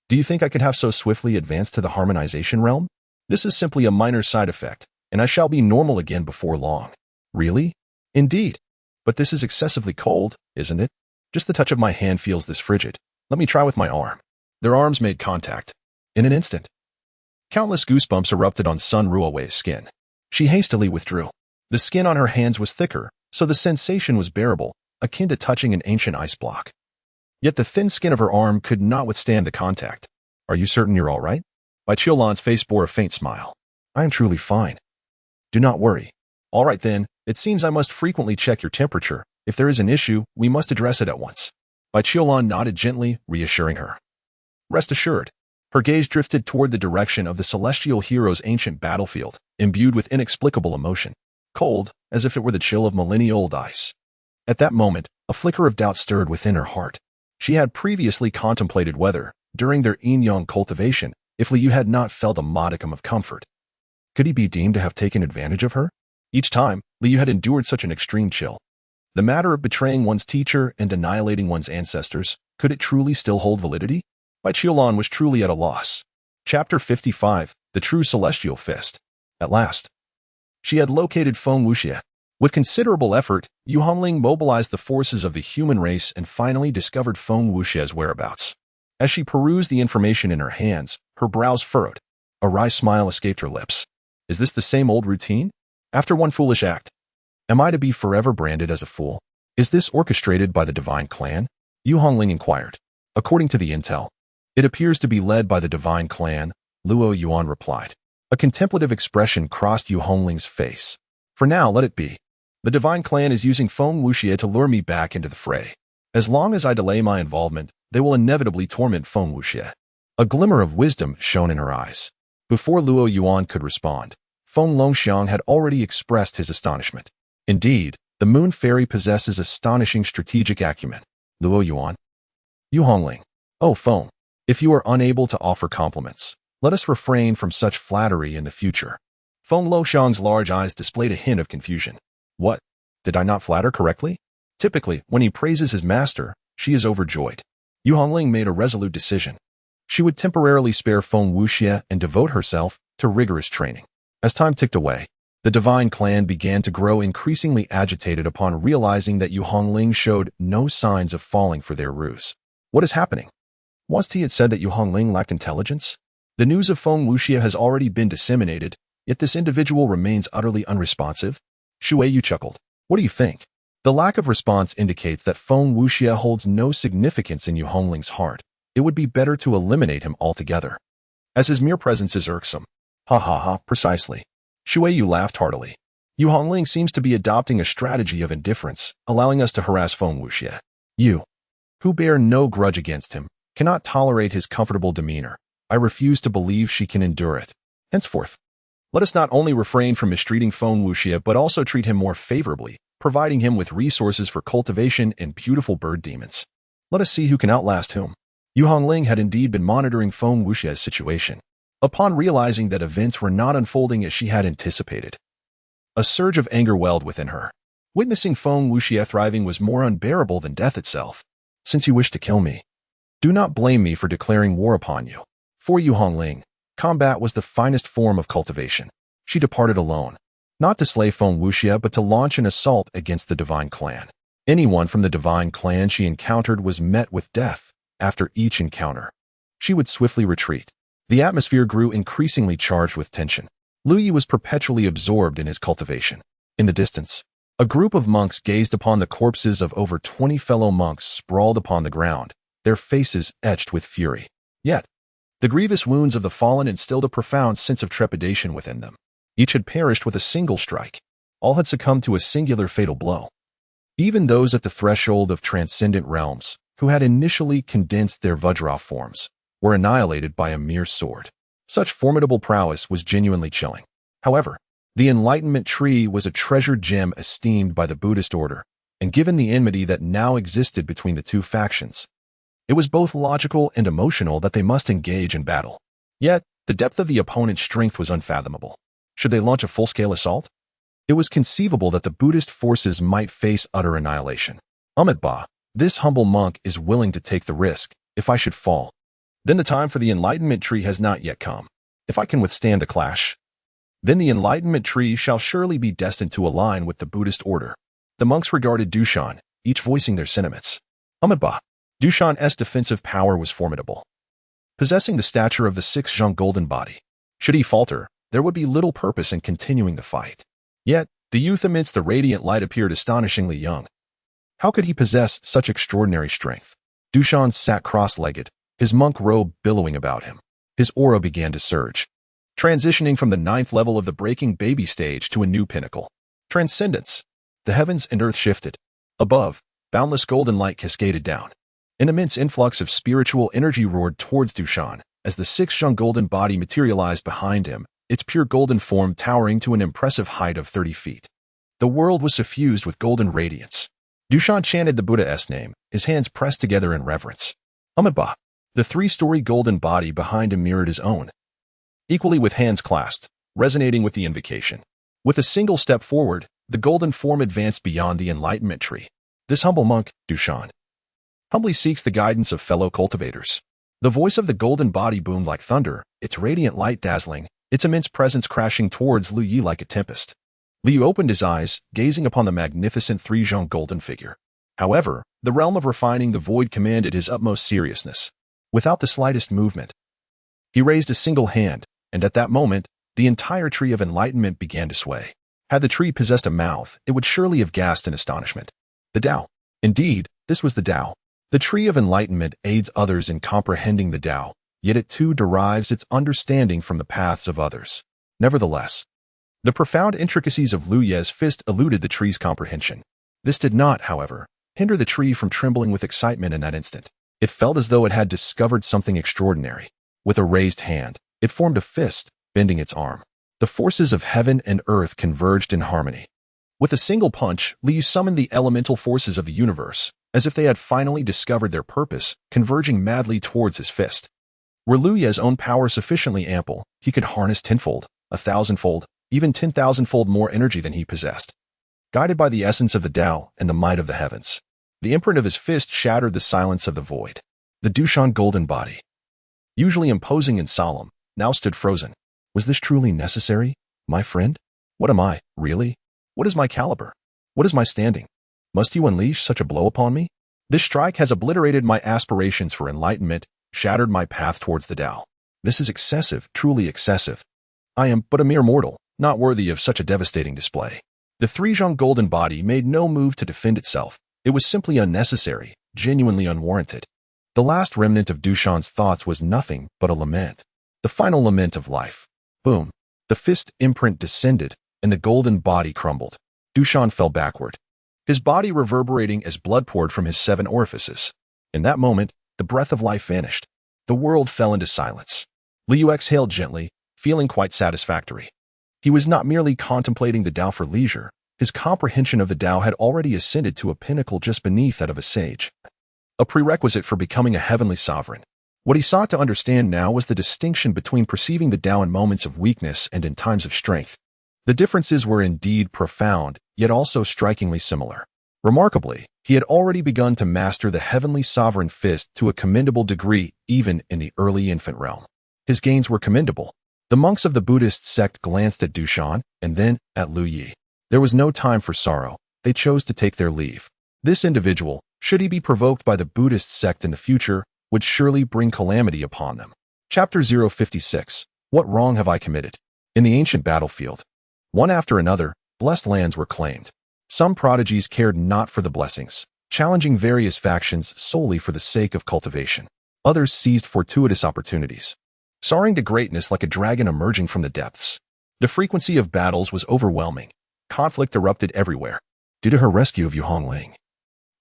do you think I could have so swiftly advanced to the harmonization realm? This is simply a minor side effect, and I shall be normal again before long." "Really?" "Indeed. But this is excessively cold, isn't it? Just the touch of my hand feels this frigid. Let me try with my arm." Their arms made contact. In an instant, countless goosebumps erupted on Sun Ruowei's skin. She hastily withdrew. The skin on her hands was thicker, so the sensation was bearable, akin to touching an ancient ice block. Yet the thin skin of her arm could not withstand the contact. "Are you certain you're all right?" Bai Qiulan's face bore a faint smile. "I am truly fine. Do not worry." "All right then, it seems I must frequently check your temperature. If there is an issue, we must address it at once." Bai Qiulan nodded gently, reassuring her. Rest assured. Her gaze drifted toward the direction of the celestial hero's ancient battlefield, imbued with inexplicable emotion. Cold, as if it were the chill of millennia-old ice. At that moment, a flicker of doubt stirred within her heart. She had previously contemplated whether, during their yin-yang cultivation, if Liu had not felt a modicum of comfort. Could he be deemed to have taken advantage of her? Each time, Liu had endured such an extreme chill. The matter of betraying one's teacher and annihilating one's ancestors, could it truly still hold validity? Bai Qiulan was truly at a loss. Chapter 55, The True Celestial Fist. At last, she had located Feng Wuxie. With considerable effort, Yu Hongling mobilized the forces of the human race and finally discovered Feng Wuxie's whereabouts. As she perused the information in her hands, her brows furrowed. A wry smile escaped her lips. Is this the same old routine? After one foolish act, am I to be forever branded as a fool? Is this orchestrated by the divine clan? Yu Hongling inquired. According to the intel, it appears to be led by the divine clan, Luo Yuan replied. A contemplative expression crossed Yu Hongling's face. For now, let it be. The divine clan is using Feng Wuxie to lure me back into the fray. As long as I delay my involvement, they will inevitably torment Feng Wuxie. A glimmer of wisdom shone in her eyes. Before Luo Yuan could respond, Feng Longxiang had already expressed his astonishment. Indeed, the moon fairy possesses astonishing strategic acumen. Luo Yuan. Yu Hongling. Oh, Feng. If you are unable to offer compliments, let us refrain from such flattery in the future. Feng Longxiang's large eyes displayed a hint of confusion. What? Did I not flatter correctly? Typically, when he praises his master, she is overjoyed. Yu Hongling made a resolute decision. She would temporarily spare Feng Wuxie and devote herself to rigorous training. As time ticked away, the divine clan began to grow increasingly agitated upon realizing that Yu Hongling showed no signs of falling for their ruse. What is happening? Once he had said that Yu Hongling lacked intelligence? The news of Feng Wuxie has already been disseminated, yet this individual remains utterly unresponsive. Shui Yu chuckled. What do you think? The lack of response indicates that Feng Wuxie holds no significance in Yu Hongling's heart. It would be better to eliminate him altogether, as his mere presence is irksome. Ha ha ha, precisely. Shui Yu laughed heartily. Yu Hongling seems to be adopting a strategy of indifference, allowing us to harass Feng Wuxie. You, who bear no grudge against him, cannot tolerate his comfortable demeanor. I refuse to believe she can endure it. Henceforth, let us not only refrain from mistreating Feng Wuxie, but also treat him more favorably, providing him with resources for cultivation and beautiful bird demons. Let us see who can outlast whom. Yu Hongling had indeed been monitoring Feng Wuxie's situation. Upon realizing that events were not unfolding as she had anticipated, a surge of anger welled within her. Witnessing Feng Wuxie thriving was more unbearable than death itself. Since you wish to kill me, do not blame me for declaring war upon you. For Yu Hongling, combat was the finest form of cultivation. She departed alone, not to slay Feng Wuxie, but to launch an assault against the divine clan. Anyone from the divine clan she encountered was met with death. After each encounter, she would swiftly retreat. The atmosphere grew increasingly charged with tension. Lu Yi was perpetually absorbed in his cultivation. In the distance, a group of monks gazed upon the corpses of over 20 fellow monks sprawled upon the ground, their faces etched with fury. Yet, the grievous wounds of the fallen instilled a profound sense of trepidation within them. Each had perished with a single strike. All had succumbed to a singular fatal blow. Even those at the threshold of transcendent realms, who had initially condensed their Vajra forms, were annihilated by a mere sword. Such formidable prowess was genuinely chilling. However, the Enlightenment Tree was a treasured gem esteemed by the Buddhist order, and given the enmity that now existed between the two factions, it was both logical and emotional that they must engage in battle. Yet, the depth of the opponent's strength was unfathomable. Should they launch a full-scale assault? It was conceivable that the Buddhist forces might face utter annihilation. Amitabha, this humble monk is willing to take the risk. If I should fall, then the time for the Enlightenment Tree has not yet come. If I can withstand the clash, then the Enlightenment Tree shall surely be destined to align with the Buddhist order. The monks regarded Dushan, each voicing their sentiments. Amitabha, Dushan's defensive power was formidable, possessing the stature of the six-zhang golden body. Should he falter, there would be little purpose in continuing the fight. Yet, the youth amidst the radiant light appeared astonishingly young. How could he possess such extraordinary strength? Dushan sat cross-legged, his monk robe billowing about him. His aura began to surge, transitioning from the 9th level of the breaking baby stage to a new pinnacle. Transcendence. The heavens and earth shifted. Above, boundless golden light cascaded down. An immense influx of spiritual energy roared towards Dushan as the six-zhang golden body materialized behind him, its pure golden form towering to an impressive height of 30 feet. The world was suffused with golden radiance. Dushan chanted the Buddha's name, his hands pressed together in reverence. Amitabha, the 3-story golden body behind him mirrored his own, equally with hands clasped, resonating with the invocation. With a single step forward, the golden form advanced beyond the Enlightenment Tree. This humble monk, Dushan, humbly seeks the guidance of fellow cultivators. The voice of the golden body boomed like thunder, its radiant light dazzling, its immense presence crashing towards Liu Yi like a tempest. Liu opened his eyes, gazing upon the magnificent 3-zhang golden figure. However, the realm of refining the void commanded his utmost seriousness. Without the slightest movement, he raised a single hand, and at that moment, the entire tree of enlightenment began to sway. Had the tree possessed a mouth, it would surely have gasped in astonishment. The Tao. Indeed, this was the Tao. The tree of enlightenment aids others in comprehending the Tao, yet it too derives its understanding from the paths of others. Nevertheless, the profound intricacies of Liu Ye's fist eluded the tree's comprehension. This did not, however, hinder the tree from trembling with excitement in that instant. It felt as though it had discovered something extraordinary. With a raised hand, it formed a fist, bending its arm. The forces of heaven and earth converged in harmony. With a single punch, Liu summoned the elemental forces of the universe, as if they had finally discovered their purpose, converging madly towards his fist. Were Liu Ye's own power sufficiently ample, he could harness tenfold, 1,000-fold, even 10,000-fold more energy than he possessed. Guided by the essence of the Tao and the might of the heavens, the imprint of his fist shattered the silence of the void. The Dushan golden body, usually imposing and solemn, now stood frozen. Was this truly necessary, my friend? What am I, really? What is my caliber? What is my standing? Must you unleash such a blow upon me? This strike has obliterated my aspirations for enlightenment, shattered my path towards the Tao. This is excessive, truly excessive. I am but a mere mortal, not worthy of such a devastating display. The 3-zhang golden body made no move to defend itself. It was simply unnecessary, genuinely unwarranted. The last remnant of Dushan's thoughts was nothing but a lament. The final lament of life. Boom. The fist imprint descended, and the golden body crumbled. Dushan fell backward, his body reverberating as blood poured from his 7 orifices. In that moment, the breath of life vanished. The world fell into silence. Liu exhaled gently, feeling quite satisfactory. He was not merely contemplating the Tao for leisure. His comprehension of the Tao had already ascended to a pinnacle just beneath that of a sage, a prerequisite for becoming a heavenly sovereign. What he sought to understand now was the distinction between perceiving the Tao in moments of weakness and in times of strength. The differences were indeed profound, yet also strikingly similar. Remarkably, he had already begun to master the heavenly sovereign fist to a commendable degree even in the early infant realm. His gains were commendable. The monks of the Buddhist sect glanced at Dushan and then at Liu Yi. There was no time for sorrow. They chose to take their leave. This individual, should he be provoked by the Buddhist sect in the future, would surely bring calamity upon them. Chapter 056. What wrong have I committed? In the ancient battlefield, one after another, blessed lands were claimed. Some prodigies cared not for the blessings, challenging various factions solely for the sake of cultivation. Others seized fortuitous opportunities, soaring to greatness like a dragon emerging from the depths. The frequency of battles was overwhelming. Conflict erupted everywhere. Due to her rescue of Yu Hongling,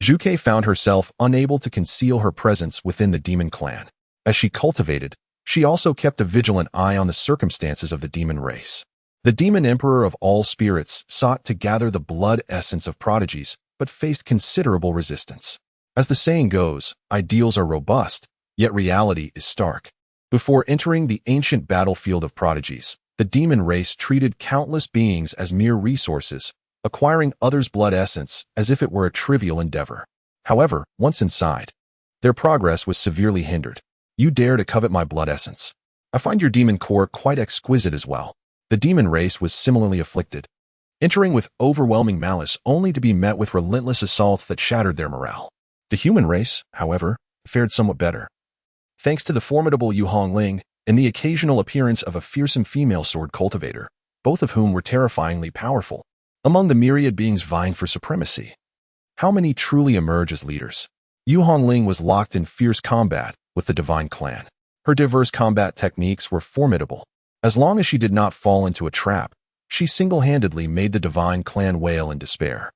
Zhuke found herself unable to conceal her presence within the demon clan. As she cultivated, she also kept a vigilant eye on the circumstances of the demon race. The demon emperor of all spirits sought to gather the blood essence of prodigies, but faced considerable resistance. As the saying goes, ideals are robust, yet reality is stark. Before entering the ancient battlefield of prodigies, the demon race treated countless beings as mere resources, acquiring others' blood essence as if it were a trivial endeavor. However, once inside, their progress was severely hindered. You dare to covet my blood essence. I find your demon core quite exquisite as well. The demon race was similarly afflicted, entering with overwhelming malice only to be met with relentless assaults that shattered their morale. The human race, however, fared somewhat better. Thanks to the formidable Yu Hongling and the occasional appearance of a fearsome female sword cultivator, both of whom were terrifyingly powerful, among the myriad beings vying for supremacy. How many truly emerge as leaders? Yu Hongling was locked in fierce combat with the Divine Clan. Her diverse combat techniques were formidable. As long as she did not fall into a trap, she single-handedly made the Divine Clan wail in despair.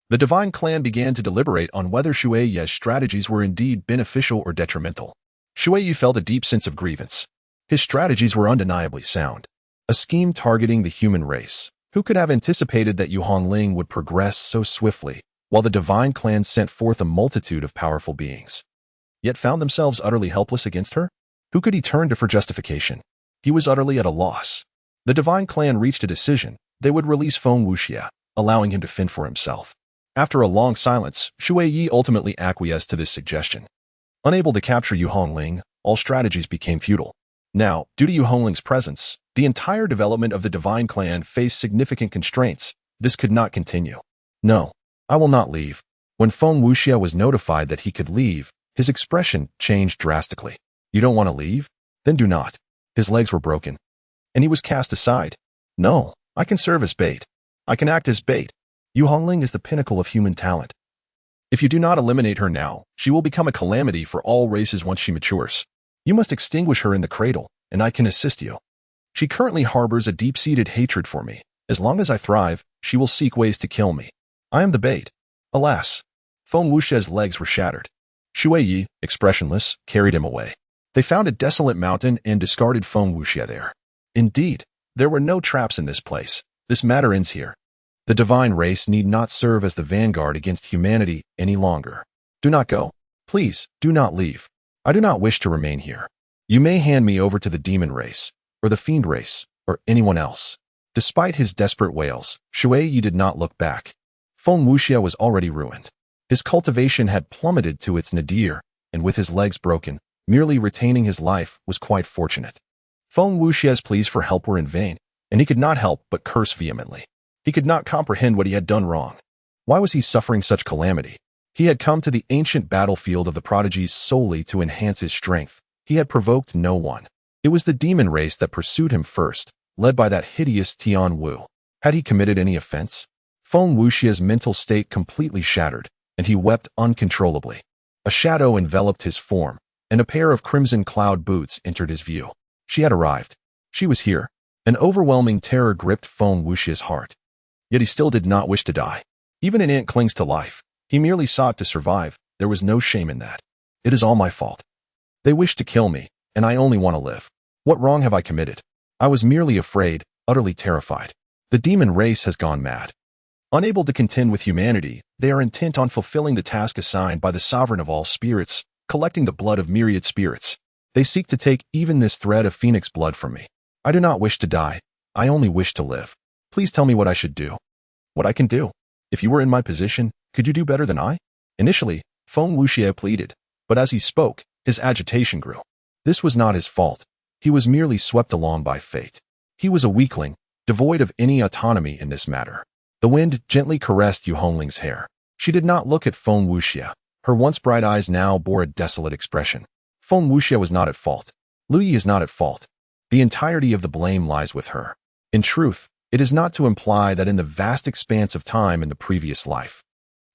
The Divine Clan began to deliberate on whether Shui Ye's strategies were indeed beneficial or detrimental. Shui Ye felt a deep sense of grievance. His strategies were undeniably sound. A scheme targeting the human race. Who could have anticipated that Yu Hongling would progress so swiftly, while the Divine Clan sent forth a multitude of powerful beings, yet found themselves utterly helpless against her? Who could he turn to for justification? He was utterly at a loss. The Divine Clan reached a decision. They would release Feng Wuxia, allowing him to fend for himself. After a long silence, Shui Yi ultimately acquiesced to this suggestion. Unable to capture Yu Hongling, all strategies became futile. Now, due to Yu Hongling's presence, the entire development of the Divine Clan faced significant constraints. This could not continue. No, I will not leave. When Feng Wuxia was notified that he could leave, his expression changed drastically. You don't want to leave? Then do not. His legs were broken, and he was cast aside. No, I can serve as bait. I can act as bait. Yu Hongling is the pinnacle of human talent. If you do not eliminate her now, she will become a calamity for all races once she matures. You must extinguish her in the cradle, and I can assist you. She currently harbors a deep-seated hatred for me. As long as I thrive, she will seek ways to kill me. I am the bait. Alas. Feng Wuxia's legs were shattered. Shui Yi, expressionless, carried him away. They found a desolate mountain and discarded Feng Wuxia there. Indeed, there were no traps in this place. This matter ends here. The divine race need not serve as the vanguard against humanity any longer. Do not go. Please, do not leave. I do not wish to remain here. You may hand me over to the demon race, or the fiend race, or anyone else. Despite his desperate wails, Shui Yi did not look back. Feng Wuxia was already ruined. His cultivation had plummeted to its nadir, and with his legs broken, merely retaining his life was quite fortunate. Feng Wuxia's pleas for help were in vain, and he could not help but curse vehemently. He could not comprehend what he had done wrong. Why was he suffering such calamity? He had come to the ancient battlefield of the prodigies solely to enhance his strength. He had provoked no one. It was the demon race that pursued him first, led by that hideous Tian Wu. Had he committed any offense? Feng Wuxia's mental state completely shattered, and he wept uncontrollably. A shadow enveloped his form, and a pair of crimson cloud boots entered his view. She had arrived. She was here. An overwhelming terror gripped Feng Wuxia's heart. Yet he still did not wish to die. Even an ant clings to life. He merely sought to survive. There was no shame in that. It is all my fault. They wish to kill me, and I only want to live. What wrong have I committed? I was merely afraid, utterly terrified. The demon race has gone mad. Unable to contend with humanity, they are intent on fulfilling the task assigned by the sovereign of all spirits, collecting the blood of myriad spirits. They seek to take even this thread of phoenix blood from me. I do not wish to die. I only wish to live. Please tell me what I should do. What I can do. If you were in my position, could you do better than I? Initially, Feng Wuxia pleaded, but as he spoke, his agitation grew. This was not his fault. He was merely swept along by fate. He was a weakling, devoid of any autonomy in this matter. The wind gently caressed Yu Hongling's hair. She did not look at Feng Wuxia. Her once bright eyes now bore a desolate expression. Feng Wuxia was not at fault. Lu Yi is not at fault. The entirety of the blame lies with her. In truth, it is not to imply that in the vast expanse of time in the previous life,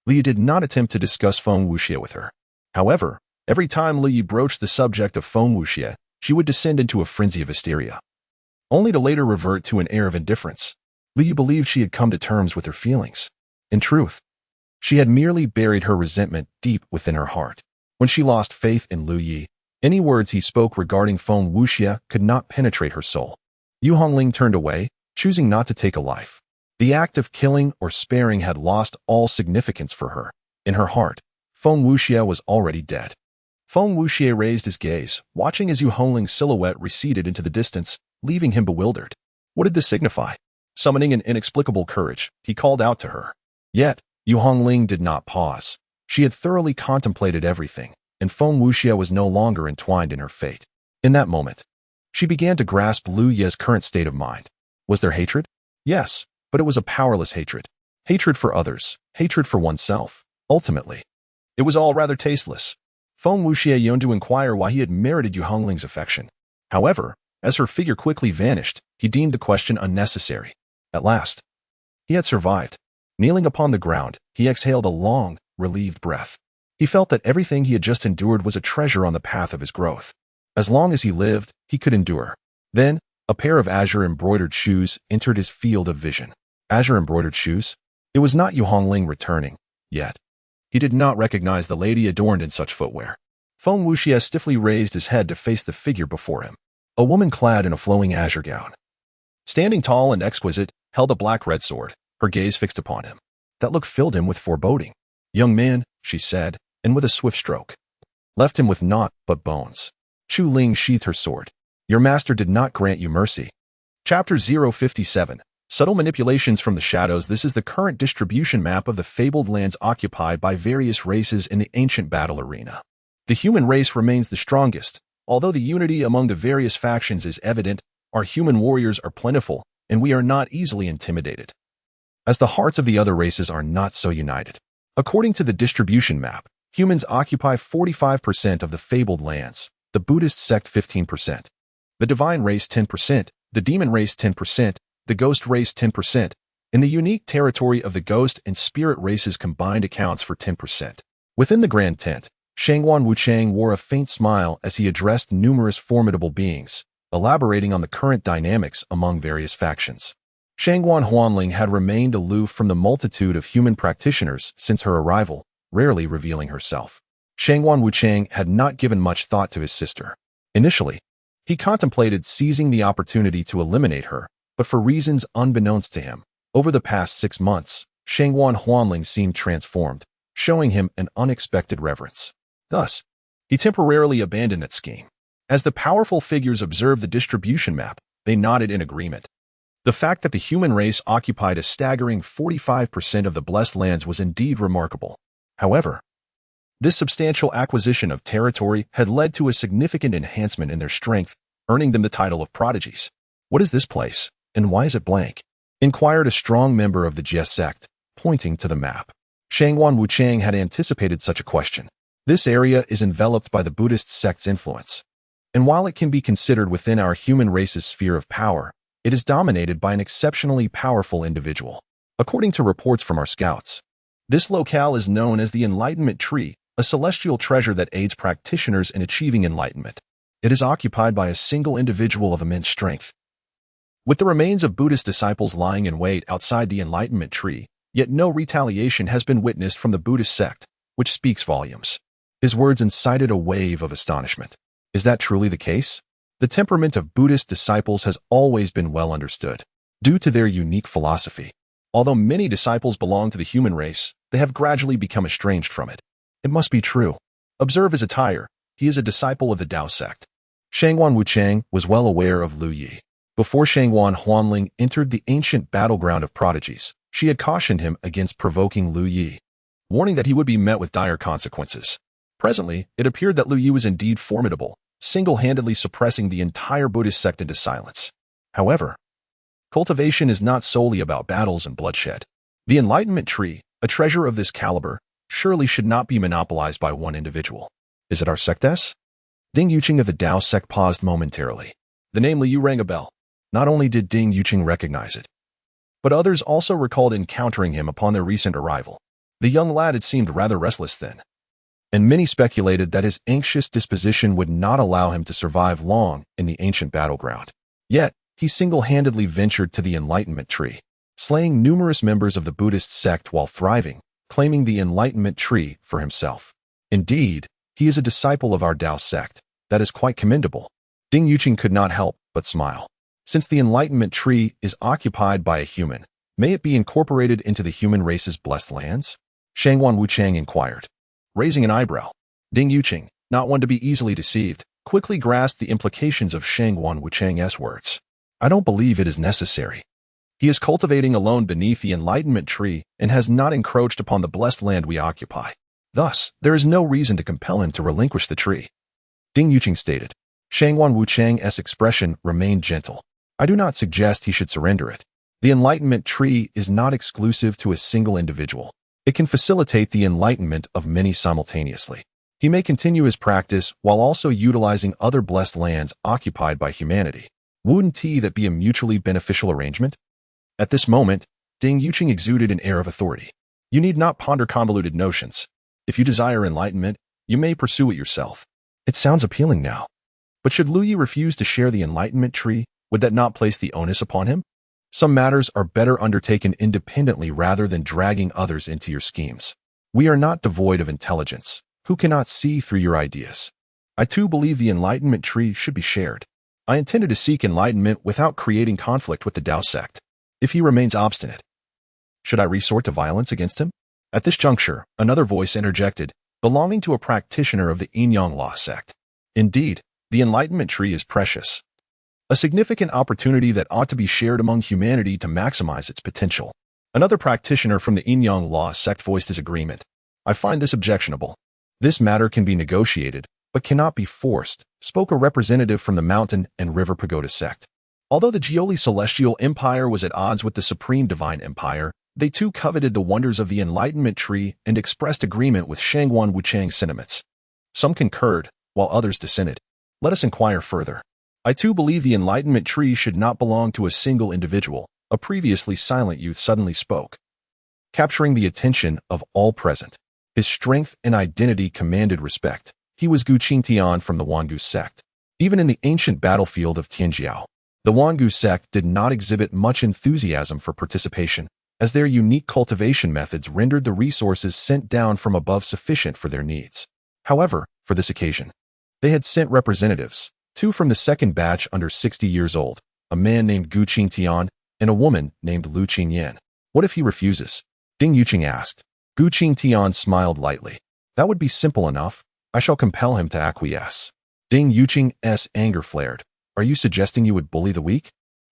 Li Yi did not attempt to discuss Feng Wuxia with her. However, every time Li Yi broached the subject of Feng Wuxia, she would descend into a frenzy of hysteria, only to later revert to an air of indifference. Li Yi believed she had come to terms with her feelings. In truth, She had merely buried her resentment deep within her heart. When she lost faith in Lu Yi, any words he spoke regarding Feng Wuxia could not penetrate her soul. Yu Hongling turned away, choosing not to take a life. The act of killing or sparing had lost all significance for her. In her heart, Feng Wuxia was already dead. Feng Wuxia raised his gaze, watching as Yu Hongling's silhouette receded into the distance, leaving him bewildered. What did this signify? Summoning an inexplicable courage, he called out to her. Yet, Yu Hongling did not pause. She had thoroughly contemplated everything, and Feng Wuxia was no longer entwined in her fate. In that moment, she began to grasp Lu Ye's current state of mind. Was there hatred? Yes, but it was a powerless hatred. Hatred for others, hatred for oneself. Ultimately, it was all rather tasteless. Feng Wuxia yearned to inquire why he had merited Yu Hongling's affection. However, as her figure quickly vanished, he deemed the question unnecessary. At last, he had survived. Kneeling upon the ground, he exhaled a long, relieved breath. He felt that everything he had just endured was a treasure on the path of his growth. As long as he lived, he could endure. Then, a pair of azure-embroidered shoes entered his field of vision. Azure-embroidered shoes? It was not Yu Hongling returning, yet. He did not recognize the lady adorned in such footwear. Feng Wuxia stiffly raised his head to face the figure before him. A woman clad in a flowing azure gown. Standing tall and exquisite, held a black-red sword, her gaze fixed upon him. That look filled him with foreboding. Young man, she said, and with a swift stroke, left him with naught but bones. Chu Ling sheathed her sword. Your master did not grant you mercy. Chapter 057. Subtle manipulations from the shadows. This is the current distribution map of the fabled lands occupied by various races in the ancient battle arena. The human race remains the strongest. Although the unity among the various factions is evident, our human warriors are plentiful, and we are not easily intimidated, as the hearts of the other races are not so united. According to the distribution map, humans occupy 45% of the fabled lands, the Buddhist sect 15%, the divine race 10%, the demon race 10%, the ghost race 10%, and the unique territory of the ghost and spirit races combined accounts for 10%. Within the grand tent, Shangguan Wuchang wore a faint smile as he addressed numerous formidable beings, elaborating on the current dynamics among various factions. Shangguan Huanling had remained aloof from the multitude of human practitioners since her arrival, rarely revealing herself. Shangguan Wuchang had not given much thought to his sister. Initially, he contemplated seizing the opportunity to eliminate her, but for reasons unbeknownst to him, over the past 6 months, Shangguan Huanling seemed transformed, showing him an unexpected reverence. Thus, he temporarily abandoned that scheme. As the powerful figures observed the distribution map, they nodded in agreement. The fact that the human race occupied a staggering 45% of the blessed lands was indeed remarkable. However, this substantial acquisition of territory had led to a significant enhancement in their strength, earning them the title of prodigies. What is this place, and why is it blank? Inquired a strong member of the Jie sect, pointing to the map. Shangguan Wuchang had anticipated such a question. This area is enveloped by the Buddhist sect's influence, and while it can be considered within our human race's sphere of power, it is dominated by an exceptionally powerful individual. According to reports from our scouts, this locale is known as the Enlightenment Tree, a celestial treasure that aids practitioners in achieving enlightenment. It is occupied by a single individual of immense strength. With the remains of Buddhist disciples lying in wait outside the Enlightenment Tree, yet no retaliation has been witnessed from the Buddhist sect, which speaks volumes. His words incited a wave of astonishment. Is that truly the case? The temperament of Buddhist disciples has always been well understood, due to their unique philosophy. Although many disciples belong to the human race, they have gradually become estranged from it. It must be true. Observe his attire. He is a disciple of the Tao sect. Shangguan Wuchang was well aware of Lu Yi. Before Shangguan Huanling entered the ancient battleground of prodigies, she had cautioned him against provoking Lu Yi, warning that he would be met with dire consequences. Presently, it appeared that Lu Yi was indeed formidable, single-handedly suppressing the entire Buddhist sect into silence. However, cultivation is not solely about battles and bloodshed. The Enlightenment Tree, a treasure of this caliber, surely should not be monopolized by one individual. Is it our sectess? Ding Yuqing of the Tao sect paused momentarily. The name Liu rang a bell. Not only did Ding Yuqing recognize it, but others also recalled encountering him upon their recent arrival. The young lad had seemed rather restless then, and many speculated that his anxious disposition would not allow him to survive long in the ancient battleground. Yet, he single-handedly ventured to the Enlightenment Tree, slaying numerous members of the Buddhist sect while thriving, claiming the enlightenment tree for himself. Indeed, he is a disciple of our Tao sect. That is quite commendable. Ding Yuqing could not help but smile. Since the enlightenment tree is occupied by a human, may it be incorporated into the human race's blessed lands? Shangwan Wuchang inquired. Raising an eyebrow, Ding Yuqing, not one to be easily deceived, quickly grasped the implications of Shangwan Wuchang's words. I don't believe it is necessary. He is cultivating alone beneath the enlightenment tree and has not encroached upon the blessed land we occupy. Thus, there is no reason to compel him to relinquish the tree. Ding Yuqing stated. Shangwan Wuchang's expression remained gentle. I do not suggest he should surrender it. The enlightenment tree is not exclusive to a single individual. It can facilitate the enlightenment of many simultaneously. He may continue his practice while also utilizing other blessed lands occupied by humanity. Wouldn't that be a mutually beneficial arrangement? At this moment, Ding Yuqing exuded an air of authority. You need not ponder convoluted notions. If you desire enlightenment, you may pursue it yourself. It sounds appealing now. But should Lu Yi refuse to share the enlightenment tree, would that not place the onus upon him? Some matters are better undertaken independently rather than dragging others into your schemes. We are not devoid of intelligence, who cannot see through your ideas. I too believe the enlightenment tree should be shared. I intended to seek enlightenment without creating conflict with the Tao sect. If he remains obstinate, should I resort to violence against him? At this juncture, another voice interjected, belonging to a practitioner of the Yin-Yang Law sect. Indeed, the enlightenment tree is precious. A significant opportunity that ought to be shared among humanity to maximize its potential. Another practitioner from the Yin-Yang Law sect voiced his agreement. I find this objectionable. This matter can be negotiated, but cannot be forced, spoke a representative from the Mountain and River Pagoda sect. Although the Jioli Celestial Empire was at odds with the Supreme Divine Empire, they too coveted the wonders of the Enlightenment Tree and expressed agreement with Shangwan Wuchang's sentiments. Some concurred, while others dissented. Let us inquire further. I too believe the Enlightenment Tree should not belong to a single individual, a previously silent youth suddenly spoke. Capturing the attention of all present, his strength and identity commanded respect. He was Gu Qingtian from the Wangu sect. Even in the ancient battlefield of Tianjiao, the Wangu sect did not exhibit much enthusiasm for participation, as their unique cultivation methods rendered the resources sent down from above sufficient for their needs. However, for this occasion, they had sent representatives, two from the second batch under 60 years old, a man named Gu Qingtian and a woman named Lu Qingyan. What if he refuses? Ding Yuqing asked. Gu Qingtian smiled lightly. That would be simple enough. I shall compel him to acquiesce. Ding Yuqing's anger flared. Are you suggesting you would bully the weak?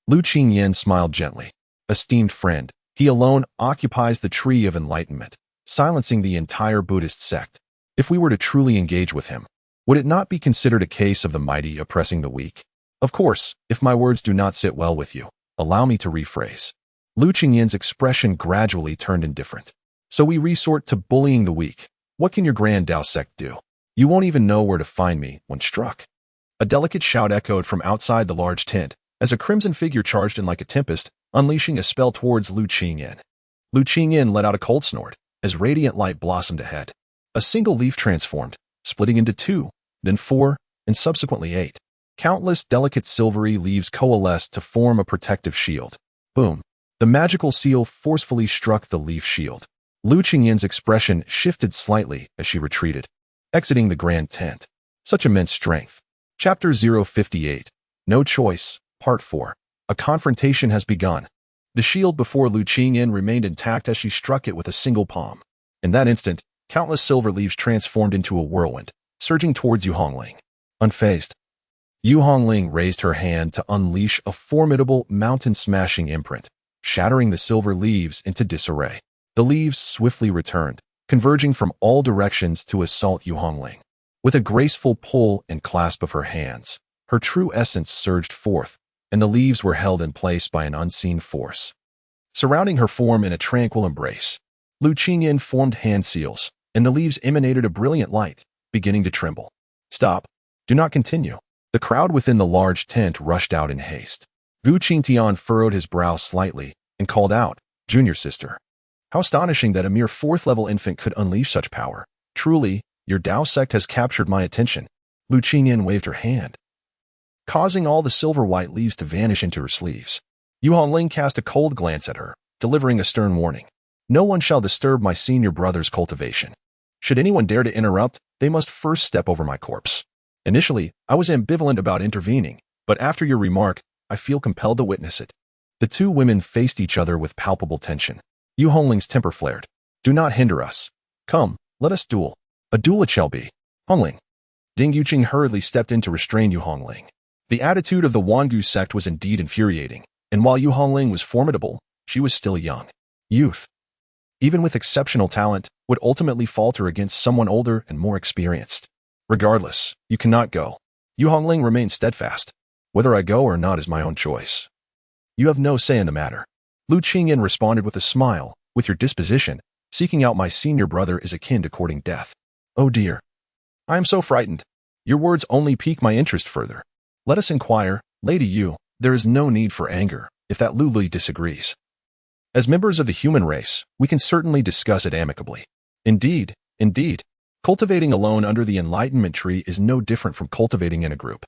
Lu Qingyan smiled gently. Esteemed friend, he alone occupies the tree of enlightenment, silencing the entire Buddhist sect. If we were to truly engage with him, would it not be considered a case of the mighty oppressing the weak? Of course, if my words do not sit well with you, allow me to rephrase. Lu Qingyan's expression gradually turned indifferent. So we resort to bullying the weak. What can your grand Tao sect do? You won't even know where to find me when struck. A delicate shout echoed from outside the large tent, as a crimson figure charged in like a tempest, unleashing a spell towards Lu Qingyan. Lu Qingyan let out a cold snort, as radiant light blossomed ahead. A single leaf transformed, splitting into 2, then 4, and subsequently 8. Countless delicate silvery leaves coalesced to form a protective shield. Boom. The magical seal forcefully struck the leaf shield. Lu Qingyan's expression shifted slightly as she retreated, exiting the grand tent. Such immense strength. Chapter 058. No Choice, Part 4. A confrontation has begun. The shield before Lu Qingyan remained intact as she struck it with a single palm. In that instant, countless silver leaves transformed into a whirlwind, surging towards Yu Hongling. Unfazed, Yu Hongling raised her hand to unleash a formidable mountain-smashing imprint, shattering the silver leaves into disarray. The leaves swiftly returned, converging from all directions to assault Yu Hongling. With a graceful pull and clasp of her hands, her true essence surged forth, and the leaves were held in place by an unseen force. Surrounding her form in a tranquil embrace, Lu Qingyan formed hand seals, and the leaves emanated a brilliant light, beginning to tremble. Stop. Do not continue. The crowd within the large tent rushed out in haste. Gu Qingtian furrowed his brow slightly and called out, Junior sister. How astonishing that a mere 4th-level infant could unleash such power. Truly, your Tao sect has captured my attention. Lu Qingyan waved her hand, causing all the silver-white leaves to vanish into her sleeves. Yu Hongling cast a cold glance at her, delivering a stern warning. No one shall disturb my senior brother's cultivation. Should anyone dare to interrupt, they must first step over my corpse. Initially, I was ambivalent about intervening, but after your remark, I feel compelled to witness it. The two women faced each other with palpable tension. Yu Hongling's temper flared. Do not hinder us. Come, let us duel. A duel it shall be. Hongling. Ding Yuqing hurriedly stepped in to restrain Yu Hongling. The attitude of the Wangu sect was indeed infuriating, and while Yu Hongling was formidable, she was still young. Youth, even with exceptional talent, would ultimately falter against someone older and more experienced. Regardless, you cannot go. Yu Hongling remained steadfast. Whether I go or not is my own choice. You have no say in the matter. Lu Qingyan responded with a smile. With your disposition, seeking out my senior brother is akin to courting death. Oh dear. I am so frightened. Your words only pique my interest further. Let us inquire, Lady Yu. There is no need for anger, if that Lu Li disagrees. As members of the human race, we can certainly discuss it amicably. Indeed, cultivating alone under the enlightenment tree is no different from cultivating in a group.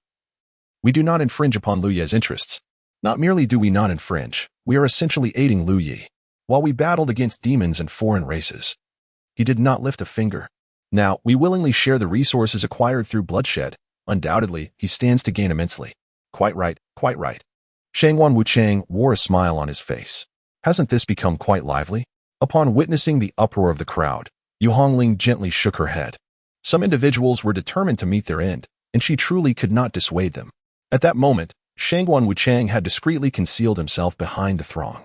We do not infringe upon Lu Ye's interests. Not merely do we not infringe, we are essentially aiding Lu Yi. While we battled against demons and foreign races, he did not lift a finger. Now, we willingly share the resources acquired through bloodshed. Undoubtedly, he stands to gain immensely. Quite right, quite right. Shangwan Wuchang wore a smile on his face. Hasn't this become quite lively? Upon witnessing the uproar of the crowd, Yu Hongling gently shook her head. Some individuals were determined to meet their end, and she truly could not dissuade them. At that moment, Shangwan Wuchang had discreetly concealed himself behind the throng.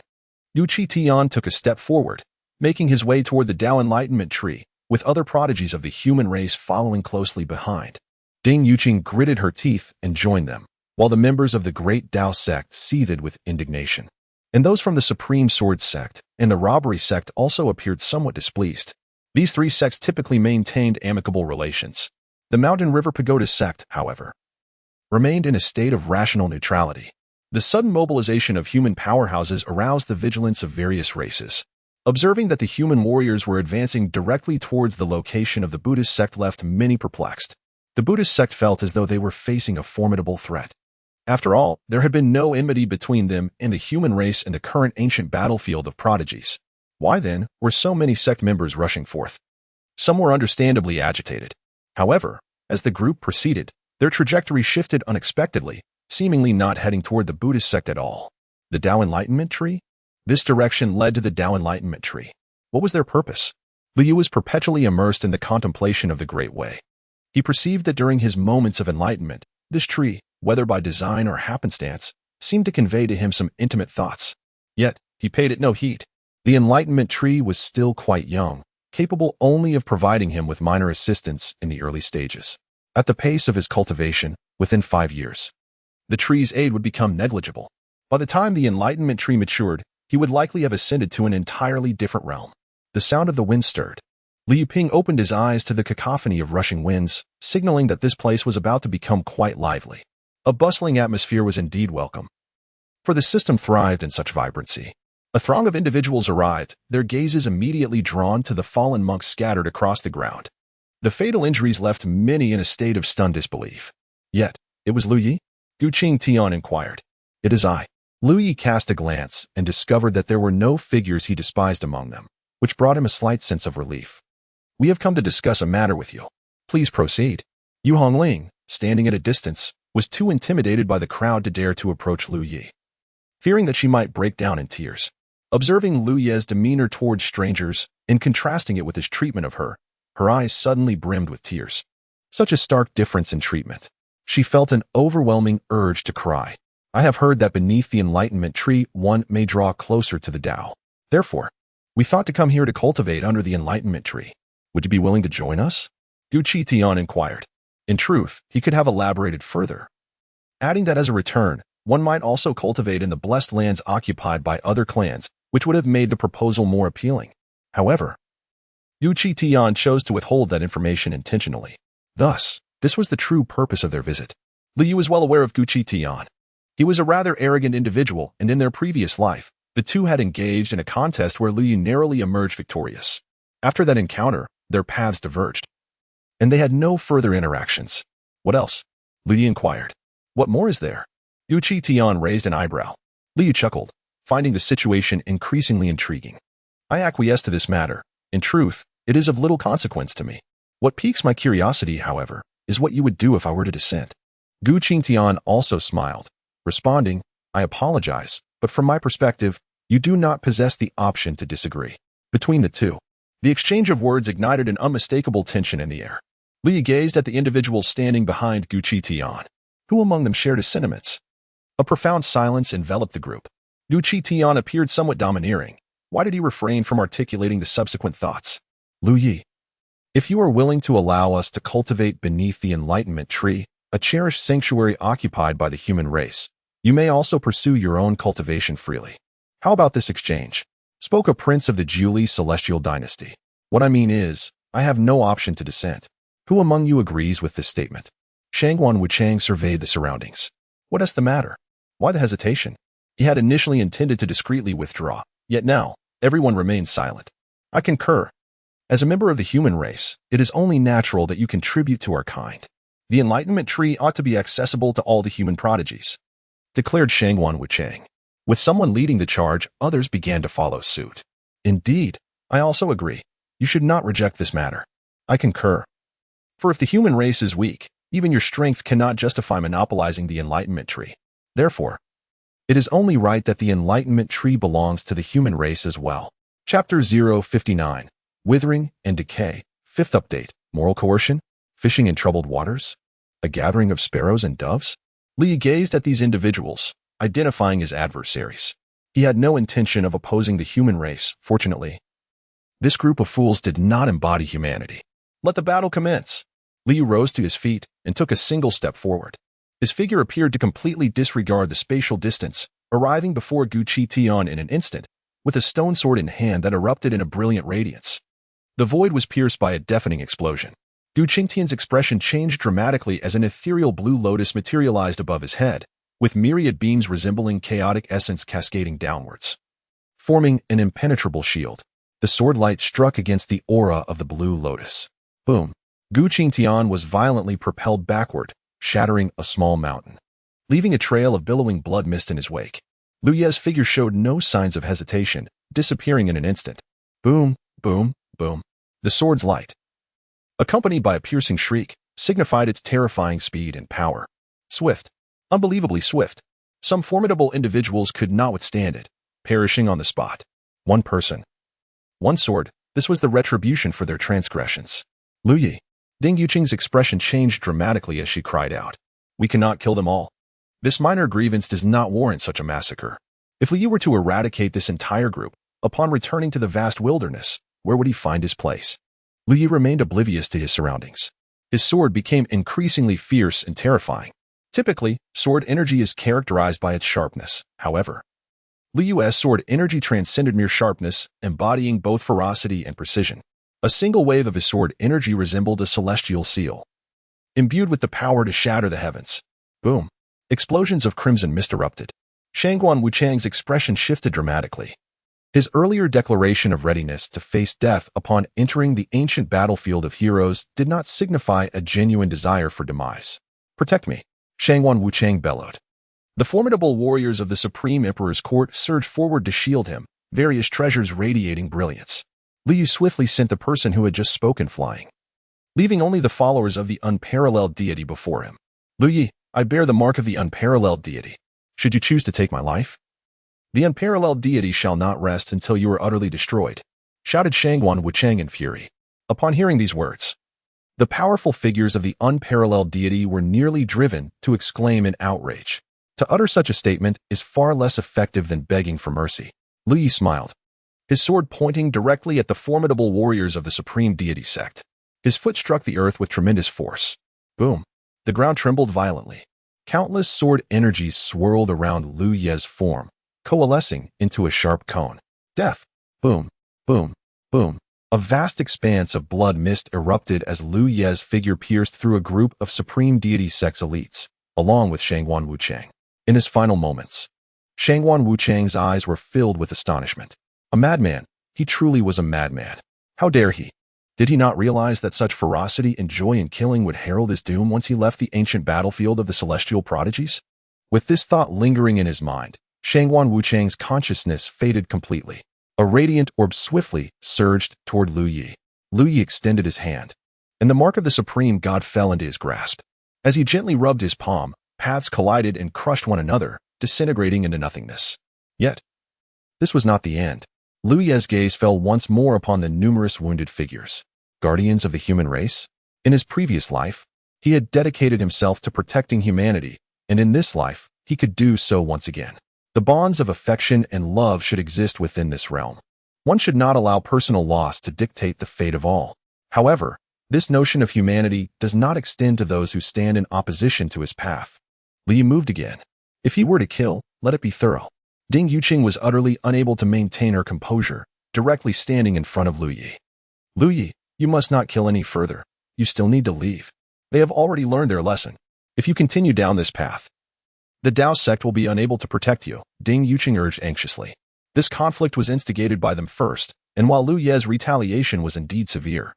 Yu Qi Tian took a step forward, making his way toward the Tao Enlightenment Tree, with other prodigies of the human race following closely behind. Ding Yuqing gritted her teeth and joined them, while the members of the Great Tao sect seethed with indignation. And those from the Supreme Sword sect and the Robbery sect also appeared somewhat displeased. These three sects typically maintained amicable relations. The Mountain River Pagoda sect, however, remained in a state of rational neutrality. The sudden mobilization of human powerhouses aroused the vigilance of various races. Observing that the human warriors were advancing directly towards the location of the Buddhist sect left many perplexed. The Buddhist sect felt as though they were facing a formidable threat. After all, there had been no enmity between them and the human race in the current ancient battlefield of prodigies. Why then were so many sect members rushing forth? Some were understandably agitated. However, as the group proceeded, their trajectory shifted unexpectedly, seemingly not heading toward the Buddhist sect at all. The Tao Enlightenment Tree? This direction led to the Tao Enlightenment Tree. What was their purpose? Liu was perpetually immersed in the contemplation of the Great Way. He perceived that during his moments of enlightenment, this tree, whether by design or happenstance, seemed to convey to him some intimate thoughts. Yet, he paid it no heed. The Enlightenment Tree was still quite young, capable only of providing him with minor assistance in the early stages. At the pace of his cultivation, within 5 years, the tree's aid would become negligible. By the time the Enlightenment Tree matured, he would likely have ascended to an entirely different realm. The sound of the wind stirred. Liu Ping opened his eyes to the cacophony of rushing winds, signaling that this place was about to become quite lively. A bustling atmosphere was indeed welcome, for the system thrived in such vibrancy. A throng of individuals arrived, their gazes immediately drawn to the fallen monks scattered across the ground. The fatal injuries left many in a state of stunned disbelief. Yet, it was Lu Yi? Gu Qing Tian inquired. It is I. Lu Yi cast a glance and discovered that there were no figures he despised among them, which brought him a slight sense of relief. We have come to discuss a matter with you. Please proceed. Yu Hongling, standing at a distance, was too intimidated by the crowd to dare to approach Lu Yi, fearing that she might break down in tears. Observing Lu Ye's demeanor towards strangers and contrasting it with his treatment of her, her eyes suddenly brimmed with tears. Such a stark difference in treatment. She felt an overwhelming urge to cry. I have heard that beneath the Enlightenment Tree one may draw closer to the Tao. Therefore, we thought to come here to cultivate under the Enlightenment Tree. Would you be willing to join us? Gu Qi Tian inquired. In truth, he could have elaborated further, adding that as a return, one might also cultivate in the blessed lands occupied by other clans, which would have made the proposal more appealing. However, Yu Qi Tian chose to withhold that information intentionally. Thus, this was the true purpose of their visit. Liu was well aware of Gu Qi Tian. He was a rather arrogant individual, and in their previous life, the two had engaged in a contest where Liu narrowly emerged victorious. After that encounter, their paths diverged, and they had no further interactions. What else? Liu inquired. What more is there? Yu Qi Tian raised an eyebrow. Liu chuckled, finding the situation increasingly intriguing. I acquiesce to this matter. In truth, it is of little consequence to me. What piques my curiosity, however, is what you would do if I were to dissent. Gu Qingtian also smiled, responding, I apologize, but from my perspective, you do not possess the option to disagree. Between the two, the exchange of words ignited an unmistakable tension in the air. Li gazed at the individuals standing behind Gu Qingtian. Who among them shared his sentiments? A profound silence enveloped the group. Gu Qingtian appeared somewhat domineering. Why did he refrain from articulating the subsequent thoughts? Lu Yi, if you are willing to allow us to cultivate beneath the enlightenment tree, a cherished sanctuary occupied by the human race, you may also pursue your own cultivation freely. How about this exchange? Spoke a prince of the Jiuli celestial dynasty. What I mean is, I have no option to dissent. Who among you agrees with this statement? Shangguan Wuchang surveyed the surroundings. What is the matter? Why the hesitation? He had initially intended to discreetly withdraw, yet now, everyone remains silent. I concur. As a member of the human race, it is only natural that you contribute to our kind. The enlightenment tree ought to be accessible to all the human prodigies, declared Shangguan Wuchang. With someone leading the charge, others began to follow suit. Indeed, I also agree. You should not reject this matter. I concur. For if the human race is weak, even your strength cannot justify monopolizing the enlightenment tree. Therefore, it is only right that the enlightenment tree belongs to the human race as well. Chapter 059. Withering and Decay. Fifth update. Moral coercion? Fishing in troubled waters? A gathering of sparrows and doves? Li gazed at these individuals, identifying his adversaries. He had no intention of opposing the human race, fortunately. This group of fools did not embody humanity. Let the battle commence. Li rose to his feet and took a single step forward. His figure appeared to completely disregard the spatial distance, arriving before Gu Qingtian in an instant, with a stone sword in hand that erupted in a brilliant radiance. The void was pierced by a deafening explosion. Gu Qingtian's expression changed dramatically as an ethereal blue lotus materialized above his head, with myriad beams resembling chaotic essence cascading downwards. Forming an impenetrable shield, the sword light struck against the aura of the blue lotus. Boom! Gu Qingtian was violently propelled backward, shattering a small mountain, leaving a trail of billowing blood mist in his wake. Lu Ye's figure showed no signs of hesitation, disappearing in an instant. Boom, boom, boom. The sword's light, accompanied by a piercing shriek, signified its terrifying speed and power. Swift. Unbelievably swift. Some formidable individuals could not withstand it, perishing on the spot. One person. One sword. This was the retribution for their transgressions. Lu Yi. Ding Yuqing's expression changed dramatically as she cried out. We cannot kill them all. This minor grievance does not warrant such a massacre. If Lu Yi were to eradicate this entire group, upon returning to the vast wilderness, where would he find his place? Lu Yi remained oblivious to his surroundings. His sword became increasingly fierce and terrifying. Typically, sword energy is characterized by its sharpness. However, Lu Yu's sword energy transcended mere sharpness, embodying both ferocity and precision. A single wave of his sword energy resembled a celestial seal, imbued with the power to shatter the heavens. Boom! Explosions of crimson mist erupted. Shangguan Wuchang's expression shifted dramatically. His earlier declaration of readiness to face death upon entering the ancient battlefield of heroes did not signify a genuine desire for demise. Protect me, Shangguan Wuchang bellowed. The formidable warriors of the Supreme Emperor's court surged forward to shield him, various treasures radiating brilliance. Li Yu swiftly sent the person who had just spoken flying, leaving only the followers of the unparalleled deity before him. Lu Yi, I bear the mark of the unparalleled deity. Should you choose to take my life? The unparalleled deity shall not rest until you are utterly destroyed, shouted Shangguan Wuchang in fury. Upon hearing these words, the powerful figures of the unparalleled deity were nearly driven to exclaim in outrage. To utter such a statement is far less effective than begging for mercy. Lu Yi smiled, his sword pointing directly at the formidable warriors of the supreme deity sect. His foot struck the earth with tremendous force. Boom! The ground trembled violently. Countless sword energies swirled around Lu Ye's form, coalescing into a sharp cone. Death! Boom! Boom! Boom! A vast expanse of blood mist erupted as Lu Ye's figure pierced through a group of supreme deity sect's elites, along with Shangguan Wuchang. In his final moments, Shangguan Wuchang's eyes were filled with astonishment. A madman. He truly was a madman. How dare he? Did he not realize that such ferocity and joy in killing would herald his doom once he left the ancient battlefield of the celestial prodigies? With this thought lingering in his mind, Shangguan Wuchang's consciousness faded completely. A radiant orb swiftly surged toward Lu Yi. Lu Yi extended his hand, and the mark of the supreme god fell into his grasp. As he gently rubbed his palm, paths collided and crushed one another, disintegrating into nothingness. Yet, this was not the end. Lu Yi's gaze fell once more upon the numerous wounded figures. Guardians of the human race? In his previous life, he had dedicated himself to protecting humanity, and in this life, he could do so once again. The bonds of affection and love should exist within this realm. One should not allow personal loss to dictate the fate of all. However, this notion of humanity does not extend to those who stand in opposition to his path. Lu Yi moved again. If he were to kill, let it be thorough. Ding Yuqing was utterly unable to maintain her composure, directly standing in front of Lu Yi. Lu Yi, you must not kill any further. You still need to leave. They have already learned their lesson. If you continue down this path, the Dao sect will be unable to protect you, Ding Yuqing urged anxiously. This conflict was instigated by them first, and while Lu Yi's retaliation was indeed severe,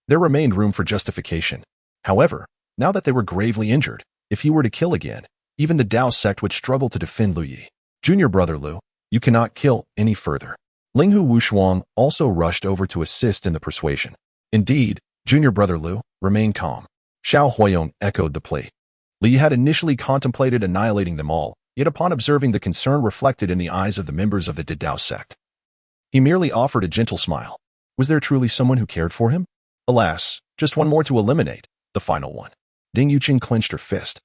there remained room for justification. However, now that they were gravely injured, if he were to kill again, even the Dao sect would struggle to defend Lu Yi. Junior brother Lu, you cannot kill any further. Linghu Wushuang also rushed over to assist in the persuasion. Indeed, junior brother Lu, remain calm. Xiao Huiyong echoed the plea. Lu Yi had initially contemplated annihilating them all, yet upon observing the concern reflected in the eyes of the members of the Dao sect, he merely offered a gentle smile. Was there truly someone who cared for him? Alas, just one more to eliminate, the final one. Ding Yuqing clenched her fist.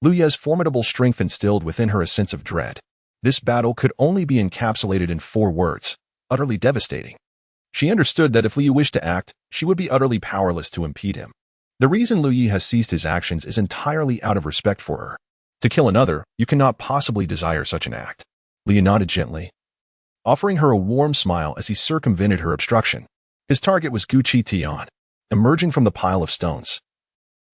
Lu Yi's formidable strength instilled within her a sense of dread. This battle could only be encapsulated in 4 words, utterly devastating. She understood that if Lu Yi wished to act, she would be utterly powerless to impede him. The reason Lu Yi has ceased his actions is entirely out of respect for her. To kill another, you cannot possibly desire such an act. Lu Yi nodded gently, offering her a warm smile as he circumvented her obstruction. His target was Gu Qitian, emerging from the pile of stones.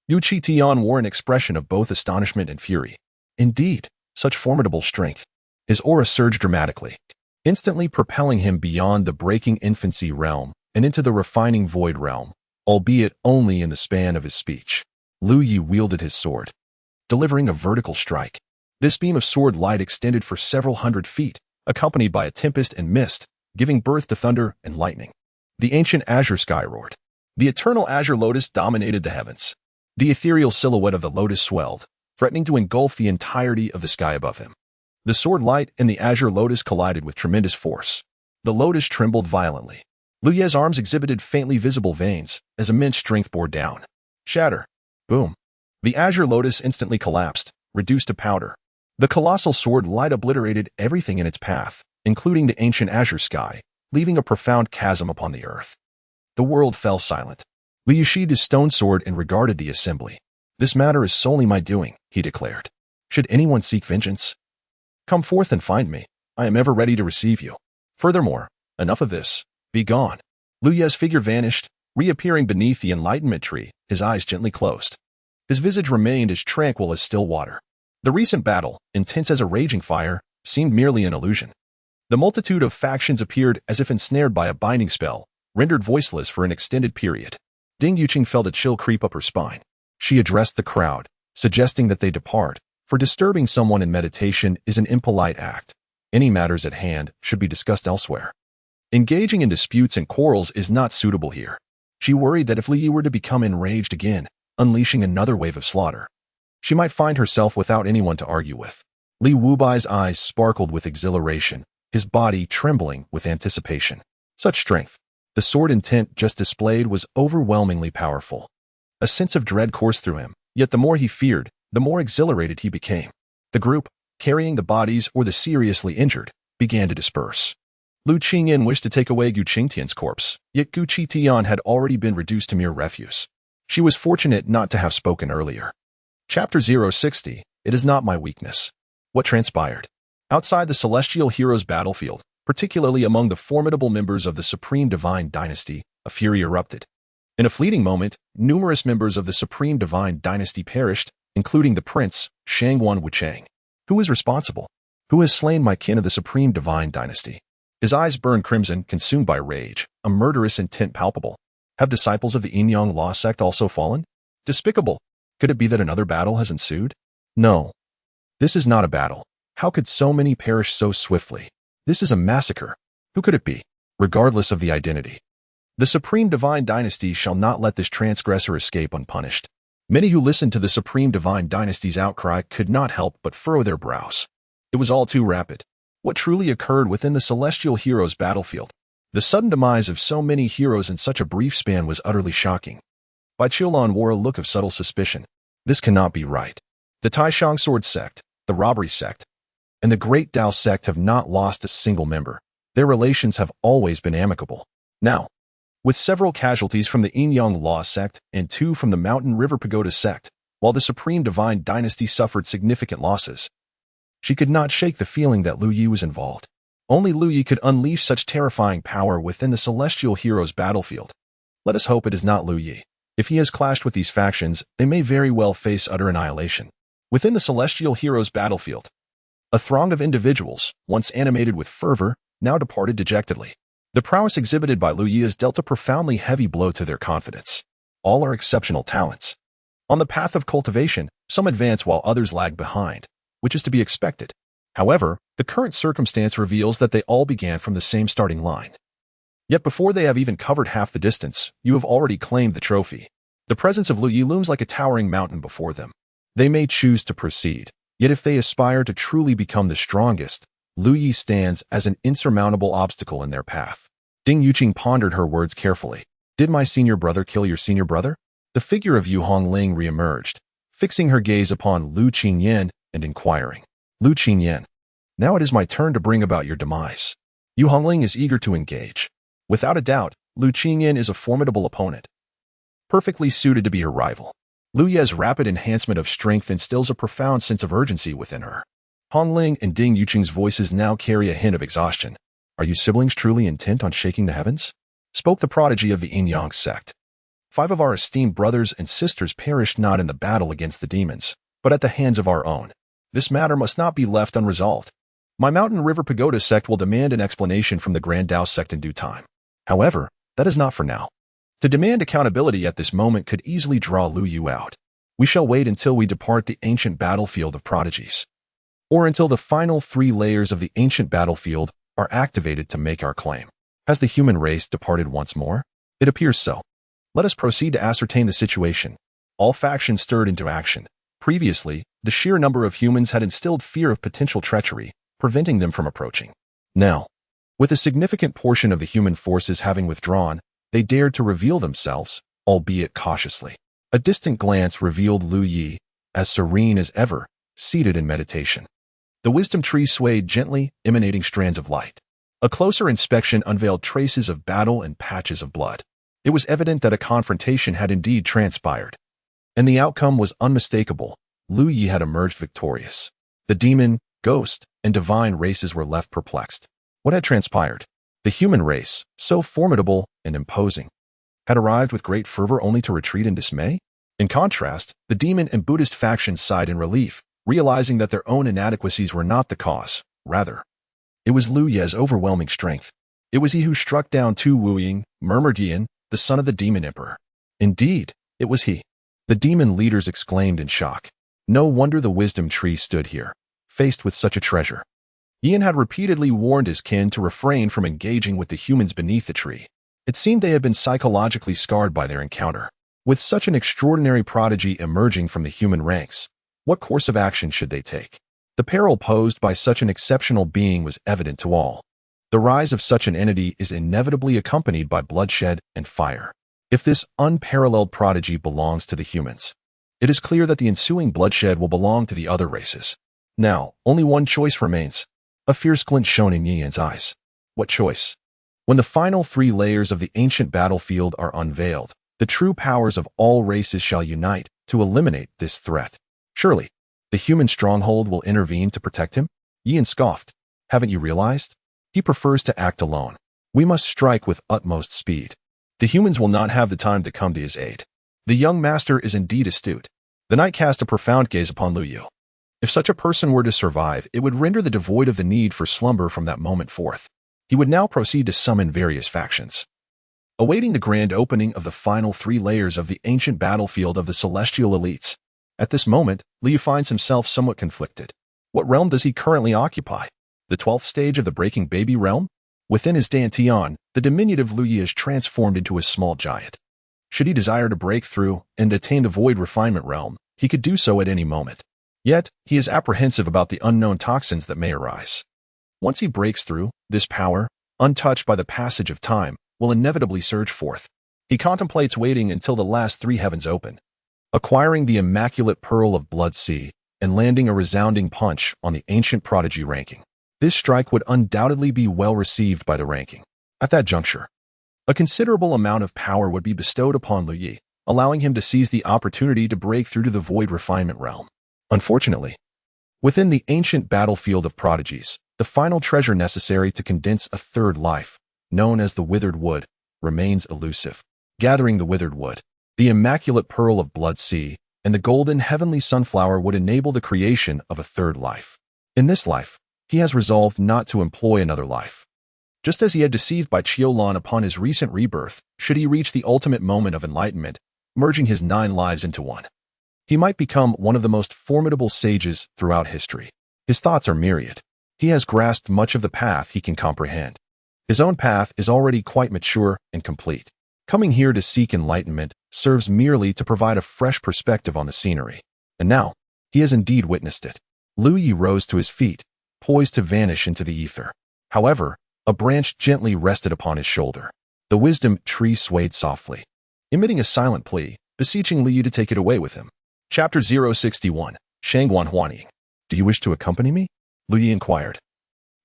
Gu Qitian wore an expression of both astonishment and fury. Indeed, such formidable strength. His aura surged dramatically, instantly propelling him beyond the breaking infancy realm and into the refining void realm, albeit only in the span of his speech. Lu Yi wielded his sword, delivering a vertical strike. This beam of sword light extended for several hundred feet, accompanied by a tempest and mist, giving birth to thunder and lightning. The ancient azure sky roared. The eternal azure lotus dominated the heavens. The ethereal silhouette of the lotus swelled, threatening to engulf the entirety of the sky above him. The sword light and the azure lotus collided with tremendous force. The lotus trembled violently. Lu Yi's arms exhibited faintly visible veins as immense strength bore down. Shatter. Boom. The azure lotus instantly collapsed, reduced to powder. The colossal sword light obliterated everything in its path, including the ancient azure sky, leaving a profound chasm upon the earth. The world fell silent. Lu Yi sheathed his stone sword and regarded the assembly. This matter is solely my doing, he declared. Should anyone seek vengeance, come forth and find me. I am ever ready to receive you. Furthermore, enough of this. Be gone. Lu Yi's figure vanished, reappearing beneath the enlightenment tree, his eyes gently closed. His visage remained as tranquil as still water. The recent battle, intense as a raging fire, seemed merely an illusion. The multitude of factions appeared as if ensnared by a binding spell, rendered voiceless for an extended period. Ding Yuqing felt a chill creep up her spine. She addressed the crowd, suggesting that they depart, for disturbing someone in meditation is an impolite act. Any matters at hand should be discussed elsewhere. Engaging in disputes and quarrels is not suitable here. She worried that if Lu Yi were to become enraged again, unleashing another wave of slaughter, she might find herself without anyone to argue with. Li Wubai's eyes sparkled with exhilaration, his body trembling with anticipation. Such strength. The sword intent just displayed was overwhelmingly powerful. A sense of dread coursed through him, yet the more he feared, the more exhilarated he became. The group, carrying the bodies or the seriously injured, began to disperse. Lu Qingyan wished to take away Gu Qingtian's corpse, yet Gu Qitian had already been reduced to mere refuse. She was fortunate not to have spoken earlier. Chapter 060, It is not my weakness. What transpired? Outside the Celestial Heroes battlefield, particularly among the formidable members of the Supreme Divine Dynasty, a fury erupted. In a fleeting moment, numerous members of the Supreme Divine Dynasty perished, including the prince, Shangguan Wuchang. Who is responsible? Who has slain my kin of the Supreme Divine Dynasty? His eyes burned crimson, consumed by rage, a murderous intent palpable. Have disciples of the Yin-Yang Law sect also fallen? Despicable! Could it be that another battle has ensued? No. This is not a battle. How could so many perish so swiftly? This is a massacre. Who could it be? Regardless of the identity, the Supreme Divine Dynasty shall not let this transgressor escape unpunished. Many who listened to the Supreme Divine Dynasty's outcry could not help but furrow their brows. It was all too rapid. What truly occurred within the Celestial Heroes battlefield? The sudden demise of so many heroes in such a brief span was utterly shocking. Bai Qiulan wore a look of subtle suspicion. This cannot be right. The Taishang Sword Sect, the Robbery Sect, and the Great Dao Sect have not lost a single member. Their relations have always been amicable. Now, with several casualties from the Yin-Yang Law Sect and 2 from the Mountain River Pagoda Sect, while the Supreme Divine Dynasty suffered significant losses, she could not shake the feeling that Lu Yi was involved. Only Lu Yi could unleash such terrifying power within the Celestial Heroes battlefield. Let us hope it is not Lu Yi. If he has clashed with these factions, they may very well face utter annihilation. Within the Celestial Heroes battlefield, a throng of individuals, once animated with fervor, now departed dejectedly. The prowess exhibited by Lu Yi has dealt a profoundly heavy blow to their confidence. All are exceptional talents. On the path of cultivation, some advance while others lag behind, which is to be expected. However, the current circumstance reveals that they all began from the same starting line. Yet before they have even covered half the distance, you have already claimed the trophy. The presence of Lu Yi looms like a towering mountain before them. They may choose to proceed, yet if they aspire to truly become the strongest, Lu Yi stands as an insurmountable obstacle in their path. Ding Yuqing pondered her words carefully. Did my senior brother kill your senior brother? The figure of Yu Hongling reemerged, fixing her gaze upon Lu Qingyan and inquiring. Lu Qingyan, now it is my turn to bring about your demise. Yu Hongling is eager to engage. Without a doubt, Lu Qingyan is a formidable opponent, perfectly suited to be her rival. Lu Ye's rapid enhancement of strength instills a profound sense of urgency within her. Hongling and Ding Yuqing's voices now carry a hint of exhaustion. Are you siblings truly intent on shaking the heavens? Spoke the prodigy of the Yin-Yang sect. 5 of our esteemed brothers and sisters perished not in the battle against the demons, but at the hands of our own. This matter must not be left unresolved. My Mountain River Pagoda sect will demand an explanation from the Grand Dao sect in due time. However, that is not for now. To demand accountability at this moment could easily draw Lu Yu out. We shall wait until we depart the ancient battlefield of prodigies, or until the final 3 layers of the ancient battlefield are activated to make our claim. Has the human race departed once more? It appears so. Let us proceed to ascertain the situation. All factions stirred into action. Previously, the sheer number of humans had instilled fear of potential treachery, preventing them from approaching. Now, with a significant portion of the human forces having withdrawn, they dared to reveal themselves, albeit cautiously. A distant glance revealed Lu Yi, as serene as ever, seated in meditation. The wisdom tree swayed gently, emanating strands of light. A closer inspection unveiled traces of battle and patches of blood. It was evident that a confrontation had indeed transpired, and the outcome was unmistakable. Lu Yi had emerged victorious. The demon, ghost, and divine races were left perplexed. What had transpired? The human race, so formidable and imposing, had arrived with great fervor only to retreat in dismay? In contrast, the demon and Buddhist factions sighed in relief, realizing that their own inadequacies were not the cause. Rather, it was Lu Ye's overwhelming strength. It was he who struck down Tu Wuying, murmured Yan, the son of the demon emperor. Indeed, it was he. The demon leaders exclaimed in shock. No wonder the wisdom tree stood here, faced with such a treasure. Yan had repeatedly warned his kin to refrain from engaging with the humans beneath the tree. It seemed they had been psychologically scarred by their encounter. With such an extraordinary prodigy emerging from the human ranks, what course of action should they take? The peril posed by such an exceptional being was evident to all. The rise of such an entity is inevitably accompanied by bloodshed and fire. If this unparalleled prodigy belongs to the humans, it is clear that the ensuing bloodshed will belong to the other races. Now, only one choice remains. A fierce glint shone in Yan's eyes. What choice? When the final 3 layers of the ancient battlefield are unveiled, the true powers of all races shall unite to eliminate this threat. Surely, the human stronghold will intervene to protect him? Yan scoffed. Haven't you realized? He prefers to act alone. We must strike with utmost speed. The humans will not have the time to come to his aid. The young master is indeed astute. The knight cast a profound gaze upon Lu Yu. If such a person were to survive, it would render the devoid of the need for slumber from that moment forth. He would now proceed to summon various factions. Awaiting the grand opening of the final 3 layers of the ancient battlefield of the celestial elites. At this moment, Liu finds himself somewhat conflicted. What realm does he currently occupy? The 12th stage of the Breaking Baby realm? Within his dantian, the diminutive Lu Yi is transformed into a small giant. Should he desire to break through and attain the void refinement realm, he could do so at any moment. Yet, he is apprehensive about the unknown toxins that may arise. Once he breaks through, this power, untouched by the passage of time, will inevitably surge forth. He contemplates waiting until the last 3 heavens open, acquiring the immaculate pearl of Blood Sea, and landing a resounding punch on the ancient prodigy ranking. This strike would undoubtedly be well received by the ranking. At that juncture, a considerable amount of power would be bestowed upon Lu Yi, allowing him to seize the opportunity to break through to the void refinement realm. Unfortunately, within the ancient battlefield of prodigies, the final treasure necessary to condense a third life, known as the withered wood, remains elusive. Gathering the withered wood, the immaculate pearl of Blood Sea, and the golden heavenly sunflower would enable the creation of a third life. In this life, he has resolved not to employ another life. Just as he had deceived by Qiulan upon his recent rebirth, should he reach the ultimate moment of enlightenment, merging his 9 lives into one, he might become one of the most formidable sages throughout history. His thoughts are myriad. He has grasped much of the path he can comprehend. His own path is already quite mature and complete. Coming here to seek enlightenment serves merely to provide a fresh perspective on the scenery. And now, he has indeed witnessed it. Lu Yi rose to his feet, poised to vanish into the ether. However, a branch gently rested upon his shoulder. The wisdom tree swayed softly, emitting a silent plea, beseeching Lu Yi to take it away with him. Chapter 061, Shangguan Huanying. Do you wish to accompany me? Lu Yi inquired.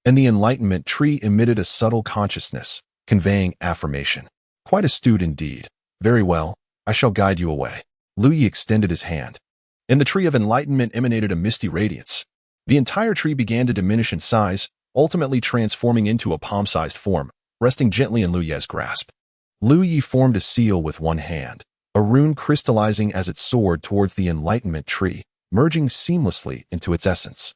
And the enlightenment tree emitted a subtle consciousness, conveying affirmation. Quite astute indeed. Very well, I shall guide you away. Lu Yi extended his hand, and the tree of enlightenment emanated a misty radiance. The entire tree began to diminish in size, ultimately transforming into a palm-sized form, resting gently in Lu Yi's grasp. Lu Yi formed a seal with one hand, a rune crystallizing as it soared towards the enlightenment tree, merging seamlessly into its essence.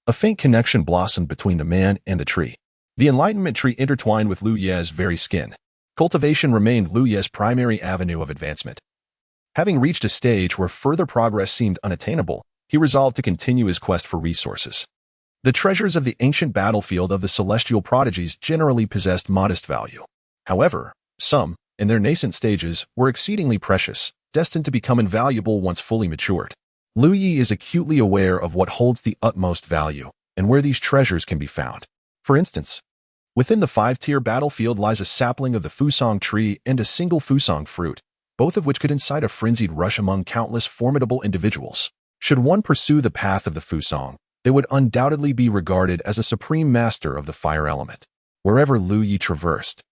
A faint connection blossomed between the man and the tree. The enlightenment tree intertwined with Lu Yi's very skin. Cultivation remained Lu Yi's primary avenue of advancement. Having reached a stage where further progress seemed unattainable, he resolved to continue his quest for resources. The treasures of the ancient battlefield of the celestial prodigies generally possessed modest value. However, some, in their nascent stages, were exceedingly precious, destined to become invaluable once fully matured. Lu Yi is acutely aware of what holds the utmost value, and where these treasures can be found. For instance, within the 5-tier battlefield lies a sapling of the Fusong tree and a single Fusong fruit, both of which could incite a frenzied rush among countless formidable individuals. Should one pursue the path of the Fusong, they would undoubtedly be regarded as a supreme master of the fire element. Wherever Lu Yi traversed,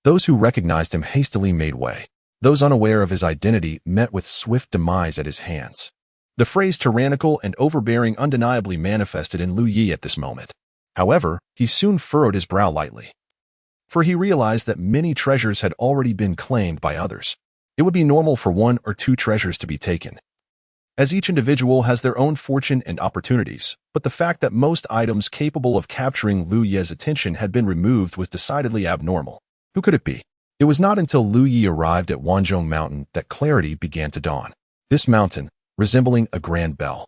those who recognized him hastily made way. Those unaware of his identity met with swift demise at his hands. The phrase tyrannical and overbearing undeniably manifested in Lu Yi at this moment. However, he soon furrowed his brow lightly, for he realized that many treasures had already been claimed by others. It would be normal for 1 or 2 treasures to be taken, as each individual has their own fortune and opportunities, but the fact that most items capable of capturing Lu Yi's attention had been removed was decidedly abnormal. Who could it be? It was not until Lu Yi arrived at Wanzhong Mountain that clarity began to dawn. This mountain, resembling a grand bell,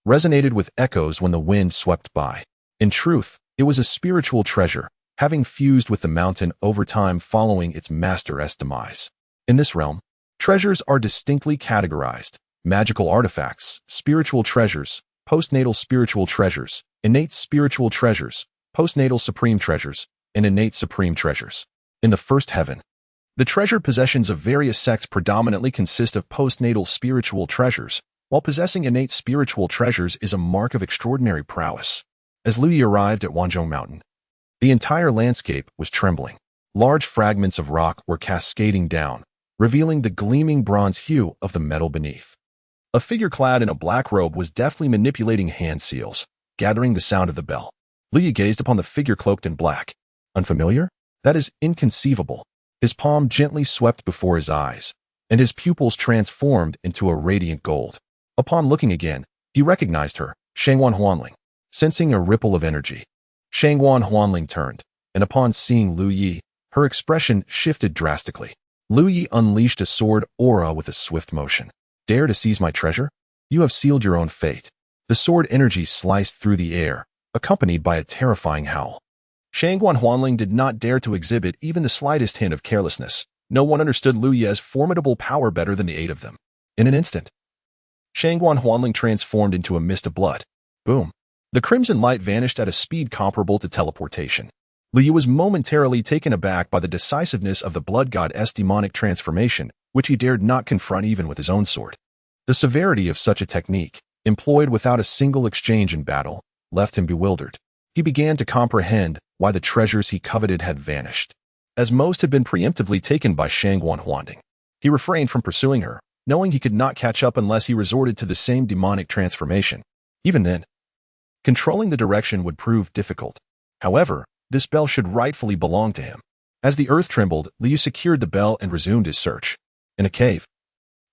resonated with echoes when the wind swept by. In truth, it was a spiritual treasure, having fused with the mountain over time following its master's demise. In this realm, treasures are distinctly categorized: magical artifacts, spiritual treasures, postnatal spiritual treasures, innate spiritual treasures, postnatal supreme treasures, and innate supreme treasures. In the first heaven, the treasured possessions of various sects predominantly consist of postnatal spiritual treasures, while possessing innate spiritual treasures is a mark of extraordinary prowess. As Lu Yi arrived at Wanzhong Mountain, the entire landscape was trembling. Large fragments of rock were cascading down, revealing the gleaming bronze hue of the metal beneath. A figure clad in a black robe was deftly manipulating hand seals, gathering the sound of the bell. Lu Yi gazed upon the figure cloaked in black. Unfamiliar? That is inconceivable. His palm gently swept before his eyes, and his pupils transformed into a radiant gold. Upon looking again, he recognized her, Shangguan Huanling. Sensing a ripple of energy, Shangguan Huanling turned, and upon seeing Lu Yi, her expression shifted drastically. Lu Yi unleashed a sword aura with a swift motion. Dare to seize my treasure? You have sealed your own fate. The sword energy sliced through the air, accompanied by a terrifying howl. Shangguan Huanling did not dare to exhibit even the slightest hint of carelessness. No one understood Lu Ye's formidable power better than the eight of them. In an instant, Shangguan Huanling transformed into a mist of blood. Boom. The crimson light vanished at a speed comparable to teleportation. Lu Yu was momentarily taken aback by the decisiveness of the blood god's demonic transformation, which he dared not confront even with his own sword. The severity of such a technique, employed without a single exchange in battle, left him bewildered. He began to comprehend why the treasures he coveted had vanished, as most had been preemptively taken by Shangguan Huanling. He refrained from pursuing her, knowing he could not catch up unless he resorted to the same demonic transformation. Even then, controlling the direction would prove difficult. However, this bell should rightfully belong to him. As the earth trembled, Liu secured the bell and resumed his search. In a cave,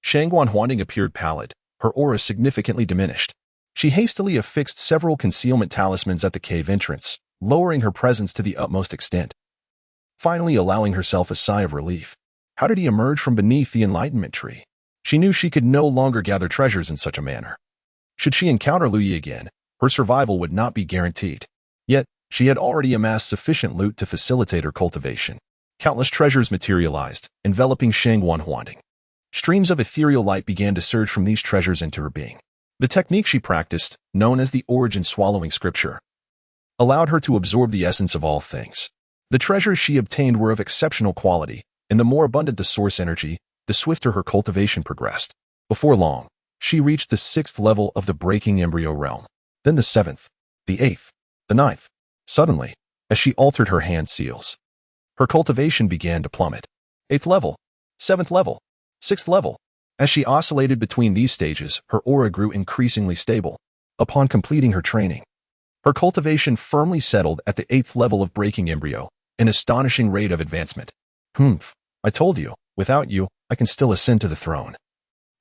Shangguan Huanling appeared pallid, her aura significantly diminished. She hastily affixed several concealment talismans at the cave entrance, lowering her presence to the utmost extent, finally allowing herself a sigh of relief. How did he emerge from beneath the enlightenment tree? She knew she could no longer gather treasures in such a manner. Should she encounter Lu Yi again, her survival would not be guaranteed. Yet, she had already amassed sufficient loot to facilitate her cultivation. Countless treasures materialized, enveloping Shangguan Huanling. Streams of ethereal light began to surge from these treasures into her being. The technique she practiced, known as the origin swallowing scripture, allowed her to absorb the essence of all things. The treasures she obtained were of exceptional quality, and the more abundant the source energy, the swifter her cultivation progressed. Before long, she reached the 6th level of the breaking embryo realm, then the 7th, the 8th, the 9th. Suddenly, as she altered her hand seals, her cultivation began to plummet. 8th level, 7th level, 6th level. As she oscillated between these stages, her aura grew increasingly stable. Upon completing her training, her cultivation firmly settled at the 8th level of breaking embryo, an astonishing rate of advancement. I told you, without you, I can still ascend to the throne.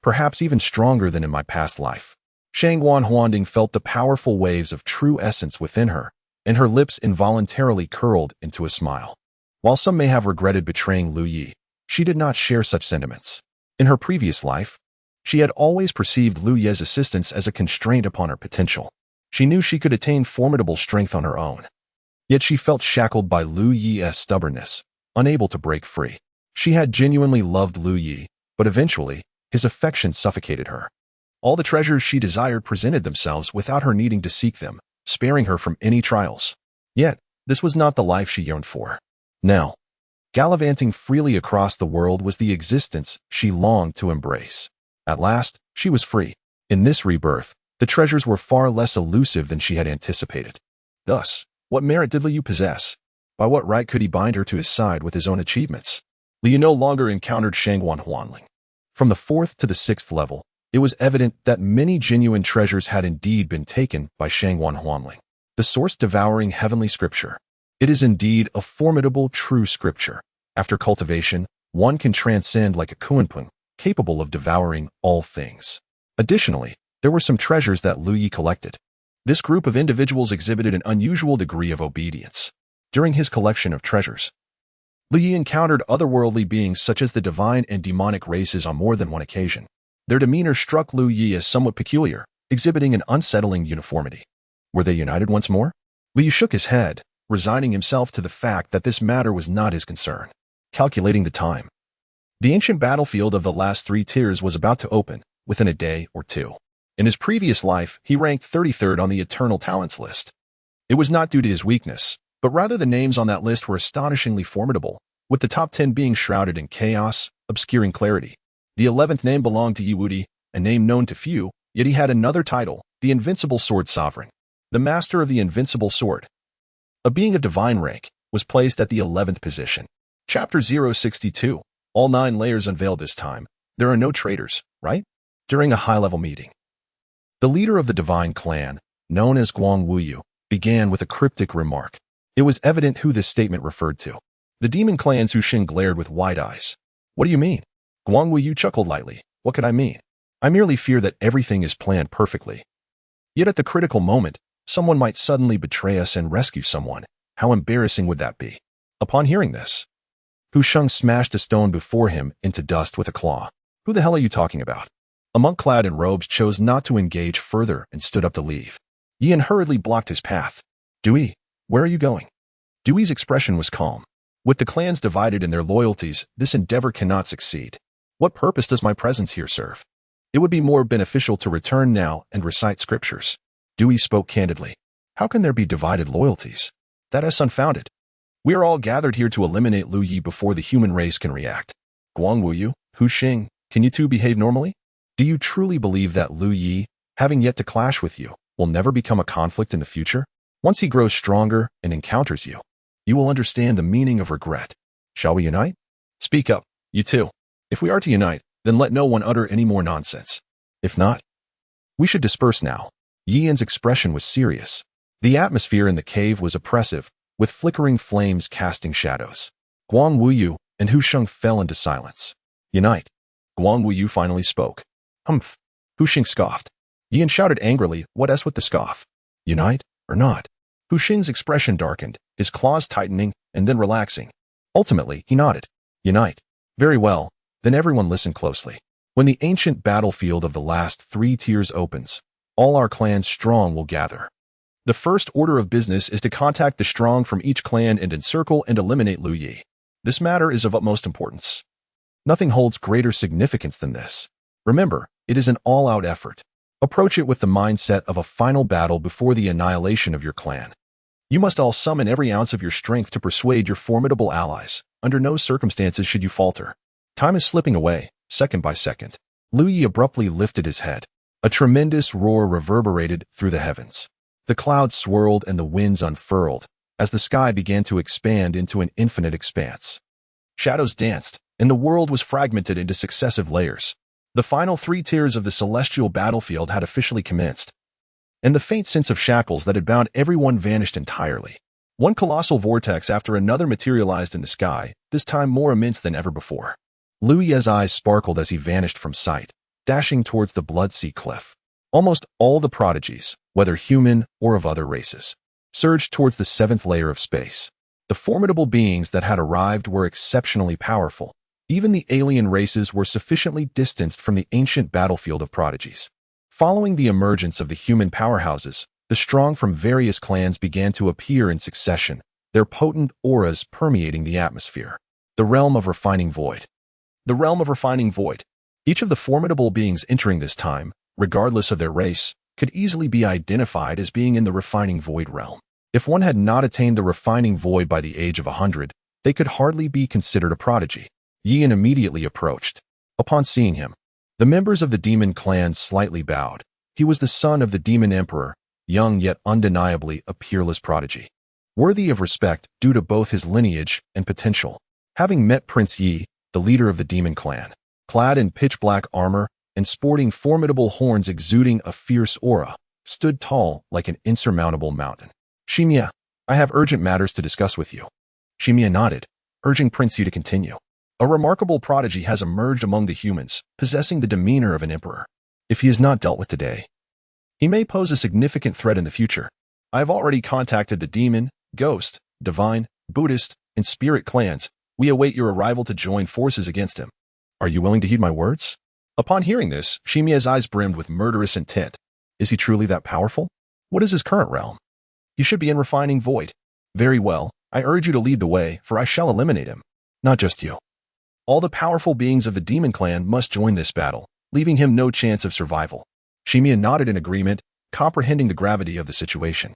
Perhaps even stronger than in my past life. Shangguan Huanling felt the powerful waves of true essence within her, and her lips involuntarily curled into a smile. While some may have regretted betraying Lu Yi, she did not share such sentiments. In her previous life, she had always perceived Lu Ye's assistance as a constraint upon her potential. She knew she could attain formidable strength on her own. Yet she felt shackled by Lu Yi's stubbornness, unable to break free. She had genuinely loved Lu Yi, but eventually, his affection suffocated her. All the treasures she desired presented themselves without her needing to seek them, sparing her from any trials. Yet, this was not the life she yearned for. Now, gallivanting freely across the world was the existence she longed to embrace. At last, she was free. In this rebirth, the treasures were far less elusive than she had anticipated. Thus, what merit did Liu possess? By what right could he bind her to his side with his own achievements? Liu no longer encountered Shangguan Huanling. From the 4th to the 6th level, it was evident that many genuine treasures had indeed been taken by Shangguan Huanling. The source-devouring heavenly scripture. It is indeed a formidable true scripture. After cultivation, one can transcend like a kunpeng, capable of devouring all things. Additionally, there were some treasures that Lu Yi collected. This group of individuals exhibited an unusual degree of obedience. During his collection of treasures, Lu Yi encountered otherworldly beings such as the divine and demonic races on more than one occasion. Their demeanor struck Lu Yi as somewhat peculiar, exhibiting an unsettling uniformity. Were they united once more? Lu Yi shook his head, resigning himself to the fact that this matter was not his concern. Calculating the time. The ancient battlefield of the last 3 tiers was about to open, within a day or two. In his previous life, he ranked 33rd on the Eternal Talents list. It was not due to his weakness, but rather the names on that list were astonishingly formidable, with the top 10 being shrouded in chaos, obscuring clarity. The 11th name belonged to Yi Wudi, a name known to few, yet he had another title, the Invincible Sword Sovereign. The Master of the Invincible Sword, a being of divine rank, was placed at the 11th position. Chapter 062. All 9 layers unveiled this time. There are no traitors, right? During a high-level meeting, the leader of the divine clan, known as Guang Wuyu, began with a cryptic remark. It was evident who this statement referred to. The demon clan's Hushin glared with wide eyes. What do you mean? Guang Wuyu chuckled lightly. What could I mean? I merely fear that everything is planned perfectly. Yet at the critical moment, someone might suddenly betray us and rescue someone. How embarrassing would that be? Upon hearing this, Hu Sheng smashed a stone before him into dust with a claw. Who the hell are you talking about? A monk clad in robes chose not to engage further and stood up to leave. Yan hurriedly blocked his path. Dui, where are you going? Dewey's expression was calm. With the clans divided in their loyalties, this endeavor cannot succeed. What purpose does my presence here serve? It would be more beneficial to return now and recite scriptures. Dewey spoke candidly. How can there be divided loyalties? That is unfounded. We are all gathered here to eliminate Lu Yi before the human race can react. Guang Wuyu, Hu Xing, can you two behave normally? Do you truly believe that Lu Yi, having yet to clash with you, will never become a conflict in the future? Once he grows stronger and encounters you, you will understand the meaning of regret. Shall we unite? Speak up, you two. If we are to unite, then let no one utter any more nonsense. If not, we should disperse now. Yi Yan's expression was serious. The atmosphere in the cave was oppressive, with flickering flames casting shadows. Guang Wuyu and Hu Sheng fell into silence. Unite. Guang Wuyu finally spoke. Humph. Hu Xing scoffed. Yi Yan shouted angrily, what else with the scoff? Unite or not? Hu Xing's expression darkened, his claws tightening and then relaxing. Ultimately, he nodded. Unite. Very well, then everyone listen closely. When the ancient battlefield of the last 3 tiers opens, all our clans strong will gather. The first order of business is to contact the strong from each clan and encircle and eliminate Lu Yi. This matter is of utmost importance. Nothing holds greater significance than this. Remember, it is an all-out effort. Approach it with the mindset of a final battle before the annihilation of your clan. You must all summon every ounce of your strength to persuade your formidable allies. Under no circumstances should you falter. Time is slipping away, second by second. Lu Yi abruptly lifted his head. A tremendous roar reverberated through the heavens. The clouds swirled and the winds unfurled, as the sky began to expand into an infinite expanse. Shadows danced, and the world was fragmented into successive layers. The final 3 tiers of the celestial battlefield had officially commenced, and the faint sense of shackles that had bound everyone vanished entirely. One colossal vortex after another materialized in the sky, this time more immense than ever before. Lu Yi's eyes sparkled as he vanished from sight, dashing towards the Blood-Sea cliff. Almost all the prodigies, whether human or of other races, surged towards the 7th layer of space. The formidable beings that had arrived were exceptionally powerful. Even the alien races were sufficiently distanced from the ancient battlefield of prodigies. Following the emergence of the human powerhouses, the strong from various clans began to appear in succession, their potent auras permeating the atmosphere. The realm of refining void. The realm of refining void. Each of the formidable beings entering this time, regardless of their race, could easily be identified as being in the refining void realm. If one had not attained the refining void by the age of 100, they could hardly be considered a prodigy. Yi Yan immediately approached. Upon seeing him, the members of the demon clan slightly bowed. He was the son of the demon emperor, young yet undeniably a peerless prodigy, worthy of respect due to both his lineage and potential. Having met Prince Yi, the leader of the demon clan, clad in pitch-black armor and sporting formidable horns exuding a fierce aura, stood tall like an insurmountable mountain. Shimia, I have urgent matters to discuss with you. Shimia nodded, urging Prince Yi to continue. A remarkable prodigy has emerged among the humans, possessing the demeanor of an emperor. If he is not dealt with today, he may pose a significant threat in the future. I have already contacted the demon, ghost, divine, Buddhist, and spirit clans. We await your arrival to join forces against him. Are you willing to heed my words? Upon hearing this, Shimia's eyes brimmed with murderous intent. Is he truly that powerful? What is his current realm? He should be in refining void. Very well, I urge you to lead the way, for I shall eliminate him. Not just you. All the powerful beings of the demon clan must join this battle, leaving him no chance of survival. Shimia nodded in agreement, comprehending the gravity of the situation.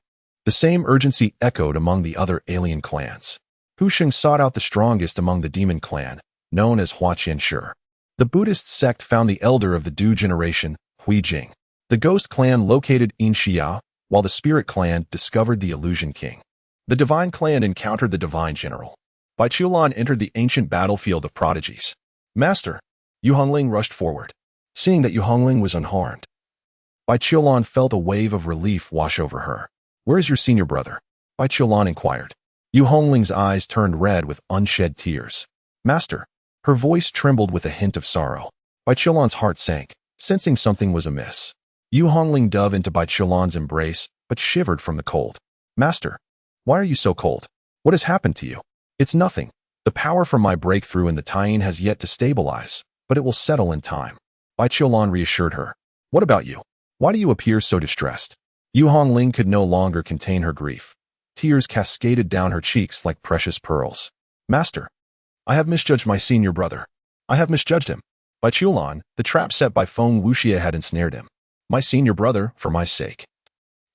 The same urgency echoed among the other alien clans. Hu Xing sought out the strongest among the demon clan, known as Hua Qianshi. The Buddhist sect found the elder of the Du generation, Hui Jing. The ghost clan located In Xia, while the spirit clan discovered the illusion king. The divine clan encountered the divine general. Bai Qiulan entered the ancient battlefield of prodigies. Master, Yu Hongling rushed forward. Seeing that Yu Hongling was unharmed, Bai Qiulan felt a wave of relief wash over her. Where is your senior brother? Bai Qiulan inquired. Yu Hongling's eyes turned red with unshed tears. Master, her voice trembled with a hint of sorrow. Bai Qiulan's heart sank, sensing something was amiss. Yu Hongling dove into Bai Qiulan's embrace, but shivered from the cold. Master, why are you so cold? What has happened to you? It's nothing. The power from my breakthrough in the Tying has yet to stabilize, but it will settle in time. Bai Qiulan reassured her. What about you? Why do you appear so distressed? Yu Hongling could no longer contain her grief. Tears cascaded down her cheeks like precious pearls. Master, I have misjudged my senior brother. I have misjudged him. By Chulan, the trap set by Feng Wuxia had ensnared him. My senior brother, for my sake,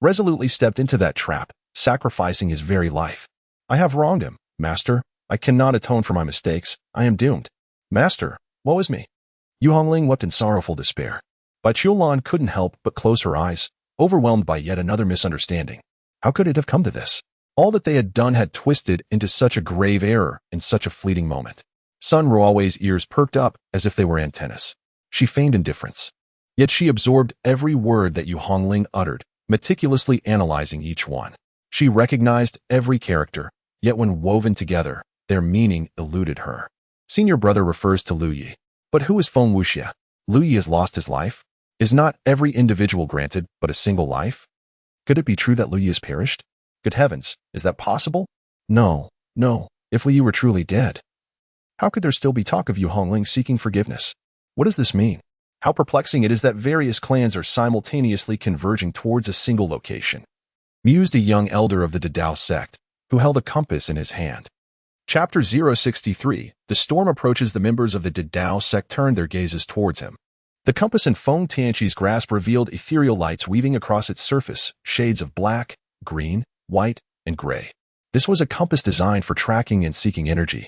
resolutely stepped into that trap, sacrificing his very life. I have wronged him, master. I cannot atone for my mistakes. I am doomed. Master, woe is me. Yu Hongling wept in sorrowful despair. Bai Chulan couldn't help but close her eyes, overwhelmed by yet another misunderstanding. How could it have come to this? All that they had done had twisted into such a grave error in such a fleeting moment. Sun Ruowei's ears perked up as if they were antennas. She feigned indifference. Yet she absorbed every word that Yu Hongling uttered, meticulously analyzing each one. She recognized every character, yet when woven together, their meaning eluded her. Senior brother refers to Lu Yi. But who is Feng Wuxia? Lu Yi has lost his life? Is not every individual granted but a single life? Could it be true that Lu Yi has perished? Good heavens, is that possible? No, no, if Lu Yi were truly dead. How could there still be talk of Yu Hongling seeking forgiveness? What does this mean? How perplexing it is that various clans are simultaneously converging towards a single location. Mused a young elder of the Dadao sect, who held a compass in his hand. Chapter 063, The storm approaches. The members of the Dadao sect turned their gazes towards him. The compass in Feng Tianqi's grasp revealed ethereal lights weaving across its surface, shades of black, green, white, and gray. This was a compass designed for tracking and seeking energy,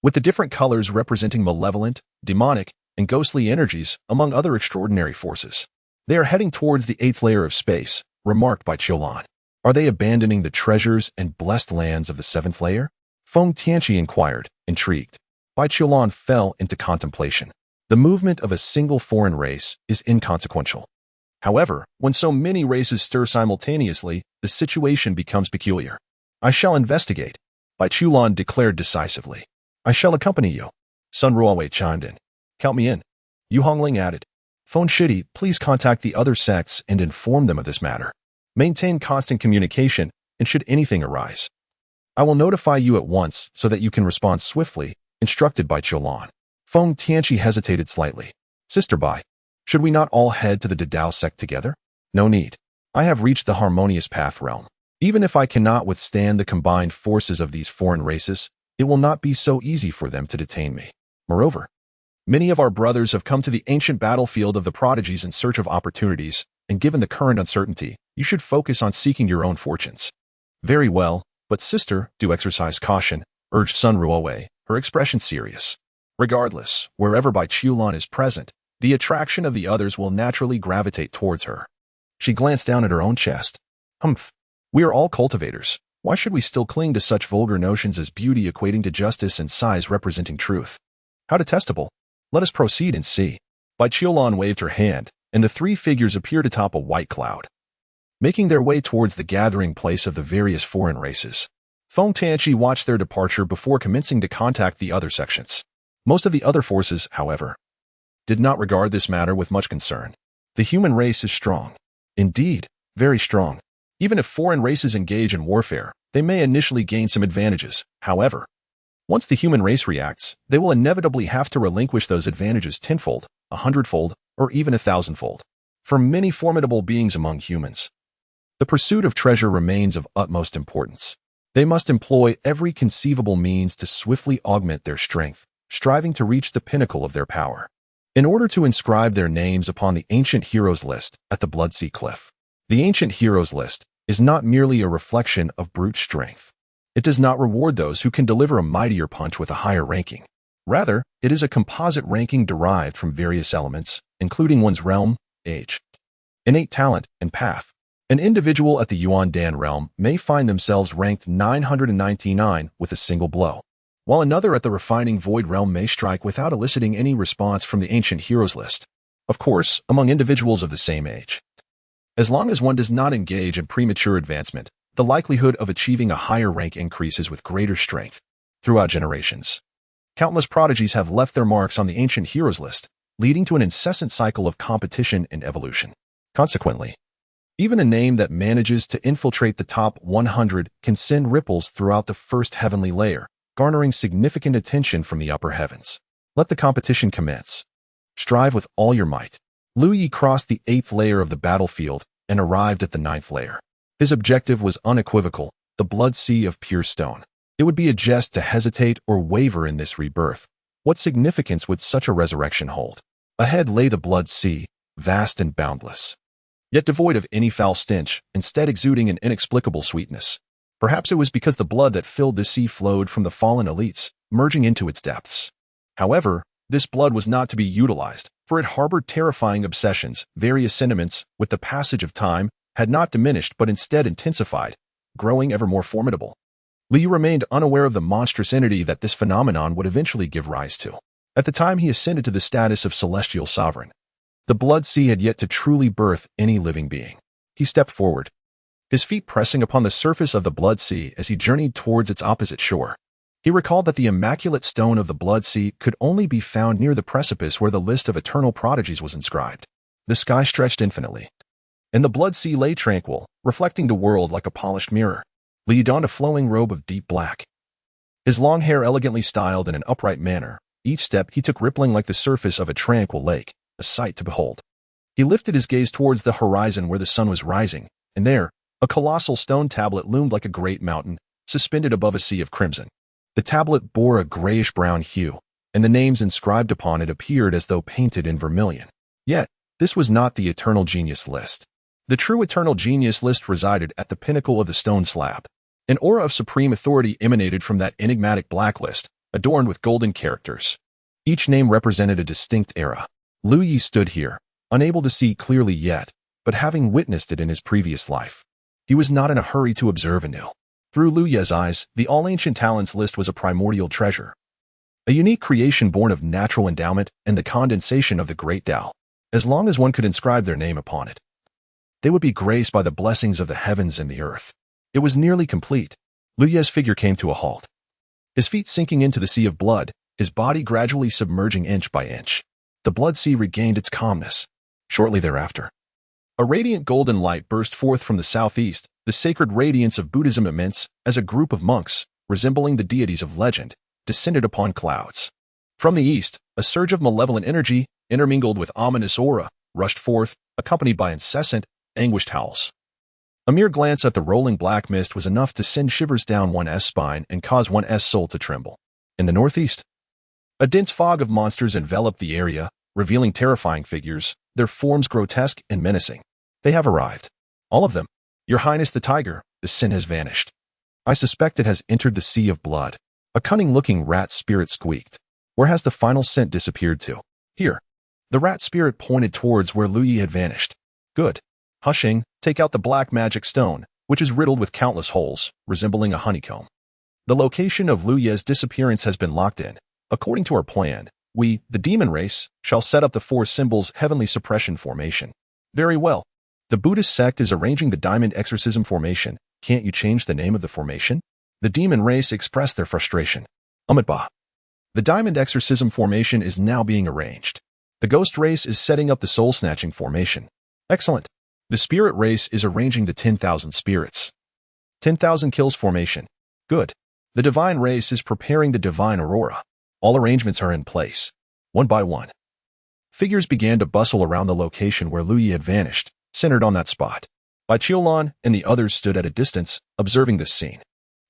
with the different colors representing malevolent, demonic, and ghostly energies, among other extraordinary forces. They are heading towards the 8th layer of space, remarked by Chulan. Are they abandoning the treasures and blessed lands of the 7th layer? Feng Tianqi inquired, intrigued. Bai Chulan fell into contemplation. The movement of a single foreign race is inconsequential. However, when so many races stir simultaneously, the situation becomes peculiar. I shall investigate, Bai Chulan declared decisively. I shall accompany you. Sun Ruowei chimed in. Count me in. Yu Hongling added. Phone Shitty, please contact the other sects and inform them of this matter. Maintain constant communication, and should anything arise, I will notify you at once so that you can respond swiftly, instructed by Chulan. Feng Tianqi hesitated slightly. Sister Bai, should we not all head to the Dadao sect together? No need. I have reached the harmonious path realm. Even if I cannot withstand the combined forces of these foreign races, it will not be so easy for them to detain me. Moreover, many of our brothers have come to the ancient battlefield of the prodigies in search of opportunities, and given the current uncertainty, you should focus on seeking your own fortunes. Very well, but sister, do exercise caution, urged Sun Ruowei, her expression serious. Regardless, wherever Bai Chulan is present, the attraction of the others will naturally gravitate towards her. She glanced down at her own chest. Humph. We are all cultivators. Why should we still cling to such vulgar notions as beauty equating to justice and size representing truth? How detestable. Let us proceed and see. Bai Chulan waved her hand, and the 3 figures appeared atop a white cloud, making their way towards the gathering place of the various foreign races. Feng Tianqi watched their departure before commencing to contact the other sections. Most of the other forces, however, did not regard this matter with much concern. The human race is strong. Indeed, very strong. Even if foreign races engage in warfare, they may initially gain some advantages. However, once the human race reacts, they will inevitably have to relinquish those advantages tenfold, 100-fold, or even 1,000-fold. For many formidable beings among humans, the pursuit of treasure remains of utmost importance. They must employ every conceivable means to swiftly augment their strength, striving to reach the pinnacle of their power, in order to inscribe their names upon the ancient heroes list at the Bloodsea Cliff. The ancient heroes list is not merely a reflection of brute strength. It does not reward those who can deliver a mightier punch with a higher ranking. Rather, it is a composite ranking derived from various elements, including one's realm, age, innate talent, and path. An individual at the Yuan Dan realm may find themselves ranked 999 with a single blow, while another at the refining void realm may strike without eliciting any response from the ancient heroes list. Of course, among individuals of the same age. As long as one does not engage in premature advancement, the likelihood of achieving a higher rank increases with greater strength. Throughout generations, countless prodigies have left their marks on the ancient heroes list, leading to an incessant cycle of competition and evolution. Consequently, even a name that manages to infiltrate the top 100 can send ripples throughout the first heavenly layer, garnering significant attention from the upper heavens. Let the competition commence. Strive with all your might. Lu Yi crossed the 8th layer of the battlefield and arrived at the 9th layer. His objective was unequivocal: the blood sea of pure stone. It would be a jest to hesitate or waver in this rebirth. What significance would such a resurrection hold? Ahead lay the blood sea, vast and boundless, yet devoid of any foul stench, instead exuding an inexplicable sweetness. Perhaps it was because the blood that filled the sea flowed from the fallen elites, merging into its depths. However, this blood was not to be utilized, for it harbored terrifying obsessions. Various sentiments, with the passage of time, had not diminished but instead intensified, growing ever more formidable. Liu remained unaware of the monstrous entity that this phenomenon would eventually give rise to. At the time he ascended to the status of celestial sovereign, the blood sea had yet to truly birth any living being. He stepped forward, his feet pressing upon the surface of the blood sea as he journeyed towards its opposite shore. He recalled that the immaculate stone of the blood sea could only be found near the precipice where the list of eternal prodigies was inscribed. The sky stretched infinitely, and the blood sea lay tranquil, reflecting the world like a polished mirror. Li donned a flowing robe of deep black, his long hair elegantly styled in an upright manner. Each step he took rippling like the surface of a tranquil lake, a sight to behold. He lifted his gaze towards the horizon where the sun was rising, and there, a colossal stone tablet loomed like a great mountain, suspended above a sea of crimson. The tablet bore a grayish-brown hue, and the names inscribed upon it appeared as though painted in vermilion. Yet, this was not the Eternal Genius list. The true Eternal Genius list resided at the pinnacle of the stone slab. An aura of supreme authority emanated from that enigmatic blacklist, adorned with golden characters. Each name represented a distinct era. Liu Yi stood here, unable to see clearly yet, but having witnessed it in his previous life. He was not in a hurry to observe anew. Through Liu Yi's eyes, the all-ancient talents list was a primordial treasure, a unique creation born of natural endowment and the condensation of the great Tao. As long as one could inscribe their name upon it, they would be graced by the blessings of the heavens and the earth. It was nearly complete. Liu Yi's figure came to a halt, his feet sinking into the sea of blood, his body gradually submerging inch by inch. The blood sea regained its calmness. Shortly thereafter, a radiant golden light burst forth from the southeast, the sacred radiance of Buddhism immense, as a group of monks, resembling the deities of legend, descended upon clouds. From the east, a surge of malevolent energy, intermingled with ominous aura, rushed forth, accompanied by incessant, anguished howls. A mere glance at the rolling black mist was enough to send shivers down one's spine and cause one's soul to tremble. In the northeast, a dense fog of monsters enveloped the area, revealing terrifying figures, their forms grotesque and menacing. They have arrived. All of them. Your Highness the tiger, the sin has vanished. I suspect it has entered the sea of blood. A cunning-looking rat spirit squeaked. Where has the final scent disappeared to? Here. The rat spirit pointed towards where Liu Yi had vanished. Good. Hushing, take out the black magic stone, which is riddled with countless holes, resembling a honeycomb. The location of Liu Yi's disappearance has been locked in. According to our plan, we, the demon race, shall set up the four symbols heavenly suppression formation. Very well. The Buddhist sect is arranging the diamond exorcism formation. Can't you change the name of the formation? The demon race expressed their frustration. Amitabha. The diamond exorcism formation is now being arranged. The ghost race is setting up the soul-snatching formation. Excellent. The spirit race is arranging the 10,000 spirits. 10,000 kills formation. Good. The divine race is preparing the divine aurora. All arrangements are in place. One by one, figures began to bustle around the location where Liu Yi had vanished, centered on that spot. Bai Qiulan and the others stood at a distance, observing this scene.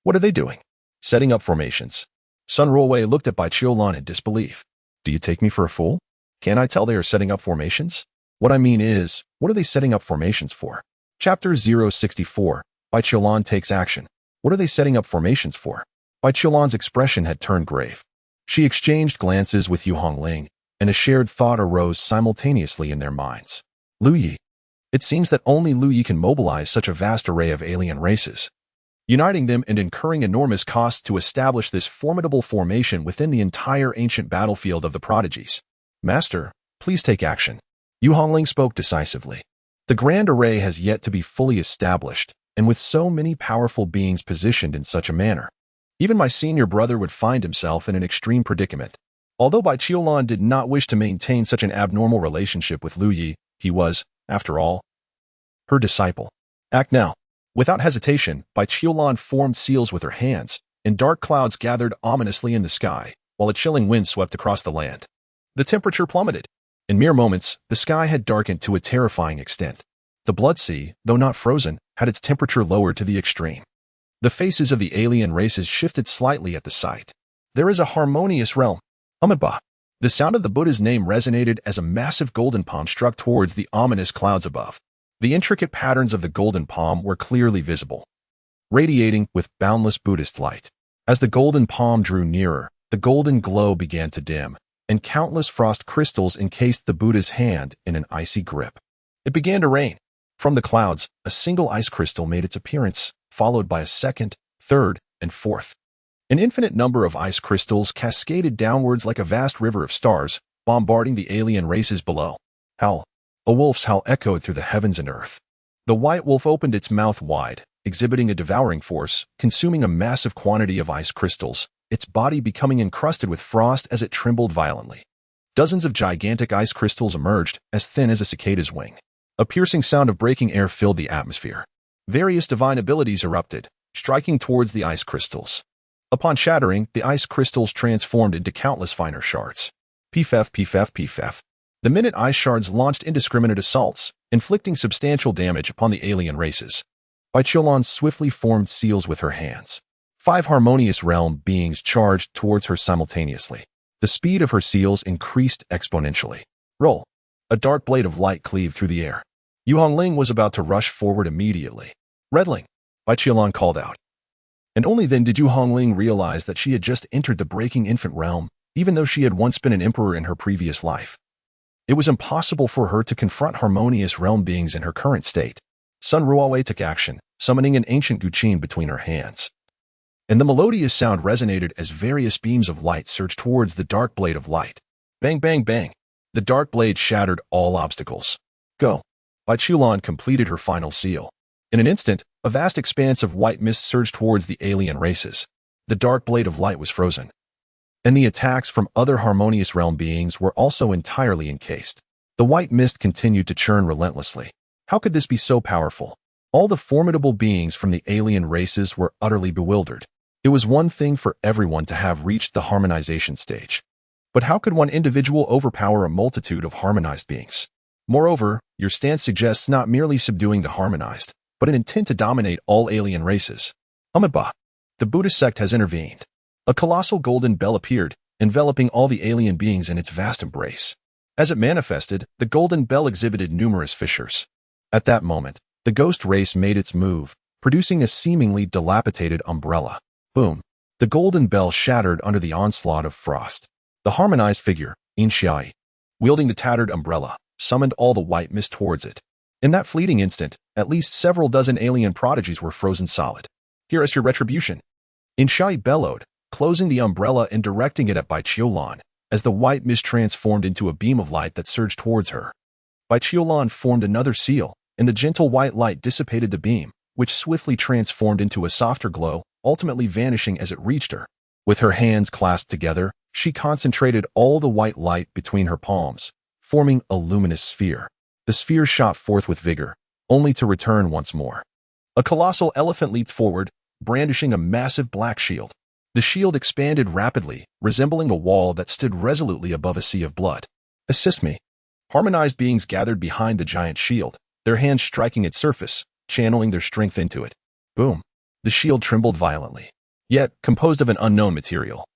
What are they doing? Setting up formations. Sun Ruowei looked at Bai Qiulan in disbelief. Do you take me for a fool? Can't I tell they are setting up formations? What I mean is, what are they setting up formations for? Chapter 064, Bai Qiulan takes action. What are they setting up formations for? Bai Qiulan's expression had turned grave. She exchanged glances with Yu Hongling, and a shared thought arose simultaneously in their minds. Liu Yi. It seems that only Liu Yi can mobilize such a vast array of alien races, uniting them and incurring enormous costs to establish this formidable formation within the entire ancient battlefield of the prodigies. Master, please take action. Yu Hongling spoke decisively. The grand array has yet to be fully established, and with so many powerful beings positioned in such a manner, even my senior brother would find himself in an extreme predicament. Although Bai Qiulan did not wish to maintain such an abnormal relationship with Liu Yi, he was, after all, her disciple. Act now. Without hesitation, Bai Qiulan formed seals with her hands, and dark clouds gathered ominously in the sky, while a chilling wind swept across the land. The temperature plummeted. In mere moments, the sky had darkened to a terrifying extent. The blood sea, though not frozen, had its temperature lowered to the extreme. The faces of the alien races shifted slightly at the sight. There is a harmonious realm. Amitabha. The sound of the Buddha's name resonated as a massive golden palm struck towards the ominous clouds above. The intricate patterns of the golden palm were clearly visible, radiating with boundless Buddhist light. As the golden palm drew nearer, the golden glow began to dim, and countless frost crystals encased the Buddha's hand in an icy grip. It began to rain. From the clouds, a single ice crystal made its appearance, followed by a second, third, and fourth. An infinite number of ice crystals cascaded downwards like a vast river of stars, bombarding the alien races below. Howl. A wolf's howl echoed through the heavens and earth. The white wolf opened its mouth wide, exhibiting a devouring force, consuming a massive quantity of ice crystals, its body becoming encrusted with frost as it trembled violently. Dozens of gigantic ice crystals emerged, as thin as a cicada's wing. A piercing sound of breaking air filled the atmosphere. Various divine abilities erupted, striking towards the ice crystals. Upon shattering, the ice crystals transformed into countless finer shards. Pff, pff, pff. The minute ice shards launched indiscriminate assaults, inflicting substantial damage upon the alien races. Baichilan swiftly formed seals with her hands. 5 harmonious realm beings charged towards her simultaneously. The speed of her seals increased exponentially. Roll. A dark blade of light cleaved through the air. Yu Hongling was about to rush forward immediately. Redling, Baichilan called out. And only then did Yu Hongling realize that she had just entered the breaking infant realm, even though she had once been an emperor in her previous life. It was impossible for her to confront harmonious realm beings in her current state. Sun Ruawei took action, summoning an ancient guqin between her hands. And the melodious sound resonated as various beams of light surged towards the dark blade of light. Bang, bang, bang. The dark blade shattered all obstacles. Go. Baichilan completed her final seal. In an instant, a vast expanse of white mist surged towards the alien races. The dark blade of light was frozen. And the attacks from other harmonious realm beings were also entirely encased. The white mist continued to churn relentlessly. How could this be so powerful? All the formidable beings from the alien races were utterly bewildered. It was one thing for everyone to have reached the harmonization stage. But how could one individual overpower a multitude of harmonized beings? Moreover, your stance suggests not merely subduing the harmonized, but an intent to dominate all alien races. Amitabha. The Buddhist sect has intervened. A colossal golden bell appeared, enveloping all the alien beings in its vast embrace. As it manifested, the golden bell exhibited numerous fissures. At that moment, the ghost race made its move, producing a seemingly dilapidated umbrella. Boom. The golden bell shattered under the onslaught of frost. The harmonized figure, Inshai, wielding the tattered umbrella, summoned all the white mist towards it. In that fleeting instant, at least several dozen alien prodigies were frozen solid. Here is your retribution. Inshai bellowed, closing the umbrella and directing it at Baichilan, as the white mist transformed into a beam of light that surged towards her. Baichilan formed another seal, and the gentle white light dissipated the beam, which swiftly transformed into a softer glow, ultimately vanishing as it reached her. With her hands clasped together, she concentrated all the white light between her palms, forming a luminous sphere. The sphere shot forth with vigor, only to return once more. A colossal elephant leaped forward, brandishing a massive black shield. The shield expanded rapidly, resembling a wall that stood resolutely above a sea of blood. Assist me. Harmonized beings gathered behind the giant shield, their hands striking its surface, channeling their strength into it. Boom. The shield trembled violently, yet composed of an unknown material.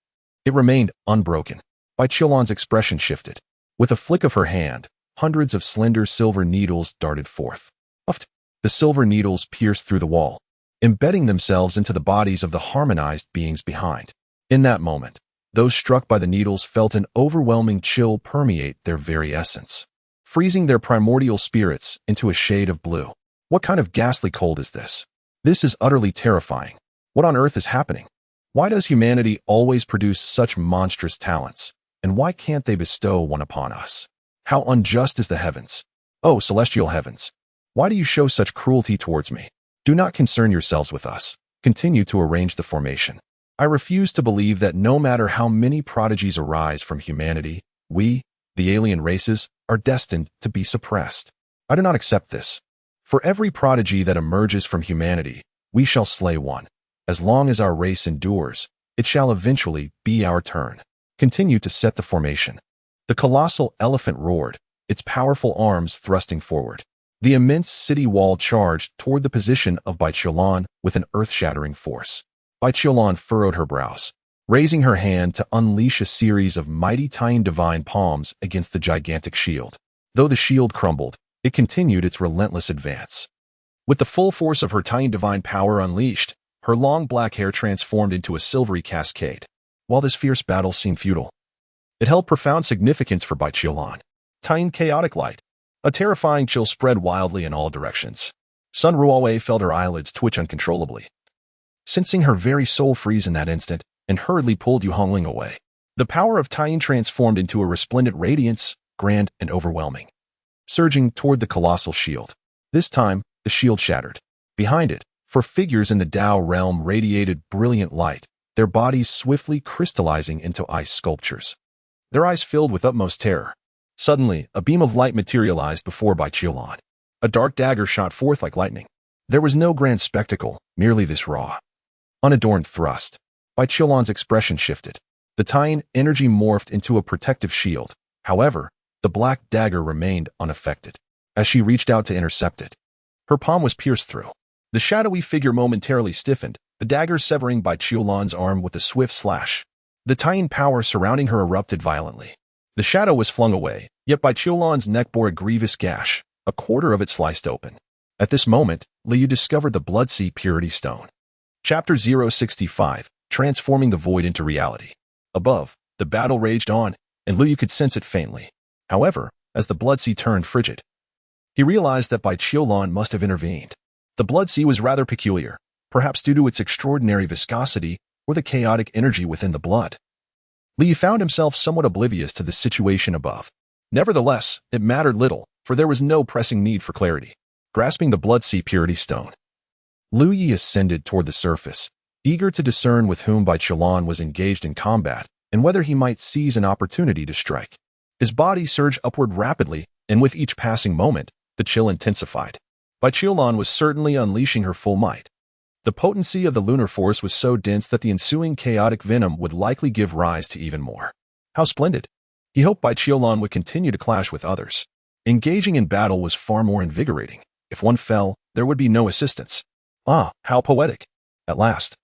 It remained unbroken. Baichilan's expression shifted. With a flick of her hand, hundreds of slender silver needles darted forth. Puffed. The silver needles pierced through the wall, embedding themselves into the bodies of the harmonized beings behind. In that moment, those struck by the needles felt an overwhelming chill permeate their very essence, freezing their primordial spirits into a shade of blue. What kind of ghastly cold is this? This is utterly terrifying. What on earth is happening? Why does humanity always produce such monstrous talents? And why can't they bestow one upon us? How unjust is the heavens? Oh, celestial heavens! Why do you show such cruelty towards me? Do not concern yourselves with us. Continue to arrange the formation. I refuse to believe that no matter how many prodigies arise from humanity, we, the alien races, are destined to be suppressed. I do not accept this. For every prodigy that emerges from humanity, we shall slay one. As long as our race endures, it shall eventually be our turn. Continue to set the formation. The colossal elephant roared, its powerful arms thrusting forward. The immense city wall charged toward the position of Baiqiulan with an earth-shattering force. Baiqiulan furrowed her brows, raising her hand to unleash a series of mighty Tian divine palms against the gigantic shield. Though the shield crumbled, it continued its relentless advance. With the full force of her Tian divine power unleashed, her long black hair transformed into a silvery cascade. While this fierce battle seemed futile, it held profound significance for Baiqiulan. Tian chaotic light. A terrifying chill spread wildly in all directions. Sun Ruowei felt her eyelids twitch uncontrollably, sensing her very soul freeze in that instant, and hurriedly pulled Yu Hongling away. The power of Tian transformed into a resplendent radiance, grand and overwhelming, surging toward the colossal shield. This time, the shield shattered. Behind it, four figures in the Tao realm radiated brilliant light, their bodies swiftly crystallizing into ice sculptures. Their eyes filled with utmost terror. Suddenly, a beam of light materialized before Baiqiulan. A dark dagger shot forth like lightning. There was no grand spectacle, merely this raw, unadorned thrust. Baiqiulan's expression shifted. The Tian energy morphed into a protective shield. However, the black dagger remained unaffected. As she reached out to intercept it, her palm was pierced through. The shadowy figure momentarily stiffened, the dagger severing Baiqiulan's arm with a swift slash. The Tian power surrounding her erupted violently. The shadow was flung away, yet Baiqiulan's neck bore a grievous gash, a quarter of it sliced open. At this moment, Liu discovered the Blood-Sea Purity Stone. Chapter 065, Transforming the Void into Reality. Above, the battle raged on, and Liu could sense it faintly. However, as the Blood-Sea turned frigid, he realized that Baiqiulan must have intervened. The Blood-Sea was rather peculiar, perhaps due to its extraordinary viscosity or the chaotic energy within the blood. Liu found himself somewhat oblivious to the situation above. Nevertheless, it mattered little, for there was no pressing need for clarity. Grasping the Blood-Sea Purity Stone, Liu ascended toward the surface, eager to discern with whom Baiqiulan was engaged in combat and whether he might seize an opportunity to strike. His body surged upward rapidly, and with each passing moment, the chill intensified. Baiqiulan was certainly unleashing her full might. The potency of the lunar force was so dense that the ensuing chaotic venom would likely give rise to even more. How splendid! He hoped Baiqiulan would continue to clash with others. Engaging in battle was far more invigorating. If one fell, there would be no assistance. Ah, how poetic! At last,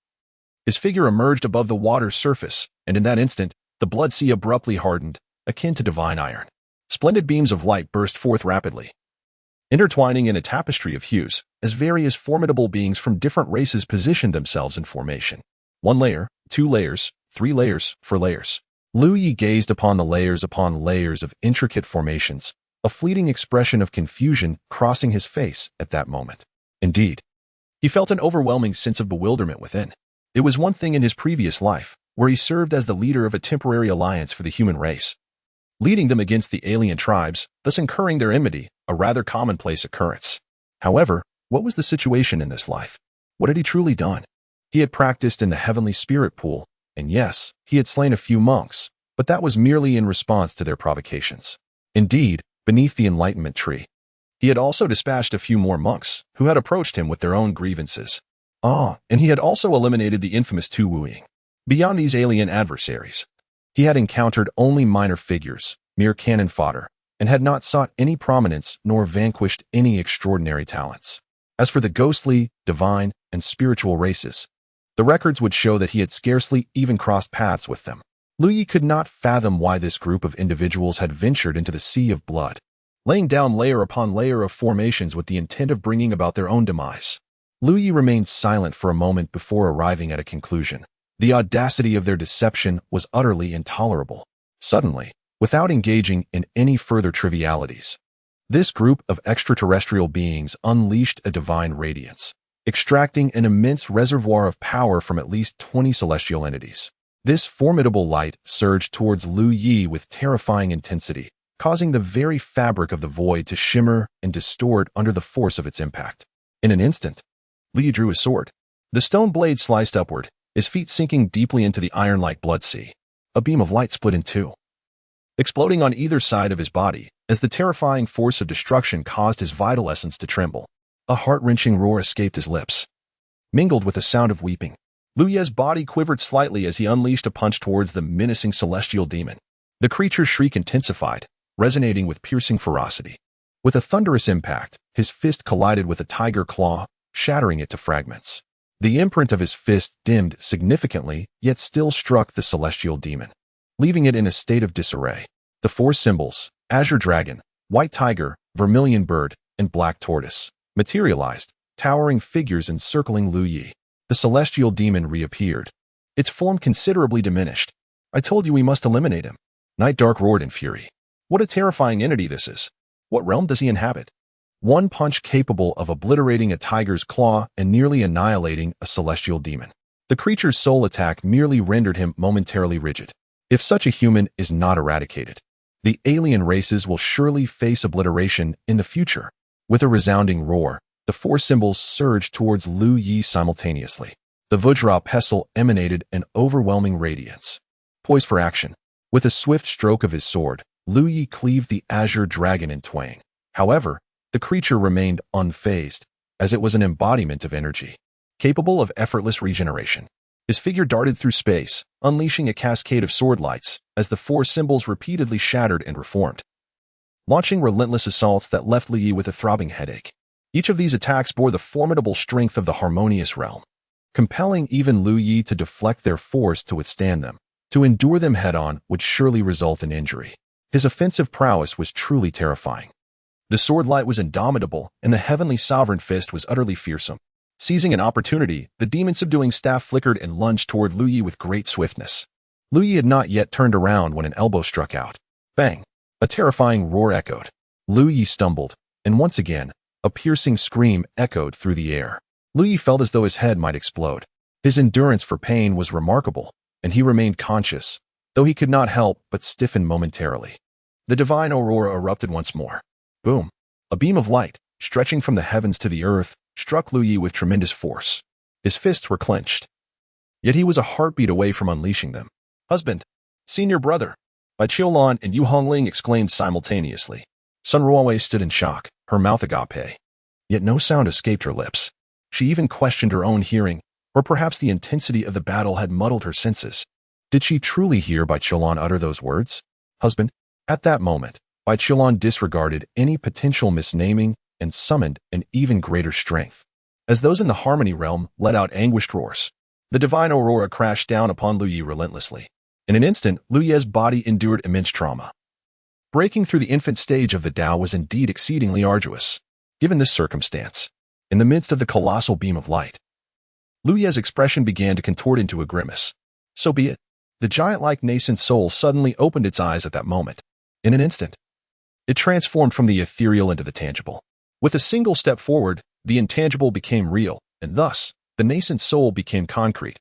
his figure emerged above the water's surface, and in that instant, the Blood-Sea abruptly hardened, akin to divine iron. Splendid beams of light burst forth rapidly, intertwining in a tapestry of hues, as various formidable beings from different races positioned themselves in formation. 1 layer, 2 layers, 3 layers, 4 layers. Liu gazed upon layers of intricate formations, a fleeting expression of confusion crossing his face at that moment. Indeed, he felt an overwhelming sense of bewilderment within. It was one thing in his previous life, where he served as the leader of a temporary alliance for the human race, leading them against the alien tribes, thus incurring their enmity, a rather commonplace occurrence. However, what was the situation in this life? What had he truly done? He had practiced in the heavenly spirit pool, and yes, he had slain a few monks, but that was merely in response to their provocations. Indeed, beneath the enlightenment tree, he had also dispatched a few more monks, who had approached him with their own grievances. And he had also eliminated the infamous Tu Wuing. Beyond these alien adversaries, he had encountered only minor figures, mere cannon fodder, and had not sought any prominence nor vanquished any extraordinary talents. As for the ghostly, divine, and spiritual races, the records would show that he had scarcely even crossed paths with them. Liu could not fathom why this group of individuals had ventured into the sea of blood, laying down layer upon layer of formations with the intent of bringing about their own demise. Liu remained silent for a moment before arriving at a conclusion. The audacity of their deception was utterly intolerable. Suddenly, without engaging in any further trivialities, this group of extraterrestrial beings unleashed a divine radiance, extracting an immense reservoir of power from at least 20 celestial entities. This formidable light surged towards Liu with terrifying intensity, causing the very fabric of the void to shimmer and distort under the force of its impact. In an instant, Liu drew his sword. The stone blade sliced upward, his feet sinking deeply into the iron-like blood sea. A beam of light split in two, exploding on either side of his body as the terrifying force of destruction caused his vital essence to tremble. A heart-wrenching roar escaped his lips, mingled with a sound of weeping. Liu's body quivered slightly as he unleashed a punch towards the menacing celestial demon. The creature's shriek intensified, resonating with piercing ferocity. With a thunderous impact, his fist collided with a tiger claw, shattering it to fragments. The imprint of his fist dimmed significantly, yet still struck the celestial demon, leaving it in a state of disarray. The four symbols, azure dragon, white tiger, vermilion bird, and black tortoise, materialized, towering figures encircling Lu Yi. The celestial demon reappeared, its form considerably diminished. "I told you we must eliminate him." Night Dark roared in fury. "What a terrifying entity this is! What realm does he inhabit?" One punch capable of obliterating a tiger's claw and nearly annihilating a celestial demon. The creature's sole attack merely rendered him momentarily rigid. If such a human is not eradicated, the alien races will surely face obliteration in the future. With a resounding roar, the four symbols surged towards Lu Yi simultaneously. The Vajra pestle emanated an overwhelming radiance. Poised for action, with a swift stroke of his sword, Lu Yi cleaved the azure dragon in twain. However, the creature remained unfazed, as it was an embodiment of energy, capable of effortless regeneration. His figure darted through space, unleashing a cascade of sword lights as the four symbols repeatedly shattered and reformed, launching relentless assaults that left Lu Yi with a throbbing headache. Each of these attacks bore the formidable strength of the harmonious realm, compelling even Lu Yi to deflect their force to withstand them. To endure them head-on would surely result in injury. His offensive prowess was truly terrifying. The sword light was indomitable, and the heavenly sovereign fist was utterly fearsome. Seizing an opportunity, the demon-subduing staff flickered and lunged toward Lu Yi with great swiftness. Lu Yi had not yet turned around when an elbow struck out. Bang! A terrifying roar echoed. Lu Yi stumbled, and once again, a piercing scream echoed through the air. Lu Yi felt as though his head might explode. His endurance for pain was remarkable, and he remained conscious, though he could not help but stiffen momentarily. The divine aurora erupted once more. Boom! A beam of light, stretching from the heavens to the earth, struck Lu Yi with tremendous force. His fists were clenched, yet he was a heartbeat away from unleashing them. "Husband! Senior brother!" Bai Qiulan and Yu Hongling exclaimed simultaneously. Sun Ruowei stood in shock, her mouth agape. Yet no sound escaped her lips. She even questioned her own hearing, or perhaps the intensity of the battle had muddled her senses. Did she truly hear Bai Qiulan utter those words? "Husband?" At that moment, Bai Qiulan disregarded any potential misnaming and summoned an even greater strength. As those in the Harmony realm let out anguished roars, the divine aurora crashed down upon Lu Yi relentlessly. In an instant, Lu Yi's body endured immense trauma. Breaking through the infant stage of the Tao was indeed exceedingly arduous. Given this circumstance, in the midst of the colossal beam of light, Lu Yi's expression began to contort into a grimace. So be it. The giant-like nascent soul suddenly opened its eyes at that moment. In an instant, it transformed from the ethereal into the tangible. With a single step forward, the intangible became real, and thus, the nascent soul became concrete,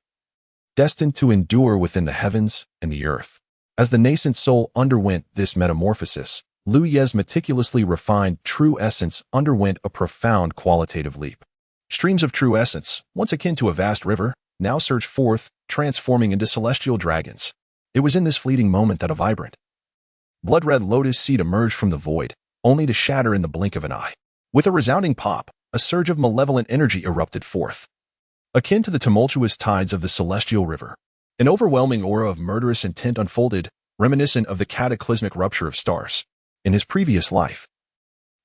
destined to endure within the heavens and the earth. As the nascent soul underwent this metamorphosis, Lu Yi's meticulously refined true essence underwent a profound qualitative leap. Streams of true essence, once akin to a vast river, now surged forth, transforming into celestial dragons. It was in this fleeting moment that a vibrant, blood-red lotus seed emerged from the void, only to shatter in the blink of an eye. With a resounding pop, a surge of malevolent energy erupted forth. Akin to the tumultuous tides of the celestial river, an overwhelming aura of murderous intent unfolded, reminiscent of the cataclysmic rupture of stars. In his previous life,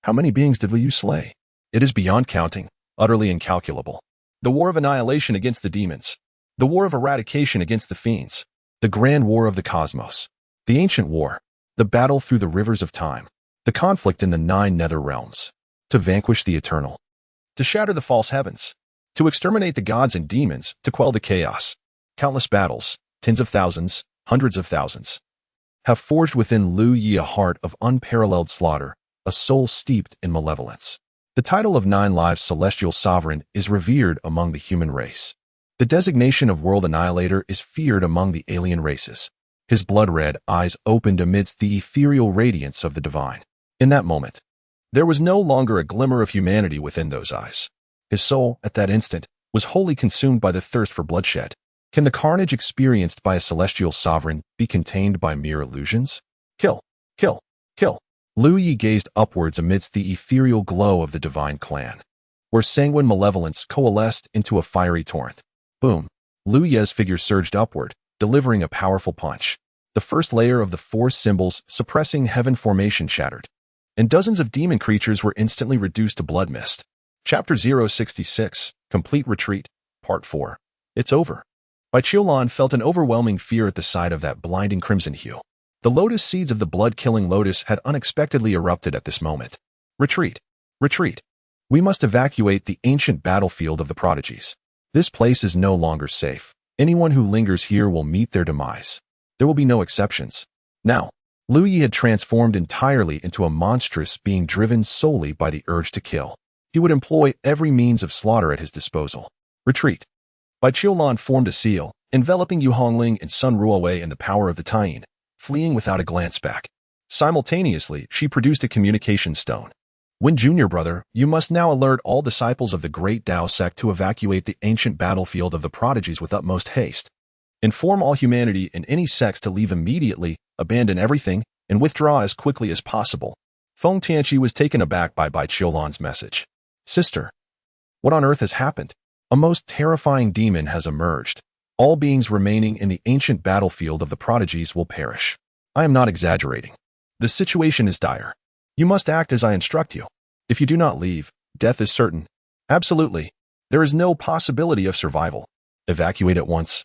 how many beings did Lu Yi slay? It is beyond counting, utterly incalculable. The war of annihilation against the demons, the war of eradication against the fiends, the grand war of the cosmos, the ancient war, the battle through the rivers of time, the conflict in the 9 nether realms, to vanquish the eternal, to shatter the false heavens, to exterminate the gods and demons, to quell the chaos. Countless battles, tens of thousands, hundreds of thousands, have forged within Lu Yi a heart of unparalleled slaughter, a soul steeped in malevolence. The title of 9 Lives Celestial Sovereign is revered among the human race. The designation of World Annihilator is feared among the alien races. His blood-red eyes opened amidst the ethereal radiance of the divine. In that moment, there was no longer a glimmer of humanity within those eyes. His soul, at that instant, was wholly consumed by the thirst for bloodshed. Can the carnage experienced by a celestial sovereign be contained by mere illusions? Kill, kill, kill. Lu Yi gazed upwards amidst the ethereal glow of the divine clan, where sanguine malevolence coalesced into a fiery torrent. Boom. Lu Yi's figure surged upward, delivering a powerful punch. The first layer of the 4 symbols suppressing heaven formation shattered, and dozens of demon creatures were instantly reduced to blood mist. Chapter 066, Complete Retreat, Part 4. It's over. Bai Qiulan felt an overwhelming fear at the sight of that blinding crimson hue. The lotus seeds of the blood-killing lotus had unexpectedly erupted at this moment. Retreat. Retreat. We must evacuate the ancient battlefield of the prodigies. This place is no longer safe. Anyone who lingers here will meet their demise. There will be no exceptions. Now, Lu Yi had transformed entirely into a monstrous being driven solely by the urge to kill. He would employ every means of slaughter at his disposal. Retreat. Bai Qiulan formed a seal, enveloping Yu Hongling and Sun Ruowei in the power of the Taiyin, fleeing without a glance back. Simultaneously, she produced a communication stone. When Junior Brother, you must now alert all disciples of the Great Tao sect to evacuate the ancient battlefield of the prodigies with utmost haste. Inform all humanity in any sects to leave immediately, abandon everything, and withdraw as quickly as possible. Feng Tianqi was taken aback by Bai Qiulan's message. Sister, what on earth has happened? A most terrifying demon has emerged. All beings remaining in the ancient battlefield of the prodigies will perish. I am not exaggerating. The situation is dire. You must act as I instruct you. If you do not leave, death is certain. Absolutely. There is no possibility of survival. Evacuate at once.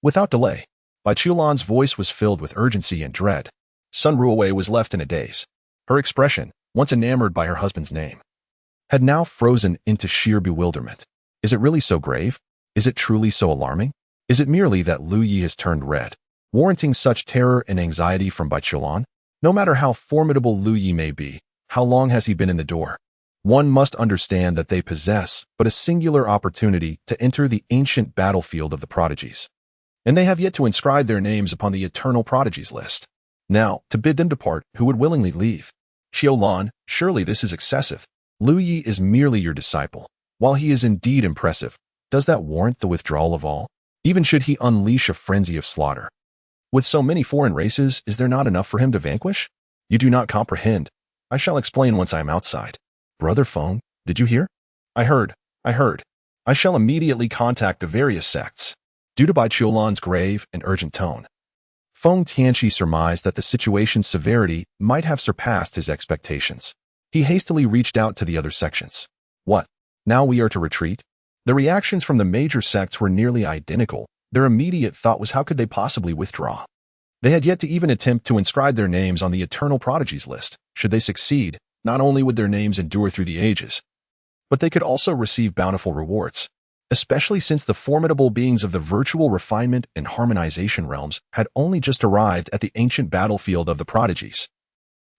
Without delay. Bai Qiulan's voice was filled with urgency and dread. Sun Ruowei was left in a daze. Her expression, once enamored by her husband's name, had now frozen into sheer bewilderment. Is it really so grave? Is it truly so alarming? Is it merely that Lu Yi has turned red, warranting such terror and anxiety from Bai Qiulan? No matter how formidable Lu Yi may be, how long has he been in the door? One must understand that they possess but a singular opportunity to enter the ancient battlefield of the prodigies. And they have yet to inscribe their names upon the eternal prodigies list. Now, to bid them depart, who would willingly leave? Qiulan, surely this is excessive. Lu Yi is merely your disciple. While he is indeed impressive, does that warrant the withdrawal of all? Even should he unleash a frenzy of slaughter. With so many foreign races, is there not enough for him to vanquish? You do not comprehend. I shall explain once I am outside. Brother Feng, did you hear? I heard. I shall immediately contact the various sects. Due to Bai Qiulan's grave and urgent tone, Feng Tianqi surmised that the situation's severity might have surpassed his expectations. He hastily reached out to the other sections. What? Now we are to retreat? The reactions from the major sects were nearly identical. Their immediate thought was how could they possibly withdraw? They had yet to even attempt to inscribe their names on the eternal prodigies list. Should they succeed, not only would their names endure through the ages, but they could also receive bountiful rewards, especially since the formidable beings of the virtual refinement and harmonization realms had only just arrived at the ancient battlefield of the prodigies.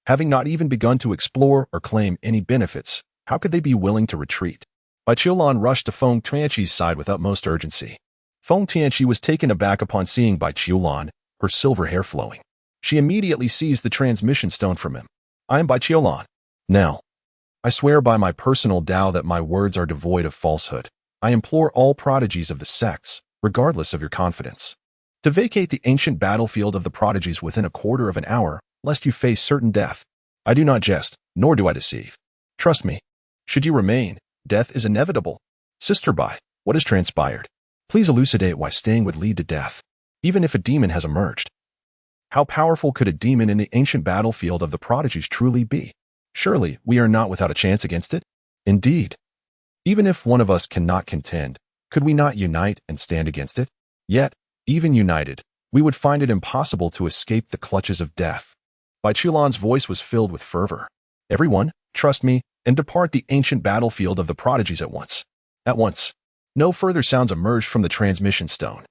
Having not even begun to explore or claim any benefits, how could they be willing to retreat? Bai Qiulan rushed to Feng Tianqi's side with utmost urgency. Feng Tianqi was taken aback upon seeing Bai Qiulan, her silver hair flowing. She immediately seized the transmission stone from him. I am Bai Qiulan. Now, I swear by my personal Tao that my words are devoid of falsehood. I implore all prodigies of the sects, regardless of your confidence, to vacate the ancient battlefield of the prodigies within a quarter of an hour, lest you face certain death. I do not jest, nor do I deceive. Trust me. Should you remain, death is inevitable. Sister Bai, what has transpired? Please elucidate why staying would lead to death, even if a demon has emerged. How powerful could a demon in the ancient battlefield of the prodigies truly be? Surely we are not without a chance against it? Indeed. Even if one of us cannot contend, could we not unite and stand against it? Yet, even united, we would find it impossible to escape the clutches of death. Bai Qiulan's voice was filled with fervor. Everyone, trust me, and depart the ancient battlefield of the prodigies at once. At once. No further sounds emerged from the transmission stone.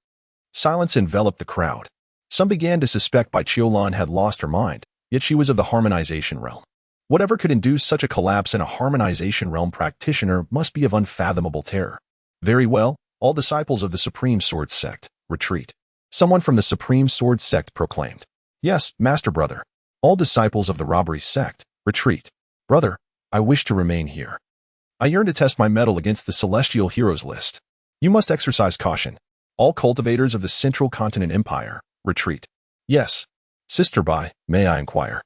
Silence enveloped the crowd. Some began to suspect Bai Qiulan had lost her mind, yet she was of the harmonization realm. Whatever could induce such a collapse in a harmonization realm practitioner must be of unfathomable terror. Very well, all disciples of the Supreme Sword Sect, retreat. Someone from the Supreme Sword Sect proclaimed. Yes, Master Brother. All disciples of the Robbery Sect, retreat. Brother, I wish to remain here. I yearn to test my mettle against the Celestial Heroes list. You must exercise caution. All cultivators of the Central Continent Empire, retreat. Yes. Sister Bai, may I inquire?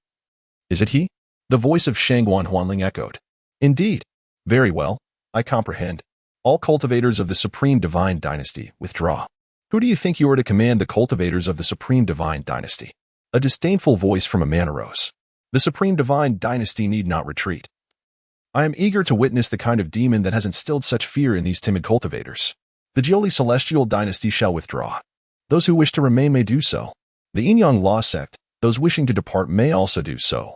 Is it he? The voice of Shangguan Huanling echoed. Indeed. Very well. I comprehend. All cultivators of the Supreme Divine Dynasty, withdraw. Who do you think you are to command the cultivators of the Supreme Divine Dynasty? A disdainful voice from a man arose. The supreme divine dynasty need not retreat. I am eager to witness the kind of demon that has instilled such fear in these timid cultivators. The Jioli celestial dynasty shall withdraw. Those who wish to remain may do so. The Yin-Yang Law sect, those wishing to depart may also do so.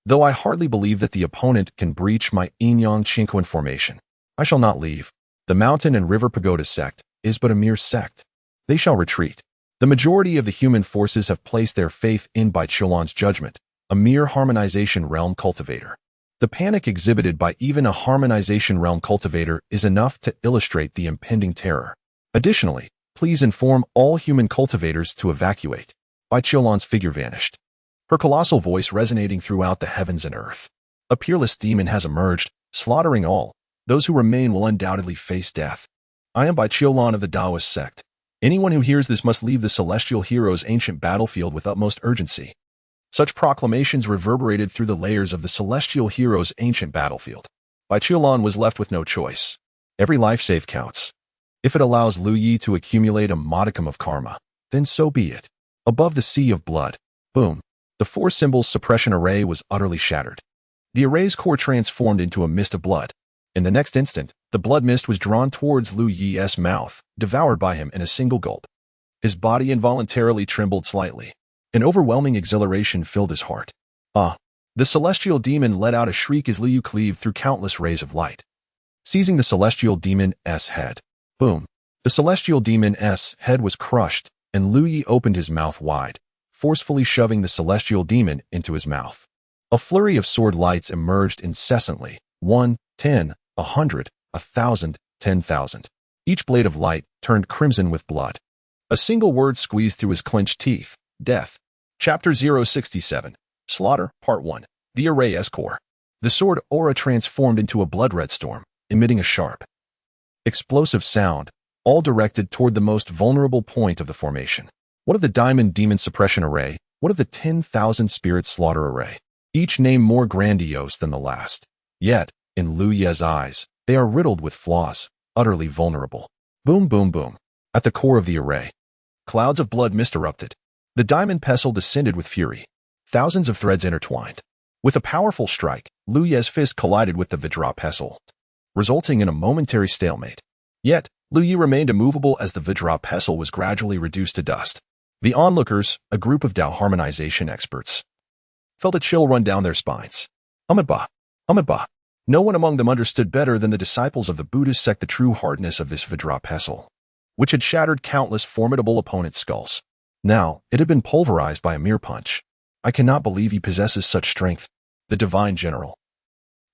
Though I hardly believe that the opponent can breach my Yin-Yang Qingquan formation, I shall not leave. The Mountain and River Pagoda sect is but a mere sect. They shall retreat. The majority of the human forces have placed their faith in Bai Qiulan's judgment, a mere harmonization realm cultivator. The panic exhibited by even a harmonization realm cultivator is enough to illustrate the impending terror. Additionally, please inform all human cultivators to evacuate. Bai Qiulan's figure vanished, her colossal voice resonating throughout the heavens and earth. A peerless demon has emerged, slaughtering all. Those who remain will undoubtedly face death. I am Bai Qiulan of the Taoist sect. Anyone who hears this must leave the celestial hero's ancient battlefield with utmost urgency. Such proclamations reverberated through the layers of the celestial hero's ancient battlefield. Bai Qiulan was left with no choice. Every life save counts. If it allows Lu Yi to accumulate a modicum of karma, then so be it. Above the sea of blood, boom, the four symbols suppression array was utterly shattered. The array's core transformed into a mist of blood. In the next instant, the blood mist was drawn towards Lu Yi's mouth, devoured by him in a single gulp. His body involuntarily trembled slightly. An overwhelming exhilaration filled his heart. Ah! The celestial demon let out a shriek as Liu cleaved through countless rays of light. Seizing the celestial demon's head, boom! The celestial demon's head was crushed, and Lu Yi opened his mouth wide, forcefully shoving the celestial demon into his mouth. A flurry of sword lights emerged incessantly. 1, 10, 100, 1,000, 10,000. Each blade of light turned crimson with blood. A single word squeezed through his clenched teeth. Death. Chapter 067. Slaughter, Part 1. The Array's Core. The sword aura transformed into a blood-red storm, emitting a sharp, explosive sound, all directed toward the most vulnerable point of the formation. What of the Diamond Demon Suppression Array? What of the 10,000 Spirit Slaughter Array? Each name more grandiose than the last. Yet, in Lu Ye's eyes, they are riddled with flaws, utterly vulnerable. Boom, boom, boom. At the core of the array, clouds of blood mist erupted. The diamond pestle descended with fury. Thousands of threads intertwined. With a powerful strike, Lu Ye's fist collided with the Vajra pestle, resulting in a momentary stalemate. Yet, Lu Yi remained immovable as the Vajra pestle was gradually reduced to dust. The onlookers, a group of Tao harmonization experts, felt a chill run down their spines. Amitabha! Amitabha! No one among them understood better than the disciples of the Buddhist sect the true hardness of this Vajra pestle, which had shattered countless formidable opponents' skulls. Now, it had been pulverized by a mere punch. I cannot believe he possesses such strength. The divine general,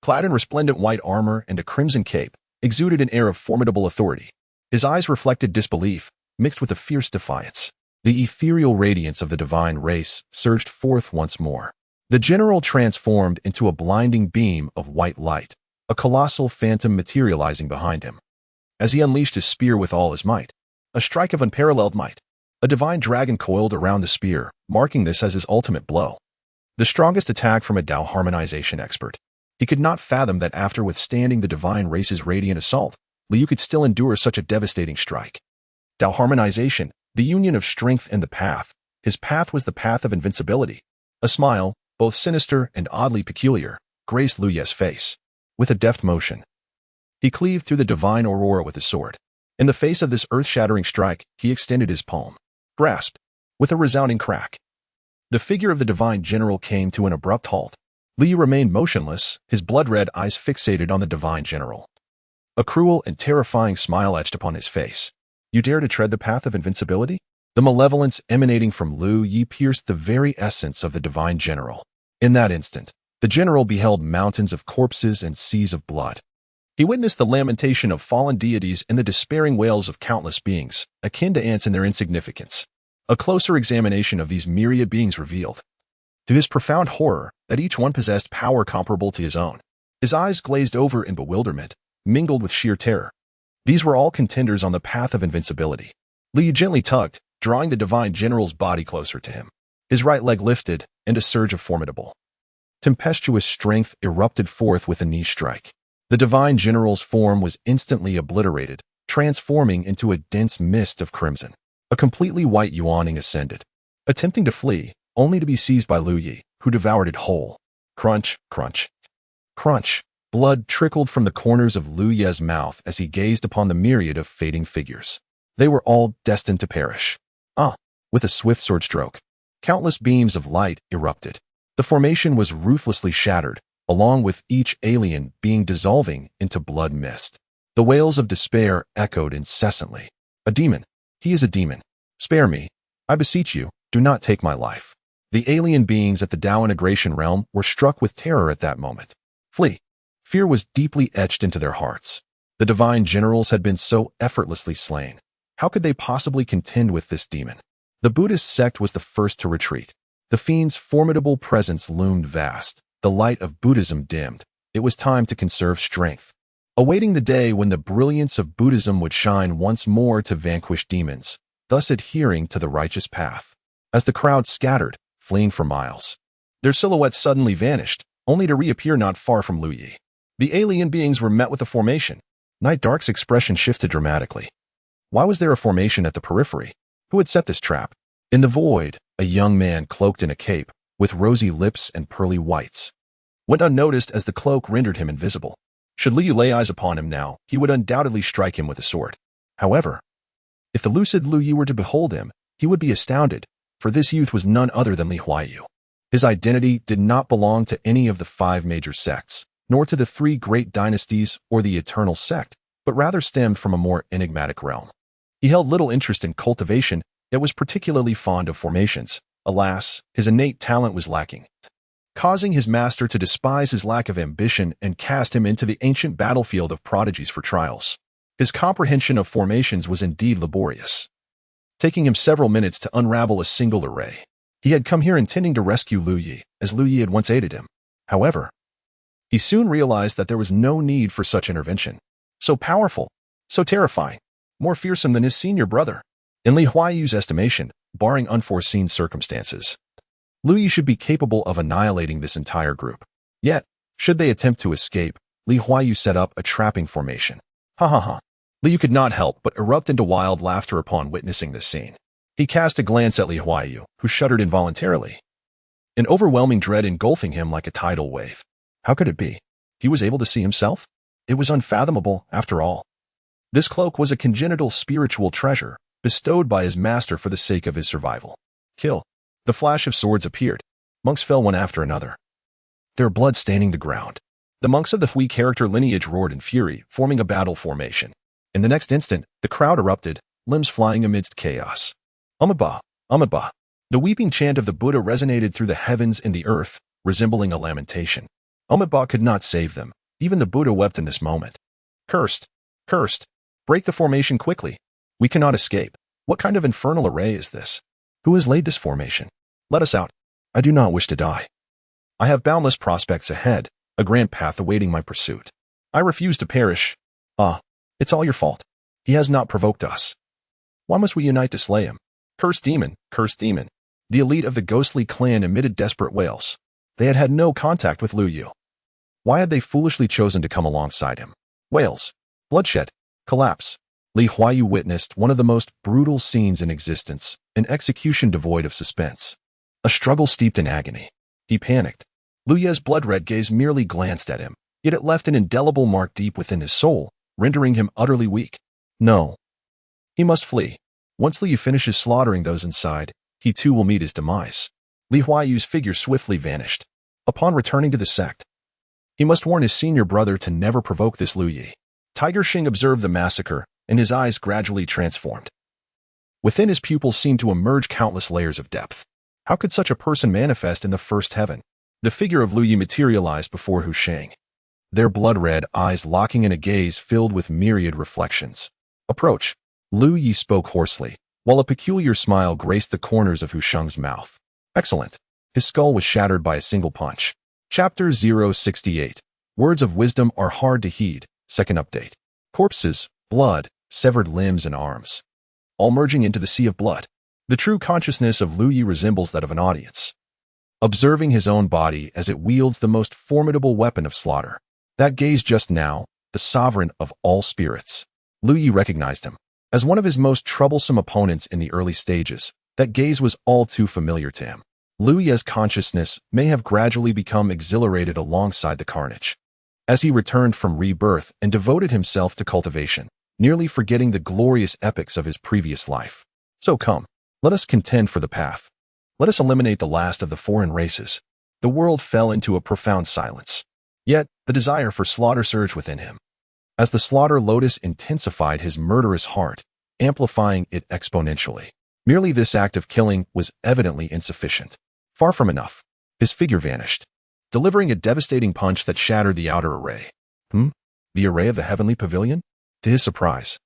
clad in resplendent white armor and a crimson cape, exuded an air of formidable authority. His eyes reflected disbelief, mixed with a fierce defiance. The ethereal radiance of the divine race surged forth once more. The general transformed into a blinding beam of white light, a colossal phantom materializing behind him. As he unleashed his spear with all his might, a strike of unparalleled might, a divine dragon coiled around the spear, marking this as his ultimate blow. The strongest attack from a Tao harmonization expert. He could not fathom that after withstanding the divine race's radiant assault, Liu could still endure such a devastating strike. Tao harmonization, the union of strength and the path. His path was the path of invincibility. A smile, both sinister and oddly peculiar, graced Lu Ye's face. With a deft motion, he cleaved through the divine aurora with his sword. In the face of this earth-shattering strike, he extended his palm, grasped, with a resounding crack. The figure of the divine general came to an abrupt halt. Liu remained motionless, his blood-red eyes fixated on the divine general. A cruel and terrifying smile etched upon his face. You dare to tread the path of invincibility? The malevolence emanating from Lu Yi pierced the very essence of the divine general. In that instant, the general beheld mountains of corpses and seas of blood. He witnessed the lamentation of fallen deities and the despairing wails of countless beings, akin to ants in their insignificance. A closer examination of these myriad beings revealed, to his profound horror, that each one possessed power comparable to his own. His eyes glazed over in bewilderment, mingled with sheer terror. These were all contenders on the path of invincibility. Liu gently tugged, drawing the divine general's body closer to him. His right leg lifted, and a surge of formidable, tempestuous strength erupted forth with a knee strike. The divine general's form was instantly obliterated, transforming into a dense mist of crimson. A completely white Yuaning ascended, attempting to flee, only to be seized by Lu Yi, who devoured it whole. Crunch, crunch, crunch. Blood trickled from the corners of Lu Ye's mouth as he gazed upon the myriad of fading figures. They were all destined to perish. With a swift sword stroke, countless beams of light erupted. The formation was ruthlessly shattered, along with each alien being dissolving into blood mist. The wails of despair echoed incessantly. A demon. He is a demon. Spare me. I beseech you, do not take my life. The alien beings at the Dao integration realm were struck with terror at that moment. Flee. Fear was deeply etched into their hearts. The divine generals had been so effortlessly slain. How could they possibly contend with this demon? The Buddhist sect was the first to retreat. The fiend's formidable presence loomed vast. The light of Buddhism dimmed. It was time to conserve strength, awaiting the day when the brilliance of Buddhism would shine once more to vanquish demons, thus adhering to the righteous path. As the crowd scattered, fleeing for miles, their silhouettes suddenly vanished, only to reappear not far from Lu Yi. The alien beings were met with a formation. Night Dark's expression shifted dramatically. Why was there a formation at the periphery? Who had set this trap? In the void, a young man cloaked in a cape, with rosy lips and pearly whites, went unnoticed as the cloak rendered him invisible. Should Liu lay eyes upon him now, he would undoubtedly strike him with a sword. However, if the lucid Lu Yi were to behold him, he would be astounded, for this youth was none other than Li Huaiyu. His identity did not belong to any of the 5 major sects, nor to the 3 great dynasties or the Eternal Sect, but rather stemmed from a more enigmatic realm. He held little interest in cultivation, yet was particularly fond of formations. Alas, his innate talent was lacking, causing his master to despise his lack of ambition and cast him into the ancient battlefield of prodigies for trials. His comprehension of formations was indeed laborious, taking him several minutes to unravel a single array. He had come here intending to rescue Lu Yi, as Lu Yi had once aided him. However, he soon realized that there was no need for such intervention. So powerful, so terrifying, more fearsome than his senior brother. In Li Huaiyu's estimation, barring unforeseen circumstances, Lu Yi should be capable of annihilating this entire group. Yet, should they attempt to escape, Li Huaiyu set up a trapping formation. Ha ha ha. Liu could not help but erupt into wild laughter upon witnessing this scene. He cast a glance at Li Huaiyu, who shuddered involuntarily, an overwhelming dread engulfing him like a tidal wave. How could it be? He was able to see himself? It was unfathomable, after all. This cloak was a congenital spiritual treasure, bestowed by his master for the sake of his survival. Kill. The flash of swords appeared. Monks fell one after another, their blood staining the ground. The monks of the Hui character lineage roared in fury, forming a battle formation. In the next instant, the crowd erupted, limbs flying amidst chaos. Amiba, Amiba. The weeping chant of the Buddha resonated through the heavens and the earth, resembling a lamentation. Amiba could not save them. Even the Buddha wept in this moment. Cursed, cursed. Break the formation quickly. We cannot escape. What kind of infernal array is this? Who has laid this formation? Let us out. I do not wish to die. I have boundless prospects ahead, a grand path awaiting my pursuit. I refuse to perish. It's all your fault. He has not provoked us. Why must we unite to slay him? Cursed demon, cursed demon. The elite of the ghostly clan emitted desperate wails. They had had no contact with Lu Yu. Why had they foolishly chosen to come alongside him? Wails, bloodshed, collapse. Li Huaiyu witnessed one of the most brutal scenes in existence, an execution devoid of suspense. A struggle steeped in agony. He panicked. Lu Ye's blood-red gaze merely glanced at him, yet it left an indelible mark deep within his soul, rendering him utterly weak. No. He must flee. Once Liu finishes slaughtering those inside, he too will meet his demise. Li Huaiyu's figure swiftly vanished. Upon returning to the sect, he must warn his senior brother to never provoke this Lu Yi. Tiger Xing observed the massacre, and his eyes gradually transformed. Within his pupils seemed to emerge countless layers of depth. How could such a person manifest in the first heaven? The figure of Lu Yi materialized before Hu Sheng, their blood-red eyes locking in a gaze filled with myriad reflections. Approach. Lu Yi spoke hoarsely, while a peculiar smile graced the corners of Hu Sheng's mouth. Excellent. His skull was shattered by a single punch. Chapter 068. Words of wisdom are hard to heed. Second update. Corpses, blood, severed limbs and arms, all merging into the sea of blood. The true consciousness of Lu Yi resembles that of an audience, observing his own body as it wields the most formidable weapon of slaughter. That gaze just now, the sovereign of all spirits. Lu Yi recognized him as one of his most troublesome opponents in the early stages. That gaze was all too familiar to him. Lu Ye's consciousness may have gradually become exhilarated alongside the carnage. As he returned from rebirth and devoted himself to cultivation, nearly forgetting the glorious epics of his previous life. So come, let us contend for the path. Let us eliminate the last of the foreign races. The world fell into a profound silence. Yet, the desire for slaughter surged within him. As the slaughter lotus intensified his murderous heart, amplifying it exponentially. Merely this act of killing was evidently insufficient. Far from enough. His figure vanished, delivering a devastating punch that shattered the outer array. The array of the heavenly pavilion? To his surprise,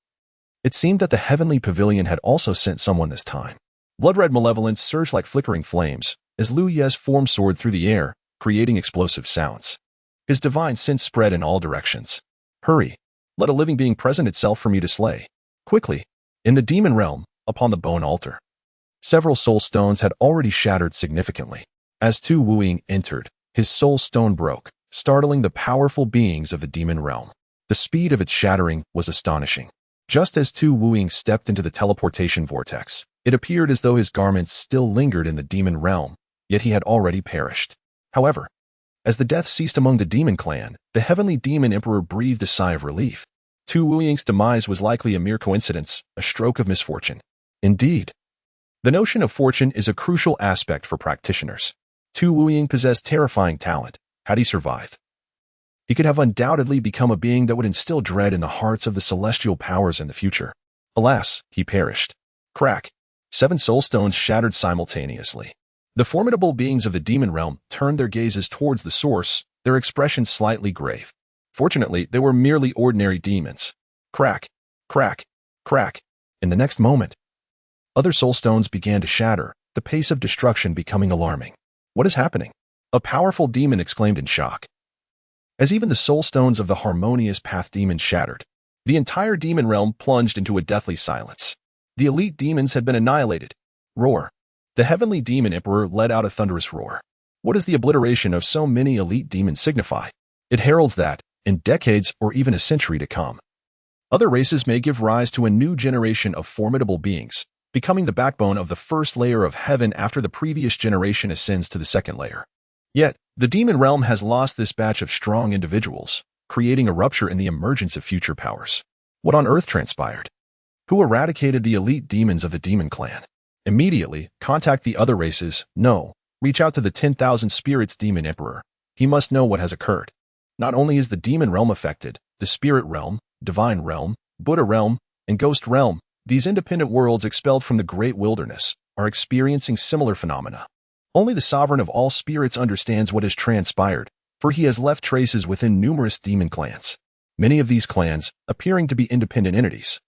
it seemed that the heavenly pavilion had also sent someone this time. Blood-red malevolence surged like flickering flames as Lu Ye's form soared through the air, creating explosive sounds. His divine sense spread in all directions. Hurry! Let a living being present itself for me to slay. Quickly! In the demon realm, upon the bone altar. Several soul stones had already shattered significantly. As Tu Wuying entered, his soul stone broke, startling the powerful beings of the demon realm. The speed of its shattering was astonishing. Just as Tu Wuying stepped into the teleportation vortex, it appeared as though his garments still lingered in the demon realm, yet he had already perished. However, as the death ceased among the demon clan, the heavenly demon emperor breathed a sigh of relief. Tu Wuying's demise was likely a mere coincidence, a stroke of misfortune. Indeed, the notion of fortune is a crucial aspect for practitioners. Tu Wuying possessed terrifying talent. Had he survived, he could have undoubtedly become a being that would instill dread in the hearts of the celestial powers in the future. Alas, he perished. Crack. 7 soul stones shattered simultaneously. The formidable beings of the demon realm turned their gazes towards the source, their expressions slightly grave. Fortunately, they were merely ordinary demons. Crack, crack, crack. In the next moment, other soul stones began to shatter, the pace of destruction becoming alarming. What is happening? A powerful demon exclaimed in shock. As even the soul stones of the harmonious path demons shattered, the entire demon realm plunged into a deathly silence. The elite demons had been annihilated. Roar. The heavenly demon emperor let out a thunderous roar. What does the obliteration of so many elite demons signify? It heralds that, in decades or even a century to come, other races may give rise to a new generation of formidable beings, becoming the backbone of the first layer of heaven after the previous generation ascends to the second layer. Yet, the demon realm has lost this batch of strong individuals, creating a rupture in the emergence of future powers. What on earth transpired? Who eradicated the elite demons of the demon clan? Immediately, contact the other races. No, reach out to the 10,000 spirits demon emperor. He must know what has occurred. Not only is the demon realm affected, the spirit realm, divine realm, Buddha realm, and ghost realm, these independent worlds expelled from the great wilderness, are experiencing similar phenomena. Only the sovereign of all spirits understands what has transpired, for he has left traces within numerous demon clans. Many of these clans, appearing to be independent entities,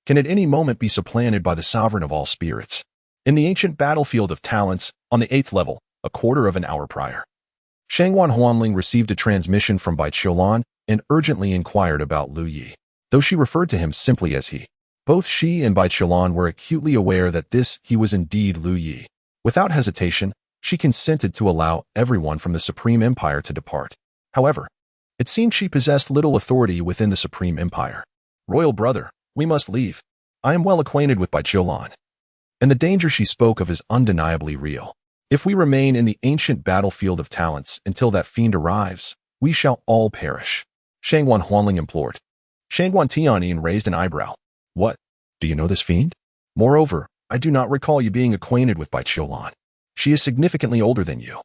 can at any moment be supplanted by the sovereign of all spirits. In the ancient battlefield of talents, on the 8th level, a quarter of an hour prior, Shangwan Huanling received a transmission from Bai Qiulan and urgently inquired about Lu Yi, though she referred to him simply as he. Both she and Bai Qiulan were acutely aware that he was indeed Lu Yi. Without hesitation, she consented to allow everyone from the Supreme Empire to depart. However, it seemed she possessed little authority within the Supreme Empire. Royal brother, we must leave. I am well acquainted with Bai Qiulan, and the danger she spoke of is undeniably real. If we remain in the ancient battlefield of talents until that fiend arrives, we shall all perish. Shangwan Huanling implored. Shangwan Tianyin raised an eyebrow. What? Do you know this fiend? Moreover, I do not recall you being acquainted with Bai Qiulan. She is significantly older than you,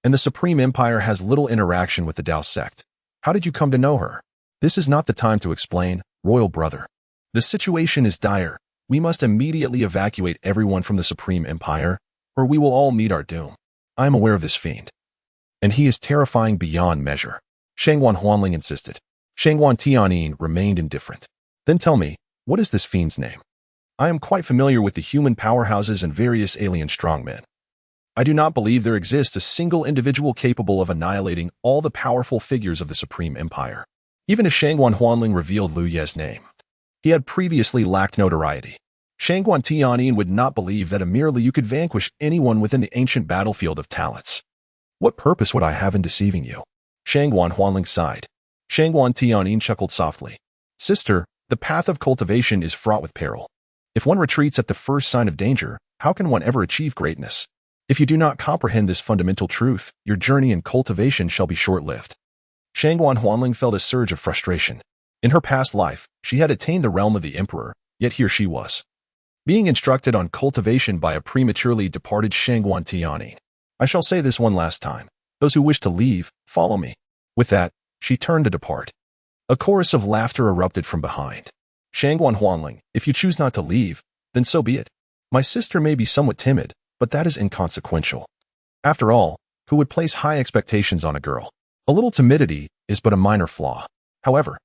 and the Supreme Empire has little interaction with the Dao sect. How did you come to know her? This is not the time to explain, royal brother. The situation is dire. We must immediately evacuate everyone from the Supreme Empire, or we will all meet our doom. I am aware of this fiend, and he is terrifying beyond measure. Shangwan Huanling insisted. Shangwan Tianyin remained indifferent. Then tell me, what is this fiend's name? I am quite familiar with the human powerhouses and various alien strongmen. I do not believe there exists a single individual capable of annihilating all the powerful figures of the Supreme Empire. Even as Shangwan Huanling revealed Lu Ye's name, he had previously lacked notoriety. Shangwan Tianyin would not believe that a mere Liu could vanquish anyone within the ancient battlefield of talents. What purpose would I have in deceiving you? Shangwan Huanling sighed. Shangwan Tianyin chuckled softly. Sister, the path of cultivation is fraught with peril. If one retreats at the first sign of danger, how can one ever achieve greatness? If you do not comprehend this fundamental truth, your journey in cultivation shall be short-lived. Shangguan Huanling felt a surge of frustration. In her past life, she had attained the realm of the emperor, yet here she was, being instructed on cultivation by a prematurely departed Shangguan Tianyin. I shall say this one last time. Those who wish to leave, follow me. With that, she turned to depart. A chorus of laughter erupted from behind. Shangguan Huanling, if you choose not to leave, then so be it. My sister may be somewhat timid, but that is inconsequential. After all, who would place high expectations on a girl? A little timidity is but a minor flaw. However,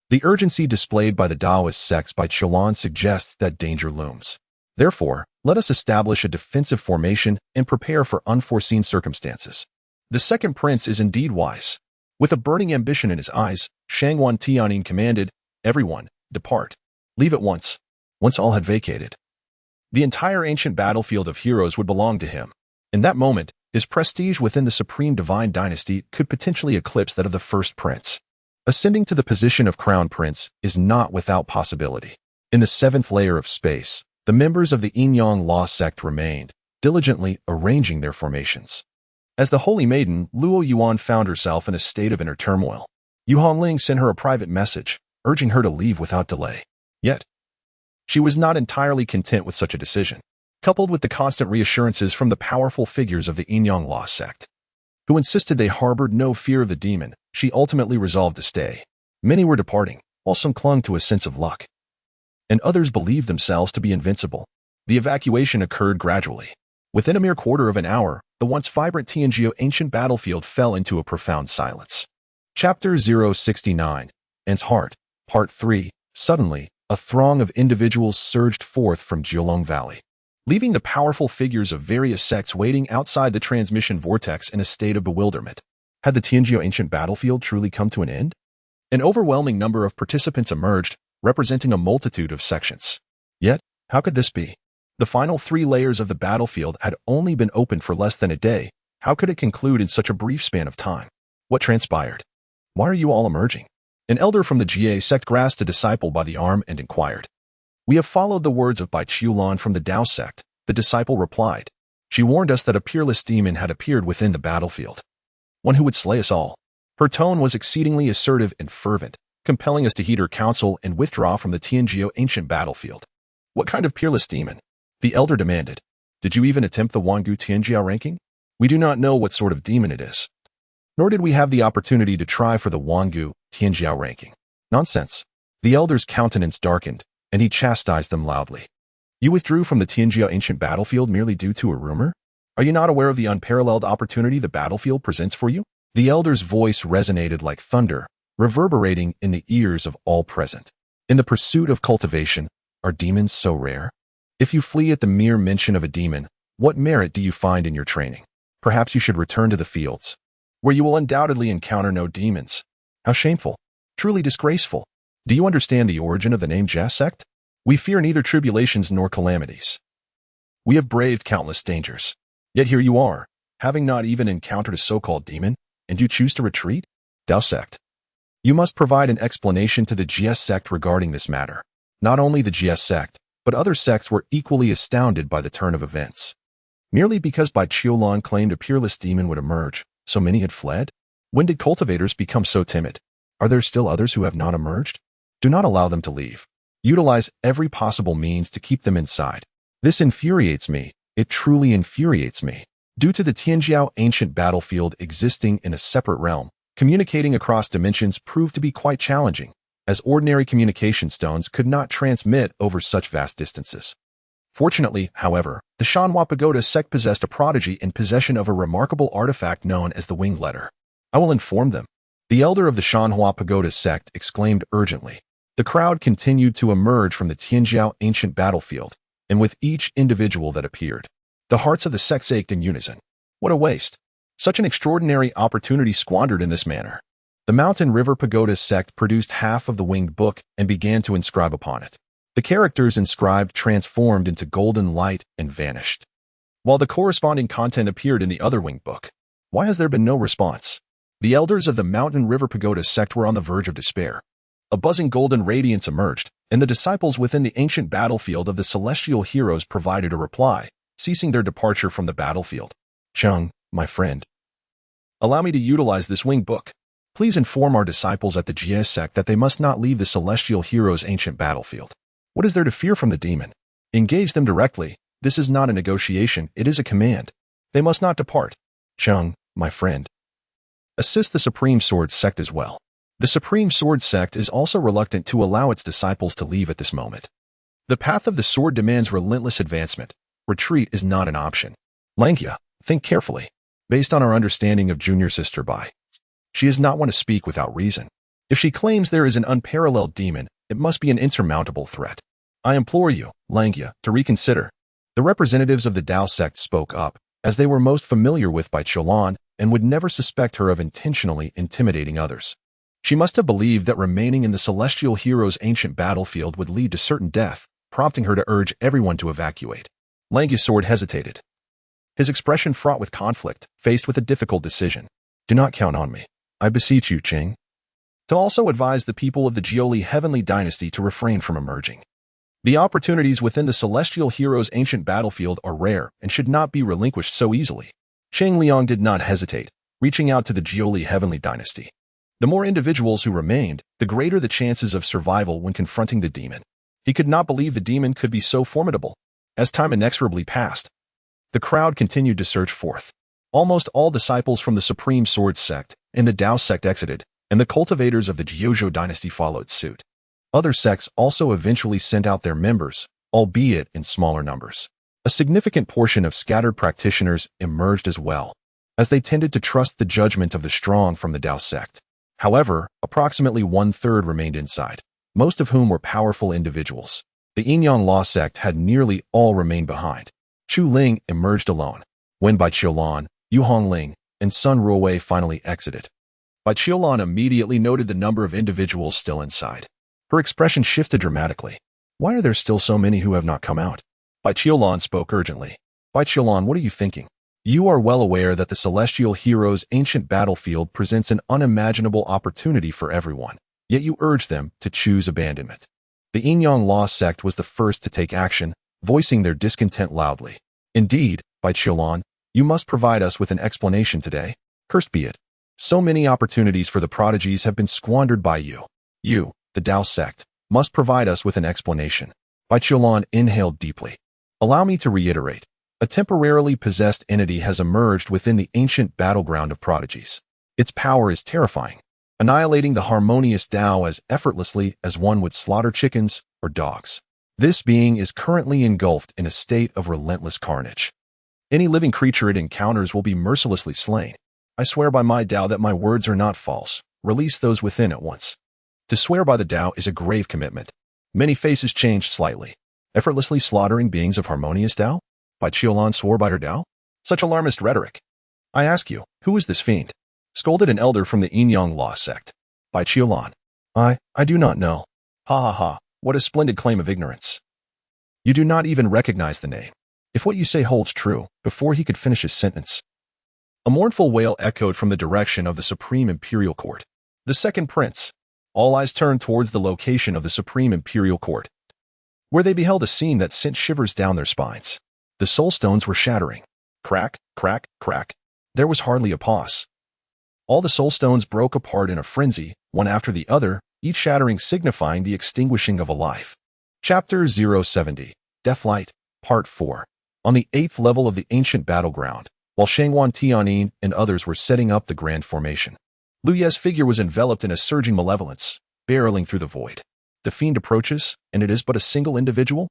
the urgency displayed by the Taoist sects by Qiulan suggests that danger looms. Therefore, let us establish a defensive formation and prepare for unforeseen circumstances. The second prince is indeed wise. With a burning ambition in his eyes, Shangguan Tianyin commanded, "Everyone, depart. Leave at once." Once all had vacated, the entire ancient battlefield of heroes would belong to him. In that moment, his prestige within the supreme divine dynasty could potentially eclipse that of the first prince. Ascending to the position of crown prince is not without possibility. In the seventh layer of space, the members of the Yin-Yang Law sect remained, diligently arranging their formations. As the holy maiden, Luo Yuan found herself in a state of inner turmoil. Yu Hanling sent her a private message, urging her to leave without delay. Yet, she was not entirely content with such a decision. Coupled with the constant reassurances from the powerful figures of the Yin-Yang Law sect, who insisted they harbored no fear of the demon, she ultimately resolved to stay. Many were departing, while some clung to a sense of luck, and others believed themselves to be invincible. The evacuation occurred gradually. Within a mere quarter of an hour, the once vibrant Tianjio ancient battlefield fell into a profound silence. Chapter 069, An's Heart, Part 3. Suddenly, a throng of individuals surged forth from Jiulong Valley, leaving the powerful figures of various sects waiting outside the transmission vortex in a state of bewilderment. Had the Tianjio ancient battlefield truly come to an end? An overwhelming number of participants emerged, representing a multitude of sections. Yet, how could this be? The final 3 layers of the battlefield had only been opened for less than a day. How could it conclude in such a brief span of time? What transpired? Why are you all emerging? An elder from the Jie sect grasped a disciple by the arm and inquired. We have followed the words of Bai Qiulan from the Dao sect, the disciple replied. She warned us that a peerless demon had appeared within the battlefield, one who would slay us all. Her tone was exceedingly assertive and fervent, compelling us to heed her counsel and withdraw from the Tianjio ancient battlefield. What kind of peerless demon? The elder demanded. Did you even attempt the Wangu Tianjiao ranking? We do not know what sort of demon it is. Nor did we have the opportunity to try for the Wangu Tianjiao ranking. Nonsense. The elder's countenance darkened, and he chastised them loudly. You withdrew from the Tianjio ancient battlefield merely due to a rumor? Are you not aware of the unparalleled opportunity the battlefield presents for you? The elder's voice resonated like thunder, reverberating in the ears of all present. In the pursuit of cultivation, are demons so rare? If you flee at the mere mention of a demon, what merit do you find in your training? Perhaps you should return to the fields, where you will undoubtedly encounter no demons. How shameful. Truly disgraceful. Do you understand the origin of the name Jia sect? We fear neither tribulations nor calamities. We have braved countless dangers. Yet here you are, having not even encountered a so-called demon, and you choose to retreat? Dao sect. You must provide an explanation to the Jia sect regarding this matter. Not only the Jia sect, but other sects were equally astounded by the turn of events. Merely because Bai Qiulan claimed a peerless demon would emerge, so many had fled? When did cultivators become so timid? Are there still others who have not emerged? Do not allow them to leave. Utilize every possible means to keep them inside. This infuriates me. It truly infuriates me. Due to the Tianjiao ancient battlefield existing in a separate realm, communicating across dimensions proved to be quite challenging, as ordinary communication stones could not transmit over such vast distances. Fortunately, however, the Shanhua Pagoda sect possessed a prodigy in possession of a remarkable artifact known as the Winged Letter. I will inform them. The elder of the Shanhua Pagoda sect exclaimed urgently. The crowd continued to emerge from the Tianjiao ancient battlefield, and with each individual that appeared, the hearts of the sects ached in unison. What a waste. Such an extraordinary opportunity squandered in this manner. The Mountain River Pagoda sect produced half of the Winged Book and began to inscribe upon it. The characters inscribed transformed into golden light and vanished, while the corresponding content appeared in the other Winged Book. Why has there been no response? The elders of the Mountain River Pagoda sect were on the verge of despair. A buzzing golden radiance emerged, and the disciples within the ancient battlefield of the celestial heroes provided a reply, ceasing their departure from the battlefield. Chung, my friend, allow me to utilize this winged book. Please inform our disciples at the Jie sect that they must not leave the celestial hero's ancient battlefield. What is there to fear from the demon? Engage them directly. This is not a negotiation, it is a command. They must not depart. Chung, my friend, assist the Supreme Sword sect as well. The Supreme Sword sect is also reluctant to allow its disciples to leave at this moment. The path of the sword demands relentless advancement. Retreat is not an option. Langya, think carefully. Based on our understanding of junior sister Bai, she is not one to speak without reason. If she claims there is an unparalleled demon, it must be an insurmountable threat. I implore you, Langya, to reconsider. The representatives of the Dao sect spoke up, as they were most familiar with Bai Qiulan and would never suspect her of intentionally intimidating others. She must have believed that remaining in the celestial hero's ancient battlefield would lead to certain death, prompting her to urge everyone to evacuate. Langya's sword hesitated, his expression fraught with conflict, faced with a difficult decision. Do not count on me, I beseech you, Qing, to also advise the people of the Jioli heavenly dynasty to refrain from emerging. The opportunities within the celestial hero's ancient battlefield are rare and should not be relinquished so easily. Shang Liang did not hesitate, reaching out to the Jioli heavenly dynasty. The more individuals who remained, the greater the chances of survival when confronting the demon. He could not believe the demon could be so formidable. As time inexorably passed, the crowd continued to surge forth. Almost all disciples from the Supreme Sword sect and the Dao sect exited, and the cultivators of the Jiuzhou dynasty followed suit. Other sects also eventually sent out their members, albeit in smaller numbers. A significant portion of scattered practitioners emerged as well, as they tended to trust the judgment of the strong from the Dao sect. However, approximately 1/3 remained inside, most of whom were powerful individuals. The Yinyang Law sect had nearly all remained behind. Chu Ling emerged alone, when Bai Qiulan, Yu Hongling, and Sun Ruowei finally exited. Bai Qiulan immediately noted the number of individuals still inside. Her expression shifted dramatically. Why are there still so many who have not come out? Bai Qiulan spoke urgently. Bai Qiulan, what are you thinking? You are well aware that the celestial hero's ancient battlefield presents an unimaginable opportunity for everyone, yet you urge them to choose abandonment. The Yinyang Law sect was the first to take action, voicing their discontent loudly. Indeed, Bai Qiulan, you must provide us with an explanation today. Cursed be it. So many opportunities for the prodigies have been squandered by you. You, the Dao sect, must provide us with an explanation. Bai Qiulan inhaled deeply. Allow me to reiterate. A temporarily possessed entity has emerged within the ancient battleground of prodigies. Its power is terrifying, annihilating the harmonious Dao as effortlessly as one would slaughter chickens or dogs. This being is currently engulfed in a state of relentless carnage. Any living creature it encounters will be mercilessly slain. I swear by my Dao that my words are not false. Release those within at once. To swear by the Dao is a grave commitment. Many faces changed slightly. Effortlessly slaughtering beings of harmonious Dao? Bai Qiulan swore by her Dao? Such alarmist rhetoric. I ask you, who is this fiend? Scolded an elder from the Yinyang Law sect. Bai Qiulan. I do not know. Ha ha ha, what a splendid claim of ignorance. You do not even recognize the name. If what you say holds true, before he could finish his sentence, a mournful wail echoed from the direction of the Supreme Imperial Court. The second prince. All eyes turned towards the location of the Supreme Imperial Court, where they beheld a scene that sent shivers down their spines. The soul stones were shattering. Crack, crack, crack. There was hardly a pause. All the soul stones broke apart in a frenzy, one after the other, each shattering signifying the extinguishing of a life. Chapter 070, Deathlight, Part 4. On the 8th level of the ancient battleground, while Shangwan Tianin and others were setting up the grand formation, Lu Ye's figure was enveloped in a surging malevolence, barreling through the void. The fiend approaches, and it is but a single individual?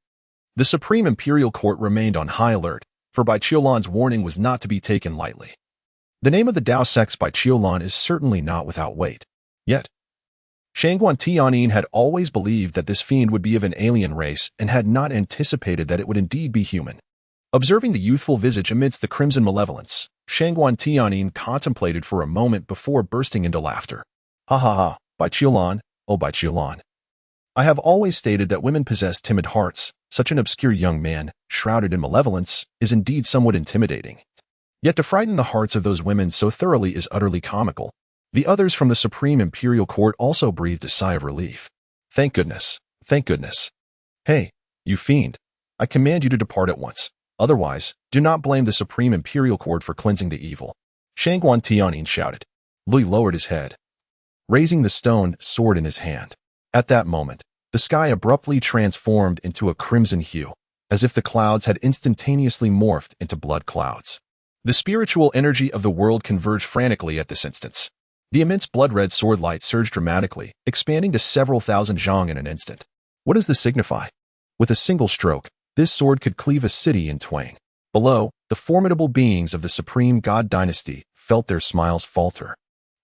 The Supreme Imperial Court remained on high alert, for Bai Qiulan's warning was not to be taken lightly. The name of the Dao sect's Bai Qiulan is certainly not without weight. Yet, Shangguan Tianin had always believed that this fiend would be of an alien race and had not anticipated that it would indeed be human. Observing the youthful visage amidst the crimson malevolence, Shangguan Tianin contemplated for a moment before bursting into laughter. Ha ha ha, Bai Qiulan, oh Bai Qiulan. I have always stated that women possess timid hearts. Such an obscure young man, shrouded in malevolence, is indeed somewhat intimidating. Yet to frighten the hearts of those women so thoroughly is utterly comical. The others from the Supreme Imperial Court also breathed a sigh of relief. Thank goodness, thank goodness. Hey, you fiend. I command you to depart at once. Otherwise, do not blame the Supreme Imperial Court for cleansing the evil. Shangguan Tianyin shouted. Lui lowered his head, raising the stone sword in his hand. At that moment, the sky abruptly transformed into a crimson hue, as if the clouds had instantaneously morphed into blood clouds. The spiritual energy of the world converged frantically at this instance. The immense blood-red sword light surged dramatically, expanding to several thousand zhang in an instant. What does this signify? With a single stroke, this sword could cleave a city in twain. Below, the formidable beings of the Supreme God Dynasty felt their smiles falter.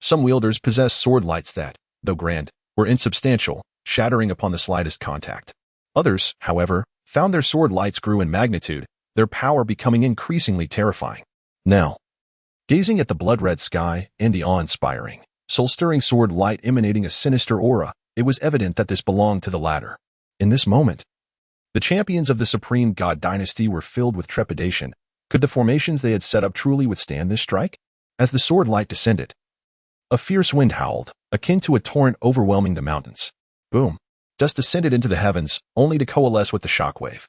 Some wielders possessed sword lights that, though grand, were insubstantial, shattering upon the slightest contact. Others, however, found their sword lights grew in magnitude, their power becoming increasingly terrifying. Now, gazing at the blood-red sky and the awe-inspiring, soul-stirring sword light emanating a sinister aura, it was evident that this belonged to the latter. In this moment, the champions of the Supreme God Dynasty were filled with trepidation. Could the formations they had set up truly withstand this strike? As the sword light descended, a fierce wind howled, akin to a torrent overwhelming the mountains. Boom! Dust descended into the heavens, only to coalesce with the shockwave,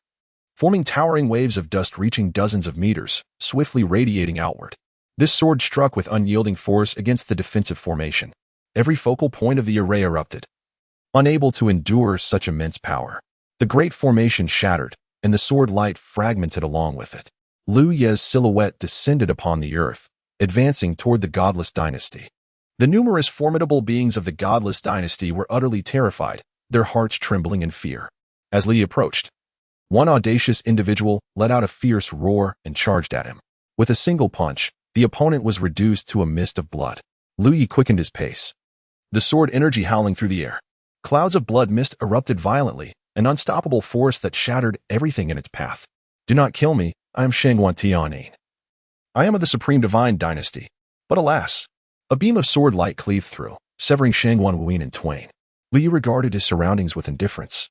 forming towering waves of dust reaching dozens of meters, swiftly radiating outward. This sword struck with unyielding force against the defensive formation. Every focal point of the array erupted. Unable to endure such immense power, the great formation shattered, and the sword light fragmented along with it. Lu Ye's silhouette descended upon the earth, advancing toward the godless dynasty. The numerous formidable beings of the godless dynasty were utterly terrified, their hearts trembling in fear. As Li approached, one audacious individual let out a fierce roar and charged at him. With a single punch, the opponent was reduced to a mist of blood. Lu Yi quickened his pace, the sword energy howling through the air. Clouds of blood mist erupted violently, an unstoppable force that shattered everything in its path. Do not kill me, I am Shangguan Tianyin. I am of the Supreme Divine Dynasty. But alas, a beam of sword light cleaved through, severing Shangguan Wuyin in twain. Li regarded his surroundings with indifference,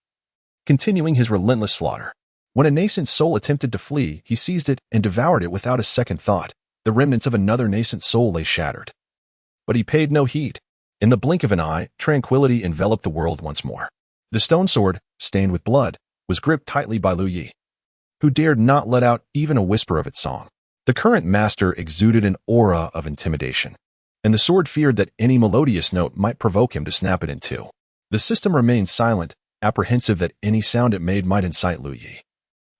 continuing his relentless slaughter. When a nascent soul attempted to flee, he seized it and devoured it without a second thought. The remnants of another nascent soul lay shattered. But he paid no heed. In the blink of an eye, tranquility enveloped the world once more. The stone sword, stained with blood, was gripped tightly by Lu Yi, who dared not let out even a whisper of its song. The current master exuded an aura of intimidation, and the sword feared that any melodious note might provoke him to snap it in two. The system remained silent, apprehensive that any sound it made might incite Lu Yi,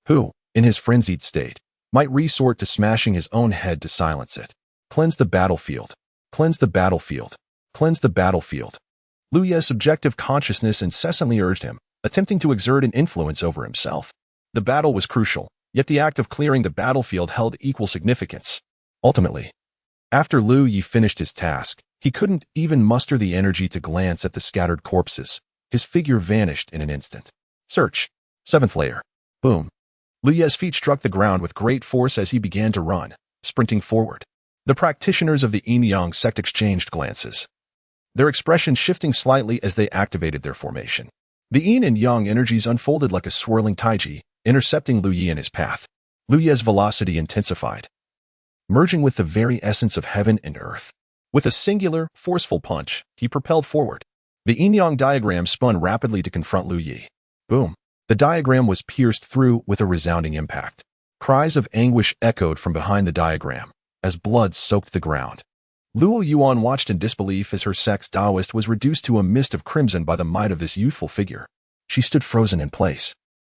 who, in his frenzied state, might resort to smashing his own head to silence it. Cleanse the battlefield. Cleanse the battlefield. Cleanse the battlefield. Lu Ye's subjective consciousness incessantly urged him, attempting to exert an influence over himself. The battle was crucial, yet the act of clearing the battlefield held equal significance. Ultimately, after Lu Yi finished his task, he couldn't even muster the energy to glance at the scattered corpses. His figure vanished in an instant. Search. Seventh layer. Boom. Lu Ye's feet struck the ground with great force as he began to run, sprinting forward. The practitioners of the Yin-Yang sect exchanged glances, their expressions shifting slightly as they activated their formation. The Yin and Yang energies unfolded like a swirling taiji, intercepting Lu Yi in his path. Lu Ye's velocity intensified, merging with the very essence of heaven and earth. With a singular, forceful punch, he propelled forward. The Yin-Yang diagram spun rapidly to confront Lu Yi. Boom. The diagram was pierced through with a resounding impact. Cries of anguish echoed from behind the diagram, as blood soaked the ground. Luo Yuan watched in disbelief as her sect's Taoist was reduced to a mist of crimson by the might of this youthful figure. She stood frozen in place.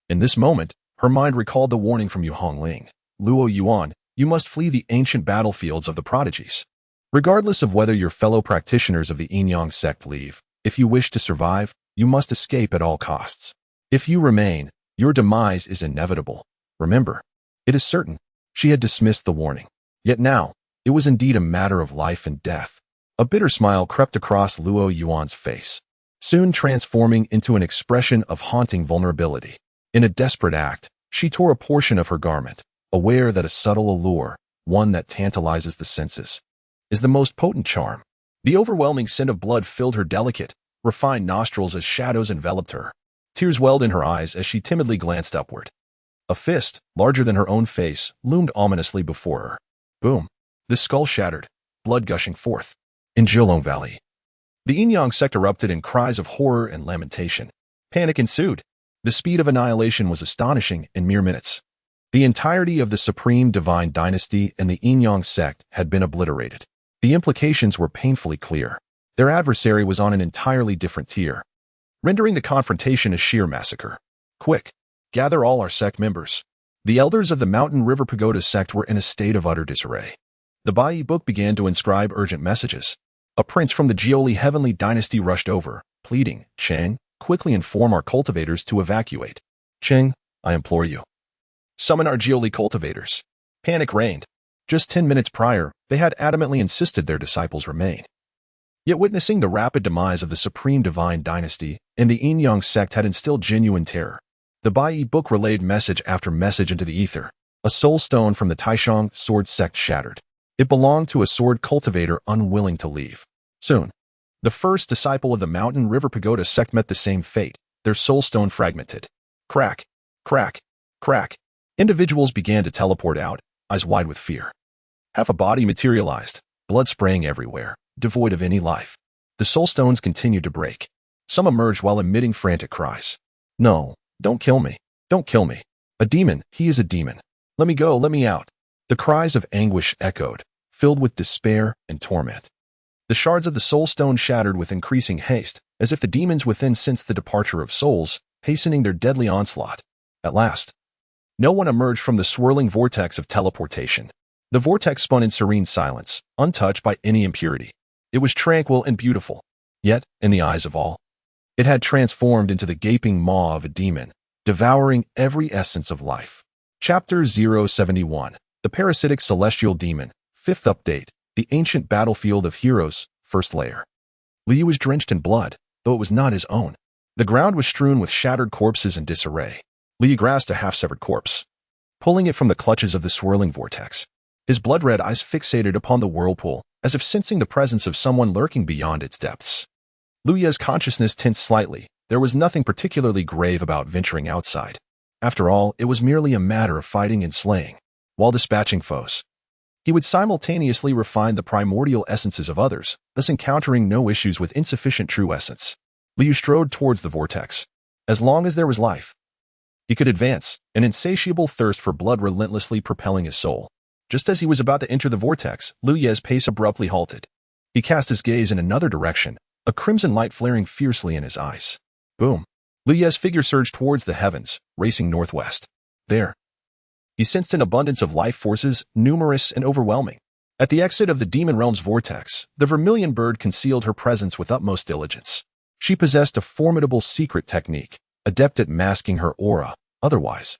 In this moment, her mind recalled the warning from Yu Hongling. Luo Yuan, you must flee the ancient battlefields of the prodigies. Regardless of whether your fellow practitioners of the Yin-Yang sect leave, if you wish to survive, you must escape at all costs. If you remain, your demise is inevitable. Remember, it is certain. She had dismissed the warning. Yet now, it was indeed a matter of life and death. A bitter smile crept across Luo Yuan's face, soon transforming into an expression of haunting vulnerability. In a desperate act, she tore a portion of her garment, aware that a subtle allure, one that tantalizes the senses, is the most potent charm. The overwhelming scent of blood filled her delicate, refined nostrils as shadows enveloped her. Tears welled in her eyes as she timidly glanced upward. A fist, larger than her own face, loomed ominously before her. Boom. The skull shattered, blood gushing forth. In Zhilong Valley, the Yin-Yang sect erupted in cries of horror and lamentation. Panic ensued. The speed of annihilation was astonishing in mere minutes. The entirety of the Supreme Divine Dynasty and the Yin sect had been obliterated. The implications were painfully clear. Their adversary was on an entirely different tier, rendering the confrontation a sheer massacre. Quick, gather all our sect members. The elders of the Mountain River Pagoda sect were in a state of utter disarray. The Bai book began to inscribe urgent messages. A prince from the Jioli Heavenly Dynasty rushed over, pleading, Cheng, quickly inform our cultivators to evacuate. Cheng, I implore you. Summon our Jioli cultivators. Panic reigned. Just 10 minutes prior, they had adamantly insisted their disciples remain. Yet witnessing the rapid demise of the Supreme Divine Dynasty and the Yin sect had instilled genuine terror. The Bai book relayed message after message into the ether. A soul stone from the Taishang sword sect shattered. It belonged to a sword cultivator unwilling to leave. Soon, the first disciple of the Mountain River Pagoda sect met the same fate, their soul stone fragmented. Crack, crack, crack. Individuals began to teleport out, eyes wide with fear. Half a body materialized, blood spraying everywhere, devoid of any life. The soul stones continued to break. Some emerged while emitting frantic cries. No, don't kill me. Don't kill me. A demon, he is a demon. Let me go, let me out. The cries of anguish echoed, filled with despair and torment. The shards of the soul stone shattered with increasing haste, as if the demons within sensed the departure of souls, hastening their deadly onslaught. At last, no one emerged from the swirling vortex of teleportation. The vortex spun in serene silence, untouched by any impurity. It was tranquil and beautiful. Yet, in the eyes of all, it had transformed into the gaping maw of a demon, devouring every essence of life. Chapter 071. The Parasitic Celestial Demon. 5th Update. The Ancient Battlefield of Heroes. First Layer. Liu was drenched in blood, though it was not his own. The ground was strewn with shattered corpses in disarray. Liu grasped a half-severed corpse, pulling it from the clutches of the swirling vortex. His blood-red eyes fixated upon the whirlpool, as if sensing the presence of someone lurking beyond its depths. Luya's consciousness tensed slightly. There was nothing particularly grave about venturing outside. After all, it was merely a matter of fighting and slaying, while dispatching foes. He would simultaneously refine the primordial essences of others, thus encountering no issues with insufficient true essence. Liu strode towards the vortex. As long as there was life, he could advance, an insatiable thirst for blood relentlessly propelling his soul. Just as he was about to enter the vortex, Luya's pace abruptly halted. He cast his gaze in another direction, a crimson light flaring fiercely in his eyes. Boom. Luya's figure surged towards the heavens, racing northwest. There, he sensed an abundance of life forces, numerous and overwhelming. At the exit of the demon realm's vortex, the vermilion bird concealed her presence with utmost diligence. She possessed a formidable secret technique, adept at masking her aura. Otherwise,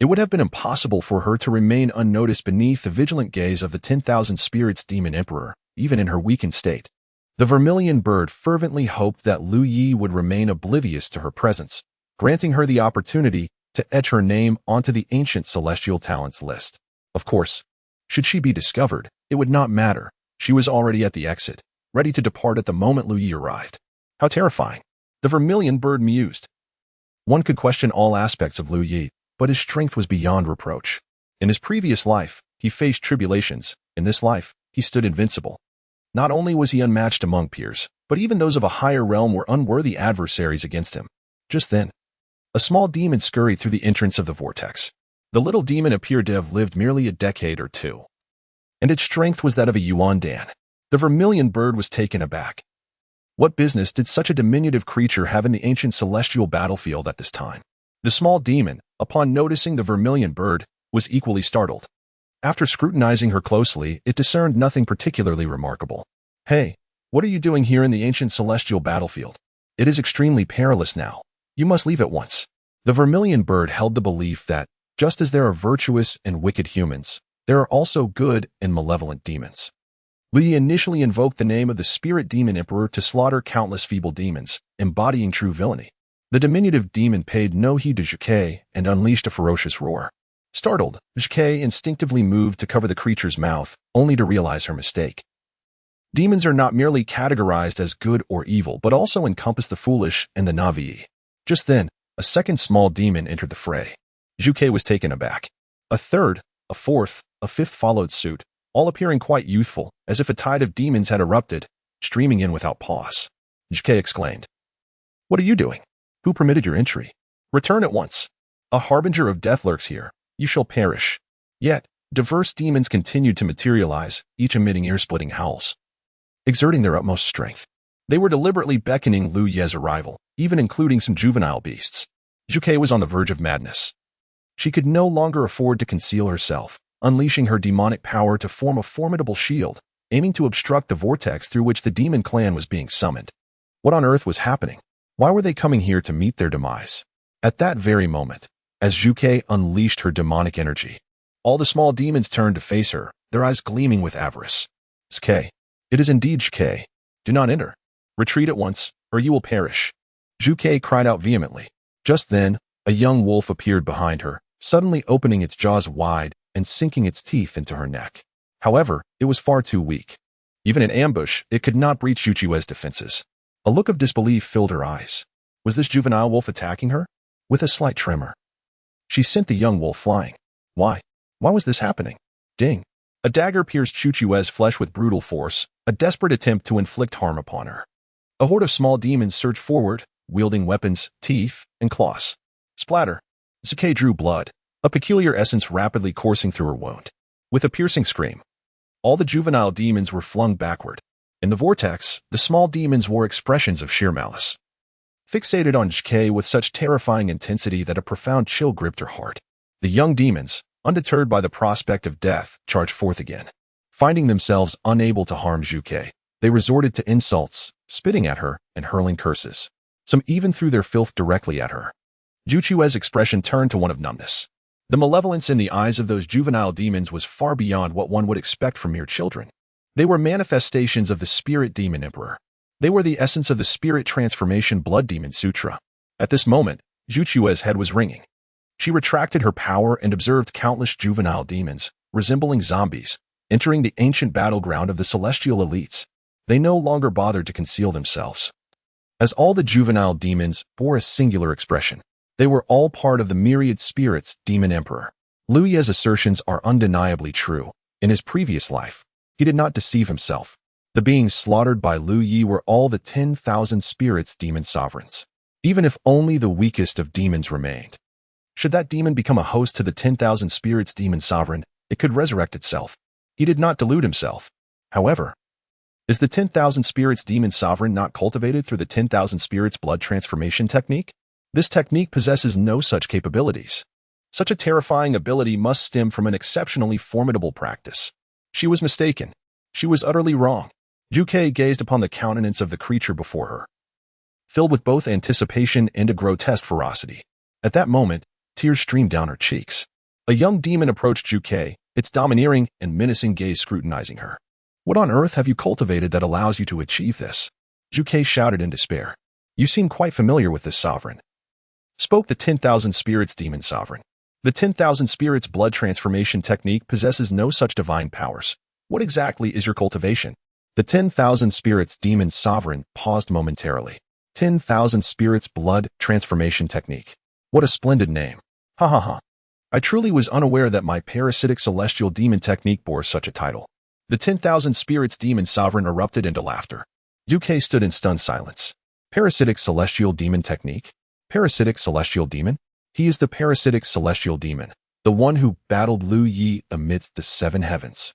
it would have been impossible for her to remain unnoticed beneath the vigilant gaze of the 10,000 Spirits Demon Emperor, even in her weakened state. The vermilion bird fervently hoped that Lu Yi would remain oblivious to her presence, granting her the opportunity to etch her name onto the ancient celestial talents list. Of course, should she be discovered, it would not matter. She was already at the exit, ready to depart at the moment Lu Yi arrived. How terrifying! The vermilion bird mused. One could question all aspects of Lu Yi, but his strength was beyond reproach. In his previous life, he faced tribulations. In this life, he stood invincible. Not only was he unmatched among peers, but even those of a higher realm were unworthy adversaries against him. Just then, a small demon scurried through the entrance of the vortex. The little demon appeared to have lived merely a decade or two, and its strength was that of a Yuan Dan. The vermilion bird was taken aback. What business did such a diminutive creature have in the ancient celestial battlefield at this time? The small demon, upon noticing the vermilion bird, was equally startled. After scrutinizing her closely, it discerned nothing particularly remarkable. Hey, what are you doing here in the ancient celestial battlefield? It is extremely perilous now. You must leave at once. The vermilion bird held the belief that, just as there are virtuous and wicked humans, there are also good and malevolent demons. Li initially invoked the name of the Spirit Demon Emperor to slaughter countless feeble demons, embodying true villainy. The diminutive demon paid no heed to Zhuke and unleashed a ferocious roar. Startled, Zhuke instinctively moved to cover the creature's mouth, only to realize her mistake. Demons are not merely categorized as good or evil, but also encompass the foolish and the Navi. Just then, a second small demon entered the fray. Zhuke was taken aback. A third, a fourth, a fifth followed suit, all appearing quite youthful, as if a tide of demons had erupted, streaming in without pause. Zhuke exclaimed, "What are you doing? Who permitted your entry? Return at once. A harbinger of death lurks here." you shall perish. Yet, diverse demons continued to materialize, each emitting ear-splitting howls. Exerting their utmost strength, they were deliberately beckoning Lu Ye's arrival, even including some juvenile beasts. Zhuke was on the verge of madness. She could no longer afford to conceal herself, unleashing her demonic power to form a formidable shield, aiming to obstruct the vortex through which the demon clan was being summoned. What on earth was happening? Why were they coming here to meet their demise? At that very moment, as Zhuke unleashed her demonic energy, all the small demons turned to face her, their eyes gleaming with avarice. Zhuke. It is indeed Zhuke. Do not enter. Retreat at once, or you will perish. Zhuke cried out vehemently. Just then, a young wolf appeared behind her, suddenly opening its jaws wide and sinking its teeth into her neck. However, it was far too weak. Even in ambush, it could not breach Zhuchue's defenses. A look of disbelief filled her eyes. Was this juvenile wolf attacking her? With a slight tremor, she sent the young wolf flying. Why? Why was this happening? Ding! A dagger pierced Zhuchue's flesh with brutal force, a desperate attempt to inflict harm upon her. A horde of small demons surged forward, wielding weapons, teeth, and claws. Splatter! Zhuke drew blood, a peculiar essence rapidly coursing through her wound. With a piercing scream, all the juvenile demons were flung backward. In the vortex, the small demons wore expressions of sheer malice. Fixated on Zhuke with such terrifying intensity that a profound chill gripped her heart. The young demons, undeterred by the prospect of death, charged forth again. Finding themselves unable to harm Zhuke, they resorted to insults, spitting at her and hurling curses. Some even threw their filth directly at her. Zhuchue's expression turned to one of numbness. The malevolence in the eyes of those juvenile demons was far beyond what one would expect from mere children. They were manifestations of the spirit demon emperor. They were the essence of the spirit transformation blood demon sutra. At this moment, Zhuchue's head was ringing. She retracted her power and observed countless juvenile demons, resembling zombies, entering the ancient battleground of the celestial elites. They no longer bothered to conceal themselves. As all the juvenile demons bore a singular expression, they were all part of the myriad spirits demon emperor. Lu Ye's assertions are undeniably true. In his previous life, he did not deceive himself. The beings slaughtered by Lu Yi were all the 10,000 spirits demon sovereigns. Even if only the weakest of demons remained. Should that demon become a host to the 10,000 spirits demon sovereign, it could resurrect itself. He did not delude himself. However, is the 10,000 spirits demon sovereign not cultivated through the 10,000 spirits blood transformation technique? This technique possesses no such capabilities. Such a terrifying ability must stem from an exceptionally formidable practice. She was mistaken. She was utterly wrong. Zhuke gazed upon the countenance of the creature before her, filled with both anticipation and a grotesque ferocity. At that moment, tears streamed down her cheeks. A young demon approached Zhuke, its domineering and menacing gaze scrutinizing her. What on earth have you cultivated that allows you to achieve this? Zhuke shouted in despair. You seem quite familiar with this sovereign. Spoke the 10,000 spirits demon sovereign. The 10,000 spirits blood transformation technique possesses no such divine powers. What exactly is your cultivation? The 10,000 spirits demon sovereign paused momentarily. 10,000 spirits blood transformation technique. What a splendid name. Ha ha ha. I truly was unaware that my parasitic celestial demon technique bore such a title. The 10,000 spirits demon sovereign erupted into laughter. Zhuke stood in stunned silence. Parasitic celestial demon technique? Parasitic celestial demon? He is the parasitic celestial demon, the one who battled Lu Yi amidst the 7 heavens.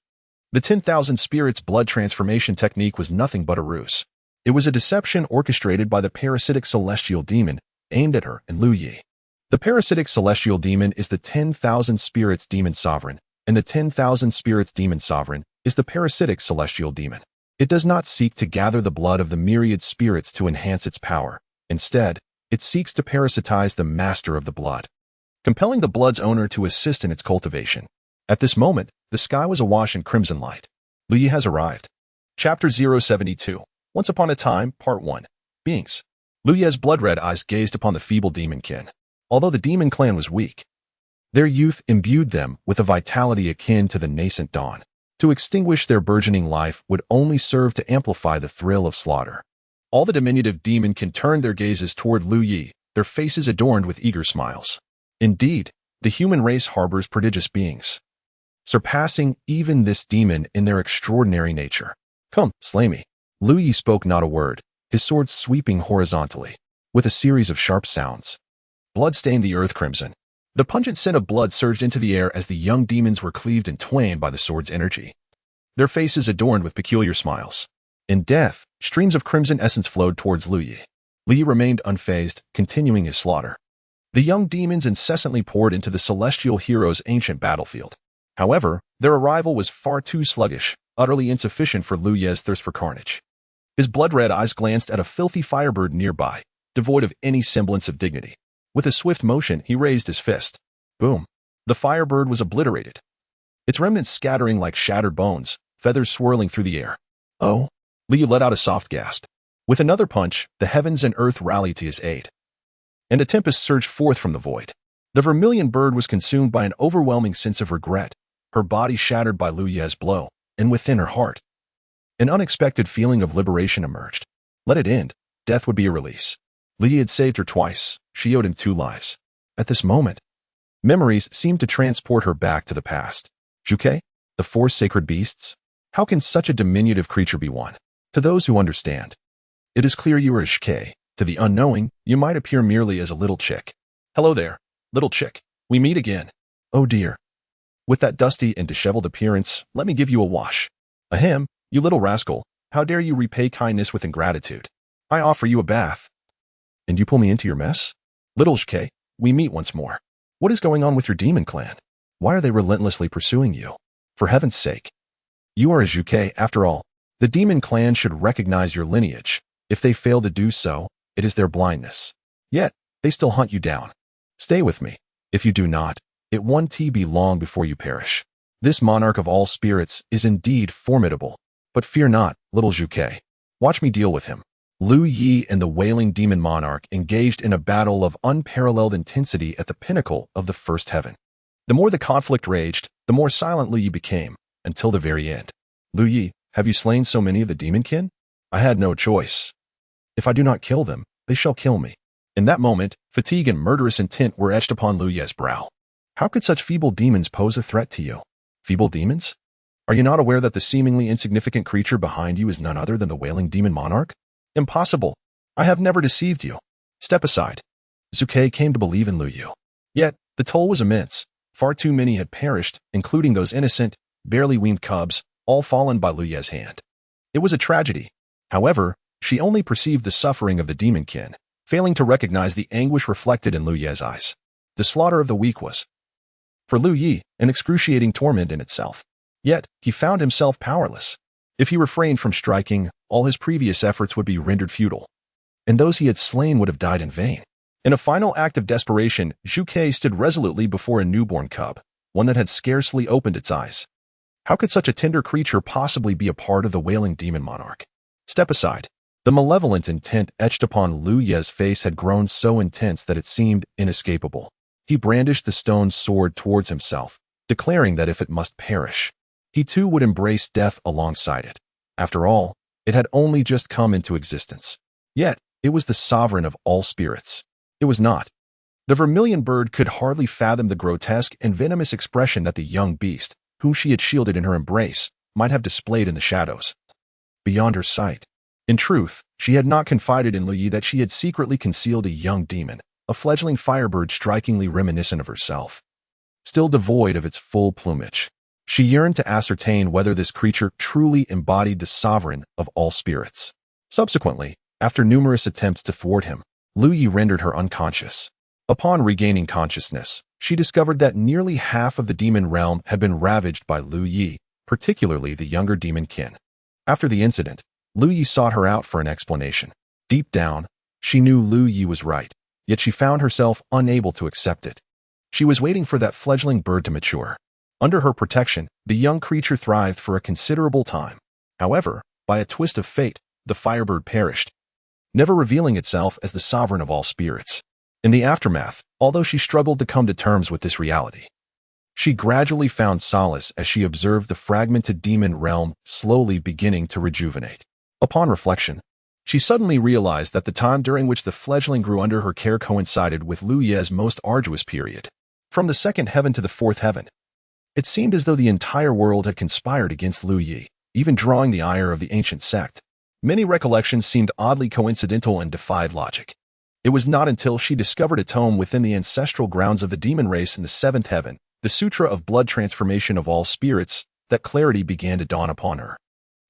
The 10,000 spirits blood transformation technique was nothing but a ruse. It was a deception orchestrated by the parasitic celestial demon aimed at her and Lu Yi. The parasitic celestial demon is the 10,000 spirits demon sovereign, and the 10,000 spirits demon sovereign is the parasitic celestial demon. It does not seek to gather the blood of the myriad spirits to enhance its power. Instead, it seeks to parasitize the master of the blood, compelling the blood's owner to assist in its cultivation. At this moment, the sky was awash in crimson light. Lu Yi has arrived. Chapter 072. Once Upon a Time, Part 1. Beings. Lu Yi's blood-red eyes gazed upon the feeble demonkin. Although the demon clan was weak, their youth imbued them with a vitality akin to the nascent dawn. To extinguish their burgeoning life would only serve to amplify the thrill of slaughter. All the diminutive demonkin turned their gazes toward Lu Yi, their faces adorned with eager smiles. Indeed, the human race harbors prodigious beings, surpassing even this demon in their extraordinary nature. Come, slay me. Lu Yi spoke not a word, his sword sweeping horizontally. With a series of sharp sounds, blood stained the earth crimson. The pungent scent of blood surged into the air as the young demons were cleaved and twain by the sword's energy. Their faces adorned with peculiar smiles. In death, streams of crimson essence flowed towards Lu Yi. Lu Yi remained unfazed, continuing his slaughter. The young demons incessantly poured into the celestial hero's ancient battlefield. However, their arrival was far too sluggish, utterly insufficient for Lu Yi's thirst for carnage. His blood-red eyes glanced at a filthy firebird nearby, devoid of any semblance of dignity. With a swift motion, he raised his fist. Boom! The firebird was obliterated, its remnants scattering like shattered bones, feathers swirling through the air. Oh! Lu Yi let out a soft gasp. With another punch, the heavens and earth rallied to his aid, and a tempest surged forth from the void. The vermilion bird was consumed by an overwhelming sense of regret, her body shattered by Lu Yi's blow, and within her heart, an unexpected feeling of liberation emerged. Let it end. Death would be a release. Lu Yi had saved her twice. She owed him 2 lives. At this moment, memories seemed to transport her back to the past. Zhuke? The 4 sacred beasts? How can such a diminutive creature be one? To those who understand, it is clear you are a Zhuke. To the unknowing, you might appear merely as a little chick. Hello there, little chick. We meet again. Oh dear. With that dusty and disheveled appearance, let me give you a wash. Ahem, you little rascal. How dare you repay kindness with ingratitude? I offer you a bath, and you pull me into your mess? Little Zhuke, we meet once more. What is going on with your demon clan? Why are they relentlessly pursuing you? For heaven's sake. You are a Zhuke, after all. The demon clan should recognize your lineage. If they fail to do so, it is their blindness. Yet, they still hunt you down. Stay with me. If you do not, it won't be long before you perish. This monarch of all spirits is indeed formidable. But fear not, little Zhuke. Watch me deal with him. Lu Yi and the wailing demon monarch engaged in a battle of unparalleled intensity at the pinnacle of the first heaven. The more the conflict raged, the more silent Lu Yi became, until the very end. Lu Yi, have you slain so many of the demonkin? I had no choice. If I do not kill them, they shall kill me. In that moment, fatigue and murderous intent were etched upon Lu Yi's brow. How could such feeble demons pose a threat to you? Feeble demons? Are you not aware that the seemingly insignificant creature behind you is none other than the wailing demon monarch? Impossible. I have never deceived you. Step aside. Zhuke came to believe in Lu Yi. Yet, the toll was immense. Far too many had perished, including those innocent, barely weaned cubs, all fallen by Lu Yi's hand. It was a tragedy. However, she only perceived the suffering of the demonkin, failing to recognize the anguish reflected in Lu Yi's eyes. The slaughter of the weak was, for Lu Yi, an excruciating torment in itself. Yet, he found himself powerless. If he refrained from striking, all his previous efforts would be rendered futile, and those he had slain would have died in vain. In a final act of desperation, Zhuke stood resolutely before a newborn cub, one that had scarcely opened its eyes. How could such a tender creature possibly be a part of the wailing demon monarch? Step aside. The malevolent intent etched upon Lu Yi's face had grown so intense that it seemed inescapable. He brandished the stone sword towards himself, declaring that if it must perish, he too would embrace death alongside it. After all, it had only just come into existence. Yet, it was the sovereign of all spirits. It was not. The vermilion bird could hardly fathom the grotesque and venomous expression that the young beast, whom she had shielded in her embrace, might have displayed in the shadows, beyond her sight. In truth, she had not confided in Lu Yi that she had secretly concealed a young demon, a fledgling firebird strikingly reminiscent of herself, still devoid of its full plumage. She yearned to ascertain whether this creature truly embodied the sovereign of all spirits. Subsequently, after numerous attempts to thwart him, Lu Yi rendered her unconscious. Upon regaining consciousness, she discovered that nearly half of the demon realm had been ravaged by Lu Yi, particularly the younger demon kin. After the incident, Lu Yi sought her out for an explanation. Deep down, she knew Lu Yi was right, yet she found herself unable to accept it. She was waiting for that fledgling bird to mature. Under her protection, the young creature thrived for a considerable time. However, by a twist of fate, the firebird perished, never revealing itself as the sovereign of all spirits. In the aftermath, although she struggled to come to terms with this reality, she gradually found solace as she observed the fragmented demon realm slowly beginning to rejuvenate. Upon reflection, she suddenly realized that the time during which the fledgling grew under her care coincided with Lu Yi's most arduous period. From the second heaven to the fourth heaven, it seemed as though the entire world had conspired against Lu Yi, even drawing the ire of the ancient sect. Many recollections seemed oddly coincidental and defied logic. It was not until she discovered its home within the ancestral grounds of the demon race in the seventh heaven, the Sutra of Blood Transformation of All Spirits, that clarity began to dawn upon her.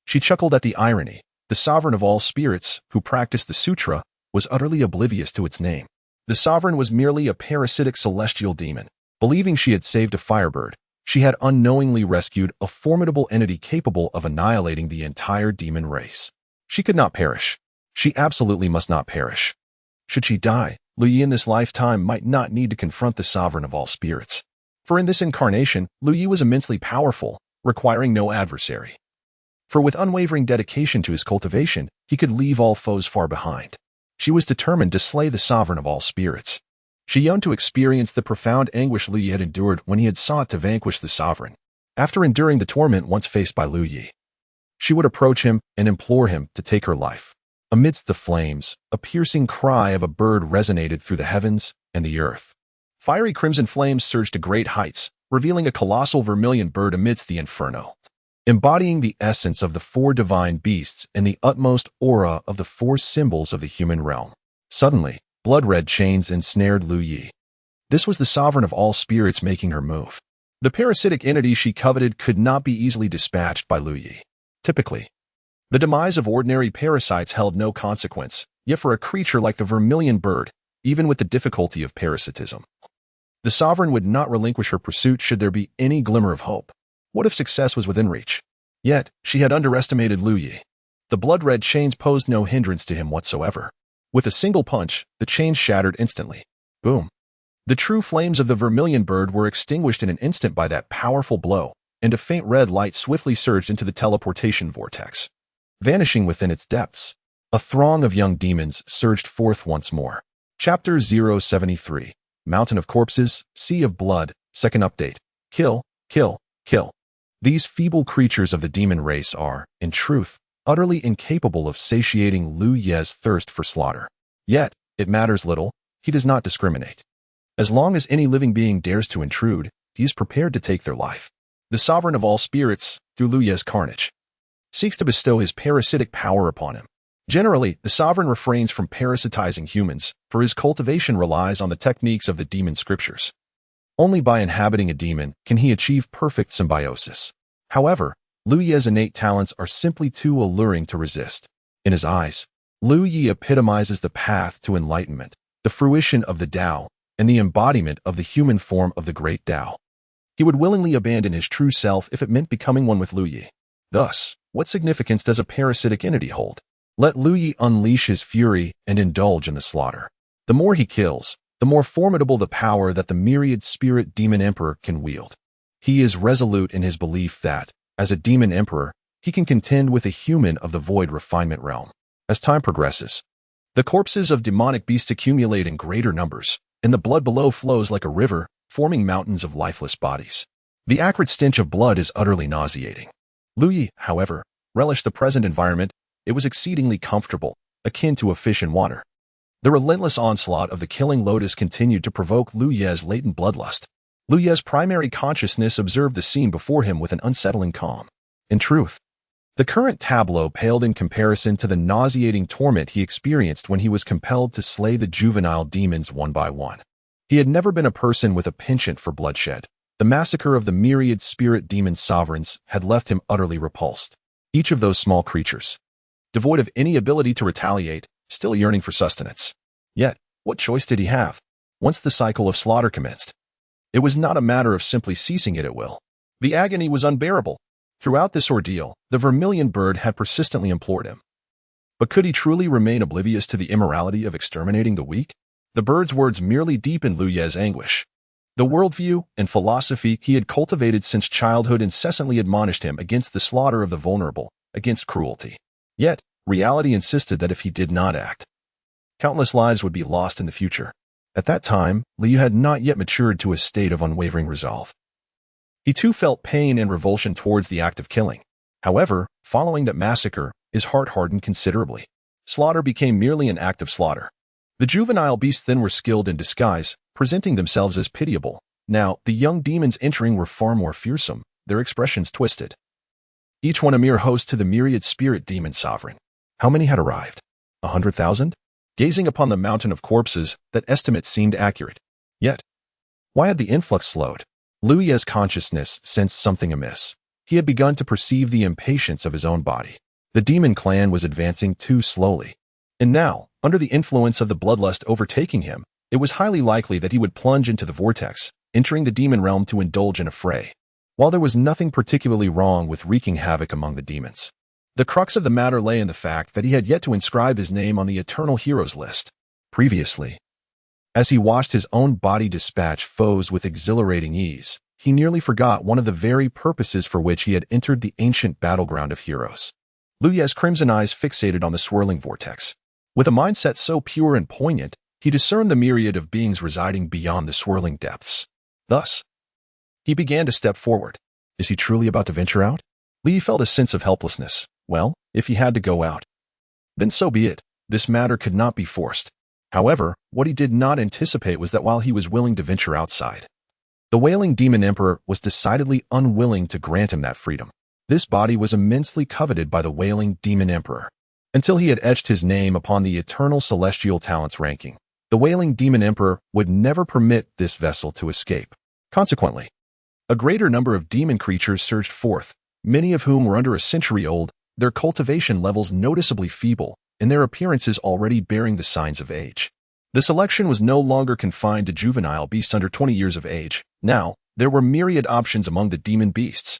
She chuckled at the irony. The sovereign of all spirits, who practiced the sutra, was utterly oblivious to its name. The sovereign was merely a parasitic celestial demon. Believing she had saved a firebird, she had unknowingly rescued a formidable entity capable of annihilating the entire demon race. She could not perish. She absolutely must not perish. Should she die, Lu Yi in this lifetime might not need to confront the sovereign of all spirits. For in this incarnation, Lu Yi was immensely powerful, requiring no adversary. For with unwavering dedication to his cultivation, he could leave all foes far behind. She was determined to slay the sovereign of all spirits. She yearned to experience the profound anguish Lu Yi had endured when he had sought to vanquish the sovereign. After enduring the torment once faced by Lu Yi, she would approach him and implore him to take her life. Amidst the flames, a piercing cry of a bird resonated through the heavens and the earth. Fiery crimson flames surged to great heights, revealing a colossal vermilion bird amidst the inferno. Embodying the essence of the four divine beasts and the utmost aura of the four symbols of the human realm. Suddenly, blood-red chains ensnared Lu Yi. This was the sovereign of all spirits making her move. The parasitic entity she coveted could not be easily dispatched by Lu Yi. Typically, the demise of ordinary parasites held no consequence, yet for a creature like the vermilion bird, even with the difficulty of parasitism, the sovereign would not relinquish her pursuit should there be any glimmer of hope. What if success was within reach? Yet, she had underestimated Lu Yi. The blood-red chains posed no hindrance to him whatsoever. With a single punch, the chains shattered instantly. Boom. The true flames of the vermilion bird were extinguished in an instant by that powerful blow, and a faint red light swiftly surged into the teleportation vortex. Vanishing within its depths, a throng of young demons surged forth once more. Chapter 073. Mountain of Corpses, Sea of Blood, Second Update. Kill, kill, kill. These feeble creatures of the demon race are, in truth, utterly incapable of satiating Lu Ye's thirst for slaughter. Yet, it matters little, he does not discriminate. As long as any living being dares to intrude, he is prepared to take their life. The sovereign of all spirits, through Lu Ye's carnage, seeks to bestow his parasitic power upon him. Generally, the sovereign refrains from parasitizing humans, for his cultivation relies on the techniques of the demon scriptures. Only by inhabiting a demon can he achieve perfect symbiosis. However, Lu Ye's innate talents are simply too alluring to resist. In his eyes, Lu Yi epitomizes the path to enlightenment, the fruition of the Tao, and the embodiment of the human form of the great Tao. He would willingly abandon his true self if it meant becoming one with Lu Yi. Thus, what significance does a parasitic entity hold? Let Lu Yi unleash his fury and indulge in the slaughter. The more he kills, the more formidable the power that the myriad spirit demon emperor can wield. He is resolute in his belief that, as a demon emperor, he can contend with a human of the void refinement realm. As time progresses, the corpses of demonic beasts accumulate in greater numbers, and the blood below flows like a river, forming mountains of lifeless bodies. The acrid stench of blood is utterly nauseating. Lu Yi, however, relished the present environment. It was exceedingly comfortable, akin to a fish in water. The relentless onslaught of the killing lotus continued to provoke Lu Ye's latent bloodlust. Lu Ye's primary consciousness observed the scene before him with an unsettling calm. In truth, the current tableau paled in comparison to the nauseating torment he experienced when he was compelled to slay the juvenile demons one by one. He had never been a person with a penchant for bloodshed. The massacre of the myriad spirit demon sovereigns had left him utterly repulsed. Each of those small creatures, devoid of any ability to retaliate, still yearning for sustenance. Yet, what choice did he have? Once the cycle of slaughter commenced, it was not a matter of simply ceasing it at will. The agony was unbearable. Throughout this ordeal, the vermilion bird had persistently implored him. But could he truly remain oblivious to the immorality of exterminating the weak? The bird's words merely deepened Lu Ye's anguish. The worldview and philosophy he had cultivated since childhood incessantly admonished him against the slaughter of the vulnerable, against cruelty. Yet, reality insisted that if he did not act, countless lives would be lost in the future. At that time, Liu had not yet matured to a state of unwavering resolve. He too felt pain and revulsion towards the act of killing. However, following that massacre, his heart hardened considerably. Slaughter became merely an act of slaughter. The juvenile beasts then were skilled in disguise, presenting themselves as pitiable. Now, the young demons entering were far more fearsome, their expressions twisted. Each one a mere host to the myriad spirit demon sovereign. How many had arrived? 100,000? gazing upon the mountain of corpses that estimate seemed accurate. Yet, why had the influx slowed? Liu Ye's consciousness sensed something amiss. He had begun to perceive the impatience of his own body. The demon clan was advancing too slowly. And now, under the influence of the bloodlust overtaking him, it was highly likely that he would plunge into the vortex, entering the demon realm to indulge in a fray. While there was nothing particularly wrong with wreaking havoc among the demons, the crux of the matter lay in the fact that he had yet to inscribe his name on the Eternal Heroes list. Previously, as he watched his own body dispatch foes with exhilarating ease, he nearly forgot one of the very purposes for which he had entered the ancient battleground of heroes. Liu Ye's crimson eyes fixated on the swirling vortex. With a mindset so pure and poignant, he discerned the myriad of beings residing beyond the swirling depths. Thus, he began to step forward. Is he truly about to venture out? Li felt a sense of helplessness. Well, if he had to go out, then so be it. This matter could not be forced. However, what he did not anticipate was that while he was willing to venture outside, the Wailing Demon Emperor was decidedly unwilling to grant him that freedom. This body was immensely coveted by the Wailing Demon Emperor. Until he had etched his name upon the Eternal Celestial Talents ranking, the Wailing Demon Emperor would never permit this vessel to escape. Consequently, a greater number of demon creatures surged forth, many of whom were under a century old, their cultivation levels noticeably feeble, and their appearances already bearing the signs of age. The selection was no longer confined to juvenile beasts under 20 years of age. Now, there were myriad options among the demon beasts.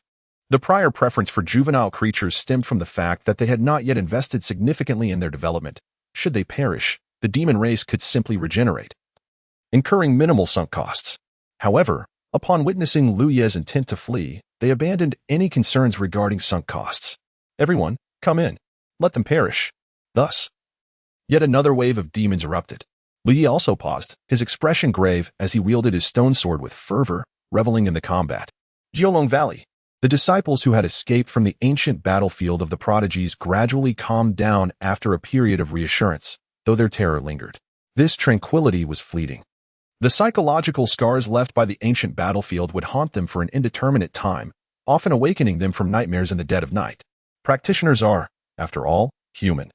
The prior preference for juvenile creatures stemmed from the fact that they had not yet invested significantly in their development. Should they perish, the demon race could simply regenerate, incurring minimal sunk costs. However, upon witnessing Liu Ye's intent to flee, they abandoned any concerns regarding sunk costs. Everyone, come in. Let them perish. Thus, yet another wave of demons erupted. Liu Ye also paused, his expression grave as he wielded his stone sword with fervor, reveling in the combat. Jiolong Valley. The disciples who had escaped from the ancient battlefield of the prodigies gradually calmed down after a period of reassurance, though their terror lingered. This tranquility was fleeting. The psychological scars left by the ancient battlefield would haunt them for an indeterminate time, often awakening them from nightmares in the dead of night. Practitioners are, after all, human,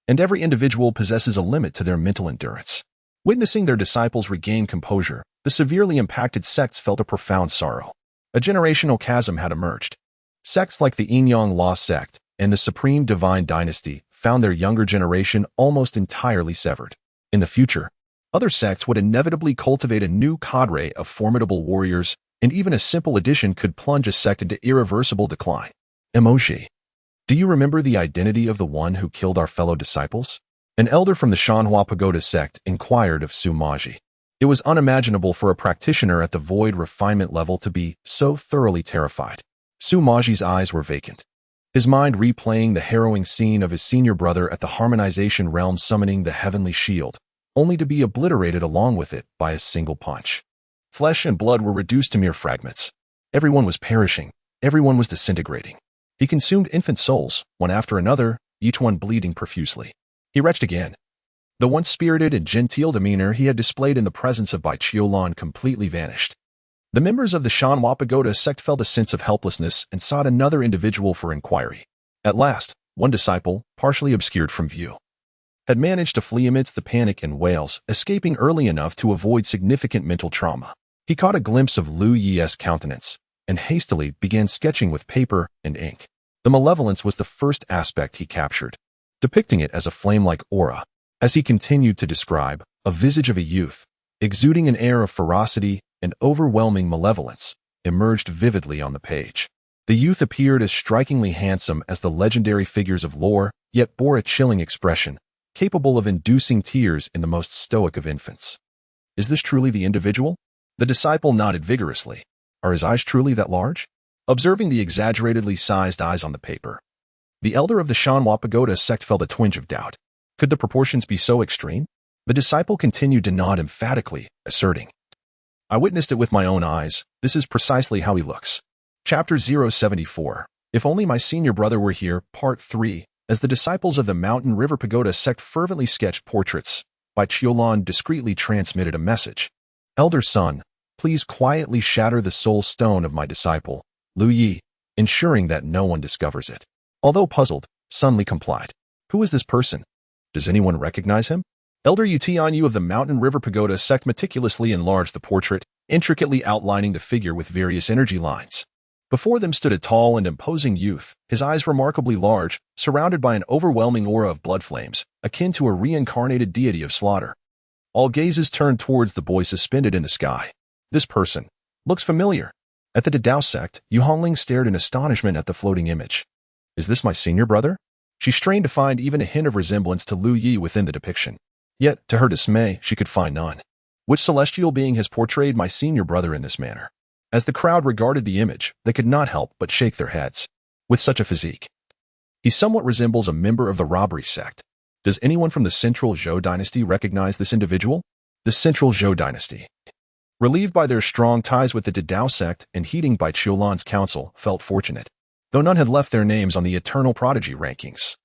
and every individual possesses a limit to their mental endurance. Witnessing their disciples regain composure, the severely impacted sects felt a profound sorrow. A generational chasm had emerged. Sects like the Yinyang Law sect and the Supreme Divine Dynasty found their younger generation almost entirely severed. In the future, other sects would inevitably cultivate a new cadre of formidable warriors, and even a simple addition could plunge a sect into irreversible decline. Emoji. Do you remember the identity of the one who killed our fellow disciples? An elder from the Shanhua Pagoda sect inquired of Su Maji. It was unimaginable for a practitioner at the void refinement level to be so thoroughly terrified. Su Maji's eyes were vacant, his mind replaying the harrowing scene of his senior brother at the harmonization realm summoning the heavenly shield, only to be obliterated along with it by a single punch. Flesh and blood were reduced to mere fragments. Everyone was perishing. Everyone was disintegrating. He consumed infant souls, one after another, each one bleeding profusely. He retched again. The once spirited and genteel demeanor he had displayed in the presence of Bai Qiulan completely vanished. The members of the Shanhua Pagoda sect felt a sense of helplessness and sought another individual for inquiry. At last, one disciple, partially obscured from view, had managed to flee amidst the panic and wails, escaping early enough to avoid significant mental trauma. He caught a glimpse of Liu Ye's countenance and hastily began sketching with paper and ink. The malevolence was the first aspect he captured, depicting it as a flame-like aura. As he continued to describe, a visage of a youth, exuding an air of ferocity and overwhelming malevolence, emerged vividly on the page. The youth appeared as strikingly handsome as the legendary figures of lore, yet bore a chilling expression, capable of inducing tears in the most stoic of infants. Is this truly the individual? The disciple nodded vigorously. Are his eyes truly that large? Observing the exaggeratedly sized eyes on the paper, the elder of the Shanhua Pagoda sect felt a twinge of doubt. Could the proportions be so extreme? The disciple continued to nod emphatically, asserting, I witnessed it with my own eyes. This is precisely how he looks. Chapter 074. If only my senior brother were here, Part 3. As the disciples of the Mountain River Pagoda sect fervently sketched portraits, Bai Qiulan discreetly transmitted a message. Elder son, please quietly shatter the soul stone of my disciple, Liu Ye, ensuring that no one discovers it. Although puzzled, Sun Li complied. Who is this person? Does anyone recognize him? Elder Yutianyu of the Mountain River Pagoda sect meticulously enlarged the portrait, intricately outlining the figure with various energy lines. Before them stood a tall and imposing youth, his eyes remarkably large, surrounded by an overwhelming aura of blood flames, akin to a reincarnated deity of slaughter. All gazes turned towards the boy suspended in the sky. This person looks familiar. At the Dao sect, Yu Hongling stared in astonishment at the floating image. Is this my senior brother? She strained to find even a hint of resemblance to Lu Yi within the depiction. Yet, to her dismay, she could find none. Which celestial being has portrayed my senior brother in this manner? As the crowd regarded the image, they could not help but shake their heads. With such a physique, he somewhat resembles a member of the robbery sect. Does anyone from the Central Zhou dynasty recognize this individual? The Central Zhou dynasty, relieved by their strong ties with the Dao sect and heeding by Qiulan's counsel, felt fortunate. Though none had left their names on the Eternal Prodigy rankings,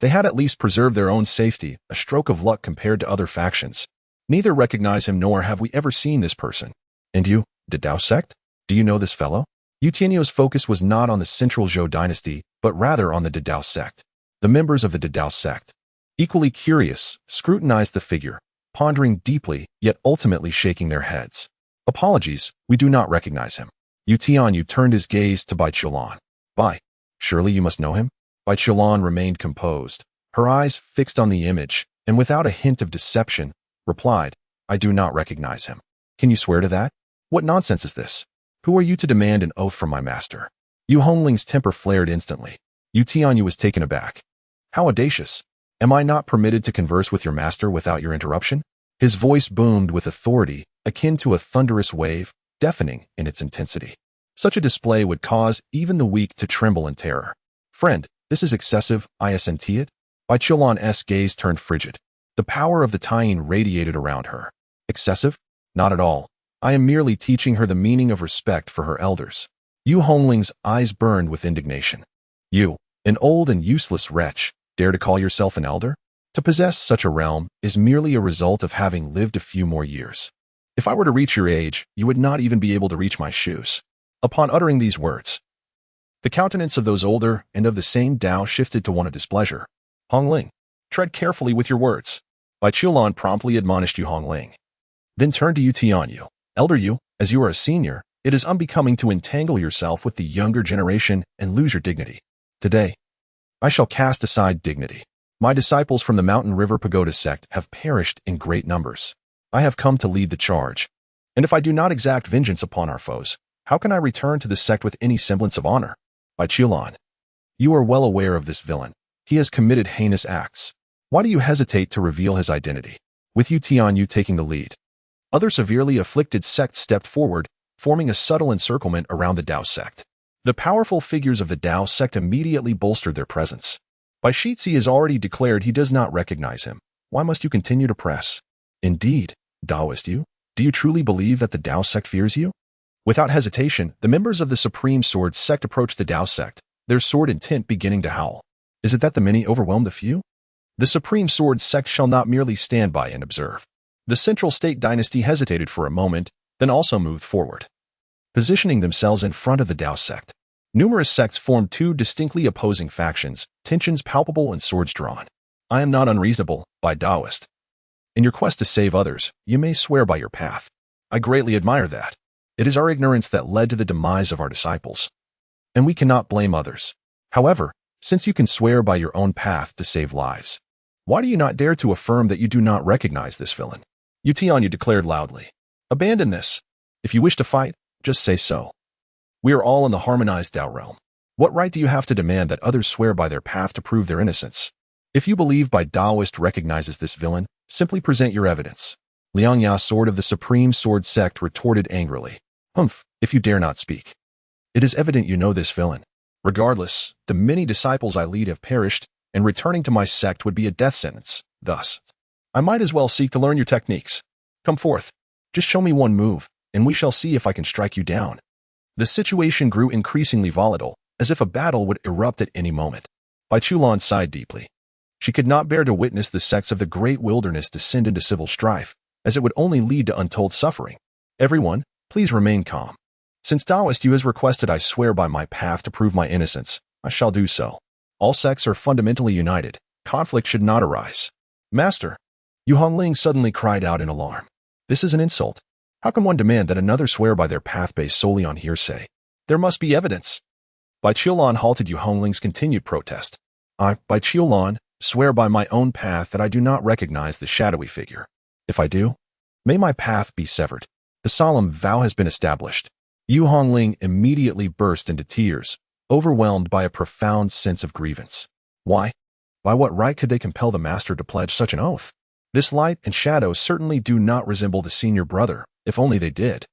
they had at least preserved their own safety, a stroke of luck compared to other factions. Neither recognize him nor have we ever seen this person. And you, Dao sect? Do you know this fellow? Yutianyo's focus was not on the Central Zhou dynasty, but rather on the Dao sect. The members of the Dao sect, equally curious, scrutinized the figure, pondering deeply, yet ultimately shaking their heads. Apologies, we do not recognize him. Yutianyu turned his gaze to Bai Qiulan. Bai, surely you must know him? Bai Qiulan remained composed, her eyes fixed on the image, and without a hint of deception, replied, I do not recognize him. Can you swear to that? What nonsense is this? Who are you to demand an oath from my master? Yu Hongling's temper flared instantly. Yutianyu was taken aback. How audacious! Am I not permitted to converse with your master without your interruption? His voice boomed with authority, akin to a thunderous wave, deafening in its intensity. Such a display would cause even the weak to tremble in terror. Friend, this is excessive, isn't it? Bai Qiulan's gaze turned frigid. The power of the Taiyin radiated around her. Excessive? Not at all. I am merely teaching her the meaning of respect for her elders. Yu Hongling's eyes burned with indignation. You, an old and useless wretch, dare to call yourself an elder? To possess such a realm is merely a result of having lived a few more years. If I were to reach your age, you would not even be able to reach my shoes. Upon uttering these words, the countenance of those older and of the same Dao shifted to one of displeasure. Hongling, tread carefully with your words. Bai Qiulan promptly admonished Yu Hongling. Then turned to Yutianyu. Elder Yu, as you are a senior, it is unbecoming to entangle yourself with the younger generation and lose your dignity. Today, I shall cast aside dignity. My disciples from the Mountain River Pagoda sect have perished in great numbers. I have come to lead the charge. And if I do not exact vengeance upon our foes, how can I return to the sect with any semblance of honor? Bai Qiulan, you are well aware of this villain. He has committed heinous acts. Why do you hesitate to reveal his identity? With Yutianyu taking the lead, other severely afflicted sects stepped forward, forming a subtle encirclement around the Dao sect. The powerful figures of the Dao sect immediately bolstered their presence. Bai Shizhi has already declared he does not recognize him. Why must you continue to press? Indeed, Daoist you, do you truly believe that the Dao sect fears you? Without hesitation, the members of the Supreme Sword sect approached the Dao sect, their sword intent beginning to howl. Is it that the many overwhelm the few? The Supreme Sword sect shall not merely stand by and observe. The Central State dynasty hesitated for a moment, then also moved forward, positioning themselves in front of the Dao sect. Numerous sects formed two distinctly opposing factions, tensions palpable and swords drawn. I am not unreasonable, Bai Daoist. In your quest to save others, you may swear by your path. I greatly admire that. It is our ignorance that led to the demise of our disciples, and we cannot blame others. However, since you can swear by your own path to save lives, why do you not dare to affirm that you do not recognize this villain? Yutianyu declared loudly. Abandon this. If you wish to fight, just say so. We are all in the harmonized Dao realm. What right do you have to demand that others swear by their path to prove their innocence? If you believe Bai Daoist recognizes this villain, simply present your evidence. Liang Ya, sword of the Supreme Sword sect, retorted angrily. Humph, if you dare not speak. It is evident you know this villain. Regardless, the many disciples I lead have perished, and returning to my sect would be a death sentence. Thus, I might as well seek to learn your techniques. Come forth. Just show me one move, and we shall see if I can strike you down. The situation grew increasingly volatile, as if a battle would erupt at any moment. Bai Qiulan sighed deeply. She could not bear to witness the sects of the great wilderness descend into civil strife, as it would only lead to untold suffering. Everyone, please remain calm. Since Daoist you has requested I swear by my path to prove my innocence, I shall do so. All sects are fundamentally united. Conflict should not arise. Master, Yu Hongling suddenly cried out in alarm. This is an insult. How can one demand that another swear by their path based solely on hearsay? There must be evidence. Bai Qiulan halted Yu Hongling's continued protest. I, Bai Qiulan, swear by my own path that I do not recognize the shadowy figure. If I do, may my path be severed. The solemn vow has been established. Yu Hongling immediately burst into tears, overwhelmed by a profound sense of grievance. Why? By what right could they compel the master to pledge such an oath? This light and shadow certainly do not resemble the senior brother, if only they did.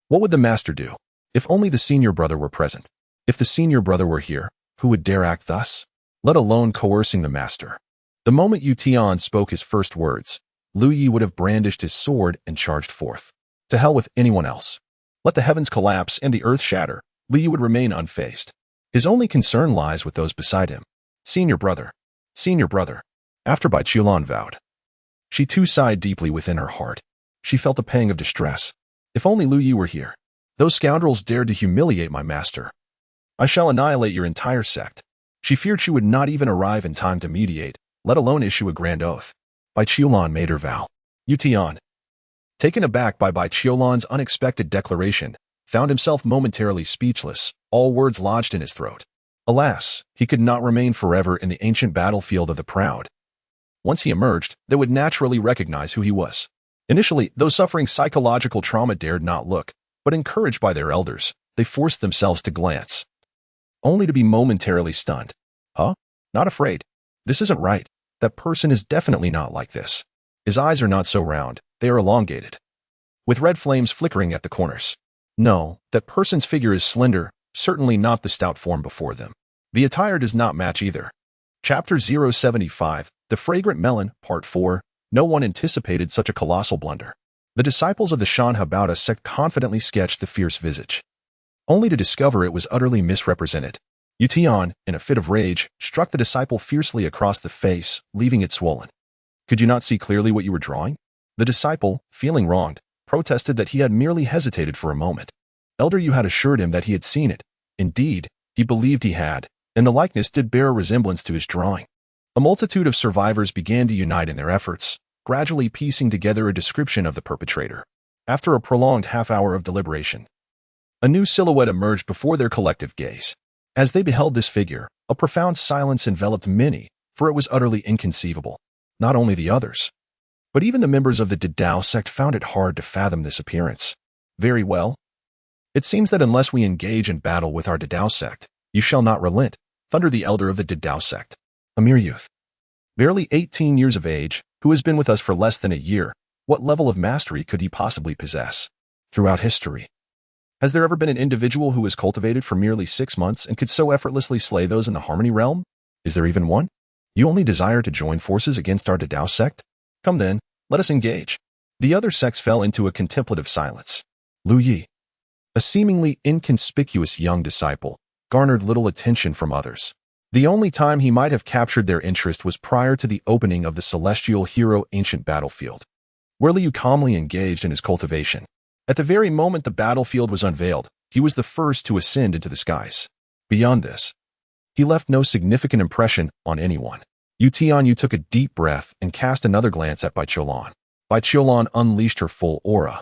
What would the master do? If only the senior brother were present. If the senior brother were here, who would dare act thus? Let alone coercing the master. The moment Yu Tian spoke his first words, Lu Yi would have brandished his sword and charged forth. To hell with anyone else. Let the heavens collapse and the earth shatter, Lu Yi would remain unfazed. His only concern lies with those beside him. Senior brother. Senior brother. After Bai Qiulan vowed. She too sighed deeply within her heart. She felt a pang of distress. If only Lu Yi were here. Those scoundrels dared to humiliate my master. I shall annihilate your entire sect. She feared she would not even arrive in time to mediate, let alone issue a grand oath. Bai Qiulan made her vow. Yu Tian, taken aback by Bai Qiulan's unexpected declaration, found himself momentarily speechless, all words lodged in his throat. Alas, he could not remain forever in the ancient battlefield of the proud. Once he emerged, they would naturally recognize who he was. Initially, those suffering psychological trauma dared not look, but encouraged by their elders, they forced themselves to glance. Only to be momentarily stunned. Huh? Not afraid. This isn't right. That person is definitely not like this. His eyes are not so round, they are elongated, with red flames flickering at the corners. No, that person's figure is slender, certainly not the stout form before them. The attire does not match either. Chapter 075, The Fragrant Melon, Part 4, No one anticipated such a colossal blunder. The disciples of the Shan Habauda sect confidently sketched the fierce visage, only to discover it was utterly misrepresented. Yu Tian, in a fit of rage, struck the disciple fiercely across the face, leaving it swollen. Could you not see clearly what you were drawing? The disciple, feeling wronged, protested that he had merely hesitated for a moment. Elder Yu had assured him that he had seen it. Indeed, he believed he had, and the likeness did bear a resemblance to his drawing. A multitude of survivors began to unite in their efforts, gradually piecing together a description of the perpetrator. After a prolonged half-hour of deliberation, a new silhouette emerged before their collective gaze. As they beheld this figure, a profound silence enveloped many, for it was utterly inconceivable. Not only the others, but even the members of the Didao sect found it hard to fathom this appearance. Very well. It seems that unless we engage in battle with our Didao sect, you shall not relent, thundered the elder of the Didao sect. A mere youth, barely 18 years of age, who has been with us for less than a year. What level of mastery could he possibly possess? Throughout history, has there ever been an individual who was cultivated for merely 6 months and could so effortlessly slay those in the Harmony realm? Is there even one? You only desire to join forces against our Didao sect? Come then, let us engage. The other sects fell into a contemplative silence. Lu Yi, a seemingly inconspicuous young disciple, garnered little attention from others. The only time he might have captured their interest was prior to the opening of the Celestial Hero Ancient Battlefield, where Liu calmly engaged in his cultivation. At the very moment the battlefield was unveiled, he was the first to ascend into the skies. Beyond this, he left no significant impression on anyone. Yu Tianyu took a deep breath and cast another glance at Bai Qiulan. Bai Qiulan unleashed her full aura,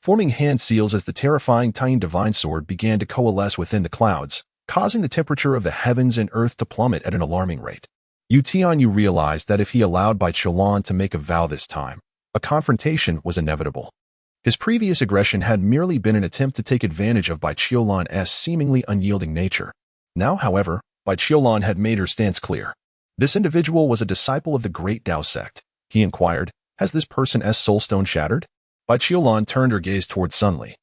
forming hand seals as the terrifying tiny divine sword began to coalesce within the clouds, causing the temperature of the heavens and earth to plummet at an alarming rate. Yu Tianyu realized that if he allowed Bai Qiulan to make a vow this time, a confrontation was inevitable. His previous aggression had merely been an attempt to take advantage of Bai Qiulan's seemingly unyielding nature. Now, however, Bai Qiulan had made her stance clear. This individual was a disciple of the Great Dao sect. He inquired, has this person's soulstone shattered? Bai Qiulan turned her gaze toward Sun Li,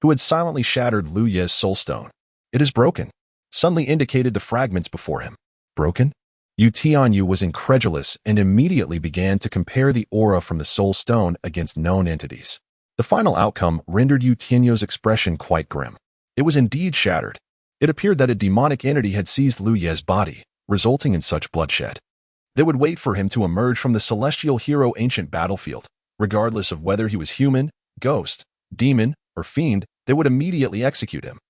who had silently shattered Lu Ye's soulstone. It is broken. Sun Li indicated the fragments before him. Broken? Yu Tianyu was incredulous and immediately began to compare the aura from the soul stone against known entities. The final outcome rendered Yu Tianyu's expression quite grim. It was indeed shattered. It appeared that a demonic entity had seized Lu Ye's body, resulting in such bloodshed. They would wait for him to emerge from the Celestial Hero Ancient Battlefield. Regardless of whether he was human, ghost, demon, or fiend, they would immediately execute him.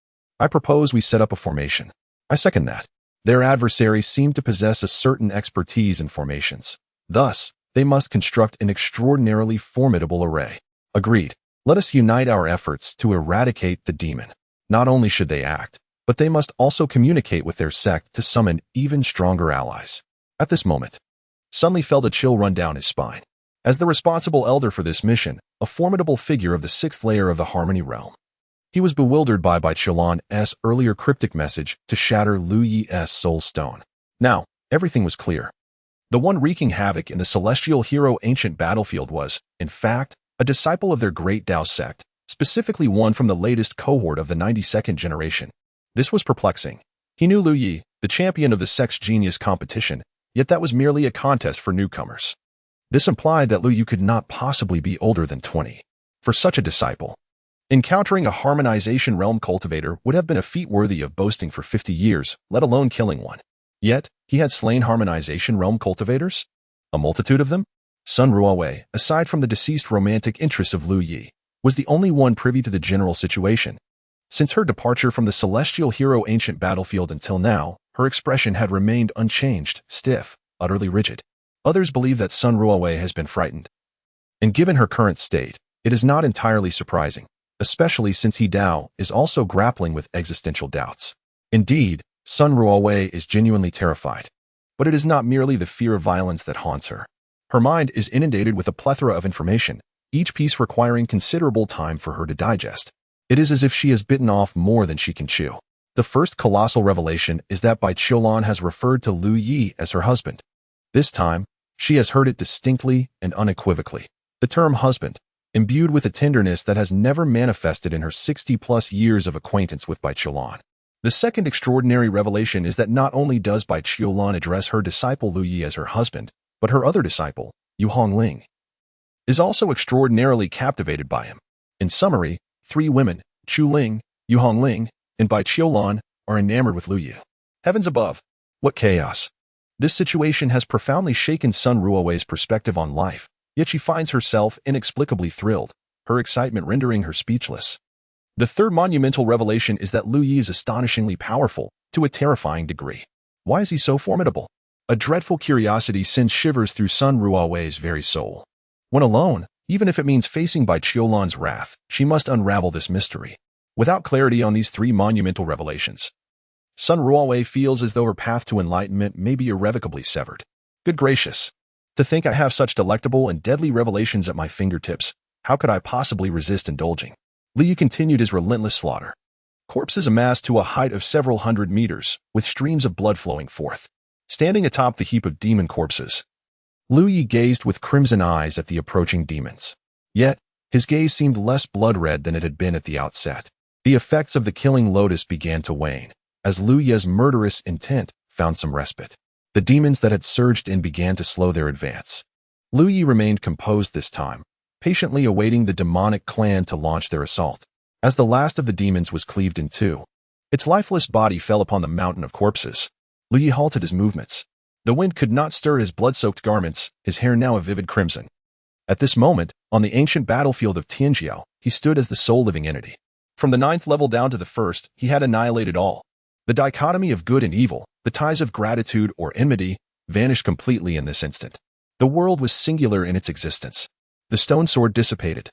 I propose we set up a formation. I second that. Their adversaries seemed to possess a certain expertise in formations. Thus, they must construct an extraordinarily formidable array. Agreed. Let us unite our efforts to eradicate the demon. Not only should they act, but they must also communicate with their sect to summon even stronger allies. At this moment, Sun Li felt a chill run down his spine. As the responsible elder for this mission, a formidable figure of the sixth layer of the Harmony Realm, he was bewildered by Qilan's earlier cryptic message to shatter Lu Yi's soul stone. Now, everything was clear. The one wreaking havoc in the celestial hero ancient battlefield was, in fact, a disciple of their great Dao sect, specifically one from the latest cohort of the 92nd generation. This was perplexing. He knew Lu Yi, the champion of the sect's genius competition, yet that was merely a contest for newcomers. This implied that Lu Yi could not possibly be older than 20. For such a disciple, encountering a harmonization realm cultivator would have been a feat worthy of boasting for 50 years, let alone killing one. Yet, he had slain harmonization realm cultivators? A multitude of them? Sun Ruowei, aside from the deceased romantic interest of Lu Yi, was the only one privy to the general situation. Since her departure from the celestial hero ancient battlefield until now, her expression had remained unchanged, stiff, utterly rigid. Others believe that Sun Ruowei has been frightened. And given her current state, it is not entirely surprising, especially since He Dao is also grappling with existential doubts. Indeed, Sun Ruowei is genuinely terrified. But it is not merely the fear of violence that haunts her. Her mind is inundated with a plethora of information, each piece requiring considerable time for her to digest. It is as if she has bitten off more than she can chew. The first colossal revelation is that Qilan has referred to Lu Yi as her husband. This time, she has heard it distinctly and unequivocally. The term husband, imbued with a tenderness that has never manifested in her 60-plus years of acquaintance with Qilan. The second extraordinary revelation is that not only does Qilan address her disciple Lu Yi as her husband, but her other disciple, Yu Hongling, is also extraordinarily captivated by him. In summary, three women, Chu Ling, Yu Hongling, and Qilan, are enamored with Lu Yi. Heavens above! What chaos! This situation has profoundly shaken Sun Ruowei's perspective on life, yet she finds herself inexplicably thrilled, her excitement rendering her speechless. The third monumental revelation is that Lu Yi is astonishingly powerful, to a terrifying degree. Why is he so formidable? A dreadful curiosity sends shivers through Sun Ruowei's very soul. When alone, even if it means facing Qilan's wrath, she must unravel this mystery. Without clarity on these three monumental revelations, Sun Ruowei feels as though her path to enlightenment may be irrevocably severed. Good gracious! To think I have such delectable and deadly revelations at my fingertips, how could I possibly resist indulging? Lu Yi continued his relentless slaughter. Corpses amassed to a height of several hundred meters, with streams of blood flowing forth. Standing atop the heap of demon corpses, Lu Yi gazed with crimson eyes at the approaching demons. Yet, his gaze seemed less blood-red than it had been at the outset. The effects of the killing lotus began to wane, as Lu Yi's murderous intent found some respite. The demons that had surged in began to slow their advance. Lu Yi remained composed this time, patiently awaiting the demonic clan to launch their assault. As the last of the demons was cleaved in two, its lifeless body fell upon the mountain of corpses. Lu Yi halted his movements. The wind could not stir his blood-soaked garments, his hair now a vivid crimson. At this moment, on the ancient battlefield of Tianjiao, he stood as the sole living entity. From the 9th level down to the 1st, he had annihilated all. The dichotomy of good and evil, the ties of gratitude or enmity, vanished completely in this instant. The world was singular in its existence. The stone sword dissipated,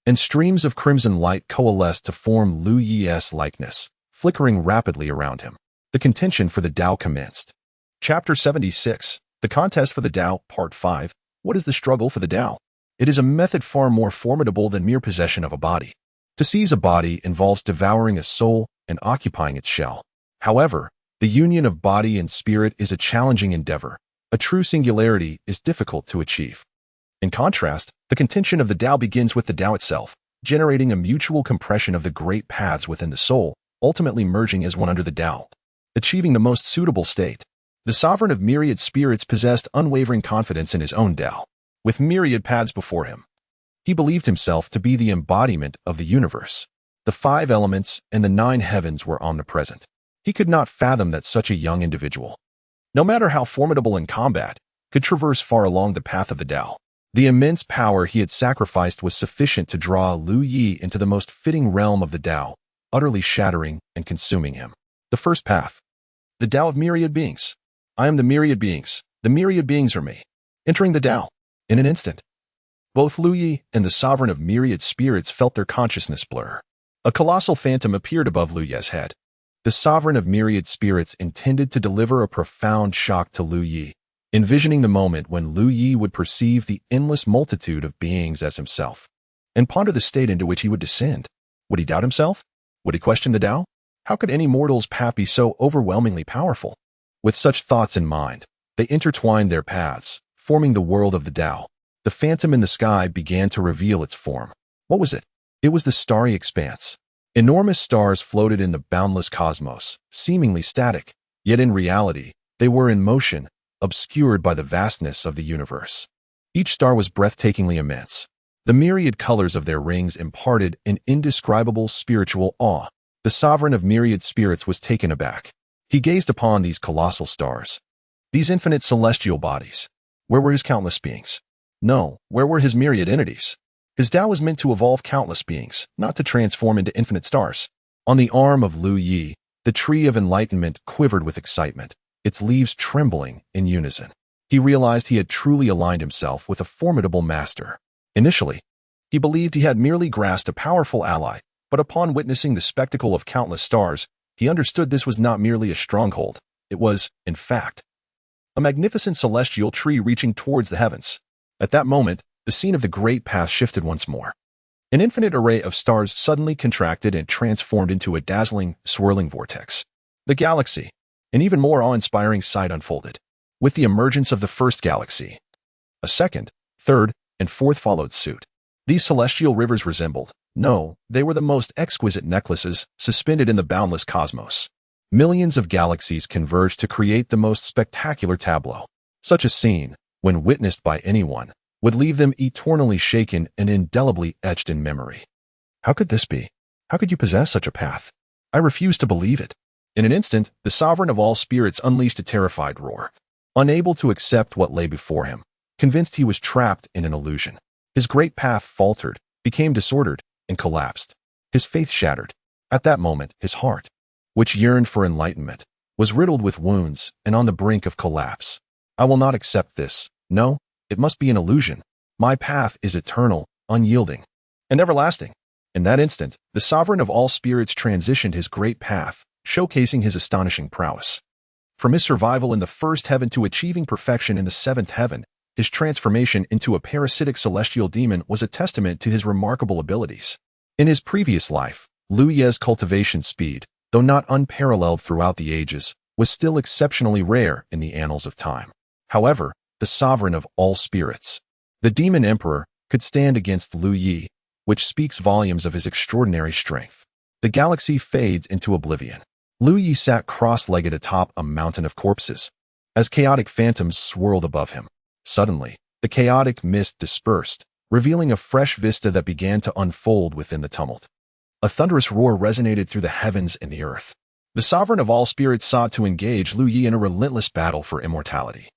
and streams of crimson light coalesced to form Lu Yi's likeness, flickering rapidly around him. The contention for the Tao commenced. Chapter 76, The Contest for the Tao, Part 5. What is the struggle for the Tao? It is a method far more formidable than mere possession of a body. To seize a body involves devouring a soul and occupying its shell. However, the union of body and spirit is a challenging endeavor. A true singularity is difficult to achieve. In contrast, the contention of the Tao begins with the Tao itself, generating a mutual compression of the great paths within the soul, ultimately merging as one under the Tao, achieving the most suitable state. The sovereign of myriad spirits possessed unwavering confidence in his own Tao. With myriad paths before him, he believed himself to be the embodiment of the universe. The 5 elements and the 9 heavens were omnipresent. He could not fathom that such a young individual, no matter how formidable in combat, could traverse far along the path of the Tao. The immense power he had sacrificed was sufficient to draw Lu Yi into the most fitting realm of the Tao, utterly shattering and consuming him. The first path. The Tao of myriad beings. I am the myriad beings. The myriad beings are me. Entering the Tao. In an instant, both Lu Yi and the sovereign of myriad spirits felt their consciousness blur. A colossal phantom appeared above Lu Yi's head. The sovereign of myriad spirits intended to deliver a profound shock to Lu Yi, envisioning the moment when Lu Yi would perceive the endless multitude of beings as himself, and ponder the state into which he would descend. Would he doubt himself? Would he question the Tao? How could any mortal's path be so overwhelmingly powerful? With such thoughts in mind, they intertwined their paths, forming the world of the Tao. The phantom in the sky began to reveal its form. What was it? It was the starry expanse. Enormous stars floated in the boundless cosmos, seemingly static, yet in reality, they were in motion, obscured by the vastness of the universe. Each star was breathtakingly immense. The myriad colors of their rings imparted an indescribable spiritual awe. The sovereign of myriad spirits was taken aback. He gazed upon these colossal stars, these infinite celestial bodies. Where were his countless beings? No, where were his myriad entities? His Tao was meant to evolve countless beings, not to transform into infinite stars. On the arm of Lu Yi, the tree of enlightenment quivered with excitement, its leaves trembling in unison. He realized he had truly aligned himself with a formidable master. Initially, he believed he had merely grasped a powerful ally, but upon witnessing the spectacle of countless stars, he understood this was not merely a stronghold. It was, in fact, a magnificent celestial tree reaching towards the heavens. At that moment, the scene of the great path shifted once more. An infinite array of stars suddenly contracted and transformed into a dazzling, swirling vortex. The galaxy, an even more awe-inspiring sight unfolded. With the emergence of the first galaxy, a second, third, and fourth followed suit. These celestial rivers resembled, no, they were the most exquisite necklaces suspended in the boundless cosmos. Millions of galaxies converged to create the most spectacular tableau. Such a scene, when witnessed by anyone, would leave them eternally shaken and indelibly etched in memory. How could this be? How could you possess such a path? I refuse to believe it. In an instant, the sovereign of all spirits unleashed a terrified roar. Unable to accept what lay before him, convinced he was trapped in an illusion, his great path faltered, became disordered, and collapsed. His faith shattered. At that moment, his heart, which yearned for enlightenment, was riddled with wounds and on the brink of collapse. I will not accept this. No, it must be an illusion. My path is eternal, unyielding, and everlasting. In that instant, the sovereign of all spirits transitioned his great path, showcasing his astonishing prowess. From his survival in the first heaven to achieving perfection in the seventh heaven, his transformation into a parasitic celestial demon was a testament to his remarkable abilities. In his previous life, Lu Yi's cultivation speed, though not unparalleled throughout the ages, was still exceptionally rare in the annals of time. However, the sovereign of all spirits, the demon emperor, could stand against Lu Yi, which speaks volumes of his extraordinary strength. The galaxy fades into oblivion. Lu Yi sat cross-legged atop a mountain of corpses, as chaotic phantoms swirled above him. Suddenly, the chaotic mist dispersed, revealing a fresh vista that began to unfold within the tumult. A thunderous roar resonated through the heavens and the earth. The sovereign of all spirits sought to engage Lu Yi in a relentless battle for immortality,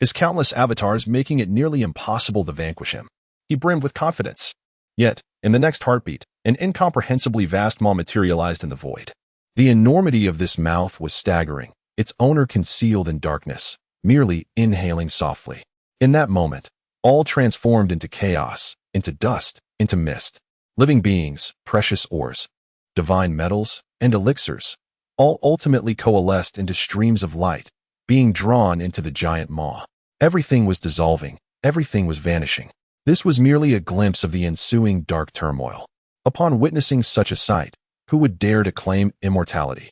his countless avatars making it nearly impossible to vanquish him. He brimmed with confidence. Yet, in the next heartbeat, an incomprehensibly vast maw materialized in the void. The enormity of this mouth was staggering, its owner concealed in darkness, merely inhaling softly. In that moment, all transformed into chaos, into dust, into mist. Living beings, precious ores, divine metals, and elixirs, all ultimately coalesced into streams of light, being drawn into the giant maw. Everything was dissolving, everything was vanishing. This was merely a glimpse of the ensuing dark turmoil. Upon witnessing such a sight, who would dare to claim immortality?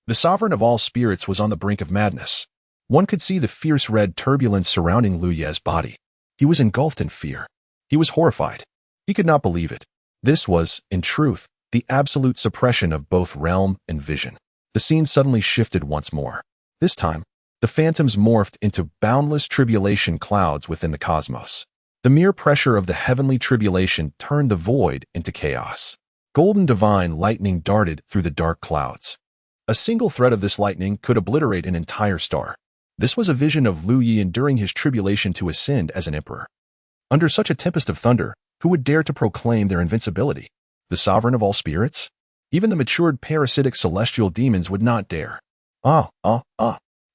The sovereign of all spirits was on the brink of madness. One could see the fierce red turbulence surrounding Lu Yi's body. He was engulfed in fear. He was horrified. He could not believe it. This was, in truth, the absolute suppression of both realm and vision. The scene suddenly shifted once more. This time, the phantoms morphed into boundless tribulation clouds within the cosmos. The mere pressure of the heavenly tribulation turned the void into chaos. Golden divine lightning darted through the dark clouds. A single thread of this lightning could obliterate an entire star. This was a vision of Lu Yi enduring his tribulation to ascend as an emperor. Under such a tempest of thunder, who would dare to proclaim their invincibility? The sovereign of all spirits? Even the matured parasitic celestial demons would not dare.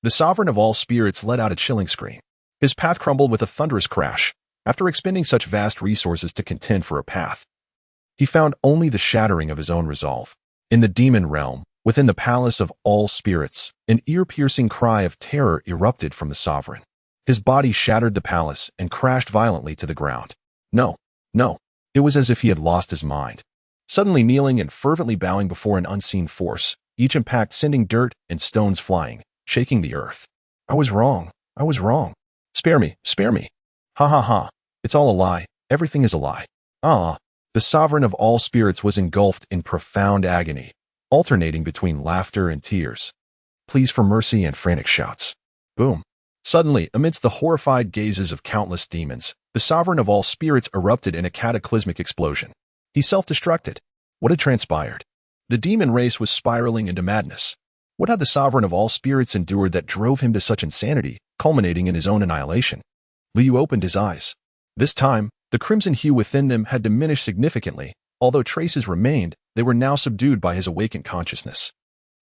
The sovereign of all spirits let out a chilling scream. His path crumbled with a thunderous crash, After expending such vast resources to contend for a path, he found only the shattering of his own resolve. In the demon realm, within the palace of all spirits, an ear-piercing cry of terror erupted from the sovereign. His body shattered the palace and crashed violently to the ground. No, no, it was as if he had lost his mind. Suddenly kneeling and fervently bowing before an unseen force, each impact sending dirt and stones flying, shaking the earth. I was wrong. I was wrong. Spare me, spare me. Ha ha ha. It's all a lie. Everything is a lie. Ah. The sovereign of all spirits was engulfed in profound agony, alternating between laughter and tears, pleas for mercy and frantic shouts. Boom. Suddenly, amidst the horrified gazes of countless demons, the sovereign of all spirits erupted in a cataclysmic explosion. He self-destructed. What had transpired? The demon race was spiraling into madness. What had the sovereign of all spirits endured that drove him to such insanity, culminating in his own annihilation? Liu opened his eyes. This time, the crimson hue within them had diminished significantly. Although traces remained, they were now subdued by his awakened consciousness.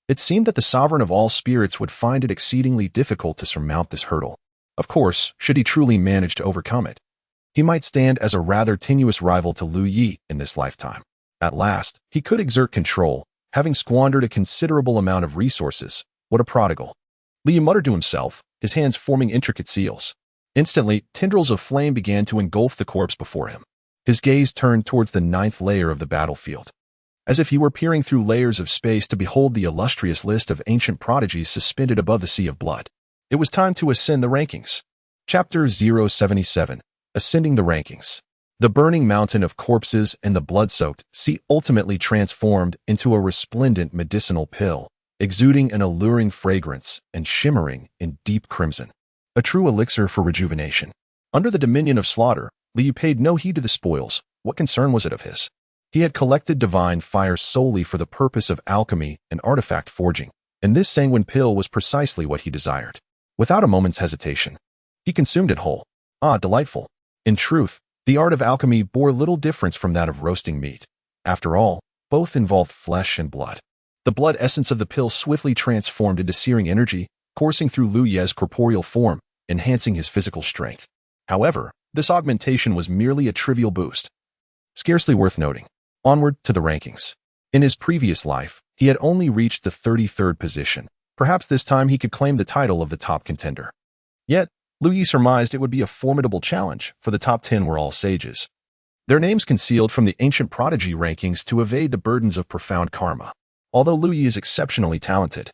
It seemed that the sovereign of all spirits would find it exceedingly difficult to surmount this hurdle. Of course, should he truly manage to overcome it, he might stand as a rather tenuous rival to Lu Yi in this lifetime. At last, he could exert control, having squandered a considerable amount of resources. What a prodigal. Liu muttered to himself, his hands forming intricate seals. Instantly, tendrils of flame began to engulf the corpse before him. His gaze turned towards the 9th layer of the battlefield, as if he were peering through layers of space to behold the illustrious list of ancient prodigies suspended above the sea of blood. It was time to ascend the rankings. Chapter 077. Ascending the Rankings. The burning mountain of corpses and the blood-soaked sea ultimately transformed into a resplendent medicinal pill, exuding an alluring fragrance and shimmering in deep crimson. A true elixir for rejuvenation. Under the dominion of slaughter, Liu paid no heed to the spoils. What concern was it of his? He had collected divine fire solely for the purpose of alchemy and artifact forging, and this sanguine pill was precisely what he desired. Without a moment's hesitation, he consumed it whole. Ah, delightful. In truth, the art of alchemy bore little difference from that of roasting meat. After all, both involved flesh and blood. The blood essence of the pill swiftly transformed into searing energy, coursing through Lu Ye's corporeal form, enhancing his physical strength. However, this augmentation was merely a trivial boost, scarcely worth noting. Onward to the rankings. In his previous life, he had only reached the 33rd position. Perhaps this time he could claim the title of the top contender. Yet, Lu Yi surmised it would be a formidable challenge, for the top 10 were all sages, their names concealed from the ancient prodigy rankings to evade the burdens of profound karma. Although Lu Yi is exceptionally talented,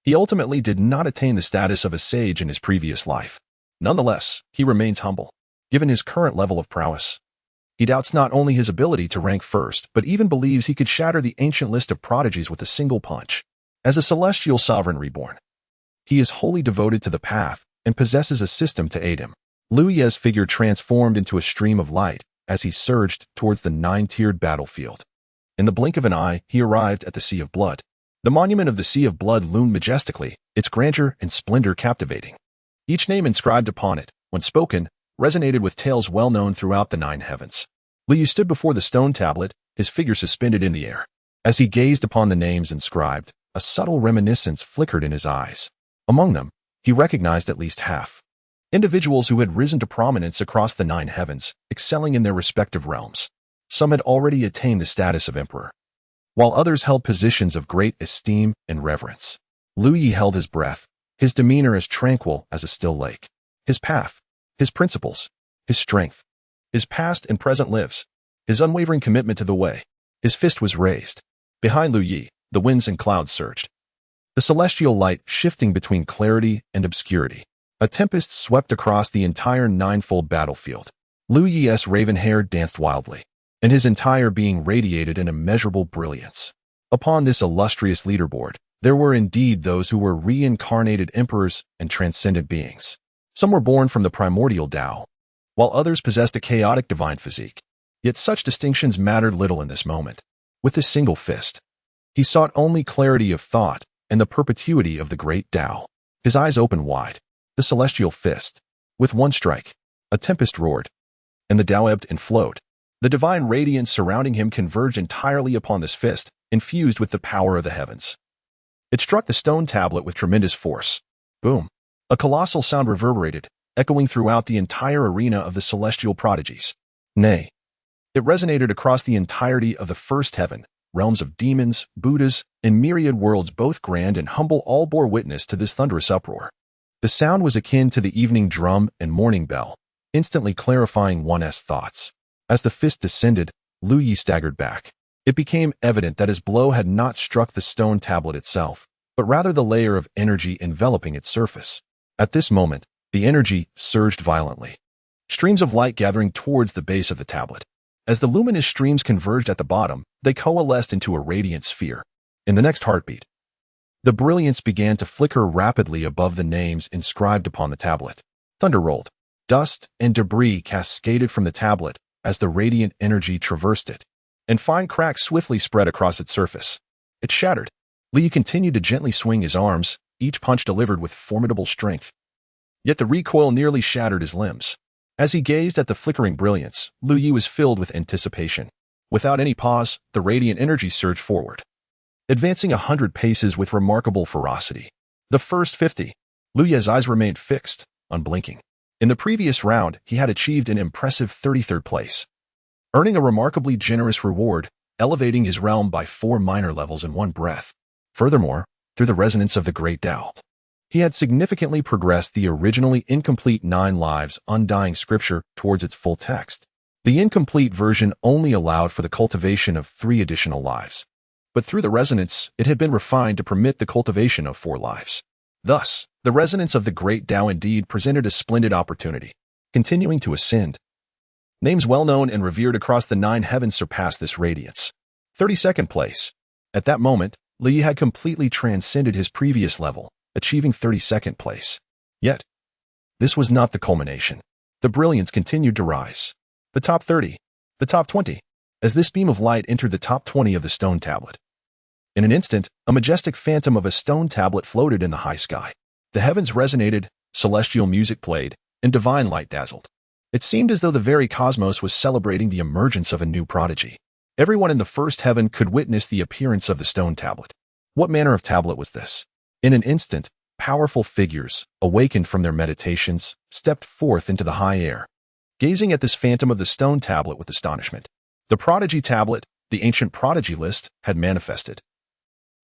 he ultimately did not attain the status of a sage in his previous life. Nonetheless, he remains humble. Given his current level of prowess, he doubts not only his ability to rank first, but even believes he could shatter the ancient list of prodigies with a single punch. As a celestial sovereign reborn, he is wholly devoted to the path and possesses a system to aid him. Lu Ye's figure transformed into a stream of light as he surged towards the 9-tiered battlefield. In the blink of an eye, he arrived at the Sea of Blood. The monument of the Sea of Blood loomed majestically, its grandeur and splendor captivating. Each name inscribed upon it, when spoken, resonated with tales well known throughout the 9 heavens. Liu stood before the stone tablet, his figure suspended in the air. As he gazed upon the names inscribed, a subtle reminiscence flickered in his eyes. Among them, he recognized at least half. Individuals who had risen to prominence across the 9 heavens, excelling in their respective realms. Some had already attained the status of emperor, while others held positions of great esteem and reverence. Lu Yi held his breath, his demeanor as tranquil as a still lake. His path, his principles, his strength, his past and present lives, his unwavering commitment to the way. His fist was raised. Behind Lu Yi, the winds and clouds surged, the celestial light shifting between clarity and obscurity. A tempest swept across the entire 9-fold battlefield. Lu Yi's raven hair danced wildly, and his entire being radiated an immeasurable brilliance. Upon this illustrious leaderboard, there were indeed those who were reincarnated emperors and transcendent beings. Some were born from the primordial Tao, while others possessed a chaotic divine physique. Yet such distinctions mattered little in this moment. With his single fist, he sought only clarity of thought and the perpetuity of the great Tao. His eyes opened wide. The celestial fist. With one strike, a tempest roared, and the Tao ebbed and flowed. The divine radiance surrounding him converged entirely upon this fist, infused with the power of the heavens. It struck the stone tablet with tremendous force. Boom. A colossal sound reverberated, echoing throughout the entire arena of the celestial prodigies. Nay, it resonated across the entirety of the first heaven. Realms of demons, Buddhas, and myriad worlds, both grand and humble, all bore witness to this thunderous uproar. The sound was akin to the evening drum and morning bell, instantly clarifying one's thoughts. As the fist descended, Lu Yi staggered back. It became evident that his blow had not struck the stone tablet itself, but rather the layer of energy enveloping its surface. At this moment, the energy surged violently, streams of light gathering towards the base of the tablet. As the luminous streams converged at the bottom, they coalesced into a radiant sphere. In the next heartbeat, the brilliance began to flicker rapidly above the names inscribed upon the tablet. Thunder rolled. Dust and debris cascaded from the tablet as the radiant energy traversed it, and fine cracks swiftly spread across its surface. It shattered. Li continued to gently swing his arms, each punch delivered with formidable strength. Yet the recoil nearly shattered his limbs. As he gazed at the flickering brilliance, Lu Yi was filled with anticipation. Without any pause, the radiant energy surged forward, advancing 100 paces with remarkable ferocity. The first 50. Lu Yi's eyes remained fixed, unblinking. In the previous round, he had achieved an impressive 33rd place, earning a remarkably generous reward, elevating his realm by 4 minor levels in one breath. Furthermore, through the resonance of the Great Tao, he had significantly progressed the originally incomplete 9 lives undying scripture towards its full text. The incomplete version only allowed for the cultivation of 3 additional lives, but through the resonance, it had been refined to permit the cultivation of 4 lives. Thus, the resonance of the Great Tao indeed presented a splendid opportunity. Continuing to ascend, names well known and revered across the 9 heavens surpassed this radiance. 32nd place. At that moment, Li had completely transcended his previous level, achieving 32nd place. Yet, this was not the culmination. The brilliance continued to rise. The top 30, the top 20, as this beam of light entered the top 20 of the stone tablet. In an instant, a majestic phantom of a stone tablet floated in the high sky. The heavens resonated, celestial music played, and divine light dazzled. It seemed as though the very cosmos was celebrating the emergence of a new prodigy. Everyone in the first heaven could witness the appearance of the stone tablet. What manner of tablet was this? In an instant, powerful figures, awakened from their meditations, stepped forth into the high air, gazing at this phantom of the stone tablet with astonishment. The prodigy tablet, the ancient prodigy list, had manifested,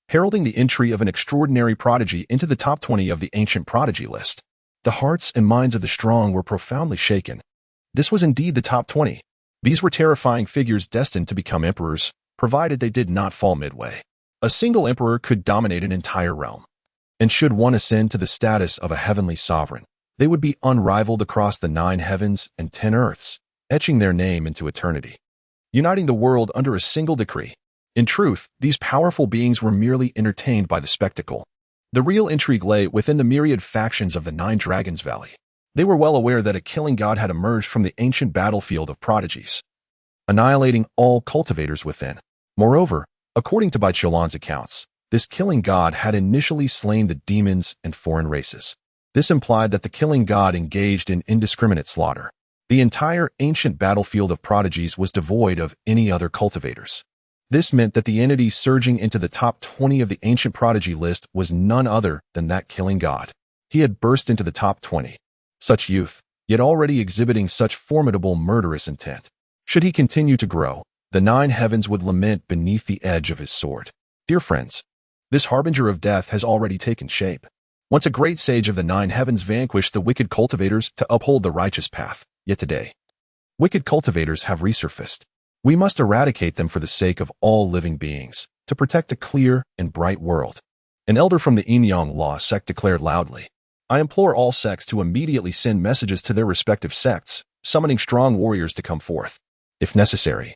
heralding the entry of an extraordinary prodigy into the top 20 of the ancient prodigy list. The hearts and minds of the strong were profoundly shaken. This was indeed the top 20. These were terrifying figures destined to become emperors, provided they did not fall midway. A single emperor could dominate an entire realm. And should one ascend to the status of a heavenly sovereign, they would be unrivaled across the 9 heavens and 10 earths, etching their name into eternity, uniting the world under a single decree. In truth, these powerful beings were merely entertained by the spectacle. The real intrigue lay within the myriad factions of the 9 Dragons Valley. They were well aware that a killing god had emerged from the ancient battlefield of prodigies, annihilating all cultivators within. Moreover, according to Bai Qiulan's accounts, this killing god had initially slain the demons and foreign races. This implied that the killing god engaged in indiscriminate slaughter. The entire ancient battlefield of prodigies was devoid of any other cultivators. This meant that the entity surging into the top 20 of the ancient prodigy list was none other than that killing god. He had burst into the top 20. Such youth, yet already exhibiting such formidable murderous intent. Should he continue to grow, the 9 heavens would lament beneath the edge of his sword. Dear friends, this harbinger of death has already taken shape. Once a great sage of the 9 heavens vanquished the wicked cultivators to uphold the righteous path, yet today, wicked cultivators have resurfaced. We must eradicate them for the sake of all living beings, to protect a clear and bright world. An elder from the Yin-Yang Law sect declared loudly, I implore all sects to immediately send messages to their respective sects, summoning strong warriors to come forth. If necessary,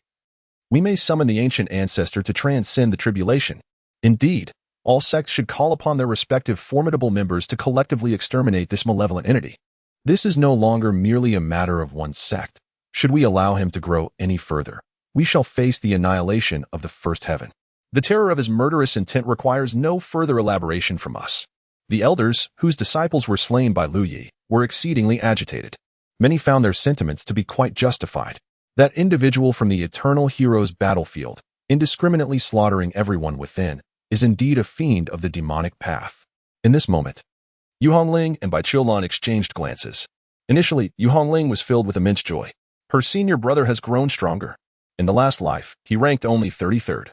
we may summon the ancient ancestor to transcend the tribulation. Indeed, all sects should call upon their respective formidable members to collectively exterminate this malevolent entity. This is no longer merely a matter of one sect. Should we allow him to grow any further, we shall face the annihilation of the first heaven. The terror of his murderous intent requires no further elaboration from us. The elders, whose disciples were slain by Lu Yi, were exceedingly agitated. Many found their sentiments to be quite justified. That individual from the eternal hero's battlefield, indiscriminately slaughtering everyone within, is indeed a fiend of the demonic path. In this moment, Yu Hongling and Bai Qiulan exchanged glances. Initially, Yu Hongling was filled with immense joy. Her senior brother has grown stronger. In the last life, he ranked only 33rd.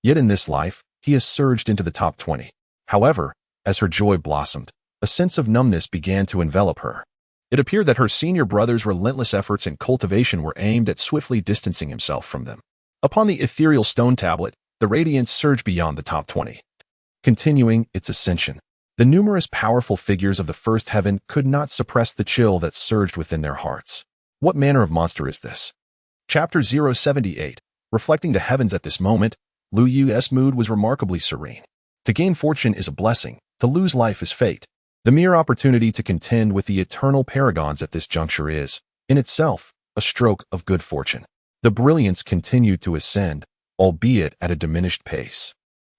Yet in this life, he has surged into the top 20. However, as her joy blossomed, a sense of numbness began to envelop her. It appeared that her senior brother's relentless efforts and cultivation were aimed at swiftly distancing himself from them. Upon the ethereal stone tablet, the radiance surged beyond the top 20. Continuing its ascension, the numerous powerful figures of the first heaven could not suppress the chill that surged within their hearts. What manner of monster is this? Chapter 078. Reflecting the heavens at this moment, Lu Yu's mood was remarkably serene. To gain fortune is a blessing, to lose life is fate. The mere opportunity to contend with the eternal paragons at this juncture is, in itself, a stroke of good fortune. The brilliance continued to ascend, albeit at a diminished pace.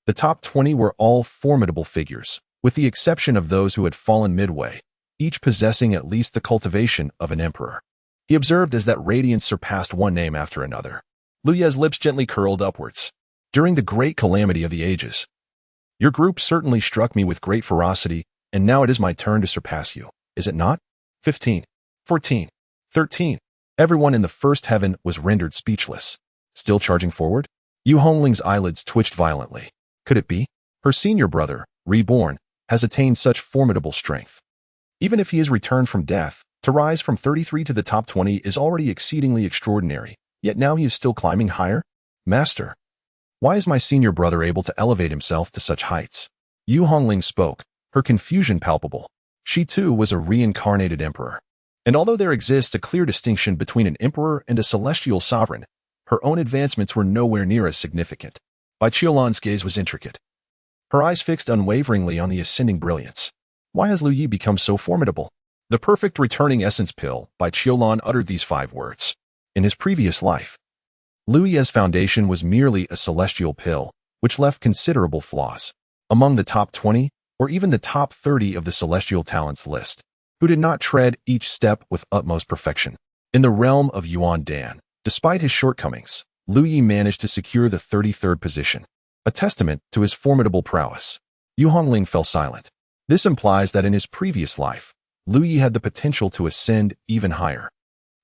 The top 20 were all formidable figures, with the exception of those who had fallen midway, each possessing at least the cultivation of an emperor. He observed as that radiance surpassed one name after another. Lu Ye's lips gently curled upwards. During the great calamity of the ages, your group certainly struck me with great ferocity, and now it is my turn to surpass you, is it not? 15, 14, 13. Everyone in the first heaven was rendered speechless. Still charging forward? Yu Hongling's eyelids twitched violently. Could it be? Her senior brother, reborn, has attained such formidable strength. Even if he is returned from death, to rise from 33 to the top 20 is already exceedingly extraordinary, yet now he is still climbing higher? Master, why is my senior brother able to elevate himself to such heights? Yu Hongling spoke, her confusion palpable. She too was a reincarnated emperor. And although there exists a clear distinction between an emperor and a celestial sovereign, her own advancements were nowhere near as significant. Bai Qiulan's gaze was intricate. Her eyes fixed unwaveringly on the ascending brilliance. Why has Lu Yi become so formidable? The perfect returning essence pill, Bai Qiulan uttered these 5 words. In his previous life, Lu Yi's foundation was merely a celestial pill, which left considerable flaws. Among the top 20, or even the top 30 of the celestial talents list, who did not tread each step with utmost perfection. In the realm of Yuan Dan, despite his shortcomings, Lu Yi managed to secure the 33rd position, a testament to his formidable prowess. Yu Hongling fell silent. This implies that in his previous life, Lu Yi had the potential to ascend even higher.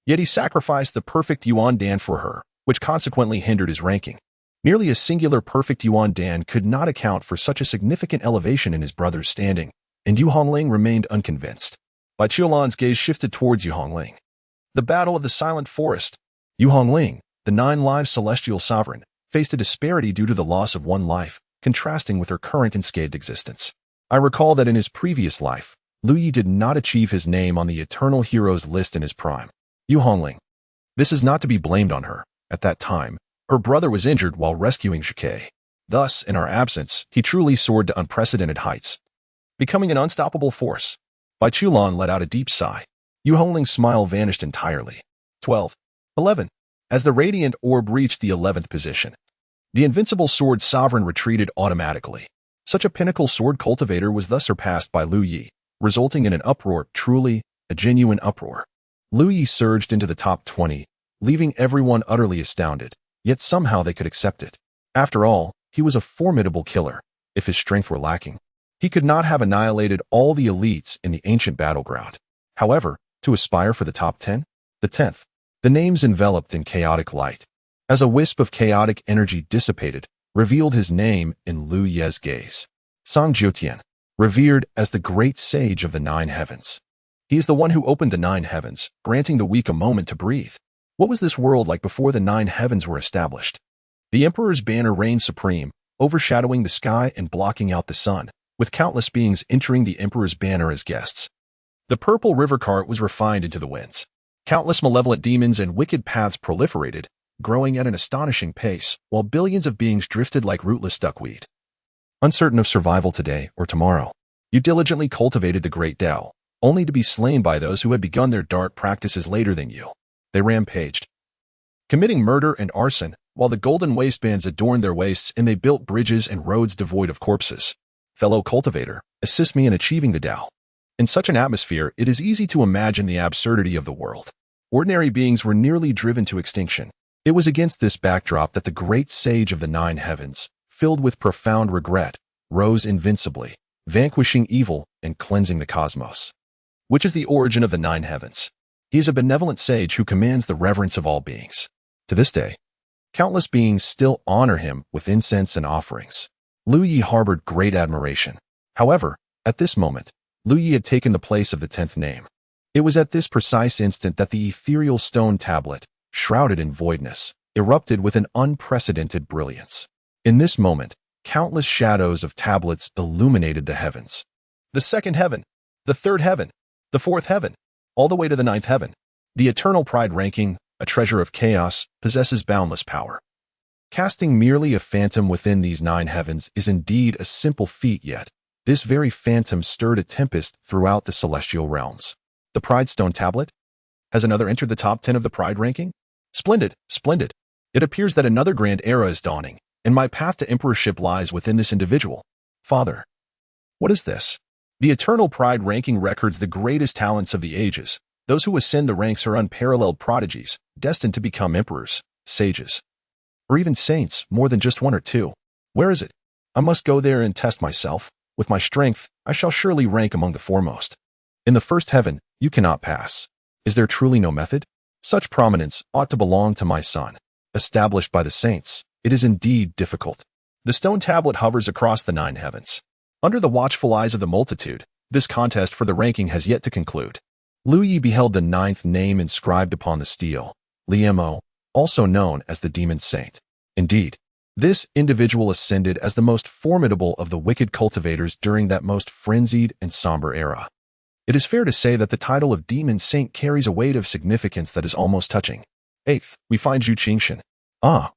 Yet he sacrificed the perfect Yuan Dan for her, which consequently hindered his ranking. Merely a singular perfect Yuan Dan could not account for such a significant elevation in his brother's standing, and Yu Hongling remained unconvinced. Bai Qiulan's gaze shifted towards Yu Hongling. The Battle of the Silent Forest. Yu Hongling, the 9-lives celestial sovereign, faced a disparity due to the loss of one life, contrasting with her current unscathed existence. I recall that in his previous life, Lu Yi did not achieve his name on the eternal heroes list in his prime. Yu Hongling. This is not to be blamed on her. At that time, her brother was injured while rescuing Shike. Thus, in our absence, he truly soared to unprecedented heights, becoming an unstoppable force. Bai Qiulan let out a deep sigh. Yu Hongling's smile vanished entirely. 12. 11. As the radiant orb reached the 11th position, the invincible sword sovereign retreated automatically. Such a pinnacle sword cultivator was thus surpassed by Lu Yi, resulting in an uproar, truly a genuine uproar. Lu Yi surged into the top 20, leaving everyone utterly astounded, yet somehow they could accept it. After all, he was a formidable killer. If his strength were lacking, he could not have annihilated all the elites in the ancient battleground. However, to aspire for the top 10? The 10th. The names enveloped in chaotic light. As a wisp of chaotic energy dissipated, revealed his name in Lu Ye's gaze. Song Jiutian, revered as the great sage of the 9 heavens. He is the one who opened the 9 heavens, granting the weak a moment to breathe. What was this world like before the 9 heavens were established? The Emperor's banner reigned supreme, overshadowing the sky and blocking out the sun, with countless beings entering the Emperor's banner as guests. The purple river cart was refined into the winds. Countless malevolent demons and wicked paths proliferated, growing at an astonishing pace, while billions of beings drifted like rootless duckweed. Uncertain of survival today or tomorrow, you diligently cultivated the great Tao, only to be slain by those who had begun their dark practices later than you. They rampaged, committing murder and arson, while the golden waistbands adorned their waists and they built bridges and roads devoid of corpses. Fellow cultivator, assist me in achieving the Tao. In such an atmosphere, it is easy to imagine the absurdity of the world. Ordinary beings were nearly driven to extinction. It was against this backdrop that the great sage of the 9 heavens, filled with profound regret, rose invincibly, vanquishing evil and cleansing the cosmos. which is the origin of the Nine Heavens. He is a benevolent sage who commands the reverence of all beings. To this day, countless beings still honor him with incense and offerings. Lu Yi harbored great admiration. However, at this moment, Lu Yi had taken the place of the 10th name. It was at this precise instant that the ethereal stone tablet, shrouded in voidness, erupted with an unprecedented brilliance. In this moment, countless shadows of tablets illuminated the heavens. The second heaven, the third heaven, the fourth heaven, all the way to the ninth heaven. The eternal pride ranking, a treasure of chaos, possesses boundless power. Casting merely a phantom within these 9 heavens is indeed a simple feat, yet this very phantom stirred a tempest throughout the celestial realms. The Pride Stone Tablet? Has another entered the top 10 of the Pride ranking? Splendid, splendid. It appears that another grand era is dawning, and my path to emperorship lies within this individual. Father. What is this? The eternal Pride ranking records the greatest talents of the ages. Those who ascend the ranks are unparalleled prodigies, destined to become emperors, sages, or even saints, more than just one or two. Where is it? I must go there and test myself. With my strength, I shall surely rank among the foremost. In the first heaven, you cannot pass. Is there truly no method? Such prominence ought to belong to my son. Established by the saints, it is indeed difficult. The stone tablet hovers across the 9 heavens. Under the watchful eyes of the multitude, this contest for the ranking has yet to conclude. Lu Yi beheld the 9th name inscribed upon the steel, Liemo, also known as the Demon Saint. Indeed, this individual ascended as the most formidable of the wicked cultivators during that most frenzied and somber era. It is fair to say that the title of Demon Saint carries a weight of significance that is almost touching. 8th, we find Zhu Qingshan. Ah,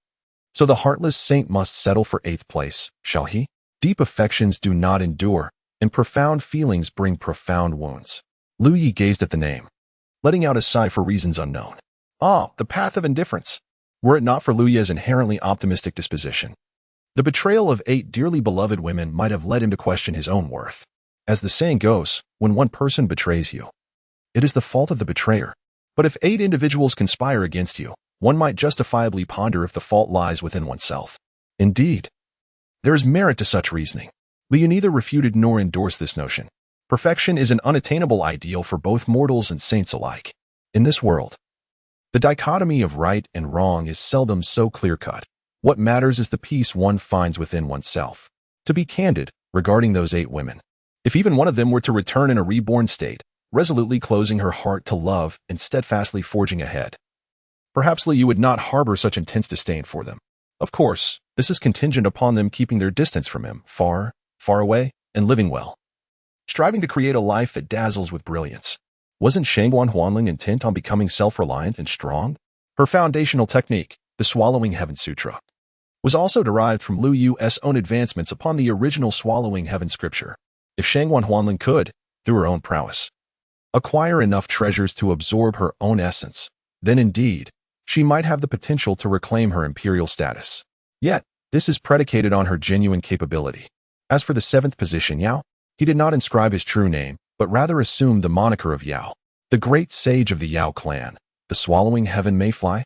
so the heartless saint must settle for 8th place, shall he? Deep affections do not endure, and profound feelings bring profound wounds. Lu Yi gazed at the name, letting out a sigh for reasons unknown. Ah, the path of indifference. Were it not for Lu Yi's inherently optimistic disposition, the betrayal of 8 dearly beloved women might have led him to question his own worth. As the saying goes, when one person betrays you, it is the fault of the betrayer. But if 8 individuals conspire against you, one might justifiably ponder if the fault lies within oneself. Indeed, there is merit to such reasoning. Lu Yi neither refuted nor endorsed this notion. Perfection is an unattainable ideal for both mortals and saints alike. In this world, the dichotomy of right and wrong is seldom so clear-cut. What matters is the peace one finds within oneself. To be candid regarding those 8 women, if even one of them were to return in a reborn state, resolutely closing her heart to love and steadfastly forging ahead, perhaps Lu Yi would not harbor such intense disdain for them. Of course, this is contingent upon them keeping their distance from him, far, far away, and living well, striving to create a life that dazzles with brilliance. Wasn't Shangguan Huanling intent on becoming self-reliant and strong? Her foundational technique, the Swallowing Heaven Sutra, was also derived from Lu Yi's own advancements upon the original Swallowing Heaven scripture. If Shangguan Huanling could, through her own prowess, acquire enough treasures to absorb her own essence, then indeed, she might have the potential to reclaim her imperial status. Yet, this is predicated on her genuine capability. As for the 7th position, Yao, he did not inscribe his true name, but rather assumed the moniker of Yao, the great sage of the Yao clan. The Swallowing Heaven Mayfly?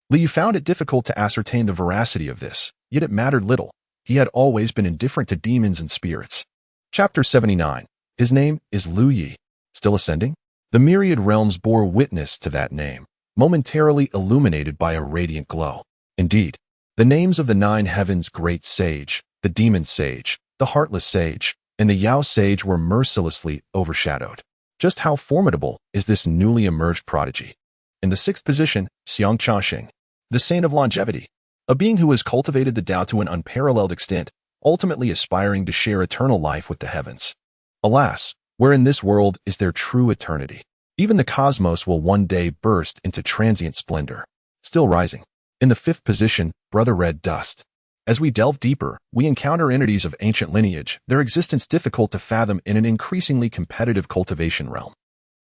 Lu Yi found it difficult to ascertain the veracity of this, yet it mattered little. He had always been indifferent to demons and spirits. Chapter 79. His name is Lu Yi. Still ascending? The myriad realms bore witness to that name, momentarily illuminated by a radiant glow. Indeed, the names of the 9 heavens great sage, the demon sage, the heartless sage, and the Yao sage were mercilessly overshadowed. Just how formidable is this newly emerged prodigy? In the 6th position, Xiang Chashing, the saint of longevity, a being who has cultivated the Tao to an unparalleled extent, ultimately aspiring to share eternal life with the heavens. Alas, where in this world is there true eternity? Even the cosmos will one day burst into transient splendor. Still rising. In the 5th position, Brother Red Dust. As we delve deeper, we encounter entities of ancient lineage, their existence difficult to fathom in an increasingly competitive cultivation realm.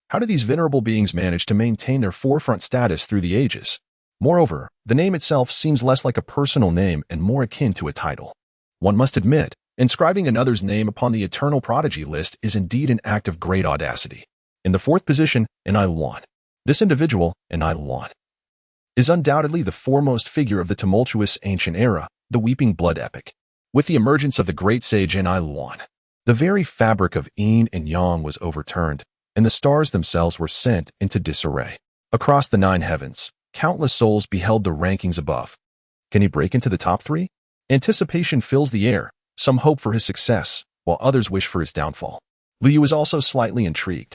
How do these venerable beings manage to maintain their forefront status through the ages? Moreover, the name itself seems less like a personal name and more akin to a title. One must admit, inscribing another's name upon the eternal prodigy list is indeed an act of great audacity. In the 4th position, Enailuan. This individual, Enailuan, is undoubtedly the foremost figure of the tumultuous ancient era, the Weeping Blood epic. With the emergence of the great sage Enailuan, the very fabric of yin and yang was overturned, and the stars themselves were sent into disarray. Across the 9 heavens, countless souls beheld the rankings above. Can he break into the top 3? Anticipation fills the air, some hope for his success, while others wish for his downfall. Lu Yu is also slightly intrigued.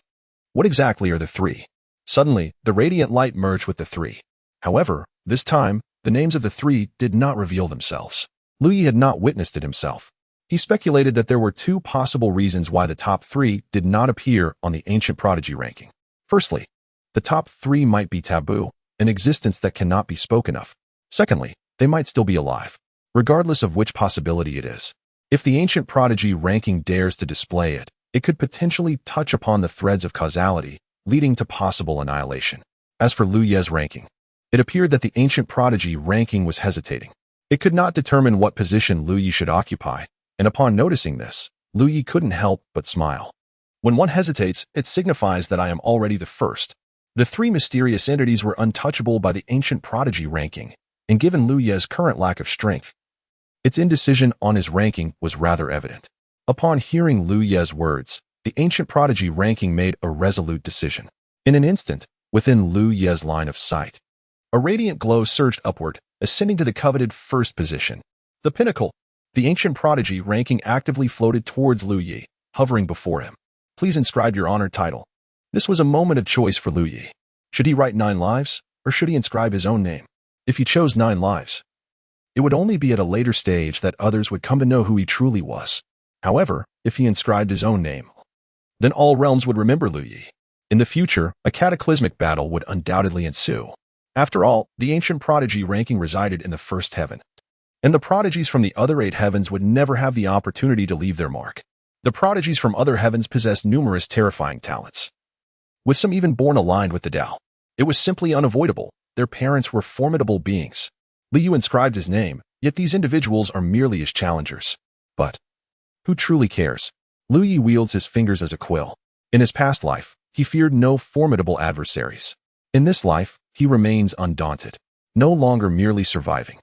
What exactly are the 3? Suddenly, the radiant light merged with the 3. However, this time, the names of the 3 did not reveal themselves. Lu Yu had not witnessed it himself. He speculated that there were 2 possible reasons why the top 3 did not appear on the ancient prodigy ranking. Firstly, the top 3 might be taboo, an existence that cannot be spoken of. Secondly, they might still be alive, regardless of which possibility it is. If the ancient prodigy ranking dares to display it, it could potentially touch upon the threads of causality, leading to possible annihilation. As for Lu Ye's ranking, it appeared that the ancient prodigy ranking was hesitating. It could not determine what position Lu Yi should occupy, and upon noticing this, Lu Yi couldn't help but smile. When one hesitates, it signifies that I am already the first. The 3 mysterious entities were untouchable by the ancient prodigy ranking, and given Lu Ye's current lack of strength, its indecision on his ranking was rather evident. Upon hearing Lu Ye's words, the ancient prodigy ranking made a resolute decision. In an instant, within Lu Ye's line of sight, a radiant glow surged upward, ascending to the coveted first position. The pinnacle, the ancient prodigy ranking actively floated towards Lu Yi, hovering before him. Please inscribe your honored title. This was a moment of choice for Lu Yi. Should he write 9 lives, or should he inscribe his own name? If he chose 9 lives, it would only be at a later stage that others would come to know who he truly was. However, if he inscribed his own name, then all realms would remember Lu Yi. In the future, a cataclysmic battle would undoubtedly ensue. After all, the ancient prodigy ranking resided in the 1st heaven, and the prodigies from the other 8 heavens would never have the opportunity to leave their mark. The prodigies from other heavens possessed numerous terrifying talents, with some even born aligned with the Tao. It was simply unavoidable. Their parents were formidable beings. Lu Yu inscribed his name, yet these individuals are merely his challengers. But who truly cares? Lu Yu wields his fingers as a quill. In his past life, he feared no formidable adversaries. In this life, he remains undaunted, no longer merely surviving.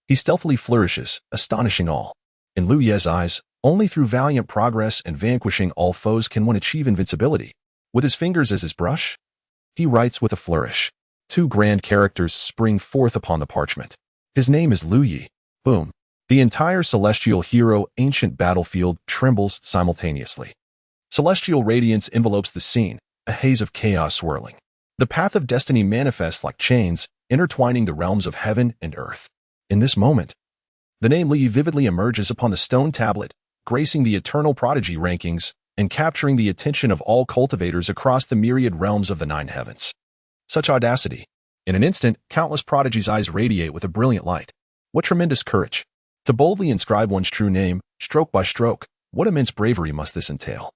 He stealthily flourishes, astonishing all. In Lu Ye's eyes, only through valiant progress and vanquishing all foes can one achieve invincibility. With his fingers as his brush, he writes with a flourish. 2 grand characters spring forth upon the parchment. His name is Lu Yi. Boom. The entire celestial hero ancient battlefield trembles simultaneously. Celestial radiance envelopes the scene, a haze of chaos swirling. The path of destiny manifests like chains, intertwining the realms of heaven and earth. In this moment, the name Lu Yi vividly emerges upon the stone tablet, gracing the eternal prodigy rankings and capturing the attention of all cultivators across the myriad realms of the 9 heavens. Such audacity. In an instant, countless prodigies' eyes radiate with a brilliant light. What tremendous courage. To boldly inscribe one's true name, stroke by stroke, what immense bravery must this entail?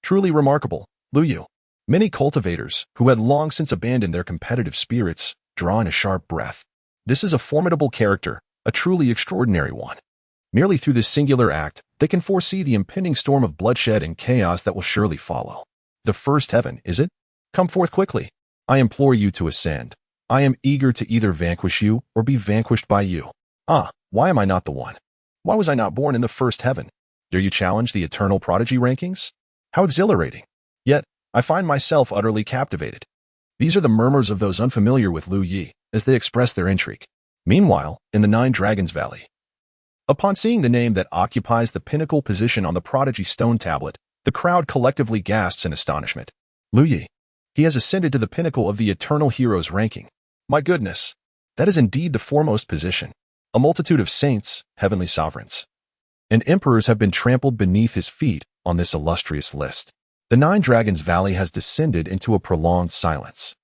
Truly remarkable, Lu Yu. Many cultivators, who had long since abandoned their competitive spirits, draw in a sharp breath. This is a formidable character, a truly extraordinary one. Merely through this singular act, they can foresee the impending storm of bloodshed and chaos that will surely follow. The 1st heaven, is it? Come forth quickly. I implore you to ascend. I am eager to either vanquish you or be vanquished by you. Ah, why am I not the one? Why was I not born in the 1st heaven? Dare you challenge the eternal prodigy rankings? How exhilarating. Yet, I find myself utterly captivated. These are the murmurs of those unfamiliar with Lu Yi, as they express their intrigue. Meanwhile, in the 9 Dragons Valley, upon seeing the name that occupies the pinnacle position on the prodigy stone tablet, the crowd collectively gasps in astonishment. Lu Yi. He has ascended to the pinnacle of the eternal hero's ranking. My goodness, that is indeed the foremost position. A multitude of saints, heavenly sovereigns, and emperors have been trampled beneath his feet on this illustrious list. The 9 Dragons Valley has descended into a prolonged silence.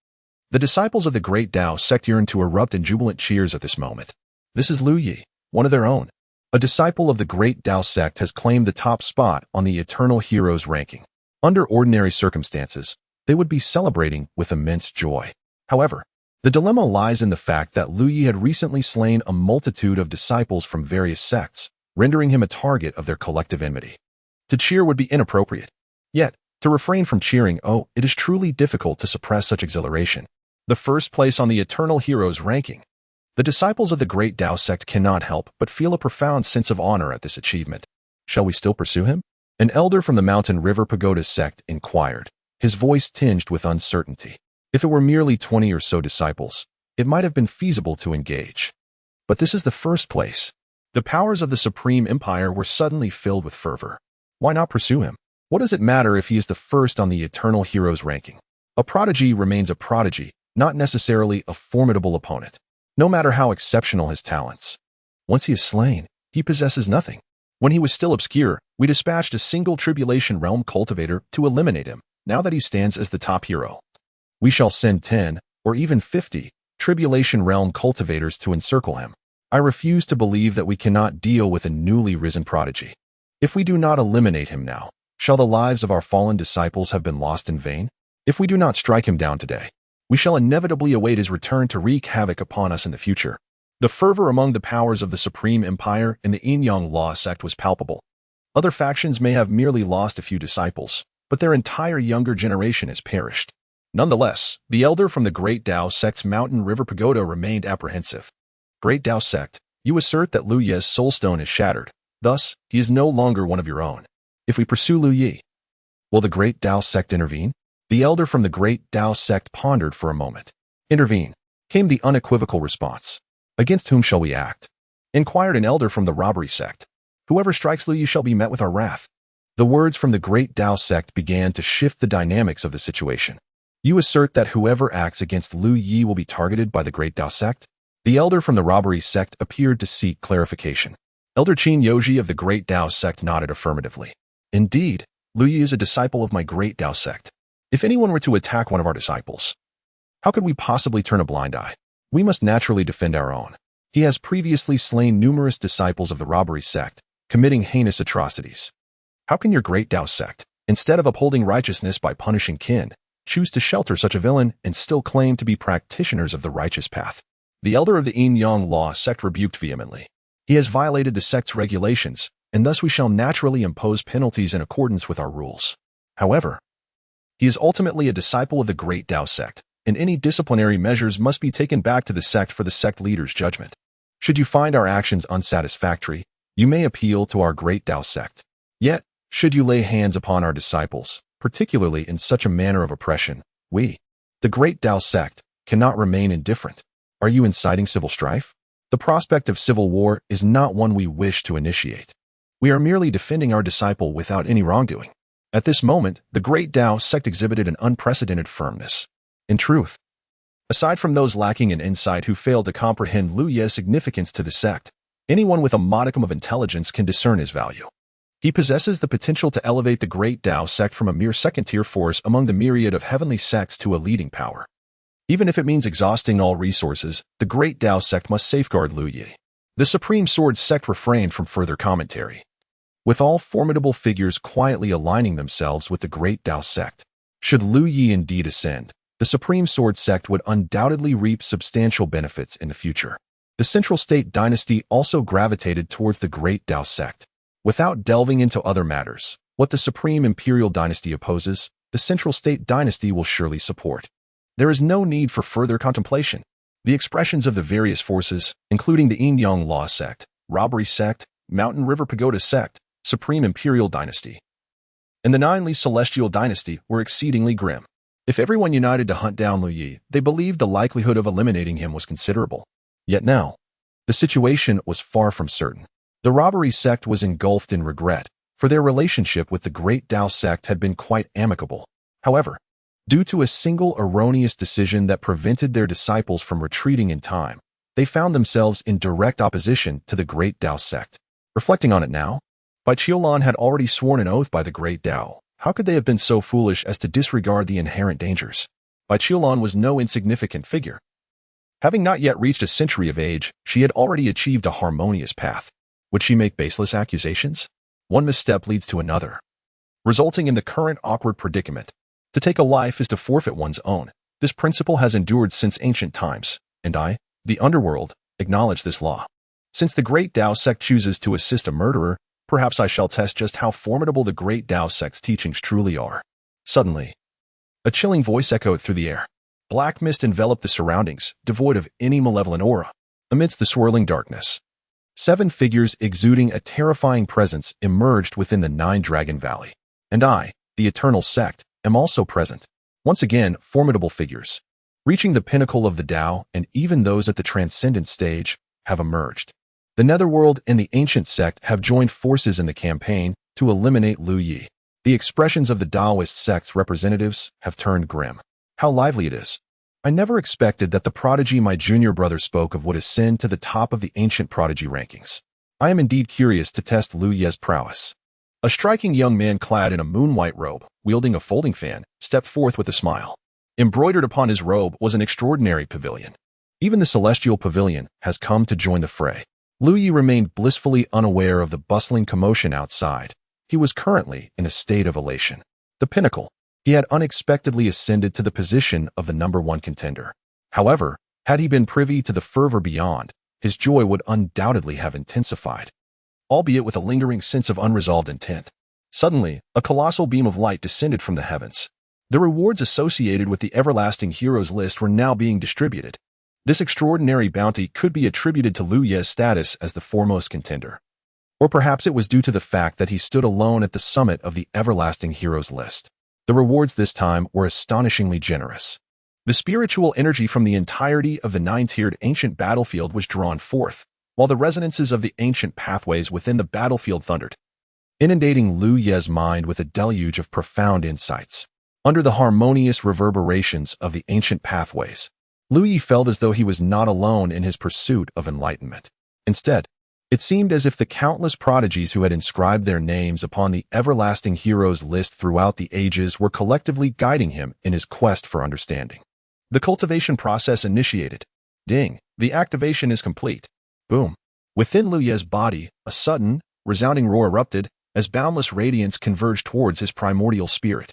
The disciples of the great Tao sect yearn to erupt in jubilant cheers at this moment. This is Lu Yi, one of their own. A disciple of the great Tao sect has claimed the top spot on the eternal hero's ranking. Under ordinary circumstances, they would be celebrating with immense joy. However, the dilemma lies in the fact that Lu Yi had recently slain a multitude of disciples from various sects, rendering him a target of their collective enmity. To cheer would be inappropriate. Yet, to refrain from cheering, oh, it is truly difficult to suppress such exhilaration. The 1st place on the eternal hero's ranking. The disciples of the great Tao sect cannot help but feel a profound sense of honor at this achievement. Shall we still pursue him? An elder from the Mountain River Pagoda sect inquired. his voice tinged with uncertainty. If it were merely 20 or so disciples, it might have been feasible to engage. But this is the first place. The powers of the Supreme Empire were suddenly filled with fervor. Why not pursue him? What does it matter if he is the first on the eternal heroes ranking? A prodigy remains a prodigy, not necessarily a formidable opponent, no matter how exceptional his talents. Once he is slain, he possesses nothing. When he was still obscure, we dispatched a single Tribulation Realm cultivator to eliminate him. Now that he stands as the top hero, we shall send 10, or even 50, Tribulation Realm cultivators to encircle him. I refuse to believe that we cannot deal with a newly risen prodigy. If we do not eliminate him now, shall the lives of our fallen disciples have been lost in vain? If we do not strike him down today, we shall inevitably await his return to wreak havoc upon us in the future. The fervor among the powers of the Supreme Empire and the Yin-Yang Law sect was palpable. Other factions may have merely lost a few disciples, but their entire younger generation has perished. Nonetheless, the elder from the Great Tao sect's Mountain River Pagoda remained apprehensive. Great Tao sect, you assert that Lu Ye's soulstone is shattered. Thus, he is no longer one of your own. If we pursue Lu Ye, will the Great Tao sect intervene? The elder from the Great Tao sect pondered for a moment. Intervene, came the unequivocal response. Against whom shall we act? Inquired an elder from the robbery sect. Whoever strikes Lu Ye shall be met with our wrath. The words from the Great Tao sect began to shift the dynamics of the situation. You assert that whoever acts against Lu Ye will be targeted by the Great Tao sect? The elder from the robbery sect appeared to seek clarification. Elder Qin Yoji of the Great Tao sect nodded affirmatively. Indeed, Lu Ye is a disciple of my Great Tao sect. If anyone were to attack one of our disciples, how could we possibly turn a blind eye? We must naturally defend our own. He has previously slain numerous disciples of the robbery sect, committing heinous atrocities. How can your Great Tao sect, instead of upholding righteousness by punishing kin, choose to shelter such a villain and still claim to be practitioners of the righteous path? The elder of the Yin-Yang Law sect rebuked vehemently. He has violated the sect's regulations, and thus we shall naturally impose penalties in accordance with our rules. However, he is ultimately a disciple of the Great Tao sect, and any disciplinary measures must be taken back to the sect for the sect leader's judgment. Should you find our actions unsatisfactory, you may appeal to our Great Tao sect. Yet, should you lay hands upon our disciples, particularly in such a manner of oppression, we, the Great Tao sect, cannot remain indifferent. Are you inciting civil strife? The prospect of civil war is not one we wish to initiate. We are merely defending our disciple without any wrongdoing. At this moment, the Great Tao sect exhibited an unprecedented firmness. In truth, aside from those lacking in insight who failed to comprehend Lu Ye's significance to the sect, anyone with a modicum of intelligence can discern his value. He possesses the potential to elevate the Great Tao sect from a mere second-tier force among the myriad of heavenly sects to a leading power. Even if it means exhausting all resources, the Great Tao sect must safeguard Lu Ye. The Supreme Sword sect refrained from further commentary. With all formidable figures quietly aligning themselves with the Great Tao sect, should Lu Ye indeed ascend, the Supreme Sword sect would undoubtedly reap substantial benefits in the future. The Central State dynasty also gravitated towards the Great Tao sect. Without delving into other matters, what the Supreme Imperial dynasty opposes, the Central State dynasty will surely support. There is no need for further contemplation. The expressions of the various forces, including the Yin-Yang Law sect, Robbery sect, Mountain River Pagoda sect, Supreme Imperial dynasty, and the Nine Celestial dynasty, were exceedingly grim. If everyone united to hunt down Lu Ye, they believed the likelihood of eliminating him was considerable. Yet now, the situation was far from certain. The Robbery sect was engulfed in regret, for their relationship with the Great Tao sect had been quite amicable. However, due to a single erroneous decision that prevented their disciples from retreating in time, they found themselves in direct opposition to the Great Tao sect. Reflecting on it now, Bai Qiulan had already sworn an oath by the Great Tao. How could they have been so foolish as to disregard the inherent dangers? Bai Qiulan was no insignificant figure. Having not yet reached a century of age, she had already achieved a harmonious path. Would she make baseless accusations? One misstep leads to another, resulting in the current awkward predicament. To take a life is to forfeit one's own. This principle has endured since ancient times, and I, the underworld, acknowledge this law. Since the Great Tao sect chooses to assist a murderer, perhaps I shall test just how formidable the Great Tao sect's teachings truly are. Suddenly, a chilling voice echoed through the air. Black mist enveloped the surroundings, devoid of any malevolent aura. Amidst the swirling darkness, 7 figures exuding a terrifying presence emerged within the Nine Dragon Valley. And I, the Eternal Sect, am also present. Once again, formidable figures, reaching the pinnacle of the Tao, and even those at the transcendent stage, have emerged. The Netherworld and the ancient sect have joined forces in the campaign to eliminate Lu Yi. The expressions of the Taoist sect's representatives have turned grim. How lively it is. I never expected that the prodigy my junior brother spoke of would ascend to the top of the ancient prodigy rankings. I am indeed curious to test Lu Ye's prowess. A striking young man clad in a moon-white robe, wielding a folding fan, stepped forth with a smile. Embroidered upon his robe was an extraordinary pavilion. Even the celestial pavilion has come to join the fray. Lu Yi remained blissfully unaware of the bustling commotion outside. He was currently in a state of elation. The pinnacle. He had unexpectedly ascended to the position of the #1 contender. However, had he been privy to the fervor beyond, his joy would undoubtedly have intensified, albeit with a lingering sense of unresolved intent. Suddenly, a colossal beam of light descended from the heavens. The rewards associated with the everlasting heroes list were now being distributed. This extraordinary bounty could be attributed to Lu Ye's status as the foremost contender. Or perhaps it was due to the fact that he stood alone at the summit of the everlasting heroes list. The rewards this time were astonishingly generous. The spiritual energy from the entirety of the nine-tiered ancient battlefield was drawn forth, while the resonances of the ancient pathways within the battlefield thundered, inundating Lu Ye's mind with a deluge of profound insights. Under the harmonious reverberations of the ancient pathways, Lu Yi felt as though he was not alone in his pursuit of enlightenment. Instead, it seemed as if the countless prodigies who had inscribed their names upon the everlasting heroes list throughout the ages were collectively guiding him in his quest for understanding. The cultivation process initiated. Ding, the activation is complete. Boom. Within Lu Ye's body, a sudden, resounding roar erupted as boundless radiance converged towards his primordial spirit.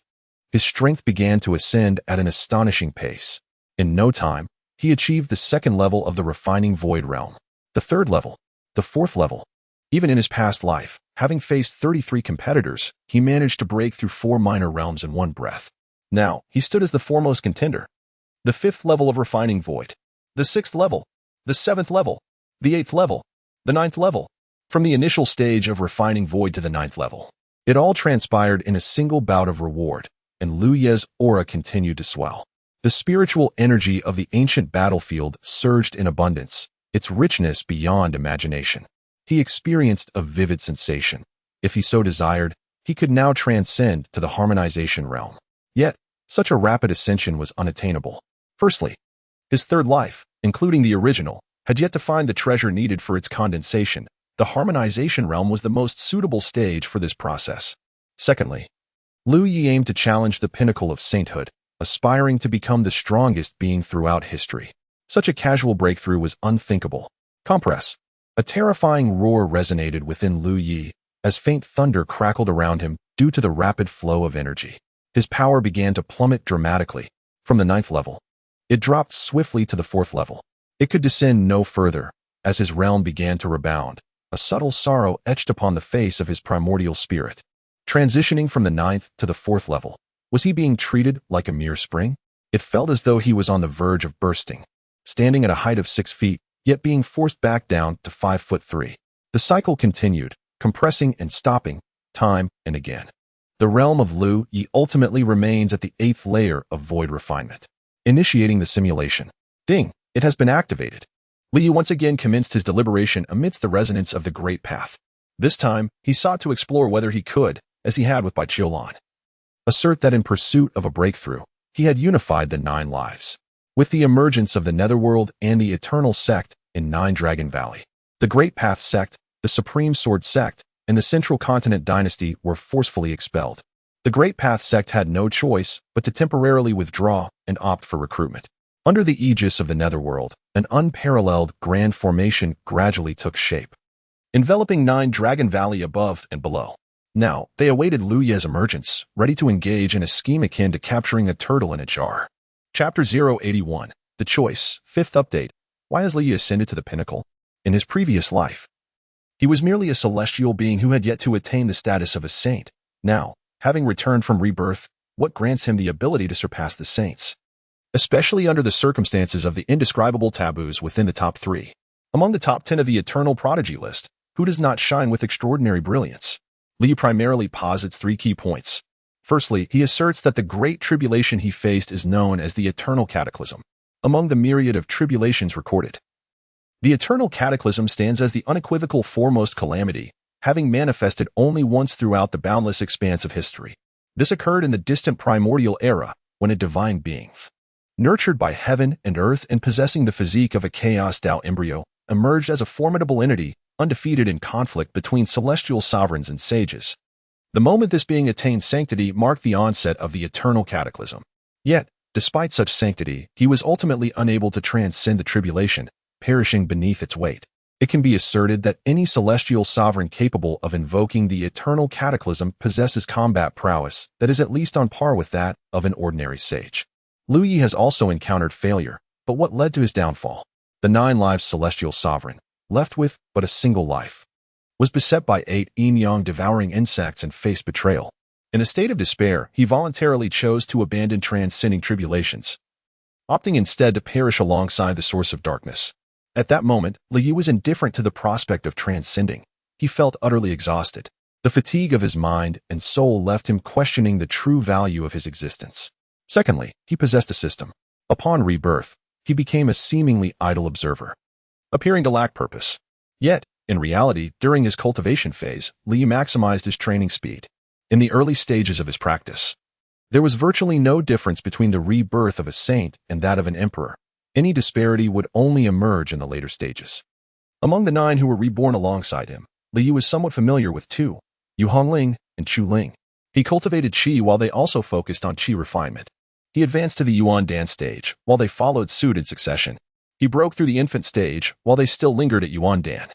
His strength began to ascend at an astonishing pace. In no time, he achieved the second level of the refining void realm, the third level, the fourth level. Even in his past life, having faced 33 competitors, he managed to break through 4 minor realms in one breath. Now, he stood as the foremost contender. The 5th level of refining void, the 6th level, the 7th level, the 8th level, the 9th level. From the initial stage of refining void to the 9th level, it all transpired in a single bout of reward, and Lu Ye's aura continued to swell. The spiritual energy of the ancient battlefield surged in abundance, its richness beyond imagination. He experienced a vivid sensation. If he so desired, he could now transcend to the harmonization realm. Yet, such a rapid ascension was unattainable. Firstly, his third life, including the original, had yet to find the treasure needed for its condensation. The harmonization realm was the most suitable stage for this process. Secondly, Lu Yi aimed to challenge the pinnacle of sainthood, aspiring to become the strongest being throughout history. Such a casual breakthrough was unthinkable. Compress. A terrifying roar resonated within Lu Yi as faint thunder crackled around him due to the rapid flow of energy. His power began to plummet dramatically. From the 9th level, it dropped swiftly to the 4th level. It could descend no further as his realm began to rebound. A subtle sorrow etched upon the face of his primordial spirit. Transitioning from the 9th to the 4th level, was he being treated like a mere spring? It felt as though he was on the verge of bursting, standing at a height of 6 feet, yet being forced back down to 5'3". The cycle continued, compressing and stopping, time and again. The realm of Lu Yi ultimately remains at the 8th layer of void refinement. Initiating the simulation. Ding, it has been activated. Lu Yi once again commenced his deliberation amidst the resonance of the Great Path. This time, he sought to explore whether he could, as he had with Bai Qiulan, assert that in pursuit of a breakthrough, he had unified the 9 lives. With the emergence of the Netherworld and the Eternal Sect in Nine Dragon Valley, the Great Path Sect, the Supreme Sword Sect, and the Central Continent Dynasty were forcefully expelled. The Great Path Sect had no choice but to temporarily withdraw and opt for recruitment. Under the aegis of the Netherworld, an unparalleled grand formation gradually took shape, enveloping Nine Dragon Valley above and below. Now, they awaited Lu Ye's emergence, ready to engage in a scheme akin to capturing a turtle in a jar. Chapter 081, The Choice, 5th Update. Why has Lu Ye ascended to the pinnacle? In his previous life, he was merely a celestial being who had yet to attain the status of a saint. Now, having returned from rebirth, what grants him the ability to surpass the saints? Especially under the circumstances of the indescribable taboos within the top 3. Among the top 10 of the eternal prodigy list, who does not shine with extraordinary brilliance? Lu Yi primarily posits 3 key points. Firstly, he asserts that the great tribulation he faced is known as the eternal cataclysm, among the myriad of tribulations recorded. The eternal cataclysm stands as the unequivocal foremost calamity, having manifested only once throughout the boundless expanse of history. This occurred in the distant primordial era, when a divine being, nurtured by heaven and earth and possessing the physique of a chaos Tao embryo, emerged as a formidable entity, undefeated in conflict between celestial sovereigns and sages. The moment this being attained sanctity marked the onset of the eternal cataclysm. Yet, despite such sanctity, he was ultimately unable to transcend the tribulation, perishing beneath its weight. It can be asserted that any celestial sovereign capable of invoking the eternal cataclysm possesses combat prowess that is at least on par with that of an ordinary sage. Liu Yi has also encountered failure, but what led to his downfall? The 9 lives celestial sovereign, left with but a single life, was beset by 8 yin-yang devouring insects and faced betrayal. In a state of despair, he voluntarily chose to abandon transcending tribulations, opting instead to perish alongside the source of darkness. At that moment, Liu Yi was indifferent to the prospect of transcending. He felt utterly exhausted. The fatigue of his mind and soul left him questioning the true value of his existence. Secondly, he possessed a system. Upon rebirth, he became a seemingly idle observer, appearing to lack purpose. Yet, in reality, during his cultivation phase, Liu Yi maximized his training speed. In the early stages of his practice, there was virtually no difference between the rebirth of a saint and that of an emperor. Any disparity would only emerge in the later stages. Among the 9 who were reborn alongside him, Liu Yi was somewhat familiar with 2, Yu Hongling and Chu Ling. He cultivated qi while they also focused on qi refinement. He advanced to the Yuan Dan stage while they followed suit in succession. He broke through the infant stage while they still lingered at Yuan Dan.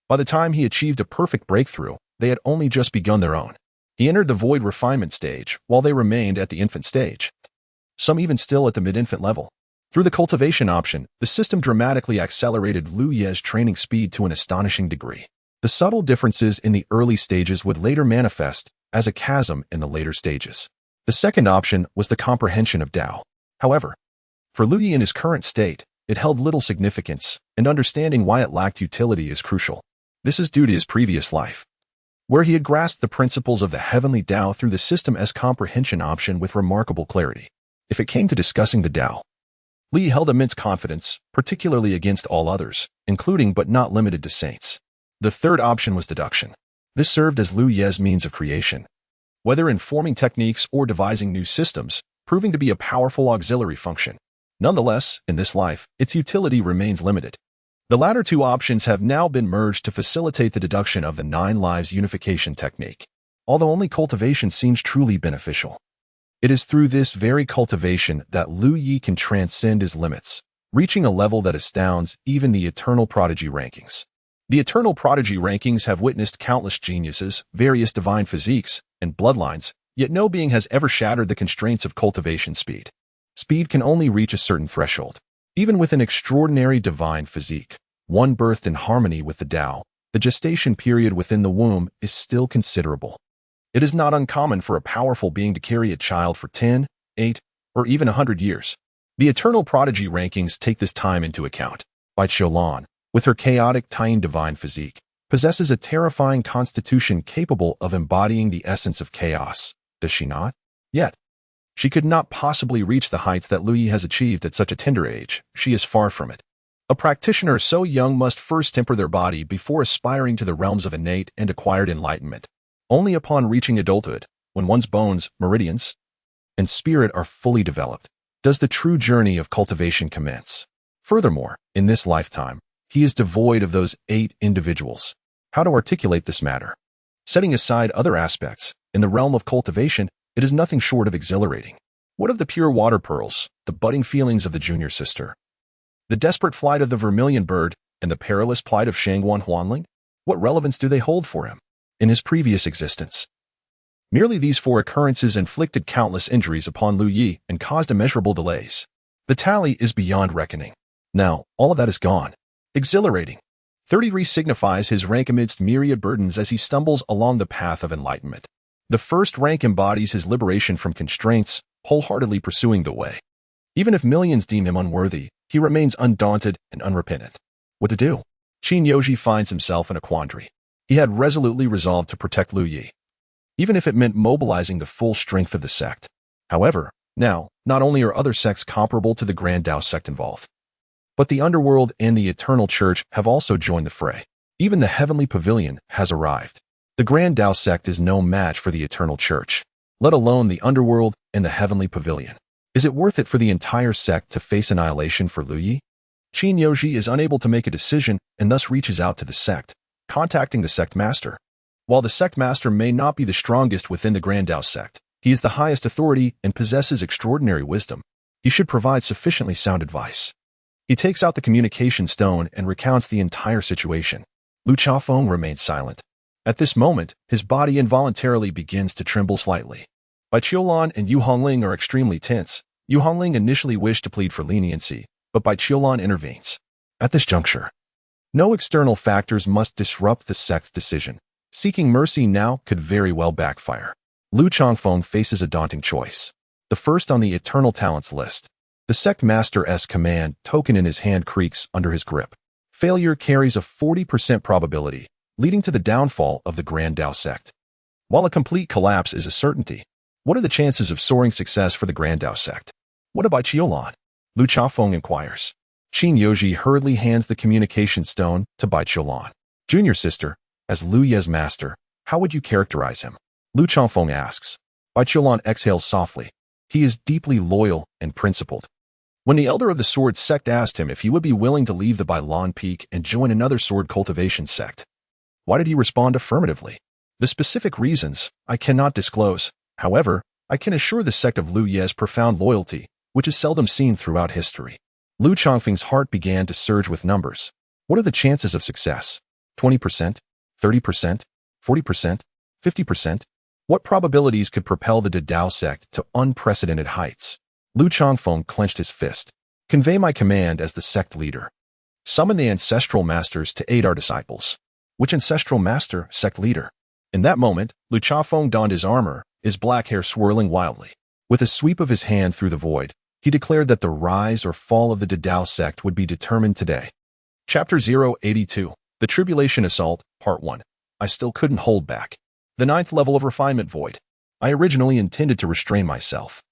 By the time he achieved a perfect breakthrough, they had only just begun their own. He entered the void refinement stage while they remained at the infant stage, some even still at the mid-infant level. Through the cultivation option, the system dramatically accelerated Liu Yi's training speed to an astonishing degree. The subtle differences in the early stages would later manifest as a chasm in the later stages. The second option was the comprehension of Tao. However, for Liu Yi in his current state, it held little significance, and understanding why it lacked utility is crucial. This is due to his previous life, where he had grasped the principles of the heavenly Tao through the system's comprehension option with remarkable clarity. If it came to discussing the Tao, Liu Yi held immense confidence, particularly against all others, including but not limited to saints. The third option was deduction. This served as Liu Yi's means of creation, whether in forming techniques or devising new systems, proving to be a powerful auxiliary function. Nonetheless, in this life, its utility remains limited. The latter 2 options have now been merged to facilitate the deduction of the 9 lives unification technique. Although only cultivation seems truly beneficial, it is through this very cultivation that Liu Yi can transcend his limits, reaching a level that astounds even the Eternal Prodigy rankings. The Eternal Prodigy rankings have witnessed countless geniuses, various divine physiques, and bloodlines, yet no being has ever shattered the constraints of cultivation speed. Speed can only reach a certain threshold. Even with an extraordinary divine physique, one birthed in harmony with the Tao, the gestation period within the womb is still considerable. It is not uncommon for a powerful being to carry a child for 10, 8, or even 100 years. The Eternal Prodigy rankings take this time into account. Bai Qiulan, with her chaotic Taiyin divine physique, possesses a terrifying constitution capable of embodying the essence of chaos, does she not? Yet, she could not possibly reach the heights that Liu Yi has achieved at such a tender age. She is far from it. A practitioner so young must first temper their body before aspiring to the realms of innate and acquired enlightenment. Only upon reaching adulthood, when one's bones, meridians, and spirit are fully developed, does the true journey of cultivation commence. Furthermore, in this lifetime, he is devoid of those 8 individuals. How to articulate this matter? Setting aside other aspects, in the realm of cultivation, it is nothing short of exhilarating. What of the pure water pearls, the budding feelings of the junior sister, the desperate flight of the vermilion bird, and the perilous plight of Shangguan Huanling? What relevance do they hold for him in his previous existence? Merely these 4 occurrences inflicted countless injuries upon Liu Yi and caused immeasurable delays. The tally is beyond reckoning. Now, all of that is gone. Exhilarating. 33 signifies his rank amidst myriad burdens as he stumbles along the path of enlightenment. The first rank embodies his liberation from constraints, wholeheartedly pursuing the way. Even if millions deem him unworthy, he remains undaunted and unrepentant. What to do? Qin Yoji finds himself in a quandary. He had resolutely resolved to protect Liu Yi. even if it meant mobilizing the full strength of the sect. However, now, not only are other sects comparable to the Grand Tao sect involved, but the underworld and the Eternal Church have also joined the fray. Even the Heavenly Pavilion has arrived. The Grand Tao sect is no match for the Eternal Church, let alone the underworld and the Heavenly Pavilion. Is it worth it for the entire sect to face annihilation for Lu Yi? Qin Yoji is unable to make a decision and thus reaches out to the sect, contacting the sect master. While the sect master may not be the strongest within the Grand Tao sect, he is the highest authority and possesses extraordinary wisdom. He should provide sufficiently sound advice. He takes out the communication stone and recounts the entire situation. Lu Chafeng remains silent. At this moment, his body involuntarily begins to tremble slightly. Bai Qiulan and Yu Hongling are extremely tense. Yu Hongling initially wished to plead for leniency, but Bai Qiulan intervenes. At this juncture, no external factors must disrupt the sect's decision. Seeking mercy now could very well backfire. Lu Changfeng faces a daunting choice. The first on the Eternal Talents list. The sect master's command token in his hand creaks under his grip. Failure carries a 40% probability, leading to the downfall of the Grand Tao sect. While a complete collapse is a certainty, what are the chances of soaring success for the Grand Tao sect? What about Qiulan? Lu Chafeng inquires. Qin Yoji hurriedly hands the communication stone to Bai Qiulan. Junior sister, as Lu Ye's master, how would you characterize him? Lu Changfeng asks. Bai Qiulan exhales softly. He is deeply loyal and principled. When the elder of the sword sect asked him if he would be willing to leave the Bailan Peak and join another sword cultivation sect, why did he respond affirmatively? The specific reasons I cannot disclose. However, I can assure the sect of Lu Ye's profound loyalty, which is seldom seen throughout history. Lu Changfeng's heart began to surge with numbers. What are the chances of success? 20%? 30%? 40%? 50%? What probabilities could propel the Dao sect to unprecedented heights? Lu Changfeng clenched his fist. Convey my command as the sect leader. Summon the ancestral masters to aid our disciples. Which ancestral master, sect leader? In that moment, Lu Changfeng donned his armor, his black hair swirling wildly. With a sweep of his hand through the void, he declared that the rise or fall of the Dao sect would be determined today. Chapter 082, The Tribulation Assault, Part 1. I still couldn't hold back. The 9th level of refinement void. I originally intended to restrain myself.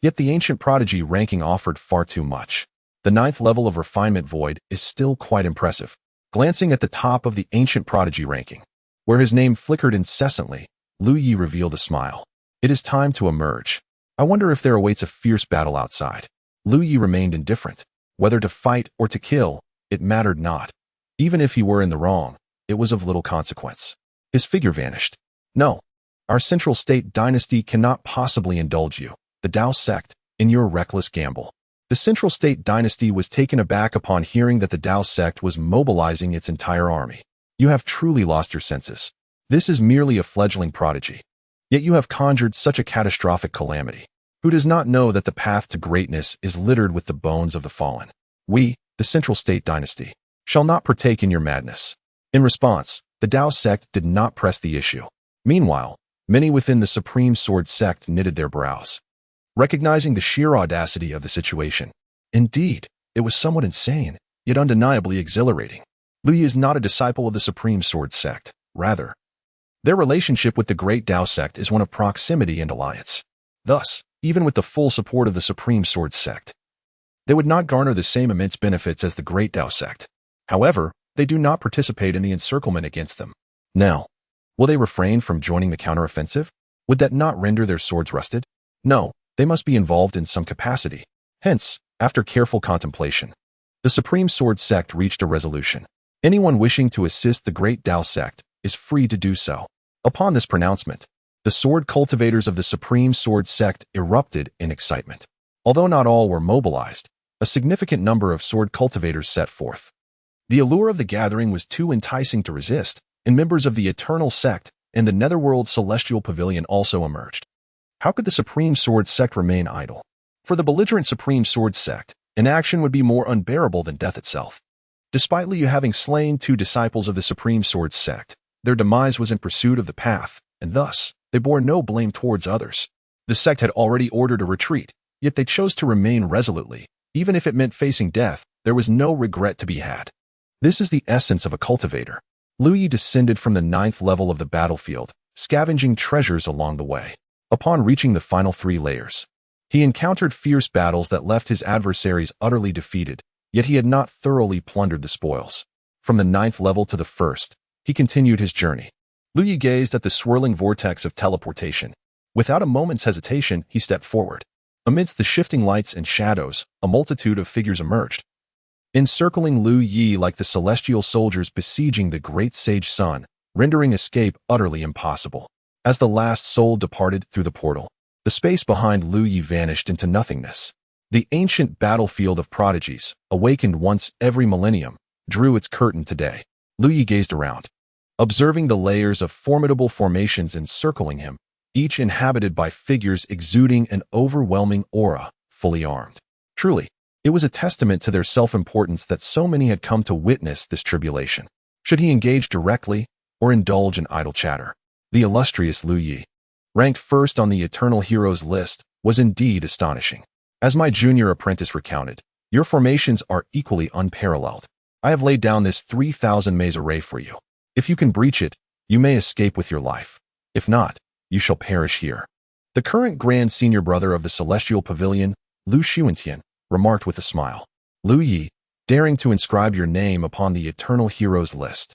Yet the ancient prodigy ranking offered far too much. The 9th level of refinement void is still quite impressive. Glancing at the top of the ancient prodigy ranking, where his name flickered incessantly, Lu Yi revealed a smile. It is time to emerge. I wonder if there awaits a fierce battle outside. Lu Yi remained indifferent. Whether to fight or to kill, it mattered not. Even if he were in the wrong, it was of little consequence. His figure vanished. No, our Central State dynasty cannot possibly indulge you, the Dao sect, in your reckless gamble. The Central State dynasty was taken aback upon hearing that the Dao sect was mobilizing its entire army. You have truly lost your senses. This is merely a fledgling prodigy. Yet you have conjured such a catastrophic calamity. Who does not know that the path to greatness is littered with the bones of the fallen? We, the Central State dynasty, shall not partake in your madness. In response, the Dao sect did not press the issue. Meanwhile, many within the Supreme Sword sect knitted their brows, recognizing the sheer audacity of the situation. Indeed, it was somewhat insane, yet undeniably exhilarating. Lu Yi is not a disciple of the Supreme Sword sect. Rather, their relationship with the Great Dao sect is one of proximity and alliance. Thus, even with the full support of the Supreme Sword sect, they would not garner the same immense benefits as the Great Dao sect. However, they do not participate in the encirclement against them. Now, will they refrain from joining the counteroffensive? Would that not render their swords rusted? No, they must be involved in some capacity. Hence, after careful contemplation, the Supreme Sword sect reached a resolution. Anyone wishing to assist the Great Dao sect is free to do so. Upon this pronouncement, the sword cultivators of the Supreme Sword sect erupted in excitement. Although not all were mobilized, a significant number of sword cultivators set forth. The allure of the gathering was too enticing to resist, and members of the Eternal Sect and the Netherworld Celestial Pavilion also emerged. How could the Supreme Sword Sect remain idle? For the belligerent Supreme Sword Sect, inaction would be more unbearable than death itself. Despite Liu having slain 2 disciples of the Supreme Sword Sect, their demise was in pursuit of the path, and thus, they bore no blame towards others. The sect had already ordered a retreat, yet they chose to remain resolutely. Even if it meant facing death, there was no regret to be had. This is the essence of a cultivator. Lu Yi descended from the 9th level of the battlefield, scavenging treasures along the way. Upon reaching the final 3 layers, he encountered fierce battles that left his adversaries utterly defeated, yet he had not thoroughly plundered the spoils. From the 9th level to the 1st, he continued his journey. Lu Yi gazed at the swirling vortex of teleportation. Without a moment's hesitation, he stepped forward. Amidst the shifting lights and shadows, a multitude of figures emerged, encircling Lu Yi like the celestial soldiers besieging the great sage sun, rendering escape utterly impossible. As the last soul departed through the portal, the space behind Lu Yi vanished into nothingness. The ancient battlefield of prodigies, awakened once every millennium, drew its curtain today. Lu Yi gazed around, observing the layers of formidable formations encircling him, each inhabited by figures exuding an overwhelming aura, fully armed. Truly, it was a testament to their self-importance that so many had come to witness this tribulation. Should he engage directly or indulge in idle chatter? The illustrious Lu Yi, ranked first on the Eternal Heroes list, was indeed astonishing. As my junior apprentice recounted, your formations are equally unparalleled. I have laid down this 3,000 maze array for you. If you can breach it, you may escape with your life. If not, you shall perish here. The current Grand Senior Brother of the Celestial Pavilion, Lu Xuantian, remarked with a smile. Lu Yi, daring to inscribe your name upon the Eternal Heroes list,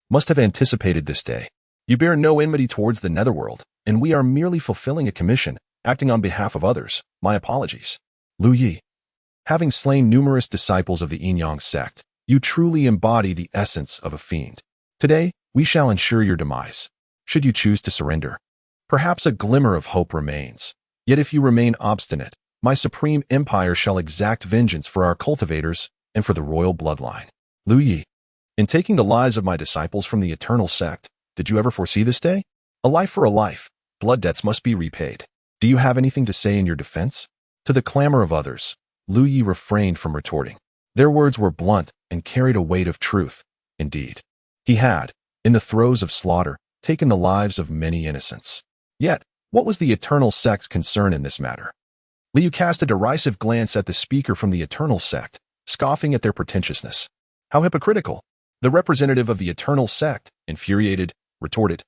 must have anticipated this day. You bear no enmity towards the Netherworld, and we are merely fulfilling a commission, acting on behalf of others. My apologies. Lu Yi, having slain numerous disciples of the Yin-Yang sect, you truly embody the essence of a fiend. Today, we shall ensure your demise. Should you choose to surrender, perhaps a glimmer of hope remains. Yet if you remain obstinate, my supreme empire shall exact vengeance for our cultivators and for the royal bloodline. Lu Yi, in taking the lives of my disciples from the eternal sect, did you ever foresee this day? A life for a life. Blood debts must be repaid. Do you have anything to say in your defense? To the clamor of others, Lu Yi refrained from retorting. Their words were blunt and carried a weight of truth. Indeed, he had, in the throes of slaughter, taken the lives of many innocents. Yet, what was the eternal sect's concern in this matter? Liu cast a derisive glance at the speaker from the eternal sect, scoffing at their pretentiousness. How hypocritical! The representative of the eternal sect, infuriated, retorted.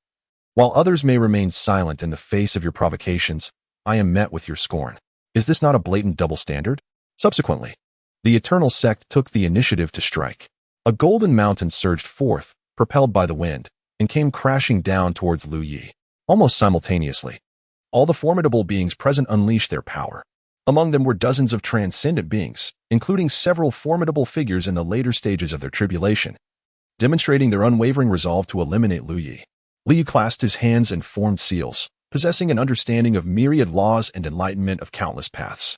While others may remain silent in the face of your provocations, I am met with your scorn. Is this not a blatant double standard? Subsequently, the eternal sect took the initiative to strike. A golden mountain surged forth, propelled by the wind, and came crashing down towards Lu Yi. Almost simultaneously, all the formidable beings present unleashed their power. Among them were dozens of transcendent beings, including several formidable figures in the later stages of their tribulation, demonstrating their unwavering resolve to eliminate Lu Yi. Liu clasped his hands and formed seals, possessing an understanding of myriad laws and enlightenment of countless paths.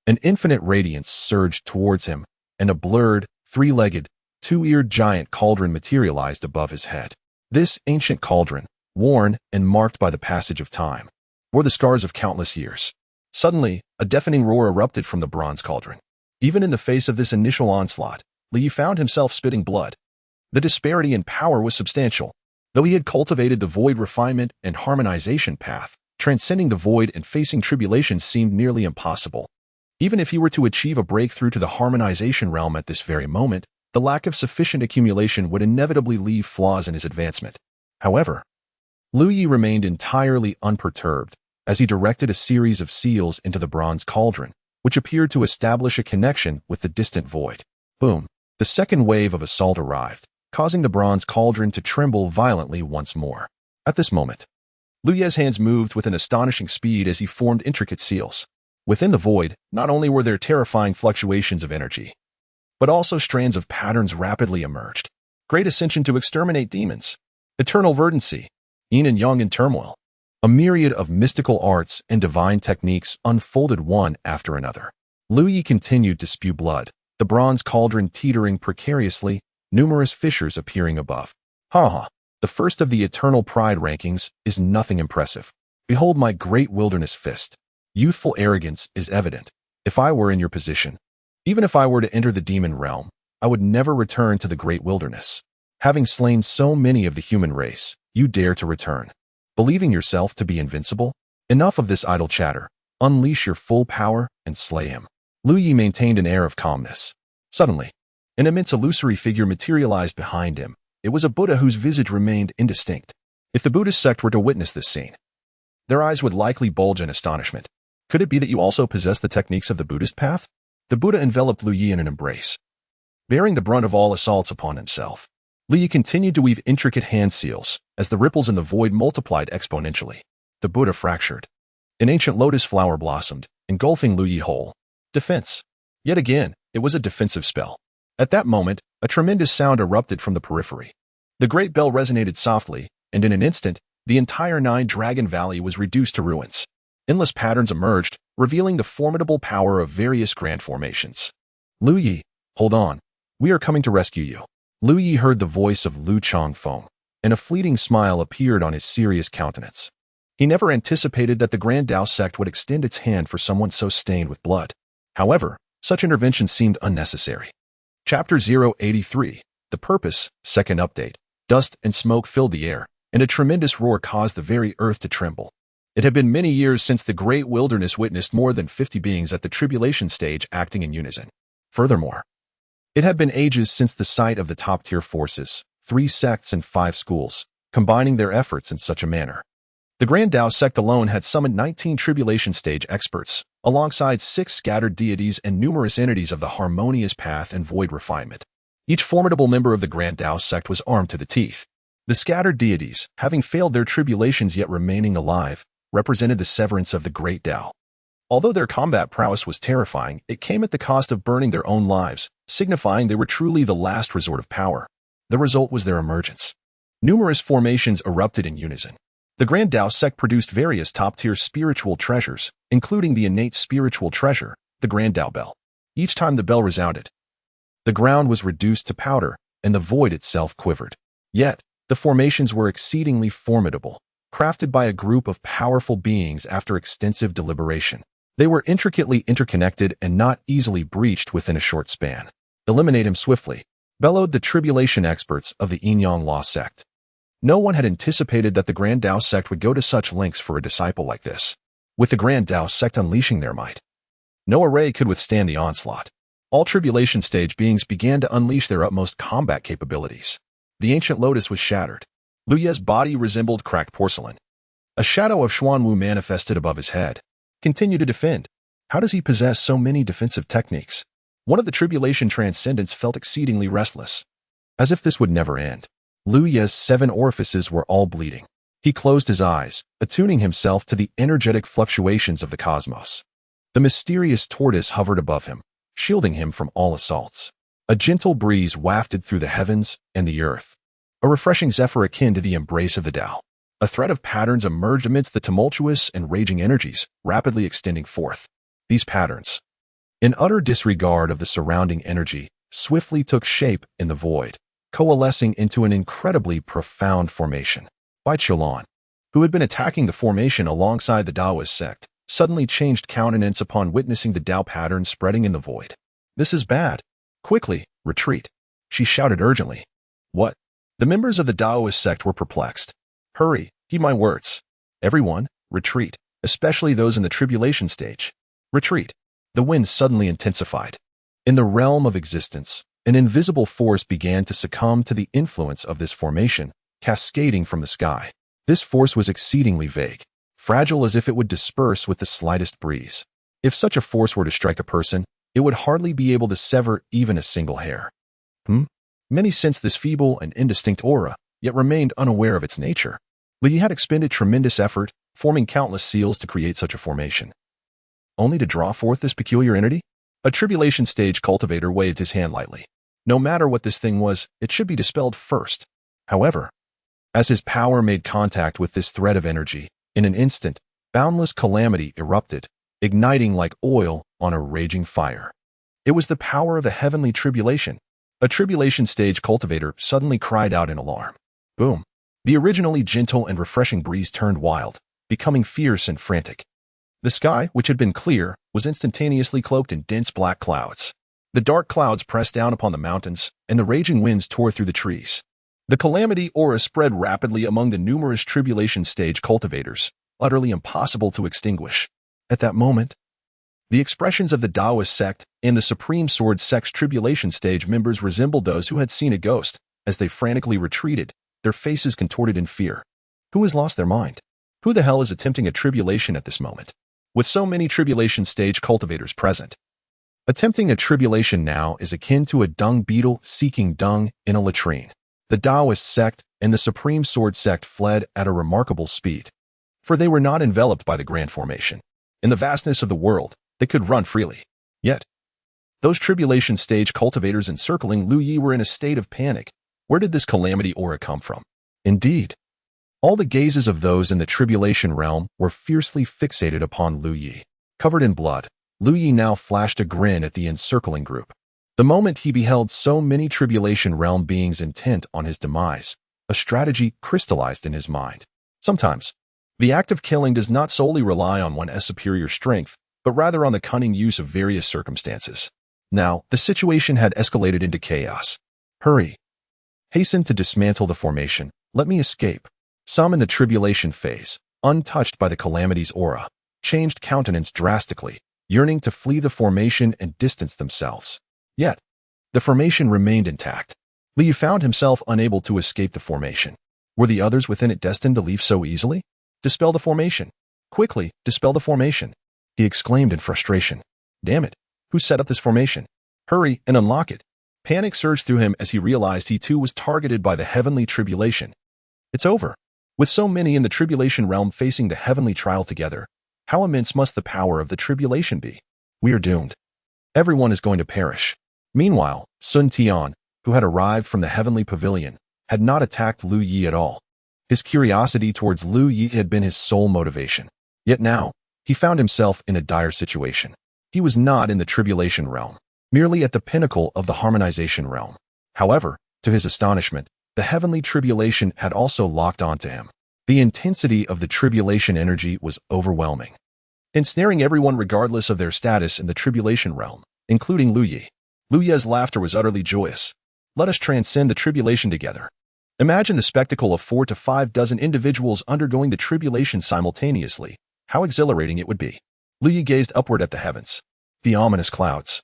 An infinite radiance surged towards him, and a blurred, 3-legged, 2-eared giant cauldron materialized above his head. This ancient cauldron, worn and marked by the passage of time, bore the scars of countless years. Suddenly, a deafening roar erupted from the bronze cauldron. Even in the face of this initial onslaught, Liu found himself spitting blood. The disparity in power was substantial. Though he had cultivated the void refinement and harmonization path, transcending the void and facing tribulation seemed nearly impossible. Even if he were to achieve a breakthrough to the harmonization realm at this very moment, the lack of sufficient accumulation would inevitably leave flaws in his advancement. However, Lu Yi remained entirely unperturbed as he directed a series of seals into the bronze cauldron, which appeared to establish a connection with the distant void. Boom! The second wave of assault arrived, causing the bronze cauldron to tremble violently once more. At this moment, Lu Yi's hands moved with an astonishing speed as he formed intricate seals. Within the void, not only were there terrifying fluctuations of energy, but also strands of patterns rapidly emerged. Great ascension to exterminate demons. Eternal verdancy. Yin and Yang in turmoil. A myriad of mystical arts and divine techniques unfolded one after another. Lu Yi continued to spew blood, the bronze cauldron teetering precariously, numerous fissures appearing above. The first of the eternal pride rankings is nothing impressive. Behold my great wilderness fist. Youthful arrogance is evident. If I were in your position, even if I were to enter the demon realm, I would never return to the great wilderness. Having slain so many of the human race, you dare to return, believing yourself to be invincible? Enough of this idle chatter. Unleash your full power and slay him. Lu Yi maintained an air of calmness. Suddenly, an immense illusory figure materialized behind him. It was a Buddha whose visage remained indistinct. If the Buddhist sect were to witness this scene, their eyes would likely bulge in astonishment. Could it be that you also possess the techniques of the Buddhist path? The Buddha enveloped Lu Yi in an embrace, bearing the brunt of all assaults upon himself. Lu Yi continued to weave intricate hand seals as the ripples in the void multiplied exponentially. The Buddha fractured. An ancient lotus flower blossomed, engulfing Lu Yi whole. Defense. Yet again, it was a defensive spell. At that moment, a tremendous sound erupted from the periphery. The great bell resonated softly, and in an instant, the entire Nine-Dragon Valley was reduced to ruins. Endless patterns emerged, revealing the formidable power of various grand formations. Lu Yi, hold on. We are coming to rescue you. Lu Yi heard the voice of Lu Changfeng, and a fleeting smile appeared on his serious countenance. He never anticipated that the Grand Tao sect would extend its hand for someone so stained with blood. However, such intervention seemed unnecessary. Chapter 083, The Purpose, Second Update. Dust and smoke filled the air, and a tremendous roar caused the very earth to tremble. It had been many years since the great wilderness witnessed more than 50 beings at the tribulation stage acting in unison. Furthermore, it had been ages since the sight of the top-tier forces, 3 sects and 5 schools, combining their efforts in such a manner. The Grand Tao sect alone had summoned 19 tribulation stage experts, alongside 6 scattered deities and numerous entities of the harmonious path and void refinement. Each formidable member of the Grand Tao sect was armed to the teeth. The scattered deities, having failed their tribulations yet remaining alive, represented the severance of the Great Tao. Although their combat prowess was terrifying, it came at the cost of burning their own lives, signifying they were truly the last resort of power. The result was their emergence. Numerous formations erupted in unison. The Grand Tao sect produced various top-tier spiritual treasures, including the innate spiritual treasure, the Grand Tao Bell. Each time the bell resounded, the ground was reduced to powder, and the void itself quivered. Yet, the formations were exceedingly formidable, crafted by a group of powerful beings after extensive deliberation. They were intricately interconnected and not easily breached within a short span. Eliminate him swiftly, bellowed the tribulation experts of the Yin-Yang Law sect. No one had anticipated that the Grand Tao sect would go to such lengths for a disciple like this. With the Grand Tao sect unleashing their might, no array could withstand the onslaught. All tribulation stage beings began to unleash their utmost combat capabilities. The ancient lotus was shattered. Lu Ye's body resembled cracked porcelain. A shadow of Xuanwu manifested above his head. Continue to defend. How does he possess so many defensive techniques? One of the tribulation transcendents felt exceedingly restless. As if this would never end. Lu Ye's 7 orifices were all bleeding. He closed his eyes, attuning himself to the energetic fluctuations of the cosmos. The mysterious tortoise hovered above him, shielding him from all assaults. A gentle breeze wafted through the heavens and the earth. A refreshing zephyr akin to the embrace of the Tao. A thread of patterns emerged amidst the tumultuous and raging energies, rapidly extending forth. These patterns, in utter disregard of the surrounding energy, swiftly took shape in the void, coalescing into an incredibly profound formation. Bai Qiulan, who had been attacking the formation alongside the Taoist sect, suddenly changed countenance upon witnessing the Tao pattern spreading in the void. This is bad. Quickly, retreat, she shouted urgently. What? The members of the Taoist sect were perplexed. Hurry, heed my words. Everyone, retreat, especially those in the tribulation stage. Retreat. The wind suddenly intensified. In the realm of existence, an invisible force began to succumb to the influence of this formation, cascading from the sky. This force was exceedingly vague, fragile as if it would disperse with the slightest breeze. If such a force were to strike a person, it would hardly be able to sever even a single hair. Many sensed this feeble and indistinct aura, yet remained unaware of its nature. But he had expended tremendous effort, forming countless seals to create such a formation. Only to draw forth this peculiar entity? A tribulation stage cultivator waved his hand lightly. No matter what this thing was, it should be dispelled first. However, as his power made contact with this thread of energy, in an instant, boundless calamity erupted, igniting like oil on a raging fire. It was the power of the heavenly tribulation. A tribulation stage cultivator suddenly cried out in alarm. Boom. The originally gentle and refreshing breeze turned wild, becoming fierce and frantic. The sky, which had been clear, was instantaneously cloaked in dense black clouds. The dark clouds pressed down upon the mountains, and the raging winds tore through the trees. The calamity aura spread rapidly among the numerous tribulation stage cultivators, utterly impossible to extinguish. At that moment, the expressions of the Taoist sect and the Supreme Sword sect's tribulation stage members resembled those who had seen a ghost. As they frantically retreated, their faces contorted in fear. Who has lost their mind? Who the hell is attempting a tribulation at this moment? With so many tribulation stage cultivators present, attempting a tribulation now is akin to a dung beetle seeking dung in a latrine. The Taoist sect and the Supreme Sword sect fled at a remarkable speed, for they were not enveloped by the grand formation. In the vastness of the world, they could run freely. Yet, those tribulation stage cultivators encircling Lu Yi were in a state of panic. Where did this calamity aura come from? Indeed, all the gazes of those in the tribulation realm were fiercely fixated upon Lu Yi. Covered in blood, Lu Yi now flashed a grin at the encircling group. The moment he beheld so many tribulation realm beings intent on his demise, a strategy crystallized in his mind. Sometimes, the act of killing does not solely rely on one's superior strength, but rather on the cunning use of various circumstances. Now, the situation had escalated into chaos. Hurry! Hasten to dismantle the formation. Let me escape. Some in the tribulation phase, untouched by the calamity's aura, changed countenance drastically, yearning to flee the formation and distance themselves. Yet, the formation remained intact. Liu found himself unable to escape the formation. Were the others within it destined to leave so easily? Dispel the formation. Quickly, dispel the formation, he exclaimed in frustration. Damn it, who set up this formation? Hurry and unlock it. Panic surged through him as he realized he too was targeted by the heavenly tribulation. It's over. With so many in the tribulation realm facing the heavenly trial together, how immense must the power of the tribulation be? We are doomed. Everyone is going to perish. Meanwhile, Sun Tian, who had arrived from the heavenly pavilion, had not attacked Lu Yi at all. His curiosity towards Lu Yi had been his sole motivation. Yet now, he found himself in a dire situation. He was not in the tribulation realm, merely at the pinnacle of the harmonization realm. However, to his astonishment, the heavenly tribulation had also locked onto him. The intensity of the tribulation energy was overwhelming, ensnaring everyone regardless of their status in the tribulation realm, including Lu Yi. Lu Yi's laughter was utterly joyous. Let us transcend the tribulation together. Imagine the spectacle of 4 to 5 dozen individuals undergoing the tribulation simultaneously. How exhilarating it would be. Lu Yi gazed upward at the heavens. The ominous clouds,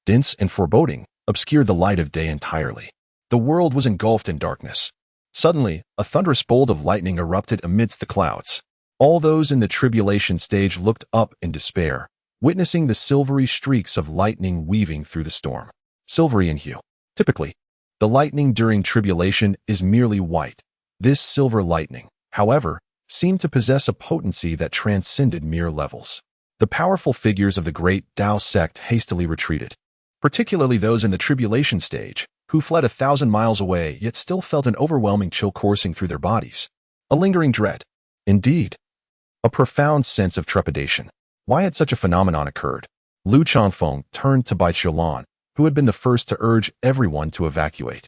dense and foreboding, obscured the light of day entirely. The world was engulfed in darkness. Suddenly, a thunderous bolt of lightning erupted amidst the clouds. All those in the tribulation stage looked up in despair, witnessing the silvery streaks of lightning weaving through the storm. Silvery in hue. Typically, the lightning during tribulation is merely white. This silver lightning, however, seemed to possess a potency that transcended mere levels. The powerful figures of the great Tao sect hastily retreated, particularly those in the tribulation stage, who fled 1,000 miles away yet still felt an overwhelming chill coursing through their bodies. A lingering dread. Indeed, a profound sense of trepidation. Why had such a phenomenon occurred? Lu Changfeng turned to Bai Qiulan, who had been the first to urge everyone to evacuate.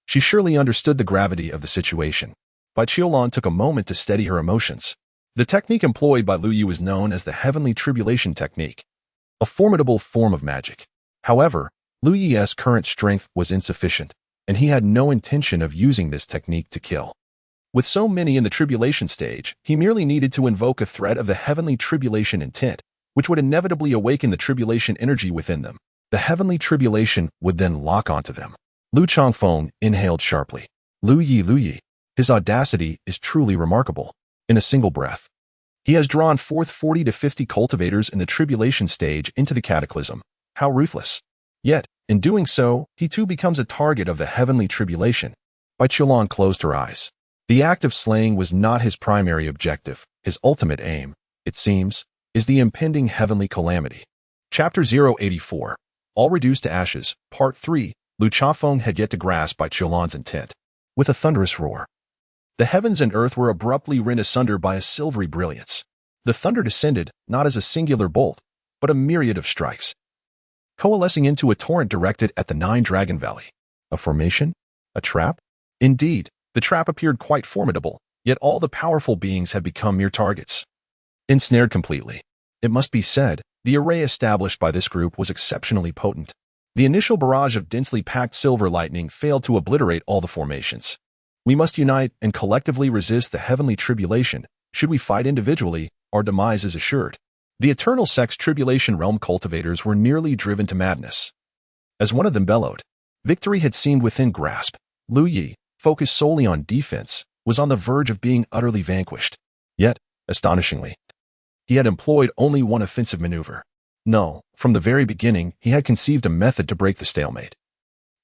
She surely understood the gravity of the situation. Bai Qiulan took a moment to steady her emotions. The technique employed by Lu Yi was known as the Heavenly Tribulation Technique, a formidable form of magic. However, Lu Yi's current strength was insufficient, and he had no intention of using this technique to kill. With so many in the tribulation stage, he merely needed to invoke a thread of the heavenly tribulation intent, which would inevitably awaken the tribulation energy within them. The heavenly tribulation would then lock onto them. Lu Changfeng inhaled sharply. Lu Yi. His audacity is truly remarkable. In a single breath, he has drawn forth 40 to 50 cultivators in the tribulation stage into the cataclysm. How ruthless. Yet, in doing so, he too becomes a target of the heavenly tribulation. Bai Qiulan closed her eyes. The act of slaying was not his primary objective. His ultimate aim, it seems, is the impending heavenly calamity. Chapter 084. All Reduced to Ashes, Part 3. Lu Changfeng had yet to grasp Bai Qiulan's intent. With a thunderous roar, the heavens and earth were abruptly rent asunder by a silvery brilliance. The thunder descended, not as a singular bolt, but a myriad of strikes, coalescing into a torrent directed at the 9 Dragon Valley. A formation? A trap? Indeed, the trap appeared quite formidable, yet all the powerful beings had become mere targets. Ensnared completely. It must be said, the array established by this group was exceptionally potent. The initial barrage of densely packed silver lightning failed to obliterate all the formations. We must unite and collectively resist the heavenly tribulation. Should we fight individually, our demise is assured. The Eternal Sect's tribulation realm cultivators were nearly driven to madness. As one of them bellowed, victory had seemed within grasp. Lu Yi, focused solely on defense, was on the verge of being utterly vanquished. Yet, astonishingly, he had employed only one offensive maneuver. No, from the very beginning, he had conceived a method to break the stalemate.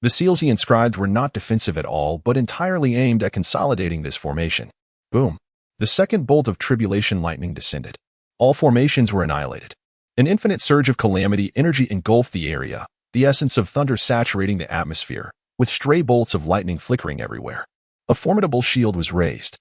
The seals he inscribed were not defensive at all, but entirely aimed at consolidating this formation. Boom. The second bolt of tribulation lightning descended. All formations were annihilated. An infinite surge of calamity energy engulfed the area, the essence of thunder saturating the atmosphere, with stray bolts of lightning flickering everywhere. A formidable shield was raised.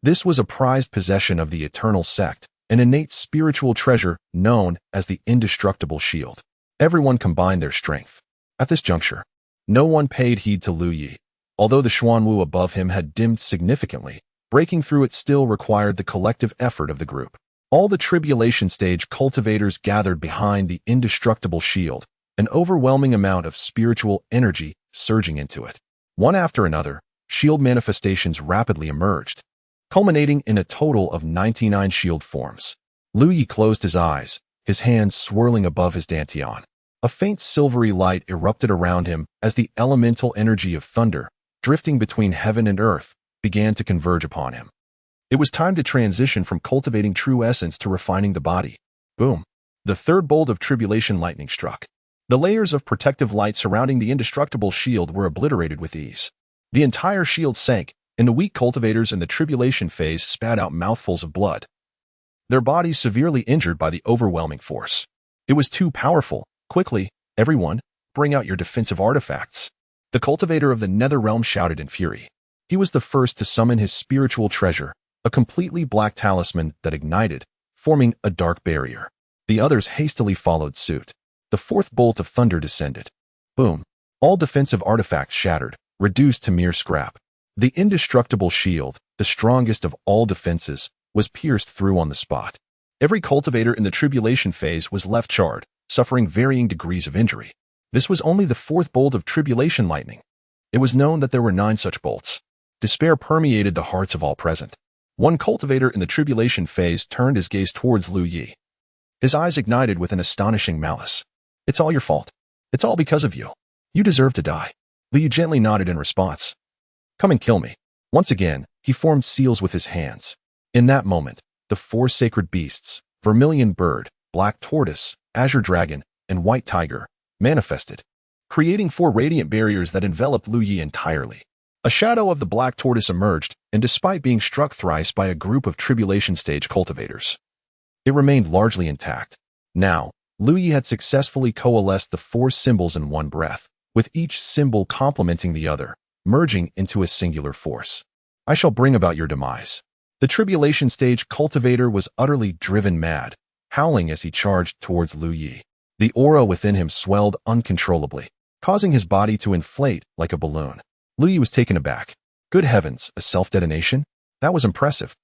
This was a prized possession of the Eternal Sect, an innate spiritual treasure known as the indestructible shield. Everyone combined their strength. At this juncture, no one paid heed to Lu Yi. Although the Xuanwu above him had dimmed significantly, breaking through it still required the collective effort of the group. All the tribulation stage cultivators gathered behind the indestructible shield, an overwhelming amount of spiritual energy surging into it. One after another, shield manifestations rapidly emerged, culminating in a total of 99 shield forms. Lu Yi closed his eyes, his hands swirling above his dantian. A faint silvery light erupted around him as the elemental energy of thunder, drifting between heaven and earth, began to converge upon him. It was time to transition from cultivating true essence to refining the body. Boom. The third bolt of tribulation lightning struck. The layers of protective light surrounding the indestructible shield were obliterated with ease. The entire shield sank, and the weak cultivators in the tribulation phase spat out mouthfuls of blood, their bodies severely injured by the overwhelming force. It was too powerful. Quickly, everyone, bring out your defensive artifacts. The cultivator of the Netherrealm shouted in fury. He was the first to summon his spiritual treasure, a completely black talisman that ignited, forming a dark barrier. The others hastily followed suit. The fourth bolt of thunder descended. Boom. All defensive artifacts shattered, reduced to mere scrap. The indestructible shield, the strongest of all defenses, was pierced through on the spot. Every cultivator in the tribulation phase was left charred, suffering varying degrees of injury. This was only the fourth bolt of tribulation lightning. It was known that there were 9 such bolts. Despair permeated the hearts of all present. One cultivator in the tribulation phase turned his gaze towards Lu Yi. His eyes ignited with an astonishing malice. It's all your fault. It's all because of you. You deserve to die. Lu Yi gently nodded in response. Come and kill me. Once again, he formed seals with his hands. In that moment, the 4 sacred beasts, vermilion bird, black tortoise, azure dragon, and white tiger, manifested, creating 4 radiant barriers that enveloped Lu Yi entirely. A shadow of the black tortoise emerged, and despite being struck thrice by a group of tribulation stage cultivators, it remained largely intact. Now, Lu Yi had successfully coalesced the 4 symbols in one breath, with each symbol complementing the other, merging into a singular force. I shall bring about your demise. The tribulation stage cultivator was utterly driven mad, howling as he charged towards Lu Yi. The aura within him swelled uncontrollably, causing his body to inflate like a balloon. Lu Yi was taken aback. Good heavens, a self-detonation? That was impressive.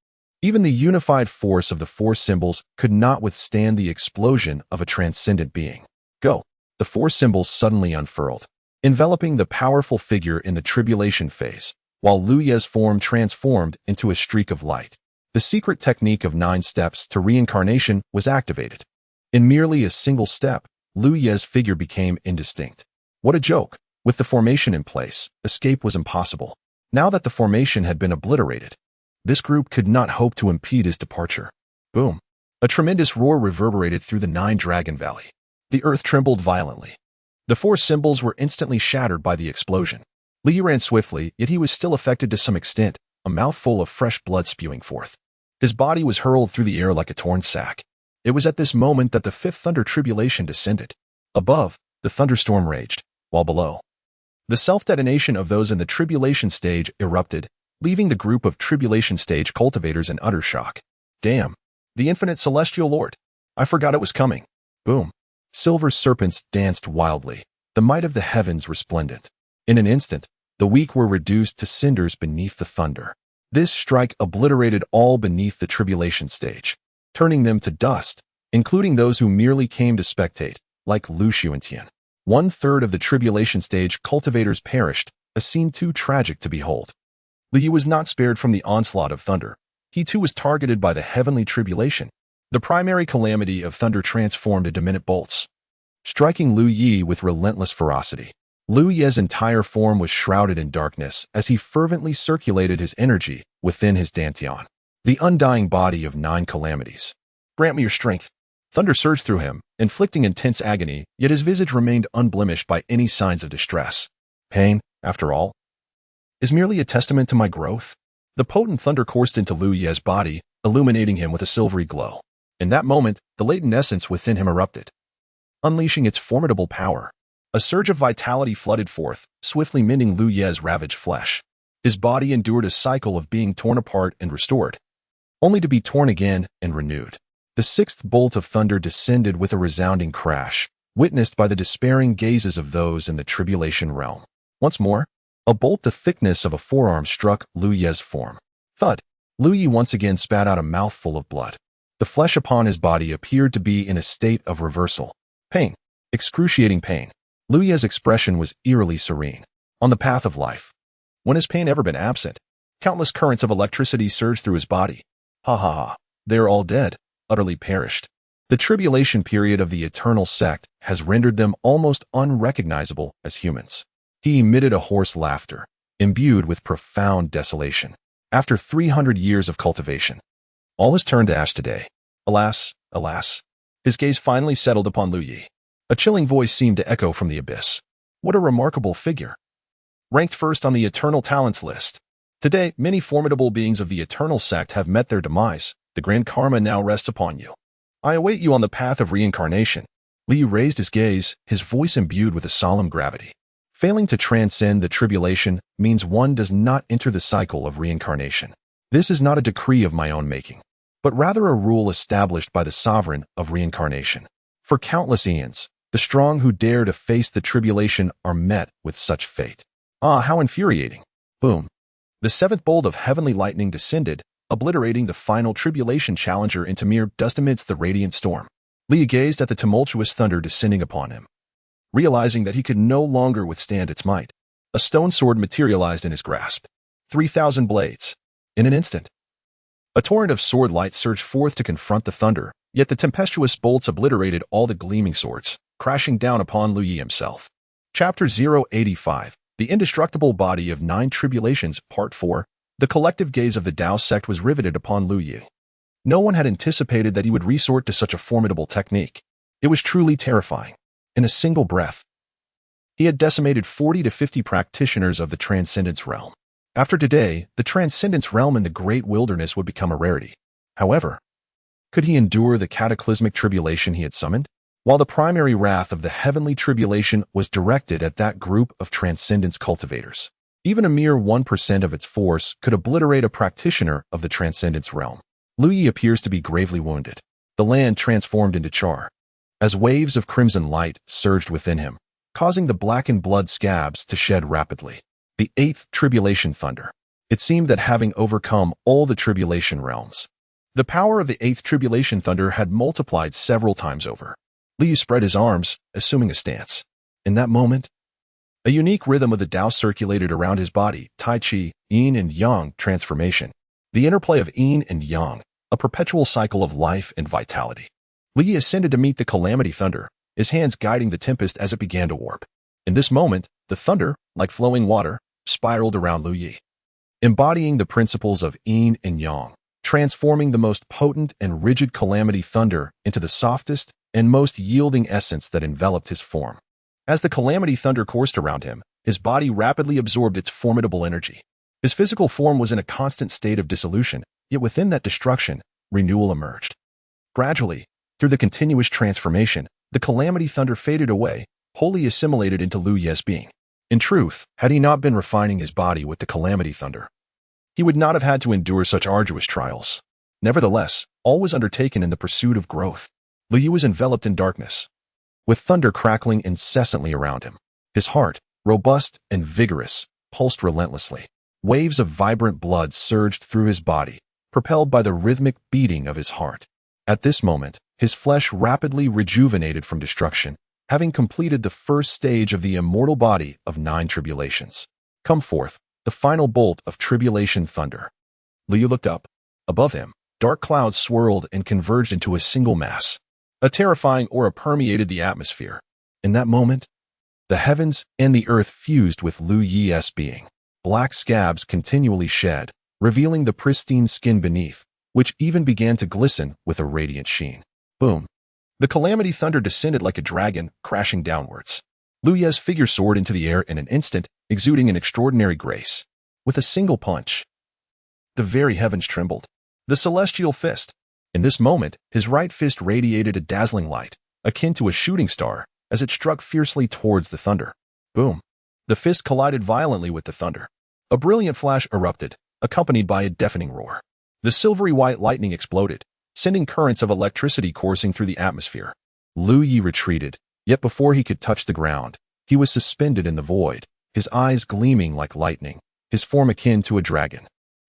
Even the unified force of the 4 symbols could not withstand the explosion of a transcendent being. Go. The 4 symbols suddenly unfurled, enveloping the powerful figure in the tribulation phase, while Lu Yi's form transformed into a streak of light. The secret technique of 9 steps to reincarnation was activated. In merely a single step, Lu Yi's figure became indistinct. What a joke! With the formation in place, escape was impossible. Now that the formation had been obliterated, this group could not hope to impede his departure. Boom. A tremendous roar reverberated through the 9 Dragon Valley. The earth trembled violently. The 4 symbols were instantly shattered by the explosion. Lu Yi ran swiftly, yet he was still affected to some extent, a mouthful of fresh blood spewing forth. His body was hurled through the air like a torn sack. It was at this moment that the 5th thunder tribulation descended. Above, the thunderstorm raged, while below, the self-detonation of those in the tribulation stage erupted, leaving the group of tribulation stage cultivators in utter shock. Damn. The infinite celestial lord. I forgot it was coming. Boom. Silver serpents danced wildly, the might of the heavens resplendent. In an instant, the weak were reduced to cinders beneath the thunder. This strike obliterated all beneath the tribulation stage, turning them to dust, including those who merely came to spectate, like Lu Xuantian. 1/3 of the tribulation stage cultivators perished, a scene too tragic to behold. Lu Yi was not spared from the onslaught of thunder. He too was targeted by the heavenly tribulation. The primary calamity of thunder transformed into minute bolts, striking Lu Yi with relentless ferocity. Liu Ye's entire form was shrouded in darkness as he fervently circulated his energy within his dantian, the undying body of 9 calamities. Grant me your strength. Thunder surged through him, inflicting intense agony, yet his visage remained unblemished by any signs of distress. Pain, after all, is merely a testament to my growth. The potent thunder coursed into Liu Ye's body, illuminating him with a silvery glow. In that moment, the latent essence within him erupted, unleashing its formidable power. A surge of vitality flooded forth, swiftly mending Liu Ye's ravaged flesh. His body endured a cycle of being torn apart and restored, only to be torn again and renewed. The 6th bolt of thunder descended with a resounding crash, witnessed by the despairing gazes of those in the tribulation realm. Once more, a bolt the thickness of a forearm struck Liu Ye's form. Thud! Liu Ye once again spat out a mouthful of blood. The flesh upon his body appeared to be in a state of reversal. Pain. Excruciating pain. Liu Ye's expression was eerily serene. On the path of life. When has pain ever been absent? Countless currents of electricity surged through his body. Ha ha ha. They are all dead, utterly perished. The tribulation period of the eternal sect has rendered them almost unrecognizable as humans. He emitted a hoarse laughter, imbued with profound desolation. After 300 years of cultivation, all is turned to ash today. Alas, alas. His gaze finally settled upon Liu Ye. A chilling voice seemed to echo from the abyss. What a remarkable figure. Ranked first on the eternal talents list. Today, many formidable beings of the eternal sect have met their demise. The grand karma now rests upon you. I await you on the path of reincarnation. Liu raised his gaze, his voice imbued with a solemn gravity. Failing to transcend the tribulation means one does not enter the cycle of reincarnation. This is not a decree of my own making, but rather a rule established by the sovereign of reincarnation. For countless eons, the strong who dare to face the tribulation are met with such fate. Ah, how infuriating. Boom. The 7th bolt of heavenly lightning descended, obliterating the final tribulation challenger into mere dust amidst the radiant storm. Liu gazed at the tumultuous thunder descending upon him. Realizing that he could no longer withstand its might, a stone sword materialized in his grasp. 3,000 blades. In an instant, a torrent of sword light surged forth to confront the thunder, yet the tempestuous bolts obliterated all the gleaming swords, crashing down upon Liu Ye himself. Chapter 085. The Indestructible Body of 9 Tribulations, Part 4. The collective gaze of the Tao sect was riveted upon Liu Ye. No one had anticipated that he would resort to such a formidable technique. It was truly terrifying. In a single breath, he had decimated 40 to 50 practitioners of the Transcendence Realm. After today, the Transcendence Realm in the Great Wilderness would become a rarity. However, could he endure the cataclysmic tribulation he had summoned? While the primary wrath of the heavenly tribulation was directed at that group of Transcendence cultivators, even a mere 1% of its force could obliterate a practitioner of the Transcendence Realm. Liu Ye appears to be gravely wounded. The land transformed into char, as waves of crimson light surged within him, causing the blackened blood scabs to shed rapidly. The 8th tribulation thunder. It seemed that having overcome all the tribulation realms, the power of the 8th tribulation thunder had multiplied several times over. Liu spread his arms, assuming a stance. In that moment, a unique rhythm of the Tao circulated around his body, Tai Chi, Yin and Yang transformation. The interplay of Yin and Yang, a perpetual cycle of life and vitality. Liu ascended to meet the calamity thunder, his hands guiding the tempest as it began to warp. In this moment, the thunder, like flowing water, spiraled around Liu Ye, embodying the principles of Yin and Yang, transforming the most potent and rigid calamity thunder into the softest and most yielding essence that enveloped his form. As the calamity thunder coursed around him, his body rapidly absorbed its formidable energy. His physical form was in a constant state of dissolution, yet within that destruction, renewal emerged. Gradually, through the continuous transformation, the calamity thunder faded away, wholly assimilated into Liu Ye's being. In truth, had he not been refining his body with the calamity thunder, he would not have had to endure such arduous trials. Nevertheless, all was undertaken in the pursuit of growth. Liu was enveloped in darkness, with thunder crackling incessantly around him. His heart, robust and vigorous, pulsed relentlessly. Waves of vibrant blood surged through his body, propelled by the rhythmic beating of his heart. At this moment, his flesh rapidly rejuvenated from destruction, having completed the first stage of the immortal body of 9 tribulations. Come forth, the final bolt of tribulation thunder. Liu looked up. Above him, dark clouds swirled and converged into a single mass. A terrifying aura permeated the atmosphere. In that moment, The heavens and the earth fused with Lu Yi's being. Black scabs continually shed, revealing the pristine skin beneath, which even began to glisten with a radiant sheen. Boom! The calamity thunder descended like a dragon, crashing downwards. Lu Yi's figure soared into the air in an instant, exuding an extraordinary grace. With a single punch, the very heavens trembled. The celestial fist. In this moment, his right fist radiated a dazzling light, akin to a shooting star, as it struck fiercely towards the thunder. Boom! The fist collided violently with the thunder. A brilliant flash erupted, accompanied by a deafening roar. The silvery white lightning exploded, sending currents of electricity coursing through the atmosphere. Lu Yi retreated, yet before he could touch the ground, he was suspended in the void, his eyes gleaming like lightning, his form akin to a dragon.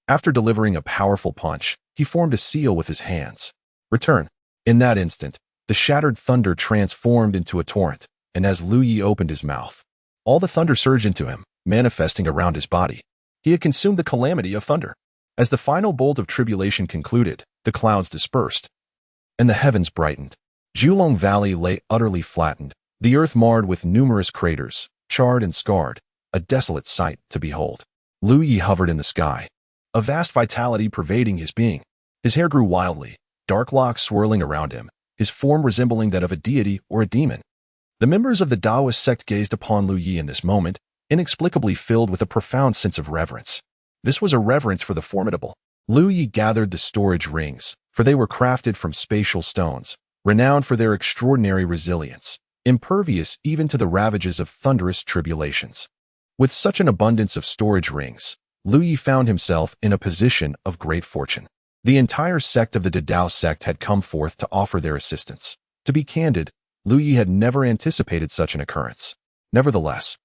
After delivering a powerful punch, he formed a seal with his hands. Return. In that instant, the shattered thunder transformed into a torrent, and as Lu Yi opened his mouth, all the thunder surged into him, manifesting around his body. He had consumed the calamity of thunder. As the final bolt of tribulation concluded, the clouds dispersed, and the heavens brightened. Julong Valley lay utterly flattened, the earth marred with numerous craters, charred and scarred, a desolate sight to behold. Lu Yi hovered in the sky, a vast vitality pervading his being. His hair grew wildly, dark locks swirling around him, his form resembling that of a deity or a demon. The members of the Taoist sect gazed upon Lu Yi in this moment, inexplicably filled with a profound sense of reverence. This was a reverence for the formidable. Lu Yi gathered the storage rings, for they were crafted from spatial stones, renowned for their extraordinary resilience, impervious even to the ravages of thunderous tribulations. With such an abundance of storage rings, Lu Yi found himself in a position of great fortune. The entire sect of the Dao sect had come forth to offer their assistance. To be candid, Lu Yi had never anticipated such an occurrence. Nevertheless,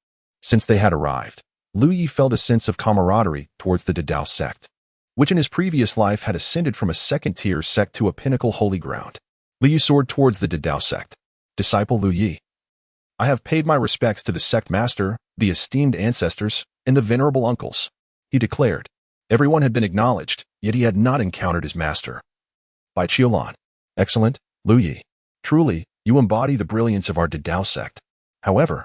since they had arrived, Lu Yi felt a sense of camaraderie towards the Dao sect, which in his previous life had ascended from a second-tier sect to a pinnacle holy ground. Lu Yi soared towards the Dao sect. Disciple Lu Yi, I have paid my respects to the sect master, the esteemed ancestors, and the venerable uncles, he declared. Everyone had been acknowledged, yet he had not encountered his master. Bai Qiulan. Excellent, Lu Yi. Truly, you embody the brilliance of our Dao sect. However,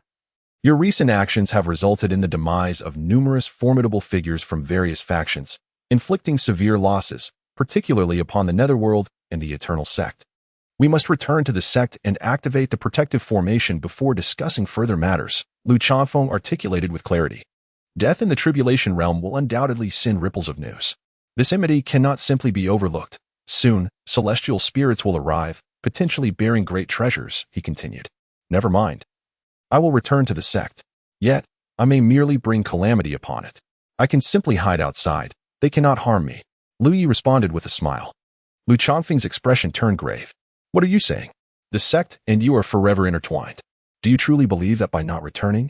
your recent actions have resulted in the demise of numerous formidable figures from various factions, inflicting severe losses, particularly upon the Netherworld and the Eternal Sect. We must return to the sect and activate the protective formation before discussing further matters, Lu Chanfeng articulated with clarity. Death in the tribulation realm will undoubtedly send ripples of news. This enmity cannot simply be overlooked. Soon, celestial spirits will arrive, potentially bearing great treasures, he continued. Never mind. I will return to the sect. Yet, I may merely bring calamity upon it. I can simply hide outside. They cannot harm me. Lu Yi responded with a smile. Lu Chanfeng's expression turned grave. What are you saying? The sect and you are forever intertwined. Do you truly believe that by not returning,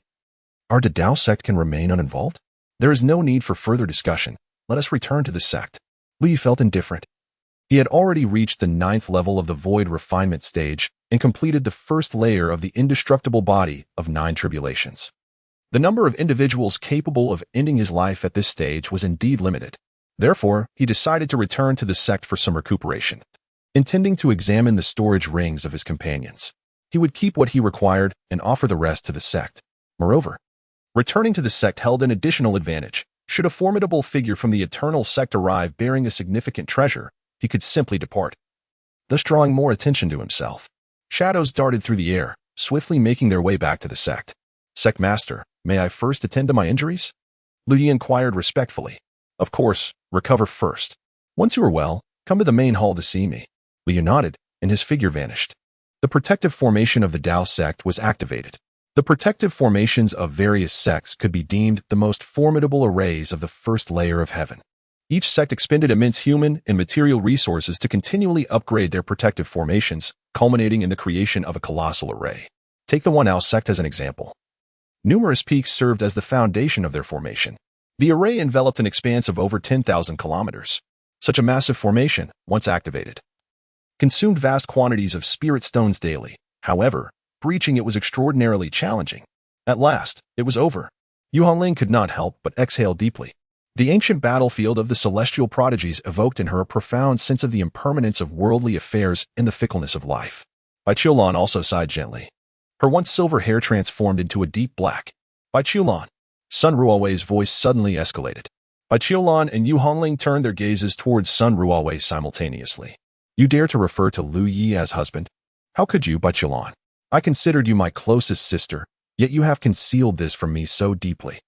our Dao sect can remain uninvolved? There is no need for further discussion. Let us return to the sect. Lu Yi felt indifferent. He had already reached the 9th level of the void refinement stage and completed the first layer of the indestructible body of 9 tribulations. The number of individuals capable of ending his life at this stage was indeed limited. Therefore, he decided to return to the sect for some recuperation. Intending to examine the storage rings of his companions, he would keep what he required and offer the rest to the sect. Moreover, returning to the sect held an additional advantage. Should a formidable figure from the Eternal Sect arrive bearing a significant treasure, he could simply depart, thus drawing more attention to himself. Shadows darted through the air, swiftly making their way back to the sect. Sect Master, may I first attend to my injuries? Lu Yi inquired respectfully. Of course, recover first. Once you are well, come to the main hall to see me. Lu Yi nodded, and his figure vanished. The protective formation of the Dao sect was activated. The protective formations of various sects could be deemed the most formidable arrays of the first layer of heaven. Each sect expended immense human and material resources to continually upgrade their protective formations, culminating in the creation of a colossal array. Take the One Ao sect as an example. Numerous peaks served as the foundation of their formation. The array enveloped an expanse of over 10,000 kilometers. Such a massive formation, once activated, consumed vast quantities of spirit stones daily. However, breaching it was extraordinarily challenging. At last, it was over. Yu Hongling could not help but exhale deeply. The ancient battlefield of the celestial prodigies evoked in her a profound sense of the impermanence of worldly affairs and the fickleness of life. Bai Qiulan also sighed gently. Her once silver hair transformed into a deep black. Bai Qiulan. Sun Ruowei's voice suddenly escalated. Bai Qiulan and Yu Hongling turned their gazes towards Sun Ruowei simultaneously. You dare to refer to Lu Yi as husband? How could you, Bai Qiulan? I considered you my closest sister, yet you have concealed this from me so deeply.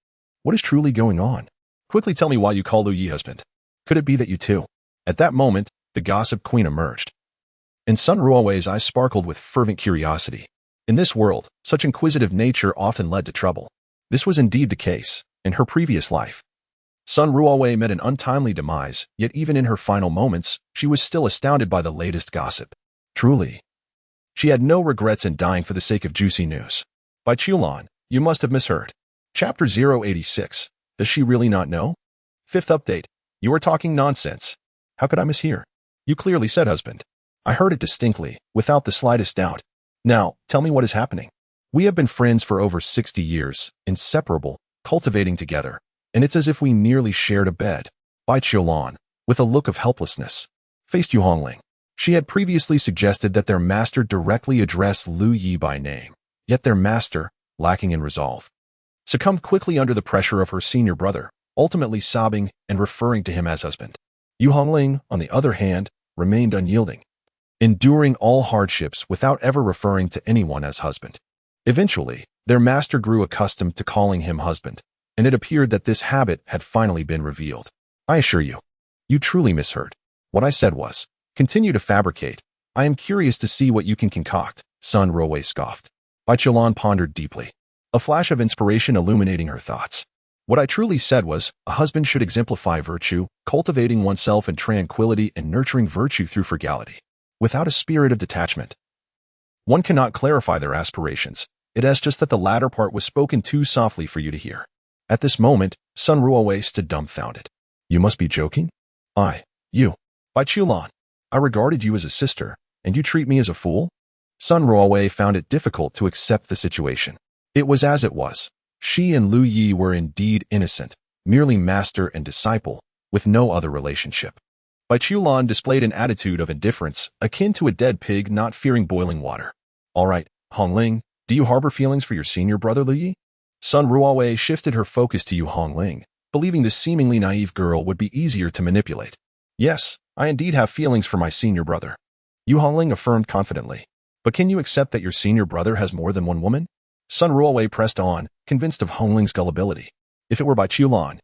What is truly going on? Quickly tell me why you call Lu Yi husband. Could it be that you too? At that moment, the gossip queen emerged. In Sun Ruowei's eyes sparkled with fervent curiosity. In this world, such inquisitive nature often led to trouble. This was indeed the case in her previous life. Sun Ruowei met an untimely demise, yet even in her final moments, she was still astounded by the latest gossip. Truly, she had no regrets in dying for the sake of juicy news. Bai Qiulan, you must have misheard. Chapter 086. Does she really not know? Fifth update. You are talking nonsense. How could I mishear? You clearly said husband. I heard it distinctly, without the slightest doubt. Now, tell me what is happening. We have been friends for over 60 years, inseparable, cultivating together, and it's as if we nearly shared a bed. Bai Qiulan, with a look of helplessness, faced Yu Hongling. She had previously suggested that their master directly address Lu Yi by name, yet their master, lacking in resolve, succumbed quickly under the pressure of her senior brother, ultimately sobbing and referring to him as husband. Yu Hongling, on the other hand, remained unyielding, enduring all hardships without ever referring to anyone as husband. Eventually, their master grew accustomed to calling him husband, and it appeared that this habit had finally been revealed. I assure you, you truly misheard. What I said was, continue to fabricate. I am curious to see what you can concoct, Sun Ruowei scoffed. Bai Qiulan pondered deeply, a flash of inspiration illuminating her thoughts. What I truly said was, a husband should exemplify virtue, cultivating oneself in tranquility and nurturing virtue through frugality. Without a spirit of detachment, one cannot clarify their aspirations. It is just that the latter part was spoken too softly for you to hear. At this moment, Sun Ruowei stood dumbfounded. You must be joking? You. Bai Qiulan, I regarded you as a sister, and you treat me as a fool? Sun Ruowei found it difficult to accept the situation. It was as it was. She and Lu Yi were indeed innocent, merely master and disciple, with no other relationship. Bai Qiulan displayed an attitude of indifference, akin to a dead pig not fearing boiling water. All right, Hongling, do you harbor feelings for your senior brother Lu Yi? Sun Ruowei shifted her focus to Yu Hongling, believing this seemingly naive girl would be easier to manipulate. Yes, I indeed have feelings for my senior brother, Yu Hongling affirmed confidently. But can you accept that your senior brother has more than one woman? Sun Ruowei pressed on, convinced of Hongling's gullibility. If it were Bai Qiulan,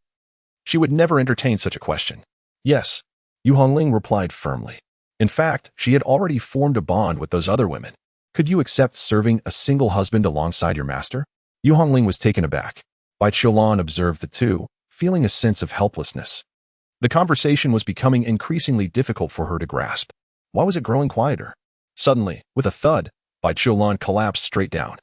she would never entertain such a question. Yes, Yu Hongling replied firmly. In fact, she had already formed a bond with those other women. Could you accept serving a single husband alongside your master? Yu Hongling was taken aback. Bai Qiulan observed the two, feeling a sense of helplessness. The conversation was becoming increasingly difficult for her to grasp. Why was it growing quieter? Suddenly, with a thud, Bai Qiulan collapsed straight down.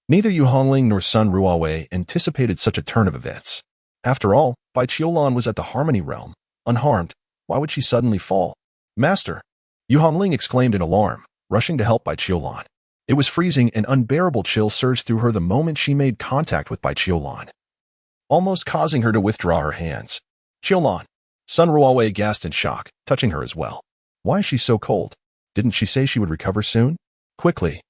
Neither Yu Hongling nor Sun Ruowei anticipated such a turn of events. After all, Bai Qiulan was at the Harmony Realm, unharmed. Why would she suddenly fall? Master! Yu Hongling exclaimed in alarm, rushing to help Bai Qiulan. It was freezing, and unbearable chill surged through her the moment she made contact with Bai Qiulan, almost causing her to withdraw her hands. Qiulan! Sun Ruowei gasped in shock, touching her as well. Why is she so cold? Didn't she say she would recover soon? Quickly!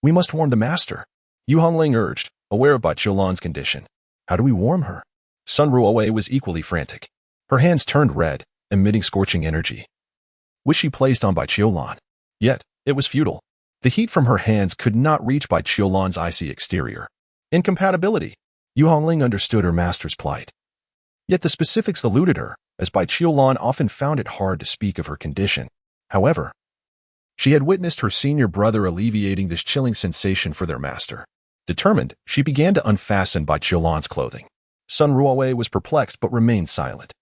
We must warn the master, Yu Hongling urged, aware of Bai Qiulan's condition. How do we warm her? Sun Ruowei was equally frantic. Her hands turned red, emitting scorching energy, which she placed on Bai Qiulan. Yet, it was futile. The heat from her hands could not reach Bai Qiulan's icy exterior. Incompatibility. Yu Hongling understood her master's plight. Yet the specifics eluded her, as Bai Qiulan often found it hard to speak of her condition. However, she had witnessed her senior brother alleviating this chilling sensation for their master. Determined, she began to unfasten Bai Qiulan's clothing. Sun Ruowei was perplexed but remained silent.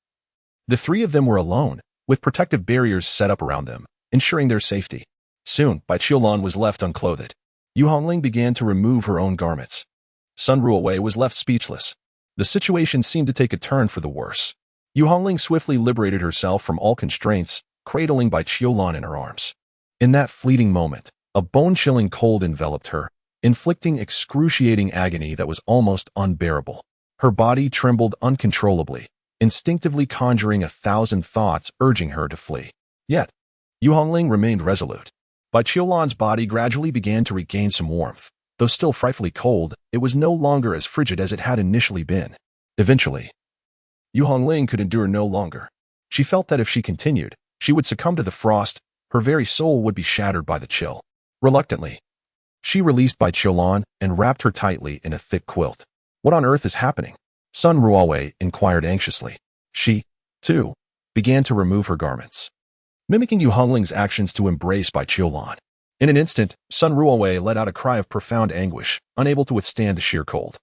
The three of them were alone, with protective barriers set up around them, ensuring their safety. Soon, Bai Qiulan was left unclothed. Yu Hongling began to remove her own garments. Sun Ruowei was left speechless. The situation seemed to take a turn for the worse. Yu Hongling swiftly liberated herself from all constraints, cradling Bai Qiulan in her arms. In that fleeting moment, a bone-chilling cold enveloped her, inflicting excruciating agony that was almost unbearable. Her body trembled uncontrollably, instinctively conjuring 1,000 thoughts urging her to flee. Yet, Yu Hongling remained resolute. Bai Qiulan's body gradually began to regain some warmth, Though still frightfully cold, it was no longer as frigid as it had initially been. Eventually, Yu Hongling could endure no longer. She felt that if she continued, she would succumb to the frost, her very soul would be shattered by the chill. Reluctantly, she released Bai Qiulan and wrapped her tightly in a thick quilt. What on earth is happening? Sun Ruowei inquired anxiously. She, too, began to remove her garments, mimicking Yu Hongling's actions to embrace Bai Qiulan. In an instant, Sun Ruowei let out a cry of profound anguish, unable to withstand the sheer cold.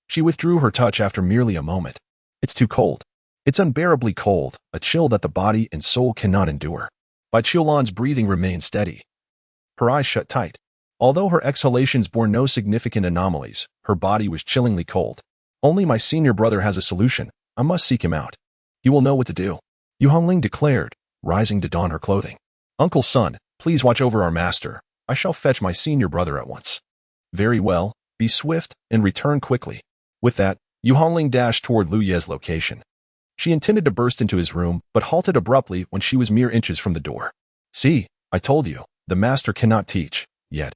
She withdrew her touch after merely a moment. It's too cold. It's unbearably cold, a chill that the body and soul cannot endure. Bai Qiulan's breathing remained steady. Her eyes shut tight. Although her exhalations bore no significant anomalies, her body was chillingly cold. Only my senior brother has a solution. I must seek him out. He will know what to do, Yu Hongling declared, rising to don her clothing. Uncle Sun, please watch over our master. I shall fetch my senior brother at once. Very well, be swift and return quickly. With that, Yu Hongling dashed toward Lu Ye's location. She intended to burst into his room, but halted abruptly when she was mere inches from the door. See, I told you, the master cannot teach, yet.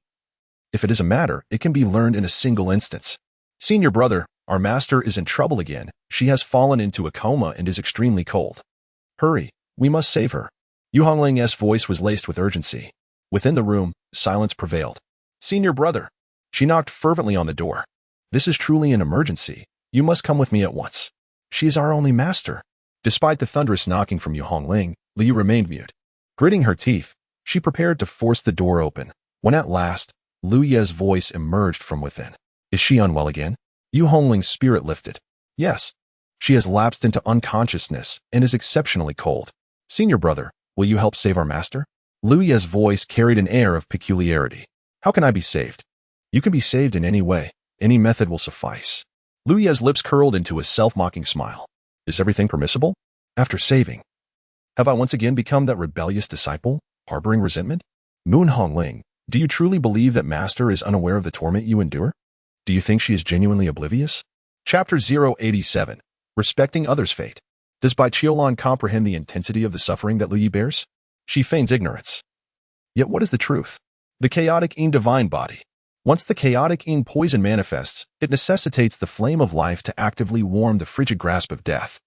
If it is a matter, it can be learned in a single instance. Senior brother, our master is in trouble again. She has fallen into a coma and is extremely cold. Hurry, we must save her. Yu Hongling's voice was laced with urgency. Within the room, silence prevailed. Senior brother. She knocked fervently on the door. This is truly an emergency. You must come with me at once. She is our only master. Despite the thunderous knocking from Yu Hongling, Liu remained mute. Gritting her teeth, she prepared to force the door open, when at last, Lu Ye's voice emerged from within. Is she unwell again? Yu Hongling's spirit lifted. Yes. She has lapsed into unconsciousness and is exceptionally cold. Senior brother, will you help save our master? Lu Ye's voice carried an air of peculiarity. How can I be saved? You can be saved in any way. Any method will suffice. Lu Ye's lips curled into a self-mocking smile. Is everything permissible? After saving, have I once again become that rebellious disciple, harboring resentment? Moon Hongling, do you truly believe that Master is unaware of the torment you endure? Do you think she is genuinely oblivious? Chapter 087. Respecting others' fate. Does Bai Qiulan comprehend the intensity of the suffering that Lu Yi bears? She feigns ignorance. Yet what is the truth? The chaotic Yin divine body. Once the chaotic Yin poison manifests, it necessitates the flame of life to actively warm the frigid grasp of death.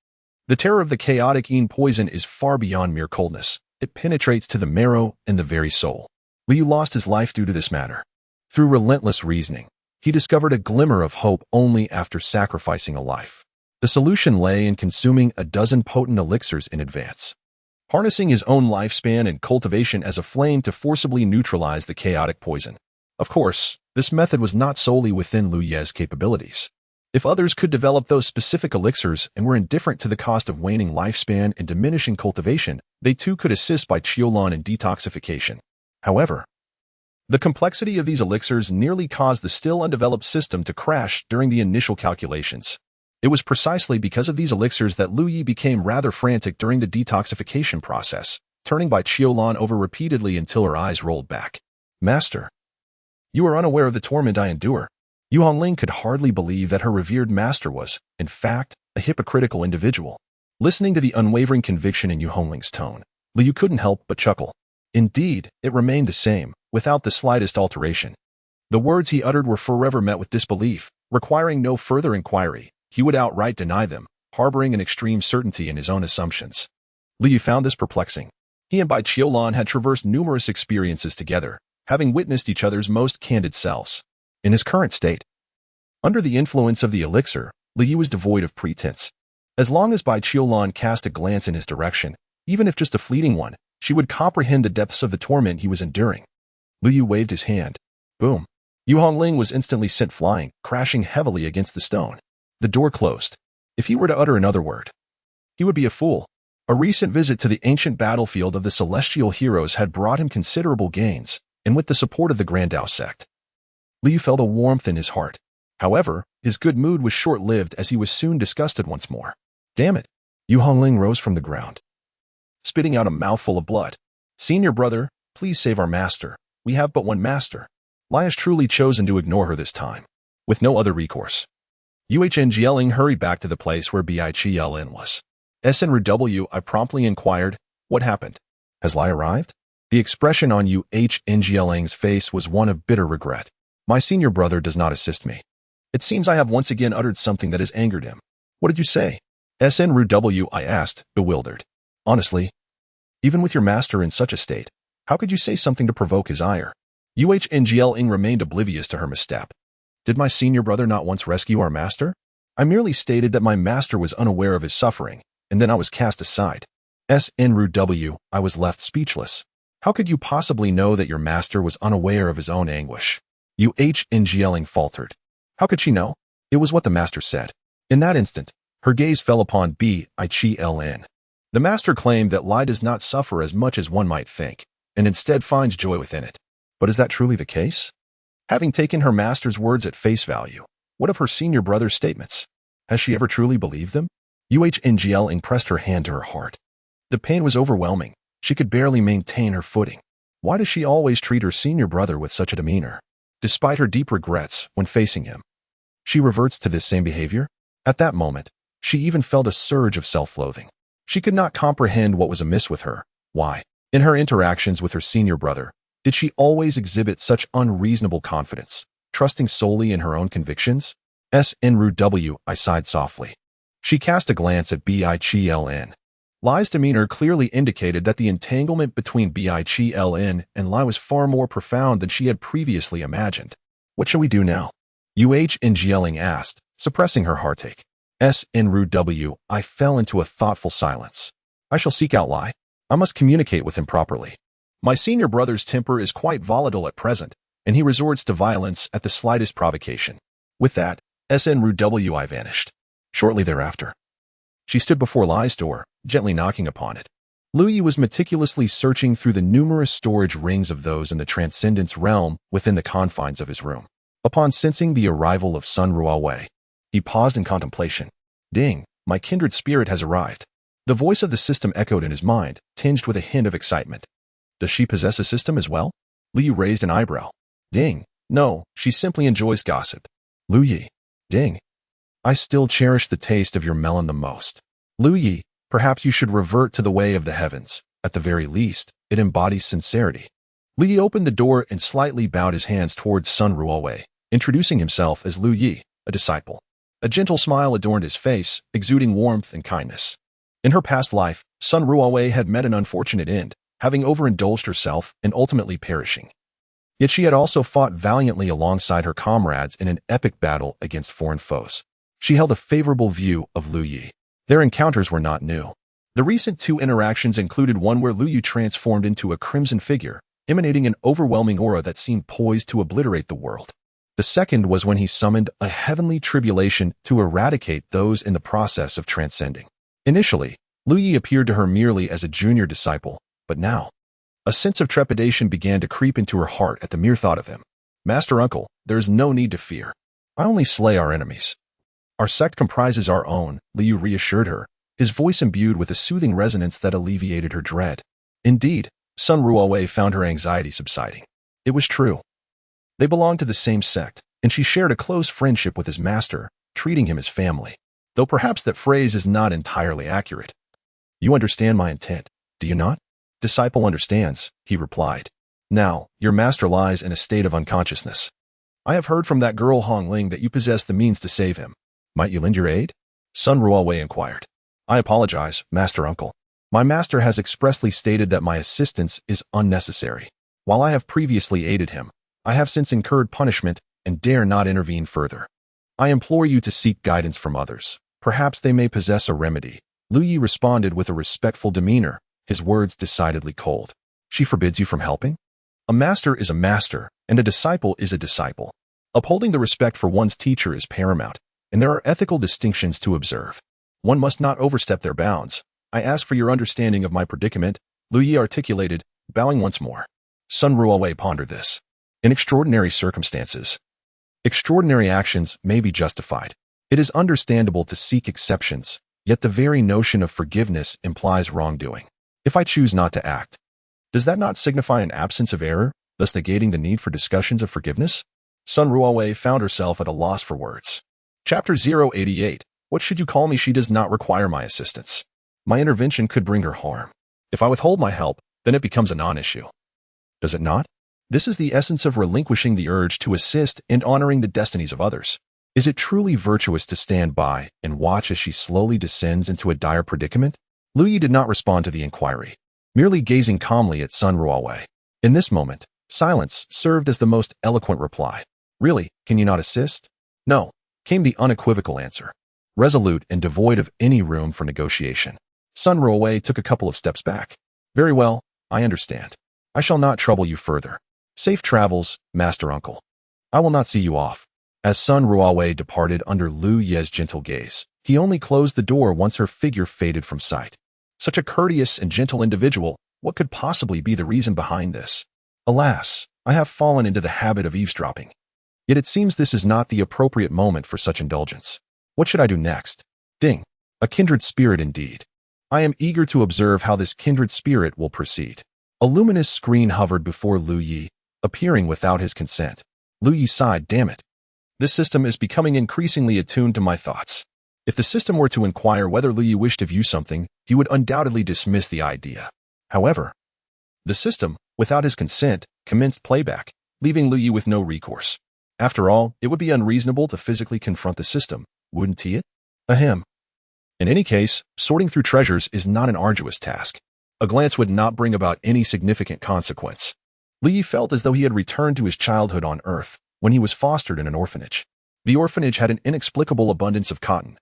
The terror of the chaotic Yin poison is far beyond mere coldness. It penetrates to the marrow and the very soul. Liu lost his life due to this matter. Through relentless reasoning, he discovered a glimmer of hope only after sacrificing a life. The solution lay in consuming a dozen potent elixirs in advance, harnessing his own lifespan and cultivation as a flame to forcibly neutralize the chaotic poison. Of course, this method was not solely within Lu Ye's capabilities. If others could develop those specific elixirs and were indifferent to the cost of waning lifespan and diminishing cultivation, they too could assist Bai Qiulan in detoxification. However, the complexity of these elixirs nearly caused the still undeveloped system to crash during the initial calculations. It was precisely because of these elixirs that Lu Yi became rather frantic during the detoxification process, turning Bai Qiulan over repeatedly until her eyes rolled back. Master, you are unaware of the torment I endure. Yu Hongling could hardly believe that her revered master was, in fact, a hypocritical individual. Listening to the unwavering conviction in Yu Hongling's tone, Liu couldn't help but chuckle. Indeed, it remained the same, without the slightest alteration. The words he uttered were forever met with disbelief, requiring no further inquiry. He would outright deny them, harboring an extreme certainty in his own assumptions. Liu found this perplexing. He and Bai Qiulan had traversed numerous experiences together, having witnessed each other's most candid selves. In his current state, under the influence of the elixir, Liu was devoid of pretense. As long as Bai Qiulan cast a glance in his direction, even if just a fleeting one, she would comprehend the depths of the torment he was enduring. Liu waved his hand. Boom. Yu Hongling was instantly sent flying, crashing heavily against the stone. The door closed. If he were to utter another word, he would be a fool. A recent visit to the ancient battlefield of the celestial heroes had brought him considerable gains, and with the support of the Grandao sect, Liu felt a warmth in his heart. However, his good mood was short-lived as he was soon disgusted once more. Damn it. Yu Hongling rose from the ground, spitting out a mouthful of blood. Senior brother, please save our master. We have but one master. Lai has truly chosen to ignore her this time. With no other recourse, Yuhngeling hurried back to the place where Biqlin was. SNRW, I promptly inquired, what happened? Has Lai arrived? The expression on Yuhngeling's face was one of bitter regret. My senior brother does not assist me. It seems I have once again uttered something that has angered him. What did you say? SNRW, I asked, bewildered. Honestly, even with your master in such a state, how could you say something to provoke his ire? UHNGL remained oblivious to her misstep. Did my senior brother not once rescue our master? I merely stated that my master was unaware of his suffering, and then I was cast aside. SNRW, I was left speechless. How could you possibly know that your master was unaware of his own anguish? UHNGL faltered. How could she know? It was what the master said. In that instant, her gaze fell upon BICHLN. The master claimed that Lai does not suffer as much as one might think, and instead finds joy within it. But is that truly the case? Having taken her master's words at face value, what of her senior brother's statements? Has she ever truly believed them? UHNGL pressed her hand to her heart. The pain was overwhelming. She could barely maintain her footing. Why does she always treat her senior brother with such a demeanor? Despite her deep regrets when facing him, she reverts to this same behavior? At that moment, she even felt a surge of self-loathing. She could not comprehend what was amiss with her. Why, in her interactions with her senior brother, did she always exhibit such unreasonable confidence, trusting solely in her own convictions? SNRW, I sighed softly. She cast a glance at BICHLN. Lai's demeanor clearly indicated that the entanglement between BICHLN and Lai was far more profound than she had previously imagined. What shall we do now? UHNGL asked, suppressing her heartache. SNRW, I fell into a thoughtful silence. I shall seek out Lai. I must communicate with him properly. My senior brother's temper is quite volatile at present, and he resorts to violence at the slightest provocation. With that, SNRW, I vanished. Shortly thereafter, she stood before Lai's door, gently knocking upon it. Lu Yi was meticulously searching through the numerous storage rings of those in the transcendence realm within the confines of his room. Upon sensing the arrival of Sun Ruowei, he paused in contemplation. Ding, my kindred spirit has arrived. The voice of the system echoed in his mind, tinged with a hint of excitement. Does she possess a system as well? Lu Yi raised an eyebrow. Ding, no, she simply enjoys gossip. Lu Yi. Ding. I still cherish the taste of your melon the most. Lu Yi, perhaps you should revert to the way of the heavens. At the very least, it embodies sincerity. Lu Yi opened the door and slightly bowed his hands towards Sun Ruowei, introducing himself as Lu Yi, a disciple. A gentle smile adorned his face, exuding warmth and kindness. In her past life, Sun Ruowei had met an unfortunate end, having overindulged herself and ultimately perishing. Yet she had also fought valiantly alongside her comrades in an epic battle against foreign foes. She held a favorable view of Lu Yi. Their encounters were not new. The recent two interactions included one where Lu Yi transformed into a crimson figure, emanating an overwhelming aura that seemed poised to obliterate the world. The second was when he summoned a heavenly tribulation to eradicate those in the process of transcending. Initially, Lu Yi appeared to her merely as a junior disciple, but now, a sense of trepidation began to creep into her heart at the mere thought of him. Master Uncle, there is no need to fear. I only slay our enemies. Our sect comprises our own, Lu Yi reassured her, his voice imbued with a soothing resonance that alleviated her dread. Indeed, Sun Ruowei found her anxiety subsiding. It was true. They belonged to the same sect, and she shared a close friendship with his master, treating him as family. Though perhaps that phrase is not entirely accurate. You understand my intent, do you not? Disciple understands, he replied. Now, your master lies in a state of unconsciousness. I have heard from that girl Hong Ling that you possess the means to save him. Might you lend your aid? Sun Ruowei inquired. I apologize, Master Uncle. My master has expressly stated that my assistance is unnecessary. While I have previously aided him, I have since incurred punishment and dare not intervene further. I implore you to seek guidance from others. Perhaps they may possess a remedy. Lu Yi responded with a respectful demeanor, his words decidedly cold. She forbids you from helping? A master is a master, and a disciple is a disciple. Upholding the respect for one's teacher is paramount, and there are ethical distinctions to observe. One must not overstep their bounds. I ask for your understanding of my predicament, Lu Yi articulated, bowing once more. Sun Ruowei pondered this. In extraordinary circumstances, extraordinary actions may be justified. It is understandable to seek exceptions, yet the very notion of forgiveness implies wrongdoing. If I choose not to act, does that not signify an absence of error, thus negating the need for discussions of forgiveness? Sun Ruowei found herself at a loss for words. Chapter 088. What should you call me? She does not require my assistance. My intervention could bring her harm. If I withhold my help, then it becomes a non-issue. Does it not? This is the essence of relinquishing the urge to assist and honoring the destinies of others. Is it truly virtuous to stand by and watch as she slowly descends into a dire predicament? Lu Yi did not respond to the inquiry, merely gazing calmly at Sun Ruowei. In this moment, silence served as the most eloquent reply. Really, can you not assist? No, came the unequivocal answer, resolute and devoid of any room for negotiation. Sun Ruowei took a couple of steps back. Very well, I understand. I shall not trouble you further. Safe travels, Master Uncle. I will not see you off. As Sun Ruowei departed under Lu Ye's gentle gaze, he only closed the door once her figure faded from sight. Such a courteous and gentle individual, what could possibly be the reason behind this? Alas, I have fallen into the habit of eavesdropping. Yet it seems this is not the appropriate moment for such indulgence. What should I do next? Ding. A kindred spirit indeed. I am eager to observe how this kindred spirit will proceed. A luminous screen hovered before Lu Yi, appearing without his consent. Lu Yi sighed, damn it. This system is becoming increasingly attuned to my thoughts. If the system were to inquire whether Lu Yi wished to view something, he would undoubtedly dismiss the idea. However, the system, without his consent, commenced playback, leaving Lu Yi with no recourse. After all, it would be unreasonable to physically confront the system, wouldn't it? Ahem. In any case, sorting through treasures is not an arduous task. A glance would not bring about any significant consequence. Lu Yi felt as though he had returned to his childhood on Earth, when he was fostered in an orphanage. The orphanage had an inexplicable abundance of cotton,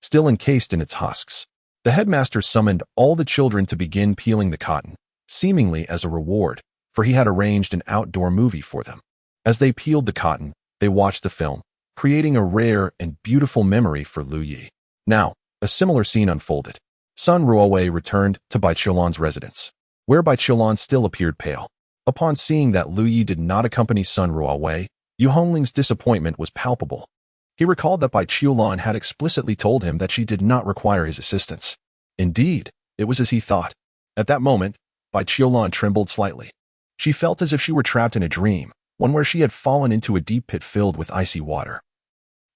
still encased in its husks. The headmaster summoned all the children to begin peeling the cotton, seemingly as a reward, for he had arranged an outdoor movie for them. As they peeled the cotton, they watched the film, creating a rare and beautiful memory for Lu Yi. Now, a similar scene unfolded. Sun Ruowei returned to Bai Qiulan's residence, where Bai Qiulan still appeared pale. Upon seeing that Lu Yi did not accompany Sun Ruowei, Yu Hongling's disappointment was palpable. He recalled that Bai Qiulan had explicitly told him that she did not require his assistance. Indeed, it was as he thought. At that moment, Bai Qiulan trembled slightly. She felt as if she were trapped in a dream, one where she had fallen into a deep pit filled with icy water.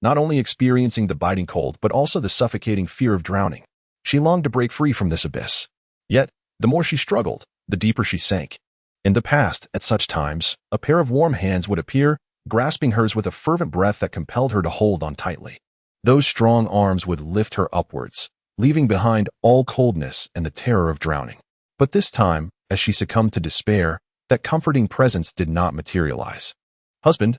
Not only experiencing the biting cold but also the suffocating fear of drowning. She longed to break free from this abyss. Yet, the more she struggled, the deeper she sank. In the past, at such times, a pair of warm hands would appear, grasping hers with a fervent breath that compelled her to hold on tightly. Those strong arms would lift her upwards, leaving behind all coldness and the terror of drowning. But this time, as she succumbed to despair, that comforting presence did not materialize. Husband,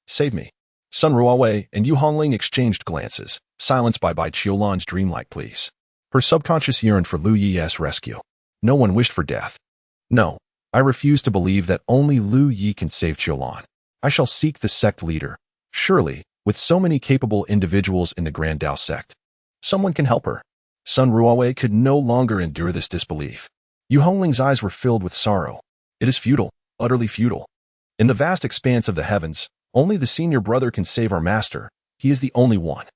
save me. Sun Ruowei and Yu Hongling exchanged glances, silenced by Bai Qiulan's dreamlike pleas. Her subconscious yearned for Lu Yi's rescue. No one wished for death. No, I refuse to believe that only Lu Yi can save Qiulan. I shall seek the sect leader. Surely, with so many capable individuals in the Grand Dao sect, someone can help her. Sun Ruowei could no longer endure this disbelief. Yu Hongling's eyes were filled with sorrow. It is futile, utterly futile. In the vast expanse of the heavens, only the senior brother can save our master. He is the only one.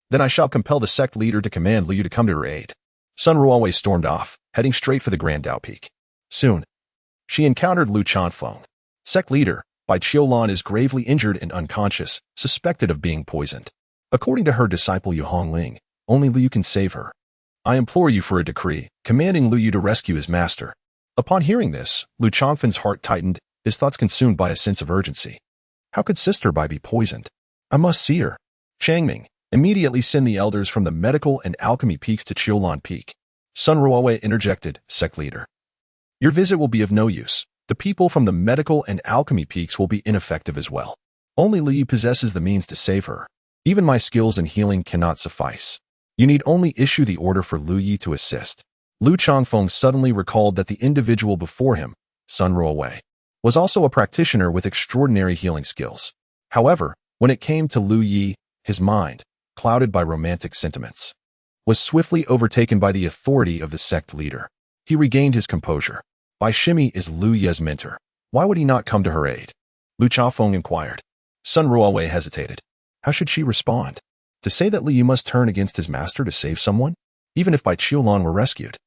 Then I shall compel the sect leader to command Lu Yu to come to her aid. Sun Ruowei stormed off, heading straight for the Grand Dao Peak. Soon, she encountered Lu Chanfeng. Sect leader, Bai Qiulan is gravely injured and unconscious, suspected of being poisoned. According to her disciple Yu Hongling, only Lu Yu can save her. I implore you for a decree, commanding Lu Yu to rescue his master. Upon hearing this, Lu Chanfeng's heart tightened, his thoughts consumed by a sense of urgency. How could Sister Bai be poisoned? I must see her. Changming, immediately send the elders from the medical and alchemy peaks to Qiulan Peak. Sun Ruowei interjected, sect leader. Your visit will be of no use. The people from the medical and alchemy peaks will be ineffective as well. Only Lu Yi possesses the means to save her. Even my skills in healing cannot suffice. You need only issue the order for Lu Yi to assist. Lu Chanfeng suddenly recalled that the individual before him, Sun Ruowei, was also a practitioner with extraordinary healing skills. However, when it came to Lu Yi, his mind, clouded by romantic sentiments, was swiftly overtaken by the authority of the sect leader. He regained his composure. Bai Shimi is Lu Ye's mentor. Why would he not come to her aid? Lu Chanfeng inquired. Sun Ruowei hesitated. How should she respond? To say that Lu Yi must turn against his master to save someone? Even if Bai Qiulan were rescued?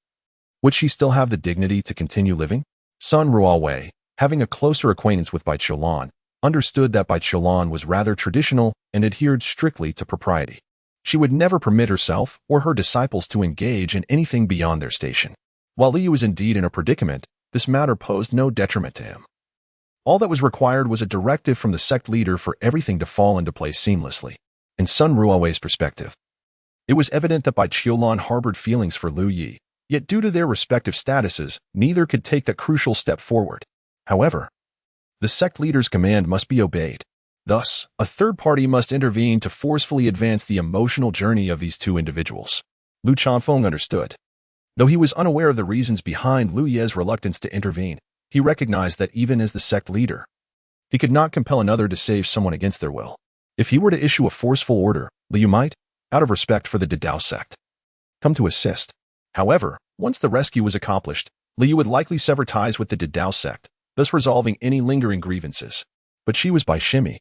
Would she still have the dignity to continue living? Sun Ruowei, having a closer acquaintance with Bai Qiulan, understood that Bai Qiulan was rather traditional and adhered strictly to propriety. She would never permit herself or her disciples to engage in anything beyond their station. While Lu Yi was indeed in a predicament, this matter posed no detriment to him. All that was required was a directive from the sect leader for everything to fall into place seamlessly. In Sun Ruowei's perspective, it was evident that Bai Qiulan harbored feelings for Lu Yi, yet due to their respective statuses, neither could take that crucial step forward. However, the sect leader's command must be obeyed. Thus, a third party must intervene to forcefully advance the emotional journey of these two individuals. Lu Chanfeng understood. Though he was unaware of the reasons behind Lu Ye's reluctance to intervene, he recognized that even as the sect leader, he could not compel another to save someone against their will. If he were to issue a forceful order, Liu might, out of respect for the Didao sect, come to assist. However, once the rescue was accomplished, Liu would likely sever ties with the Didao sect, thus resolving any lingering grievances. But she was Bai Shimi.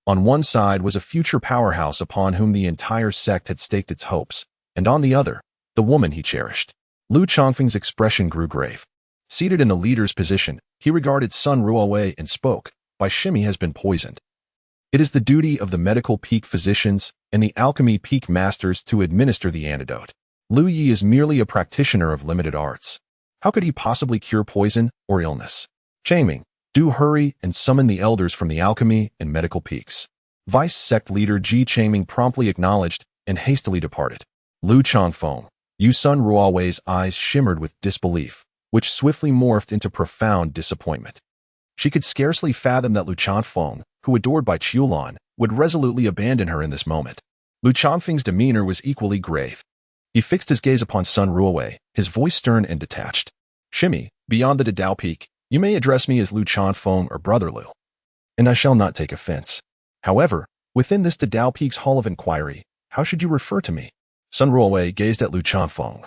On one side was a future powerhouse upon whom the entire sect had staked its hopes, and on the other, the woman he cherished. Lu Chongfeng's expression grew grave. Seated in the leader's position, he regarded Sun Ruowei and spoke, Bai Shimi has been poisoned. It is the duty of the medical peak physicians and the alchemy peak masters to administer the antidote. Lu Yi is merely a practitioner of limited arts. How could he possibly cure poison or illness? Changming, do hurry and summon the elders from the alchemy and medical peaks. Vice sect leader Ji Changming promptly acknowledged and hastily departed. Lu Chongfeng, Yu Sun Ruowei's eyes shimmered with disbelief, which swiftly morphed into profound disappointment. She could scarcely fathom that Lu Chongfeng, who adored Bai Qiulan, would resolutely abandon her in this moment. Lu Chongfeng's demeanor was equally grave. He fixed his gaze upon Sun Ruowei, his voice stern and detached. Shimi, beyond the Didao Peak, you may address me as Lu Chongfeng or Brother Lu, and I shall not take offense. However, within this Didao Peak's Hall of Inquiry, how should you refer to me? Sun Ruowei gazed at Lu Chongfeng,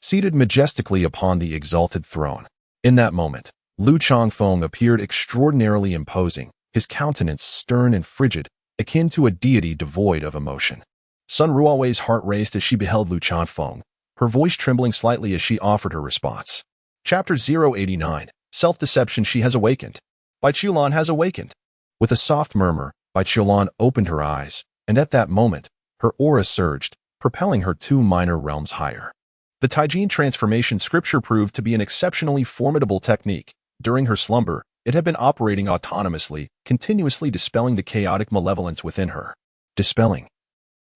seated majestically upon the exalted throne. In that moment, Lu Chongfeng appeared extraordinarily imposing, his countenance stern and frigid, akin to a deity devoid of emotion. Sun Ruowei's heart raced as she beheld Lu Chongfeng, her voice trembling slightly as she offered her response. Chapter 089, Self-Deception. She has awakened. Bai Qiulan has awakened. With a soft murmur, Bai Qiulan opened her eyes, and at that moment, her aura surged, propelling her 2 minor realms higher. The Taijin transformation scripture proved to be an exceptionally formidable technique. During her slumber, it had been operating autonomously, continuously dispelling the chaotic malevolence within her. Dispelling.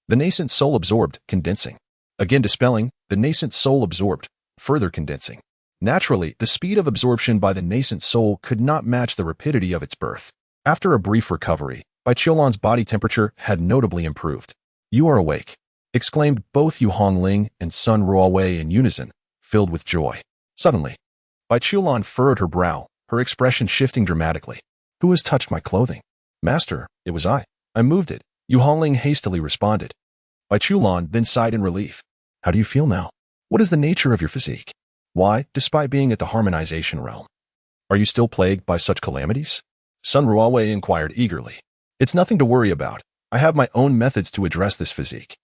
The nascent soul absorbed, condensing. Again dispelling, the nascent soul absorbed, further condensing. Naturally, the speed of absorption by the nascent soul could not match the rapidity of its birth. After a brief recovery, Bai Qiulan's body temperature had notably improved. You are awake, exclaimed both Yu Hongling and Sun Ruowei in unison, filled with joy. Suddenly, Bai Qiulan furrowed her brow, her expression shifting dramatically. Who has touched my clothing? Master, it was I. I moved it, Yu Hongling hastily responded. Bai Qiulan then sighed in relief. How do you feel now? What is the nature of your physique? Why, despite being at the harmonization realm, are you still plagued by such calamities? Sun Ruowei inquired eagerly. It's nothing to worry about. I have my own methods to address this physique.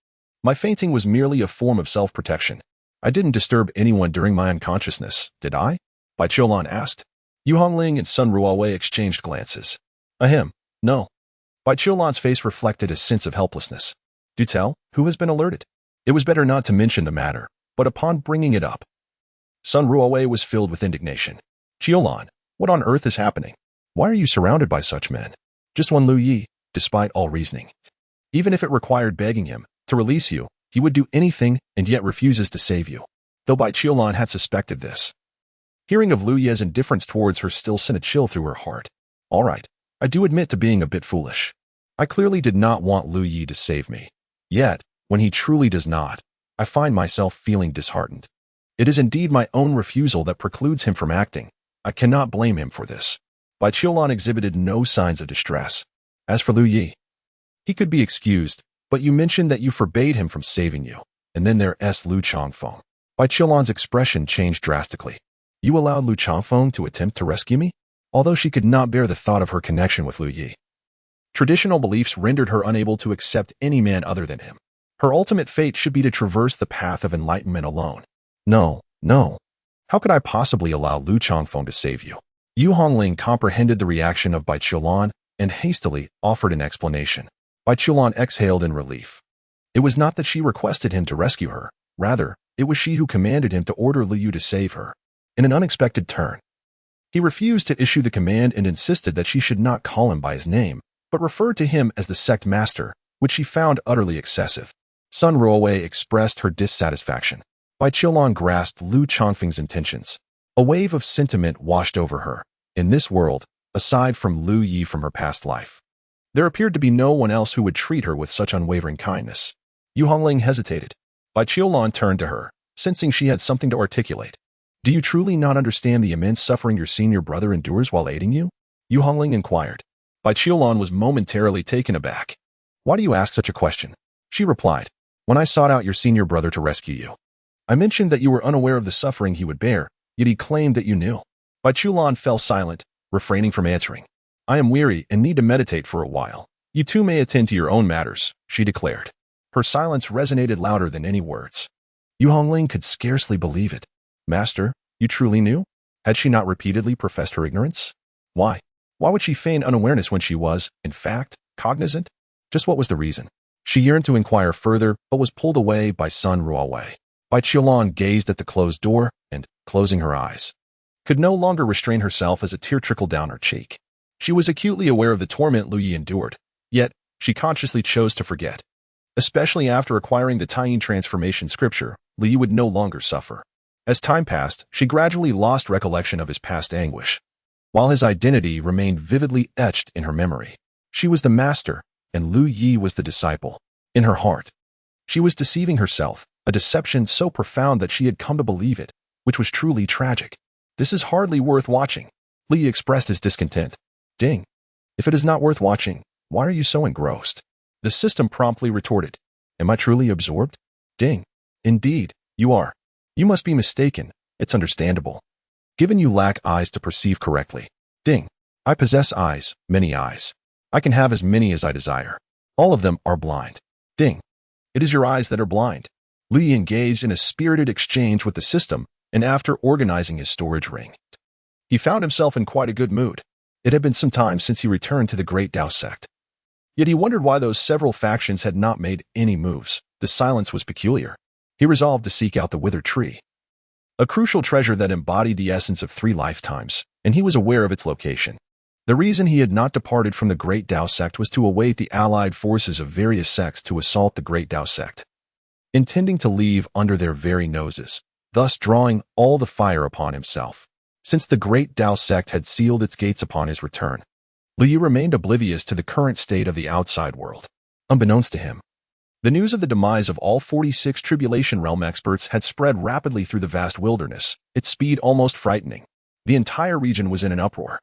My fainting was merely a form of self-protection. I didn't disturb anyone during my unconsciousness, did I? Bai Qiulan asked. Yu Hongling and Sun Ruowei exchanged glances. Ahem, no. Bai Qiulan's face reflected a sense of helplessness. Do tell, who has been alerted? It was better not to mention the matter, but upon bringing it up, Sun Ruowei was filled with indignation. Qiulan, what on earth is happening? Why are you surrounded by such men? Just one Lu Yi, despite all reasoning. Even if it required begging him to release you, he would do anything and yet refuses to save you. Though Bai Qiulan had suspected this. Hearing of Lu Ye's indifference towards her still sent a chill through her heart. All right, I do admit to being a bit foolish. I clearly did not want Lu Yi to save me. Yet, when he truly does not, I find myself feeling disheartened. It is indeed my own refusal that precludes him from acting. I cannot blame him for this. Bai Qiulan exhibited no signs of distress. As for Lu Yi, he could be excused, but you mentioned that you forbade him from saving you. And then there's Lu Chongfeng. Bai Qiulan's expression changed drastically. You allowed Lu Chongfeng to attempt to rescue me? Although she could not bear the thought of her connection with Lu Yi. Traditional beliefs rendered her unable to accept any man other than him. Her ultimate fate should be to traverse the path of enlightenment alone. No, no. How could I possibly allow Lu Chongfeng to save you? Yu Hongling comprehended the reaction of Bai Qiulan and hastily offered an explanation. Bai Qiulan exhaled in relief. It was not that she requested him to rescue her. Rather, it was she who commanded him to order Lu Yu to save her. In an unexpected turn, He refused to issue the command and insisted that she should not call him by his name, but referred to him as the sect master, which she found utterly excessive. Sun Ruowei expressed her dissatisfaction. Bai Qiulan grasped Lu Chongfeng's intentions. A wave of sentiment washed over her. In this world, aside from Lu Yi from her past life, there appeared to be no one else who would treat her with such unwavering kindness. Yu Hongling hesitated. Bai Qiulan turned to her, sensing she had something to articulate. Do you truly not understand the immense suffering your senior brother endures while aiding you? Yu Hongling inquired. Bai Qiulan was momentarily taken aback. Why do you ask such a question? She replied. When I sought out your senior brother to rescue you, I mentioned that you were unaware of the suffering he would bear, yet he claimed that you knew. Bai Qiulan fell silent, refraining from answering. I am weary and need to meditate for a while. You too may attend to your own matters, she declared. Her silence resonated louder than any words. Yu Hongling could scarcely believe it. Master, you truly knew? Had she not repeatedly professed her ignorance? Why? Why would she feign unawareness when she was, in fact, cognizant? Just what was the reason? She yearned to inquire further, but was pulled away by Sun Ruowei. Bai Qiulan gazed at the closed door and, closing her eyes, could no longer restrain herself as a tear trickled down her cheek. She was acutely aware of the torment Lu Yi endured, yet she consciously chose to forget. Especially after acquiring the Taiyin transformation scripture, Lu Yi would no longer suffer. As time passed, she gradually lost recollection of his past anguish, while his identity remained vividly etched in her memory. She was the master, and Lu Yi was the disciple. In her heart, she was deceiving herself, a deception so profound that she had come to believe it, which was truly tragic. This is hardly worth watching. Lu Yi expressed his discontent. Ding. If it is not worth watching, why are you so engrossed? The system promptly retorted. Am I truly absorbed? Ding. Indeed, you are. You must be mistaken. It's understandable. Given you lack eyes to perceive correctly. Ding. I possess eyes, many eyes. I can have as many as I desire. All of them are blind. Ding. It is your eyes that are blind. Lu Yi engaged in a spirited exchange with the system, and after organizing his storage ring, he found himself in quite a good mood. It had been some time since he returned to the Great Tao sect. Yet he wondered why those several factions had not made any moves. The silence was peculiar. He resolved to seek out the withered tree, a crucial treasure that embodied the essence of 3 lifetimes, and he was aware of its location. The reason he had not departed from the Great Tao sect was to await the allied forces of various sects to assault the Great Tao sect, intending to leave under their very noses, thus drawing all the fire upon himself. Since the Great Tao sect had sealed its gates upon his return, Lu Yi remained oblivious to the current state of the outside world. Unbeknownst to him, the news of the demise of all 46 Tribulation Realm experts had spread rapidly through the vast wilderness, its speed almost frightening. The entire region was in an uproar.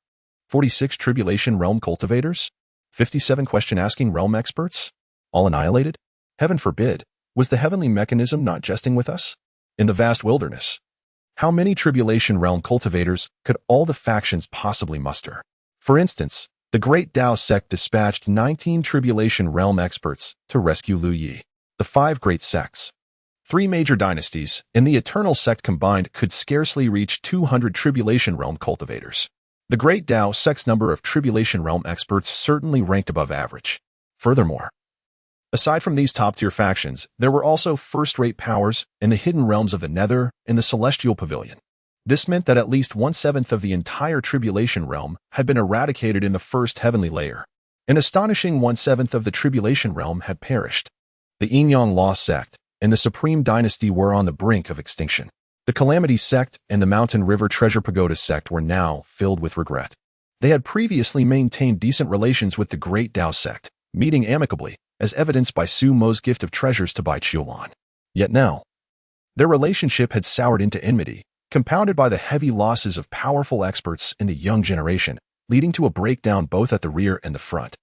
46 Tribulation Realm cultivators? 57 question-asking realm experts? All annihilated? Heaven forbid. Was the heavenly mechanism not jesting with us? In the vast wilderness, how many Tribulation Realm cultivators could all the factions possibly muster? For instance, the Great Tao sect dispatched 19 Tribulation Realm experts to rescue Lu Yi. The 5 great sects, 3 major dynasties, and the Eternal sect combined could scarcely reach 200 Tribulation Realm cultivators. The Great Tao sect's number of Tribulation Realm experts certainly ranked above average. Furthermore, aside from these top-tier factions, there were also first-rate powers in the hidden realms of the Nether and the Celestial Pavilion. This meant that at least 1/7 of the entire Tribulation Realm had been eradicated in the first heavenly layer. An astonishing 1/7 of the Tribulation Realm had perished. The Yin-Yang Law sect and the Supreme Dynasty were on the brink of extinction. The Calamity sect and the Mountain River Treasure Pagoda sect were now filled with regret. They had previously maintained decent relations with the Great Tao sect, meeting amicably, as evidenced by Su Mo's gift of treasures to Bai Qiulan. Yet now, their relationship had soured into enmity, compounded by the heavy losses of powerful experts in the young generation, leading to a breakdown both at the rear and the front.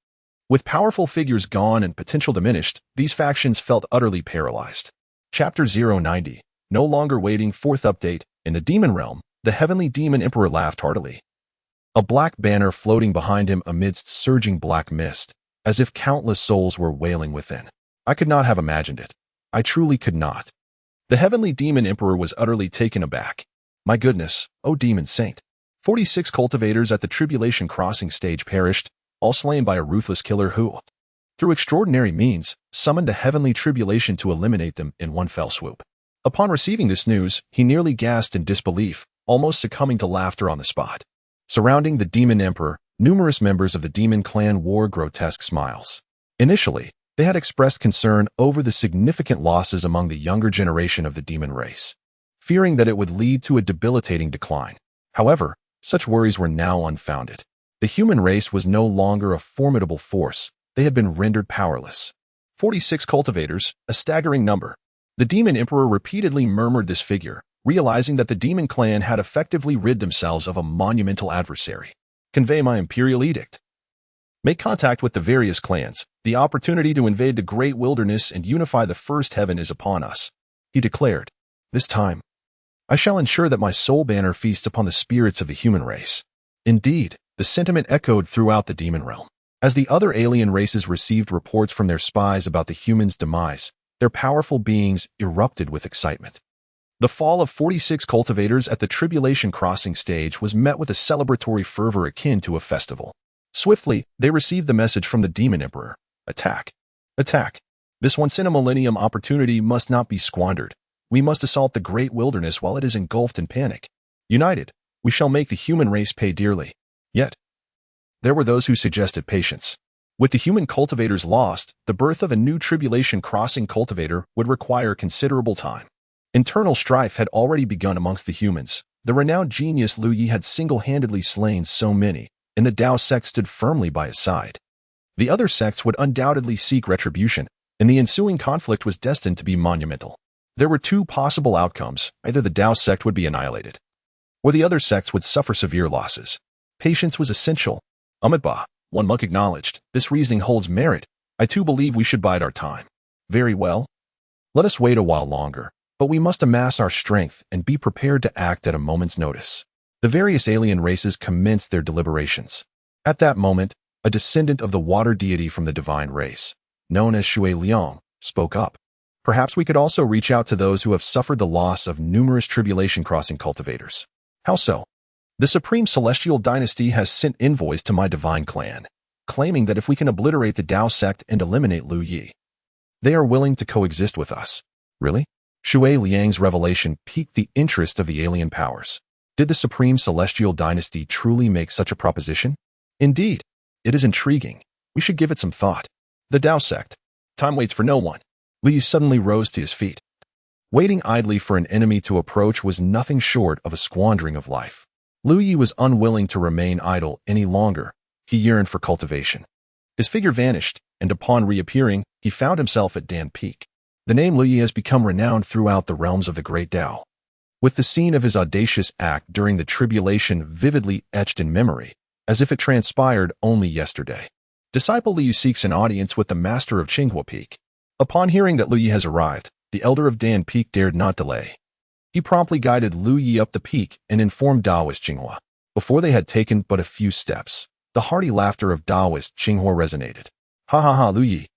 With powerful figures gone and potential diminished, these factions felt utterly paralyzed. Chapter 090. No longer waiting. 4th update. In the Demon Realm, the Heavenly Demon Emperor laughed heartily. A black banner floating behind him amidst surging black mist, as if countless souls were wailing within. I could not have imagined it. I truly could not. The Heavenly Demon Emperor was utterly taken aback. My goodness, O Demon Saint. 46 cultivators at the Tribulation Crossing stage perished, all slain by a ruthless killer who, through extraordinary means, summoned a heavenly tribulation to eliminate them in one fell swoop. Upon receiving this news, he nearly gasped in disbelief, almost succumbing to laughter on the spot. Surrounding the Demon Emperor, numerous members of the Demon Clan wore grotesque smiles. Initially, they had expressed concern over the significant losses among the younger generation of the demon race, fearing that it would lead to a debilitating decline. However, such worries were now unfounded. The human race was no longer a formidable force. They had been rendered powerless. 46 cultivators, a staggering number. The Demon Emperor repeatedly murmured this figure, realizing that the Demon Clan had effectively rid themselves of a monumental adversary. Convey my imperial edict. Make contact with the various clans. The opportunity to invade the great wilderness and unify the first heaven is upon us, he declared. This time, I shall ensure that my soul banner feasts upon the spirits of the human race. Indeed, the sentiment echoed throughout the demon realm. As the other alien races received reports from their spies about the humans' demise, their powerful beings erupted with excitement. The fall of 46 cultivators at the Tribulation Crossing stage was met with a celebratory fervor akin to a festival. Swiftly, they received the message from the Demon Emperor. Attack! Attack! This once-in-a-millennium opportunity must not be squandered. We must assault the great wilderness while it is engulfed in panic. United, we shall make the human race pay dearly. Yet, there were those who suggested patience. With the human cultivators lost, the birth of a new Tribulation Crossing cultivator would require considerable time. Internal strife had already begun amongst the humans. The renowned genius Lu Yi had single-handedly slain so many, and the Dao sect stood firmly by his side. The other sects would undoubtedly seek retribution, and the ensuing conflict was destined to be monumental. There were two possible outcomes. Either the Dao sect would be annihilated, or the other sects would suffer severe losses. Patience was essential. Amitabha, one monk acknowledged. This reasoning holds merit. I too believe we should bide our time. Very well. Let us wait a while longer, but we must amass our strength and be prepared to act at a moment's notice. The various alien races commenced their deliberations. At that moment, a descendant of the water deity from the divine race, known as Shui Liang, spoke up. Perhaps we could also reach out to those who have suffered the loss of numerous Tribulation Crossing cultivators. How so? The Supreme Celestial Dynasty has sent envoys to my divine clan, claiming that if we can obliterate the Dao sect and eliminate Lu Yi, they are willing to coexist with us. Really? Shui Liang's revelation piqued the interest of the alien powers. Did the Supreme Celestial Dynasty truly make such a proposition? Indeed, it is intriguing. We should give it some thought. The Dao sect. Time waits for no one. Lu Yi suddenly rose to his feet. Waiting idly for an enemy to approach was nothing short of a squandering of life. Lu Yi was unwilling to remain idle any longer. He yearned for cultivation. His figure vanished, and upon reappearing, he found himself at Dan Peak. The name Lu Yi has become renowned throughout the realms of the Great Dao. With the scene of his audacious act during the tribulation vividly etched in memory, as if it transpired only yesterday. Disciple Lu Yi seeks an audience with the master of Qinghua Peak. Upon hearing that Lu Yi has arrived, the elder of Dan Peak dared not delay. He promptly guided Lu Yi up the peak and informed Daoist Qinghua. Before they had taken but a few steps, the hearty laughter of Daoist Qinghua resonated. Ha ha ha, Lu Yi.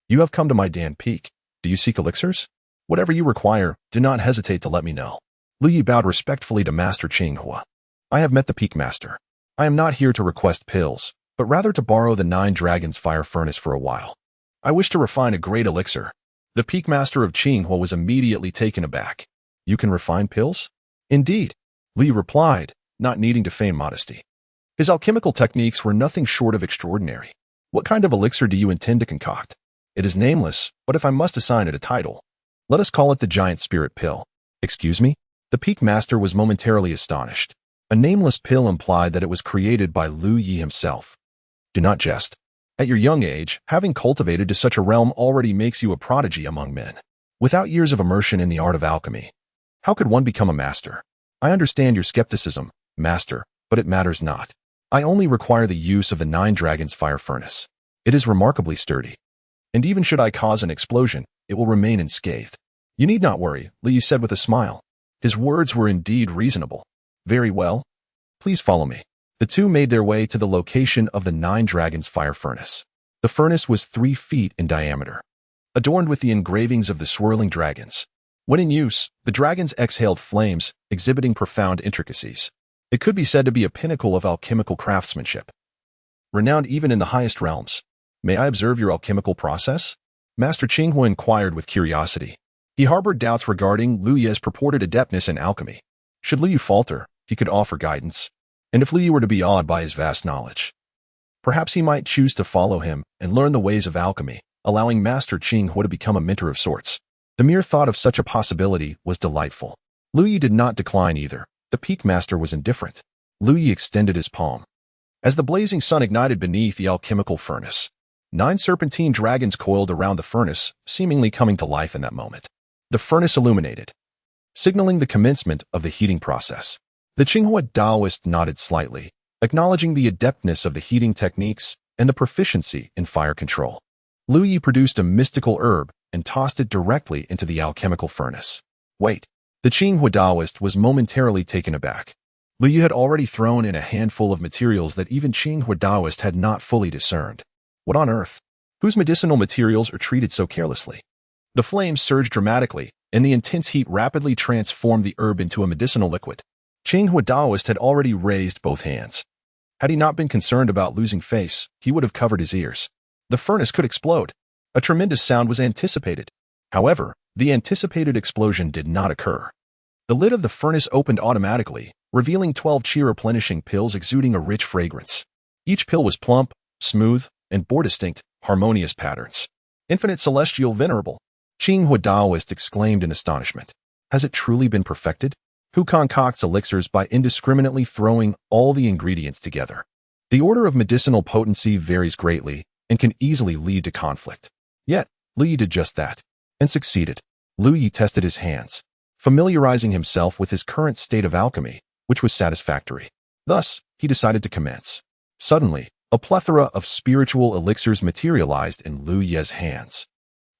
You have come to my Dan Peak. Do you seek elixirs? Whatever you require, do not hesitate to let me know. Lu Yi bowed respectfully to Master Qinghua. I have met the Peak Master. I am not here to request pills, but rather to borrow the 9 Dragons fire furnace for a while. I wish to refine a great elixir. The Peak Master of Qinghua was immediately taken aback. You can refine pills? Indeed, Lu Yi replied, not needing to feign modesty. His alchemical techniques were nothing short of extraordinary. What kind of elixir do you intend to concoct? It is nameless, but if I must assign it a title, let us call it the Giant Spirit Pill. Excuse me? The Peak Master was momentarily astonished. A nameless pill implied that it was created by Lu Yi himself. Do not jest. At your young age, having cultivated to such a realm already makes you a prodigy among men. Without years of immersion in the art of alchemy, how could one become a master? I understand your skepticism, master, but it matters not. I only require the use of the 9 Dragons fire furnace. It is remarkably sturdy. And even should I cause an explosion, it will remain unscathed. You need not worry, Lu Yi said with a smile. His words were indeed reasonable. Very well. Please follow me. The two made their way to the location of the 9 Dragons fire furnace. The furnace was 3 feet in diameter, adorned with the engravings of the swirling dragons. When in use, the dragons exhaled flames, exhibiting profound intricacies. It could be said to be a pinnacle of alchemical craftsmanship, renowned even in the highest realms. May I observe your alchemical process? Master Qinghua inquired with curiosity. He harbored doubts regarding Lu Yi's purported adeptness in alchemy. Should Lu Yi falter, he could offer guidance. And if Lu Yi were to be awed by his vast knowledge, perhaps he might choose to follow him and learn the ways of alchemy, allowing Master Qinghua to become a mentor of sorts. The mere thought of such a possibility was delightful. Lu Yi did not decline either. The Peak Master was indifferent. Lu Yi extended his palm. As the blazing sun ignited beneath the alchemical furnace, 9 serpentine dragons coiled around the furnace, seemingly coming to life in that moment. The furnace illuminated, signaling the commencement of the heating process. The Qinghua Taoist nodded slightly, acknowledging the adeptness of the heating techniques and the proficiency in fire control. Lu Yi produced a mystical herb and tossed it directly into the alchemical furnace. Wait. The Qinghua Taoist was momentarily taken aback. Lu Yi had already thrown in a handful of materials that even Qinghua Taoist had not fully discerned. What on earth? Whose medicinal materials are treated so carelessly? The flames surged dramatically, and the intense heat rapidly transformed the herb into a medicinal liquid. Qinghua Taoist had already raised both hands. Had he not been concerned about losing face, he would have covered his ears. The furnace could explode. A tremendous sound was anticipated. However, the anticipated explosion did not occur. The lid of the furnace opened automatically, revealing 12 chi-replenishing pills exuding a rich fragrance. Each pill was plump, smooth, and bore distinct, harmonious patterns. Infinite Celestial Venerable, Qinghua Taoist exclaimed in astonishment. Has it truly been perfected? Who concocts elixirs by indiscriminately throwing all the ingredients together? The order of medicinal potency varies greatly and can easily lead to conflict. Yet, Lu Yi did just that, and succeeded. Lu Yi tested his hands, familiarizing himself with his current state of alchemy, which was satisfactory. Thus, he decided to commence. Suddenly, a plethora of spiritual elixirs materialized in Lu Yi's hands,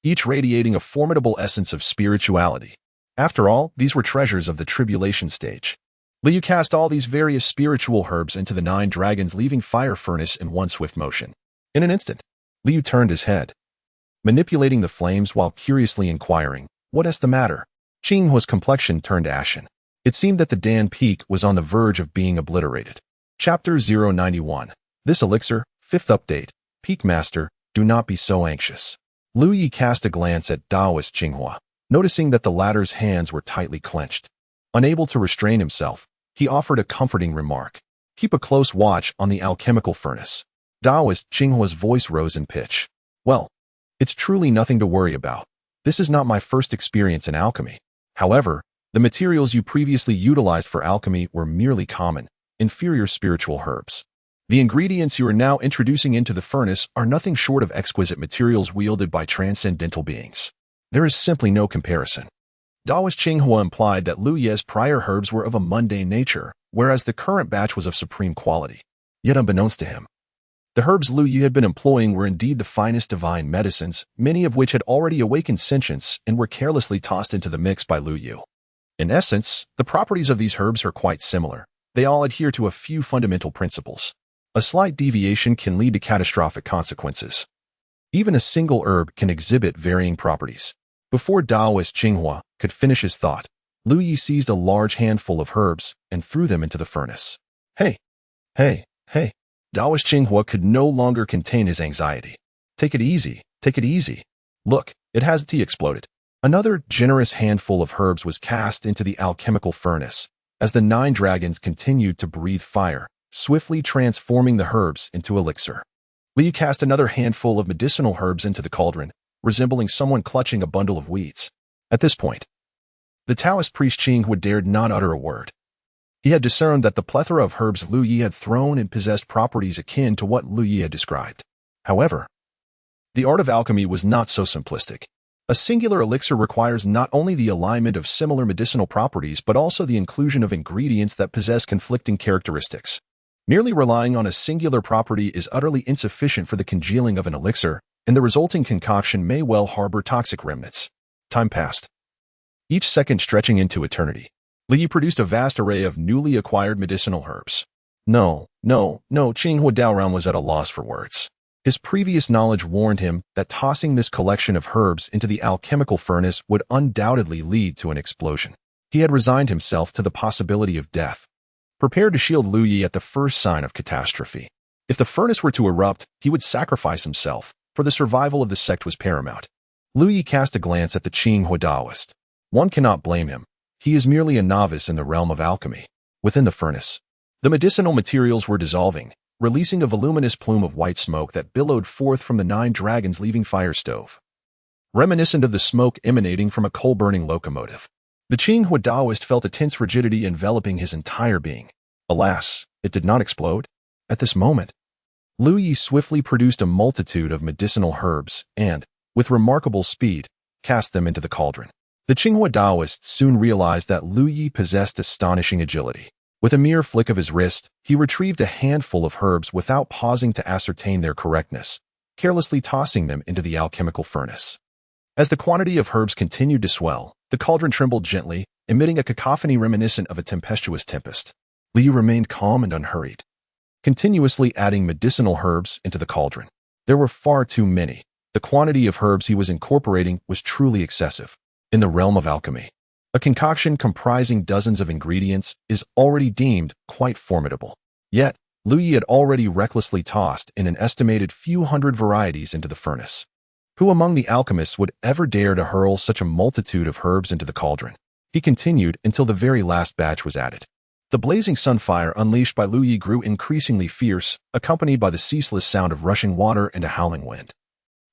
each radiating a formidable essence of spirituality. After all, these were treasures of the tribulation stage. Lu Yi cast all these various spiritual herbs into the 9 dragons, leaving fire furnace in one swift motion. In an instant, Lu Yi turned his head, manipulating the flames while curiously inquiring, "What is the matter?" Qinghua's complexion turned ashen. It seemed that the Dan Peak was on the verge of being obliterated. Chapter 091. This elixir, 5th update. Peak Master, do not be so anxious. Lu Yi cast a glance at Taoist Qinghua, noticing that the latter's hands were tightly clenched. Unable to restrain himself, he offered a comforting remark. Keep a close watch on the alchemical furnace. Taoist Qinghua's voice rose in pitch. Well, it's truly nothing to worry about. This is not my first experience in alchemy. However, the materials you previously utilized for alchemy were merely common, inferior spiritual herbs. The ingredients you are now introducing into the furnace are nothing short of exquisite materials wielded by transcendental beings. There is simply no comparison. Taoist Qinghua implied that Lu Yi's prior herbs were of a mundane nature, whereas the current batch was of supreme quality. Yet unbeknownst to him, the herbs Lu Yi had been employing were indeed the finest divine medicines, many of which had already awakened sentience and were carelessly tossed into the mix by Lu Yi. In essence, the properties of these herbs are quite similar. They all adhere to a few fundamental principles. A slight deviation can lead to catastrophic consequences. Even a single herb can exhibit varying properties. Before Taoist Qinghua could finish his thought, Lu Yi seized a large handful of herbs and threw them into the furnace. Hey! Taoist Qinghua could no longer contain his anxiety. Take it easy. Look, it has exploded. Another generous handful of herbs was cast into the alchemical furnace, as the 9 dragons continued to breathe fire, swiftly transforming the herbs into elixir. Lu Yi cast another handful of medicinal herbs into the cauldron, resembling someone clutching a bundle of weeds. At this point, the Taoist priest Qinghua dared not utter a word. He had discerned that the plethora of herbs Lu Yi had thrown in possessed properties akin to what Lu Yi had described. However, the art of alchemy was not so simplistic. A singular elixir requires not only the alignment of similar medicinal properties but also the inclusion of ingredients that possess conflicting characteristics. Merely relying on a singular property is utterly insufficient for the congealing of an elixir, and the resulting concoction may well harbor toxic remnants. Time passed, each second stretching into eternity. Lu Yi produced a vast array of newly acquired medicinal herbs. No, Qinghua Daoran was at a loss for words. His previous knowledge warned him that tossing this collection of herbs into the alchemical furnace would undoubtedly lead to an explosion. He had resigned himself to the possibility of death, prepared to shield Lu Yi at the first sign of catastrophe. If the furnace were to erupt, he would sacrifice himself, for the survival of the sect was paramount. Lu Yi cast a glance at the Qinghua Taoist. One cannot blame him. He is merely a novice in the realm of alchemy. Within the furnace, The medicinal materials were dissolving, releasing a voluminous plume of white smoke that billowed forth from the 9 dragons' leaving fire stove, reminiscent of the smoke emanating from a coal-burning locomotive. The Qinghua Taoist felt a tense rigidity enveloping his entire being. Alas, it did not explode. At this moment, Lu Yi swiftly produced a multitude of medicinal herbs and, with remarkable speed, cast them into the cauldron. The Qinghua Taoist soon realized that Lu Yi possessed astonishing agility. With a mere flick of his wrist, he retrieved a handful of herbs without pausing to ascertain their correctness, carelessly tossing them into the alchemical furnace. As the quantity of herbs continued to swell, the cauldron trembled gently, emitting a cacophony reminiscent of a tempestuous tempest. Lu Yi remained calm and unhurried, continuously adding medicinal herbs into the cauldron. There were far too many. The quantity of herbs he was incorporating was truly excessive. In the realm of alchemy, a concoction comprising dozens of ingredients is already deemed quite formidable. Yet, Lu Yi had already recklessly tossed in an estimated few hundred varieties into the furnace. Who among the alchemists would ever dare to hurl such a multitude of herbs into the cauldron? He continued until the very last batch was added. The blazing sunfire unleashed by Lu Yi grew increasingly fierce, accompanied by the ceaseless sound of rushing water and a howling wind,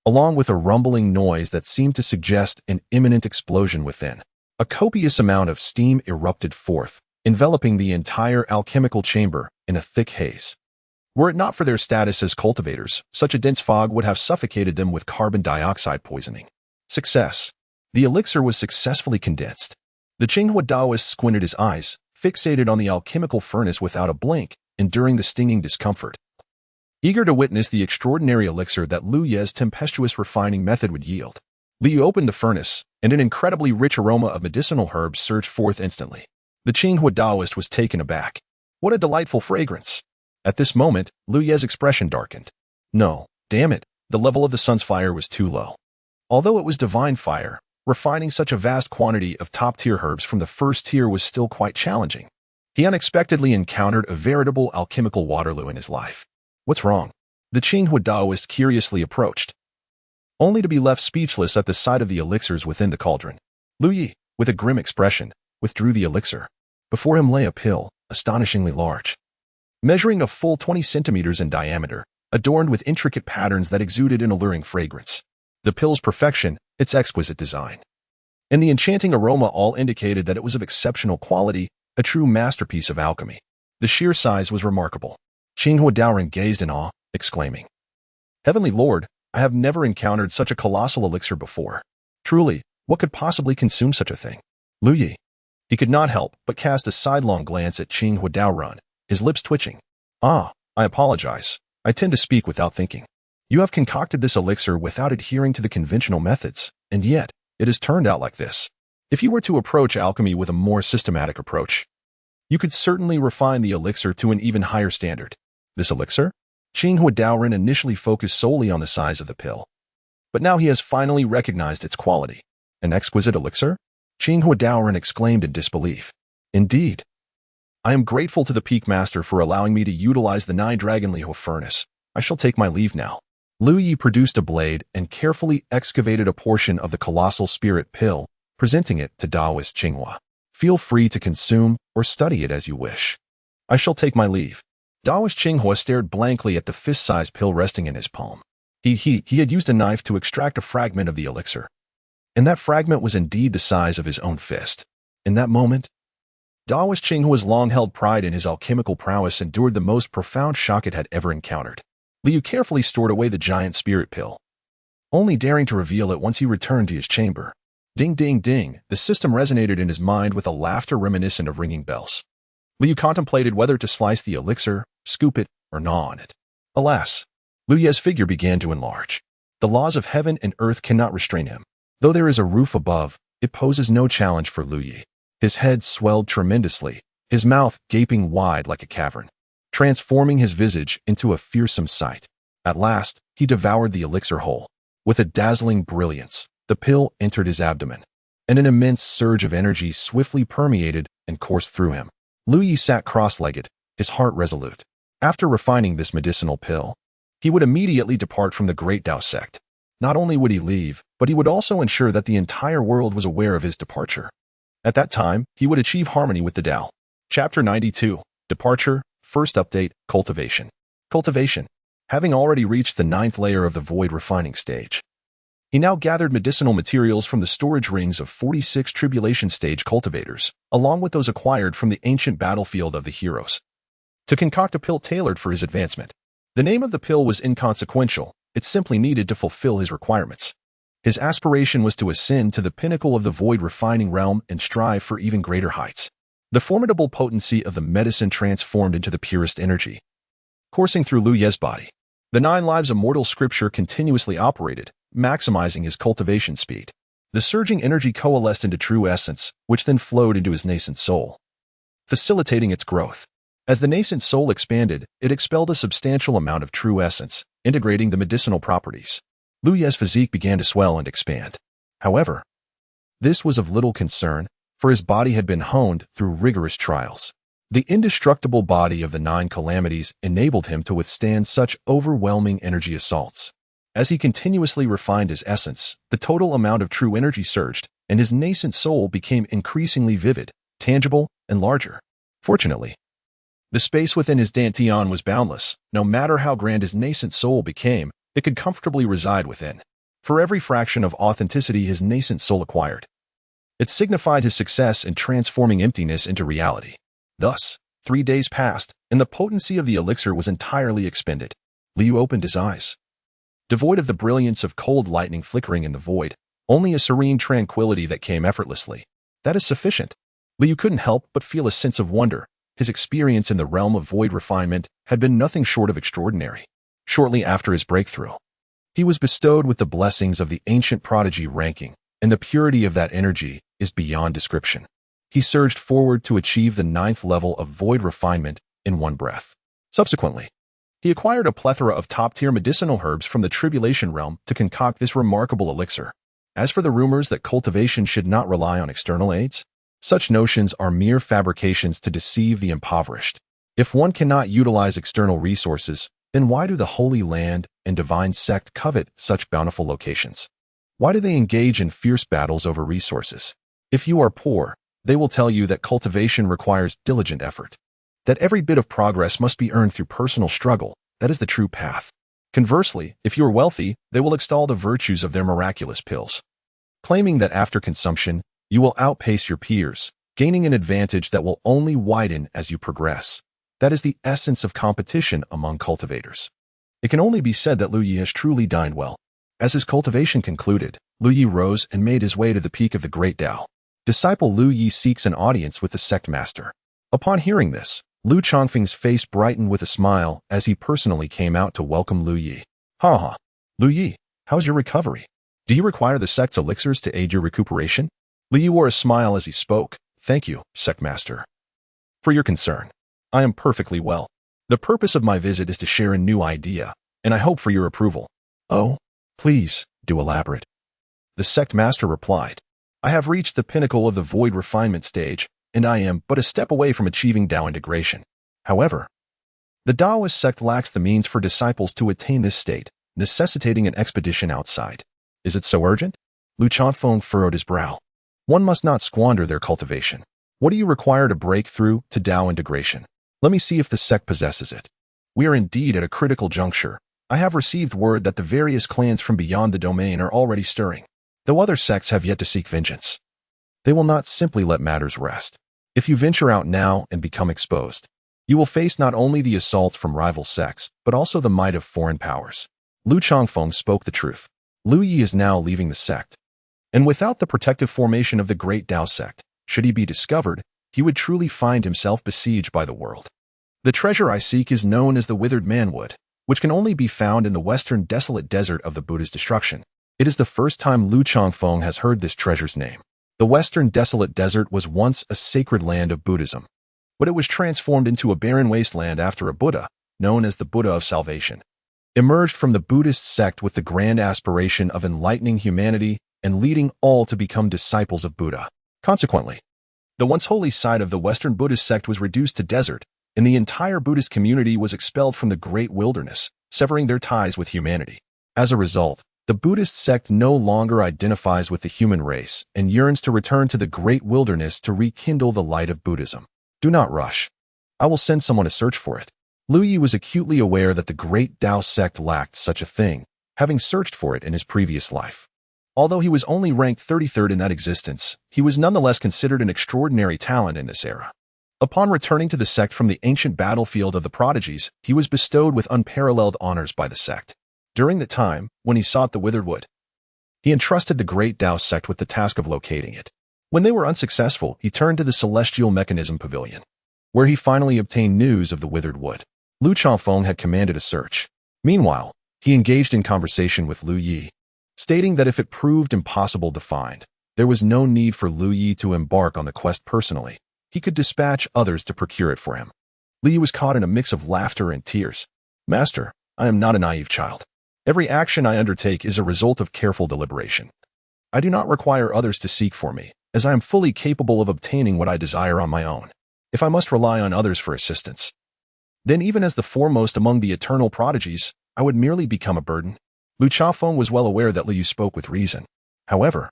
along with a rumbling noise that seemed to suggest an imminent explosion within. A copious amount of steam erupted forth, enveloping the entire alchemical chamber in a thick haze. Were it not for their status as cultivators, such a dense fog would have suffocated them with carbon dioxide poisoning. Success. The elixir was successfully condensed. The Qinghua Taoist squinted his eyes, fixated on the alchemical furnace without a blink, enduring the stinging discomfort, eager to witness the extraordinary elixir that Lu Yi's tempestuous refining method would yield. Lu Yi opened the furnace, and an incredibly rich aroma of medicinal herbs surged forth instantly. The Qinghua Taoist was taken aback. What a delightful fragrance! At this moment, Lu Yi's expression darkened. No, damn it, the level of the sun's fire was too low. Although it was divine fire, refining such a vast quantity of top-tier herbs from the first tier was still quite challenging. He unexpectedly encountered a veritable alchemical Waterloo in his life. What's wrong? The Qinghua Taoist curiously approached, only to be left speechless at the sight of the elixirs within the cauldron. Lu Yi, with a grim expression, withdrew the elixir. Before him lay a pill, astonishingly large, measuring a full 20 centimeters in diameter, adorned with intricate patterns that exuded an alluring fragrance. The pill's perfection, its exquisite design, and the enchanting aroma all indicated that it was of exceptional quality, a true masterpiece of alchemy. The sheer size was remarkable. Qinghua Daoren gazed in awe, exclaiming, "Heavenly Lord, I have never encountered such a colossal elixir before. Truly, what could possibly consume such a thing?" Lu Yi. He could not help but cast a sidelong glance at Qinghua Daoren, his lips twitching. "Ah, I apologize. I tend to speak without thinking. You have concocted this elixir without adhering to the conventional methods, and yet, it has turned out like this. If you were to approach alchemy with a more systematic approach, you could certainly refine the elixir to an even higher standard." This elixir? Qinghua Daoren initially focused solely on the size of the pill, but now he has finally recognized its quality. An exquisite elixir? Qinghua Daoren exclaimed in disbelief. "Indeed. I am grateful to the Peak Master for allowing me to utilize the 9 Dragon Liho furnace. I shall take my leave now." Lu Yi produced a blade and carefully excavated a portion of the colossal spirit pill, presenting it to Taoist Qinghua. "Feel free to consume or study it as you wish. I shall take my leave." Taoist Qinghua stared blankly at the fist-sized pill resting in his palm. He had used a knife to extract a fragment of the elixir, and that fragment was indeed the size of his own fist. In that moment, Taoist Qinghua's long-held pride in his alchemical prowess endured the most profound shock it had ever encountered. Liu carefully stored away the giant spirit pill, only daring to reveal it once he returned to his chamber. Ding, ding, ding, the system resonated in his mind with a laughter reminiscent of ringing bells. Liu contemplated whether to slice the elixir, scoop it, or gnaw on it. Alas, Liu Ye's figure began to enlarge. The laws of heaven and earth cannot restrain him. Though there is a roof above, it poses no challenge for Liu Yi. His head swelled tremendously, his mouth gaping wide like a cavern, transforming his visage into a fearsome sight. At last, he devoured the elixir whole. With a dazzling brilliance, the pill entered his abdomen, and an immense surge of energy swiftly permeated and coursed through him. Liu Yi sat cross-legged, his heart resolute. After refining this medicinal pill, he would immediately depart from the great Tao sect. Not only would he leave, but he would also ensure that the entire world was aware of his departure. At that time, he would achieve harmony with the Tao. Chapter 92. Departure, First update, cultivation. Cultivation. Having already reached the 9th layer of the void refining stage, he now gathered medicinal materials from the storage rings of 46 tribulation stage cultivators, along with those acquired from the ancient battlefield of the heroes, to concoct a pill tailored for his advancement. The name of the pill was inconsequential, it simply needed to fulfill his requirements. His aspiration was to ascend to the pinnacle of the void refining realm and strive for even greater heights. The formidable potency of the medicine transformed into the purest energy, coursing through Lu Ye's body. The 9 lives immortal scripture continuously operated, maximizing his cultivation speed. The surging energy coalesced into true essence, which then flowed into his nascent soul, facilitating its growth. As the nascent soul expanded, it expelled a substantial amount of true essence, integrating the medicinal properties. Lu Ye's physique began to swell and expand. However, this was of little concern, for his body had been honed through rigorous trials. The indestructible body of the 9 calamities enabled him to withstand such overwhelming energy assaults. As he continuously refined his essence, the total amount of true energy surged, and his nascent soul became increasingly vivid, tangible, and larger. Fortunately, the space within his dantian was boundless. No matter how grand his nascent soul became, it could comfortably reside within. For every fraction of authenticity his nascent soul acquired, it signified his success in transforming emptiness into reality. Thus, 3 days passed, and the potency of the elixir was entirely expended. Liu opened his eyes. Devoid of the brilliance of cold lightning flickering in the void, only a serene tranquility that came effortlessly. That is sufficient. Liu couldn't help but feel a sense of wonder. His experience in the realm of void refinement had been nothing short of extraordinary. Shortly after his breakthrough, he was bestowed with the blessings of the ancient prodigy ranking, and the purity of that energy is beyond description. He surged forward to achieve the 9th level of void refinement in one breath. Subsequently, he acquired a plethora of top-tier medicinal herbs from the tribulation realm to concoct this remarkable elixir. As for the rumors that cultivation should not rely on external aids, such notions are mere fabrications to deceive the impoverished. If one cannot utilize external resources, then why do the Holy Land and Divine Sect covet such bountiful locations? Why do they engage in fierce battles over resources? If you are poor, they will tell you that cultivation requires diligent effort, that every bit of progress must be earned through personal struggle. That is the true path. Conversely, if you are wealthy, they will extol the virtues of their miraculous pills, claiming that after consumption, you will outpace your peers, gaining an advantage that will only widen as you progress. That is the essence of competition among cultivators. It can only be said that Lu Yi has truly dined well. As his cultivation concluded, Lu Yi rose and made his way to the peak of the Great Tao. Disciple Lu Yi seeks an audience with the sect master. Upon hearing this, Lu Chongfeng's face brightened with a smile as he personally came out to welcome Lu Yi. Ha ha. Lu Yi, how's your recovery? Do you require the sect's elixirs to aid your recuperation? Lu Yi wore a smile as he spoke. Thank you, sect master, for your concern. I am perfectly well. The purpose of my visit is to share a new idea, and I hope for your approval. Oh, please, do elaborate. The sect master replied. I have reached the pinnacle of the void refinement stage, and I am but a step away from achieving Tao integration. However, the Taoist sect lacks the means for disciples to attain this state, necessitating an expedition outside. Is it so urgent? Lu Chongfeng furrowed his brow. One must not squander their cultivation. What do you require to break through to Tao integration? Let me see if the sect possesses it. We are indeed at a critical juncture. I have received word that the various clans from beyond the domain are already stirring, though other sects have yet to seek vengeance. They will not simply let matters rest. If you venture out now and become exposed, you will face not only the assaults from rival sects, but also the might of foreign powers. Lu Chongfeng spoke the truth. Lu Yi is now leaving the sect, and without the protective formation of the Great Tao sect, should he be discovered, he would truly find himself besieged by the world. The treasure I seek is known as the Withered Manwood, which can only be found in the western desolate desert of the Buddha's destruction. It is the first time Lu Chongfeng has heard this treasure's name. The western desolate desert was once a sacred land of Buddhism, but it was transformed into a barren wasteland after a Buddha, known as the Buddha of Salvation, emerged from the Buddhist sect with the grand aspiration of enlightening humanity and leading all to become disciples of Buddha. Consequently, the once holy site of the Western Buddhist sect was reduced to desert, and the entire Buddhist community was expelled from the great wilderness, severing their ties with humanity. As a result, the Buddhist sect no longer identifies with the human race and yearns to return to the great wilderness to rekindle the light of Buddhism. Do not rush. I will send someone to search for it. Lu Yi was acutely aware that the great Tao sect lacked such a thing, having searched for it in his previous life. Although he was only ranked 33rd in that existence, he was nonetheless considered an extraordinary talent in this era. Upon returning to the sect from the ancient battlefield of the prodigies, he was bestowed with unparalleled honors by the sect. During the time when he sought the withered wood, he entrusted the great Tao sect with the task of locating it. When they were unsuccessful, he turned to the Celestial Mechanism Pavilion, where he finally obtained news of the withered wood. Lu Changfeng had commanded a search. Meanwhile, he engaged in conversation with Lu Yi, stating that if it proved impossible to find, there was no need for Lu Yi to embark on the quest personally. He could dispatch others to procure it for him. Lu Yi was caught in a mix of laughter and tears. Master, I am not a naive child. Every action I undertake is a result of careful deliberation. I do not require others to seek for me, as I am fully capable of obtaining what I desire on my own. If I must rely on others for assistance, then even as the foremost among the eternal prodigies, I would merely become a burden. Lu Changfeng was well aware that Lu Yu spoke with reason. However,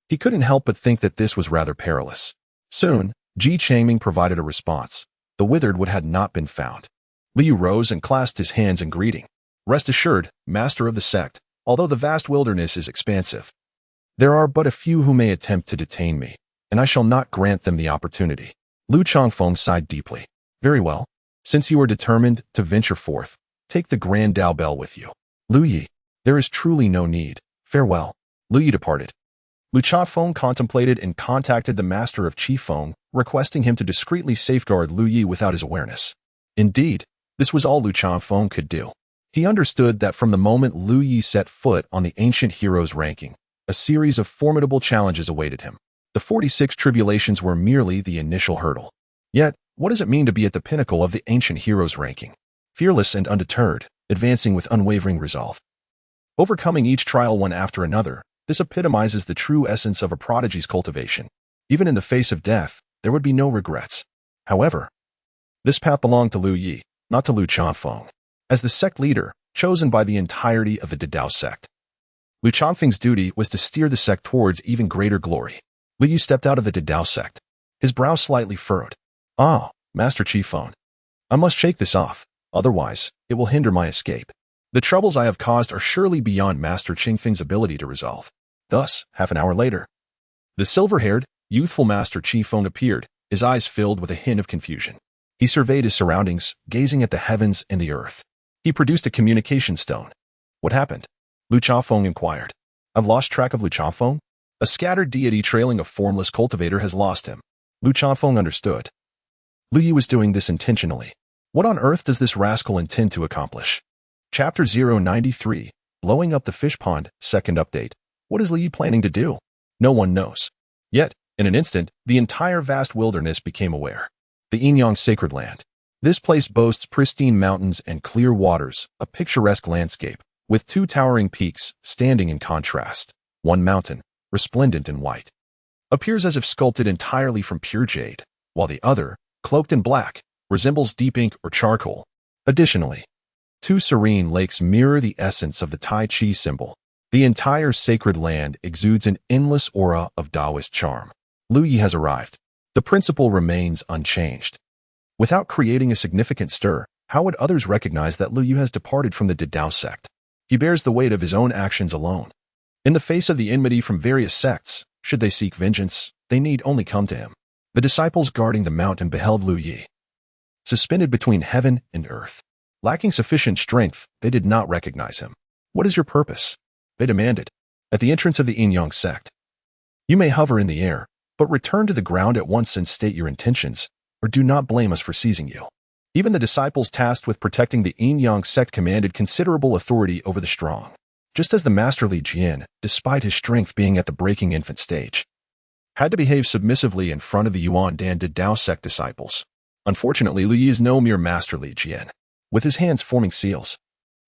he couldn't help but think that this was rather perilous. Soon, Ji Changming provided a response. The withered wood had not been found. Lu Yu rose and clasped his hands in greeting. Rest assured, master of the sect, although the vast wilderness is expansive, there are but a few who may attempt to detain me, and I shall not grant them the opportunity. Lu Changfeng sighed deeply. Very well. Since you are determined to venture forth, take the Grand Dao Bell with you. Lu Yi, there is truly no need. Farewell. Lu Yi departed. Lu Changfeng contemplated and contacted the master of Qifeng, requesting him to discreetly safeguard Lu Yi without his awareness. Indeed, this was all Lu Changfeng could do. He understood that from the moment Lu Yi set foot on the ancient heroes ranking, a series of formidable challenges awaited him. The 46 tribulations were merely the initial hurdle. Yet, what does it mean to be at the pinnacle of the ancient heroes ranking? Fearless and undeterred, advancing with unwavering resolve. Overcoming each trial one after another, this epitomizes the true essence of a prodigy's cultivation. Even in the face of death, there would be no regrets. However, this path belonged to Lu Yi, not to Lu Changfeng. As the sect leader, chosen by the entirety of the Dao sect, Lu Changfeng's duty was to steer the sect towards even greater glory. Lu Yu stepped out of the Dao sect, his brow slightly furrowed. Ah, Master Qifeng, I must shake this off, otherwise, it will hinder my escape. The troubles I have caused are surely beyond Master Qingfeng's ability to resolve. Thus, half an hour later, the silver-haired, youthful Master Qifeng appeared, his eyes filled with a hint of confusion. He surveyed his surroundings, gazing at the heavens and the earth. He produced a communication stone. What happened? Lu Changfeng inquired. I've lost track of Lu Changfeng? A scattered deity trailing a formless cultivator has lost him. Lu Changfeng understood. Lu Yi was doing this intentionally. What on earth does this rascal intend to accomplish? Chapter 093, Blowing Up the Fish Pond, Second Update. What is Lu Yi planning to do? No one knows. Yet, in an instant, the entire vast wilderness became aware. The Yinyang Sacred Land. This place boasts pristine mountains and clear waters, a picturesque landscape, with two towering peaks standing in contrast. One mountain, resplendent in white, appears as if sculpted entirely from pure jade, while the other, cloaked in black, resembles deep ink or charcoal. Additionally, two serene lakes mirror the essence of the Tai Chi symbol. The entire sacred land exudes an endless aura of Taoist charm. Lu Yi has arrived. The principle remains unchanged. Without creating a significant stir, how would others recognize that Lu Yu has departed from the Dao sect? He bears the weight of his own actions alone. In the face of the enmity from various sects, should they seek vengeance, they need only come to him. The disciples guarding the mountain beheld Lu Yi, suspended between heaven and earth. Lacking sufficient strength, they did not recognize him. What is your purpose? They demanded. At the entrance of the Yinyang sect. You may hover in the air, but return to the ground at once and state your intentions, or do not blame us for seizing you. Even the disciples tasked with protecting the Yinyang sect commanded considerable authority over the strong. Just as the masterly Jian, despite his strength being at the breaking infant stage, had to behave submissively in front of the Yuan Dan Dao sect disciples. Unfortunately, Lu Yi is no mere masterly Jian. With his hands forming seals,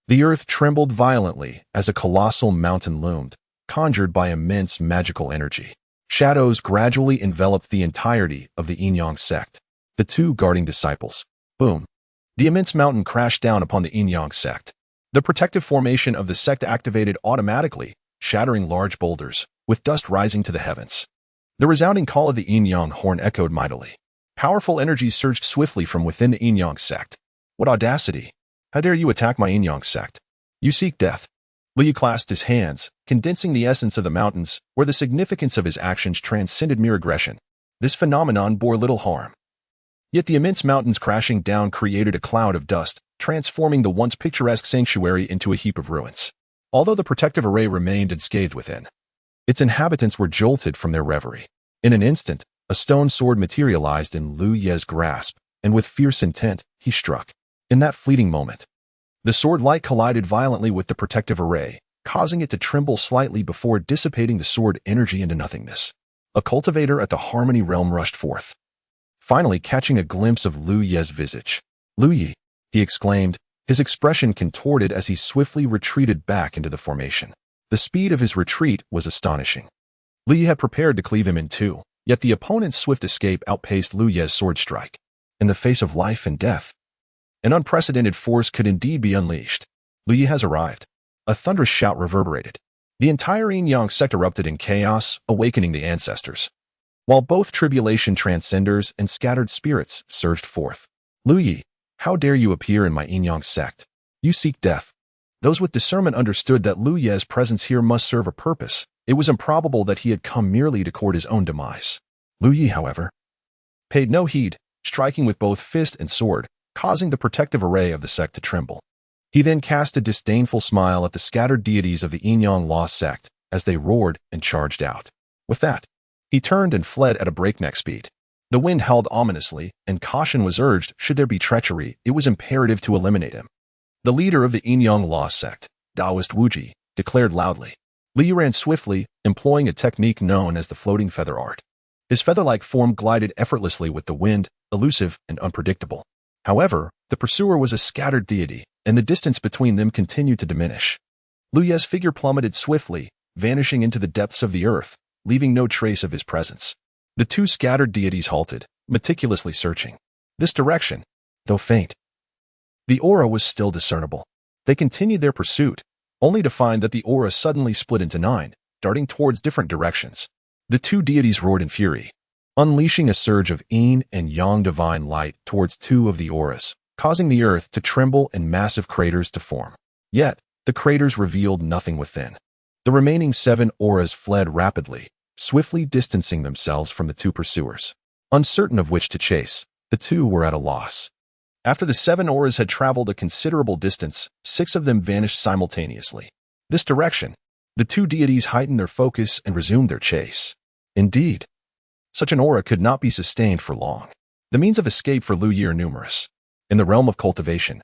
the earth trembled violently as a colossal mountain loomed, conjured by immense magical energy. Shadows gradually enveloped the entirety of the Yinyang sect. The two guarding disciples. Boom. The immense mountain crashed down upon the Yinyang sect. The protective formation of the sect activated automatically, shattering large boulders, with dust rising to the heavens. The resounding call of the Yinyang horn echoed mightily. Powerful energy surged swiftly from within the Yin-Yang sect. What audacity! How dare you attack my Yin-Yang sect? You seek death. Liu clasped his hands, condensing the essence of the mountains, where the significance of his actions transcended mere aggression. This phenomenon bore little harm. Yet the immense mountains crashing down created a cloud of dust, transforming the once picturesque sanctuary into a heap of ruins. Although the protective array remained unscathed within, its inhabitants were jolted from their reverie. In an instant, a stone sword materialized in Liu Ye's grasp, and with fierce intent, he struck. In that fleeting moment, the sword light collided violently with the protective array, causing it to tremble slightly before dissipating the sword energy into nothingness. A cultivator at the Harmony Realm rushed forth, finally catching a glimpse of Liu Ye's visage. "Liu Ye," he exclaimed, his expression contorted as he swiftly retreated back into the formation. The speed of his retreat was astonishing. Liu Ye had prepared to cleave him in two, yet the opponent's swift escape outpaced Liu Ye's sword strike. In the face of life and death, an unprecedented force could indeed be unleashed. "Liu Ye has arrived." A thunderous shout reverberated. The entire Yin-Yang sect erupted in chaos, awakening the ancestors, while both tribulation transcenders and scattered spirits surged forth. "Liu Ye, how dare you appear in my Yin-Yang sect? You seek death." Those with discernment understood that Liu Ye's presence here must serve a purpose. It was improbable that he had come merely to court his own demise. Liu Ye, however, paid no heed, striking with both fist and sword, causing the protective array of the sect to tremble. He then cast a disdainful smile at the scattered deities of the Yin-Yang Law sect as they roared and charged out. With that, he turned and fled at a breakneck speed. The wind howled ominously, and caution was urged should there be treachery, it was imperative to eliminate him. The leader of the Yin-Yang Law sect, Taoist Wuji, declared loudly. Liu ran swiftly, employing a technique known as the floating feather art. His feather-like form glided effortlessly with the wind, elusive and unpredictable. However, the pursuer was a scattered deity, and the distance between them continued to diminish. Liu Ye's figure plummeted swiftly, vanishing into the depths of the earth, leaving no trace of his presence. The two scattered deities halted, meticulously searching this direction, though faint. The aura was still discernible. They continued their pursuit, only to find that the aura suddenly split into 9, darting towards different directions. The two deities roared in fury, unleashing a surge of yin and yang divine light towards 2 of the auras, causing the earth to tremble and massive craters to form. Yet, the craters revealed nothing within. The remaining 7 auras fled rapidly, swiftly distancing themselves from the 2 pursuers. Uncertain of which to chase, the 2 were at a loss. After the 7 auras had traveled a considerable distance, 6 of them vanished simultaneously. This direction, the 2 deities heightened their focus and resumed their chase. Indeed, such an aura could not be sustained for long. The means of escape for Liu Ye are numerous. In the realm of cultivation,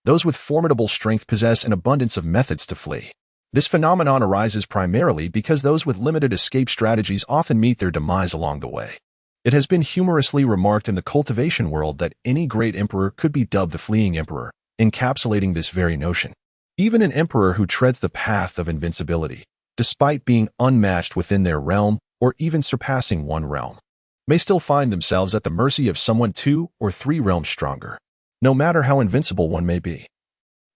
those with formidable strength possess an abundance of methods to flee. This phenomenon arises primarily because those with limited escape strategies often meet their demise along the way. It has been humorously remarked in the cultivation world that any great emperor could be dubbed the fleeing emperor, encapsulating this very notion. Even an emperor who treads the path of invincibility, despite being unmatched within their realm or even surpassing one realm, may still find themselves at the mercy of someone 2 or 3 realms stronger, no matter how invincible one may be.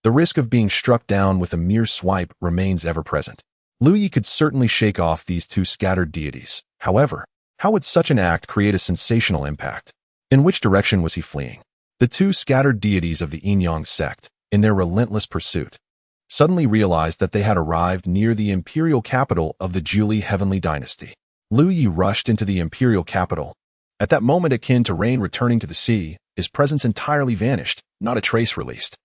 The risk of being struck down with a mere swipe remains ever present. Liu Ye could certainly shake off these 2 scattered deities. However, how would such an act create a sensational impact? In which direction was he fleeing? The 2 scattered deities of the Yin-Yang sect, in their relentless pursuit, suddenly realized that they had arrived near the imperial capital of the Julie Heavenly Dynasty. Liu Ye rushed into the imperial capital. At that moment akin to rain returning to the sea, his presence entirely vanished, not a trace released.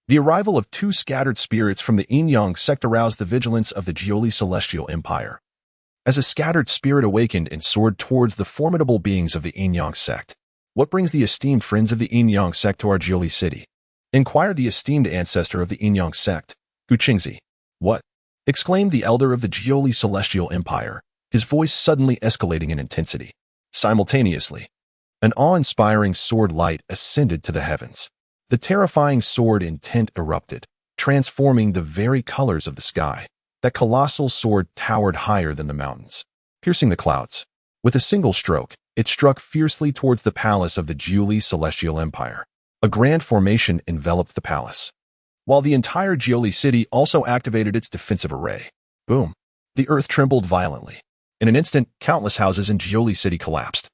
The arrival of 2 scattered spirits from the Yin-Yang sect aroused the vigilance of the Jiuli Celestial Empire. As a scattered spirit awakened and soared towards the formidable beings of the Yin-Yang sect. "What brings the esteemed friends of the Yin-Yang sect to our Jiuli city?" inquired the esteemed ancestor of the Yin-Yang sect, Gu Qingzi. "What?" exclaimed the elder of the Jiuli Celestial Empire, his voice suddenly escalating in intensity. Simultaneously, an awe-inspiring sword light ascended to the heavens. The terrifying sword intent erupted, transforming the very colors of the sky. That colossal sword towered higher than the mountains, piercing the clouds. With a single stroke, it struck fiercely towards the palace of the Jiuli Celestial Empire. A grand formation enveloped the palace, while the entire Jiuli city also activated its defensive array. Boom! The earth trembled violently. In an instant, countless houses in Jiuli city collapsed.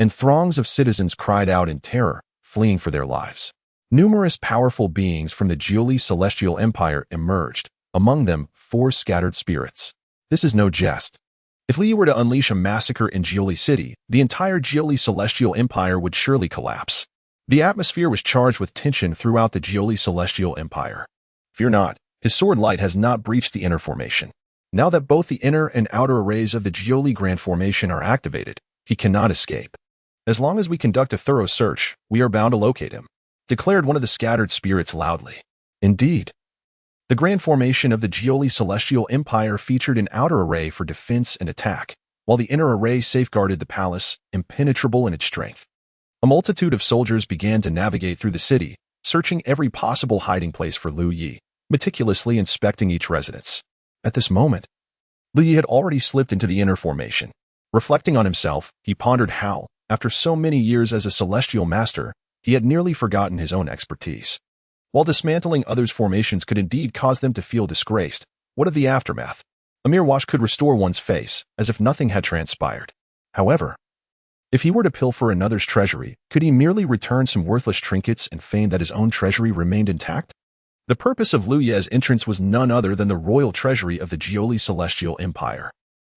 and throngs of citizens cried out in terror, fleeing for their lives. Numerous powerful beings from the Jiuli celestial empire emerged, among them 4 scattered spirits. This is no jest. If Li were to unleash a massacre in Jiuli City, the entire Jiuli celestial empire would surely collapse. The atmosphere was charged with tension throughout the Jiuli celestial empire. Fear not, his sword light has not breached the inner formation. Now that both the inner and outer arrays of the Jiuli Grand Formation are activated, he cannot escape. As long as we conduct a thorough search, we are bound to locate him, declared one of the scattered spirits loudly. Indeed. The Grand Formation of the Jiuli Celestial Empire featured an outer array for defense and attack, while the inner array safeguarded the palace, impenetrable in its strength. A multitude of soldiers began to navigate through the city, searching every possible hiding place for Lu Yi, meticulously inspecting each residence. At this moment, Lu Yi had already slipped into the inner formation. Reflecting on himself, he pondered how, after so many years as a celestial master, he had nearly forgotten his own expertise. While dismantling others' formations could indeed cause them to feel disgraced, what of the aftermath? A mere wash could restore one's face, as if nothing had transpired. However, if he were to pilfer another's treasury, could he merely return some worthless trinkets and feign that his own treasury remained intact? The purpose of Lu Ye's entrance was none other than the royal treasury of the Jiuli Celestial Empire.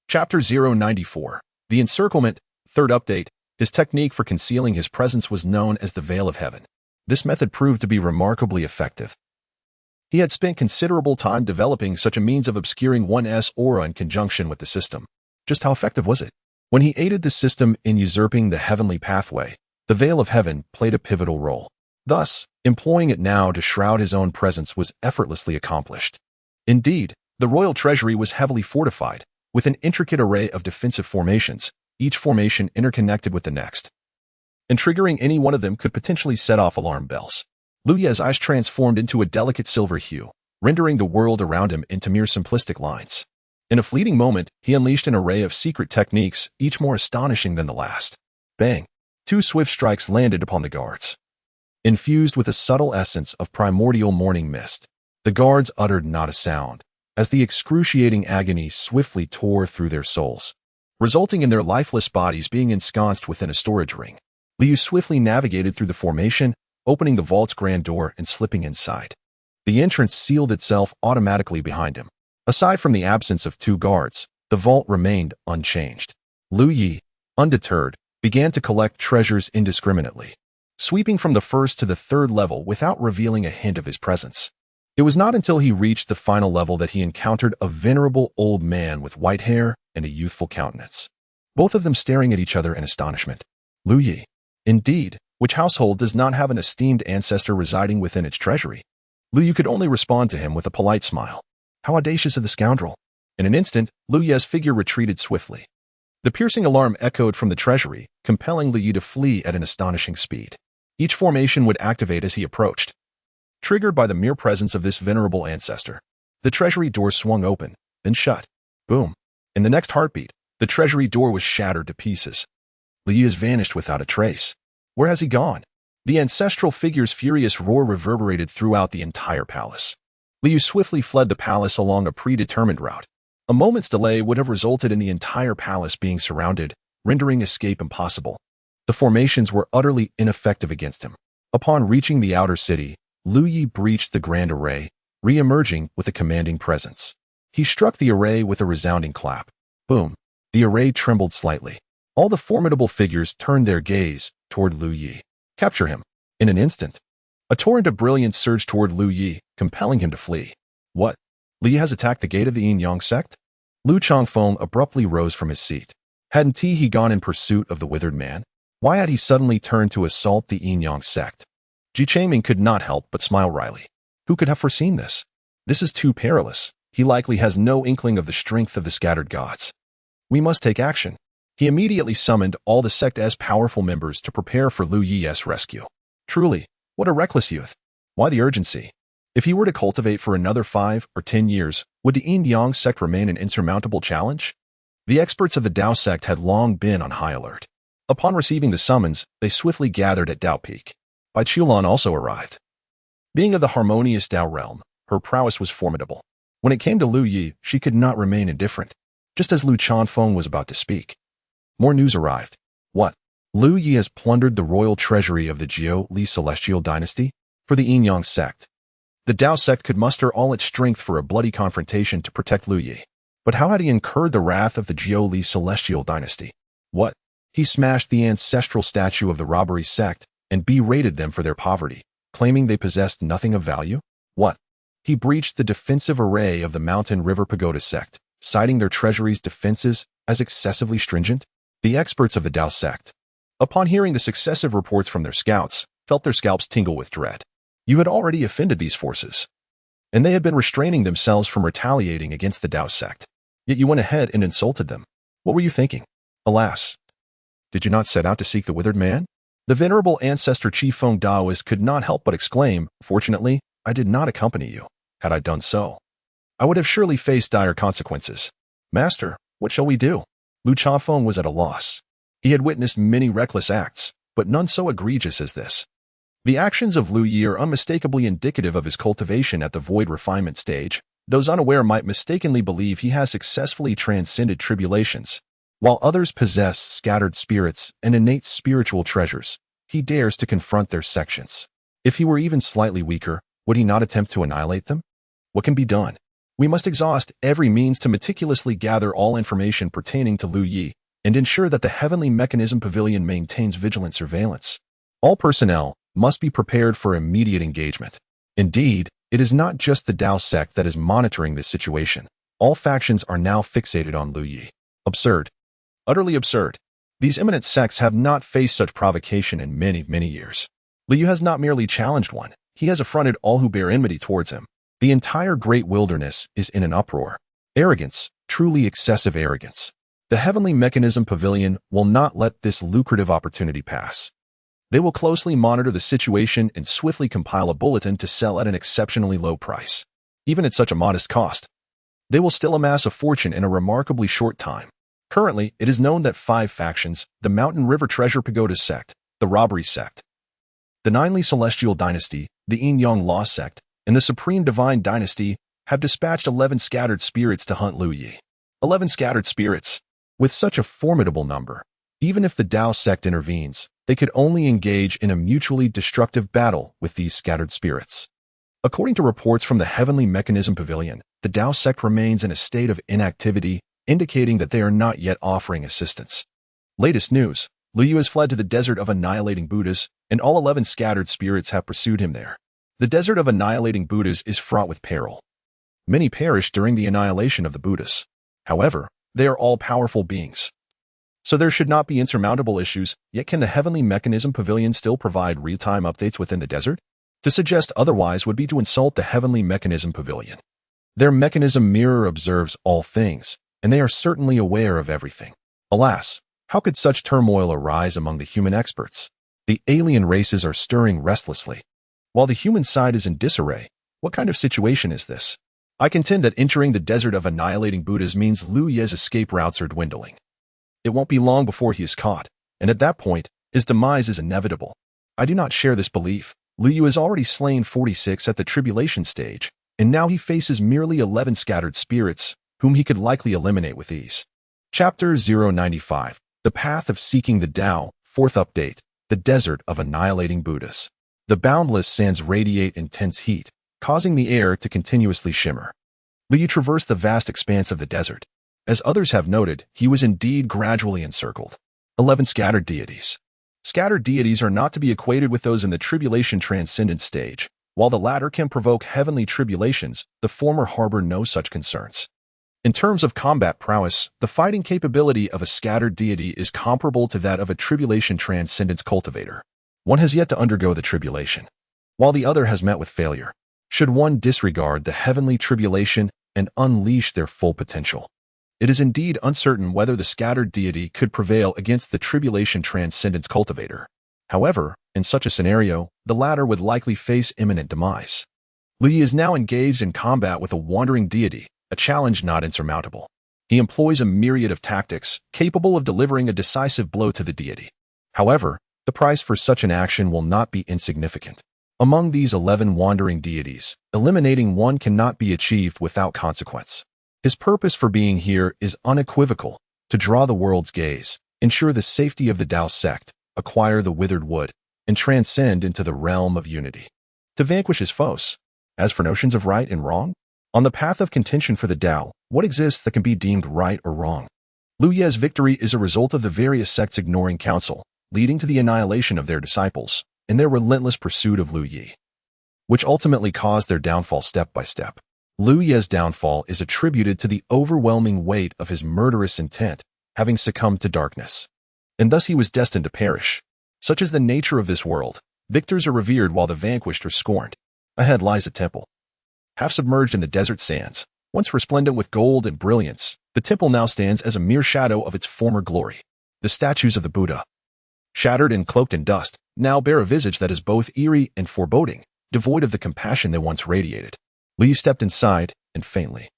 Chapter 094. The Encirclement, third update. His technique for concealing his presence was known as the Veil of Heaven. This method proved to be remarkably effective. He had spent considerable time developing such a means of obscuring one's aura in conjunction with the system. Just how effective was it? When he aided the system in usurping the heavenly pathway, the Veil of Heaven played a pivotal role. Thus, employing it now to shroud his own presence was effortlessly accomplished. Indeed, the royal treasury was heavily fortified, with an intricate array of defensive formations, each formation interconnected with the next. And triggering any one of them could potentially set off alarm bells. Lu Ye's eyes transformed into a delicate silver hue, rendering the world around him into mere simplistic lines. In a fleeting moment, he unleashed an array of secret techniques, each more astonishing than the last. Bang! 2 swift strikes landed upon the guards. Infused with a subtle essence of primordial morning mist, the guards uttered not a sound, as the excruciating agony swiftly tore through their souls, resulting in their lifeless bodies being ensconced within a storage ring. Liu swiftly navigated through the formation, opening the vault's grand door and slipping inside. The entrance sealed itself automatically behind him. Aside from the absence of 2 guards, the vault remained unchanged. Lu Yi, undeterred, began to collect treasures indiscriminately, sweeping from the first to the 3rd level without revealing a hint of his presence. It was not until he reached the final level that he encountered a venerable old man with white hair and a youthful countenance, both of them staring at each other in astonishment. Lu Yi. Indeed, which household does not have an esteemed ancestor residing within its treasury? Lu Yu could only respond to him with a polite smile. How audacious of the scoundrel! In an instant, Lu Ye's figure retreated swiftly. The piercing alarm echoed from the treasury, compelling Lu Yu to flee at an astonishing speed. Each formation would activate as he approached. Triggered by the mere presence of this venerable ancestor, the treasury door swung open, then shut. Boom! In the next heartbeat, the treasury door was shattered to pieces. Lu Yu has vanished without a trace. Where has he gone? The ancestral figure's furious roar reverberated throughout the entire palace. Lu Yu swiftly fled the palace along a predetermined route. A moment's delay would have resulted in the entire palace being surrounded, rendering escape impossible. The formations were utterly ineffective against him. Upon reaching the outer city, Lu Yi breached the grand array, re-emerging with a commanding presence. He struck the array with a resounding clap. Boom! The array trembled slightly. All the formidable figures turned their gaze toward Lu Yi. Capture him. In an instant, a torrent of brilliance surged toward Lu Yi, compelling him to flee. What? Lu Yi has attacked the gate of the Yin Yang sect? Lu Changfeng abruptly rose from his seat. Hadn't he gone in pursuit of the withered man? Why had he suddenly turned to assault the Yin Yang sect? Ji Chaiming could not help but smile wryly. Who could have foreseen this? This is too perilous. He likely has no inkling of the strength of the scattered gods. We must take action. He immediately summoned all the sect's powerful members to prepare for Lu Yi's rescue. Truly, what a reckless youth. Why the urgency? If he were to cultivate for another 5 or 10 years, would the Yin Yang sect remain an insurmountable challenge? The experts of the Dao sect had long been on high alert. Upon receiving the summons, they swiftly gathered at Dao Peak. Bai Chulan also arrived. Being of the harmonious Dao realm, her prowess was formidable. When it came to Lu Yi, she could not remain indifferent. Just as Lu Changfeng was about to speak, more news arrived. What? Liu Yi has plundered the royal treasury of the Jiao Li celestial dynasty for the Yin Yang sect. The Dao sect could muster all its strength for a bloody confrontation to protect Liu Yi. But how had he incurred the wrath of the Jiao Li celestial dynasty? What? He smashed the ancestral statue of the robbery sect and berated them for their poverty, claiming they possessed nothing of value? What? He breached the defensive array of the Mountain River Pagoda sect, citing their treasury's defenses as excessively stringent? The experts of the Dao sect, upon hearing the successive reports from their scouts, felt their scalps tingle with dread. You had already offended these forces, and they had been restraining themselves from retaliating against the Dao sect. Yet you went ahead and insulted them. What were you thinking? Alas, did you not set out to seek the withered man? The venerable ancestor Chief Feng Daoist could not help but exclaim, "Fortunately, I did not accompany you. Had I done so, I would have surely faced dire consequences. Master, what shall we do?" Lu Chafeng was at a loss. He had witnessed many reckless acts, but none so egregious as this. The actions of Liu Yi are unmistakably indicative of his cultivation at the void refinement stage. Those unaware might mistakenly believe he has successfully transcended tribulations. While others possess scattered spirits and innate spiritual treasures, he dares to confront their sections. If he were even slightly weaker, would he not attempt to annihilate them? What can be done? We must exhaust every means to meticulously gather all information pertaining to Liu Yi and ensure that the Heavenly Mechanism Pavilion maintains vigilant surveillance. All personnel must be prepared for immediate engagement. Indeed, it is not just the Dao sect that is monitoring this situation. All factions are now fixated on Liu Yi. Absurd. Utterly absurd. These eminent sects have not faced such provocation in many, many years. Liu Yi has not merely challenged one, he has affronted all who bear enmity towards him. The entire great wilderness is in an uproar. Arrogance, truly excessive arrogance. The Heavenly Mechanism Pavilion will not let this lucrative opportunity pass. They will closely monitor the situation and swiftly compile a bulletin to sell at an exceptionally low price. Even at such a modest cost, they will still amass a fortune in a remarkably short time. Currently, it is known that 5 factions, the Mountain River Treasure Pagoda sect, the Robbery sect, the Nine Heavens Celestial Dynasty, the Yin Yang Law sect, and the Supreme Divine Dynasty have dispatched 11 scattered spirits to hunt Liu Yi. 11 scattered spirits. With such a formidable number, even if the Dao sect intervenes, they could only engage in a mutually destructive battle with these scattered spirits. According to reports from the Heavenly Mechanism Pavilion, the Dao sect remains in a state of inactivity, indicating that they are not yet offering assistance. Latest news: Liu Yi has fled to the Desert of Annihilating Buddhas, and all 11 scattered spirits have pursued him there. The Desert of Annihilating Buddhas is fraught with peril. Many perished during the annihilation of the Buddhas. However, they are all powerful beings, so there should not be insurmountable issues. Yet can the Heavenly Mechanism Pavilion still provide real-time updates within the desert? To suggest otherwise would be to insult the Heavenly Mechanism Pavilion. Their mechanism mirror observes all things, and they are certainly aware of everything. Alas, how could such turmoil arise among the human experts? The alien races are stirring restlessly, while the human side is in disarray. What kind of situation is this? I contend that entering the Desert of Annihilating Buddhas means Liu Yi's escape routes are dwindling. It won't be long before he is caught, and at that point, his demise is inevitable. I do not share this belief. Liu Yi has already slain 46 at the tribulation stage, and now he faces merely 11 scattered spirits, whom he could likely eliminate with ease. Chapter 095. The Path of Seeking the Tao. 4th update. The Desert of Annihilating Buddhas. The boundless sands radiate intense heat, causing the air to continuously shimmer. Liu Yi traversed the vast expanse of the desert. As others have noted, he was indeed gradually encircled. 11 scattered deities. Scattered deities are not to be equated with those in the tribulation transcendent stage. While the latter can provoke heavenly tribulations, the former harbor no such concerns. In terms of combat prowess, the fighting capability of a scattered deity is comparable to that of a tribulation transcendence cultivator. One has yet to undergo the tribulation, while the other has met with failure. Should one disregard the heavenly tribulation and unleash their full potential? It is indeed uncertain whether the scattered deity could prevail against the tribulation transcendence cultivator. However, in such a scenario, the latter would likely face imminent demise. Liu Yi is now engaged in combat with a wandering deity, a challenge not insurmountable. He employs a myriad of tactics, capable of delivering a decisive blow to the deity. However, the price for such an action will not be insignificant. Among these 11 wandering deities, eliminating one cannot be achieved without consequence. His purpose for being here is unequivocal: to draw the world's gaze, ensure the safety of the Dao sect, acquire the withered wood, and transcend into the realm of unity. To vanquish his foes. As for notions of right and wrong, on the path of contention for the Tao, what exists that can be deemed right or wrong? Lu Ye's victory is a result of the various sects ignoring counsel, leading to the annihilation of their disciples, and their relentless pursuit of Lu Ye, which ultimately caused their downfall step by step. Lu Ye's downfall is attributed to the overwhelming weight of his murderous intent, having succumbed to darkness. And thus he was destined to perish. Such is the nature of this world. Victors are revered while the vanquished are scorned. Ahead lies a temple. Half submerged in the desert sands, once resplendent with gold and brilliance, the temple now stands as a mere shadow of its former glory. The statues of the Buddha, shattered and cloaked in dust, now bear a visage that is both eerie and foreboding, devoid of the compassion they once radiated. Li stepped inside, and faintly,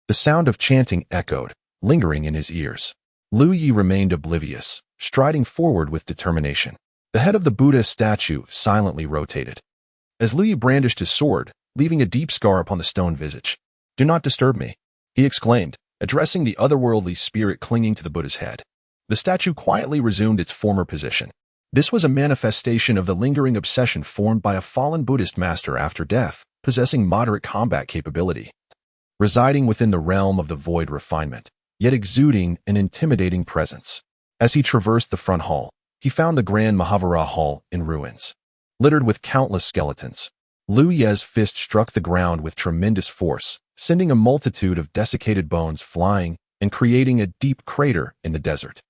the sound of chanting echoed, lingering in his ears. Lu Yi remained oblivious, striding forward with determination. The head of the Buddha statue silently rotated, as Lu Yi brandished his sword, leaving a deep scar upon the stone visage. "Do not disturb me," he exclaimed, addressing the otherworldly spirit clinging to the Buddha's head. The statue quietly resumed its former position. This was a manifestation of the lingering obsession formed by a fallen Buddhist master after death, possessing moderate combat capability, residing within the realm of the void refinement, yet exuding an intimidating presence. As he traversed the front hall, he found the Grand Mahavira Hall in ruins, littered with countless skeletons. Lu Ye's fist struck the ground with tremendous force, sending a multitude of desiccated bones flying and creating a deep crater in the desert.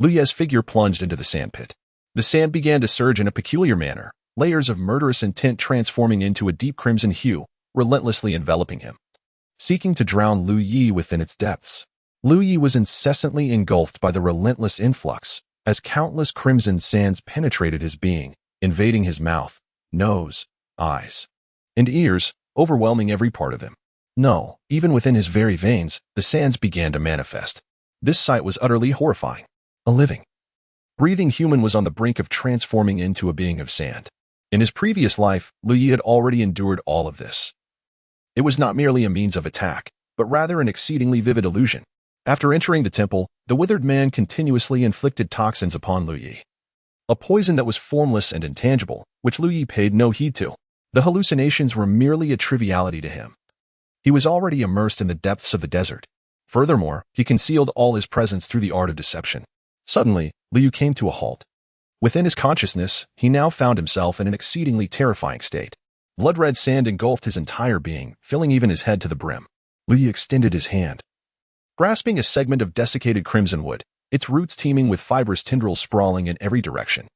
Lu Ye's figure plunged into the sandpit. The sand began to surge in a peculiar manner, layers of murderous intent transforming into a deep crimson hue, relentlessly enveloping him, seeking to drown Lu Yi within its depths. Lu Yi was incessantly engulfed by the relentless influx, as countless crimson sands penetrated his being, invading his mouth, nose, eyes, and ears, overwhelming every part of him. No, even within his very veins, the sands began to manifest. This sight was utterly horrifying. A living, breathing human was on the brink of transforming into a being of sand. In his previous life, Lu Yi had already endured all of this. It was not merely a means of attack, but rather an exceedingly vivid illusion. After entering the temple, the withered man continuously inflicted toxins upon Lu Yi, a poison that was formless and intangible, which Lu Yi paid no heed to. The hallucinations were merely a triviality to him. He was already immersed in the depths of the desert. Furthermore, he concealed all his presence through the art of deception. Suddenly, Lu Yi came to a halt. Within his consciousness, he now found himself in an exceedingly terrifying state. Blood-red sand engulfed his entire being, filling even his head to the brim. Lu Yi extended his hand, grasping a segment of desiccated crimson wood, its roots teeming with fibrous tendrils sprawling in every direction.